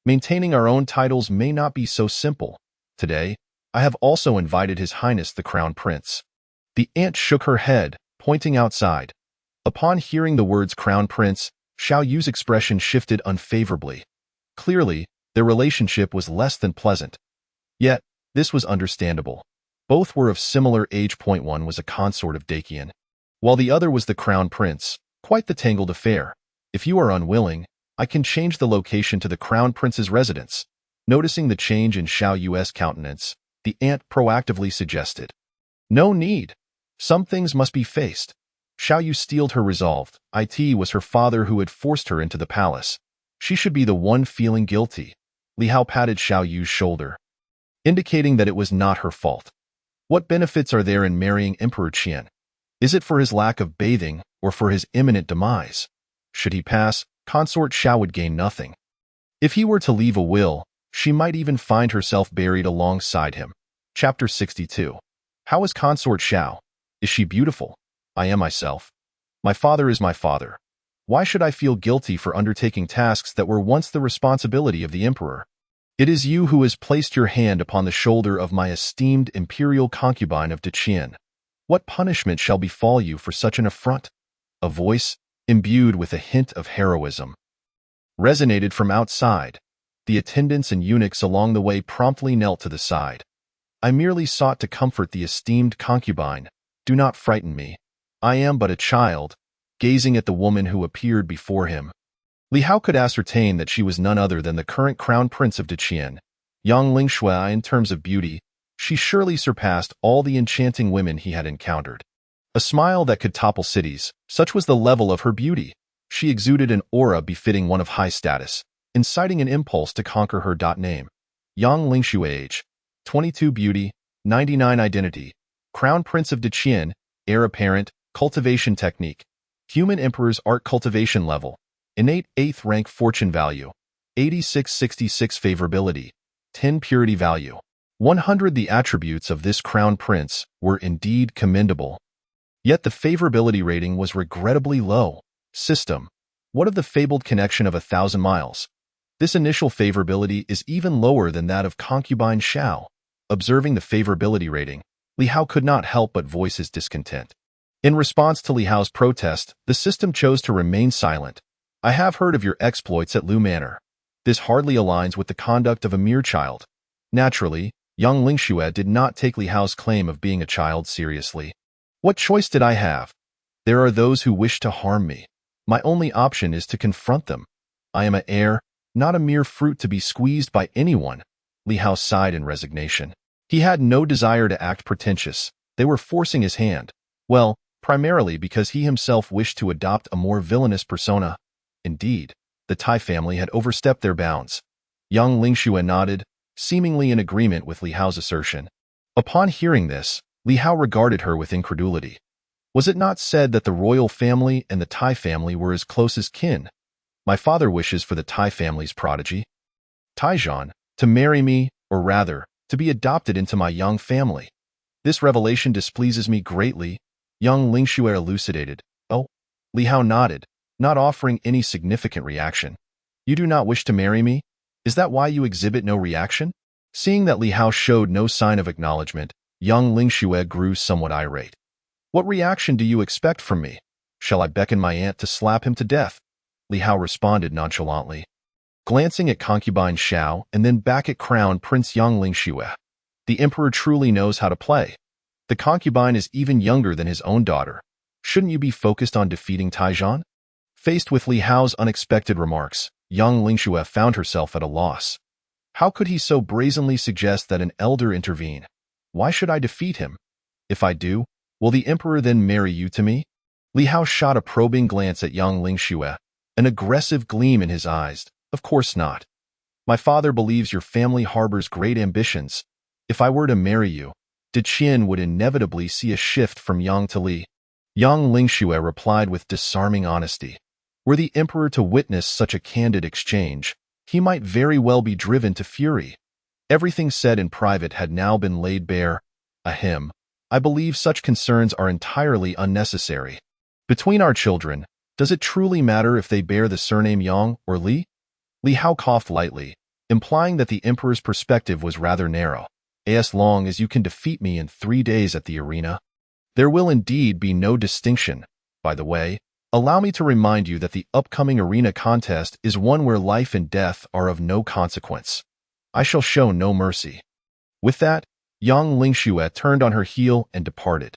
[SPEAKER 1] Maintaining our own titles may not be so simple. Today, I have also invited His Highness the Crown Prince. The aunt shook her head, pointing outside. Upon hearing the words Crown Prince, Xiao Yu's expression shifted unfavorably. Clearly, their relationship was less than pleasant. Yet, this was understandable. Both were of similar age. One was a consort of Daqian, while the other was the Crown Prince. Quite the tangled affair. If you are unwilling, I can change the location to the Crown Prince's residence. Noticing the change in Xiao Yu's countenance, the aunt proactively suggested. No need. Some things must be faced. Xiao Yu steeled her resolve. It was her father who had forced her into the palace. She should be the one feeling guilty. Li Hao patted Xiao Yu's shoulder, indicating that it was not her fault. What benefits are there in marrying Emperor Qian? Is it for his lack of bathing or for his imminent demise? Should he pass, Consort Xiao would gain nothing. If he were to leave a will, she might even find herself buried alongside him. Chapter 62. How is Consort Xiao? Is she beautiful? I am myself. My father is my father. Why should I feel guilty for undertaking tasks that were once the responsibility of the emperor? It is you who has placed your hand upon the shoulder of my esteemed imperial concubine of Daqian. What punishment shall befall you for such an affront? A voice, imbued with a hint of heroism, resonated from outside. The attendants and eunuchs along the way promptly knelt to the side. I merely sought to comfort the esteemed concubine. Do not frighten me. I am but a child. Gazing at the woman who appeared before him, Li Hao could ascertain that she was none other than the current crown prince of Daqian. Yang Lingshui. In terms of beauty, she surely surpassed all the enchanting women he had encountered. A smile that could topple cities, such was the level of her beauty. She exuded an aura befitting one of high status, inciting an impulse to conquer her. Name: Yang Lingshui. Age: 22. Beauty: 99. Identity: Crown Prince of Daqian. Heir apparent. Cultivation technique: Human Emperor's art cultivation level. Innate 8th rank fortune value. 8666 favorability. 10 purity value. 100 The attributes of this crown prince were indeed commendable. Yet the favorability rating was regrettably low. System. What of the fabled connection of 1,000 miles? This initial favorability is even lower than that of concubine Xiao. Observing the favorability rating, Li Hao could not help but voice his discontent. In response to Li Hao's protest, the system chose to remain silent. I have heard of your exploits at Lu Manor. This hardly aligns with the conduct of a mere child. Naturally, young Lingxue did not take Li Hao's claim of being a child seriously. What choice did I have? There are those who wish to harm me. My only option is to confront them. I am an heir, not a mere fruit to be squeezed by anyone. Li Hao sighed in resignation. He had no desire to act pretentious. They were forcing his hand. Well, primarily because he himself wished to adopt a more villainous persona. Indeed, the Tai family had overstepped their bounds. Young Lingxue nodded, seemingly in agreement with Li Hao's assertion. Upon hearing this, Li Hao regarded her with incredulity. Was it not said that the royal family and the Tai family were as close as kin? My father wishes for the Tai family's prodigy, Taizhan, to marry me, or rather, to be adopted into my young family. This revelation displeases me greatly, young Lingxue elucidated. Oh, Li Hao nodded, not offering any significant reaction. You do not wish to marry me? Is that why you exhibit no reaction? Seeing that Li Hao showed no sign of acknowledgement, young Lingxue grew somewhat irate. What reaction do you expect from me? Shall I beckon my aunt to slap him to death? Li Hao responded nonchalantly, glancing at concubine Xiao and then back at Crown Prince young Lingxue. The emperor truly knows how to play. The concubine is even younger than his own daughter. Shouldn't you be focused on defeating Taizhan? Faced with Li Hao's unexpected remarks, young Lingxue found herself at a loss. How could he so brazenly suggest that an elder intervene? Why should I defeat him? If I do, will the emperor then marry you to me? Li Hao shot a probing glance at young Lingxue, an aggressive gleam in his eyes. Of course not. My father believes your family harbors great ambitions. If I were to marry you, Deqian would inevitably see a shift from Yang to Li. Young Lingxue replied with disarming honesty. Were the emperor to witness such a candid exchange, he might very well be driven to fury. Everything said in private had now been laid bare. Ahem. I believe such concerns are entirely unnecessary. Between our children, does it truly matter if they bear the surname Yang or Li? Li Hao coughed lightly, implying that the emperor's perspective was rather narrow. As long as you can defeat me in 3 days at the arena, there will indeed be no distinction. By the way, allow me to remind you that the upcoming arena contest is one where life and death are of no consequence. I shall show no mercy. With that, young Lingxue turned on her heel and departed.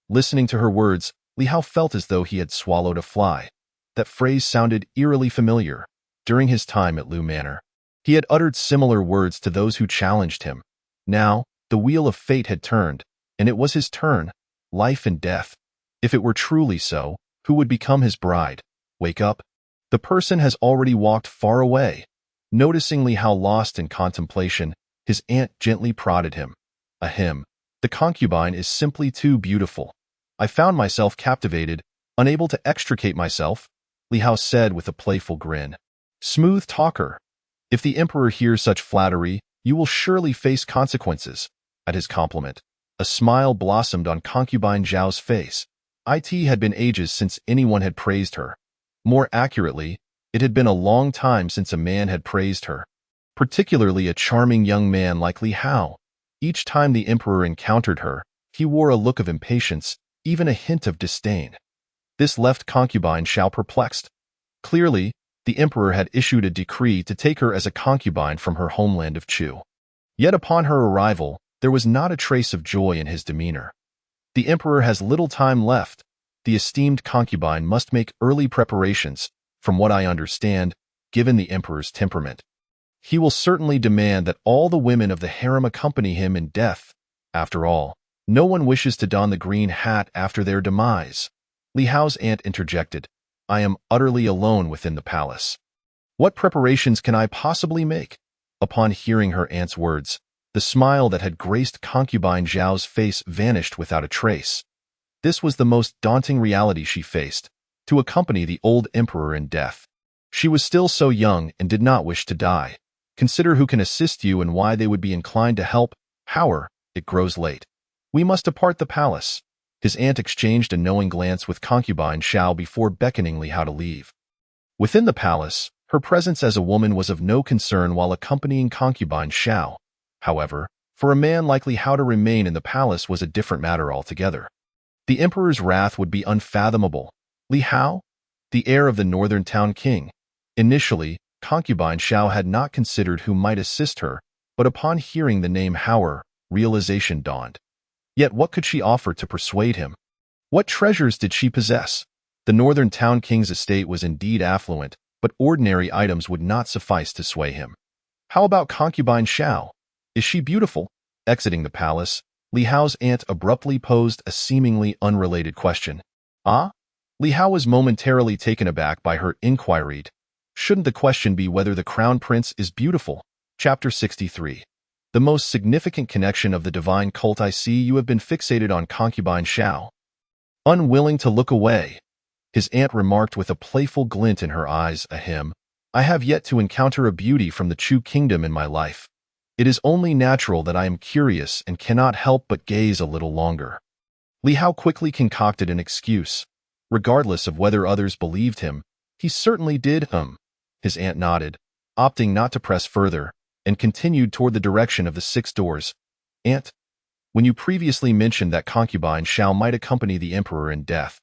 [SPEAKER 1] Listening to her words, Li Hao felt as though he had swallowed a fly. That phrase sounded eerily familiar. During his time at Lu Manor, he had uttered similar words to those who challenged him. Now, the wheel of fate had turned, and it was his turn, life and death. If it were truly so, who would become his bride? Wake up. The person has already walked far away. Noticing Li Hao lost in contemplation, his aunt gently prodded him. Ahem. The concubine is simply too beautiful. I found myself captivated, unable to extricate myself, Li Hao said with a playful grin. Smooth talker. If the emperor hears such flattery, you will surely face consequences. At his compliment, a smile blossomed on concubine Zhao's face. It had been ages since anyone had praised her. More accurately, it had been a long time since a man had praised her. Particularly a charming young man like Li Hao. Each time the emperor encountered her, he wore a look of impatience, even a hint of disdain. This left concubine Xiao perplexed. Clearly, the emperor had issued a decree to take her as a concubine from her homeland of Chu. Yet upon her arrival, there was not a trace of joy in his demeanor. The emperor has little time left. The esteemed concubine must make early preparations, from what I understand, given the emperor's temperament. He will certainly demand that all the women of the harem accompany him in death. After all, no one wishes to don the green hat after their demise. Li Hao's aunt interjected. I am utterly alone within the palace. What preparations can I possibly make? Upon hearing her aunt's words, the smile that had graced concubine Zhao's face vanished without a trace. This was the most daunting reality she faced. to accompany the old emperor in death. She was still so young and did not wish to die. Consider who can assist you and why they would be inclined to help. However, it grows late. We must depart the palace. His aunt exchanged a knowing glance with concubine Xiao before beckoning Li Hao to leave. Within the palace, her presence as a woman was of no concern while accompanying concubine Xiao. However, for a man like Li Hao to remain in the palace was a different matter altogether. The emperor's wrath would be unfathomable. Li Hao, the heir of the northern town king. Initially, concubine Xiao had not considered who might assist her, but upon hearing the name Hauer, realization dawned. Yet what could she offer to persuade him? What treasures did she possess? The northern town king's estate was indeed affluent, but ordinary items would not suffice to sway him. How about concubine Xiao? Is she beautiful? Exiting the palace, Li Hao's aunt abruptly posed a seemingly unrelated question. Ah? Li Hao was momentarily taken aback by her inquiry. Shouldn't the question be whether the crown prince is beautiful? Chapter 63. The most significant connection of the divine cult. I see you have been fixated on concubine Xiao. Unwilling to look away, his aunt remarked with a playful glint in her eyes. Ahem. I have yet to encounter a beauty from the Chu kingdom in my life. It is only natural that I am curious and cannot help but gaze a little longer. Li Hao quickly concocted an excuse. Regardless of whether others believed him, he certainly did. His aunt nodded, opting not to press further, and continued toward the direction of the 6 doors. Aunt, when you previously mentioned that concubine Xiao might accompany the emperor in death,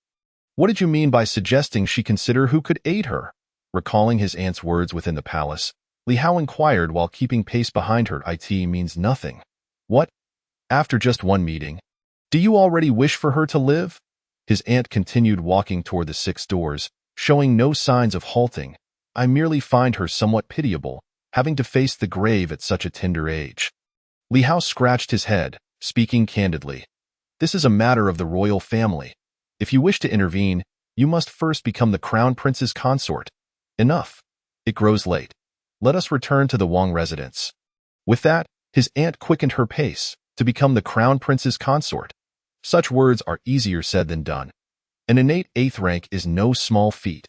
[SPEAKER 1] what did you mean by suggesting she consider who could aid her? Recalling his aunt's words within the palace, Li Hao inquired while keeping pace behind her. It means nothing. What? After just one meeting? Do you already wish for her to live? His aunt continued walking toward the 6 doors, showing no signs of halting. I merely find her somewhat pitiable, having to face the grave at such a tender age. Li Hao scratched his head, speaking candidly. This is a matter of the royal family. If you wish to intervene, you must first become the crown prince's consort. Enough. It grows late. Let us return to the Wang residence. With that, his aunt quickened her pace to become the crown prince's consort. Such words are easier said than done. An innate 8th rank is no small feat.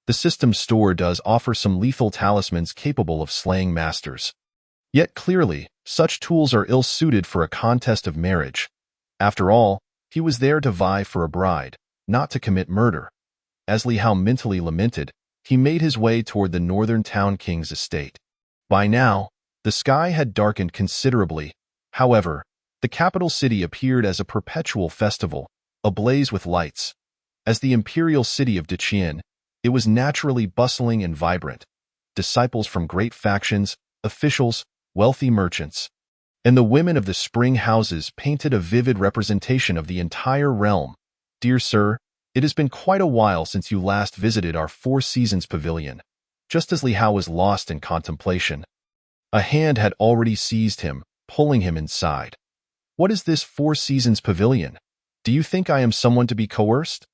[SPEAKER 1] The system's store does offer some lethal talismans capable of slaying masters. Yet clearly, such tools are ill-suited for a contest of marriage. After all, he was there to vie for a bride, not to commit murder. As Li Hao mentally lamented, he made his way toward the northern town king's estate. By now, the sky had darkened considerably. However, the capital city appeared as a perpetual festival, ablaze with lights. As the imperial city of Deqian, it was naturally bustling and vibrant. Disciples from great factions, officials, wealthy merchants, and the women of the spring houses painted a vivid representation of the entire realm. Dear sir, it has been quite a while since you last visited our 4 Seasons pavilion. Just as Li Hao was lost in contemplation, a hand had already seized him, pulling him inside. What is this 4 Seasons pavilion? Do you think I am someone to be coerced?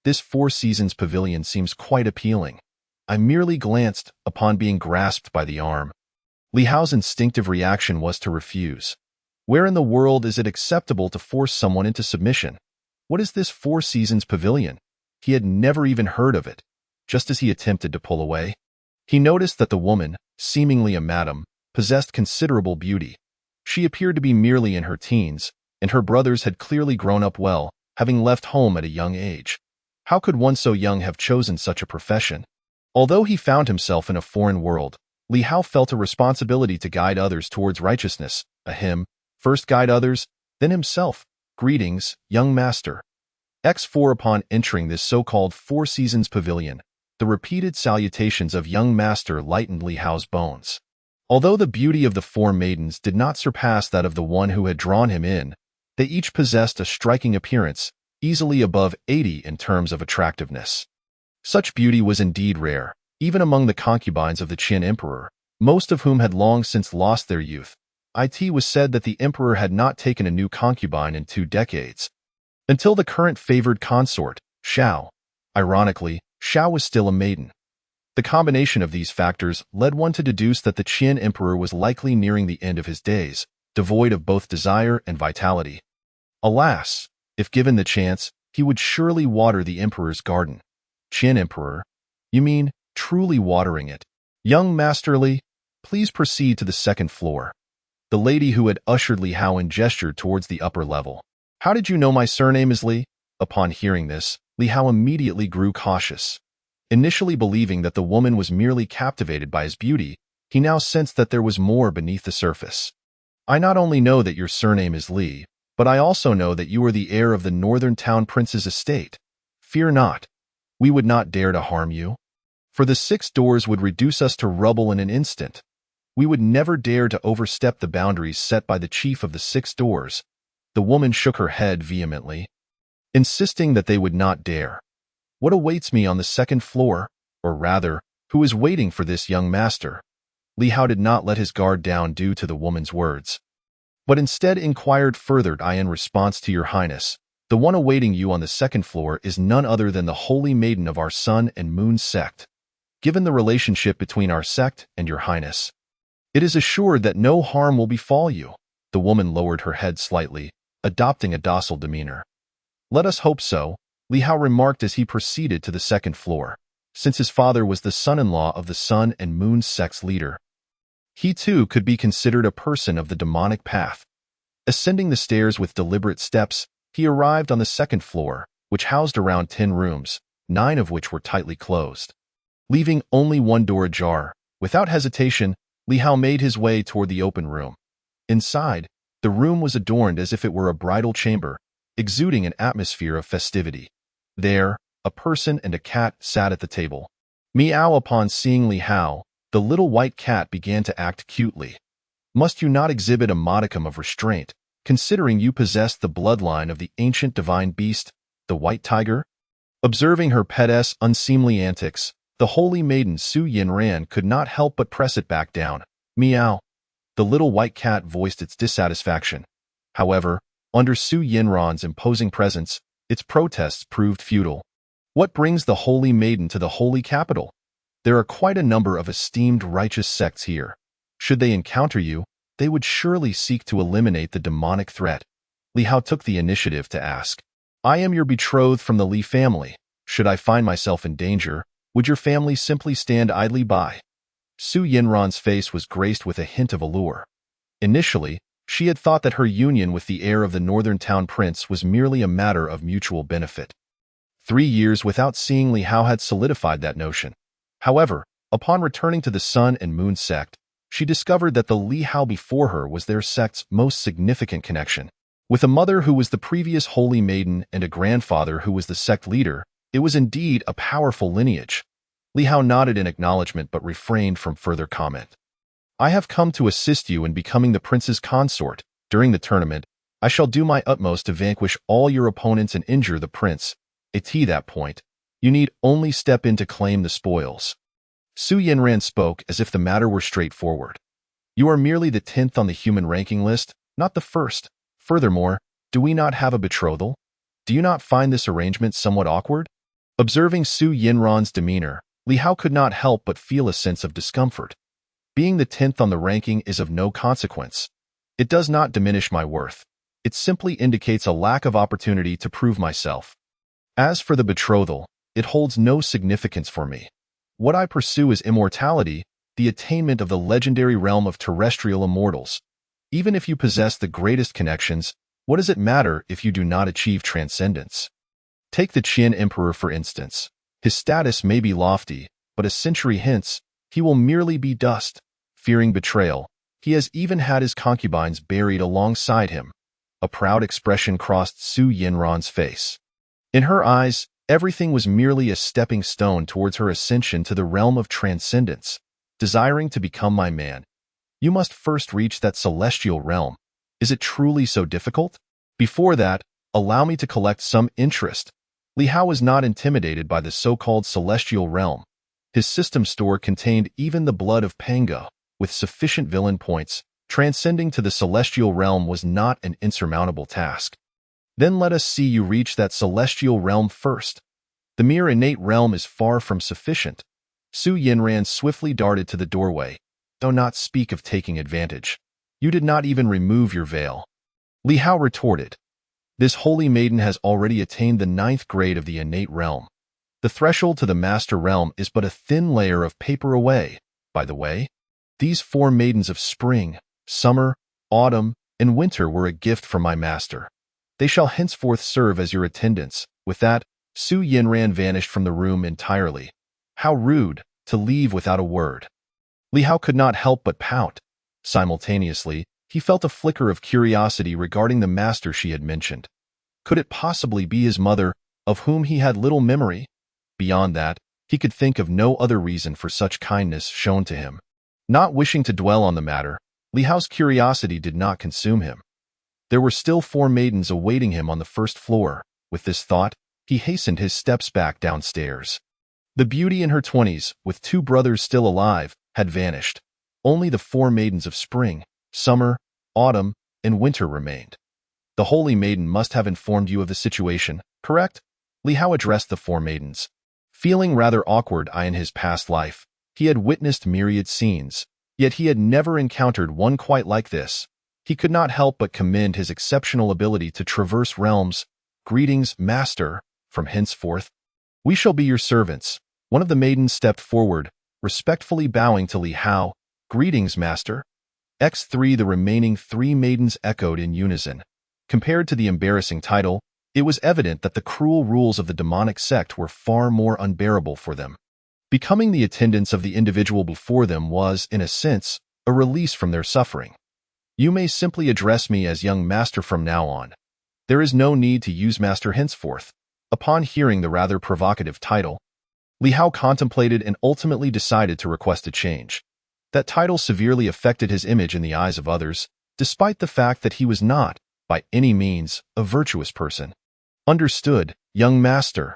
[SPEAKER 1] This 4 Seasons pavilion seems quite appealing. I merely glanced upon being grasped by the arm. Li Hao's instinctive reaction was to refuse. Where in the world is it acceptable to force someone into submission? What is this 4 Seasons pavilion? He had never even heard of it. Just as he attempted to pull away, he noticed that the woman, seemingly a madam, possessed considerable beauty. She appeared to be merely in her teens, and her brothers had clearly grown up well, having left home at a young age. How could one so young have chosen such a profession? Although he found himself in a foreign world, Li Hao felt a responsibility to guide others towards righteousness. First guide others, then himself. Greetings, young master. X4 Upon entering this so-called 4 Seasons pavilion, the repeated salutations of young master lightened Li Hao's bones. Although the beauty of the 4 maidens did not surpass that of the one who had drawn him in, they each possessed a striking appearance, easily above 80 in terms of attractiveness. Such beauty was indeed rare, even among the concubines of the Qin emperor, most of whom had long since lost their youth. It was said that the emperor had not taken a new concubine in 2 decades. Until the current favored consort, Xiao. Ironically, Xiao was still a maiden. The combination of these factors led one to deduce that the Qin emperor was likely nearing the end of his days, devoid of both desire and vitality. Alas, if given the chance, he would surely water the emperor's garden. Qian Emperor, you mean truly watering it. Young Master Li, please proceed to the second floor. The lady who had ushered Li Hao in gestured towards the upper level. How did you know my surname is Li? Upon hearing this, Li Hao immediately grew cautious. Initially believing that the woman was merely captivated by his beauty, he now sensed that there was more beneath the surface. I not only know that your surname is Li, but I also know that you are the heir of the Northern Town Prince's estate. Fear not. We would not dare to harm you. For the 6 doors would reduce us to rubble in an instant. We would never dare to overstep the boundaries set by the chief of the 6 doors. The woman shook her head vehemently, insisting that they would not dare. What awaits me on the second floor, or rather, who is waiting for this young master? Li Hao did not let his guard down due to the woman's words, but instead inquired further. In response to your highness, the one awaiting you on the second floor is none other than the holy maiden of our Sun and Moon sect. Given the relationship between our sect and your highness, it is assured that no harm will befall you. The woman lowered her head slightly, adopting a docile demeanor. Let us hope so, Li Hao remarked as he proceeded to the second floor. Since his father was the son-in-law of the Sun and Moon sect's leader, he too could be considered a person of the demonic path. Ascending the stairs with deliberate steps, he arrived on the second floor, which housed around 10 rooms, 9 of which were tightly closed. Leaving only one door ajar, without hesitation, Li Hao made his way toward the open room. Inside, the room was adorned as if it were a bridal chamber, exuding an atmosphere of festivity. There, a person and a cat sat at the table. Meow. Upon seeing Li Hao, the little white cat began to act cutely. Must you not exhibit a modicum of restraint, considering you possess the bloodline of the ancient divine beast, the white tiger? Observing her pet's unseemly antics, the holy maiden Su Yinran could not help but press it back down. Meow. The little white cat voiced its dissatisfaction. However, under Su Yinran's imposing presence, its protests proved futile. What brings the holy maiden to the holy capital? There are quite a number of esteemed righteous sects here. Should they encounter you, they would surely seek to eliminate the demonic threat. Li Hao took the initiative to ask. I am your betrothed from the Li family. Should I find myself in danger, would your family simply stand idly by? Su Yinran's face was graced with a hint of allure. Initially, she had thought that her union with the heir of the Northern Town Prince was merely a matter of mutual benefit. 3 years without seeing Li Hao had solidified that notion. However, upon returning to the Sun and Moon sect, she discovered that the Li Hao before her was their sect's most significant connection. With a mother who was the previous holy maiden and a grandfather who was the sect leader, it was indeed a powerful lineage. Li Hao nodded in acknowledgement but refrained from further comment. I have come to assist you in becoming the prince's consort. During the tournament, I shall do my utmost to vanquish all your opponents and injure the prince. At that point, you need only step in to claim the spoils. Su Yinran spoke as if the matter were straightforward. You are merely the 10th on the human ranking list, not the 1st. Furthermore, do we not have a betrothal? Do you not find this arrangement somewhat awkward? Observing Su Yinran's demeanor, Li Hao could not help but feel a sense of discomfort. Being the 10th on the ranking is of no consequence. It does not diminish my worth. It simply indicates a lack of opportunity to prove myself. As for the betrothal, it holds no significance for me. What I pursue is immortality, the attainment of the legendary realm of terrestrial immortals. Even if you possess the greatest connections, what does it matter if you do not achieve transcendence? Take the Qian Emperor for instance. His status may be lofty, but a century hence, he will merely be dust. Fearing betrayal, he has even had his concubines buried alongside him. A proud expression crossed Su Yinran's face. In her eyes, everything was merely a stepping stone towards her ascension to the realm of transcendence. Desiring to become my man, you must first reach that celestial realm. Is it truly so difficult? Before that, allow me to collect some interest. Li Hao was not intimidated by the so-called celestial realm. His system store contained even the blood of Pango. With sufficient villain points, transcending to the celestial realm was not an insurmountable task. Then let us see you reach that celestial realm first. The mere innate realm is far from sufficient. Su Yinran swiftly darted to the doorway. Do not speak of taking advantage. You did not even remove your veil. Li Hao retorted. This holy maiden has already attained the 9th grade of the innate realm. The threshold to the master realm is but a thin layer of paper away. By the way, these 4 maidens of spring, summer, autumn, and winter were a gift from my master. They shall henceforth serve as your attendants." With that, Su Yinran vanished from the room entirely. How rude, to leave without a word. Li Hao could not help but pout. Simultaneously, he felt a flicker of curiosity regarding the master she had mentioned. Could it possibly be his mother, of whom he had little memory? Beyond that, he could think of no other reason for such kindness shown to him. Not wishing to dwell on the matter, Li Hao's curiosity did not consume him. There were still 4 maidens awaiting him on the first floor. With this thought, he hastened his steps back downstairs. The beauty in her 20s, with 2 brothers still alive, had vanished. Only the 4 maidens of spring, summer, autumn, and winter remained. The holy maiden must have informed you of the situation, correct? Li Hao addressed the 4 maidens. Feeling rather awkward in his past life, he had witnessed myriad scenes, yet he had never encountered one quite like this. He could not help but commend his exceptional ability to traverse realms. "Greetings, master. From henceforth, we shall be your servants." One of the maidens stepped forward, respectfully bowing to Li Hao. "Greetings, master." X3 The remaining 3 maidens echoed in unison. Compared to the embarrassing title, it was evident that the cruel rules of the demonic sect were far more unbearable for them. Becoming the attendants of the individual before them was, in a sense, a release from their suffering. "You may simply address me as young master from now on. There is no need to use master henceforth." Upon hearing the rather provocative title, Li Hao contemplated and ultimately decided to request a change. That title severely affected his image in the eyes of others, despite the fact that he was not, by any means, a virtuous person. "Understood, young master."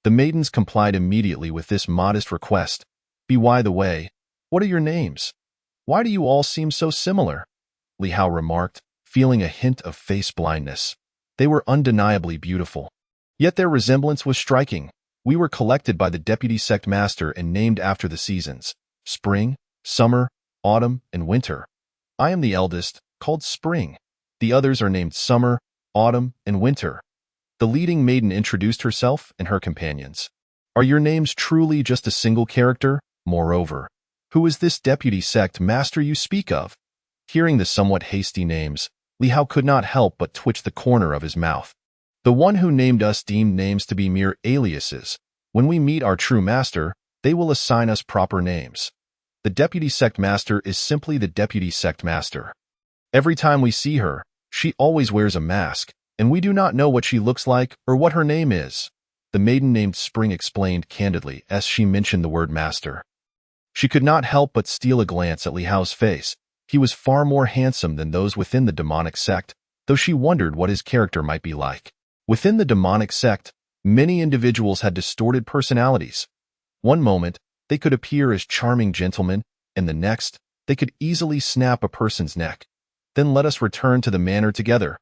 [SPEAKER 1] The maidens complied immediately with this modest request. "By the way, what are your names? Why do you all seem so similar?" Li Hao remarked, feeling a hint of face blindness. They were undeniably beautiful. Yet their resemblance was striking. "We were collected by the deputy sect master and named after the seasons: spring, summer, autumn, and winter. I am the eldest, called Spring. The others are named Summer, Autumn, and Winter." The leading maiden introduced herself and her companions. "Are your names truly just a single character? Moreover, who is this deputy sect master you speak of?" Hearing the somewhat hasty names, Li Hao could not help but twitch the corner of his mouth. "The one who named us deemed names to be mere aliases. When we meet our true master, they will assign us proper names. The deputy sect master is simply the deputy sect master. Every time we see her, she always wears a mask, and we do not know what she looks like or what her name is," the maiden named Spring explained candidly as she mentioned the word master. She could not help but steal a glance at Li Hao's face. He was far more handsome than those within the demonic sect, though she wondered what his character might be like. Within the demonic sect, many individuals had distorted personalities. One moment, they could appear as charming gentlemen, and the next, they could easily snap a person's neck. "Then let us return to the manor together."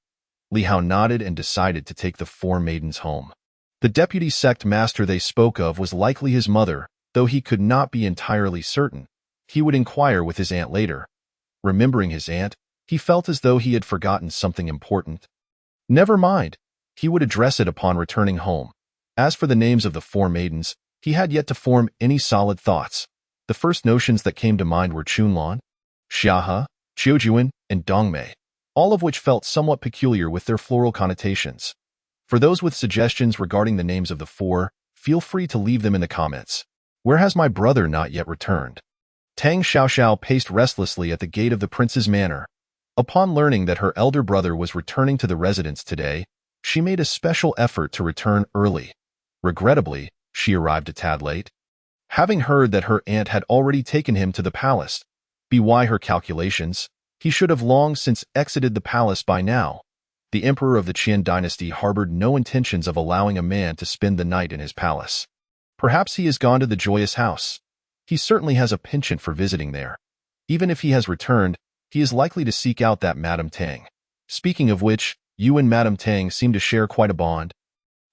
[SPEAKER 1] Li Hao nodded and decided to take the 4 maidens home. The deputy sect master they spoke of was likely his mother, though he could not be entirely certain. He would inquire with his aunt later. Remembering his aunt, he felt as though he had forgotten something important. Never mind. He would address it upon returning home. As for the names of the 4 maidens, he had yet to form any solid thoughts. The first notions that came to mind were Chunlan, Xiahe, Qiujuan, and Dongmei, all of which felt somewhat peculiar with their floral connotations. For those with suggestions regarding the names of the 4, feel free to leave them in the comments. "Where has my brother not yet returned?" Tang Xiaoxiao paced restlessly at the gate of the prince's manor. Upon learning that her elder brother was returning to the residence today, she made a special effort to return early. Regrettably, she arrived a tad late. Having heard that her aunt had already taken him to the palace, by her calculations, he should have long since exited the palace by now. The emperor of the Qian dynasty harbored no intentions of allowing a man to spend the night in his palace. Perhaps he has gone to the joyous house. He certainly has a penchant for visiting there. Even if he has returned, he is likely to seek out that Madame Tang. Speaking of which, you and Madame Tang seem to share quite a bond,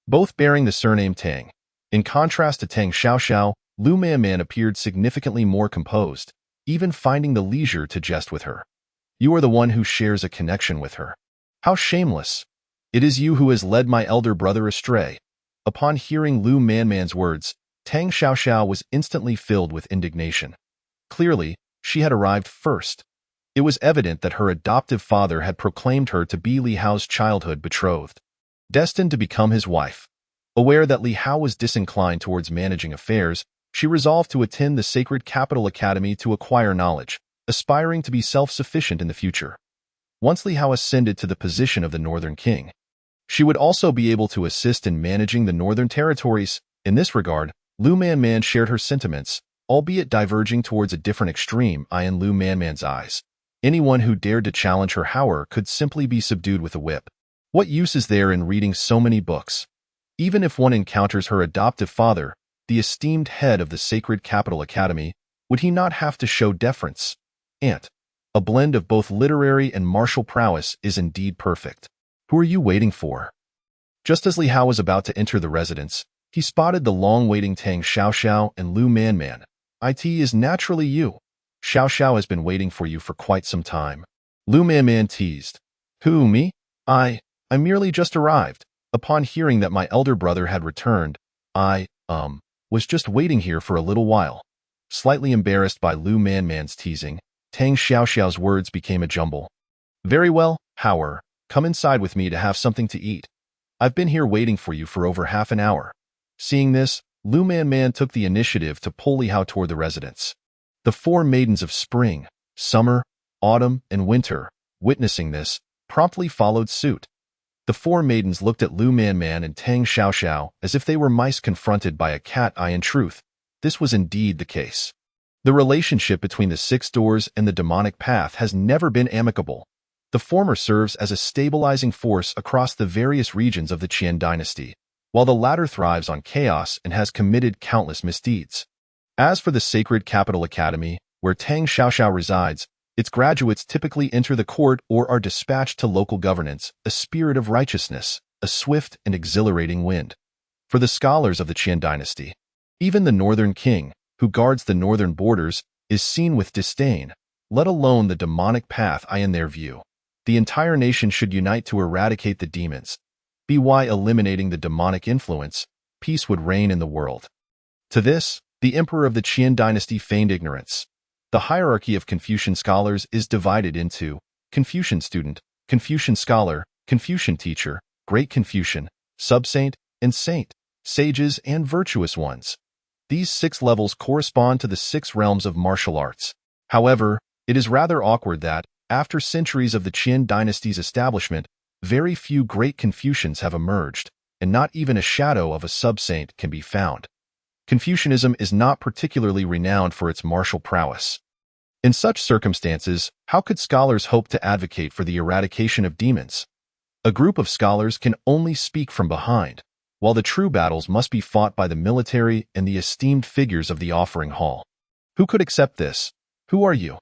[SPEAKER 1] both bearing the surname Tang. In contrast to Tang Xiaoxiao, Lu Meiman appeared significantly more composed, even finding the leisure to jest with her. "You are the one who shares a connection with her. How shameless! It is you who has led my elder brother astray." Upon hearing Lu Manman's words, Tang Xiaoxiao was instantly filled with indignation. Clearly, she had arrived first. It was evident that her adoptive father had proclaimed her to be Li Hao's childhood betrothed, destined to become his wife. Aware that Li Hao was disinclined towards managing affairs, she resolved to attend the Sacred Capital Academy to acquire knowledge, aspiring to be self-sufficient in the future. Once Li Hao ascended to the position of the Northern King, she would also be able to assist in managing the northern territories. In this regard, Lu Manman shared her sentiments, albeit diverging towards a different extreme. In Lu Manman's eyes, anyone who dared to challenge her power could simply be subdued with a whip. What use is there in reading so many books? Even if one encounters her adoptive father, the esteemed head of the Sacred Capital Academy, would he not have to show deference? A blend of both literary and martial prowess is indeed perfect. Who are you waiting for? Just as Li Hao was about to enter the residence, he spotted the long-waiting Tang Xiaoxiao and Lu Manman. It is naturally you. Xiaoxiao has been waiting for you for quite some time. Lu Manman teased. Who, me? I merely just arrived. Upon hearing that my elder brother had returned, I was just waiting here for a little while. Slightly embarrassed by Lu Manman's teasing, Tang Xiaoxiao's words became a jumble. Very well, Howard, come inside with me to have something to eat. I've been here waiting for you for over half an hour. Seeing this, Lu Manman took the initiative to pull Li Hao toward the residence. The four maidens of spring, summer, autumn, and winter, witnessing this, promptly followed suit. The four maidens looked at Lu Manman and Tang Xiaoxiao as if they were mice confronted by a cat. In truth, this was indeed the case. The relationship between the six doors and the demonic path has never been amicable. The former serves as a stabilizing force across the various regions of the Qian dynasty, while the latter thrives on chaos and has committed countless misdeeds. As for the Sacred Capital Academy, where Tang Xiaoxiao resides, its graduates typically enter the court or are dispatched to local governance, a spirit of righteousness, a swift and exhilarating wind. For the scholars of the Qian dynasty, even the Northern King, who guards the northern borders, is seen with disdain, let alone the demonic path. In their view, the entire nation should unite to eradicate the demons. By eliminating the demonic influence, peace would reign in the world. To this, the emperor of the Qian dynasty feigned ignorance. The hierarchy of Confucian scholars is divided into Confucian student, Confucian scholar, Confucian teacher, Great Confucian, Subsaint, and Saint, sages and virtuous ones. These 6 levels correspond to the 6 realms of martial arts. However, it is rather awkward that, after centuries of the Qin dynasty's establishment, very few great Confucians have emerged, and not even a shadow of a sub-saint can be found. Confucianism is not particularly renowned for its martial prowess. In such circumstances, how could scholars hope to advocate for the eradication of demons? A group of scholars can only speak from behind, while the true battles must be fought by the military and the esteemed figures of the offering hall. Who could accept this? Who are you?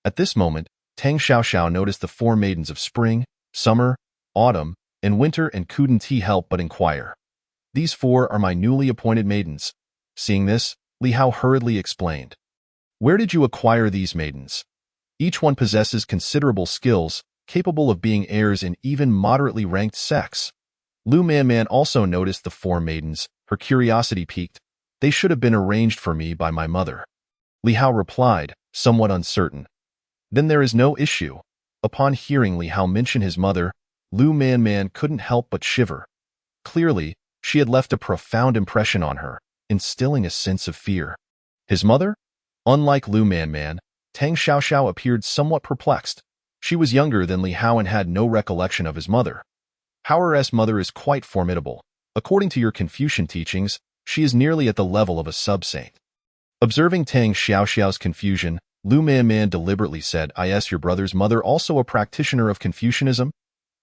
[SPEAKER 1] At this moment, Tang Xiaoxiao noticed the 4 maidens of spring, summer, autumn, and winter and couldn't help but inquire. These 4 are my newly appointed maidens. Seeing this, Li Hao hurriedly explained. Where did you acquire these maidens? Each one possesses considerable skills, capable of being heirs in even moderately ranked sects. Lu Manman also noticed the 4 maidens, her curiosity piqued. They should have been arranged for me by my mother. Li Hao replied, somewhat uncertain. Then there is no issue. Upon hearing Li Hao mention his mother, Lu Manman couldn't help but shiver. Clearly, she had left a profound impression on her, instilling a sense of fear. His mother? Unlike Lu Manman, Tang Xiaoxiao appeared somewhat perplexed. She was younger than Li Hao and had no recollection of his mother. Howard's mother is quite formidable. According to your Confucian teachings, she is nearly at the level of a sub-saint. Observing Tang Xiaoxiao's confusion, Lu Manman deliberately said, Is your brother's mother also a practitioner of Confucianism?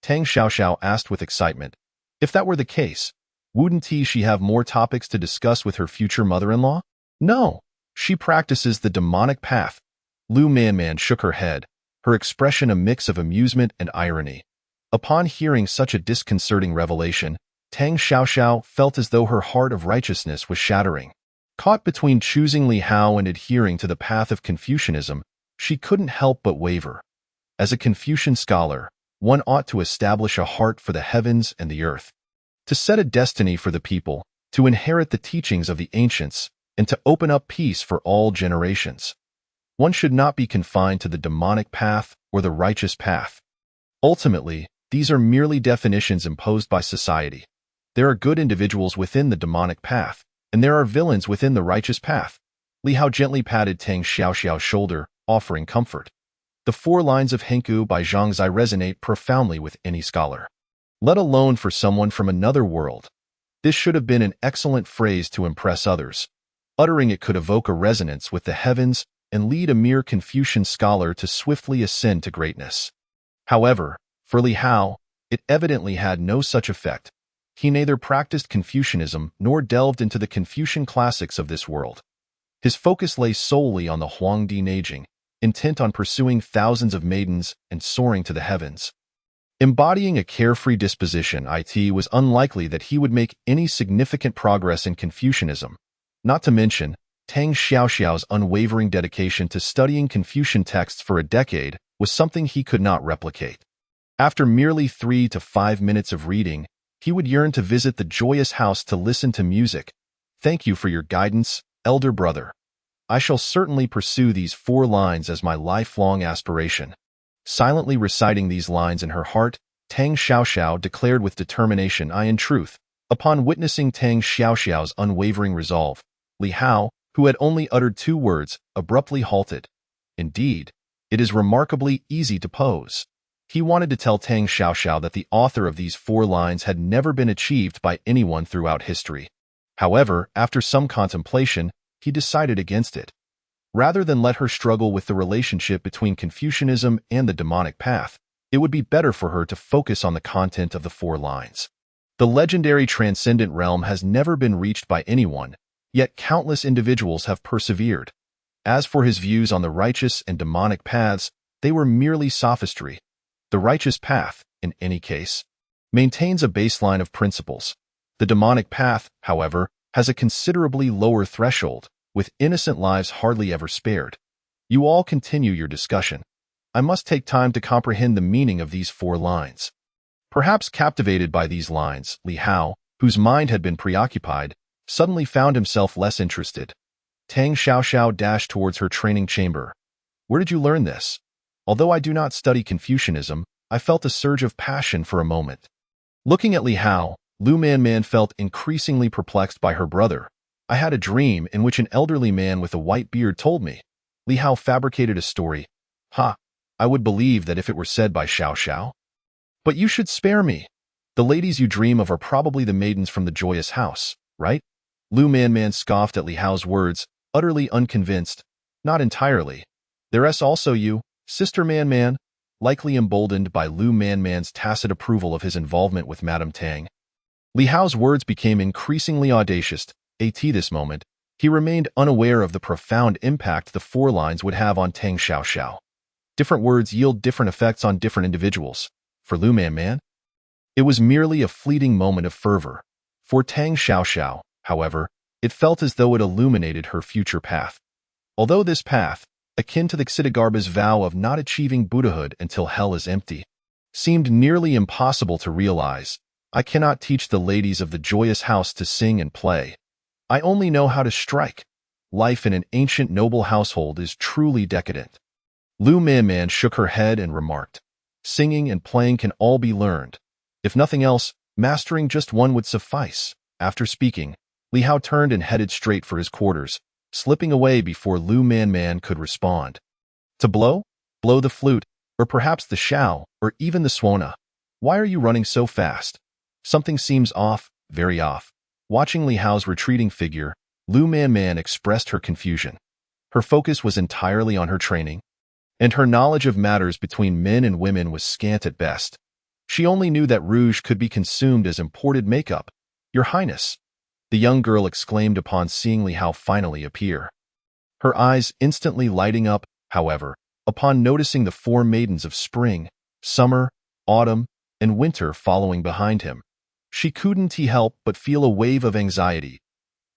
[SPEAKER 1] Tang Xiaoxiao asked with excitement. If that were the case, wouldn't she have more topics to discuss with her future mother-in-law? No, she practices the demonic path. Lu Manman shook her head, her expression a mix of amusement and irony. Upon hearing such a disconcerting revelation, Tang Xiaoxiao felt as though her heart of righteousness was shattering. Caught between choosing Li Hao and adhering to the path of Confucianism, she couldn't help but waver. As a Confucian scholar, one ought to establish a heart for the heavens and the earth. To set a destiny for the people, to inherit the teachings of the ancients, and to open up peace for all generations. One should not be confined to the demonic path or the righteous path. Ultimately, these are merely definitions imposed by society. There are good individuals within the demonic path, and there are villains within the righteous path. Li Hao gently patted Tang Xiaoxiao's shoulder, offering comfort. The 4 lines of Henku by Zhang Zai resonate profoundly with any scholar. Let alone for someone from another world. This should have been an excellent phrase to impress others. Uttering it could evoke a resonance with the heavens and lead a mere Confucian scholar to swiftly ascend to greatness. However, for Li Hao, it evidently had no such effect. He neither practiced Confucianism nor delved into the Confucian classics of this world. His focus lay solely on the Huangdi Neijing, intent on pursuing thousands of maidens and soaring to the heavens. Embodying a carefree disposition, it was unlikely that he would make any significant progress in Confucianism. Not to mention, Tang Xiaoxiao's unwavering dedication to studying Confucian texts for a decade was something he could not replicate. After merely 3 to 5 minutes of reading, he would yearn to visit the joyous house to listen to music. Thank you for your guidance, elder brother. I shall certainly pursue these 4 lines as my lifelong aspiration. Silently reciting these lines in her heart, Tang Xiaoxiao declared with determination, in truth. Upon witnessing Tang Xiaoxiao's unwavering resolve, Li Hao, who had only uttered 2 words, abruptly halted. Indeed, it is remarkably easy to pose. He wanted to tell Tang Xiaoxiao that the author of these 4 lines had never been achieved by anyone throughout history. However, after some contemplation, he decided against it. Rather than let her struggle with the relationship between Confucianism and the demonic path, it would be better for her to focus on the content of the 4 lines. The legendary transcendent realm has never been reached by anyone, yet countless individuals have persevered. As for his views on the righteous and demonic paths, they were merely sophistry. The righteous path, in any case, maintains a baseline of principles. The demonic path, however, has a considerably lower threshold, with innocent lives hardly ever spared. You all continue your discussion. I must take time to comprehend the meaning of these 4 lines. Perhaps captivated by these lines, Li Hao, whose mind had been preoccupied, suddenly found himself less interested. Tang Xiaoxiao dashed towards her training chamber. Where did you learn this? Although I do not study Confucianism, I felt a surge of passion for a moment. Looking at Li Hao, Lu Manman felt increasingly perplexed by her brother. I had a dream in which an elderly man with a white beard told me. Li Hao fabricated a story. I would believe that if it were said by Xiaoxiao. But you should spare me. The ladies you dream of are probably the maidens from the joyous house, right? Lu Manman scoffed at Li Hao's words, utterly unconvinced. Not entirely. There's also you, Sister Manman, likely emboldened by Lu Manman's tacit approval of his involvement with Madame Tang. Li Hao's words became increasingly audacious. At this moment, he remained unaware of the profound impact the 4 lines would have on Tang Xiaoxiao. Different words yield different effects on different individuals. For Lu Manman, it was merely a fleeting moment of fervor. For Tang Xiaoxiao, however, it felt as though it illuminated her future path. Although this path, akin to the Ksitigarbha's vow of not achieving Buddhahood until hell is empty, seemed nearly impossible to realize, I cannot teach the ladies of the joyous house to sing and play. I only know how to strike. Life in an ancient noble household is truly decadent. Lu Manman shook her head and remarked, singing and playing can all be learned. If nothing else, mastering just one would suffice. After speaking, Li Hao turned and headed straight for his quarters, slipping away before Lu Manman could respond. To blow? Blow the flute, or perhaps the shao, or even the suona. Why are you running so fast? Something seems off, very off. Watching Li Hao's retreating figure, Lu Manman expressed her confusion. Her focus was entirely on her training, and her knowledge of matters between men and women was scant at best. She only knew that rouge could be consumed as imported makeup. Your Highness, the young girl exclaimed upon seeing Li Hao finally appear. Her eyes instantly lighting up, however, upon noticing the 4 maidens of spring, summer, autumn, and winter following behind him. She couldn't help but feel a wave of anxiety.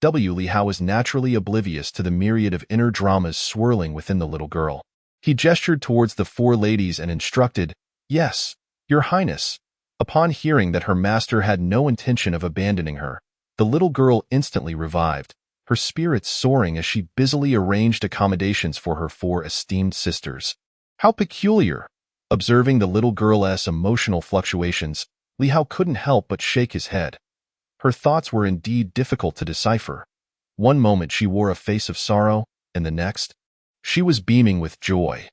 [SPEAKER 1] Li Hao was naturally oblivious to the myriad of inner dramas swirling within the little girl. He gestured towards the 4 ladies and instructed, Yes, Your Highness. Upon hearing that her master had no intention of abandoning her, The little girl instantly revived, her spirits soaring as she busily arranged accommodations for her 4 esteemed sisters. How peculiar! Observing the little girl's emotional fluctuations, Li Hao couldn't help but shake his head. Her thoughts were indeed difficult to decipher. One moment she wore a face of sorrow, and the next, she was beaming with joy.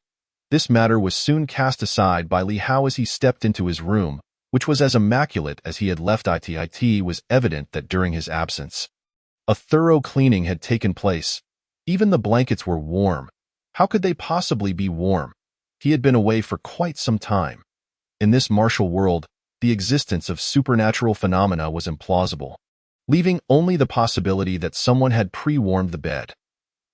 [SPEAKER 1] This matter was soon cast aside by Li Hao as he stepped into his room, which was as immaculate as he had left it. It was evident that during his absence, a thorough cleaning had taken place. Even the blankets were warm. How could they possibly be warm? He had been away for quite some time. In this martial world, the existence of supernatural phenomena was implausible, leaving only the possibility that someone had pre-warmed the bed.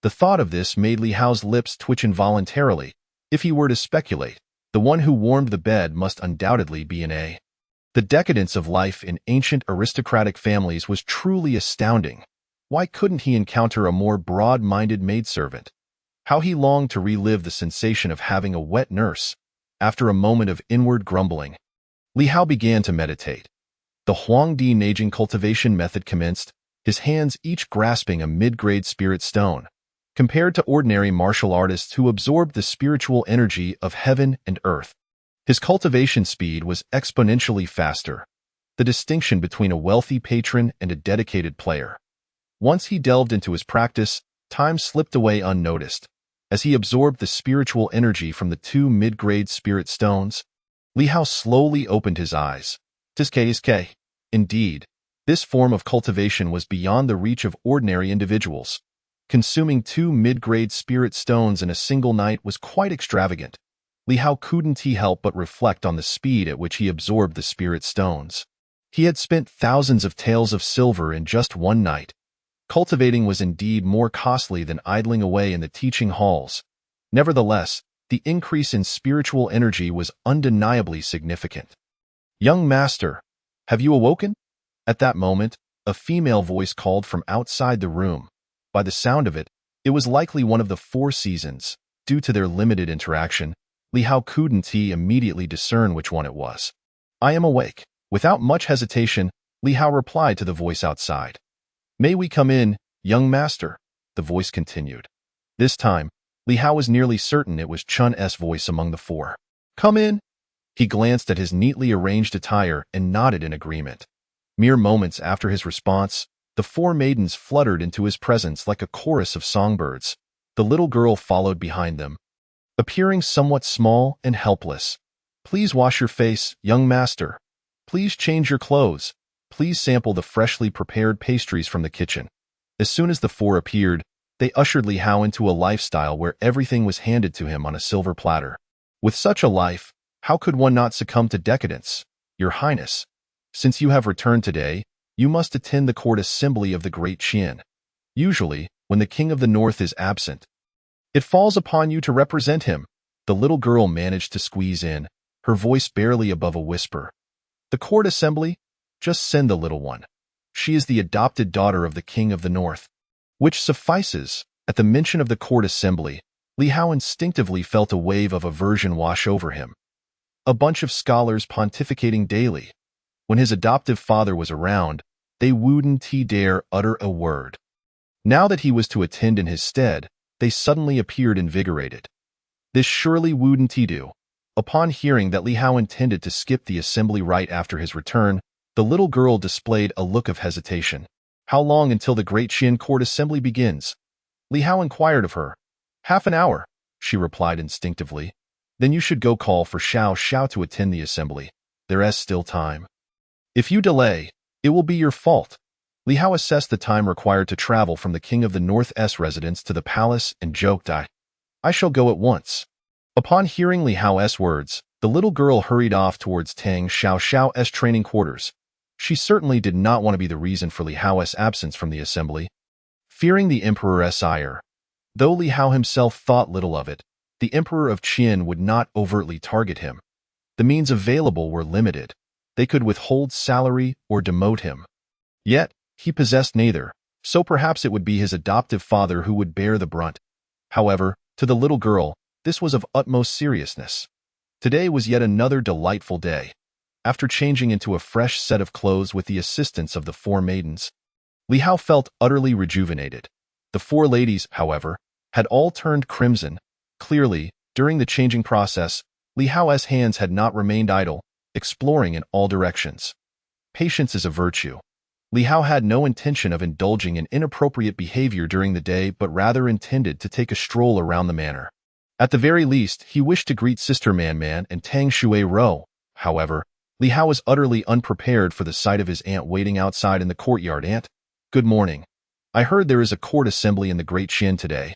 [SPEAKER 1] The thought of this made Li Hao's lips twitch involuntarily. If he were to speculate, the one who warmed the bed must undoubtedly be an A. The decadence of life in ancient aristocratic families was truly astounding. Why couldn't he encounter a more broad-minded maidservant? How he longed to relive the sensation of having a wet nurse. After a moment of inward grumbling, Li Hao began to meditate. The Huangdi Neijing cultivation method commenced, his hands each grasping a mid-grade spirit stone. Compared to ordinary martial artists who absorbed the spiritual energy of heaven and earth, his cultivation speed was exponentially faster, the distinction between a wealthy patron and a dedicated player. Once he delved into his practice, time slipped away unnoticed. As he absorbed the spiritual energy from the 2 mid-grade spirit stones, Li Hao slowly opened his eyes. Tis-K. Indeed, this form of cultivation was beyond the reach of ordinary individuals. Consuming 2 mid-grade spirit stones in a single night was quite extravagant. Li Hao couldn't help but reflect on the speed at which he absorbed the spirit stones. He had spent thousands of taels of silver in just one night. Cultivating was indeed more costly than idling away in the teaching halls. Nevertheless, the increase in spiritual energy was undeniably significant. "Young master, have you awoken?" At that moment, a female voice called from outside the room. By the sound of it, it was likely one of the 4 seasons. Due to their limited interaction, Li Hao couldn't immediately discern which one it was. "I am awake." Without much hesitation, Li Hao replied to the voice outside. "May we come in, young master?" the voice continued. This time, Li Hao was nearly certain it was Chun's voice among the 4. "Come in." He glanced at his neatly arranged attire and nodded in agreement. Mere moments after his response, the 4 maidens fluttered into his presence like a chorus of songbirds. The little girl followed behind them, appearing somewhat small and helpless. "Please wash your face, young master. Please change your clothes. Please sample the freshly prepared pastries from the kitchen." As soon as the 4 appeared, they ushered Li Hao into a lifestyle where everything was handed to him on a silver platter. With such a life, how could one not succumb to decadence? "Your Highness, since you have returned today, you must attend the court assembly of the Great Qian. Usually, when the King of the North is absent, it falls upon you to represent him." The little girl managed to squeeze in, her voice barely above a whisper. "The court assembly? Just send the little one. She is the adopted daughter of the King of the North." Which suffices. At the mention of the court assembly, Li Hao instinctively felt a wave of aversion wash over him. A bunch of scholars pontificating daily. When his adoptive father was around, they wouldn't dare utter a word. Now that he was to attend in his stead, they suddenly appeared invigorated. This surely wouldn't do. Upon hearing that Li Hao intended to skip the assembly right after his return, the little girl displayed a look of hesitation. "How long until the Great Qian court assembly begins?" Li Hao inquired of her. "Half an hour," she replied instinctively. "Then you should go call for Xiao Xiao to attend the assembly. There is still time. If you delay, it will be your fault." Li Hao assessed the time required to travel from the King of the North's residence to the palace and joked, I shall go at once." Upon hearing Li Hao's words, the little girl hurried off towards Tang Xiao Xiao's training quarters. She certainly did not want to be the reason for Li Hao's absence from the assembly. Fearing the Emperor's ire, though Li Hao himself thought little of it, the Emperor of Qin would not overtly target him. The means available were limited. They could withhold salary or demote him. Yet, he possessed neither, so perhaps it would be his adoptive father who would bear the brunt. However, to the little girl, this was of utmost seriousness. Today was yet another delightful day. After changing into a fresh set of clothes with the assistance of the 4 maidens, Li Hao felt utterly rejuvenated. The four ladies, however, had all turned crimson. Clearly, during the changing process, Li Hao's hands had not remained idle, exploring in all directions. Patience is a virtue. Li Hao had no intention of indulging in inappropriate behavior during the day, but rather intended to take a stroll around the manor. At the very least, he wished to greet Sister Man Man and Tang Shui Rou. However, Li Hao was utterly unprepared for the sight of his aunt waiting outside in the courtyard. "Aunt, good morning. I heard there is a court assembly in the Great Qian today.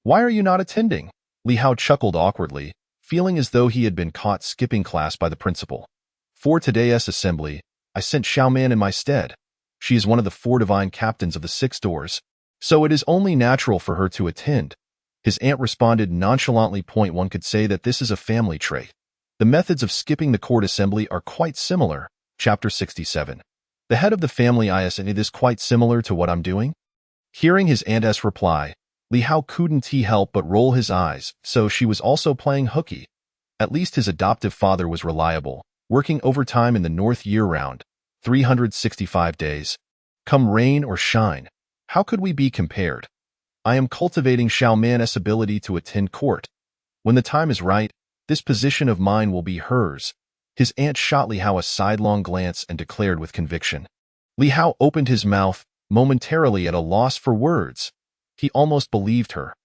[SPEAKER 1] Why are you not attending?" Li Hao chuckled awkwardly, feeling as though he had been caught skipping class by the principal. "For today's assembly, I sent Xiao Man in my stead. She is one of the 4 divine captains of the 6 doors, so it is only natural for her to attend." His aunt responded nonchalantly. "One could say that this is a family trait. The methods of skipping the court assembly are quite similar." Chapter 67. The head of the family is, and it is quite similar to what I'm doing? Hearing his aunt's reply, Li Hao couldn't help but roll his eyes, so she was also playing hooky. At least his adoptive father was reliable, working overtime in the north year-round, 365 days. Come rain or shine, how could we be compared? I am cultivating Xiao Man's ability to attend court. When the time is right, this position of mine will be hers. His aunt shot Li Hao a sidelong glance and declared with conviction. Li Hao opened his mouth, momentarily at a loss for words. He almost believed her.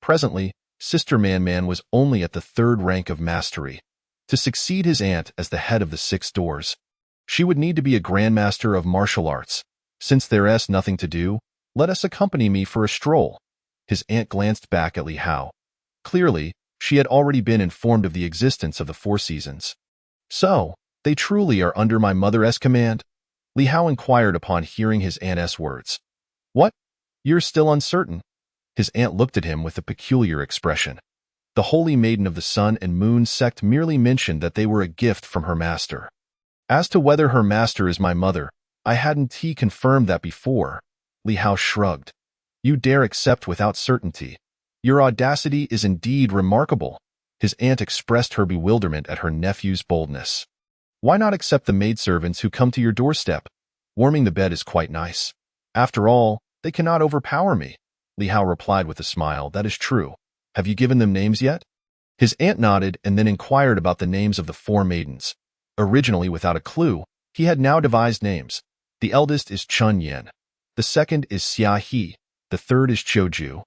[SPEAKER 1] Presently, Sister Man Man was only at the 3rd rank of mastery. To succeed his aunt as the head of the 6 doors, she would need to be a grandmaster of martial arts. Since there's nothing to do, let us accompany me for a stroll. His aunt glanced back at Li Hao. Clearly, she had already been informed of the existence of the 4 seasons. "So, they truly are under my mother's command?" Li Hao inquired upon hearing his aunt's words. "What? You're still uncertain?" His aunt looked at him with a peculiar expression. The Holy Maiden of the Sun and Moon sect merely mentioned that they were a gift from her master. As to whether her master is my mother, I hadn't confirmed that before. Li Hao shrugged. "You dare accept without certainty. Your audacity is indeed remarkable." His aunt expressed her bewilderment at her nephew's boldness. "Why not accept the maidservants who come to your doorstep? Warming the bed is quite nice. After all, they cannot overpower me." Li Hao replied with a smile. "That is true. Have you given them names yet?" His aunt nodded and then inquired about the names of the 4 maidens. Originally without a clue, he had now devised names. The eldest is Chun Yan. The second is Xia He. The third is Qiu Ju.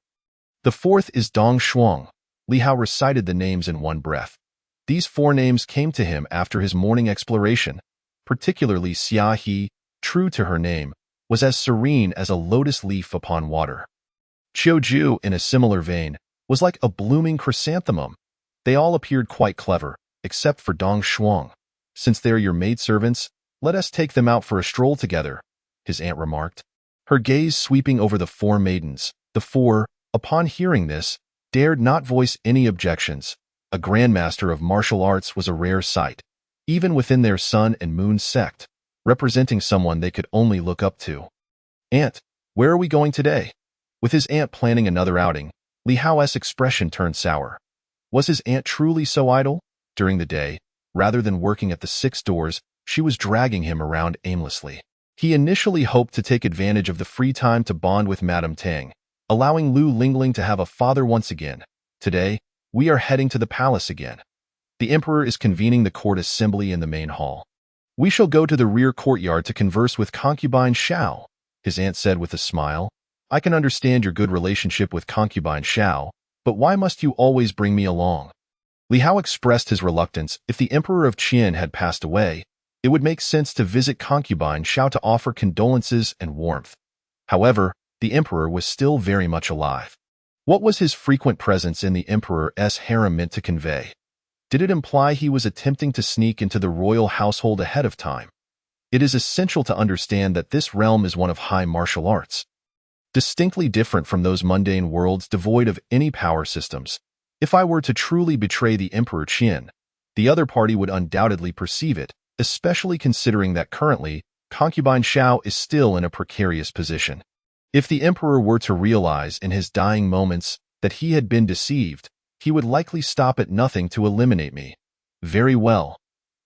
[SPEAKER 1] The 4th is Dong Shuang. Li Hao recited the names in one breath. These 4 names came to him after his morning exploration. Particularly Xia He, true to her name, was as serene as a lotus leaf upon water. Qiu Ju, in a similar vein, was like a blooming chrysanthemum. They all appeared quite clever, except for Dong Shuang. "Since they're your maidservants, let us take them out for a stroll together," his aunt remarked, her gaze sweeping over the 4 maidens. The 4, upon hearing this, dared not voice any objections. A grandmaster of martial arts was a rare sight, even within their Sun and Moon sect, representing someone they could only look up to. "Aunt, where are we going today?" With his aunt planning another outing, Li Hao's expression turned sour. Was his aunt truly so idle? During the day, rather than working at the 6 doors, she was dragging him around aimlessly. He initially hoped to take advantage of the free time to bond with Madame Tang, allowing Lu Lingling to have a father once again. "Today, we are heading to the palace again. The emperor is convening the court assembly in the main hall. We shall go to the rear courtyard to converse with concubine Xiao," his aunt said with a smile. "I can understand your good relationship with concubine Xiao, but why must you always bring me along?" Li Hao expressed his reluctance. If the emperor of Qian had passed away, it would make sense to visit concubine Xiao to offer condolences and warmth. However, the emperor was still very much alive. What was his frequent presence in the emperor's harem meant to convey? Did it imply he was attempting to sneak into the royal household ahead of time? It is essential to understand that this realm is one of high martial arts, distinctly different from those mundane worlds devoid of any power systems. If I were to truly betray the Emperor Qian, the other party would undoubtedly perceive it, especially considering that currently, concubine Xiao is still in a precarious position. If the emperor were to realize in his dying moments that he had been deceived, he would likely stop at nothing to eliminate me. Very well.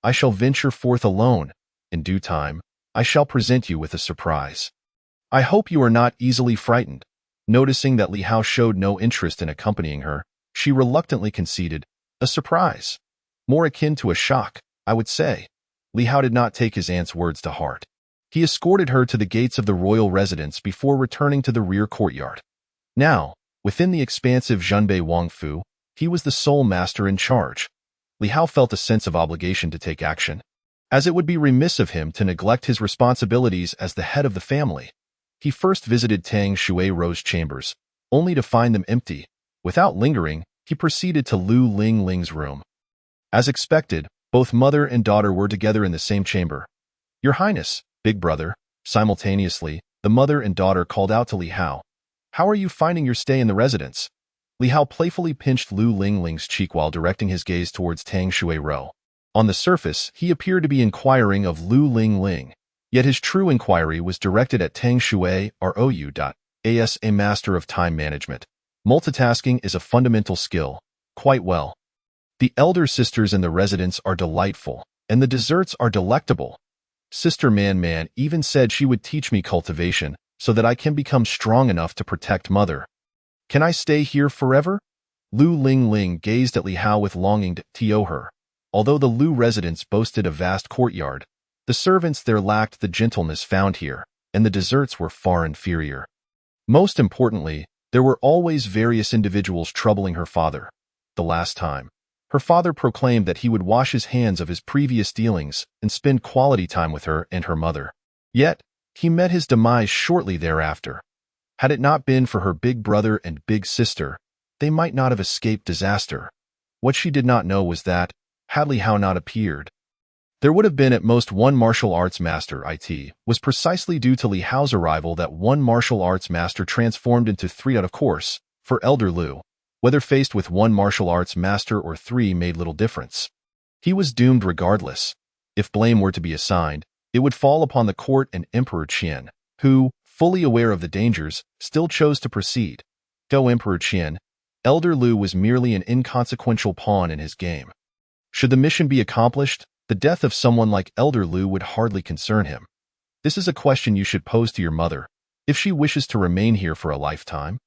[SPEAKER 1] I shall venture forth alone. In due time, I shall present you with a surprise. I hope you are not easily frightened. Noticing that Li Hao showed no interest in accompanying her, she reluctantly conceded, a surprise. More akin to a shock, I would say. Li Hao did not take his aunt's words to heart. He escorted her to the gates of the royal residence before returning to the rear courtyard. Now, within the expansive Zhenbei Wangfu, he was the sole master in charge. Li Hao felt a sense of obligation to take action, as it would be remiss of him to neglect his responsibilities as the head of the family. He first visited Tang Shuirou's chambers, only to find them empty. Without lingering, he proceeded to Lu Lingling's room. As expected, both mother and daughter were together in the same chamber. Your Highness, Big Brother. Simultaneously, the mother and daughter called out to Li Hao. How are you finding your stay in the residence? Li Hao playfully pinched Lu Lingling's cheek while directing his gaze towards Tang Shuirou. On the surface, he appeared to be inquiring of Lu Lingling, yet his true inquiry was directed at Tang Shui Rou.as, a master of time management. Multitasking is a fundamental skill. Quite well. The elder sisters in the residence are delightful, and the desserts are delectable. Sister Man even said she would teach me cultivation so that I can become strong enough to protect mother. Can I stay here forever? Lu Lingling gazed at Li Hao with longing to her. Although the Lu residence boasted a vast courtyard, the servants there lacked the gentleness found here, and the desserts were far inferior. Most importantly, there were always various individuals troubling her father. The last time, her father proclaimed that he would wash his hands of his previous dealings and spend quality time with her and her mother. Yet, he met his demise shortly thereafter. Had it not been for her big brother and big sister, they might not have escaped disaster. What she did not know was that, had Li Hao not appeared, there would have been at most one martial arts master. It was precisely due to Li Hao's arrival that one martial arts master transformed into three. Of course, for Elder Lu, whether faced with one martial arts master or three made little difference. He was doomed regardless. If blame were to be assigned, it would fall upon the court and Emperor Qian, who, fully aware of the dangers, still chose to proceed. Though Emperor Qian, Elder Lu was merely an inconsequential pawn in his game. Should the mission be accomplished, the death of someone like Elder Lu would hardly concern him. This is a question you should pose to your mother. If she wishes to remain here for a lifetime,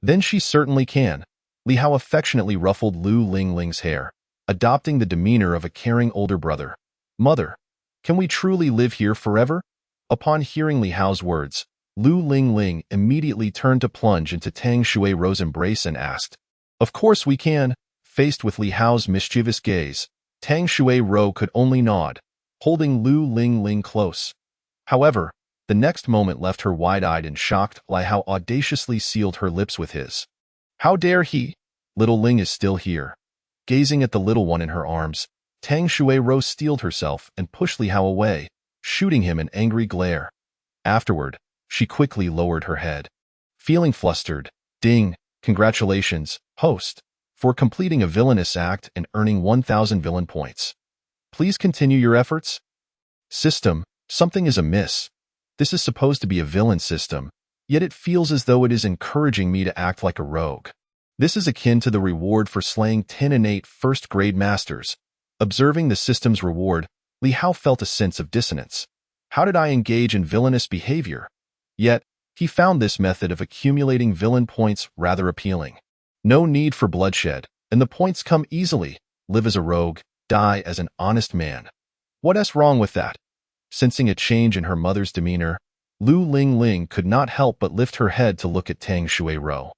[SPEAKER 1] then she certainly can. Li Hao affectionately ruffled Lu Lingling's hair, adopting the demeanor of a caring older brother. Mother, can we truly live here forever? Upon hearing Li Hao's words, Lu Lingling immediately turned to plunge into Tang Shuirou's embrace and asked, Of course we can. Faced with Li Hao's mischievous gaze, Tang Shuirou could only nod, holding Lu Lingling close. However, the next moment left her wide-eyed and shocked. Li Hao audaciously sealed her lips with his. How dare he? Little Ling is still here. Gazing at the little one in her arms, Tang Shuirou steeled herself and pushed Li Hao away, shooting him an angry glare. Afterward, she quickly lowered her head. Feeling flustered, ding, congratulations, host, for completing a villainous act and earning 1,000 villain points. Please continue your efforts. System, something is amiss. This is supposed to be a villain system, yet it feels as though it is encouraging me to act like a rogue. This is akin to the reward for slaying 10 innate first-grade masters. Observing the system's reward, Li Hao felt a sense of dissonance. How did I engage in villainous behavior? Yet, he found this method of accumulating villain points rather appealing. No need for bloodshed, and the points come easily. Live as a rogue, die as an honest man. What's wrong with that? Sensing a change in her mother's demeanor, Lu Lingling could not help but lift her head to look at Tang Shuirou.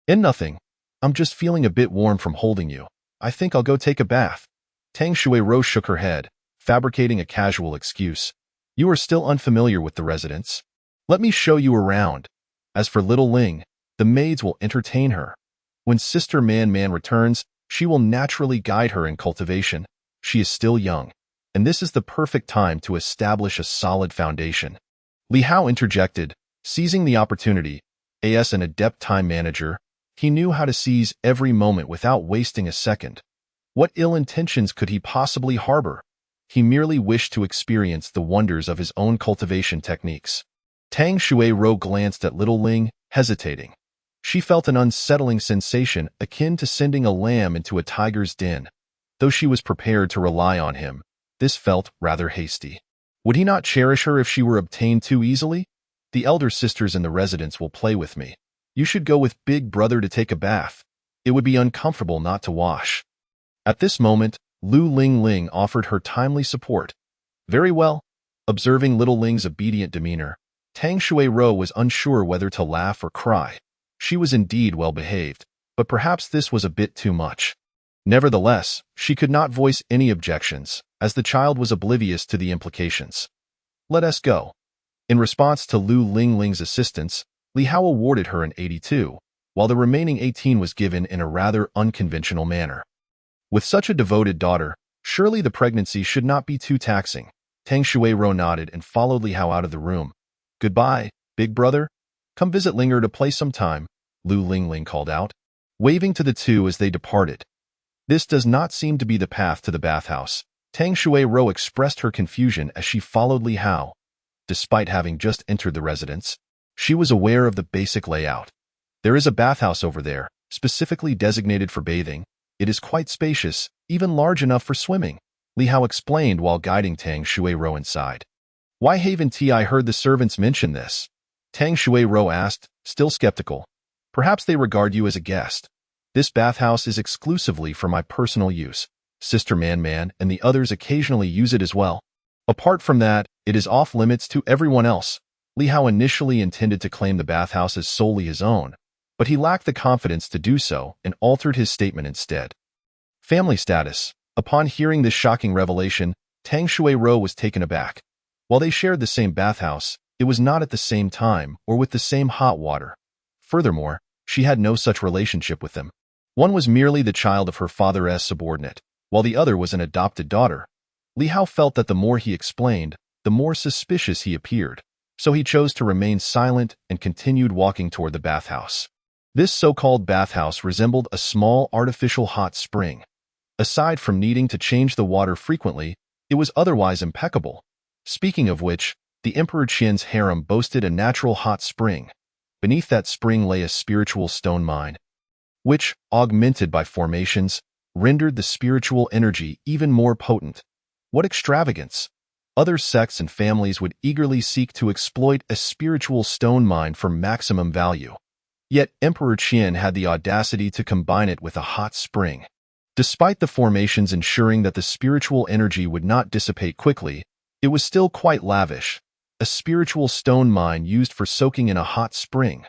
[SPEAKER 1] Nothing. I'm just feeling a bit warm from holding you. I think I'll go take a bath. Tang Shuirou shook her head, fabricating a casual excuse. You are still unfamiliar with the residence. Let me show you around. As for little Ling, the maids will entertain her. When Sister Man returns, she will naturally guide her in cultivation. She is still young, and this is the perfect time to establish a solid foundation. Li Hao interjected, seizing the opportunity. As an adept time manager, he knew how to seize every moment without wasting a second. What ill intentions could he possibly harbor? He merely wished to experience the wonders of his own cultivation techniques. Tang Shuirou glanced at little Ling, hesitating. She felt an unsettling sensation akin to sending a lamb into a tiger's den. Though she was prepared to rely on him, this felt rather hasty. Would he not cherish her if she were obtained too easily? The elder sisters in the residence will play with me. You should go with big brother to take a bath. It would be uncomfortable not to wash. At this moment, Lu Lingling offered her timely support. Very well. Observing little Ling's obedient demeanor, Tang Shuai-ro was unsure whether to laugh or cry. She was indeed well behaved, but perhaps this was a bit too much. Nevertheless, she could not voice any objections, as the child was oblivious to the implications. Let us go. In response to Lu Lingling's assistance, Li Hao awarded her an 82, while the remaining 18 was given in a rather unconventional manner. With such a devoted daughter, surely the pregnancy should not be too taxing. Tang Shuai-ro nodded and followed Li Hao out of the room. Goodbye, big brother. Come visit Linger to play some time, Lu Lingling called out, waving to the two as they departed. This does not seem to be the path to the bathhouse. Tang Shuai-ro expressed her confusion as she followed Li Hao. Despite having just entered the residence, she was aware of the basic layout. There is a bathhouse over there, specifically designated for bathing. It is quite spacious, even large enough for swimming, Li Hao explained while guiding Tang Shuai-ro inside. Why haven't I heard the servants mention this? Tang Shuai-ro asked, still skeptical. Perhaps they regard you as a guest. This bathhouse is exclusively for my personal use. Sister Man and the others occasionally use it as well. Apart from that, it is off limits to everyone else. Li Hao initially intended to claim the bathhouse as solely his own, but he lacked the confidence to do so and altered his statement instead. Family status. Upon hearing this shocking revelation, Tang Shuai-ro was taken aback. While they shared the same bathhouse, it was not at the same time or with the same hot water. Furthermore, she had no such relationship with them. One was merely the child of her father's subordinate, while the other was an adopted daughter. Li Hao felt that the more he explained, the more suspicious he appeared, so he chose to remain silent and continued walking toward the bathhouse. This so-called bathhouse resembled a small artificial hot spring. Aside from needing to change the water frequently, it was otherwise impeccable. Speaking of which, the Emperor Qian's harem boasted a natural hot spring. Beneath that spring lay a spiritual stone mine, which, augmented by formations, rendered the spiritual energy even more potent. What extravagance! Other sects and families would eagerly seek to exploit a spiritual stone mine for maximum value. Yet Emperor Qian had the audacity to combine it with a hot spring. Despite the formations ensuring that the spiritual energy would not dissipate quickly, it was still quite lavish. A spiritual stone mine used for soaking in a hot spring.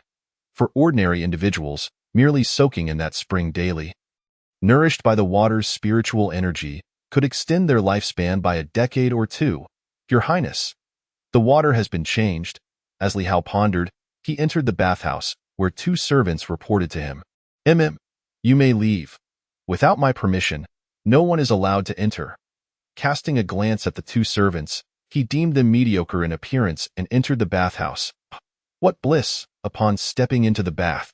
[SPEAKER 1] For ordinary individuals, merely soaking in that spring daily, nourished by the water's spiritual energy, could extend their lifespan by a decade or two. Your Highness, the water has been changed. As Li Hao pondered, he entered the bathhouse, where two servants reported to him. You may leave. Without my permission, no one is allowed to enter. Casting a glance at the two servants, he deemed them mediocre in appearance and entered the bathhouse. What bliss! Upon stepping into the bath,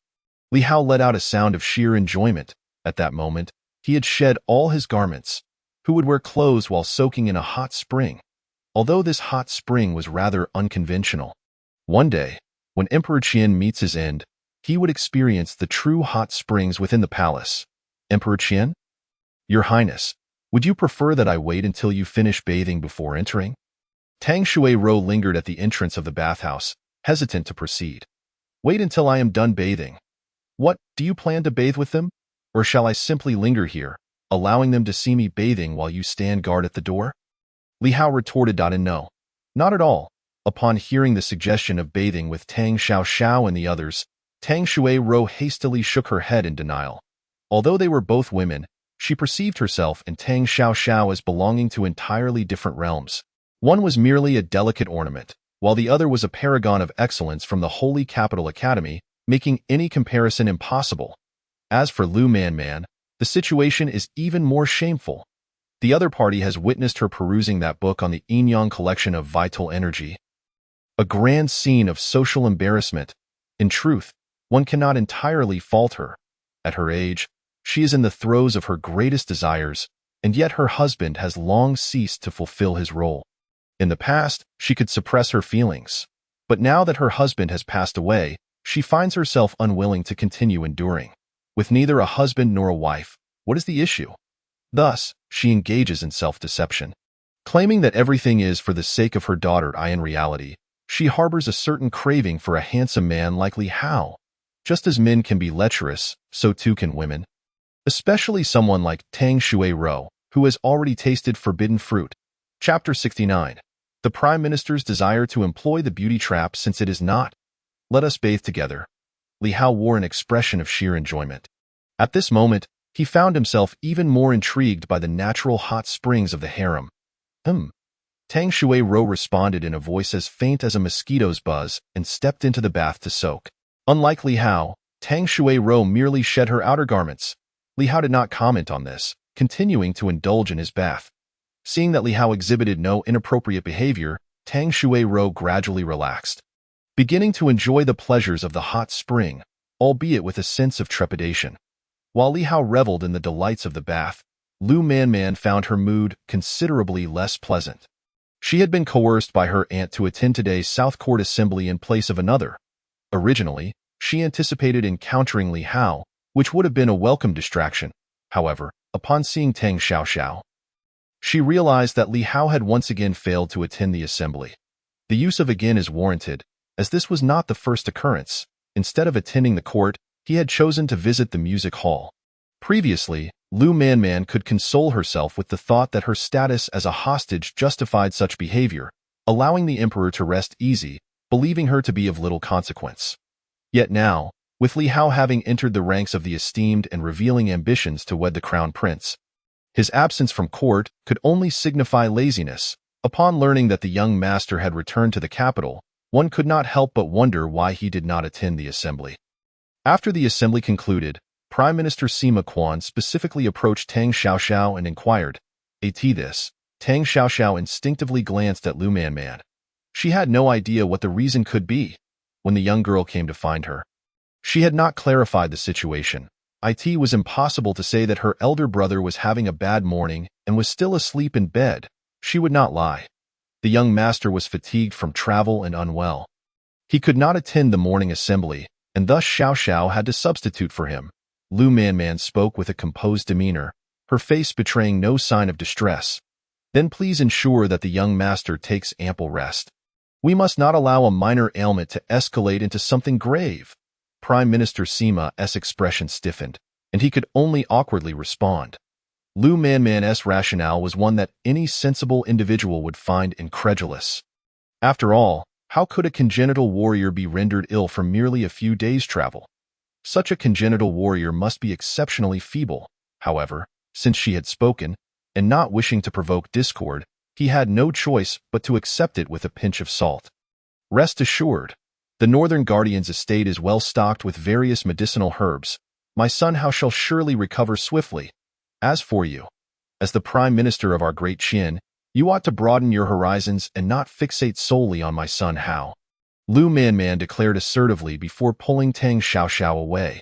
[SPEAKER 1] Li Hao let out a sound of sheer enjoyment. At that moment, he had shed all his garments. Who would wear clothes while soaking in a hot spring? Although this hot spring was rather unconventional. One day, when Emperor Qian meets his end, he would experience the true hot springs within the palace. Emperor Qian? Your Highness, would you prefer that I wait until you finish bathing before entering? Tang Shuai-ro lingered at the entrance of the bathhouse, hesitant to proceed. Wait until I am done bathing. What, do you plan to bathe with them? Or shall I simply linger here, allowing them to see me bathing while you stand guard at the door? Li Hao retorted no. Not at all. Upon hearing the suggestion of bathing with Tang Xiaoxiao and the others, Tang Shuai-ro hastily shook her head in denial. Although they were both women, she perceived herself and Tang Xiaoxiao as belonging to entirely different realms. One was merely a delicate ornament, while the other was a paragon of excellence from the Holy Capital Academy, making any comparison impossible. As for Lu Man, the situation is even more shameful. The other party has witnessed her perusing that book on the Yin Yang collection of vital energy. A grand scene of social embarrassment. In truth, one cannot entirely fault her. At her age, she is in the throes of her greatest desires, and yet her husband has long ceased to fulfill his role. In the past, she could suppress her feelings, but now that her husband has passed away, she finds herself unwilling to continue enduring. With neither a husband nor a wife, what is the issue? Thus, she engages in self-deception, claiming that everything is for the sake of her daughter. In reality, She harbors a certain craving for a handsome man like Li Hao. Just as men can be lecherous, so too can women. Especially someone like Tang Shui-ro, who has already tasted forbidden fruit. Chapter 69. The Prime Minister's desire to employ the beauty trap since it is not. Let us bathe together. Li Hao wore an expression of sheer enjoyment. At this moment, he found himself even more intrigued by the natural hot springs of the harem. Tang Shui-ro responded in a voice as faint as a mosquito's buzz and stepped into the bath to soak. Unlike Li Hao, Tang Shui-ro merely shed her outer garments. Li Hao did not comment on this, continuing to indulge in his bath. Seeing that Li Hao exhibited no inappropriate behavior, Tang Shui-ro gradually relaxed, beginning to enjoy the pleasures of the hot spring, albeit with a sense of trepidation. While Li Hao reveled in the delights of the bath, Lu Manman found her mood considerably less pleasant. She had been coerced by her aunt to attend today's South Court Assembly in place of another. Originally, she anticipated encountering Li Hao, which would have been a welcome distraction. However, upon seeing Tang Xiaoxiao, she realized that Li Hao had once again failed to attend the assembly. The use of again is warranted, as this was not the first occurrence. Instead of attending the court, he had chosen to visit the music hall. Previously, Lu Manman could console herself with the thought that her status as a hostage justified such behavior, allowing the emperor to rest easy, believing her to be of little consequence. Yet now, with Li Hao having entered the ranks of the esteemed and revealing ambitions to wed the crown prince, his absence from court could only signify laziness. Upon learning that the young master had returned to the capital, one could not help but wonder why he did not attend the assembly. After the assembly concluded, Prime Minister Sima Qian specifically approached Tang Xiaoxiao and inquired, "At this?" Tang Xiaoxiao instinctively glanced at Lu Manman. She had no idea what the reason could be. When the young girl came to find her, she had not clarified the situation. It was impossible to say that her elder brother was having a bad morning and was still asleep in bed. She would not lie. The young master was fatigued from travel and unwell. He could not attend the morning assembly, and thus Xiaoxiao had to substitute for him. Lu Manman spoke with a composed demeanor, her face betraying no sign of distress. "Then please ensure that the young master takes ample rest. We must not allow a minor ailment to escalate into something grave." Prime Minister Sima's expression stiffened, and he could only awkwardly respond. Lu Manman's rationale was one that any sensible individual would find incredulous. After all, how could a congenital warrior be rendered ill from merely a few days' travel? Such a congenital warrior must be exceptionally feeble. However, since she had spoken, and not wishing to provoke discord, he had no choice but to accept it with a pinch of salt. "Rest assured, the Northern Guardian's estate is well stocked with various medicinal herbs. My son Hao shall surely recover swiftly. As for you, as the Prime Minister of our great Qin, you ought to broaden your horizons and not fixate solely on my son Hao," Lu Manman declared assertively before pulling Tang Xiaoxiao away.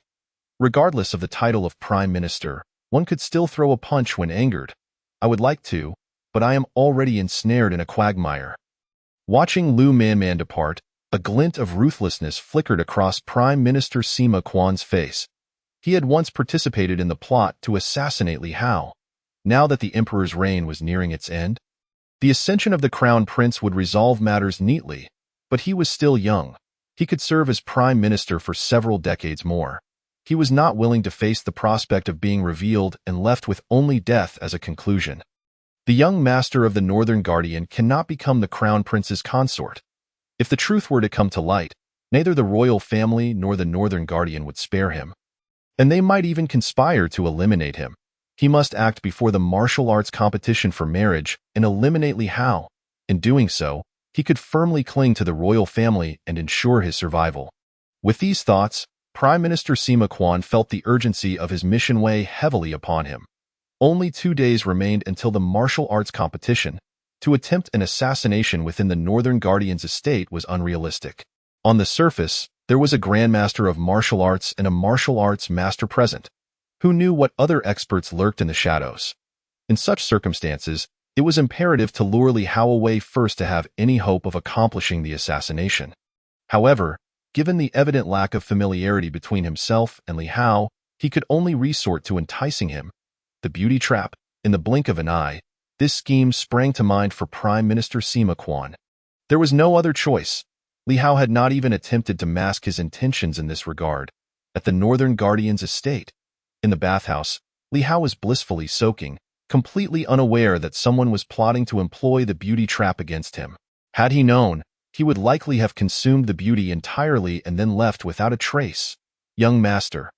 [SPEAKER 1] Regardless of the title of Prime Minister, one could still throw a punch when angered. "I would like to, but I am already ensnared in a quagmire." Watching Lu Manman depart, a glint of ruthlessness flickered across Prime Minister Sima Qian's face. He had once participated in the plot to assassinate Li Hao. Now that the emperor's reign was nearing its end, the ascension of the crown prince would resolve matters neatly. But he was still young. He could serve as prime minister for several decades more. He was not willing to face the prospect of being revealed and left with only death as a conclusion. The young master of the Northern Guardian cannot become the crown prince's consort. If the truth were to come to light, neither the royal family nor the Northern Guardian would spare him. And they might even conspire to eliminate him. He must act before the martial arts competition for marriage and eliminate Li Hao. In doing so, he could firmly cling to the royal family and ensure his survival. With these thoughts, Prime Minister Sima Qian felt the urgency of his mission weigh heavily upon him. Only 2 days remained until the martial arts competition. To attempt an assassination within the Northern Guardian's estate was unrealistic. On the surface, there was a grandmaster of martial arts and a martial arts master present. Who knew what other experts lurked in the shadows? In such circumstances, it was imperative to lure Li Hao away first to have any hope of accomplishing the assassination. However, given the evident lack of familiarity between himself and Li Hao, he could only resort to enticing him. The beauty trap, in the blink of an eye, this scheme sprang to mind for Prime Minister Sima Qian. There was no other choice. Li Hao had not even attempted to mask his intentions in this regard. At the Northern Guardian's estate, in the bathhouse, Li Hao was blissfully soaking, completely unaware that someone was plotting to employ the beauty trap against him. Had he known, he would likely have consumed the beauty entirely and then left without a trace. Young master,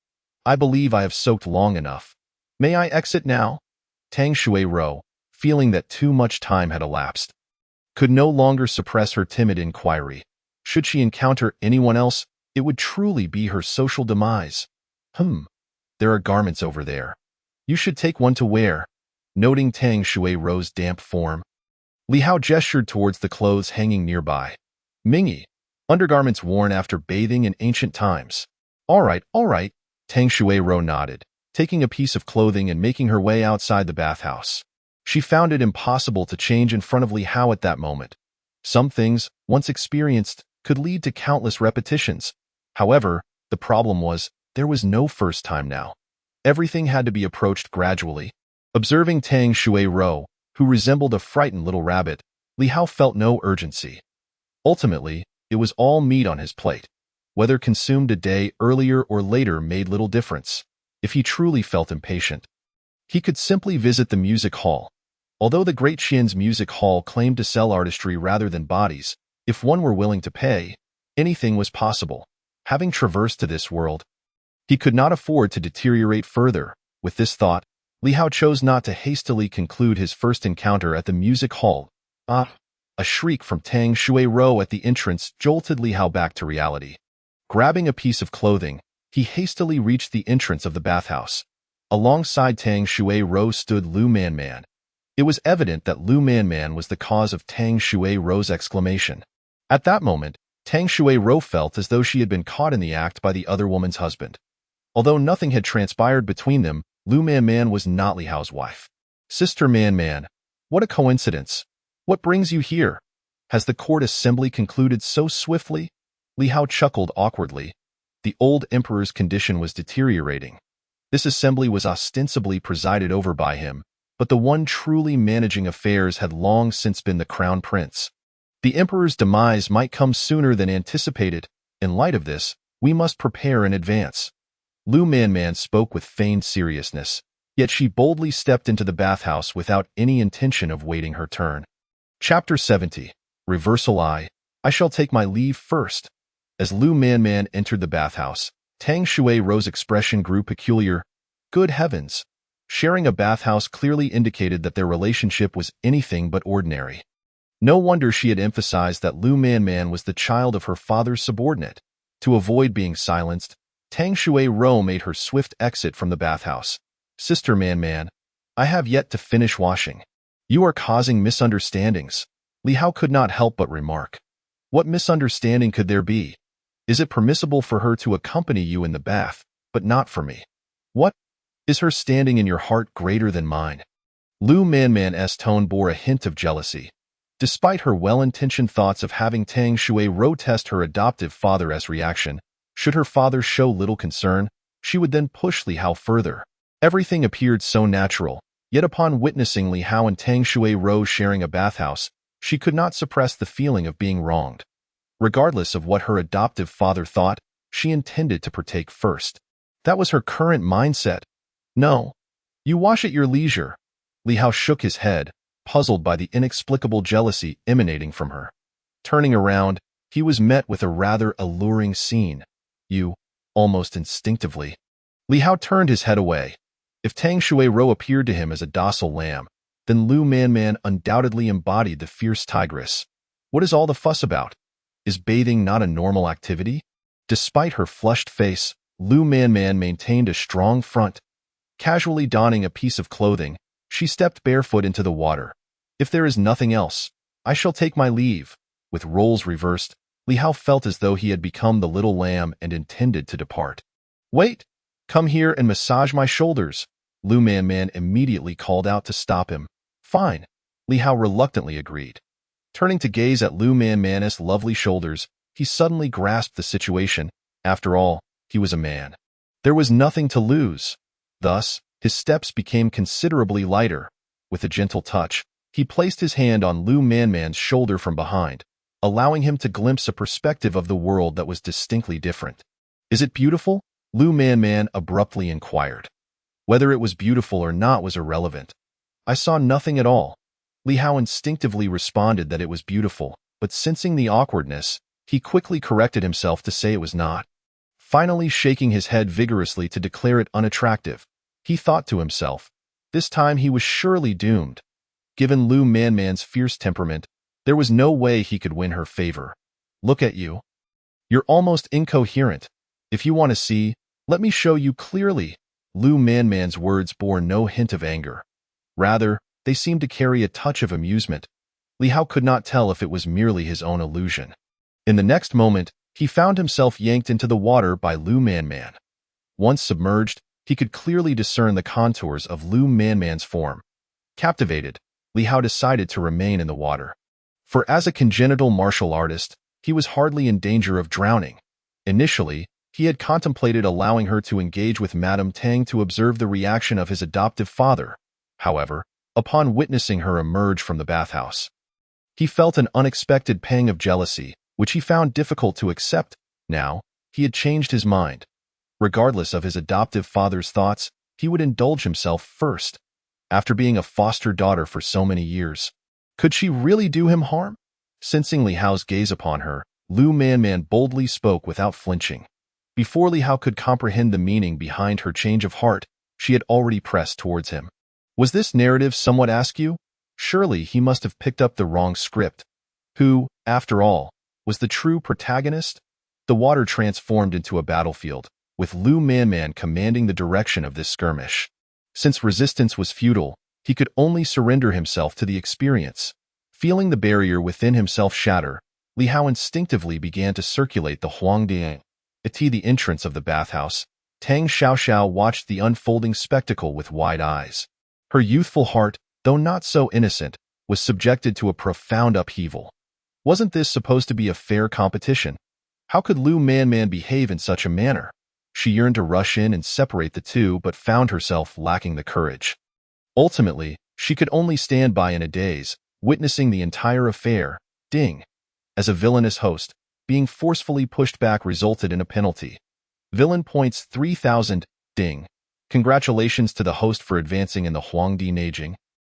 [SPEAKER 1] I believe I have soaked long enough. May I exit now? Tang Shui-ro, feeling that too much time had elapsed, could no longer suppress her timid inquiry. Should she encounter anyone else, it would truly be her social demise. There are garments over there. You should take one to wear. Noting Tang Shui-ro's damp form, Li Hao gestured towards the clothes hanging nearby. Mingyi, undergarments worn after bathing in ancient times. All right, Tang Shui-ro nodded, taking a piece of clothing and making her way outside the bathhouse. She found it impossible to change in front of Li Hao at that moment. Some things, once experienced, could lead to countless repetitions. However, the problem was, there was no first time now. Everything had to be approached gradually. Observing Tang Shui-ro, who resembled a frightened little rabbit, Li Hao felt no urgency. Ultimately, it was all meat on his plate. Whether consumed a day earlier or later made little difference. If he truly felt impatient, he could simply visit the music hall. Although the Great Qian's music hall claimed to sell artistry rather than bodies, if one were willing to pay, anything was possible. Having traversed to this world, he could not afford to deteriorate further. With this thought, Li Hao chose not to hastily conclude his first encounter at the music hall. A shriek from Tang Shui-ro at the entrance jolted Li Hao back to reality. Grabbing a piece of clothing, he hastily reached the entrance of the bathhouse. Alongside Tang Shui-ro stood Lu Man. It was evident that Lu Man was the cause of Tang Shui-ro's exclamation. At that moment, Tang Shui-ro felt as though she had been caught in the act by the other woman's husband. Although nothing had transpired between them, Lu Man was not Li Hao's wife. Sister Man, what a coincidence. What brings you here? Has the court assembly concluded so swiftly? Li Hao chuckled awkwardly. The old emperor's condition was deteriorating. This assembly was ostensibly presided over by him, but the one truly managing affairs had long since been the crown prince. The emperor's demise might come sooner than anticipated. In light of this, we must prepare in advance. Lu Man spoke with feigned seriousness, yet she boldly stepped into the bathhouse without any intention of waiting her turn. Chapter 70. Reversal I shall take my leave first. As Lu Man entered the bathhouse, Tang Shui-ro's expression grew peculiar. Good heavens! Sharing a bathhouse clearly indicated that their relationship was anything but ordinary. No wonder she had emphasized that Lu Man was the child of her father's subordinate. To avoid being silenced, Tang Shui-ro made her swift exit from the bathhouse. Sister Man, I have yet to finish washing. You are causing misunderstandings. Li Hao could not help but remark. What misunderstanding could there be? Is it permissible for her to accompany you in the bath, but not for me? What? Is her standing in your heart greater than mine? Lu Man's tone bore a hint of jealousy. Despite her well-intentioned thoughts of having Tang Shui-ro test her adoptive father's reaction, should her father show little concern, she would then push Li Hao further. Everything appeared so natural, yet upon witnessing Li Hao and Tang Shui-ro sharing a bathhouse, she could not suppress the feeling of being wronged. Regardless of what her adoptive father thought, she intended to partake first. That was her current mindset. No. You wash at your leisure. Li Hao shook his head, puzzled by the inexplicable jealousy emanating from her. Turning around, he was met with a rather alluring scene. You, almost instinctively. Li Hao turned his head away. If Tang Shui-ro appeared to him as a docile lamb, then Lu Man undoubtedly embodied the fierce tigress. What is all the fuss about? Is bathing not a normal activity? Despite her flushed face, Lu Man maintained a strong front. Casually donning a piece of clothing, she stepped barefoot into the water. If there is nothing else, I shall take my leave. With roles reversed, Li Hao felt as though he had become the little lamb and intended to depart. Wait! Come here and massage my shoulders. Lu Man immediately called out to stop him. Fine. Li Hao reluctantly agreed. Turning to gaze at Lu Man's lovely shoulders, he suddenly grasped the situation. After all, he was a man. There was nothing to lose. Thus, his steps became considerably lighter. With a gentle touch, he placed his hand on Lu Man's shoulder from behind. allowing him to glimpse a perspective of the world that was distinctly different. "Is it beautiful?" Lu Man abruptly inquired. Whether it was beautiful or not was irrelevant. "I saw nothing at all." Li Hao instinctively responded that it was beautiful, but sensing the awkwardness, he quickly corrected himself to say it was not. Finally shaking his head vigorously to declare it unattractive, he thought to himself, this time he was surely doomed. Given Lu Man's fierce temperament, there was no way he could win her favor. "Look at you. You're almost incoherent. If you want to see, let me show you clearly." Lu Man's words bore no hint of anger. Rather, they seemed to carry a touch of amusement. Li Hao could not tell if it was merely his own illusion. In the next moment, he found himself yanked into the water by Lu Man. Once submerged, he could clearly discern the contours of Lu Man's form. Captivated, Li Hao decided to remain in the water. For as a congenital martial artist, he was hardly in danger of drowning. Initially, he had contemplated allowing her to engage with Madame Tang to observe the reaction of his adoptive father. However, upon witnessing her emerge from the bathhouse, he felt an unexpected pang of jealousy, which he found difficult to accept. Now, he had changed his mind. Regardless of his adoptive father's thoughts, he would indulge himself first. After being a foster daughter for so many years, could she really do him harm? Sensing Li Hao's gaze upon her, Lu Man boldly spoke without flinching. Before Li Hao could comprehend the meaning behind her change of heart, she had already pressed towards him. Was this narrative somewhat askew? Surely he must have picked up the wrong script. Who, after all, was the true protagonist? The water transformed into a battlefield, with Lu Man commanding the direction of this skirmish. Since resistance was futile, he could only surrender himself to the experience. Feeling the barrier within himself shatter, Li Hao instinctively began to circulate the Huangdian. At the entrance of the bathhouse, Tang Xiaoxiao watched the unfolding spectacle with wide eyes. Her youthful heart, though not so innocent, was subjected to a profound upheaval. Wasn't this supposed to be a fair competition? How could Lu Man behave in such a manner? She yearned to rush in and separate the two, but found herself lacking the courage. Ultimately, she could only stand by in a daze, witnessing the entire affair. Ding. As a villainous host, being forcefully pushed back resulted in a penalty. Villain points 3,000. Ding. Congratulations to the host for advancing in the Huangdi Neijing.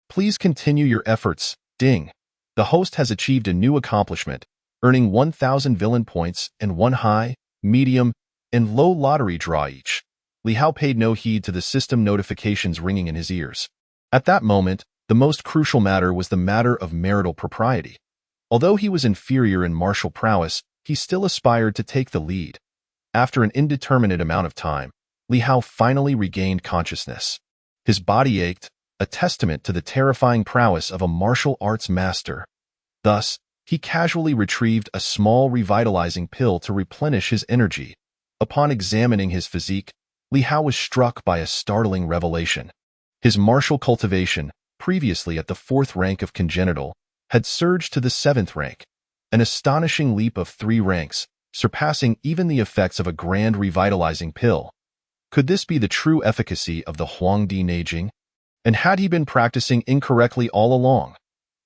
[SPEAKER 1] Please continue your efforts. Ding. The host has achieved a new accomplishment, earning 1,000 villain points and one high, medium, and low lottery draw each. Li Hao paid no heed to the system notifications ringing in his ears. At that moment, the most crucial matter was the matter of marital propriety. Although he was inferior in martial prowess, he still aspired to take the lead. After an indeterminate amount of time, Li Hao finally regained consciousness. His body ached, a testament to the terrifying prowess of a martial arts master. Thus, he casually retrieved a small revitalizing pill to replenish his energy. Upon examining his physique, Li Hao was struck by a startling revelation. His martial cultivation, previously at the 4th rank of congenital, had surged to the 7th rank, an astonishing leap of 3 ranks, surpassing even the effects of a grand revitalizing pill. Could this be the true efficacy of the Huangdi Neijing? And had he been practicing incorrectly all along?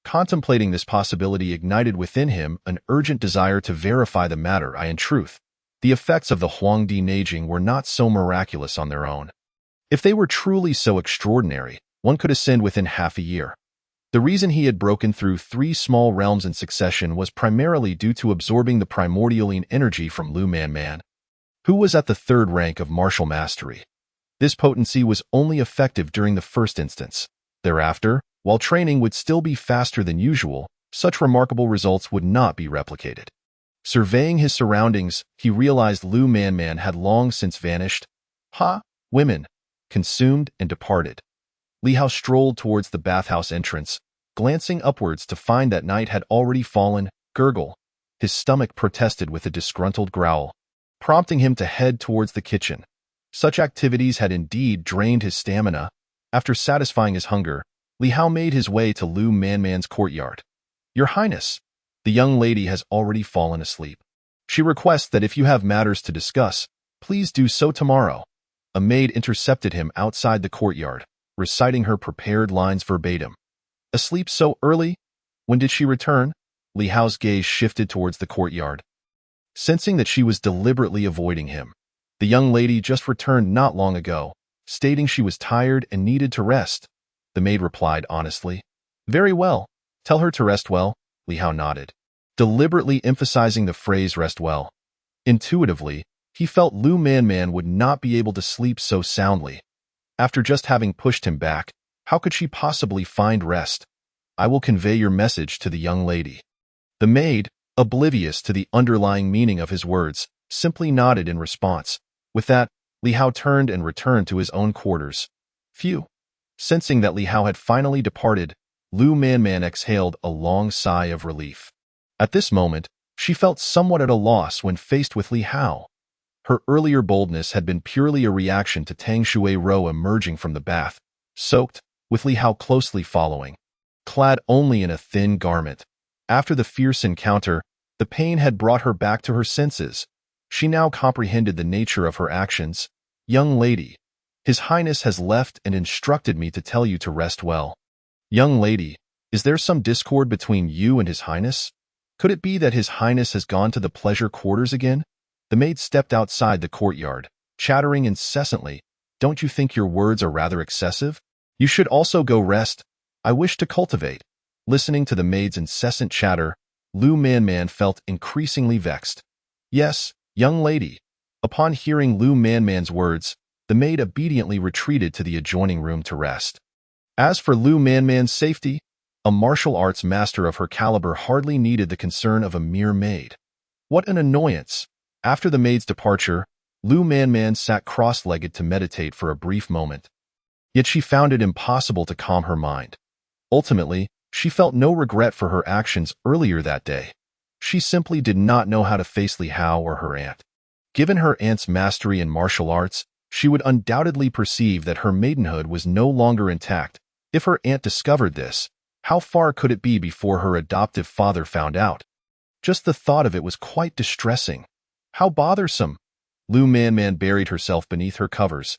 [SPEAKER 1] Contemplating this possibility ignited within him an urgent desire to verify the matter. In truth, the effects of the Huangdi Neijing were not so miraculous on their own. If they were truly so extraordinary, one could ascend within half a year. The reason he had broken through 3 small realms in succession was primarily due to absorbing the primordialine energy from Lu Man, who was at the 3rd rank of martial mastery. This potency was only effective during the first instance. Thereafter, while training would still be faster than usual, such remarkable results would not be replicated. Surveying his surroundings, he realized Lu Man had long since vanished. Women, consumed and departed. Li Hao strolled towards the bathhouse entrance, glancing upwards to find that night had already fallen. Gurgle. His stomach protested with a disgruntled growl, prompting him to head towards the kitchen. Such activities had indeed drained his stamina. After satisfying his hunger, Li Hao made his way to Lu Man's courtyard. "Your Highness, the young lady has already fallen asleep. She requests that if you have matters to discuss, please do so tomorrow." A maid intercepted him outside the courtyard, reciting her prepared lines verbatim. "Asleep so early? When did she return?" Li Hao's gaze shifted towards the courtyard. Sensing that she was deliberately avoiding him, the young lady just returned not long ago, stating she was tired and needed to rest. The maid replied honestly. Very well. Tell her to rest well. Li Hao nodded, deliberately emphasizing the phrase rest well. Intuitively, he felt Lu Manman would not be able to sleep so soundly. After just having pushed him back, how could she possibly find rest? I will convey your message to the young lady. The maid, oblivious to the underlying meaning of his words, simply nodded in response. With that, Li Hao turned and returned to his own quarters. Phew. Sensing that Li Hao had finally departed, Lu Manman exhaled a long sigh of relief. At this moment, she felt somewhat at a loss when faced with Li Hao. Her earlier boldness had been purely a reaction to Tang Shuai-ro emerging from the bath, soaked, with Li Hao closely following. Clad only in a thin garment. After the fierce encounter, the pain had brought her back to her senses. She now comprehended the nature of her actions. Young lady, His Highness has left and instructed me to tell you to rest well. Young lady, is there some discord between you and His Highness? Could it be that His Highness has gone to the pleasure quarters again? The maid stepped outside the courtyard, chattering incessantly. Don't you think your words are rather excessive? You should also go rest. I wish to cultivate. Listening to the maid's incessant chatter, Lu Manman felt increasingly vexed. Yes, young lady. Upon hearing Lu Manman's words, the maid obediently retreated to the adjoining room to rest. As for Lu Manman's safety, a martial arts master of her caliber hardly needed the concern of a mere maid. What an annoyance! After the maid's departure, Lu Manman sat cross-legged to meditate for a brief moment. Yet she found it impossible to calm her mind. Ultimately, she felt no regret for her actions earlier that day. She simply did not know how to face Li Hao or her aunt. Given her aunt's mastery in martial arts, she would undoubtedly perceive that her maidenhood was no longer intact. If her aunt discovered this, how far could it be before her adoptive father found out? Just the thought of it was quite distressing. How bothersome! Lu Manman buried herself beneath her covers.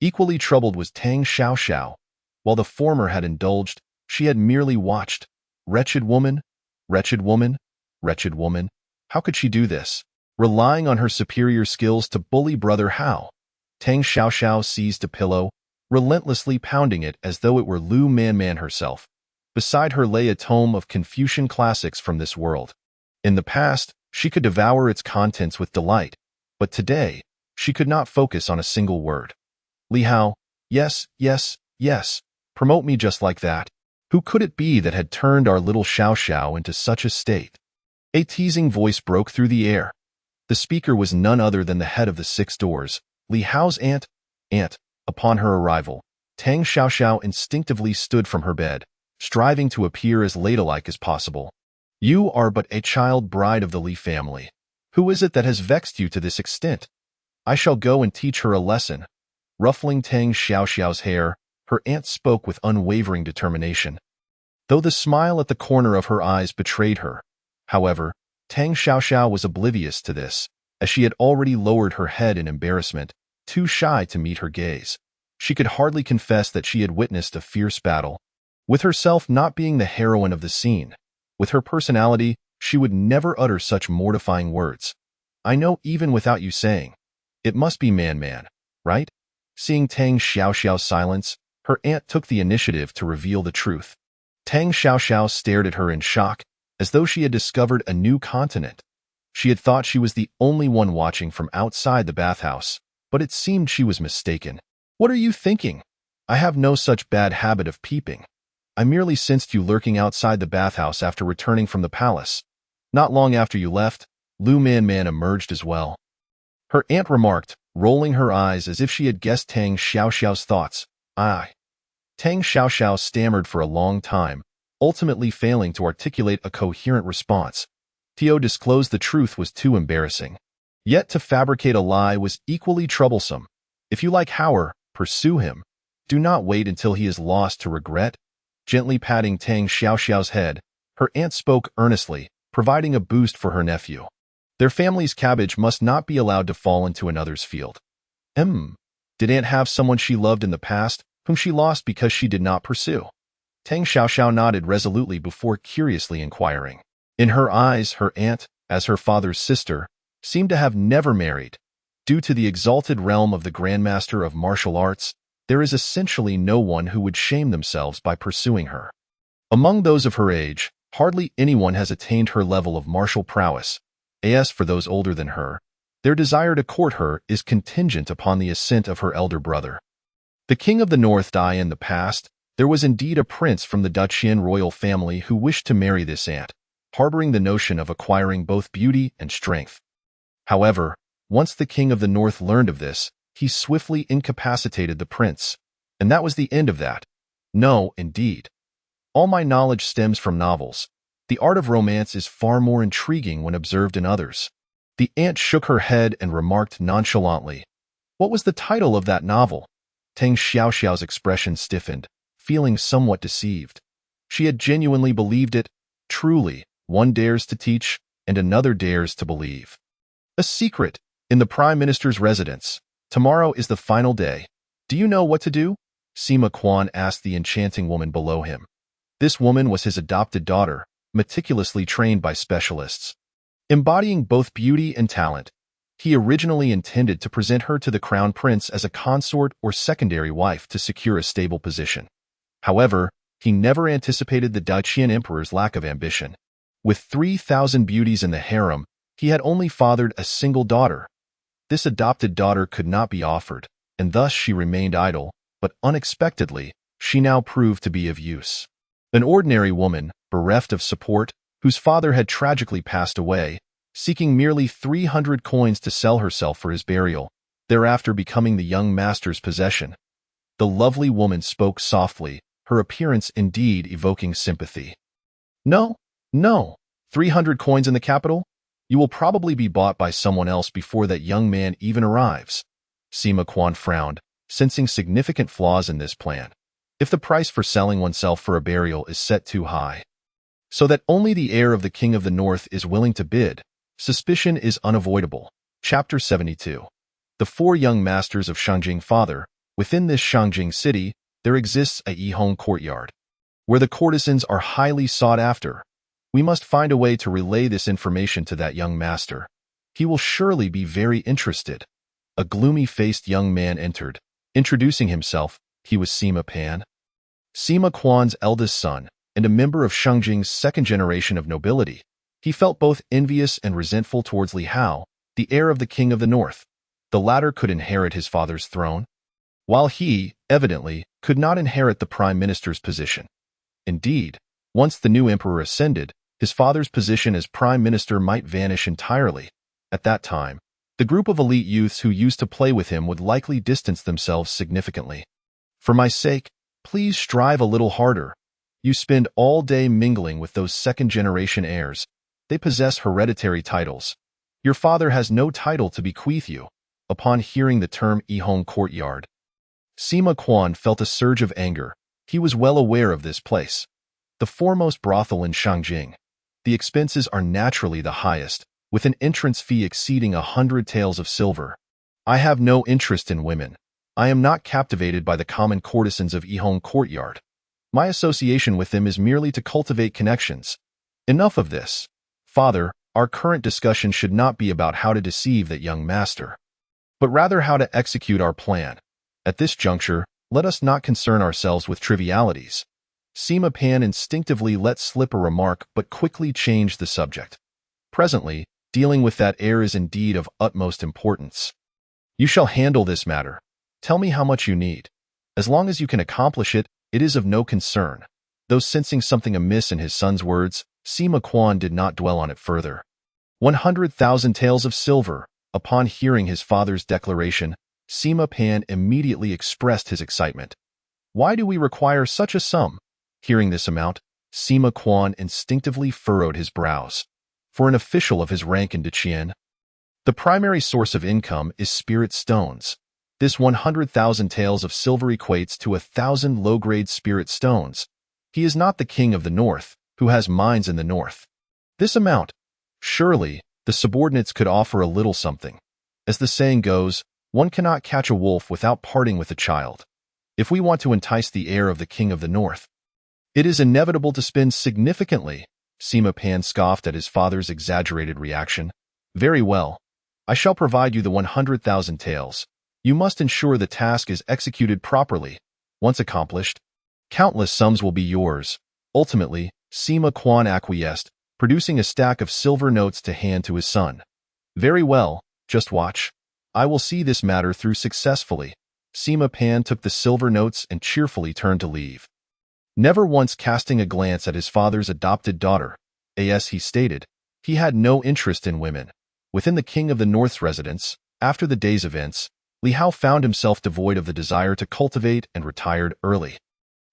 [SPEAKER 1] Equally troubled was Tang Xiaoxiao. While the former had indulged, she had merely watched. Wretched woman, wretched woman, wretched woman. How could she do this? Relying on her superior skills to bully brother Hao. Tang Xiaoxiao seized a pillow, relentlessly pounding it as though it were Lu Manman herself. Beside her lay a tome of Confucian classics from this world. In the past, she could devour its contents with delight, but today, she could not focus on a single word. Li Hao, yes, yes, yes, promote me just like that. Who could it be that had turned our little Xiaoxiao into such a state? A teasing voice broke through the air. The speaker was none other than the head of the Six Doors, Li Hao's aunt. Upon her arrival, Tang Xiaoxiao instinctively stood from her bed, striving to appear as ladylike as possible. You are but a child bride of the Li family. Who is it that has vexed you to this extent? I shall go and teach her a lesson. Ruffling Tang Xiaoxiao's hair, her aunt spoke with unwavering determination. Though the smile at the corner of her eyes betrayed her, however, Tang Xiaoxiao was oblivious to this, as she had already lowered her head in embarrassment, too shy to meet her gaze. She could hardly confess that she had witnessed a fierce battle. With herself not being the heroine of the scene, with her personality, she would never utter such mortifying words. I know even without you saying. It must be Man, right? Seeing Tang Xiaoxiao's silence, her aunt took the initiative to reveal the truth. Tang Xiaoxiao stared at her in shock, as though she had discovered a new continent. She had thought she was the only one watching from outside the bathhouse, but it seemed she was mistaken. What are you thinking? I have no such bad habit of peeping. I merely sensed you lurking outside the bathhouse after returning from the palace. Not long after you left, Lu Manman emerged as well. Her aunt remarked, rolling her eyes as if she had guessed Tang Xiaoxiao's thoughts. Tang Xiaoxiao stammered for a long time, ultimately failing to articulate a coherent response. To disclose the truth was too embarrassing. Yet to fabricate a lie was equally troublesome. If you like Howard, pursue him. Do not wait until he is lost to regret. Gently patting Tang Xiaoxiao's head, her aunt spoke earnestly, providing a boost for her nephew. Their family's cabbage must not be allowed to fall into another's field. Did aunt have someone she loved in the past, whom she lost because she did not pursue? Tang Xiaoxiao nodded resolutely before curiously inquiring. In her eyes, her aunt, as her father's sister, seemed to have never married. Due to the exalted realm of the Grandmaster of Martial Arts, there is essentially no one who would shame themselves by pursuing her. Among those of her age, hardly anyone has attained her level of martial prowess. As for those older than her, their desire to court her is contingent upon the assent of her elder brother. The King of the North died in the past. There was indeed a prince from the Dacian royal family who wished to marry this aunt, harboring the notion of acquiring both beauty and strength. However, once the King of the North learned of this, he swiftly incapacitated the prince, and that was the end of that. No, indeed. All my knowledge stems from novels. The art of romance is far more intriguing when observed in others. The aunt shook her head and remarked nonchalantly, "What was the title of that novel?" Tang Xiaoxiao's expression stiffened, feeling somewhat deceived. She had genuinely believed it. Truly, one dares to teach, and another dares to believe. A secret, in the Prime Minister's residence. Tomorrow is the final day. Do you know what to do? Sima Quan asked the enchanting woman below him. This woman was his adopted daughter, meticulously trained by specialists. Embodying both beauty and talent, he originally intended to present her to the crown prince as a consort or secondary wife to secure a stable position. However, he never anticipated the Dacian emperor's lack of ambition. With 3,000 beauties in the harem, he had only fathered a single daughter. This adopted daughter could not be offered, and thus she remained idle, but unexpectedly, she now proved to be of use. An ordinary woman, bereft of support, whose father had tragically passed away, seeking merely 300 coins to sell herself for his burial, thereafter becoming the young master's possession. The lovely woman spoke softly, her appearance indeed evoking sympathy. No, 300 coins in the capital? You will probably be bought by someone else before that young man even arrives. Sima Quan frowned, sensing significant flaws in this plan. If the price for selling oneself for a burial is set too high, so that only the heir of the King of the North is willing to bid, suspicion is unavoidable. Chapter 72. The four young masters of Shangjing Father. Within this Shangjing city, there exists a Yihong courtyard, where the courtesans are highly sought after. We must find a way to relay this information to that young master. He will surely be very interested. A gloomy-faced young man entered. Introducing himself, he was Sima Pan, Sima Quan's eldest son, and a member of Shangjing's second generation of nobility. He felt both envious and resentful towards Li Hao, the heir of the King of the North. The latter could inherit his father's throne, while he, evidently, could not inherit the prime minister's position. Indeed, once the new emperor ascended, his father's position as prime minister might vanish entirely. At that time, the group of elite youths who used to play with him would likely distance themselves significantly. For my sake, please strive a little harder. You spend all day mingling with those second-generation heirs. They possess hereditary titles. Your father has no title to bequeath you. Upon hearing the term Yihong courtyard, Sima Quan felt a surge of anger. He was well aware of this place, the foremost brothel in Shangjing. The expenses are naturally the highest, with an entrance fee exceeding 100 taels of silver. I have no interest in women. I am not captivated by the common courtesans of Yihong courtyard. My association with them is merely to cultivate connections. Enough of this. Father, our current discussion should not be about how to deceive that young master, but rather how to execute our plan. At this juncture, let us not concern ourselves with trivialities. Sima Pan instinctively let slip a remark but quickly changed the subject. Presently, dealing with that heir is indeed of utmost importance. You shall handle this matter. Tell me how much you need. As long as you can accomplish it, it is of no concern. Though sensing something amiss in his son's words, Sima Quan did not dwell on it further. 100,000 taels of silver. Upon hearing his father's declaration, Sima Pan immediately expressed his excitement. Why do we require such a sum? Hearing this amount, Sima Quan instinctively furrowed his brows. For an official of his rank in Dacian, the primary source of income is spirit stones. This 100,000 taels of silver equates to 1,000 low-grade spirit stones. He is not the King of the North, who has mines in the north. This amount, surely, the subordinates could offer a little something. As the saying goes, one cannot catch a wolf without parting with a child. If we want to entice the heir of the King of the North, it is inevitable to spend significantly. Sima Pan scoffed at his father's exaggerated reaction. Very well. I shall provide you the 100,000 taels. You must ensure the task is executed properly. Once accomplished, countless sums will be yours. Ultimately, Sima Quan acquiesced, producing a stack of silver notes to hand to his son. Very well, just watch. I will see this matter through successfully. Sima Pan took the silver notes and cheerfully turned to leave. Never once casting a glance at his father's adopted daughter, as he stated, he had no interest in women. Within the King of the North's residence, after the day's events, Li Hao found himself devoid of the desire to cultivate and retired early.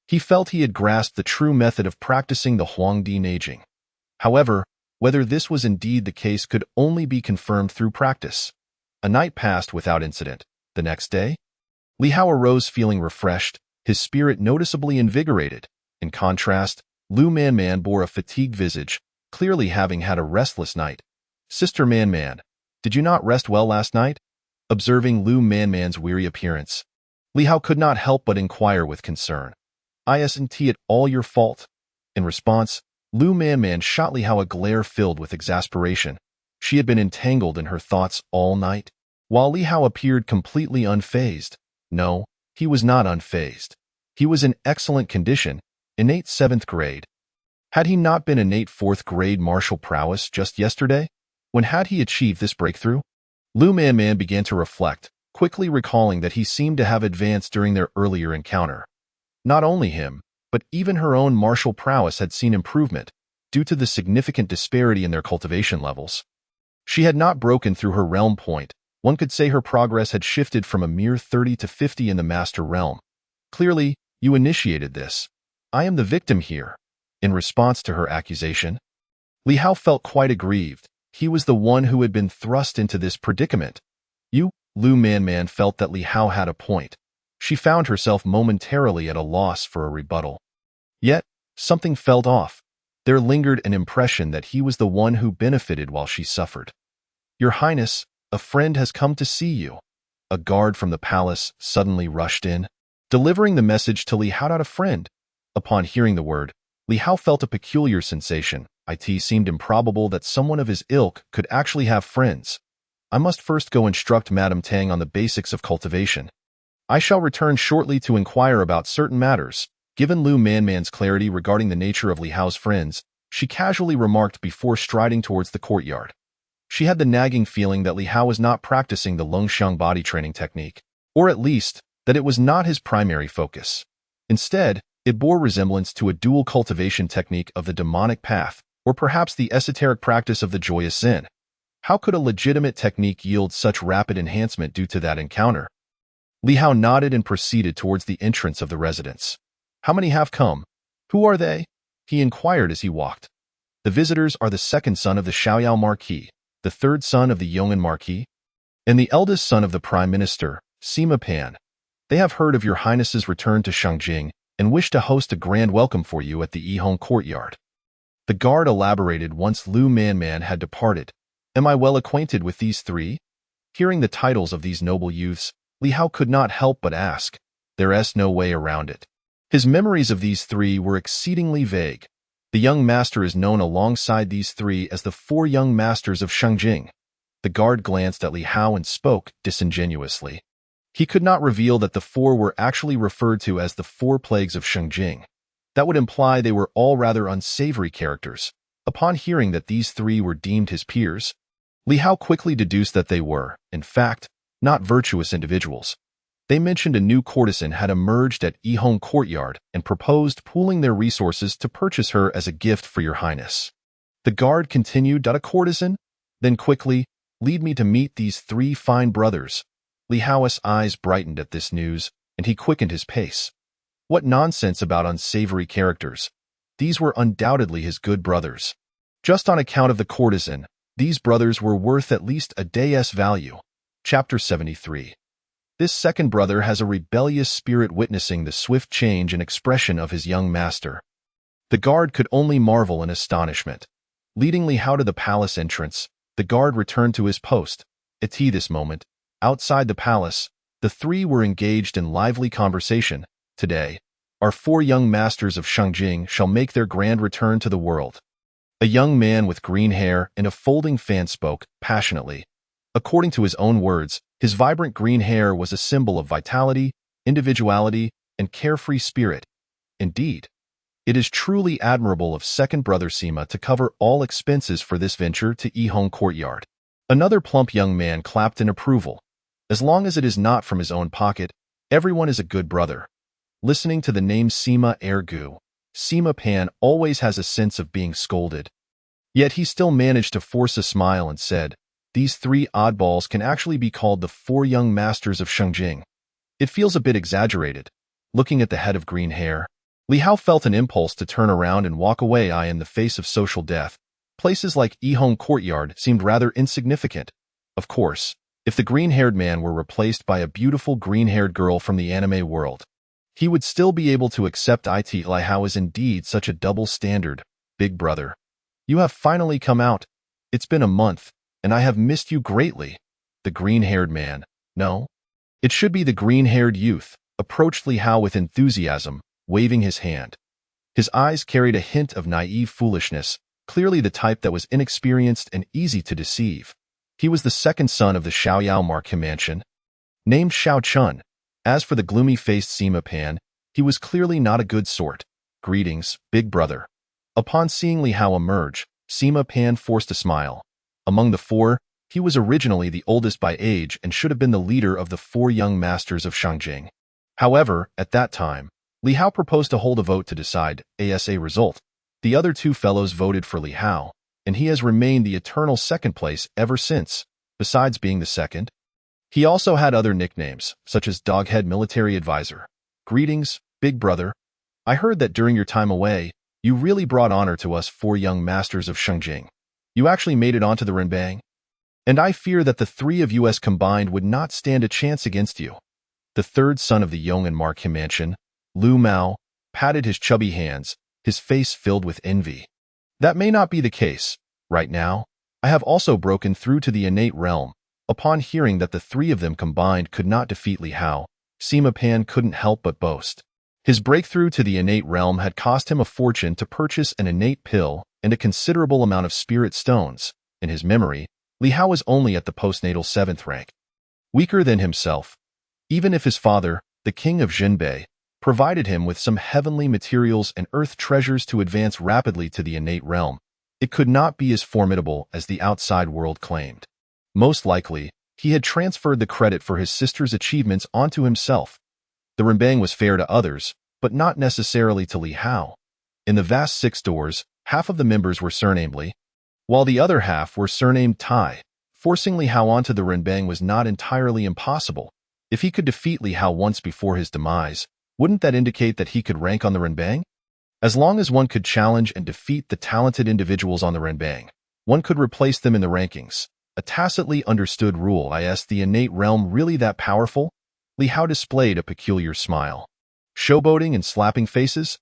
[SPEAKER 1] He felt he had grasped the true method of practicing the Huangdi Neijing. However, whether this was indeed the case could only be confirmed through practice. A night passed without incident. The next day, Li Hao arose feeling refreshed, his spirit noticeably invigorated. In contrast, Lu Man bore a fatigued visage, clearly having had a restless night. Sister Man, did you not rest well last night? Observing Lu Man's weary appearance, Li Hao could not help but inquire with concern. Isn't it all your fault? In response, Lu Man shot Li Hao a glare filled with exasperation. She had been entangled in her thoughts all night. While Li Hao appeared completely unfazed, no, he was not unfazed. He was in excellent condition, innate 7th grade. Had he not been innate 4th grade martial prowess just yesterday? When had he achieved this breakthrough? Lu Man began to reflect, quickly recalling that he seemed to have advanced during their earlier encounter. Not only him, but even her own martial prowess had seen improvement, due to the significant disparity in their cultivation levels. She had not broken through her realm point. One could say her progress had shifted from a mere 30 to 50 in the master realm. Clearly, you initiated this. I am the victim here. In response to her accusation, Li Hao felt quite aggrieved. He was the one who had been thrust into this predicament. Lu Man felt that Li Hao had a point. She found herself momentarily at a loss for a rebuttal. Yet, something felt off. There lingered an impression that he was the one who benefited while she suffered. Your Highness, a friend has come to see you. A guard from the palace suddenly rushed in, delivering the message to Li Hao. A friend. Upon hearing the word, Li Hao felt a peculiar sensation. It seemed improbable that someone of his ilk could actually have friends. I must first go instruct Madame Tang on the basics of cultivation. I shall return shortly to inquire about certain matters. Given Lu Man's clarity regarding the nature of Li Hao's friends, she casually remarked before striding towards the courtyard. She had the nagging feeling that Li Hao was not practicing the Longxiang body training technique, or at least, that it was not his primary focus. Instead, it bore resemblance to a dual cultivation technique of the demonic path, or perhaps the esoteric practice of the joyous Zen. How could a legitimate technique yield such rapid enhancement due to that encounter? Li Hao nodded and proceeded towards the entrance of the residence. How many have come? Who are they? He inquired as he walked. The visitors are the second son of the Xiaoyao Marquis, the third son of the Yong'an Marquis, and the eldest son of the Prime Minister, Sima Pan. They have heard of your Highness's return to Shangjing and wish to host a grand welcome for you at the Yihong courtyard. The guard elaborated once Lu Man had departed. Am I well acquainted with these three? Hearing the titles of these noble youths, Li Hao could not help but ask. There's no way around it. His memories of these three were exceedingly vague. The young master is known alongside these three as the 4 young masters of Shangjing. The guard glanced at Li Hao and spoke disingenuously. He could not reveal that the 4 were actually referred to as the 4 plagues of Shangjing. That would imply they were all rather unsavory characters. Upon hearing that these 3 were deemed his peers, Li Hao quickly deduced that they were, in fact, not virtuous individuals. They mentioned a new courtesan had emerged at Yihong courtyard and proposed pooling their resources to purchase her as a gift for your highness. The guard continued, a courtesan? Then quickly, lead me to meet these 3 fine brothers. Li Hao's eyes brightened at this news, and he quickened his pace. What nonsense about unsavory characters. These were undoubtedly his good brothers. Just on account of the courtesan, these brothers were worth at least a day's value. Chapter 73. This second brother has a rebellious spirit, witnessing the swift change and expression of his young master. The guard could only marvel in astonishment. Leading Li Hao to the palace entrance, the guard returned to his post. At this moment, outside the palace, the 3 were engaged in lively conversation. Today, our 4 young masters of Shangjing shall make their grand return to the world. A young man with green hair and a folding fan spoke passionately. According to his own words, his vibrant green hair was a symbol of vitality, individuality, and carefree spirit. Indeed, it is truly admirable of second brother Sima to cover all expenses for this venture to Yihong Courtyard. Another plump young man clapped in approval. As long as it is not from his own pocket, everyone is a good brother. Listening to the name Sima Ergu, Sima Pan always has a sense of being scolded. Yet he still managed to force a smile and said, "These three oddballs can actually be called the four young masters of Shengjing." It feels a bit exaggerated. Looking at the head of green hair, Li Hao felt an impulse to turn around and walk away in the face of social death. Places like Yihong Courtyard seemed rather insignificant. Of course, if the green-haired man were replaced by a beautiful green-haired girl from the anime world, he would still be able to accept it. Li Hao is indeed such a double standard. Big brother, you have finally come out. It's been a month, and I have missed you greatly. The green-haired man, no, it should be the green-haired youth, approached Li Hao with enthusiasm, waving his hand. His eyes carried a hint of naive foolishness, clearly the type that was inexperienced and easy to deceive. He was the second son of the Xiaoyao Marquis mansion, named Xiao Chun. As for the gloomy-faced Sima Pan, he was clearly not a good sort. Greetings, big brother. Upon seeing Li Hao emerge, Sima Pan forced a smile. Among the four, he was originally the oldest by age and should have been the leader of the four young masters of Shengjing. However, at that time, Li Hao proposed to hold a vote to decide ASA result. The other two fellows voted for Li Hao, and he has remained the eternal second place ever since. Besides being the second, he also had other nicknames, such as Doghead Military Advisor. Greetings, big brother. I heard that during your time away, you really brought honor to us four young masters of Shengjing. You actually made it onto the Renbang, and I fear that the three of us combined would not stand a chance against you. The third son of the Yong and Marquis mansion, Lu Mao, patted his chubby hands, his face filled with envy. That may not be the case. Right now, I have also broken through to the innate realm. Upon hearing that the three of them combined could not defeat Li Hao, Sima Pan couldn't help but boast. His breakthrough to the innate realm had cost him a fortune to purchase an innate pill and a considerable amount of spirit stones. In his memory, Li Hao was only at the postnatal 7th rank. Weaker than himself. Even if his father, the king of Jinbei, provided him with some heavenly materials and earth treasures to advance rapidly to the innate realm, it could not be as formidable as the outside world claimed. Most likely, he had transferred the credit for his sister's achievements onto himself. The Renbang was fair to others, but not necessarily to Li Hao. In the vast 6 doors, half of the members were surnamed Li, while the other half were surnamed Tai. Forcing Li Hao onto the Renbang was not entirely impossible. If he could defeat Li Hao once before his demise, wouldn't that indicate that he could rank on the Renbang? As long as one could challenge and defeat the talented individuals on the Renbang, one could replace them in the rankings. A tacitly understood rule. Is the innate realm really that powerful? Li Hao displayed a peculiar smile. Showboating and slapping faces?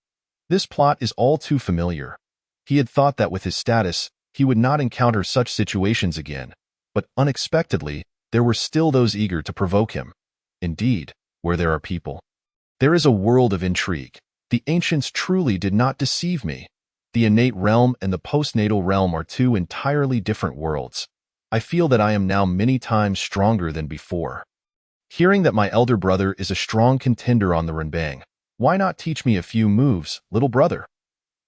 [SPEAKER 1] This plot is all too familiar. He had thought that with his status, he would not encounter such situations again, but unexpectedly, there were still those eager to provoke him. Indeed, where there are people, there is a world of intrigue. The ancients truly did not deceive me. The innate realm and the postnatal realm are two entirely different worlds. I feel that I am now many times stronger than before. Hearing that my elder brother is a strong contender on the Renbang, why not teach me a few moves, little brother?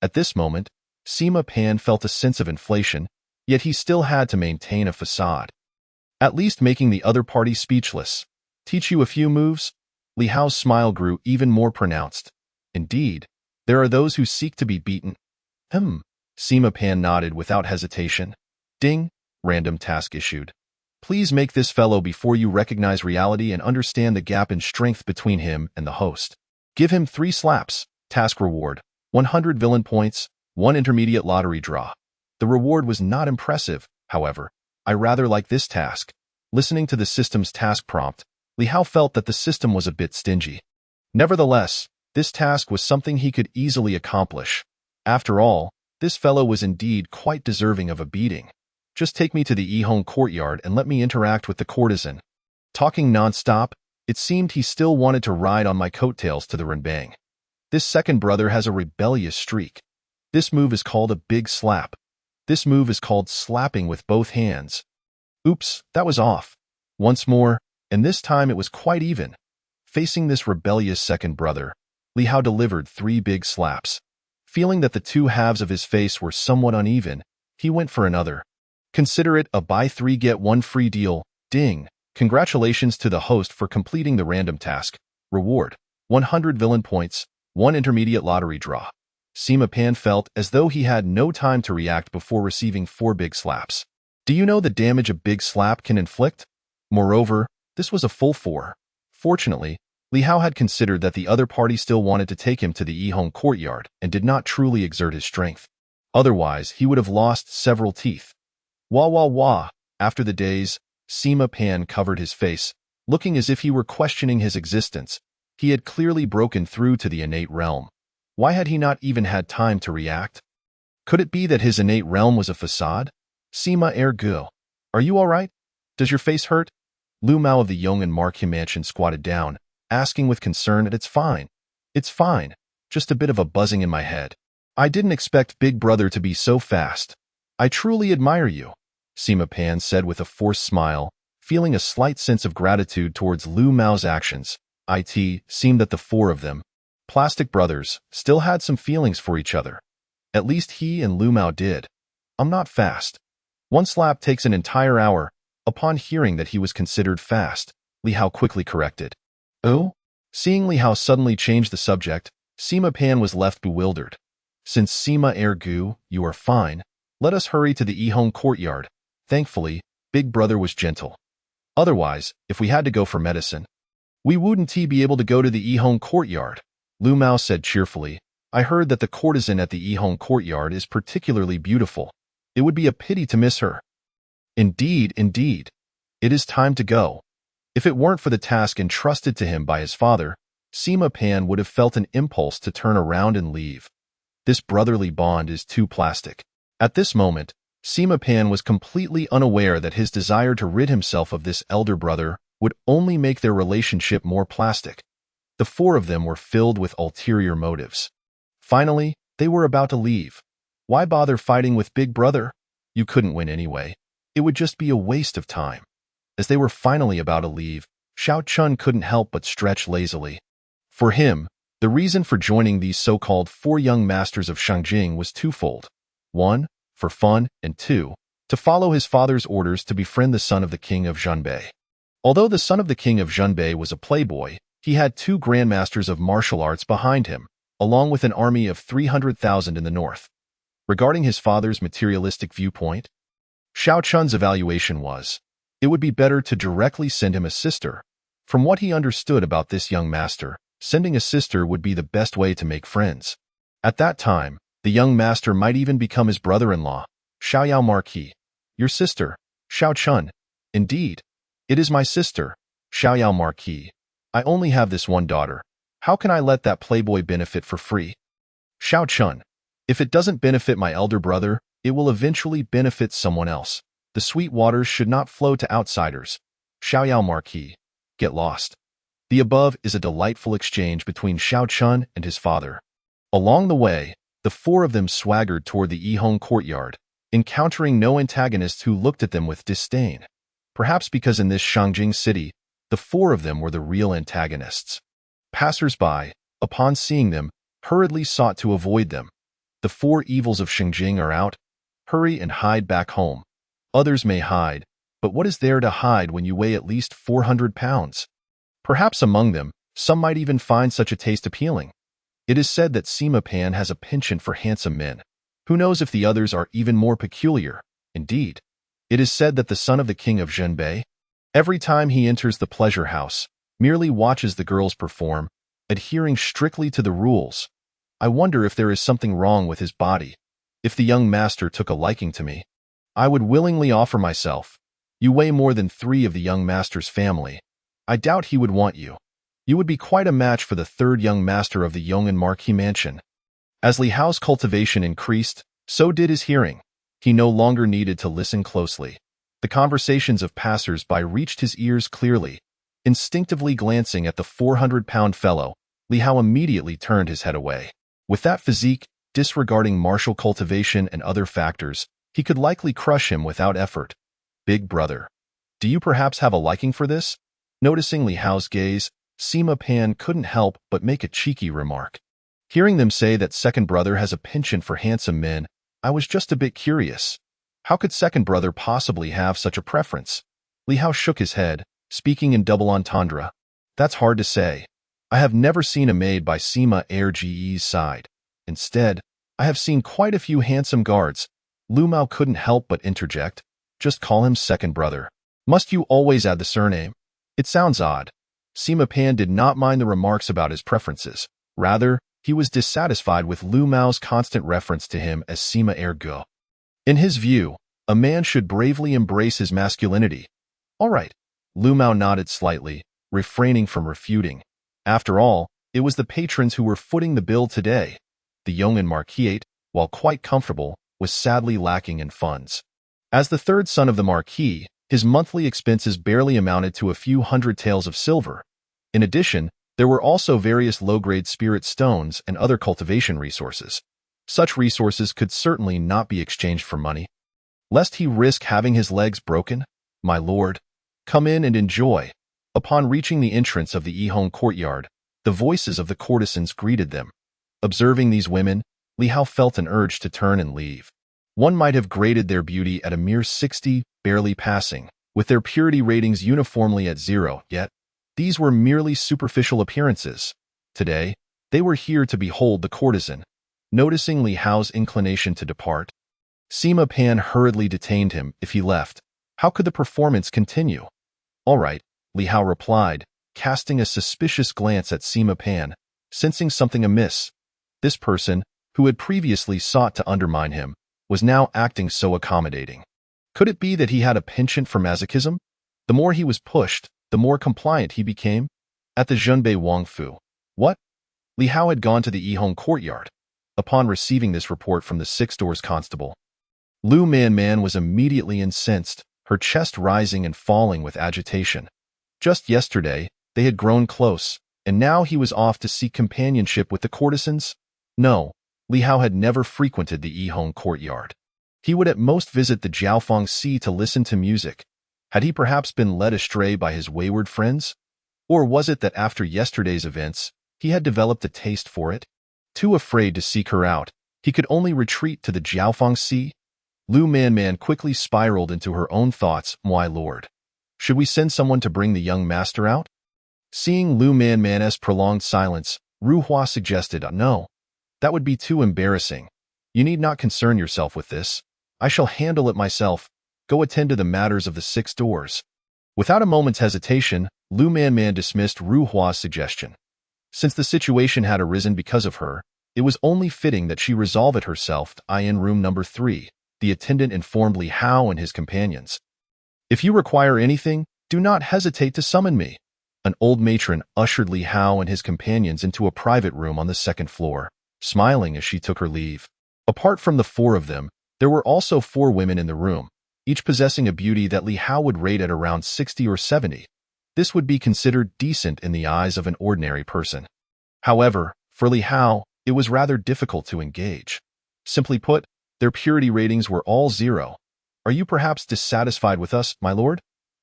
[SPEAKER 1] At this moment, Sima Pan felt a sense of inflation, yet he still had to maintain a facade, at least making the other party speechless. Teach you a few moves? Li Hao's smile grew even more pronounced. Indeed, there are those who seek to be beaten. Sima Pan nodded without hesitation. Ding, random task issued. Please make this fellow before you recognize reality and understand the gap in strength between him and the host. Give him 3 slaps. Task reward, 100 villain points, 1 intermediate lottery draw. The reward was not impressive, however. I rather like this task. Listening to the system's task prompt, Li Hao felt that the system was a bit stingy. Nevertheless, this task was something he could easily accomplish. After all, this fellow was indeed quite deserving of a beating. Just take me to the Yihong Courtyard and let me interact with the courtesan. Talking non-stop, it seemed he still wanted to ride on my coattails to the Renbang. This second brother has a rebellious streak. This move is called a big slap. This move is called slapping with both hands. Oops, that was off. Once more, and this time it was quite even. Facing this rebellious second brother, Li Hao delivered 3 big slaps. Feeling that the 2 halves of his face were somewhat uneven, he went for another. Consider it a buy 3 get 1 free deal. Ding! Congratulations to the host for completing the random task. Reward: 100 villain points, 1 intermediate lottery draw. Sima Pan felt as though he had no time to react before receiving 4 big slaps. Do you know the damage a big slap can inflict? Moreover, this was a full 4. Fortunately, Li Hao had considered that the other party still wanted to take him to the Yihong courtyard and did not truly exert his strength. Otherwise, he would have lost several teeth. Wah wah wah. After the days, Sima Pan covered his face, looking as if he were questioning his existence. He had clearly broken through to the innate realm. Why had he not even had time to react? Could it be that his innate realm was a facade? Sima Ergu, are you all right? Does your face hurt? Lu Mao of the Yong'an Marquis mansion squatted down, asking with concern. It's fine. It's fine. Just a bit of a buzzing in my head. I didn't expect Big Brother to be so fast. I truly admire you, Sima Pan said with a forced smile, feeling a slight sense of gratitude towards Lu Mao's actions. It seemed that the 4 of them, plastic brothers, still had some feelings for each other. At least he and Lu Mao did. I'm not fast. 1 slap takes an entire hour. Upon hearing that he was considered fast, Li Hao quickly corrected. Oh? Seeing Li Hao suddenly change the subject, Sima Pan was left bewildered. Since Sima Ergu, you are fine, let us hurry to the Yihong courtyard. Thankfully, Big Brother was gentle. Otherwise, if we had to go for medicine, we wouldn't be able to go to the Yihong courtyard, Lu Mao said cheerfully. I heard that the courtesan at the Yihong courtyard is particularly beautiful. It would be a pity to miss her. Indeed, indeed. It is time to go. If it weren't for the task entrusted to him by his father, Sima Pan would have felt an impulse to turn around and leave. This brotherly bond is too plastic. At this moment, Sima Pan was completely unaware that his desire to rid himself of this elder brother would only make their relationship more plastic. The 4 of them were filled with ulterior motives. Finally, they were about to leave. Why bother fighting with Big Brother? You couldn't win anyway. It would just be a waste of time. As they were finally about to leave, Xiao Chun couldn't help but stretch lazily. For him, the reason for joining these so-called 4 young masters of Shangjing was twofold. 1, for fun, and 2, to follow his father's orders to befriend the son of the king of Zhenbei. Although the son of the king of Zhenbei was a playboy, he had 2 grandmasters of martial arts behind him, along with an army of 300,000 in the north. Regarding his father's materialistic viewpoint, Xiao Chun's evaluation was, it would be better to directly send him a sister. From what he understood about this young master, sending a sister would be the best way to make friends. At that time, the young master might even become his brother-in-law, Xiaoyao Marquis. Your sister, Xiao Chun. Indeed. It is my sister, Xiaoyao Marquis. I only have this one daughter. How can I let that playboy benefit for free? Xiao Chun. If it doesn't benefit my elder brother, it will eventually benefit someone else. The sweet waters should not flow to outsiders. Xiaoyao Marquis. Get lost. The above is a delightful exchange between Xiao Chun and his father. Along the way, the 4 of them swaggered toward the Yihong courtyard, encountering no antagonists who looked at them with disdain. Perhaps because in this Shangjing city, the 4 of them were the real antagonists. Passers-by, upon seeing them, hurriedly sought to avoid them. The 4 evils of Shangjing are out. Hurry and hide back home. Others may hide, but what is there to hide when you weigh at least 400 pounds? Perhaps among them, some might even find such a taste appealing. It is said that Sima Pan has a penchant for handsome men. Who knows if the others are even more peculiar? Indeed, it is said that the son of the king of Zhenbei, every time he enters the pleasure house, merely watches the girls perform, adhering strictly to the rules. I wonder if there is something wrong with his body. If the young master took a liking to me, I would willingly offer myself. You weigh more than 3 of the young master's family. I doubt he would want you. You would be quite a match for the 3rd young master of the Yong'an Marquis mansion. As Li Hao's cultivation increased, so did his hearing. He no longer needed to listen closely. The conversations of passers-by reached his ears clearly. Instinctively glancing at the 400-pound fellow, Li Hao immediately turned his head away. With that physique, disregarding martial cultivation and other factors, He could likely crush him without effort. Big brother. Do you perhaps have a liking for this? Noticing Li Hao's gaze, Sima Pan couldn't help but make a cheeky remark. Hearing them say that second brother has a penchant for handsome men, I was just a bit curious. How could second brother possibly have such a preference? Li Hao shook his head, speaking in double entendre. That's hard to say. I have never seen a maid by Sima Erge's side. Instead, I have seen quite a few handsome guards. Lu Mao couldn't help but interject. Just call him second brother. Must you always add the surname? It sounds odd. Sima Pan did not mind the remarks about his preferences. Rather, he was dissatisfied with Lu Mao's constant reference to him as Sima Erge. In his view, a man should bravely embrace his masculinity. All right. Lu Mao nodded slightly, refraining from refuting. After all, it was the patrons who were footing the bill today. The Yong'an Marquis, while quite comfortable, was sadly lacking in funds. As the third son of the Marquis, his monthly expenses barely amounted to a few hundred taels of silver. In addition, there were also various low-grade spirit stones and other cultivation resources. Such resources could certainly not be exchanged for money. Lest he risk having his legs broken, my lord, come in and enjoy. Upon reaching the entrance of the Yihong courtyard, the voices of the courtesans greeted them. Observing these women, Li Hao felt an urge to turn and leave. One might have graded their beauty at a mere 60, barely passing, with their purity ratings uniformly at 0, yet these were merely superficial appearances. Today, they were here to behold the courtesan. Noticing Li Hao's inclination to depart, Sima Pan hurriedly detained him. If he left, how could the performance continue? All right, Li Hao replied, casting a suspicious glance at Sima Pan, sensing something amiss. This person, who had previously sought to undermine him, was now acting so accommodating. Could it be that he had a penchant for masochism? The more he was pushed, the more compliant he became. At the Zhenbei Wangfu. What? Li Hao had gone to the Yihong courtyard. Upon receiving this report from the Six Doors constable, Lu Man was immediately incensed, her chest rising and falling with agitation. Just yesterday, they had grown close, and now he was off to seek companionship with the courtesans? No, Li Hao had never frequented the Yihong courtyard. He would at most visit the Jiaofeng Sea to listen to music. Had he perhaps been led astray by his wayward friends? Or was it that after yesterday's events, he had developed a taste for it? Too afraid to seek her out, he could only retreat to the Jiaofeng Sea? Lu Man quickly spiraled into her own thoughts. My lord, should we send someone to bring the young master out? Seeing Lu Man's prolonged silence, Ru Hua suggested, no. That would be too embarrassing. You need not concern yourself with this. I shall handle it myself. Go attend to the matters of the Six Doors. Without a moment's hesitation, Lu Man dismissed Ru Hua's suggestion. Since the situation had arisen because of her, it was only fitting that she resolve it herself. In room number 3, the attendant informed Li Hao and his companions. If you require anything, do not hesitate to summon me. An old matron ushered Li Hao and his companions into a private room on the second floor, smiling as she took her leave. Apart from the 4 of them, there were also 4 women in the room, each possessing a beauty that Li Hao would rate at around 60 or 70. This would be considered decent in the eyes of an ordinary person. However, for Li Hao, it was rather difficult to engage. Simply put, their purity ratings were all 0. Are you perhaps dissatisfied with us, my lord?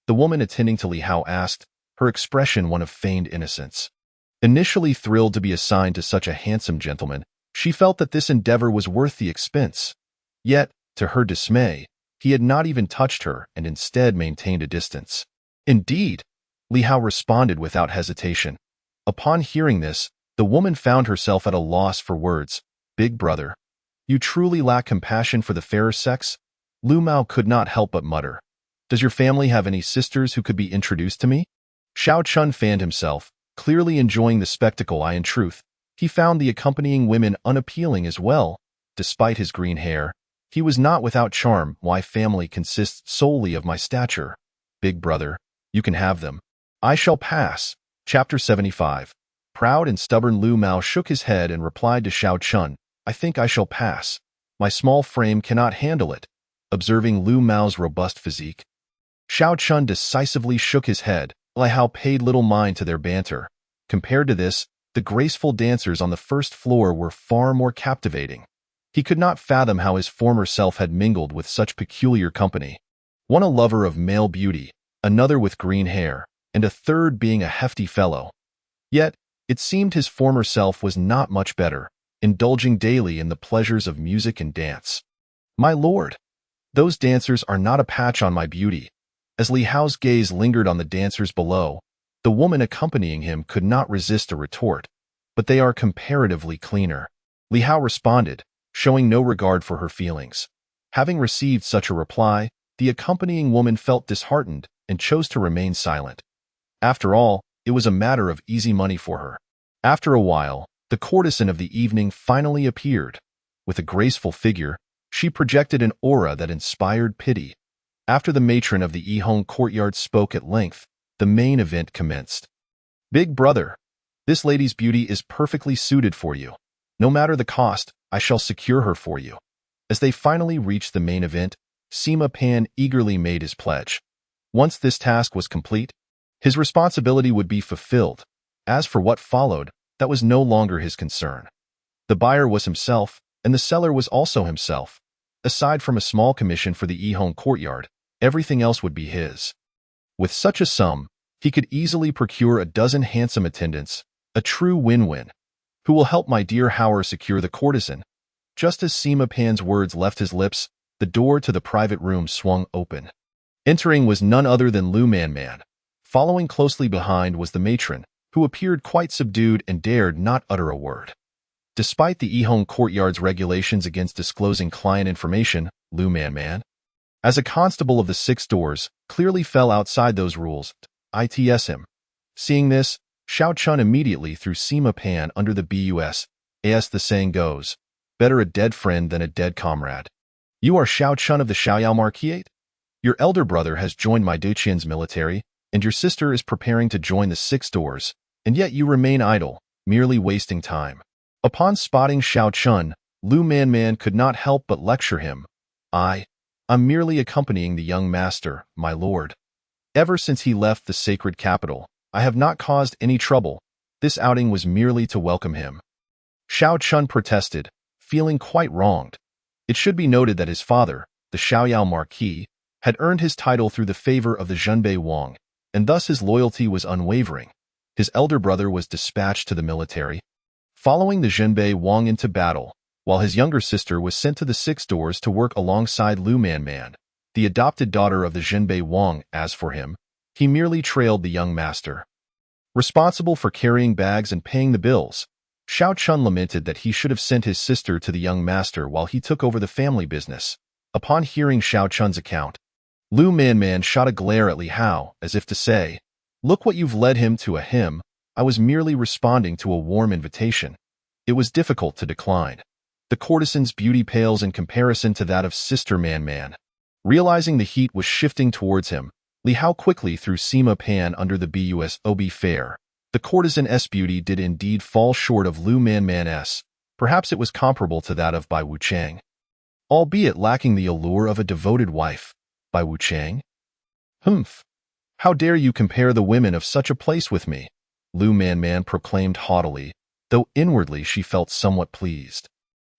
[SPEAKER 1] The woman attending to Li Hao asked, her expression one of feigned innocence. Initially thrilled to be assigned to such a handsome gentleman, she felt that this endeavor was worth the expense. Yet, to her dismay, he had not even touched her and instead maintained a distance. Indeed, Li Hao responded without hesitation. Upon hearing this, the woman found herself at a loss for words. Big brother, you truly lack compassion for the fairer sex? Lu Mao could not help but mutter. Does your family have any sisters who could be introduced to me? Xiao Chun fanned himself, clearly enjoying the spectacle. In truth, he found the accompanying women unappealing as well. Despite his green hair, he was not without charm. My family consists solely of my stature. Big brother, you can have them. I shall pass. Chapter 75. Proud and stubborn Lu Mao shook his head and replied to Xiao Chun, I think I shall pass. My small frame cannot handle it. Observing Lu Mao's robust physique, Xiao Chun decisively shook his head. Li Hao paid little mind to their banter. Compared to this, the graceful dancers on the first floor were far more captivating. He could not fathom how his former self had mingled with such peculiar company. One a lover of male beauty, another with green hair, and a third being a hefty fellow. Yet, it seemed his former self was not much better, indulging daily in the pleasures of music and dance. My lord, those dancers are not a patch on my beauty. As Li Hao's gaze lingered on the dancers below, the woman accompanying him could not resist a retort. But they are comparatively cleaner. Li Hao responded, showing no regard for her feelings. Having received such a reply, the accompanying woman felt disheartened and chose to remain silent. After all, it was a matter of easy money for her. After a while, the courtesan of the evening finally appeared. With a graceful figure, she projected an aura that inspired pity. After the matron of the Yihong courtyard spoke at length, the main event commenced. Big brother, this lady's beauty is perfectly suited for you. No matter the cost, I shall secure her for you. As they finally reached the main event, Sima Pan eagerly made his pledge. Once this task was complete, his responsibility would be fulfilled. As for what followed, that was no longer his concern. The buyer was himself, and the seller was also himself. Aside from a small commission for the Yihong courtyard, everything else would be his. With such a sum, he could easily procure a dozen handsome attendants, a true win-win. Who will help my dear Howard secure the courtesan? Just as Sima Pan's words left his lips, the door to the private room swung open. Entering was none other than Lu Man. Following closely behind was the matron, who appeared quite subdued and dared not utter a word. Despite the Yihong courtyard's regulations against disclosing client information, Lu Man, as a constable of the 6 doors, clearly fell outside those rules. Its him. Seeing this, Xiao Chun immediately threw Sima Pan under the bus. As the saying goes, better a dead friend than a dead comrade. You are Xiao Chun of the Xiaoyao Marquisate? Your elder brother has joined my Duqian's military, and your sister is preparing to join the 6 doors, and yet you remain idle, merely wasting time. Upon spotting Xiao Chun, Lu Man could not help but lecture him. I'm merely accompanying the young master, my lord. Ever since he left the sacred capital, I have not caused any trouble. This outing was merely to welcome him. Xiao Chun protested, feeling quite wronged. It should be noted that his father, the Xiaoyao Marquis, had earned his title through the favor of the Zhenbei Wang, and thus his loyalty was unwavering. His elder brother was dispatched to the military, following the Zhenbei Wang into battle, while his younger sister was sent to the 6 doors to work alongside Lu Man, the adopted daughter of the Zhenbei Wang. As for him, he merely trailed the young master. Responsible for carrying bags and paying the bills, Xiao Chun lamented that he should have sent his sister to the young master while he took over the family business. Upon hearing Xiao Chun's account, Lu Man shot a glare at Li Hao, as if to say, "Look what you've led him to a hymn. I was merely responding to a warm invitation." It was difficult to decline. The courtesan's beauty pales in comparison to that of Sister Man. Realizing the heat was shifting towards him, Li Hao quickly threw Sima Pan under the bus. Oh, be fair. The courtesan's beauty did indeed fall short of Lu Man's. Perhaps it was comparable to that of Bai Wuchang, albeit lacking the allure of a devoted wife. Bai Wuchang? Humph! How dare you compare the women of such a place with me? Lu Man proclaimed haughtily, though inwardly she felt somewhat pleased.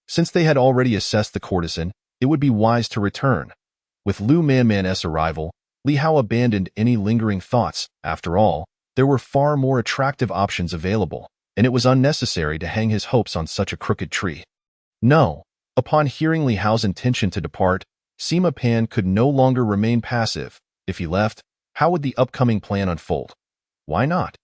[SPEAKER 1] Since they had already assessed the courtesan, it would be wise to return. With Lu Man's arrival, Li Hao abandoned any lingering thoughts. After all, there were far more attractive options available, and it was unnecessary to hang his hopes on such a crooked tree. No. Upon hearing Li Hao's intention to depart, Sima Pan could no longer remain passive. If he left, how would the upcoming plan unfold? Why not?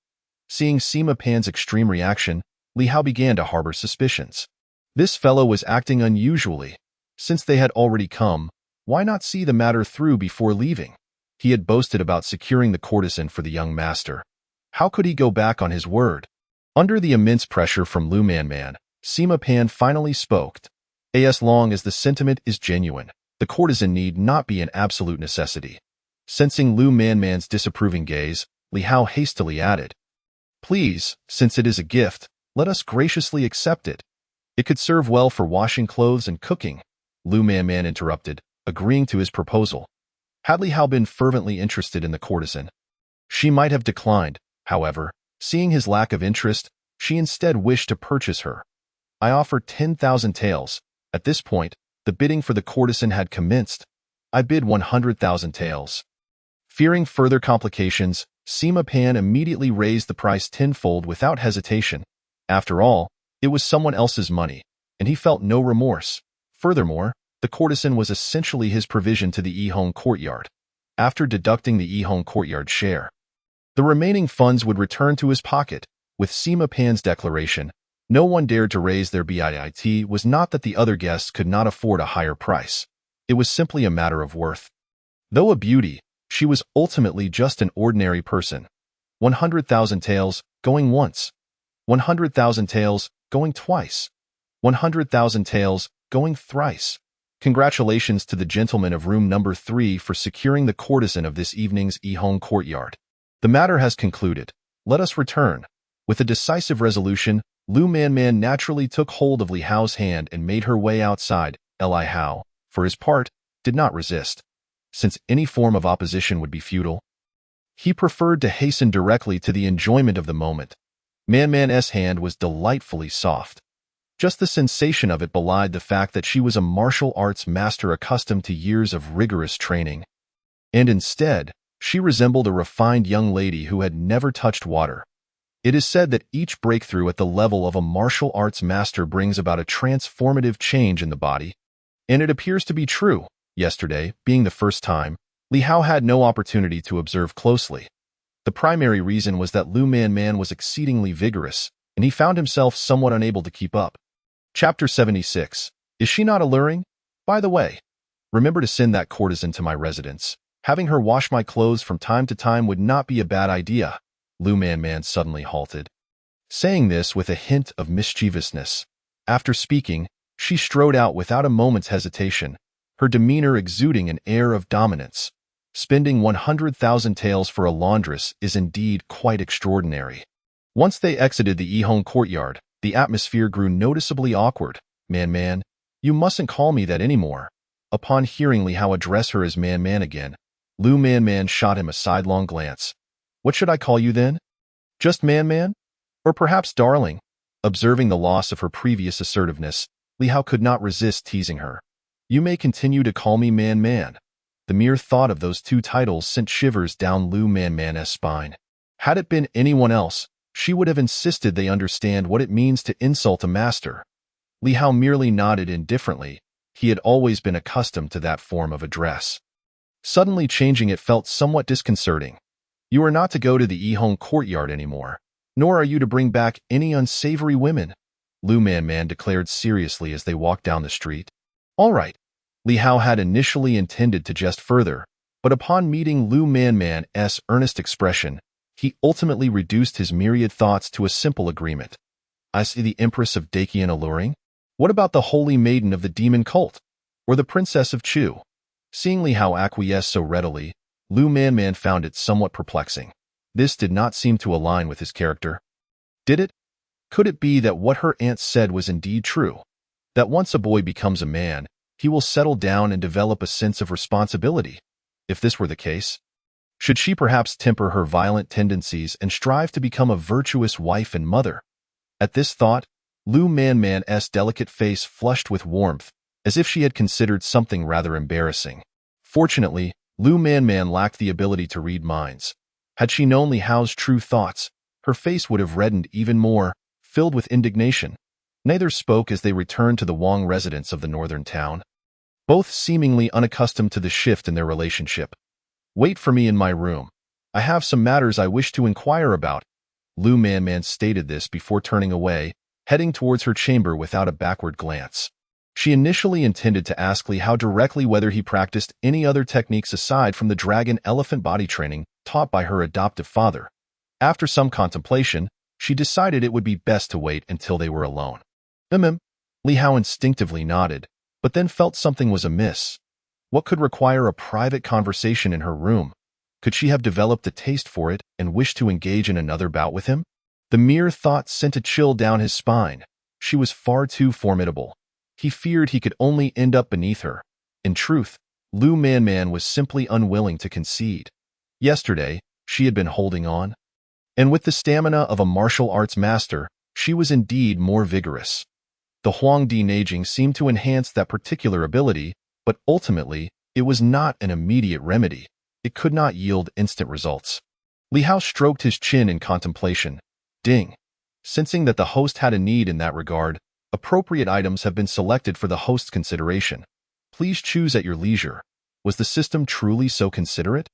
[SPEAKER 1] Seeing Sima Pan's extreme reaction, Li Hao began to harbor suspicions. This fellow was acting unusually. Since they had already come, why not see the matter through before leaving? He had boasted about securing the courtesan for the young master. How could he go back on his word? Under the immense pressure from Lu Man, Sima Pan finally spoke. As long as the sentiment is genuine, the courtesan need not be an absolute necessity. Sensing Lu Man's disapproving gaze, Li Hao hastily added, "Please, since it is a gift, let us graciously accept it. It could serve well for washing clothes and cooking." Lu Man interrupted, agreeing to his proposal. Had Li Hao been fervently interested in the courtesan, she might have declined. However, seeing his lack of interest, she instead wished to purchase her. "I offer 10,000 taels. At this point, the bidding for the courtesan had commenced. I bid 100,000 taels. Fearing further complications, Sima Pan immediately raised the price tenfold without hesitation. After all, it was someone else's money, and he felt no remorse. Furthermore, the courtesan was essentially his provision to the Yihong courtyard. After deducting the Yihong courtyard share, the remaining funds would return to his pocket. With Sima Pan's declaration, no one dared to raise their bid. Was not that the other guests could not afford a higher price. It was simply a matter of worth. Though a beauty, she was ultimately just an ordinary person. 100,000 taels, going once. 100,000 taels, going twice. 100,000 taels, going thrice. Congratulations to the gentleman of room number 3 for securing the courtesan of this evening's Yihong courtyard. The matter has concluded. Let us return. With a decisive resolution, Lu Manman naturally took hold of Li Hao's hand and made her way outside. Li Hao, for his part, did not resist. Since any form of opposition would be futile, he preferred to hasten directly to the enjoyment of the moment. Man's hand was delightfully soft. Just the sensation of it belied the fact that she was a martial arts master accustomed to years of rigorous training. And instead, she resembled a refined young lady who had never touched water. It is said that each breakthrough at the level of a martial arts master brings about a transformative change in the body. And it appears to be true. Yesterday, being the first time, Li Hao had no opportunity to observe closely. The primary reason was that Lu Man was exceedingly vigorous, and he found himself somewhat unable to keep up. Chapter 76. Is she not alluring? By the way, remember to send that courtesan to my residence. Having her wash my clothes from time to time would not be a bad idea. Lu Man suddenly halted, saying this with a hint of mischievousness. After speaking, she strode out without a moment's hesitation, her demeanor exuding an air of dominance. Spending 100,000 taels for a laundress is indeed quite extraordinary. Once they exited the Yihong courtyard, the atmosphere grew noticeably awkward. Man, you mustn't call me that anymore. Upon hearing Li Hao address her as Man again, Lu Man shot him a sidelong glance. What should I call you then? Just Man? Or perhaps darling? Observing the loss of her previous assertiveness, Li Hao could not resist teasing her. You may continue to call me Man. The mere thought of those two titles sent shivers down Lu Man's spine. Had it been anyone else, she would have insisted they understand what it means to insult a master. Li Hao merely nodded indifferently. He had always been accustomed to that form of address. Suddenly changing it felt somewhat disconcerting. You are not to go to the Yihong courtyard anymore, nor are you to bring back any unsavory women, Lu Man declared seriously as they walked down the street. All right. Li Hao had initially intended to jest further, but upon meeting Lu Man's earnest expression, he ultimately reduced his myriad thoughts to a simple agreement. I see the Empress of Dakian alluring? What about the Holy Maiden of the Demon Cult? Or the Princess of Chu? Seeing Li Hao acquiesce so readily, Lu Man found it somewhat perplexing. This did not seem to align with his character. Did it? Could it be that what her aunt said was indeed true? That once a boy becomes a man, he will settle down and develop a sense of responsibility? If this were the case, should she perhaps temper her violent tendencies and strive to become a virtuous wife and mother? At this thought, Lu Man's delicate face flushed with warmth, as if she had considered something rather embarrassing. Fortunately, Lu Man lacked the ability to read minds. Had she known Li Hao's true thoughts, her face would have reddened even more, filled with indignation. Neither spoke as they returned to the Wang residence of the northern town, both seemingly unaccustomed to the shift in their relationship. Wait for me in my room. I have some matters I wish to inquire about. Lu Man stated this before turning away, heading towards her chamber without a backward glance. She initially intended to ask Li Hao directly whether he practiced any other techniques aside from the dragon-elephant body training taught by her adoptive father. After some contemplation, she decided it would be best to wait until they were alone. Li Hao instinctively nodded, but then felt something was amiss. What could require a private conversation in her room? Could she have developed a taste for it and wished to engage in another bout with him? The mere thought sent a chill down his spine. She was far too formidable. He feared he could only end up beneath her. In truth, Lu Man was simply unwilling to concede. Yesterday, she had been holding on. And with the stamina of a martial arts master, she was indeed more vigorous. The Huangdi Neijing seemed to enhance that particular ability, but ultimately, it was not an immediate remedy. It could not yield instant results. Li Hao stroked his chin in contemplation. Ding. Sensing that the host had a need in that regard, appropriate items have been selected for the host's consideration. Please choose at your leisure. Was the system truly so considerate?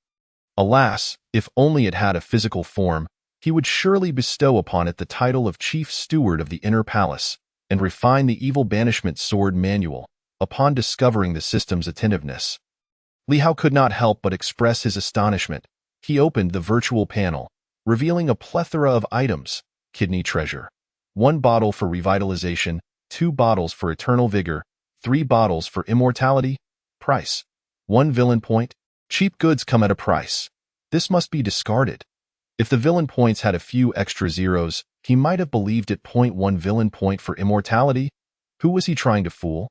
[SPEAKER 1] Alas, if only it had a physical form, he would surely bestow upon it the title of Chief Steward of the Inner Palace and refine the Evil Banishment Sword Manual upon discovering the system's attentiveness. Li Hao could not help but express his astonishment. He opened the virtual panel, revealing a plethora of items: kidney treasure, 1 bottle for revitalization, 2 bottles for eternal vigor, 3 bottles for immortality. Price: 1 villain point. Cheap goods come at a price. This must be discarded. If the villain points had a few extra zeros, he might have believed it. 1 villain point for immortality? Who was he trying to fool?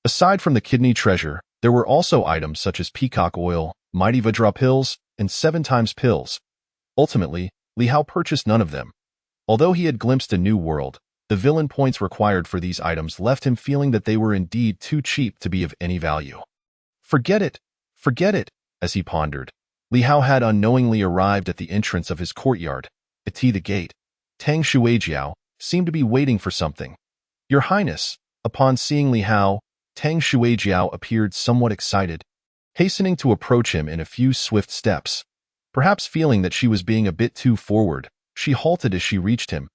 [SPEAKER 1] Aside from the kidney treasure, there were also items such as peacock oil, mighty Vajra pills, and 7 times pills. Ultimately, Li Hao purchased none of them. Although he had glimpsed a new world, the villain points required for these items left him feeling that they were indeed too cheap to be of any value. Forget it! Forget it! As he pondered, Li Hao had unknowingly arrived at the entrance of his courtyard. At the gate, Tang Shuijiao seemed to be waiting for something. Your Highness. Upon seeing Li Hao, Tang Shuijiao appeared somewhat excited, hastening to approach him in a few swift steps. Perhaps feeling that she was being a bit too forward, she halted as she reached him.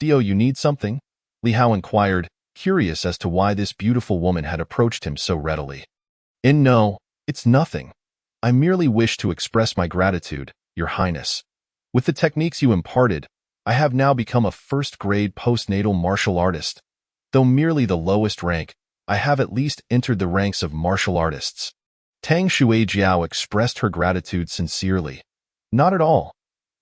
[SPEAKER 1] Dio, you need something? Li Hao inquired, curious as to why this beautiful woman had approached him so readily. No, it's nothing. I merely wish to express my gratitude, Your Highness. With the techniques you imparted, I have now become a first-grade postnatal martial artist. Though merely the lowest rank, I have at least entered the ranks of martial artists. Tang Shuijiao expressed her gratitude sincerely. Not at all.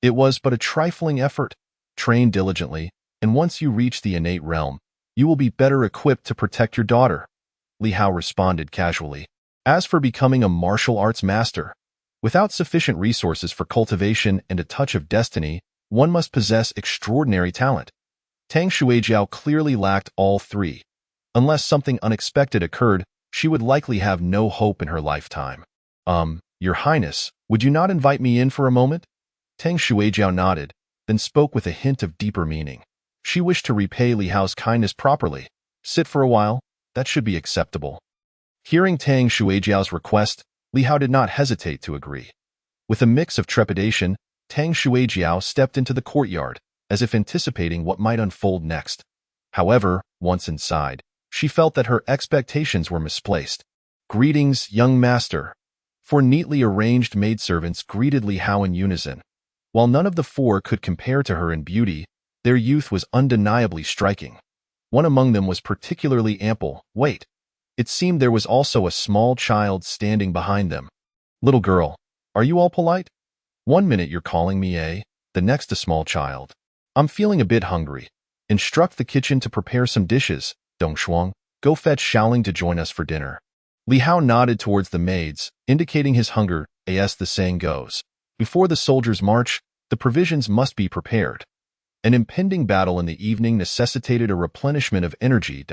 [SPEAKER 1] It was but a trifling effort. Train diligently, and once you reach the innate realm, you will be better equipped to protect your daughter. Li Hao responded casually. As for becoming a martial arts master, without sufficient resources for cultivation and a touch of destiny, one must possess extraordinary talent. Tang Shuijiao clearly lacked all three. Unless something unexpected occurred, she would likely have no hope in her lifetime. Your Highness, would you not invite me in for a moment? Tang Shuijiao nodded, then spoke with a hint of deeper meaning. She wished to repay Li Hao's kindness properly. Sit for a while, that should be acceptable. Hearing Tang Shuijiao's request, Li Hao did not hesitate to agree. With a mix of trepidation, Tang Shuijiao stepped into the courtyard, as if anticipating what might unfold next. However, once inside, she felt that her expectations were misplaced. Greetings, young master. 4 neatly arranged maidservants greeted Li Hao in unison. While none of the 4 could compare to her in beauty, their youth was undeniably striking. One among them was particularly ample. Wait. It seemed there was also a small child standing behind them. Little girl, are you all polite? 1 minute you're calling me the next a small child. I'm feeling a bit hungry. Instruct the kitchen to prepare some dishes. Dong Shuang, go fetch Xiaoling to join us for dinner. Li Hao nodded towards the maids, indicating his hunger. As the saying goes, before the soldiers march, the provisions must be prepared. An impending battle in the evening necessitated a replenishment of energy.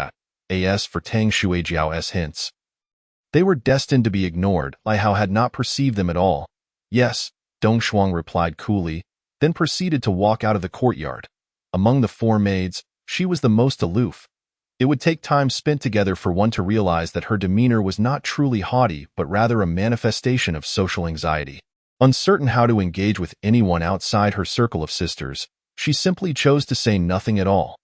[SPEAKER 1] As for Tang Shuijiao's hints, they were destined to be ignored. Li Hao had not perceived them at all. Yes, Dong Shuang replied coolly, then proceeded to walk out of the courtyard. Among the 4 maids, she was the most aloof. It would take time spent together for one to realize that her demeanor was not truly haughty but rather a manifestation of social anxiety. Uncertain how to engage with anyone outside her circle of sisters, she simply chose to say nothing at all.